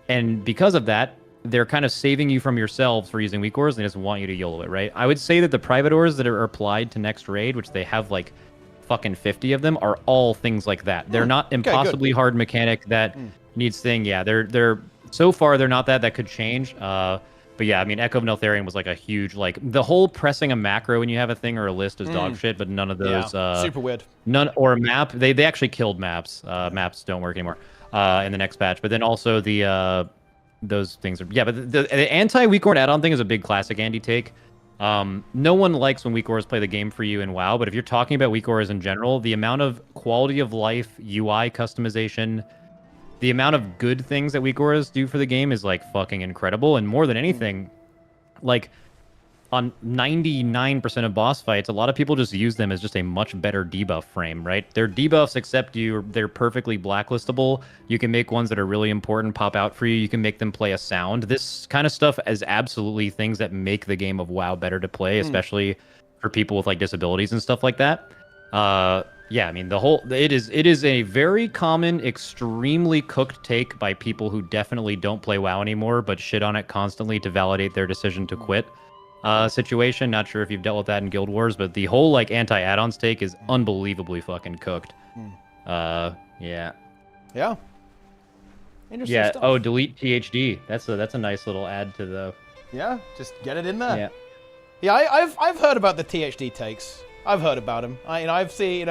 S9: And because of that, they're kind of saving you from yourselves for using weak auras. They just want you to YOLO it, right? I would say that the private auras that are applied to next raid, which they have like fucking 50 of them, are all things like that. They're not impossibly hard mechanic that needs thing. Yeah, they're so far they're not that could change. But yeah, I mean, Echo of Neltharion was like a huge like the whole pressing a macro when you have a thing or a list is dog shit. But none of those
S1: super weird.
S9: None or a map. They actually killed maps. Maps don't work anymore in the next patch. But then also the those things are but the anti-weak aura add-on thing is a big classic Andy take. No one likes when weak auras play the game for you in WoW, but if you're talking about weak auras in general, the amount of quality of life, UI customization, the amount of good things that weak auras do for the game is like fucking incredible. And more than anything, like on 99% of boss fights, a lot of people just use them as just a much better debuff frame, right? Their debuffs accept you, they're perfectly blacklistable. You can make ones that are really important pop out for you. You can make them play a sound. This kind of stuff is absolutely things that make the game of WoW better to play, especially for people with like disabilities and stuff like that. Yeah, I mean, it is a very common, extremely cooked take by people who definitely don't play WoW anymore, but shit on it constantly to validate their decision to quit. Situation. Not sure if you've dealt with that in Guild Wars, but the whole like anti-add-ons take is unbelievably fucking cooked. Yeah.
S1: Yeah. Interesting stuff.
S9: Oh, delete THD. That's a nice little add to the.
S1: Yeah, just get it in there. Yeah. I've heard about the THD takes. I've heard about them. I've seen.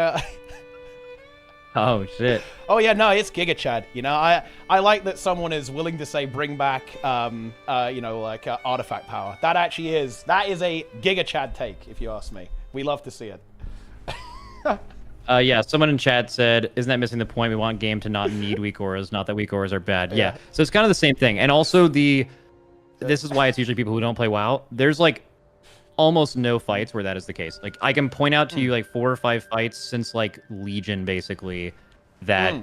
S9: Oh shit.
S1: Oh yeah, no, it's Giga Chad. You know, I like that someone is willing to say bring back artifact power. That is a Giga Chad take, if you ask me. We love to see it.
S9: Yeah, someone in chat said, isn't that missing the point? We want game to not need weak auras, not that weak auras are bad. Yeah. So it's kind of the same thing. And also this is why it's usually people who don't play WoW. There's like almost no fights where that is the case. Like I can point out to you like 4 or 5 fights since like Legion basically that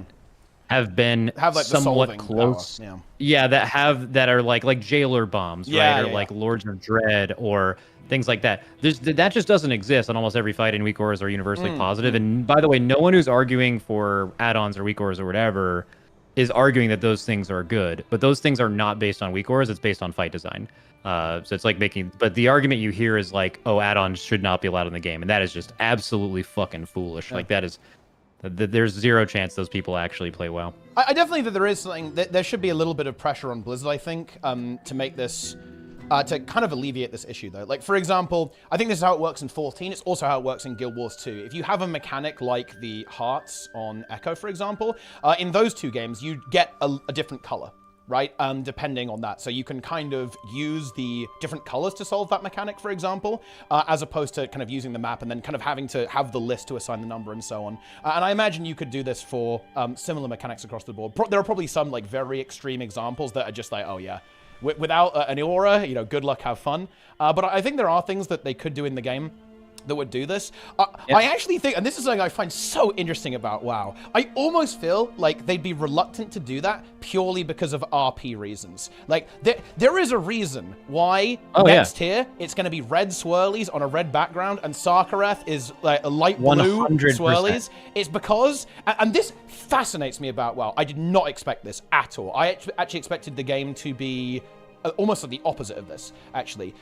S9: have been
S1: like, the
S9: somewhat
S1: solving
S9: close.
S1: power.
S9: Yeah, that are like jailer bombs,
S1: Yeah,
S9: right? Or
S1: yeah,
S9: like Lords of Dread or things like that. That just doesn't exist on almost every fight, and weak auras are universally positive. And by the way, no one who's arguing for add-ons or weak auras or whatever is arguing that those things are good, but those things are not based on weak auras. It's based on fight design. So it's like but the argument you hear is like, oh, add-ons should not be allowed in the game, and that is just absolutely fucking foolish. Like that is. There's zero chance those people actually play well.
S1: I definitely think there is something. There should be a little bit of pressure on Blizzard, I think, to make this, to kind of alleviate this issue, though. Like, for example, I think this is how it works in 14. It's also how it works in Guild Wars 2. If you have a mechanic like the hearts on Echo, for example, in those two games, you get a different color, right? Depending on that. So you can kind of use the different colors to solve that mechanic, for example, as opposed to kind of using the map and then kind of having to have the list to assign the number and so on. And I imagine you could do this for similar mechanics across the board. There are probably some like very extreme examples that are just like, oh yeah, without an aura, you know, good luck, have fun. But I think there are things that they could do in the game that would do this. I actually think, and this is something I find so interesting about WoW, I almost feel like they'd be reluctant to do that purely because of RP reasons. Like, there is a reason why next tier, it's going to be red swirlies on a red background, and SARKARETH is like a light blue
S9: 100%.
S1: swirlies. It's because, and this fascinates me about WoW, I did not expect this at all. I actually expected the game to be almost like the opposite of this, actually.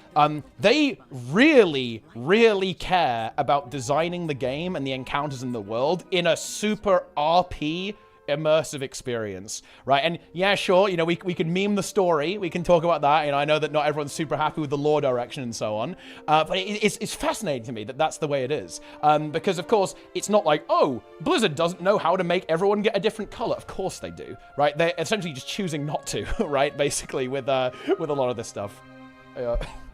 S1: They really, really care about designing the game and the encounters in the world in a super RP immersive experience, right? And yeah, sure, you know, we can meme the story, we can talk about that, and I know that not everyone's super happy with the lore direction and so on, but it's fascinating to me that that's the way it is, because of course, it's not like, oh, Blizzard doesn't know how to make everyone get a different color. Of course they do, right? They're essentially just choosing not to, right? Basically, with a lot of this stuff.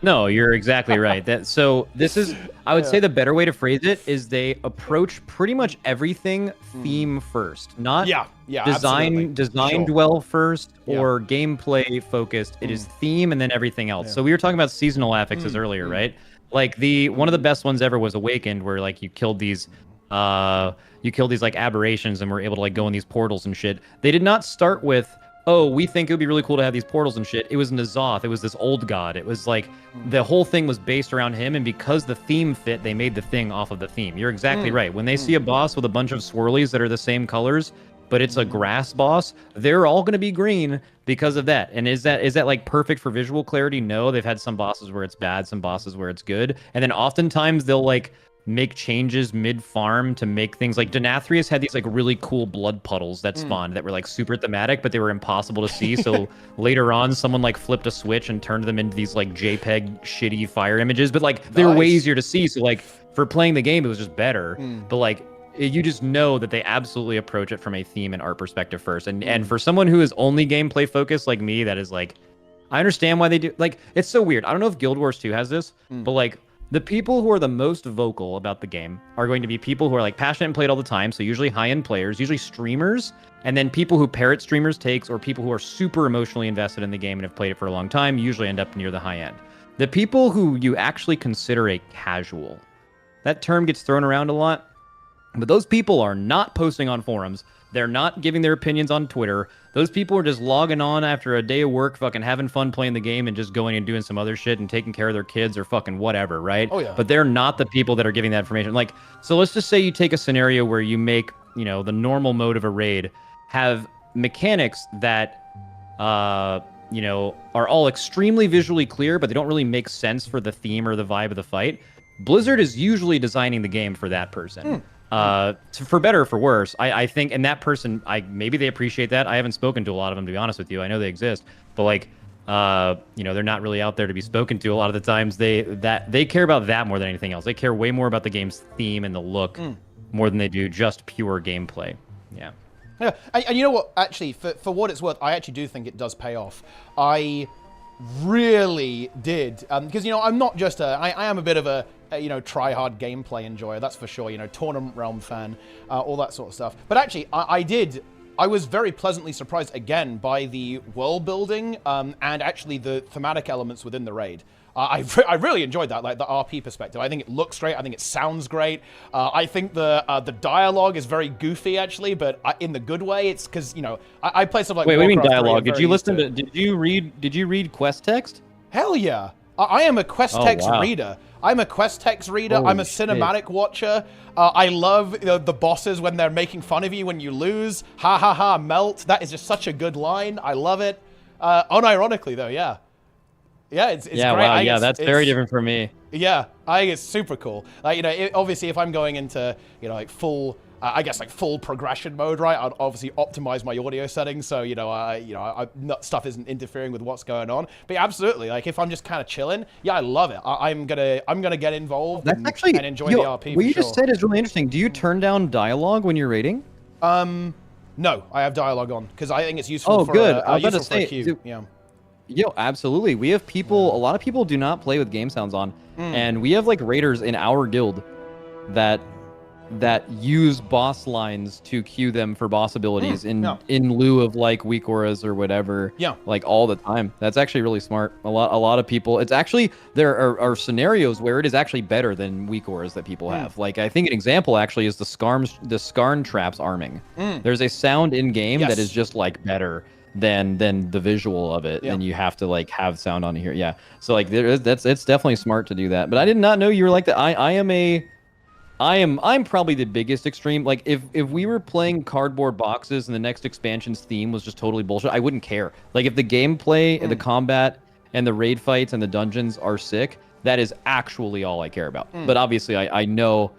S9: No, you're exactly right. So this is, I would say the better way to phrase it is they approach pretty much everything theme first, not designed well first or gameplay focused. It is theme and then everything else. So we were talking about seasonal affixes earlier, right? Like one of the best ones ever was Awakened, where like you killed these like aberrations and were able to like go in these portals and shit. They did not start with, oh, we think it would be really cool to have these portals and shit. It was N'Zoth. It was this old god. It was like the whole thing was based around him, and because the theme fit, they made the thing off of the theme. You're exactly right. When they see a boss with a bunch of swirlies that are the same colors, but it's a grass boss, they're all going to be green because of that. And is that like perfect for visual clarity? No, they've had some bosses where it's bad, some bosses where it's good. And then oftentimes they'll like make changes mid-farm to make things like Denathrius had these like really cool blood puddles that spawned that were like super thematic, but they were impossible to see. So later on, someone like flipped a switch and turned them into these like JPEG shitty fire images, but like they're way easier to see. So like for playing the game, it was just better. But like you just know that they absolutely approach it from a theme and art perspective first. And for someone who is only gameplay focused like me, that is like, I understand why they do. Like, it's so weird. I don't know if Guild Wars 2 has this, but like, the people who are the most vocal about the game are going to be people who are like passionate and play it all the time. So usually high-end players, usually streamers, and then people who parrot streamers' takes, or people who are super emotionally invested in the game and have played it for a long time, usually end up near the high end. The people who you actually consider a casual, that term gets thrown around a lot, but those people are not posting on forums. They're not giving their opinions on Twitter. Those people are just logging on after a day of work, fucking having fun playing the game and just going and doing some other shit and taking care of their kids or fucking whatever, right? Oh, yeah. But they're not the people that are giving that information. Like, so let's just say you take a scenario where you make, you know, the normal mode of a raid have mechanics that, you know, are all extremely visually clear, but they don't really make sense for the theme or the vibe of the fight. Blizzard is usually designing the game for that person. For better or for worse, I think, and that person, maybe they appreciate that. I haven't spoken to a lot of them, to be honest with you. I know they exist, but like, you know, they're not really out there to be spoken to a lot of the times. They care about that more than anything else. They care way more about the game's theme and the look more than they do just pure gameplay. Yeah.
S1: Yeah, and you know what? Actually, for what it's worth, I actually do think it does pay off. I really did, because you know, I'm not just I am a bit of a you know, try-hard gameplay enjoyer, that's for sure, you know, Tournament Realm fan, all that sort of stuff. But actually, I did I was very pleasantly surprised again by the world building and actually the thematic elements within the raid. I really enjoyed that, like the RP perspective. I think it looks great. I think it sounds great. I think the dialogue is very goofy, actually, but in the good way. It's because, you know, I play stuff like
S9: Wait, what do you mean
S1: Warcraft 3,
S9: dialogue?
S1: I'm
S9: Did
S1: very
S9: you
S1: used
S9: listen
S1: to
S9: to?
S1: it.
S9: Did you read quest text?
S1: Hell yeah! I am a quest
S9: Oh,
S1: text
S9: wow.
S1: reader. I'm a quest text reader. I'm a
S9: Holy shit.
S1: cinematic watcher. I love the bosses when they're making fun of you when you lose. Ha ha ha! Melt. That is just such a good line. I love it. Unironically, though, yeah. Yeah, it's
S9: Yeah,
S1: great.
S9: wow, yeah, that's very different from me.
S1: Yeah, I think it's super cool. Like, you know, obviously if I'm going into, you know, like full, I guess like full progression mode, right? I'd obviously optimize my audio settings so stuff isn't interfering with what's going on. But yeah, absolutely, like if I'm just kind of chilling, yeah, I love it. I'm gonna get involved and enjoy the RP.
S9: What you
S1: for
S9: just
S1: sure.
S9: said is really interesting. Do you turn down dialogue when you're raiding?
S1: No, I have dialogue on because I think it's useful.
S9: Oh,
S1: for
S9: good.
S1: A,
S9: I was about to
S1: useful for a
S9: say,
S1: queue.
S9: do-
S1: Yeah.
S9: Yo, absolutely. We have people. A lot of people do not play with game sounds on, and we have like raiders in our guild that use boss lines to queue them for boss abilities in lieu of like weak auras or whatever.
S1: Yeah.
S9: Like all the time. That's actually really smart. A lot of people. It's actually there are scenarios where it is actually better than weak auras that people have. Like I think an example actually is the Skarn traps arming. There's a sound in game that is just like better than the visual of it, and you have to like have sound on here. Yeah, so like it's definitely smart to do that. But I did not know you were like that. I'm probably the biggest extreme. Like if we were playing cardboard boxes and the next expansion's theme was just totally bullshit, I wouldn't care. Like if the gameplay and the combat and the raid fights and the dungeons are sick, that is actually all I care about. But obviously I know,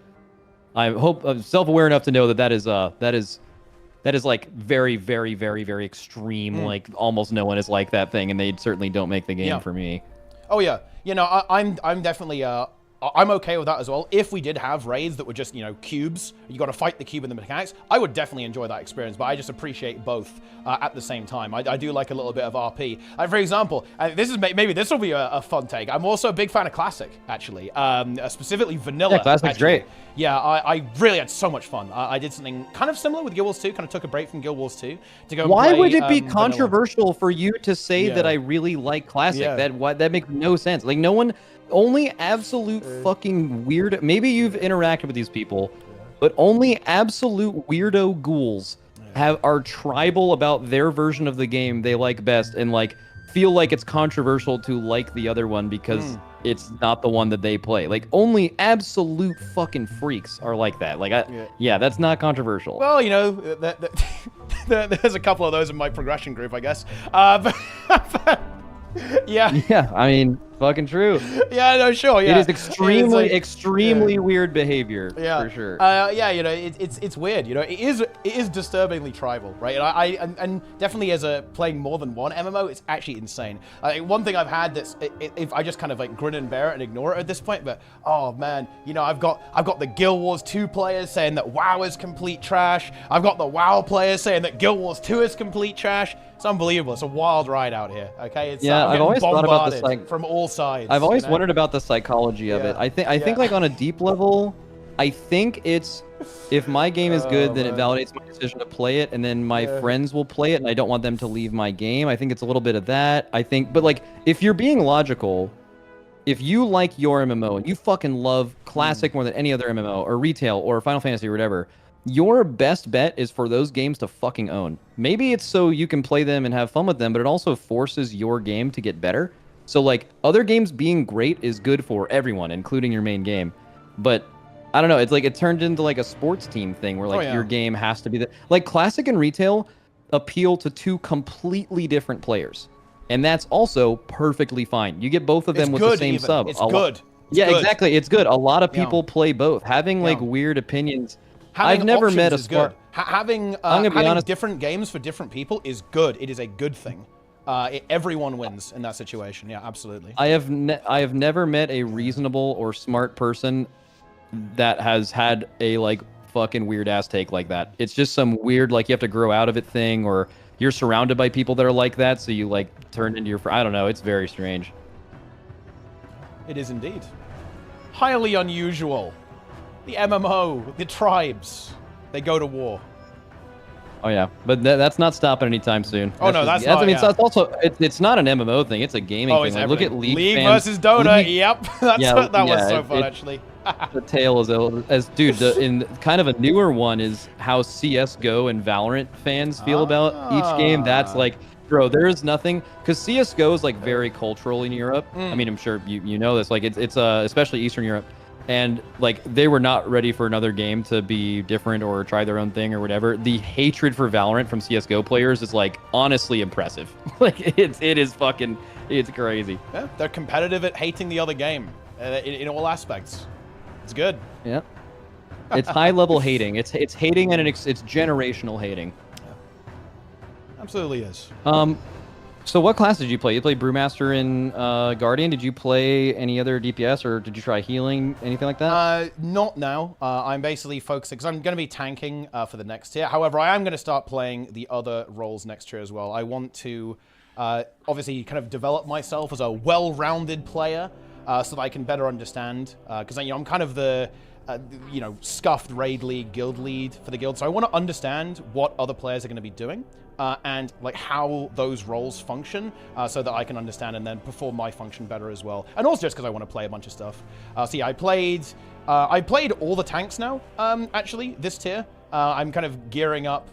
S9: I'm self-aware enough to know that is like very, very, very, very extreme. Like almost no one is like that thing, and they certainly don't make the game for me.
S1: Oh yeah, you know, I'm definitely I'm okay with that as well. If we did have raids that were just, you know, cubes, you got to fight the cube and the mechanics, I would definitely enjoy that experience, but I just appreciate both at the same time. I do like a little bit of RP. For example, this is maybe this will be a fun take. I'm also a big fan of Classic, actually, specifically Vanilla.
S9: Yeah, Classic's
S1: actually.
S9: great.
S1: Yeah, I really had so much fun. I did something kind of similar with Guild Wars 2, kind of took a break from Guild Wars 2 to go and
S9: Why
S1: play,
S9: would it be
S1: Vanilla.
S9: controversial for you to say that I really like Classic? That makes no sense. Like no one, only absolute fucking weird. Maybe you've interacted with these people, but only absolute weirdo ghouls are tribal about their version of the game they like best, and like feel like it's controversial to like the other one because it's not the one that they play. Like only absolute fucking freaks are like that. Like yeah, that's not controversial.
S1: Well, you know, there's a couple of those in my progression group, I guess. But
S9: Yeah, I mean, fucking true.
S1: Yeah, no, sure, yeah.
S9: It is extremely,
S1: like,
S9: extremely weird behavior, for sure.
S1: Yeah, you know, it's weird. You know, it is disturbingly tribal, right? And definitely as playing more than one MMO, it's actually insane. One thing I've had that's if I just kind of like grin and bear it and ignore it at this point, but oh man, you know, I've got the Guild Wars 2 players saying that WoW is complete trash. I've got the WoW players saying that Guild Wars 2 is complete trash. It's unbelievable. It's a wild ride out here. Okay, it's
S9: I've always thought about the
S1: from all sides.
S9: I've always wondered about the psychology of it. I think like on a deep level, I think it's if my game is good, then it validates my decision to play it, and then my friends will play it, and I don't want them to leave my game. I think it's a little bit of that. I think, but like if you're being logical, if you like your MMO and you fucking love Classic more than any other MMO or retail or Final Fantasy or whatever, your best bet is for those games to fucking own. Maybe it's so you can play them and have fun with them, but it also forces your game to get better. So like other games being great is good for everyone, including your main game. But I don't know, it's like it turned into like a sports team thing where like your game has to be the like Classic and retail appeal to two completely different players. And that's also perfectly fine. You get both of them with the same sub.
S1: It's good.
S9: Yeah, exactly. It's good. A lot of people play both. Having like weird opinions. I've never met a
S1: good. Having different games for different people is good. It is a good thing. Everyone wins in that situation. Yeah, absolutely.
S9: I have never met a reasonable or smart person that has had a like fucking weird ass take like that. It's just some weird like you have to grow out of it thing, or you're surrounded by people that are like that, so you like turn into your I don't know. It's very strange.
S1: It is indeed. Highly unusual. The MMO, the tribes, they go to war.
S9: Oh yeah, but that's not stopping anytime soon.
S1: Oh no, that's not.
S9: I mean,
S1: yeah.
S9: it's also it's not an MMO thing. It's a gaming thing.
S1: It's
S9: Like, look at
S1: everything.
S9: League fans.
S1: versus Dota.
S9: League-
S1: Yep, that was so fun actually.
S9: The tale as dude. In kind of a newer one is how CS:GO and Valorant fans feel about each game. That's like, bro, there is nothing because CS:GO is like very cultural in Europe. I mean, I'm sure you know this. Like it's especially Eastern Europe. And like they were not ready for another game to be different or try their own thing or whatever. The hatred for Valorant from CS:GO players is like honestly impressive. Like it's crazy.
S1: Yeah, they're competitive at hating the other game in all aspects. It's good.
S9: Yeah, it's high level hating. It's hating and it's generational hating.
S1: Absolutely is.
S9: So what class did you play? You played Brewmaster and Guardian. Did you play any other DPS or did you try healing, anything like that?
S1: Not now. I'm basically focusing, because I'm going to be tanking for the next tier. However, I am going to start playing the other roles next year as well. I want to obviously kind of develop myself as a well-rounded player so that I can better understand, because I'm kind of the scuffed raid league guild lead for the guild. So I want to understand what other players are going to be doing. And like how those roles function, so that I can understand and then perform my function better as well. And also just because I want to play a bunch of stuff. So yeah, I played all the tanks now. Actually, this tier, I'm kind of gearing up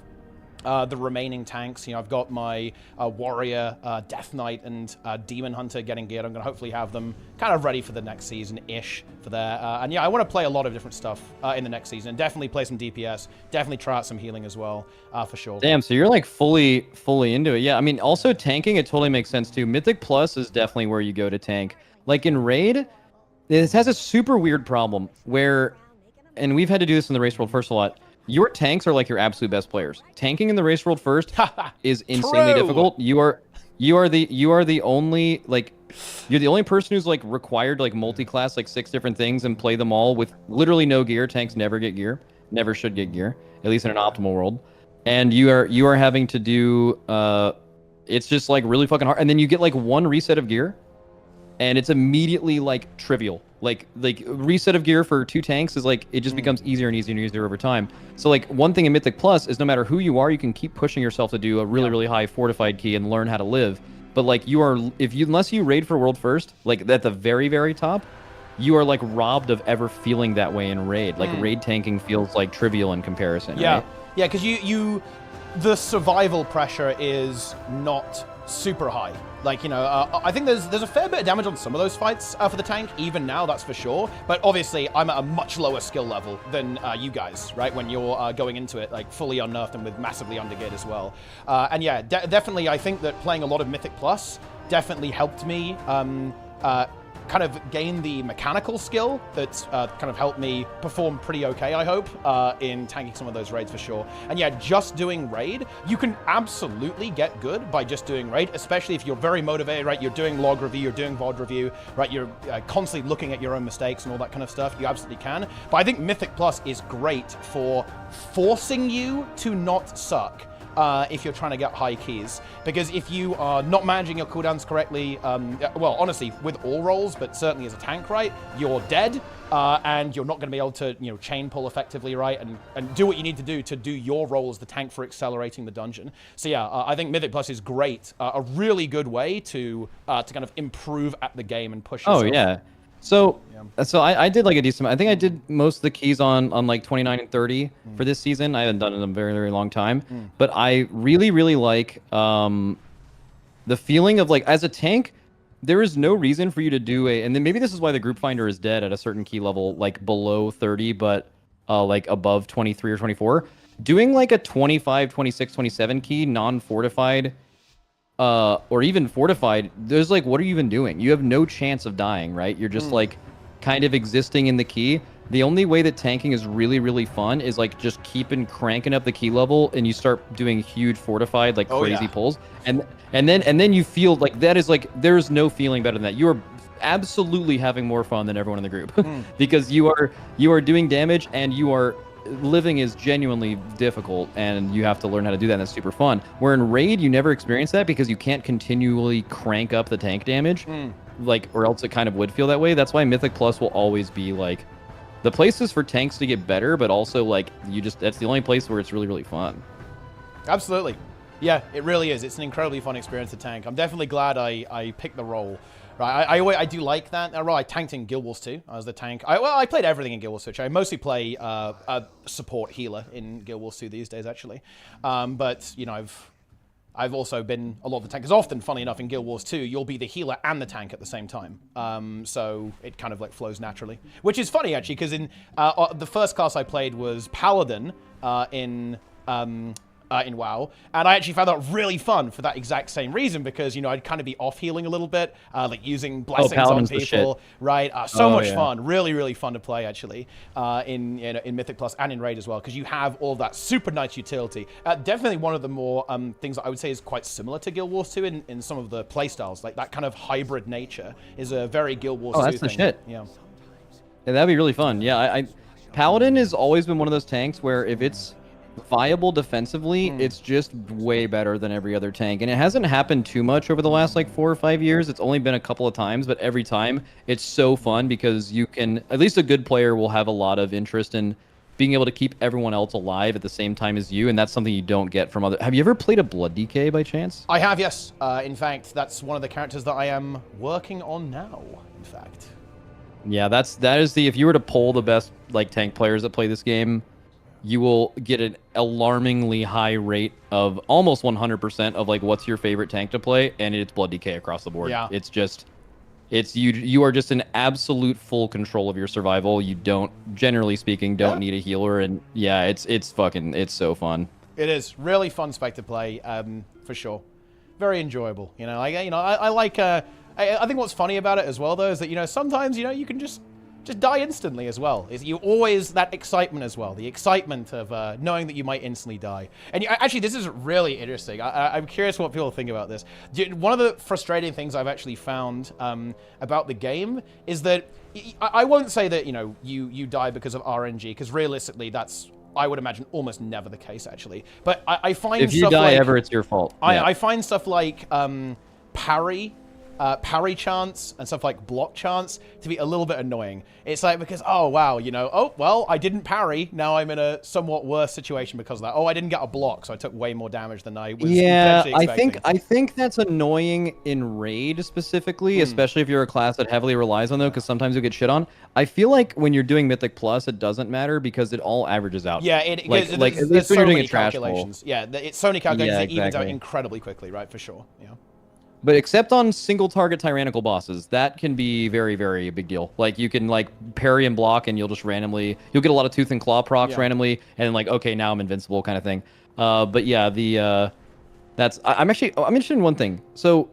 S1: the remaining tanks. I've got my warrior, death knight, and demon hunter getting geared. I'm gonna hopefully have them kind of ready for the next season-ish for there. And yeah, I want to play a lot of different stuff in the next season. Definitely play some DPS. Definitely try out some healing as well, for sure.
S9: Damn, so you're like fully into it. Yeah, I mean, also tanking, it totally makes sense too. Mythic Plus is definitely where you go to tank. Like in Raid, this has a super weird problem where, and we've had to do this in the Race World First a lot, your tanks are like your absolute best players. Tanking in the Race World First is insanely difficult. You are the only you're the only person who's like required to like multi-class like 6 different things and play them all with literally no gear. Tanks never get gear, never should get gear, at least in an optimal world. And you are having to do it's just like really fucking hard. And then you get like 1 reset of gear, and it's immediately like trivial. Like reset of gear for 2 tanks is like, it just becomes easier and easier and easier over time. So like one thing in Mythic Plus is no matter who you are, you can keep pushing yourself to do a really high fortified key and learn how to live. But like unless you raid for world first, like at the very top, you are like robbed of ever feeling that way in raid. Like raid tanking feels like trivial in comparison.
S1: Yeah,
S9: right?
S1: yeah, because the survival pressure is not super high. Like, I think there's a fair bit of damage on some of those fights for the tank, even now, that's for sure. But obviously, I'm at a much lower skill level than you guys, right? When you're going into it, like, fully unnerfed and with massively under-geared as well. And yeah, definitely, I think that playing a lot of Mythic Plus definitely helped me kind of gain the mechanical skill that's kind of helped me perform pretty okay, I hope, in tanking some of those raids for sure. And yeah, just doing raid, you can absolutely get good by just doing raid, especially if you're very motivated, right? You're doing log review, you're doing VOD review, right? You're constantly looking at your own mistakes and all that kind of stuff. You absolutely can. But I think Mythic Plus is great for forcing you to not suck. If you're trying to get high keys, because if you are not managing your cooldowns correctly, well, honestly, with all roles, but certainly as a tank, right, you're dead, and you're not going to be able to, chain pull effectively, right, and do what you need to do your role as the tank for accelerating the dungeon. So yeah, I think Mythic Plus is great, a really good way to kind of improve at the game and push yourself.
S9: Oh yeah. So I did like a decent. I think I did most of the keys on like 29 and 30 for this season. I haven't done it in a very long time, but I really like the feeling of like as a tank, there is no reason for you to do and then maybe this is why the group finder is dead at a certain key level, like below 30, but like above 23 or 24. Doing like a 25, 26, 27 key non-fortified. Or even fortified, there's like, what are you even doing? You have no chance of dying, right? You're just like kind of existing in the key. The only way that tanking is really fun is like just cranking up the key level, and you start doing huge fortified, like crazy pulls, and then you feel like that is like there's no feeling better than that. You are absolutely having more fun than everyone in the group because you are doing damage and you are. Living is genuinely difficult, and you have to learn how to do that, and that's super fun. Where in Raid, you never experience that because you can't continually crank up the tank damage, like, or else it kind of would feel that way. That's why Mythic Plus will always be, like, the places for tanks to get better, but also, like, that's the only place where it's really fun.
S1: Absolutely. Yeah, it really is. It's an incredibly fun experience to tank. I'm definitely glad I picked the role. Right, I do like that role. I tanked in Guild Wars 2 as the tank. I played everything in Guild Wars 2. I mostly play a support healer in Guild Wars 2 these days, actually. But you know, I've also been a lot of the tank. Because often, funny enough, in Guild Wars 2, you'll be the healer and the tank at the same time. So it kind of like flows naturally, which is funny actually, because in the first class I played was Paladin in WoW, and I actually found that really fun for that exact same reason, because, you know, I'd kind of be off healing a little bit, like using blessings on people, right? So much fun, really fun to play actually, in Mythic Plus and in Raid as well, because you have all that super nice utility. Definitely one of the more things that I would say is quite similar to Guild Wars 2 in some of the playstyles, like that kind of hybrid nature is a very Guild Wars 2
S9: that's
S1: thing.
S9: the shit.
S1: Yeah,
S9: that'd be really fun. Yeah, Paladin has always been one of those tanks where if it's viable defensively, it's just way better than every other tank, and it hasn't happened too much over the last like 4 or 5 years. It's only been a couple of times, but every time it's so fun because you can, at least a good player will have a lot of interest in being able to keep everyone else alive at the same time as you, and that's something you don't get from other. Have you ever played a Blood DK by chance?
S1: I have, yes. In fact, that's one of the characters that I am working on now, in fact.
S9: Yeah, that is if you were to poll the best like tank players that play this game, you will get an alarmingly high rate of almost 100% of like what's your favorite tank to play, and it's Blood DK across the board. Yeah. You are just in absolute full control of your survival. You don't, generally speaking, need a healer, and yeah, it's so fun.
S1: It is really fun spec to play, for sure. Very enjoyable. You know, I like. I think what's funny about it as well, though, is that, you know, sometimes, you know, you can just die instantly as well. Is you always that excitement as well, the excitement of knowing that you might instantly die. And actually, this is really interesting. I'm curious what people think about this. One of the frustrating things I've actually found about the game is that I won't say that, you know, you die because of RNG, because realistically, that's, I would imagine, almost never the case actually. But I find
S9: if you die ever, it's your fault.
S1: I find stuff like parry chance and stuff like block chance to be a little bit annoying. It's like, because, oh wow, you know, oh well, I didn't parry, now I'm in a somewhat worse situation because of that. Oh, I didn't get a block, so I took way more damage than I was potentially expecting.
S9: I think that's annoying in Raid specifically, especially if you're a class that heavily relies on them, because sometimes you'll get shit on. I feel like when you're doing Mythic Plus, it doesn't matter because it all averages out.
S1: Yeah,
S9: at least when you're doing a trash
S1: calculations. Yeah, it's so many calculations that evens out incredibly quickly, right? For sure. Yeah.
S9: But except on single target tyrannical bosses, that can be very, very a big deal. Like you can like parry and block, and you'll just randomly, you'll get a lot of tooth and claw procs randomly, and like, okay, now I'm invincible kind of thing. But yeah, I'm interested in one thing. So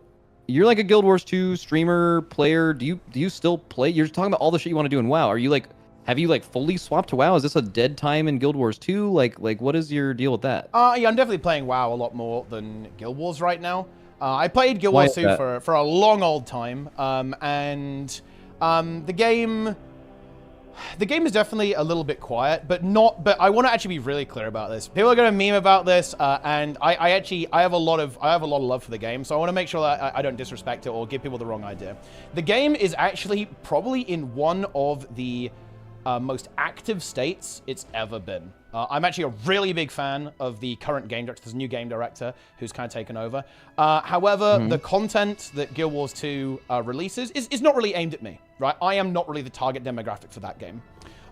S9: you're like a Guild Wars 2 streamer player. Do you still play? You're talking about all the shit you want to do in WoW. Are you like, have you like fully swapped to WoW? Is this a dead time in Guild Wars 2? Like what is your deal with that?
S1: Yeah, I'm definitely playing WoW a lot more than Guild Wars right now. I played Guild Wars 2 for a long old time, and the game is definitely a little bit quiet, but I want to actually be really clear about this. People are going to meme about this, and I have a lot of love for the game, so I want to make sure that I don't disrespect it or give people the wrong idea. The game is actually probably in one of the most active states it's ever been. I'm actually a really big fan of the current game director. There's a new game director who's kind of taken over. However, the content that Guild Wars 2 releases is not really aimed at me, right? I am not really the target demographic for that game.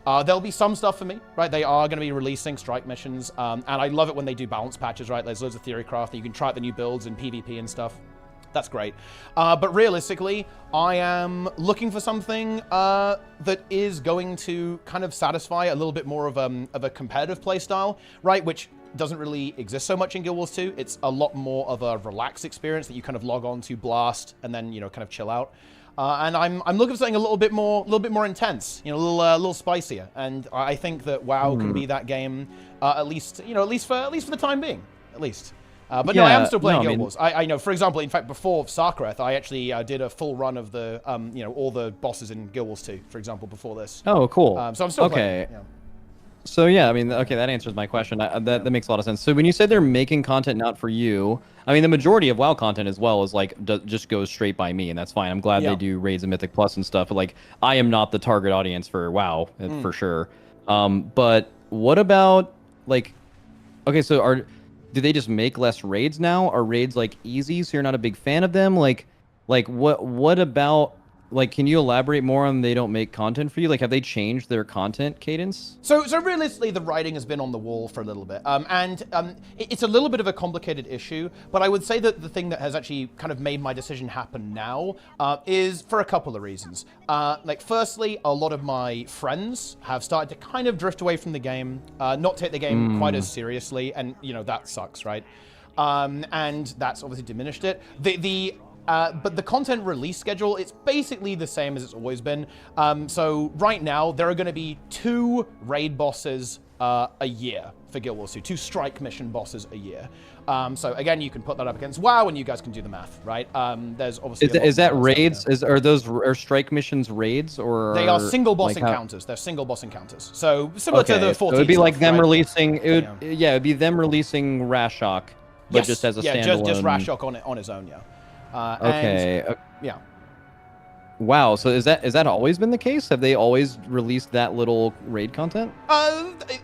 S1: There'll be some stuff for me, right? They are going to be releasing strike missions, and I love it when they do balance patches, right? There's loads of theorycraft that you can try out the new builds in PvP and stuff. That's great. But realistically, I am looking for something that is going to kind of satisfy a little bit more of a competitive playstyle, right? Which doesn't really exist so much in Guild Wars 2. It's a lot more of a relaxed experience that you kind of log on to, blast, and then, you know, kind of chill out. And I'm looking for something a little bit more intense, you know, a little spicier. And I think that WoW can be that game, at least for the time being, at least. But no, I am still playing Guild Wars. I know, for example, in fact, before SARKARETH, I actually did a full run of the, all the bosses in Guild Wars 2, for example, before this.
S9: Oh, cool.
S1: So I'm still playing. Yeah.
S9: So yeah, I mean, okay, that answers my question. That makes a lot of sense. So when you said they're making content not for you, I mean, the majority of WoW content as well is like just goes straight by me, and that's fine. I'm glad they do raids and Mythic Plus and stuff. But like, I am not the target audience for WoW for sure. But what about like, okay, so do they just make less raids now? Are raids like easy, so you're not a big fan of them? Like what about, like, can you elaborate more on they don't make content for you? Like, have they changed their content cadence?
S1: So realistically, the writing has been on the wall for a little bit, it's a little bit of a complicated issue. But I would say that the thing that has actually kind of made my decision happen now is for a couple of reasons. Like, firstly, a lot of my friends have started to kind of drift away from the game, not take the game quite as seriously, and you know that sucks, right? And that's obviously diminished it. But the content release schedule, it's basically the same as it's always been. So right now, there are going to be 2 raid bosses a year for Guild Wars 2, 2 strike mission bosses a year. So again, you can put that up against WoW, and you guys can do the math, right? There's obviously
S9: is that raids? Are strike missions raids, or
S1: they are single boss encounters? They're single boss encounters. So similar to the 14.
S9: So it'd be like them
S1: right?
S9: releasing. It'd be them releasing Rashok, but
S1: yes.
S9: just as a
S1: standalone.
S9: Yeah,
S1: just Rashok on his own, yeah. Yeah.
S9: Wow. So is that always been the case? Have they always released that little raid content?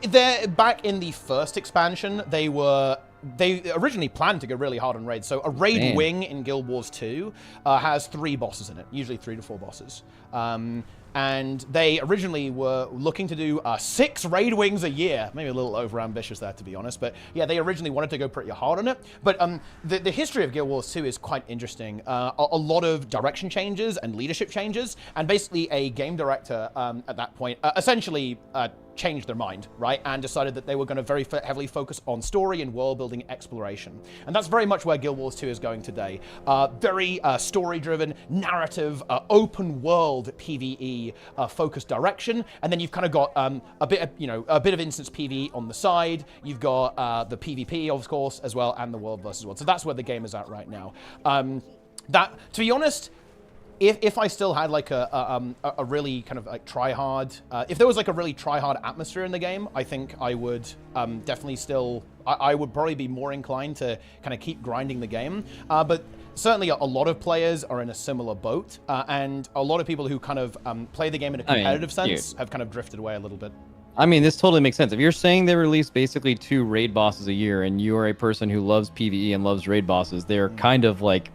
S1: They're back in the first expansion. They originally planned to go really hard on raids. So a raid wing in Guild Wars 2 has 3 bosses in it, usually 3 to 4 bosses. And they originally were looking to do 6 raid wings a year. Maybe a little over-ambitious there, to be honest. But yeah, they originally wanted to go pretty hard on it. But the history of Guild Wars 2 is quite interesting. A lot of direction changes and leadership changes. And basically a game director at that point essentially changed their mind, right? And decided that they were going to very heavily focus on story and world-building exploration. And that's very much where Guild Wars 2 is going today. Very story-driven, narrative, open-world PvE focused direction. And then you've kind of got a bit of instance PvE on the side. You've got the PvP, of course, as well, and the world versus world. So that's where the game is at right now. To be honest, if I still had like a really kind of like try hard, if there was like a really try hard atmosphere in the game, I think I would definitely still, I would probably be more inclined to kind of keep grinding the game. But certainly a lot of players are in a similar boat, and a lot of people who kind of play the game in a competitive sense have kind of drifted away a little bit.
S9: I mean, this totally makes sense. If you're saying they release basically 2 raid bosses a year, and you are a person who loves PvE and loves raid bosses, they're kind of like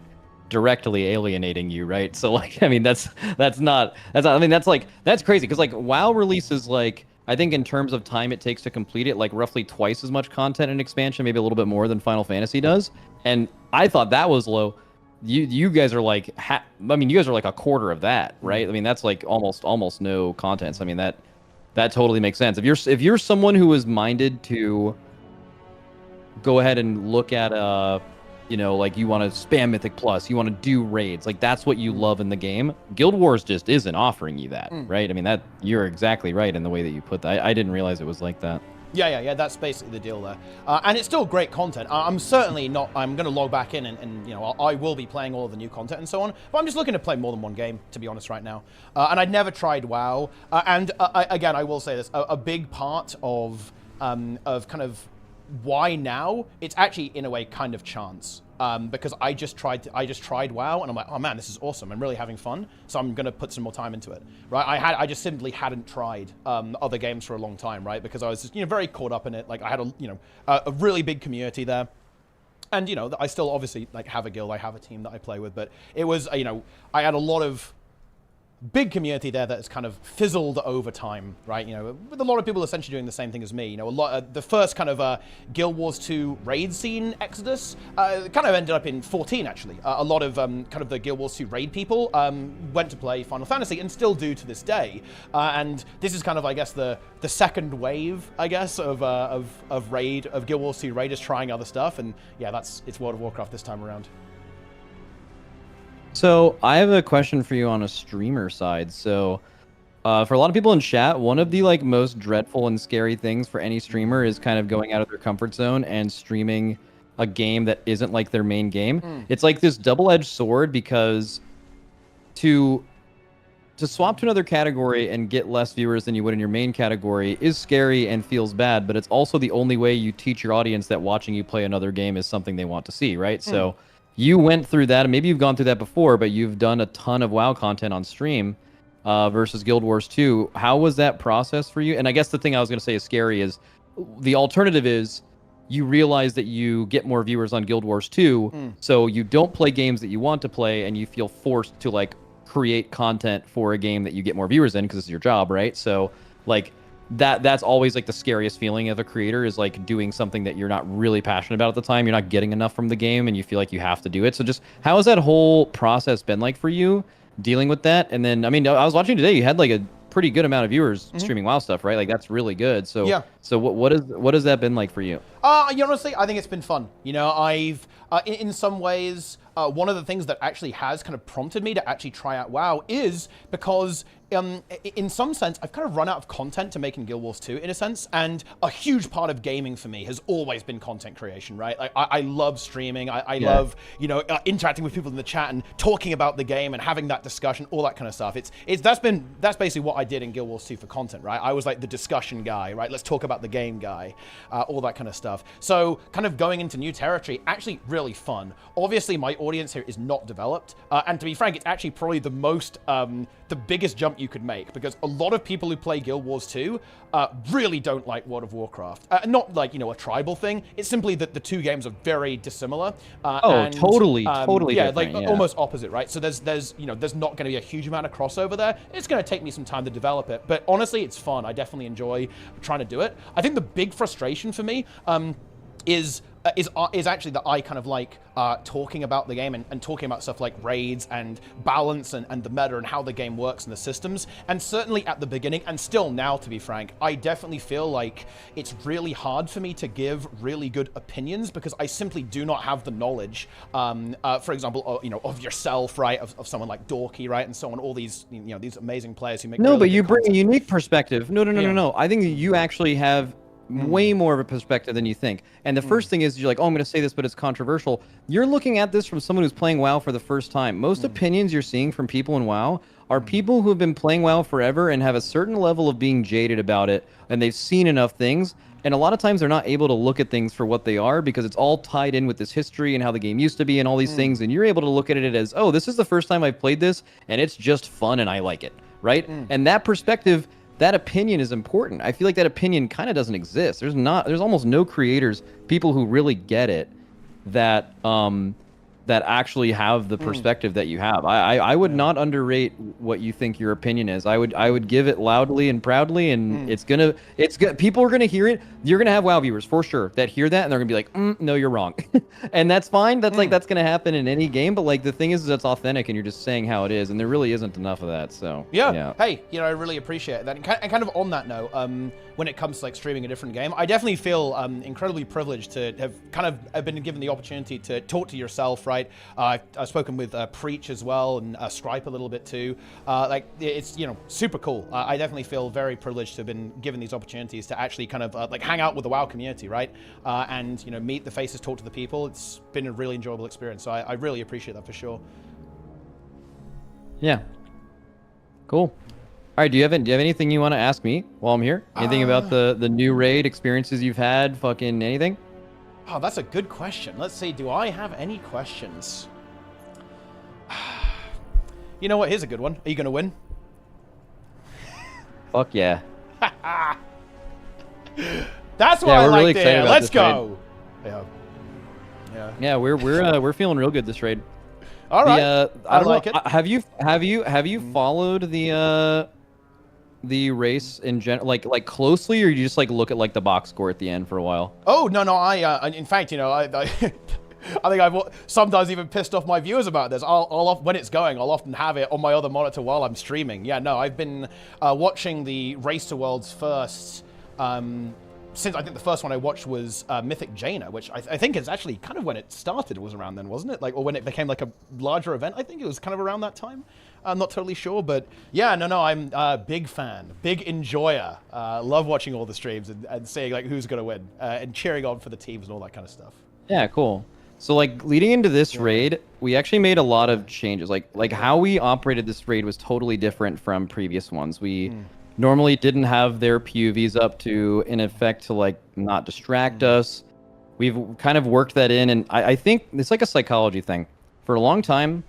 S9: directly alienating you, right? So like, I mean, that's crazy, because like WoW releases, like, I think in terms of time it takes to complete it, like roughly twice as much content and expansion, maybe a little bit more than Final Fantasy does. And I thought that was low. You guys are like, you guys are like a quarter of that, right? I mean, that's like almost no content. So, I mean, that totally makes sense. If you're someone who is minded to go ahead and look at like you want to spam Mythic Plus, you want to do raids, like that's what you love in the game. Guild Wars just isn't offering you that, right? I mean, that you're exactly right in the way that you put that. I didn't realize it was like that.
S1: Yeah, that's basically the deal there. And it's still great content. I'm certainly not, I'm going to log back in and I will be playing all of the new content and so on, but I'm just looking to play more than one game, to be honest, right now. And I'd never tried WoW. Again, I will say this, a big part of kind of why now, it's actually in a way kind of chance. Because I just tried WoW, and I'm like, oh man, this is awesome. I'm really having fun, so I'm gonna put some more time into it, right? I just simply hadn't tried other games for a long time, right? Because I was just, very caught up in it. Like I had a really big community there, and I still obviously like have a guild, I have a team that I play with, but it was I had a lot of big community there that has kind of fizzled over time, right? With a lot of people essentially doing the same thing as me. A lot the first kind of Guild Wars 2 raid scene exodus kind of ended up in 14 actually. A lot of kind of the Guild Wars 2 raid people went to play Final Fantasy and still do to this day. And this is kind of, I guess, the second wave, I guess, of Guild Wars 2 raiders trying other stuff. And yeah, it's World of Warcraft this time around.
S9: So I have a question for you on a streamer side. So for a lot of people in chat, one of the like most dreadful and scary things for any streamer is kind of going out of their comfort zone and streaming a game that isn't like their main game. It's like this double-edged sword, because to swap to another category and get less viewers than you would in your main category is scary and feels bad, but it's also the only way you teach your audience that watching you play another game is something they want to see, right? So you went through that, and maybe you've gone through that before, but you've done a ton of WoW content on stream versus Guild Wars 2. How was that process for you? And I guess the thing I was going to say is scary is the alternative is you realize that you get more viewers on Guild Wars 2, so you don't play games that you want to play, and you feel forced to like create content for a game that you get more viewers in because it's your job, right? So like that's always like the scariest feeling of a creator, is like doing something that you're not really passionate about at the time. You're not getting enough from the game, and you feel like you have to do it. So just how has that whole process been like for you, dealing with that? And then I mean, I was watching today, you had like a pretty good amount of viewers streaming WoW stuff, right? Like that's really good. So
S1: yeah.
S9: So what has that been like for you?
S1: Honestly, I think it's been fun. You know, I've in some ways one of the things that actually has kind of prompted me to actually try out WoW is because in some sense, I've kind of run out of content to make in Guild Wars 2, in a sense, and a huge part of gaming for me has always been content creation, right? Like, I love streaming, I love, you know, interacting with people in the chat and talking about the game and having that discussion, all that kind of stuff. That's basically what I did in Guild Wars 2 for content, right? I was like the discussion guy, right? Let's talk about the game guy, all that kind of stuff. So kind of going into new territory, actually really fun. Obviously, my audience here is not developed, and to be frank, it's actually probably the most, the biggest jump you could make, because a lot of people who play Guild Wars 2 really don't like World of Warcraft. Not like, you know, a tribal thing. It's simply that the two games are very dissimilar.
S9: Totally
S1: yeah,
S9: different,
S1: like
S9: yeah.
S1: almost opposite, right? So there's you know, there's not going to be a huge amount of crossover there. It's going to take me some time to develop it, but honestly, it's fun. I definitely enjoy trying to do it. I think the big frustration for me is actually that I kind of like talking about the game and talking about stuff like raids and balance and the meta and how the game works and the systems. And certainly at the beginning, and still now, to be frank, I definitely feel like it's really hard for me to give really good opinions because I simply do not have the knowledge, for example, you know, of yourself, right, of someone like Dorky, right, and so on, all these, you know, these amazing players who make
S9: No,
S1: really
S9: but
S1: good
S9: you bring
S1: content.
S9: a unique perspective. No.
S1: Yeah.
S9: I think that you actually have way more of a perspective than you think. And the first thing is, you're like, oh, I'm going to say this, but it's controversial. You're looking at this from someone who's playing WoW for the first time. Most opinions you're seeing from people in WoW are people who have been playing WoW forever and have a certain level of being jaded about it, and they've seen enough things. And a lot of times they're not able to look at things for what they are because it's all tied in with this history and how the game used to be and all these things. And you're able to look at it as, oh, this is the first time I've played this, and it's just fun and I like it, right? And that perspective, that opinion is important. I feel like that opinion kind of doesn't exist. There's almost no creators, people who really get it, that that actually have the perspective that you have. I would not underrate what you think your opinion is. I would give it loudly and proudly, and it's good. People are gonna hear it. You're gonna have WoW viewers for sure that hear that and they're gonna be like, no, you're wrong, and that's fine. That's like that's gonna happen in any game. But like the thing is that's authentic, and you're just saying how it is, and there really isn't enough of that. So
S1: yeah. Hey, you know, I really appreciate that. And kind of on that note, when it comes to like streaming a different game, I definitely feel incredibly privileged to have been given the opportunity to talk to yourself, right? I've spoken with Preach as well, and Stripe a little bit too. Like it's, you know, super cool. I definitely feel very privileged to have been given these opportunities to actually kind of like hang out with the WoW community, right? And you know, meet the faces, talk to the people. It's been a really enjoyable experience. So I really appreciate that for sure.
S9: Yeah. Cool. All right. Do you have anything you want to ask me while I'm here? Anything about the new raid experiences you've had? Fucking anything?
S1: Oh, that's a good question. Let's see. Do I have any questions? You know what? Here's a good one. Are you going to win?
S9: Fuck yeah.
S1: That's what
S9: yeah,
S1: I
S9: we're
S1: like
S9: really
S1: to
S9: excited
S1: hear.
S9: about
S1: Let's
S9: this
S1: go.
S9: Raid.
S1: Yeah.
S9: Yeah, we're feeling real good this raid.
S1: All right. I
S9: don't
S1: like
S9: know,
S1: it.
S9: Have you followed the race in general, like closely, or you just like look at like the box score at the end for a while?
S1: Oh no, I in fact, you know, I I think I've sometimes even pissed off my viewers about this. When it's going, I'll often have it on my other monitor while I'm streaming. Yeah, no, I've been watching the Race to Worlds first since I think the first one I watched was Mythic Jaina, which I think is actually kind of when it started, was around then, wasn't it? Like, or when it became like a larger event. I think it was kind of around that time. I'm not totally sure, but yeah, no, I'm a big fan, big enjoyer. Love watching all the streams and seeing like who's gonna win and cheering on for the teams and all that kind of stuff.
S9: Yeah, cool. So like leading into this raid, we actually made a lot of changes. Like how we operated this raid was totally different from previous ones. We normally didn't have their PUVs up to, in effect, to like not distract us. We've kind of worked that in, and I think it's like a psychology thing. For a long time,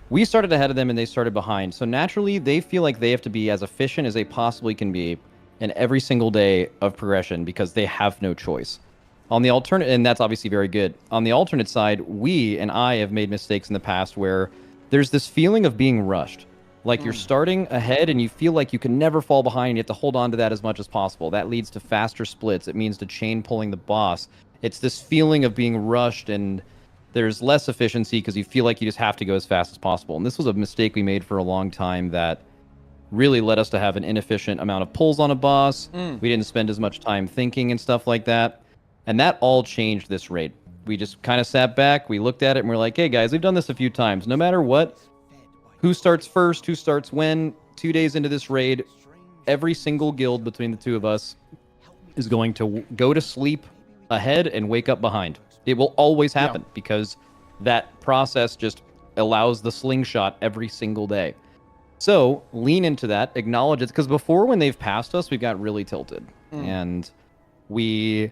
S9: we started ahead of them and they started behind. So naturally, they feel like they have to be as efficient as they possibly can be in every single day of progression because they have no choice. On the alternate, and that's obviously very good. On the alternate side, we and I have made mistakes in the past where there's this feeling of being rushed. Like you're starting ahead and you feel like you can never fall behind and you have to hold on to that as much as possible. That leads to faster splits. It means to chain pulling the boss. It's this feeling of being rushed and there's less efficiency because you feel like you just have to go as fast as possible. And this was a mistake we made for a long time that really led us to have an inefficient amount of pulls on a boss. We didn't spend as much time thinking and stuff like that. And that all changed this raid. We just kind of sat back, we looked at it, and we're like, hey guys, we've done this a few times. No matter what, who starts first, who starts when, 2 days into this raid, every single guild between the two of us is going to go to sleep ahead and wake up behind. It will always happen because that process just allows the slingshot every single day. So lean into that, acknowledge it, because before when they've passed us, we got really tilted. And we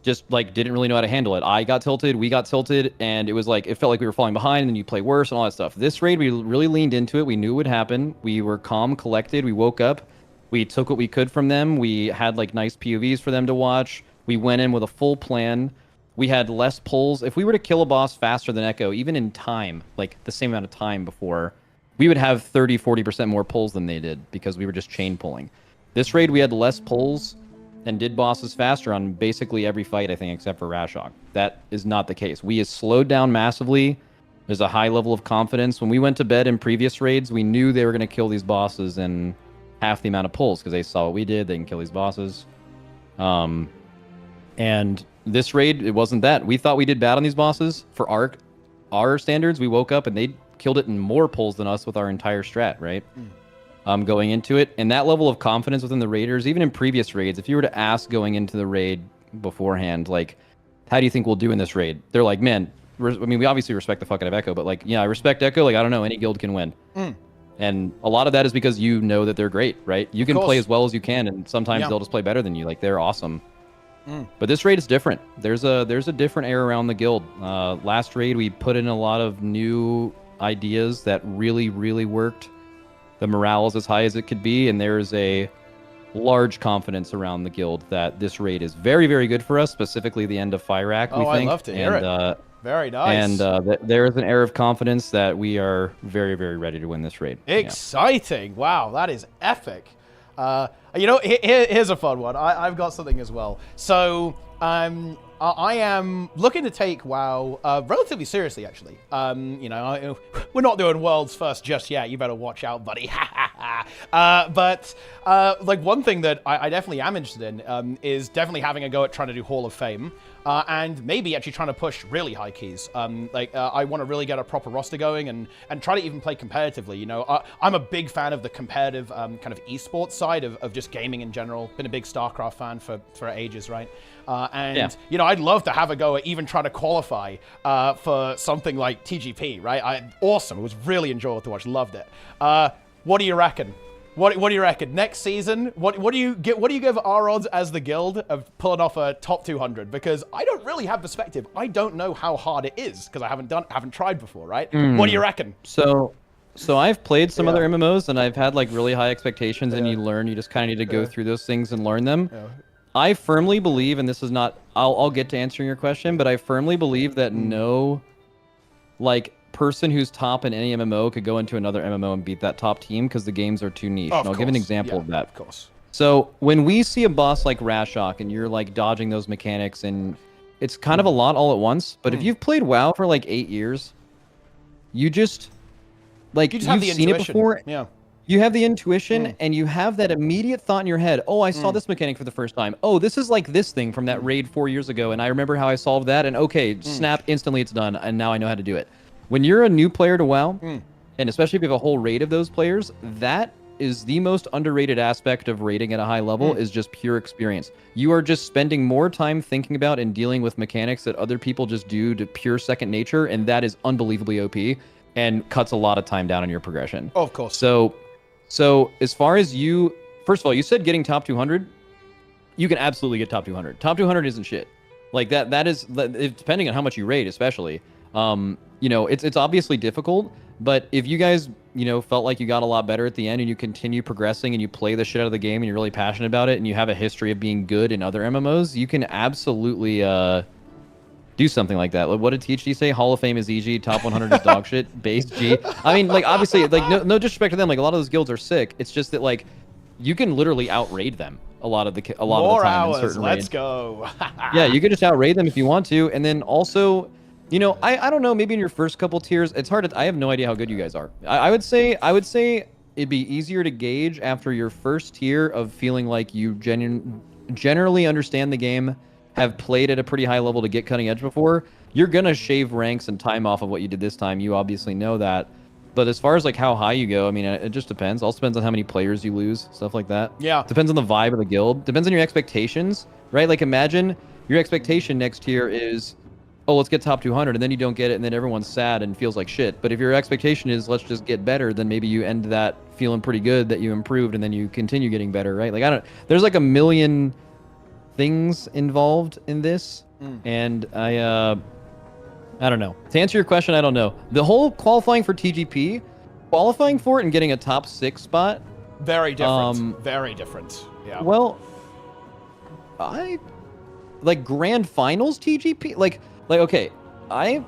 S9: just like didn't really know how to handle it. I got tilted, we got tilted, and it was like it felt like we were falling behind and then you play worse and all that stuff. This raid, we really leaned into it. We knew it would happen. We were calm, collected. We woke up. We took what we could from them. We had like nice POVs for them to watch. We went in with a full plan. We had less pulls. If we were to kill a boss faster than Echo, even in time, like the same amount of time before, we would have 30-40% more pulls than they did because we were just chain pulling. This raid, we had less pulls and did bosses faster on basically every fight, I think, except for Rashok. That is not the case. We have slowed down massively. There's a high level of confidence. When we went to bed in previous raids, we knew they were going to kill these bosses in half the amount of pulls because they saw what we did. They can kill these bosses. And this raid, it wasn't that. We thought we did bad on these bosses. For our standards, we woke up and they killed it in more pulls than us with our entire strat, right? Going into it. And that level of confidence within the raiders, even in previous raids, if you were to ask going into the raid beforehand, like, how do you think we'll do in this raid? They're like, man, I mean, we obviously respect the fuck out of Echo, but like, yeah, I respect Echo. Like, I don't know, any guild can win. And a lot of that is because you know that they're great, right? You can play as well as you can, and sometimes they'll just play better than you. Like, they're awesome. But this raid is different. There's a different air around the guild. Last raid, we put in a lot of new ideas that really, really worked. The morale is as high as it could be, and there is a large confidence around the guild that this raid is very, very good for us, specifically the end of Fyrak, we think.
S1: I love to hear it. Very nice.
S9: And there is an air of confidence that we are very, very ready to win this raid.
S1: Exciting. Wow, that is epic. You know, here's a fun one. I've got something as well. So, I am looking to take WoW relatively seriously, actually. You know, we're not doing World's First just yet. You better watch out, buddy. But like one thing that I definitely am interested in is definitely having a go at trying to do Hall of Fame. And maybe actually trying to push really high keys. I want to really get a proper roster going and try to even play competitively. You know, I'm a big fan of the competitive kind of esports side of just gaming in general. Been a big Starcraft fan for ages, right? You know, I'd love to have a go at even trying to qualify for something like TGP, right? Awesome. It was really enjoyable to watch. Loved it. What do you reckon? What do you reckon? Next season, what do you give our odds as the guild of pulling off a top 200? Because I don't really have perspective. I don't know how hard it is because I haven't tried before, right? What do you reckon?
S9: So I've played some other MMOs and I've had like really high expectations, and you just kind of need to go through those things and learn them. I firmly believe, and this is not, I'll get to answering your question, but I firmly believe that no, like, person who's top in any MMO could go into another MMO and beat that top team because the games are too niche. And I'll give an example of that.
S1: Of course.
S9: So when we see a boss like Rashok and you're like dodging those mechanics, and it's kind of a lot all at once, but if you've played WoW for like 8 years, you just like you've seen it before.
S1: Yeah.
S9: You have the intuition and you have that immediate thought in your head. Oh, I saw this mechanic for the first time. Oh, this is like this thing from that raid 4 years ago, and I remember how I solved that, and okay, snap, instantly it's done, and now I know how to do it. When you're a new player to WoW, and especially if you have a whole raid of those players, that is the most underrated aspect of raiding at a high level, is just pure experience. You are just spending more time thinking about and dealing with mechanics that other people just do to pure second nature, and that is unbelievably OP and cuts a lot of time down in your progression.
S1: Oh, of course.
S9: So as far as you, first of all, you said getting top 200. You can absolutely get top 200. Top 200 isn't shit. Like that is, depending on how much you raid, especially. You know, it's obviously difficult, but if you guys you know, felt like you got a lot better at the end and you continue progressing and you play the shit out of the game and you're really passionate about it and you have a history of being good in other MMOs, you can absolutely do something like that. Like, what did THD say? Hall of Fame is EG, top 100 is dog shit, base G. I mean, like, obviously, like, no disrespect to them. Like, a lot of those guilds are sick. It's just that, like, you can literally outraid them a lot of the time.
S1: More
S9: in
S1: hours,
S9: certain
S1: let's
S9: raids.
S1: go.
S9: Yeah, you can just outraid them if you want to, and then also, you know, I don't know, maybe in your first couple tiers, it's hard to, I have no idea how good you guys are. I would say it'd be easier to gauge after your first tier of feeling like you generally understand the game, have played at a pretty high level to get cutting edge before. You're gonna shave ranks and time off of what you did this time. You obviously know that. But as far as like how high you go, I mean, it just depends. Also depends on how many players you lose, stuff like that.
S1: Yeah.
S9: Depends on the vibe of the guild. Depends on your expectations, right? Like imagine your expectation next tier is, oh, let's get top 200, and then you don't get it, and then everyone's sad and feels like shit. But if your expectation is, let's just get better, then maybe you end that feeling pretty good that you improved, and then you continue getting better, right? Like, there's like a million things involved in this, and I don't know. To answer your question, I don't know. The whole qualifying for TGP, qualifying for it and getting a top 6 spot,
S1: very different. Very different. Yeah.
S9: Well, I like grand finals TGP. Like okay, I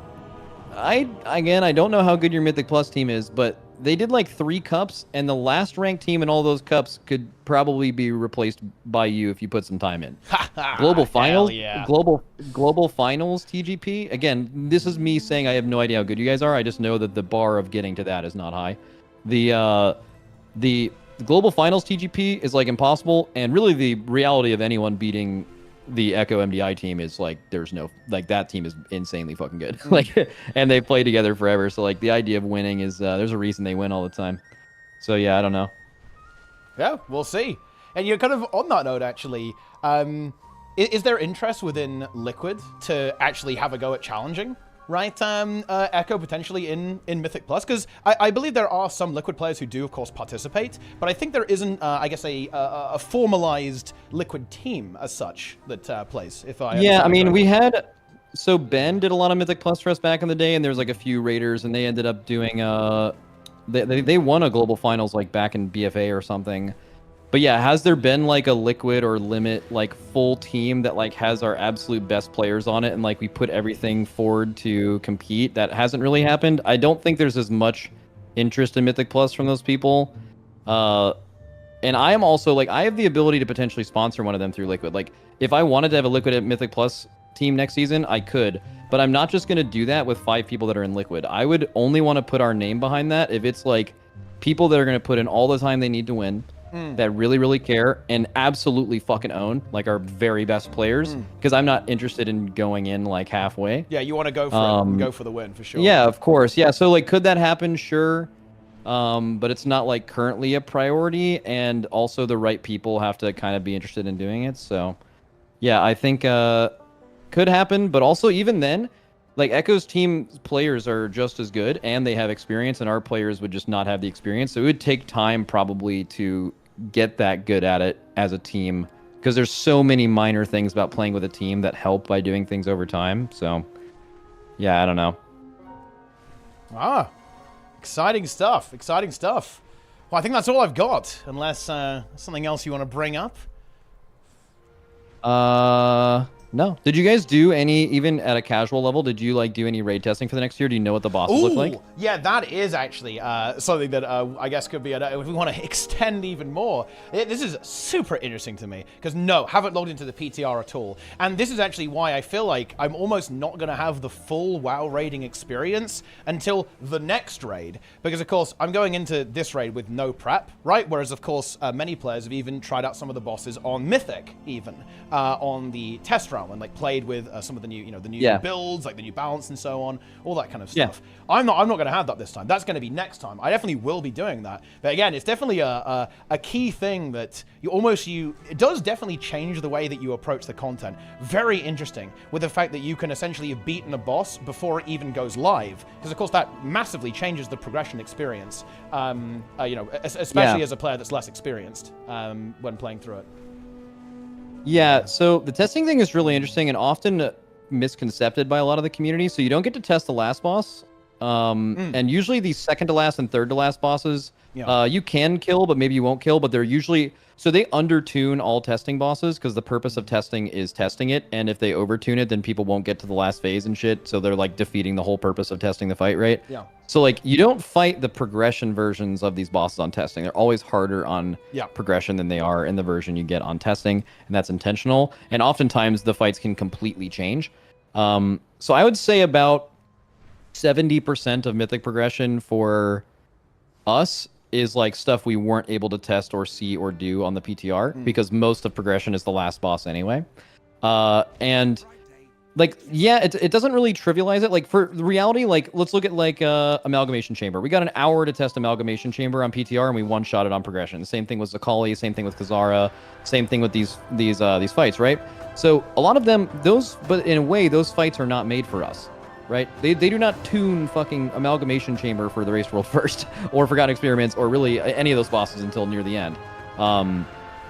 S9: again, I don't know how good your Mythic Plus team is, but they did like 3 cups, and the last ranked team in all those cups could probably be replaced by you if you put some time in. Global finals,
S1: yeah.
S9: global finals TGP. Again, this is me saying I have no idea how good you guys are. I just know that the bar of getting to that is not high. The global finals TGP is like impossible, and really the reality of anyone beating the Echo MDI team is like there's no, like, that team is insanely fucking good. Like, and they play together forever, so like the idea of winning is there's a reason they win all the time. So yeah, I don't know.
S1: Yeah, we'll see. And you're kind of on that note, actually. Is there interest within Liquid to actually have a go at challenging, right? Echo potentially in Mythic Plus, because I believe there are some Liquid players who do, of course, participate, but I think there isn't, I guess, a formalized Liquid team as such that plays. If I
S9: yeah, I mean, we had, so Ben did a lot of Mythic Plus for us back in the day, and there's like a few raiders, and they ended up doing they won a global finals like back in BFA or something. But yeah, has there been like a Liquid or Limit like full team that like has our absolute best players on it and like we put everything forward to compete? That hasn't really happened. I don't think there's as much interest in Mythic Plus from those people. And I am also like, I have the ability to potentially sponsor one of them through Liquid. Like if I wanted to have a Liquid at Mythic Plus team next season, I could. But I'm not just going to do that with 5 people that are in Liquid. I would only want to put our name behind that if it's like people that are going to put in all the time they need to win. That really, really care and absolutely fucking own like our very best players, because I'm not interested in going in like halfway.
S1: Yeah, you want to go for the win for sure.
S9: Yeah, of course. Yeah, so like could that happen? Sure. But it's not like currently a priority, and also the right people have to kind of be interested in doing it. So yeah, I think could happen, but also even then, like Echo's team players are just as good and they have experience, and our players would just not have the experience. So it would take time probably to get that good at it as a team, because there's so many minor things about playing with a team that help by doing things over time. So yeah, I don't know.
S1: Exciting stuff. Exciting stuff. Well, I think that's all I've got, unless something else you want to bring up.
S9: No. Did you guys do any, even at a casual level, did you like do any raid testing for the next year? Do you know what the bosses look like?
S1: Yeah, that is actually something that I guess could be, if we want to extend even more. This is super interesting to me, because no, haven't logged into the PTR at all. And this is actually why I feel like I'm almost not going to have the full WoW raiding experience until the next raid. Because, of course, I'm going into this raid with no prep, right? Whereas, of course, many players have even tried out some of the bosses on Mythic, even, on the test round, and like played with some of the new, the new builds, like the new balance and so on, all that kind of stuff. I'm not going to have that this time. That's going to be next time. I definitely will be doing that. But again, it's definitely a key thing that it does definitely change the way that you approach the content. Very interesting, with the fact that you can essentially have beaten a boss before it even goes live, because of course that massively changes the progression experience. Especially as a player that's less experienced when playing through it.
S9: Yeah, so the testing thing is really interesting and often misconcepted by a lot of the community. So you don't get to test the last boss And usually the second to last and third to last bosses,
S1: Yeah.
S9: you can kill, but maybe you won't kill. But they're usually so they undertune all testing bosses because the purpose of testing is testing it. And if they overtune it, then people won't get to the last phase and shit. So they're like defeating the whole purpose of testing the fight, right?
S1: Yeah.
S9: So like you don't fight the progression versions of these bosses on testing. They're always harder on progression than they are in the version you get on testing, and that's intentional. And oftentimes the fights can completely change. So I would say about 70% of Mythic progression for us is like stuff we weren't able to test or see or do on the PTR because most of progression is the last boss anyway. And like, yeah, it doesn't really trivialize it. Like for the reality, like let's look at like Amalgamation Chamber. We got an hour to test Amalgamation Chamber on PTR and we one-shot it on progression. Same thing with Zakali, same thing with Kazara, same thing with these fights, right? So a lot of them, but in a way, those fights are not made for us. Right? They do not tune fucking Amalgamation Chamber for the Race World First, or Forgotten Experiments, or really any of those bosses until near the end.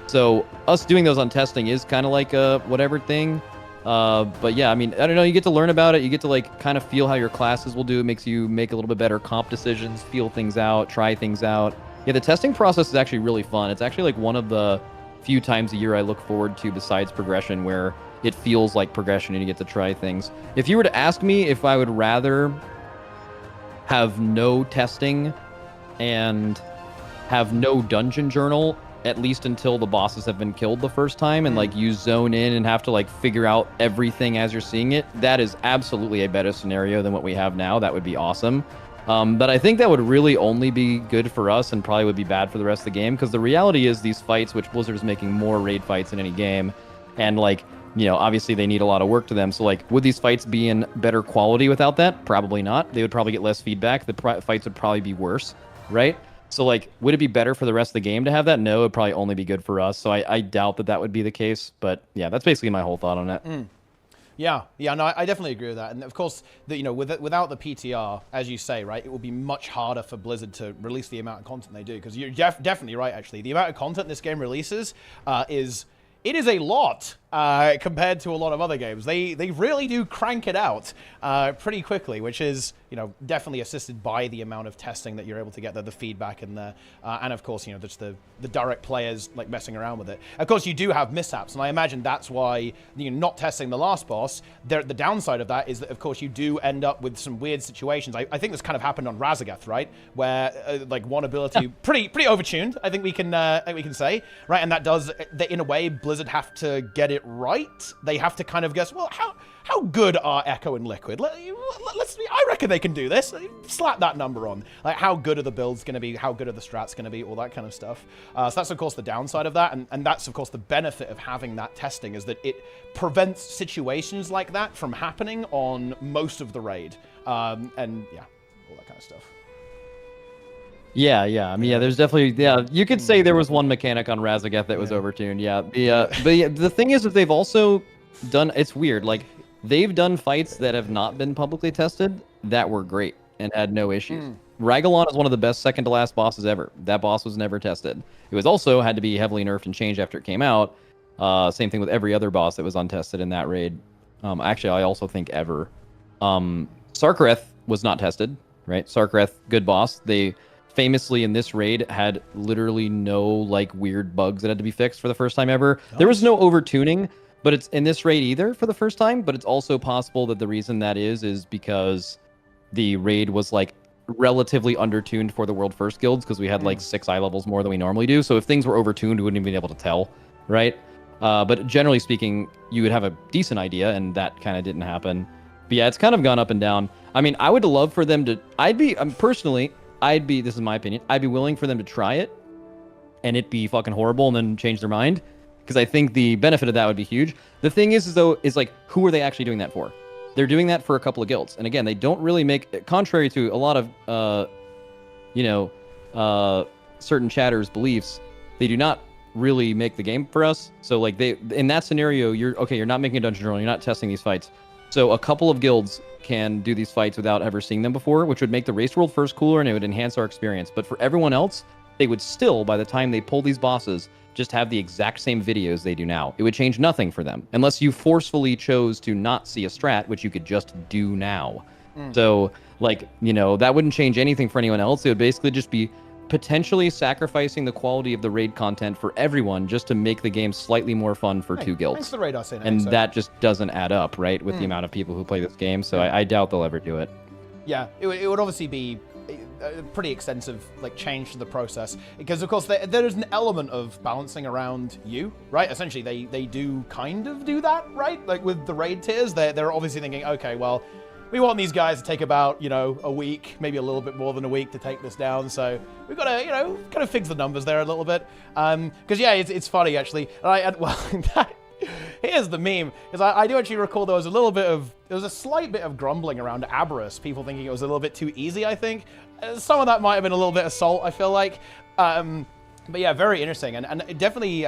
S9: So us doing those on testing is kind of like a whatever thing. But yeah, I mean, I don't know, you get to learn about it, you get to like kind of feel how your classes will do, it makes you make a little bit better comp decisions, feel things out, try things out. Yeah, the testing process is actually really fun. It's actually like one of the few times a year I look forward to besides progression where it feels like progression and you get to try things. If you were to ask me if I would rather have no testing and have no dungeon journal, at least until the bosses have been killed the first time, and like you zone in and have to like figure out everything as you're seeing it, that is absolutely a better scenario than what we have now. That would be awesome. But I think that would really only be good for us and probably would be bad for the rest of the game, because the reality is these fights, which Blizzard is making more raid fights in any game, and like, you know, obviously they need a lot of work to them. So like, would these fights be in better quality without that? Probably not. They would probably get less feedback. The fights would probably be worse, right? So like, would it be better for the rest of the game to have that? No, it would probably only be good for us. So I doubt that that would be the case. But yeah, that's basically my whole thought on it.
S1: Yeah, no, I definitely agree with that. And of course, you know, without the PTR, as you say, right, it will be much harder for Blizzard to release the amount of content they do. Because you're definitely right, actually. The amount of content this game releases is a lot compared to a lot of other games. They really do crank it out pretty quickly, which is, you know, definitely assisted by the amount of testing that you're able to get, the feedback and and of course, you know, just the direct players like messing around with it. Of course, you do have mishaps, and I imagine that's why, you know, not testing the last boss. The downside of that is that, of course, you do end up with some weird situations. I think this kind of happened on Razagath, right, where like one ability pretty overtuned, I think we can say, right, and that does that in a way. Blizzard have to get it right. They have to kind of guess, well, how good are Echo and Liquid? I reckon they can do this. Slap that number on. Like, how good are the builds going to be? How good are the strats going to be? All that kind of stuff. So that's, of course, the downside of that. And that's, of course, the benefit of having that testing is that it prevents situations like that from happening on most of the raid. And, yeah, all that kind of stuff.
S9: Yeah. I mean, yeah, there's definitely, you could say there was one mechanic on Razagath that was overtuned. Yeah. But yeah, the thing is that they've also done, it's weird, like, they've done fights that have not been publicly tested that were great and had no issues. Ragalon is one of the best second to last bosses ever. That boss was never tested. It was also had to be heavily nerfed and changed after it came out. Same thing with every other boss that was untested in that raid. Actually, I also think ever. Sarkareth was not tested, right? Sarkareth, good boss. They famously in this raid had literally no like weird bugs that had to be fixed for the first time ever. There was no overtuning, but it's in this raid either for the first time. But it's also possible that the reason that is because the raid was like relatively undertuned for the world first guilds, because we had like 6 eye levels more than we normally do. So if things were overtuned, we wouldn't even be able to tell, right? But generally speaking, you would have a decent idea, and that kind of didn't happen. But yeah, it's kind of gone up and down. I mean, I would love for them to, this is my opinion, I'd be willing for them to try it and it be fucking horrible and then change their mind, because I think the benefit of that would be huge. The thing is like, who are they actually doing that for? They're doing that for a couple of guilds. And again, they don't really make, contrary to a lot of, certain chatters' beliefs, they do not really make the game for us. So like in that scenario, you're not making a dungeon journal, you're not testing these fights. So a couple of guilds can do these fights without ever seeing them before, which would make the race world first cooler and it would enhance our experience. But for everyone else, they would still, by the time they pull these bosses, just have the exact same videos they do now. It would change nothing for them, unless you forcefully chose to not see a strat, which you could just do now. So Like, you know, that wouldn't change anything for anyone else. It would basically just be potentially sacrificing the quality of the raid content for everyone just to make the game slightly more fun for two guilds.
S1: Thanks for the raid, Arsene,
S9: and
S1: so-
S9: that just doesn't add up, right, with the amount of people who play this game. So I doubt they'll ever do it.
S1: Yeah, it would obviously be a pretty extensive like change to the process, because of course there is an element of balancing around you, right? Essentially they do kind of do that, right? Like with the raid tiers, they're obviously thinking, okay, well, we want these guys to take about, you know, a week, maybe a little bit more than a week to take this down, so we've got to, you know, kind of fix the numbers there a little bit. Because yeah, it's funny actually. Here's the meme, because I do actually recall there was a slight bit of grumbling around Aberrus, people thinking it was a little bit too easy, I think. Some of that might have been a little bit assault, I feel like. But yeah, very interesting, and it definitely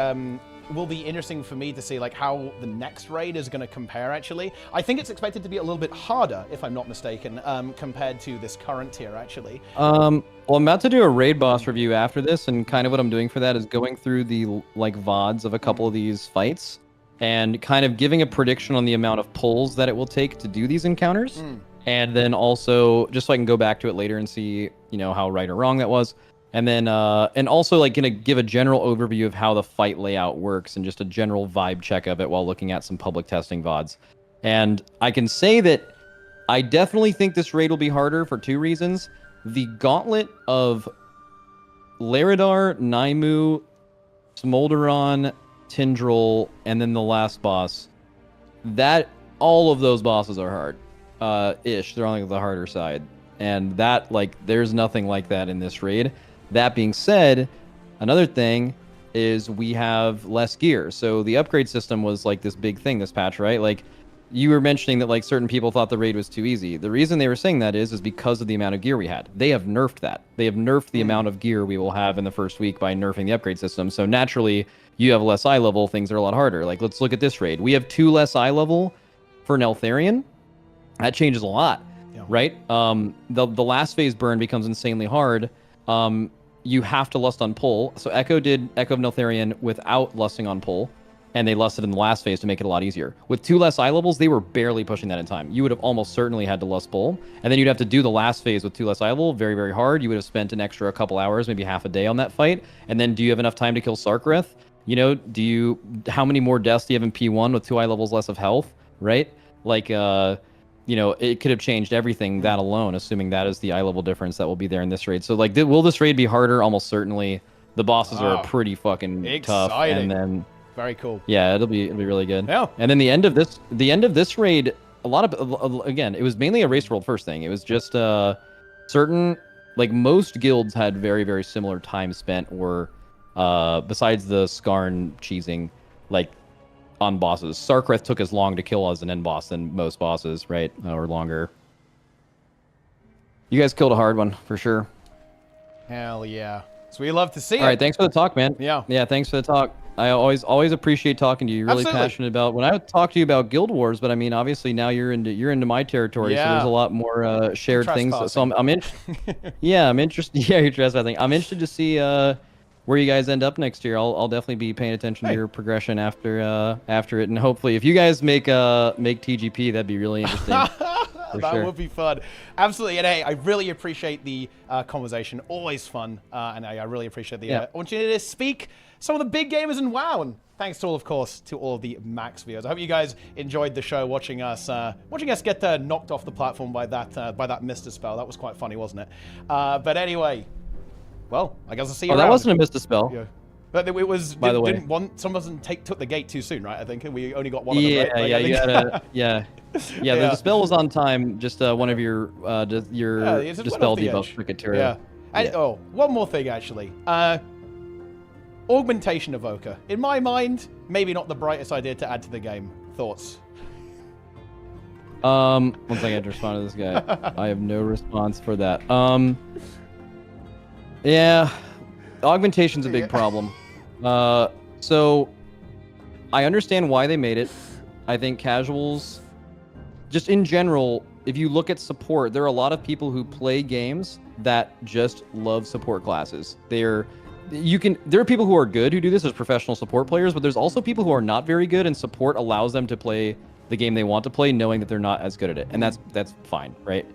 S1: will be interesting for me to see like how the next raid is going to compare, actually. I think it's expected to be a little bit harder, if I'm not mistaken, compared to this current tier, actually.
S9: Well, I'm about to do a raid boss review after this, and kind of what I'm doing for that is going through the like VODs of a couple of these fights and kind of giving a prediction on the amount of pulls that it will take to do these encounters. And then also, just so I can go back to it later and see, you know, how right or wrong that was. And then, and also like gonna give a general overview of how the fight layout works and just a general vibe check of it while looking at some public testing VODs. And I can say that I definitely think this raid will be harder for two reasons. The gauntlet of Laridar, Naimu, Smolderon, Tindril, and then the last boss, that all of those bosses are hard. They're on like the harder side. And that, like, there's nothing like that in this raid. That being said, another thing is we have less gear. So the upgrade system was like this big thing this patch, right? Like you were mentioning that like certain people thought the raid was too easy. The reason they were saying that is because of the amount of gear we had. They have nerfed that. They have nerfed the amount of gear we will have in the first week by nerfing the upgrade system. So naturally, you have less eye level, things are a lot harder. Like let's look at this raid. We have 2 less eye level for Neltharion. That changes a lot, right? The last phase burn becomes insanely hard. You have to lust on pull. So Echo did Echo of Neltharion without lusting on pull, and they lusted in the last phase to make it a lot easier. With 2 less eye levels, they were barely pushing that in time. You would have almost certainly had to lust pull, and then you'd have to do the last phase with 2 less eye level, very, very hard. You would have spent an extra a couple hours, maybe half a day on that fight. And then do you have enough time to kill SARKARETH? You know, how many more deaths do you have in P1 with 2 eye levels less of health, right? Like, you know, it could have changed everything, that alone, assuming that is the eye level difference that will be there in this raid. So, like, will this raid be harder? Almost certainly. The bosses are pretty fucking tough. And then,
S1: very cool.
S9: Yeah, it'll be really good.
S1: Yeah.
S9: And then the end of this raid, again, it was mainly a race world first thing. It was just certain, like most guilds had very, very similar time spent, or besides the Skarn cheesing, like, on bosses. SARKARETH took as long to kill as an end boss than most bosses, right? Or longer. You guys killed a hard one, for sure.
S1: Hell yeah. So we love to see it.
S9: All right, thanks for the talk, man.
S1: Yeah.
S9: Yeah, thanks for the talk. I always appreciate talking to you. You're really
S1: Absolutely.
S9: passionate about, when I talk to you about Guild Wars, but I mean, obviously now you're into my territory, so there's a lot more shared things. So I'm interested. Yeah, I'm interested. Yeah, you're trespassing. I'm interested to see where you guys end up next year. I'll definitely be paying attention to your progression after it, and hopefully, if you guys make TGP, that'd be really interesting.
S1: That would be fun. Absolutely. And hey, I really appreciate the conversation. Always fun. And I really appreciate the opportunity to speak some of the big gamers in WoW. And thanks to all, of course, to all of the Max viewers. I hope you guys enjoyed the show, watching us get knocked off the platform by that Mister spell. That was quite funny, wasn't it? But anyway, well, I guess I'll see you around.
S9: That wasn't a Mister spell.
S1: Yeah. But it was,
S9: by the way,
S1: someone took the gate too soon, right? I think we only got one of
S9: them,
S1: right? Like,
S9: you gotta, the spell was on time. Just one of your dispel debuff criteria.
S1: Yeah. And, one more thing, actually. Augmentation Evoker. In my mind, maybe not the brightest idea to add to the game. Thoughts?
S9: One second, I have to respond to this guy. I have no response for that. Yeah, augmentation's a big problem. So I understand why they made it. I think casuals, just in general, if you look at support, there are a lot of people who play games that just love support classes. There are people who are good who do this as professional support players, but there's also people who are not very good, and support allows them to play the game they want to play, knowing that they're not as good at it, and that's fine, right?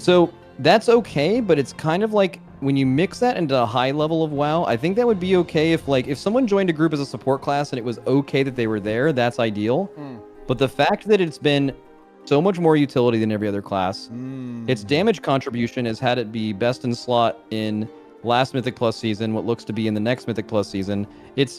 S9: So that's okay, but it's kind of like when you mix that into a high level of WoW, I think that would be okay if someone joined a group as a support class and it was okay that they were there, that's ideal. But the fact that it's been so much more utility than every other class, its damage contribution has had it be best in slot in last Mythic Plus season, what looks to be in the next Mythic Plus season.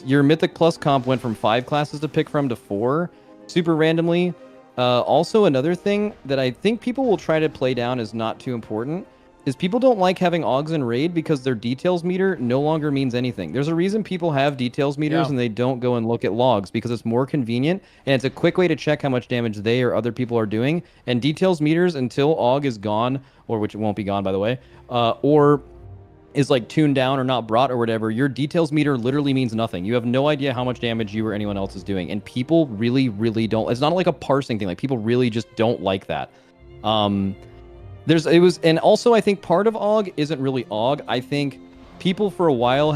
S9: Your Mythic Plus comp went from 5 classes to pick from to 4, super randomly. Also, another thing that I think people will try to play down as not too important is people don't like having Augs in raid because their details meter no longer means anything. There's a reason people have details meters and they don't go and look at logs because it's more convenient and it's a quick way to check how much damage they or other people are doing. And details meters, until Aug is gone, or which it won't be gone by the way, or is like tuned down or not brought or whatever, your details meter literally means nothing. You have no idea how much damage you or anyone else is doing. And people really, really don't. It's not like a parsing thing. Like people really just don't like that. And also I think part of Aug isn't really Aug. I think people for a while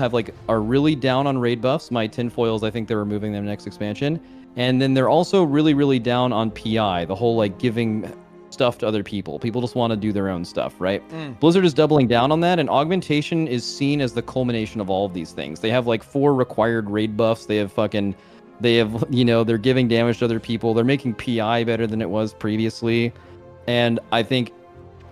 S9: are really down on raid buffs. My tinfoils, I think they're removing them next expansion. And then they're also really, really down on PI, the whole like giving stuff to other people. People just want to do their own stuff, right? Blizzard is doubling down on that, and augmentation is seen as the culmination of all of these things. They have like 4 required raid buffs. They're giving damage to other people. They're making PI better than it was previously. And I think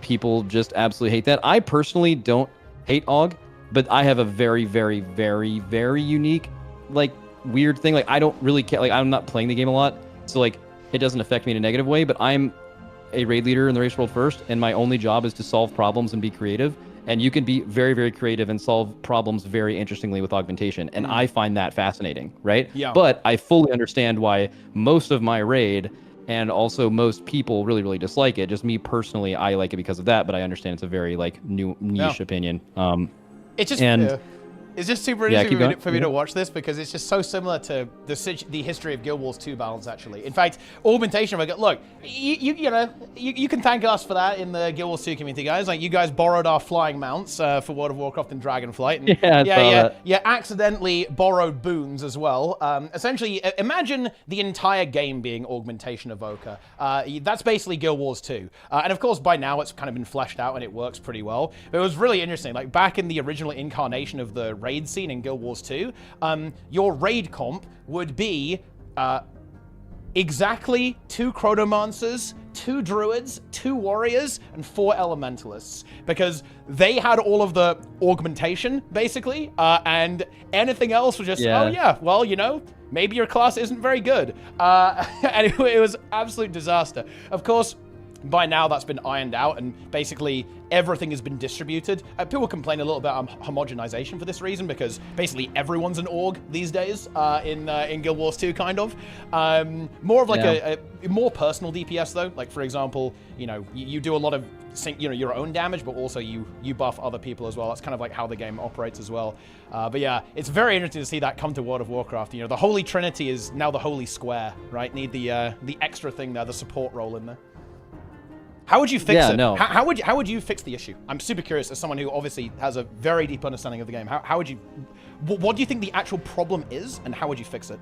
S9: people just absolutely hate that. I personally don't hate Aug, but I have a very, very, very, very unique, like, weird thing. Like, I don't really care. Like, I'm not playing the game a lot, so, like, it doesn't affect me in a negative way, but I'm a raid leader in the Race World First, and my only job is to solve problems and be creative. And you can be very, very creative and solve problems very interestingly with augmentation. And I find that fascinating, right?
S1: Yeah.
S9: But I fully understand why most of my raid and also most people really, really dislike it. Just me personally, I like it because of that, but I understand it's a very like niche opinion.
S1: It's just it's just super interesting for me to watch this because it's just so similar to the history of Guild Wars 2 balance, actually. In fact, augmentation, look, you can thank us for that in the Guild Wars 2 community, guys. Like, you guys borrowed our flying mounts for World of Warcraft and Dragonflight. And yeah, accidentally borrowed boons as well. Essentially, imagine the entire game being augmentation evoker. That's basically Guild Wars 2. And of course, by now, it's kind of been fleshed out and it works pretty well. But it was really interesting. Like, back in the original incarnation of the raid scene in Guild Wars 2, your raid comp would be exactly 2 Chronomancers, 2 Druids, 2 Warriors, and 4 Elementalists, because they had all of the augmentation, basically, and anything else was just, oh yeah, well, maybe your class isn't very good. And it was absolute disaster. Of course, by now that's been ironed out and basically everything has been distributed. People complain a little bit about homogenization for this reason because basically everyone's an org these days in Guild Wars 2, kind of. More of like a more personal DPS though. Like, for example, you do a lot of your own damage, but also you buff other people as well. That's kind of like how the game operates as well. But yeah, it's very interesting to see that come to World of Warcraft. The Holy Trinity is now the Holy Square, right? Need the extra thing there, the support role in there. How would you fix it?
S9: No.
S1: How would you fix the issue? I'm super curious as someone who obviously has a very deep understanding of the game. How would you... What do you think the actual problem is, and how would you fix it?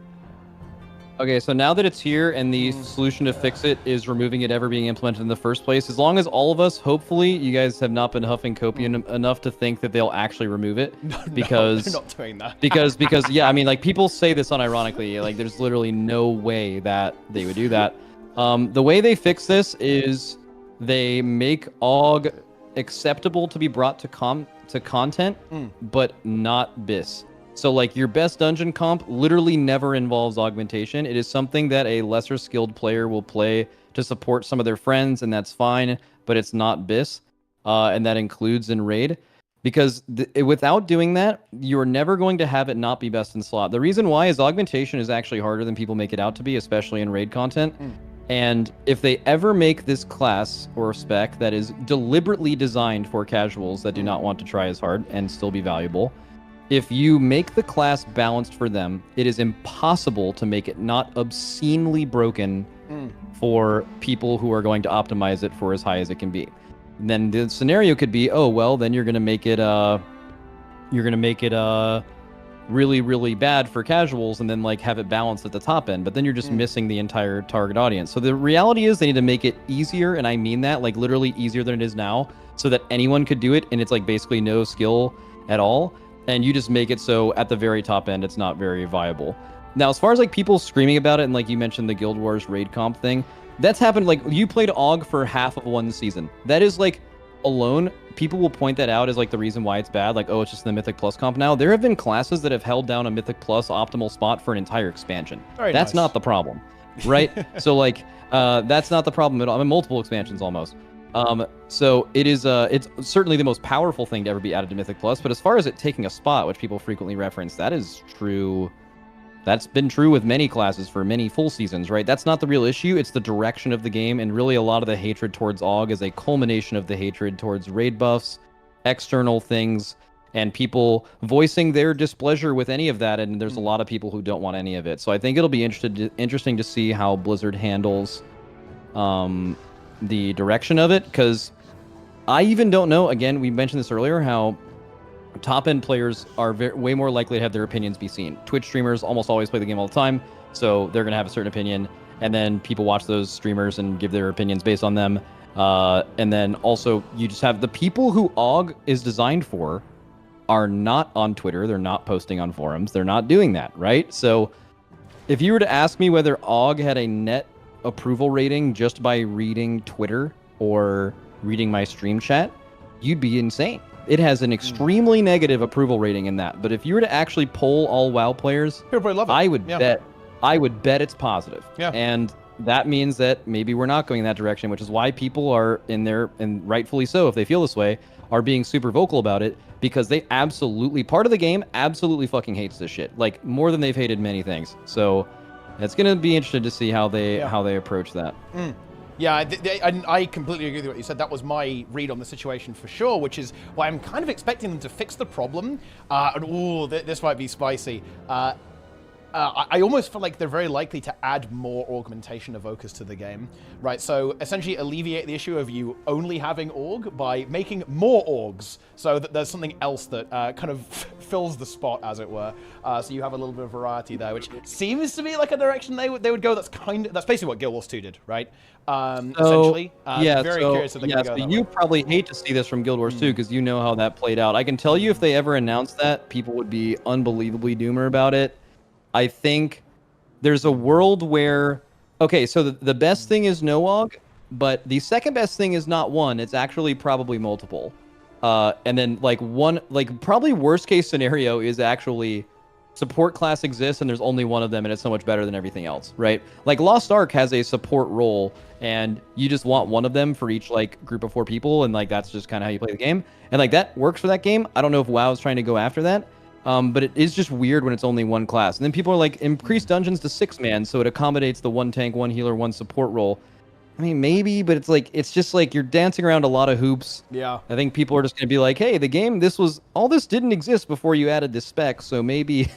S9: Okay, so now that it's here and the solution to fix it is removing it ever being implemented in the first place, as long as all of us, hopefully, you guys have not been huffing copium enough to think that they'll actually remove it, because...
S1: No, they're not doing that.
S9: because yeah, I mean, like, people say this unironically, like, there's literally no way that they would do that. The way they fix this is they make AUG acceptable to be brought to content, but not BIS. So, like, your best dungeon comp literally never involves augmentation. It is something that a lesser skilled player will play to support some of their friends, and that's fine, but it's not BIS, and that includes in raid. Because without doing that, you're never going to have it not be best in slot. The reason why is augmentation is actually harder than people make it out to be, especially in raid content. And if they ever make this class or spec that is deliberately designed for casuals that do not want to try as hard and still be valuable, if you make the class balanced for them, it is impossible to make it not obscenely broken for people who are going to optimize it for as high as it can be. And then the scenario could be, oh, well, then you're going to make it really, really bad for casuals and then like have it balanced at the top end, but then you're just missing the entire target audience. So the reality is they need to make it easier, and I mean that, like literally easier than it is now, so that anyone could do it, and it's like basically no skill at all, and you just make it so at the very top end it's not very viable. Now, as far as like people screaming about it, and like you mentioned the Guild Wars raid comp thing, that's happened. Like you played AUG for half of one season. That is like alone, people will point that out as like the reason why it's bad. Like, oh, it's just the Mythic Plus comp now. There have been classes that have held down a Mythic Plus optimal spot for an entire expansion. That's not the problem, right? So like, that's not the problem at all. I mean, multiple expansions almost. So it is, it's certainly the most powerful thing to ever be added to Mythic Plus. But as far as it taking a spot, which people frequently reference, that is true. That's been true with many classes for many full seasons, right? That's not the real issue. It's the direction of the game, and really a lot of the hatred towards AUG is a culmination of the hatred towards raid buffs, external things, and people voicing their displeasure with any of that, and there's a lot of people who don't want any of it. So I think it'll be interesting to see how Blizzard handles the direction of it, because I even don't know, again, we mentioned this earlier, how top-end players are way more likely to have their opinions be seen. Twitch streamers almost always play the game all the time, so they're going to have a certain opinion, and then people watch those streamers and give their opinions based on them. And then also, you just have the people who AUG is designed for are not on Twitter, they're not posting on forums, they're not doing that, right? So if you were to ask me whether AUG had a net approval rating just by reading Twitter or reading my stream chat, you'd be insane. It has an extremely negative approval rating in that. But if you were to actually poll all WoW players, I would bet it's positive.
S1: Yeah.
S9: And that means that maybe we're not going in that direction, which is why people are in there, and rightfully so if they feel this way, are being super vocal about it, because they absolutely, part of the game absolutely fucking hates this shit. Like more than they've hated many things. So it's gonna be interesting to see how they approach that.
S1: Yeah, I completely agree with what you said. That was my read on the situation for sure, which is why I'm kind of expecting them to fix the problem. This might be spicy. I almost feel like they're very likely to add more augmentation evokers to the game, right? So essentially alleviate the issue of you only having Aug by making more Augs, so that there's something else that kind of fills the spot, as it were. So you have a little bit of variety there, which seems to be like a direction they would go. That's basically what Guild Wars 2 did, right? Essentially. Very curious if they're going to go that
S9: you
S1: way.
S9: probably hate to see this from Guild Wars 2 because you know how that played out. I can tell you if they ever announced that, people would be unbelievably doomer about it. I think there's a world where, okay, so the best thing is no AUG, but the second best thing is not one, it's actually probably multiple. And then probably worst case scenario is actually support class exists and there's only one of them and it's so much better than everything else, right? Like Lost Ark has a support role and you just want one of them for each like group of 4 people, and like that's just kind of how you play the game. And like that works for that game. I don't know if WoW is trying to go after that. But it is just weird when it's only one class. And then people are like, increase dungeons to 6-man so it accommodates the 1 tank, 1 healer, 1 support role. I mean, maybe, but it's just like you're dancing around a lot of hoops.
S1: Yeah.
S9: I think people are just going to be like, hey, the game, all this didn't exist before you added this spec, so maybe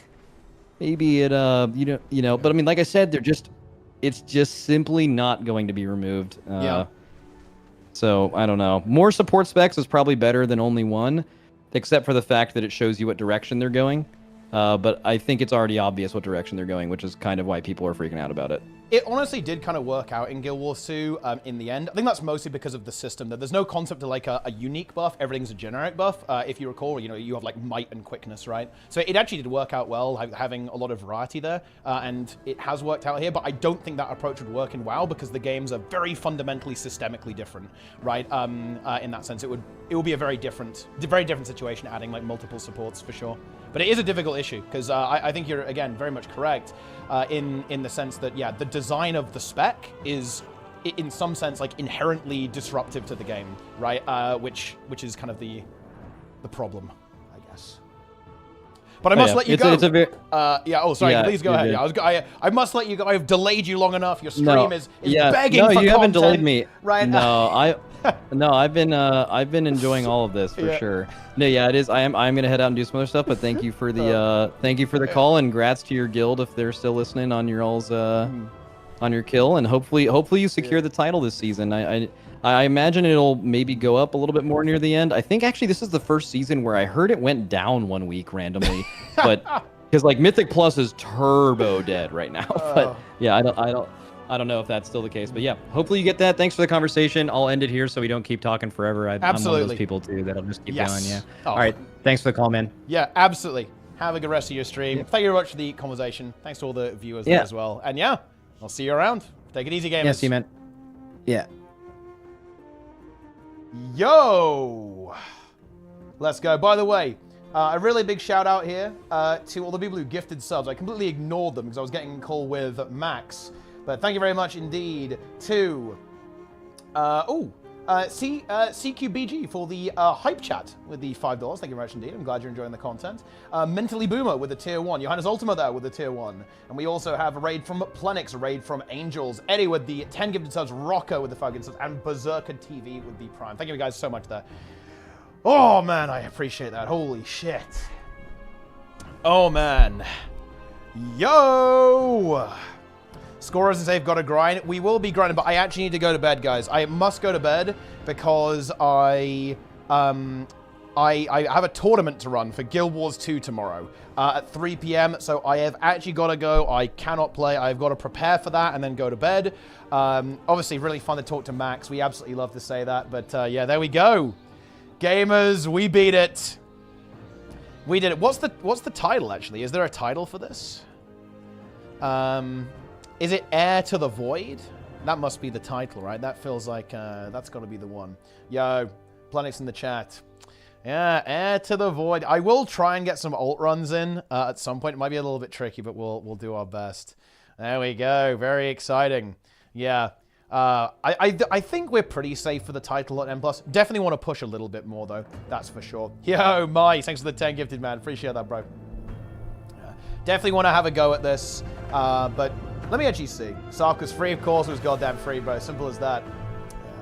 S9: it, but I mean, like I said, it's just simply not going to be removed. So, I don't know. More support specs is probably better than only one, except for the fact that it shows you what direction they're going. But I think it's already obvious what direction they're going, which is kind of why people are freaking out about it.
S1: It honestly did kind of work out in Guild Wars 2 in the end. I think that's mostly because of the system, that there's no concept of like a unique buff, everything's a generic buff. If you recall, you have like might and quickness, right? So it actually did work out well, having a lot of variety there, and it has worked out here, but I don't think that approach would work in WoW because the games are very fundamentally systemically different, right? In that sense, it would be a very different situation adding like multiple supports for sure. But it is a difficult issue because I think you're, again, very much correct in the sense that, yeah, the design of the spec is, in some sense, like inherently disruptive to the game, right? Which is kind of the problem, I guess. But I must let you go.
S9: It's a very,
S1: please go ahead. Yeah, I must let you go. I've delayed you long enough. Your stream is begging for content.
S9: No, you haven't delayed me.
S1: Right?
S9: No, I've been enjoying all of this for sure. No, yeah, it is. I'm gonna head out and do some other stuff. But thank you for the call, and congrats to your guild if they're still listening on your all's on your kill, and hopefully you secure the title this season. I imagine it'll maybe go up a little bit more near the end. I think actually this is the first season where I heard it went down 1 week randomly, but Because like Mythic Plus is turbo dead right now. But yeah, I don't know if that's still the case. But yeah, hopefully you get that. Thanks for the conversation. I'll end it here so we don't keep talking forever. I'm one of those people too that'll just keep going. Yeah.
S1: Oh.
S9: All right. Thanks for the call, man.
S1: Yeah, absolutely. Have a good rest of your stream. Thank you very much for the conversation. Thanks to all the viewers there as well. And yeah, I'll see you around. Take it easy, gamers.
S9: Yeah, see you, man. Yeah.
S1: Yo! Let's go. By the way, a really big shout out here to all the people who gifted subs. I completely ignored them because I was getting a call with Max. But thank you very much indeed to CQBG for the hype chat with the $5. Thank you very much indeed. I'm glad you're enjoying the content. Mentally Boomer with the tier 1. Johannes Ultima there with the tier 1. And we also have a raid from Plenix, a raid from Angels, Eddie with the 10 gifted subs, Rocco with the 5 gifted subs, and Berserker TV with the Prime. Thank you guys so much there. Oh man, I appreciate that. Holy shit. Oh man. Yo! Scorers and save gotta grind. We will be grinding, but I actually need to go to bed, guys. I must go to bed because I have a tournament to run for Guild Wars 2 tomorrow at 3 p.m. So I have actually got to go. I cannot play. I've got to prepare for that and then go to bed. Obviously, really fun to talk to Max. We absolutely love to say that. But yeah, there we go. Gamers, we beat it. We did it. What's the title, actually? Is there a title for this? Is it Heir to the Void? That must be the title, right? That feels like that's got to be the one. Yo, Plenix in the chat. Yeah, Heir to the Void. I will try and get some alt runs in at some point. It might be a little bit tricky, but we'll do our best. There we go. Very exciting. Yeah. I think we're pretty safe for the title at M+. Definitely want to push a little bit more, though. That's for sure. Yo, Mike, thanks for the 10 gifted, man. Appreciate that, bro. Yeah. Definitely want to have a go at this, but let me actually see. Sark was free, of course. It was goddamn free, bro. Simple as that. Yeah.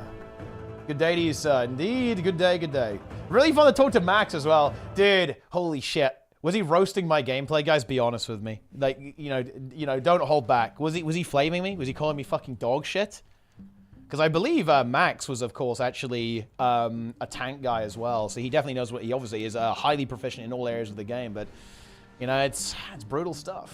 S1: Good day to you, sir. Indeed. Good day, good day. Really fun to talk to Max as well. Dude, holy shit. Was he roasting my gameplay, guys? Be honest with me. Like, you know, don't hold back. Was he flaming me? Was he calling me fucking dog shit? Because I believe Max was, of course, actually a tank guy as well. So he definitely knows what he obviously is highly proficient in all areas of the game. But, you know, it's brutal stuff.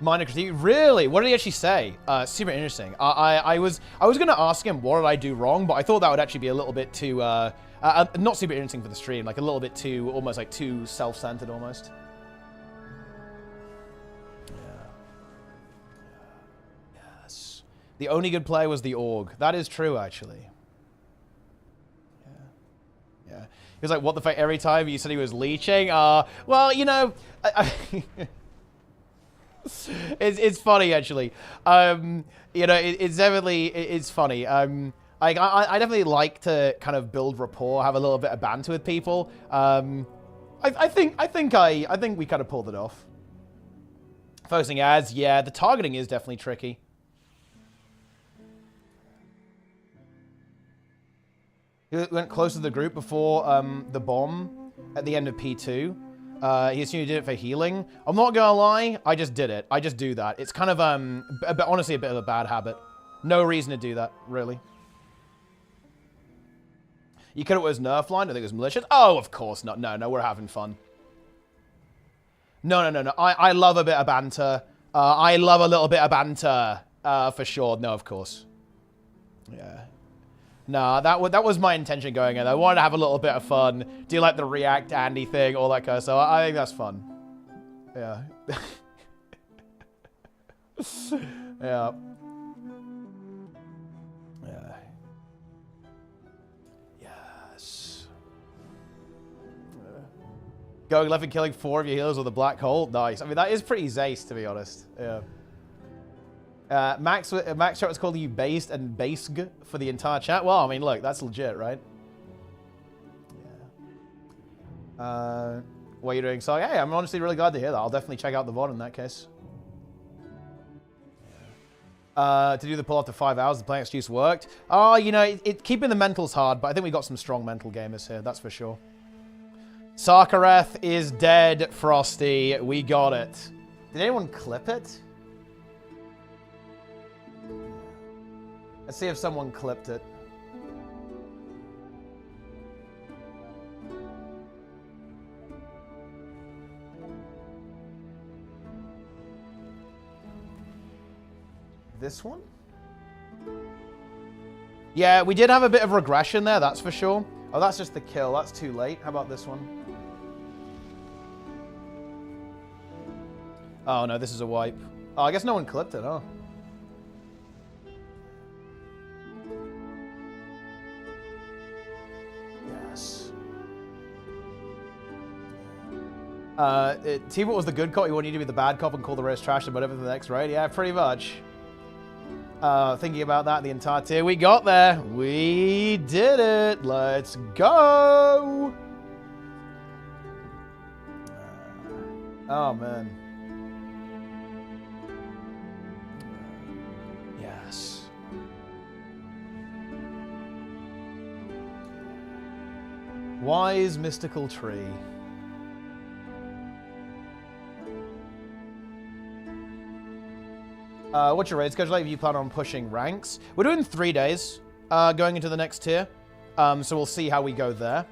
S1: Minor critique. Really? What did he actually say? Super interesting. I was going to ask him what did I do wrong, but I thought that would actually be a little bit too not super interesting for the stream, like a little bit too almost like too self-centered almost. Yeah. Yes. The only good play was the Org. That is true, actually. Yeah. He was like, what the fuck, every time you said he was leeching? Well, you know, it's funny, actually. You know, it's definitely, it's funny. I definitely like to kind of build rapport, have a little bit of banter with people. I think we kind of pulled it off. Focusing ads, yeah, the targeting is definitely tricky. He went close to the group before the bomb at the end of P2. He assumed he did it for healing. I'm not gonna lie, I just did it. I just do that. It's kind of, honestly, a bit of a bad habit. No reason to do that, really. You could have it was nerf line, I think it was malicious. Oh, of course not. No, we're having fun. No. I love a bit of banter. I love a little bit of banter, for sure. No, of course. Yeah. No, that was my intention going in. I wanted to have a little bit of fun, do like the React Andy thing, all that kind of stuff. I think that's fun. Yeah. Yeah. Yeah. Yes. Going left and killing 4 of your healers with a black hole. Nice. I mean, that is pretty Zace, to be honest. Yeah. Max chat was calling you based and baseg for the entire chat. Well, I mean, look, that's legit, right? Yeah. What are you doing? So, hey, I'm honestly really glad to hear that. I'll definitely check out the VOD in that case. To do the pull after 5 hours, the playing excuse worked. Oh, you know, keeping the mentals hard, but I think we got some strong mental gamers here, that's for sure. SARKARETH is dead, Frosty. We got it. Did anyone clip it? Let's see if someone clipped it. this one? Yeah, we did have a bit of regression there, that's for sure. Oh, that's just the kill. That's too late. How about this one? Oh, no, this is a wipe. Oh, I guess no one clipped it, huh? Yes. T-Bot was the good cop. You want you to be the bad cop and call the race trash and whatever the next raid? Yeah, pretty much. Thinking about that the entire tier. We got there. We did it. Let's go. Oh, man. Yes. Wise mystical tree. What's your raid schedule like if you plan on pushing ranks? We're doing 3 days going into the next tier, so we'll see how we go there.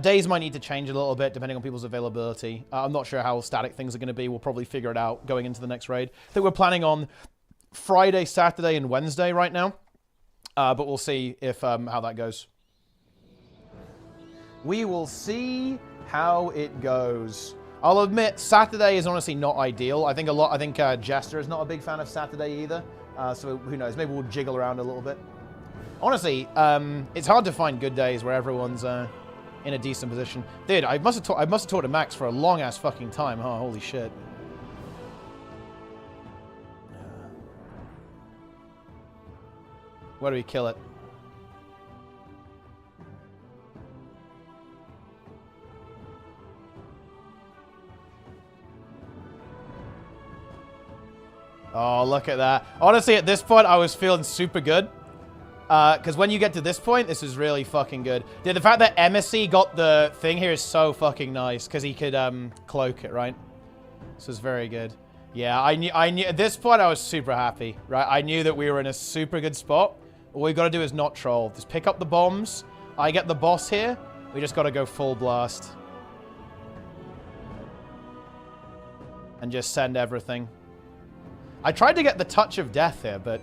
S1: Days might need to change a little bit depending on people's availability. I'm not sure how static things are going to be. We'll probably figure it out going into the next raid. I think we're planning on Friday, Saturday, and Wednesday right now, but we'll see if how that goes. We will see how it goes. I'll admit, Saturday is honestly not ideal. I think Jester is not a big fan of Saturday either. So who knows? Maybe we'll jiggle around a little bit. Honestly, it's hard to find good days where everyone's in a decent position. Dude, I must have talked to Max for a long ass fucking time. Huh? Holy shit. Where do we kill it? Oh, look at that. Honestly, at this point, I was feeling super good. Because when you get to this point, this is really fucking good. Dude, the fact that MSC got the thing here is so fucking nice. Because he could cloak it, right? This is very good. Yeah, I knew at this point, I was super happy, right? I knew that we were in a super good spot. All we got to do is not troll. Just pick up the bombs. I get the boss here. We just got to go full blast. And just send everything. I tried to get the Touch of Death here, but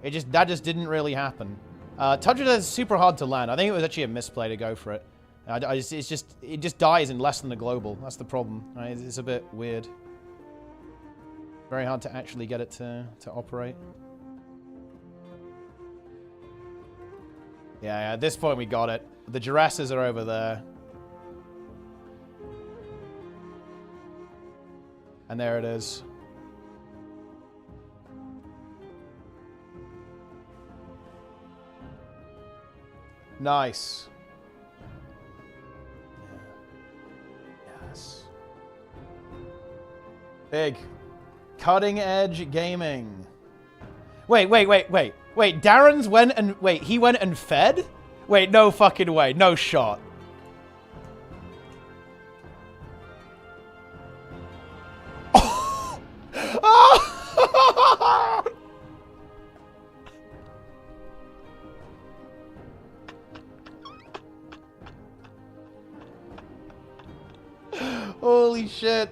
S1: that just didn't really happen. Touch of Death is super hard to land. I think it was actually a misplay to go for it. It just dies in less than the global. That's the problem. Right? It's a bit weird. Very hard to actually get it to operate. Yeah, at this point we got it. The Juresses are over there. And there it is. Nice. Yes. Big. Cutting edge gaming. Wait. Darren's went and... Wait, he went and fed? Wait, no fucking way. No shot. Holy shit.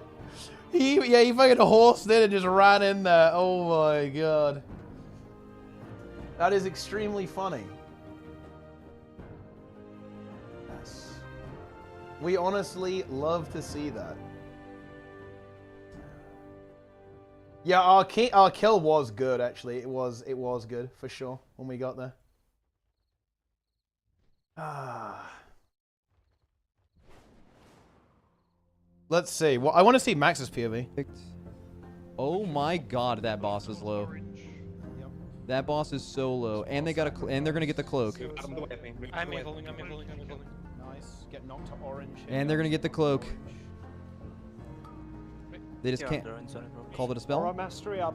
S1: He fucking horsed in and just ran in there. Oh my god. That is extremely funny. Yes. We honestly love to see that. Yeah, our kill was good actually. It was good for sure when we got there. Let's see. Well, I want to see Max's POV.
S9: Oh my god, that boss is low. That boss is so low, and they got and they're gonna get the cloak.
S21: I'm holding.
S1: Nice. Get knocked to orange.
S9: And they're gonna get the cloak. They just can't call it a spell.
S6: Aura mastery up.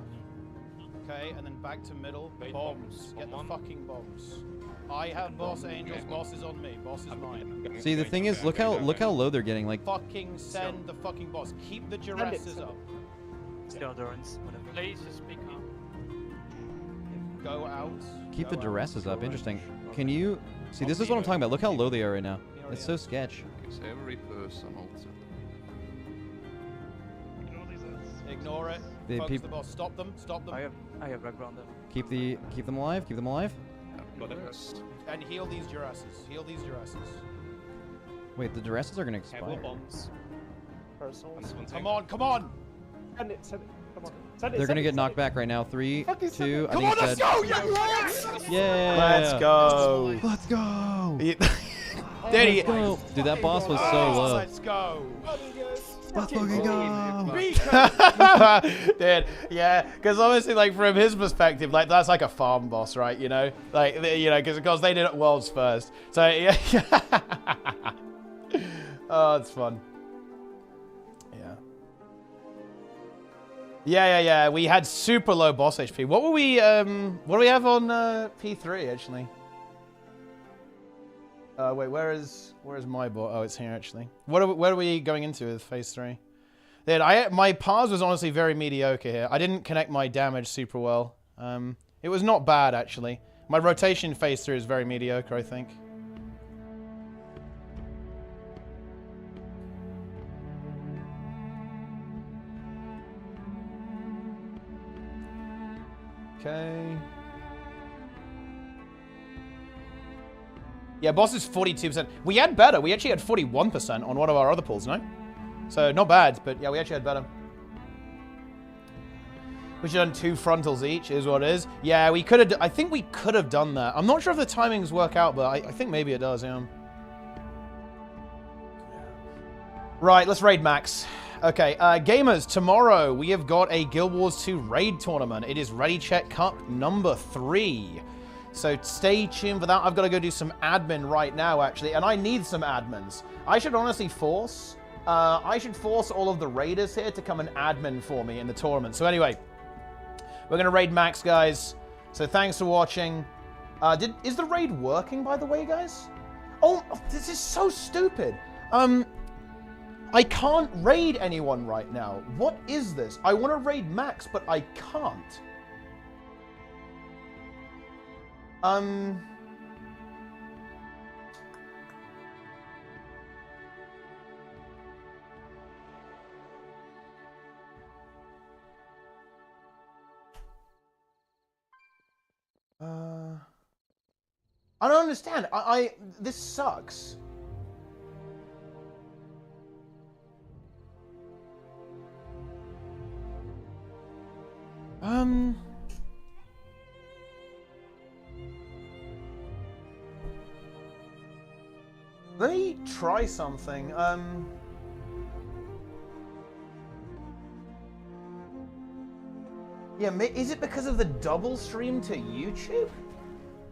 S1: Okay, and then back to middle. Bombs. Get the fucking bombs. I have boss angels. Boss is on me. Boss is mine.
S9: See, the thing is, look how low they're getting. Like,
S1: fucking send the fucking boss. Keep the Juresses up.
S15: Please just speak up.
S1: Go out.
S9: Keep the Duresses up. Interesting. Can you see? This is what I'm talking about. Look how low they are right now. It's so sketch.
S7: Because every person also.
S1: Ignore it. Focus the boss. Stop them. Stop them.
S20: I have background them.
S9: Keep them alive. Keep them alive.
S1: And heal these Duresses. Heal these Duresses.
S9: Wait, the Duresses are gonna expire.
S6: bombs. Personals.
S1: Come on, come on!
S6: Send it, send it. Come on. Send it,
S9: They're
S6: send
S9: gonna
S6: it,
S9: get
S6: send
S9: knocked
S6: it.
S9: back right now. 3, 2. I
S1: Come
S9: think
S1: on, let's
S9: dead.
S1: go! Yes!
S9: Yeah.
S1: Let's go.
S9: Let's go.
S1: There he
S9: Let's go. Dude, that boss was so low.
S1: Let's go.
S9: Let's fucking go.
S1: Dude, yeah, because obviously, like from his perspective, like that's like a farm boss, right? You know, like because they did it worlds first. So yeah. Oh, it's fun. Yeah. We had super low boss HP. What were we? What do we have on P3 actually? Wait, where is my boss? Oh, it's here actually. Where are we going into with phase 3? Then my pars was honestly very mediocre here. I didn't connect my damage super well. It was not bad actually. My rotation in phase 3 is very mediocre, I think. Okay. Yeah, boss is 42%. We had better. We actually had 41% on one of our other pulls, no? So, not bad, but yeah, we actually had better. We should have done 2 frontals each, is what it is. Yeah, we could have... I think we could have done that. I'm not sure if the timings work out, but I think maybe it does, yeah. Right, let's raid Max. Okay, gamers, tomorrow we have got a Guild Wars 2 raid tournament. It is Ready Check Cup number 3. So stay tuned for that. I've got to go do some admin right now, actually, and I need some admins. I should honestly force all of the raiders here to come and admin for me in the tournament. So anyway, we're going to raid Max, guys. So thanks for watching. Is the raid working, by the way, guys? Oh, this is so stupid. I can't raid anyone right now. What is this? I want to raid Max, but I can't. I don't understand. This sucks. Let me try something. Yeah, is it because of the double stream to YouTube?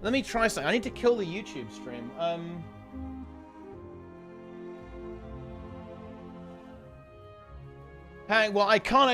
S1: Let me try something. I need to kill the YouTube stream. Hey, well, I can't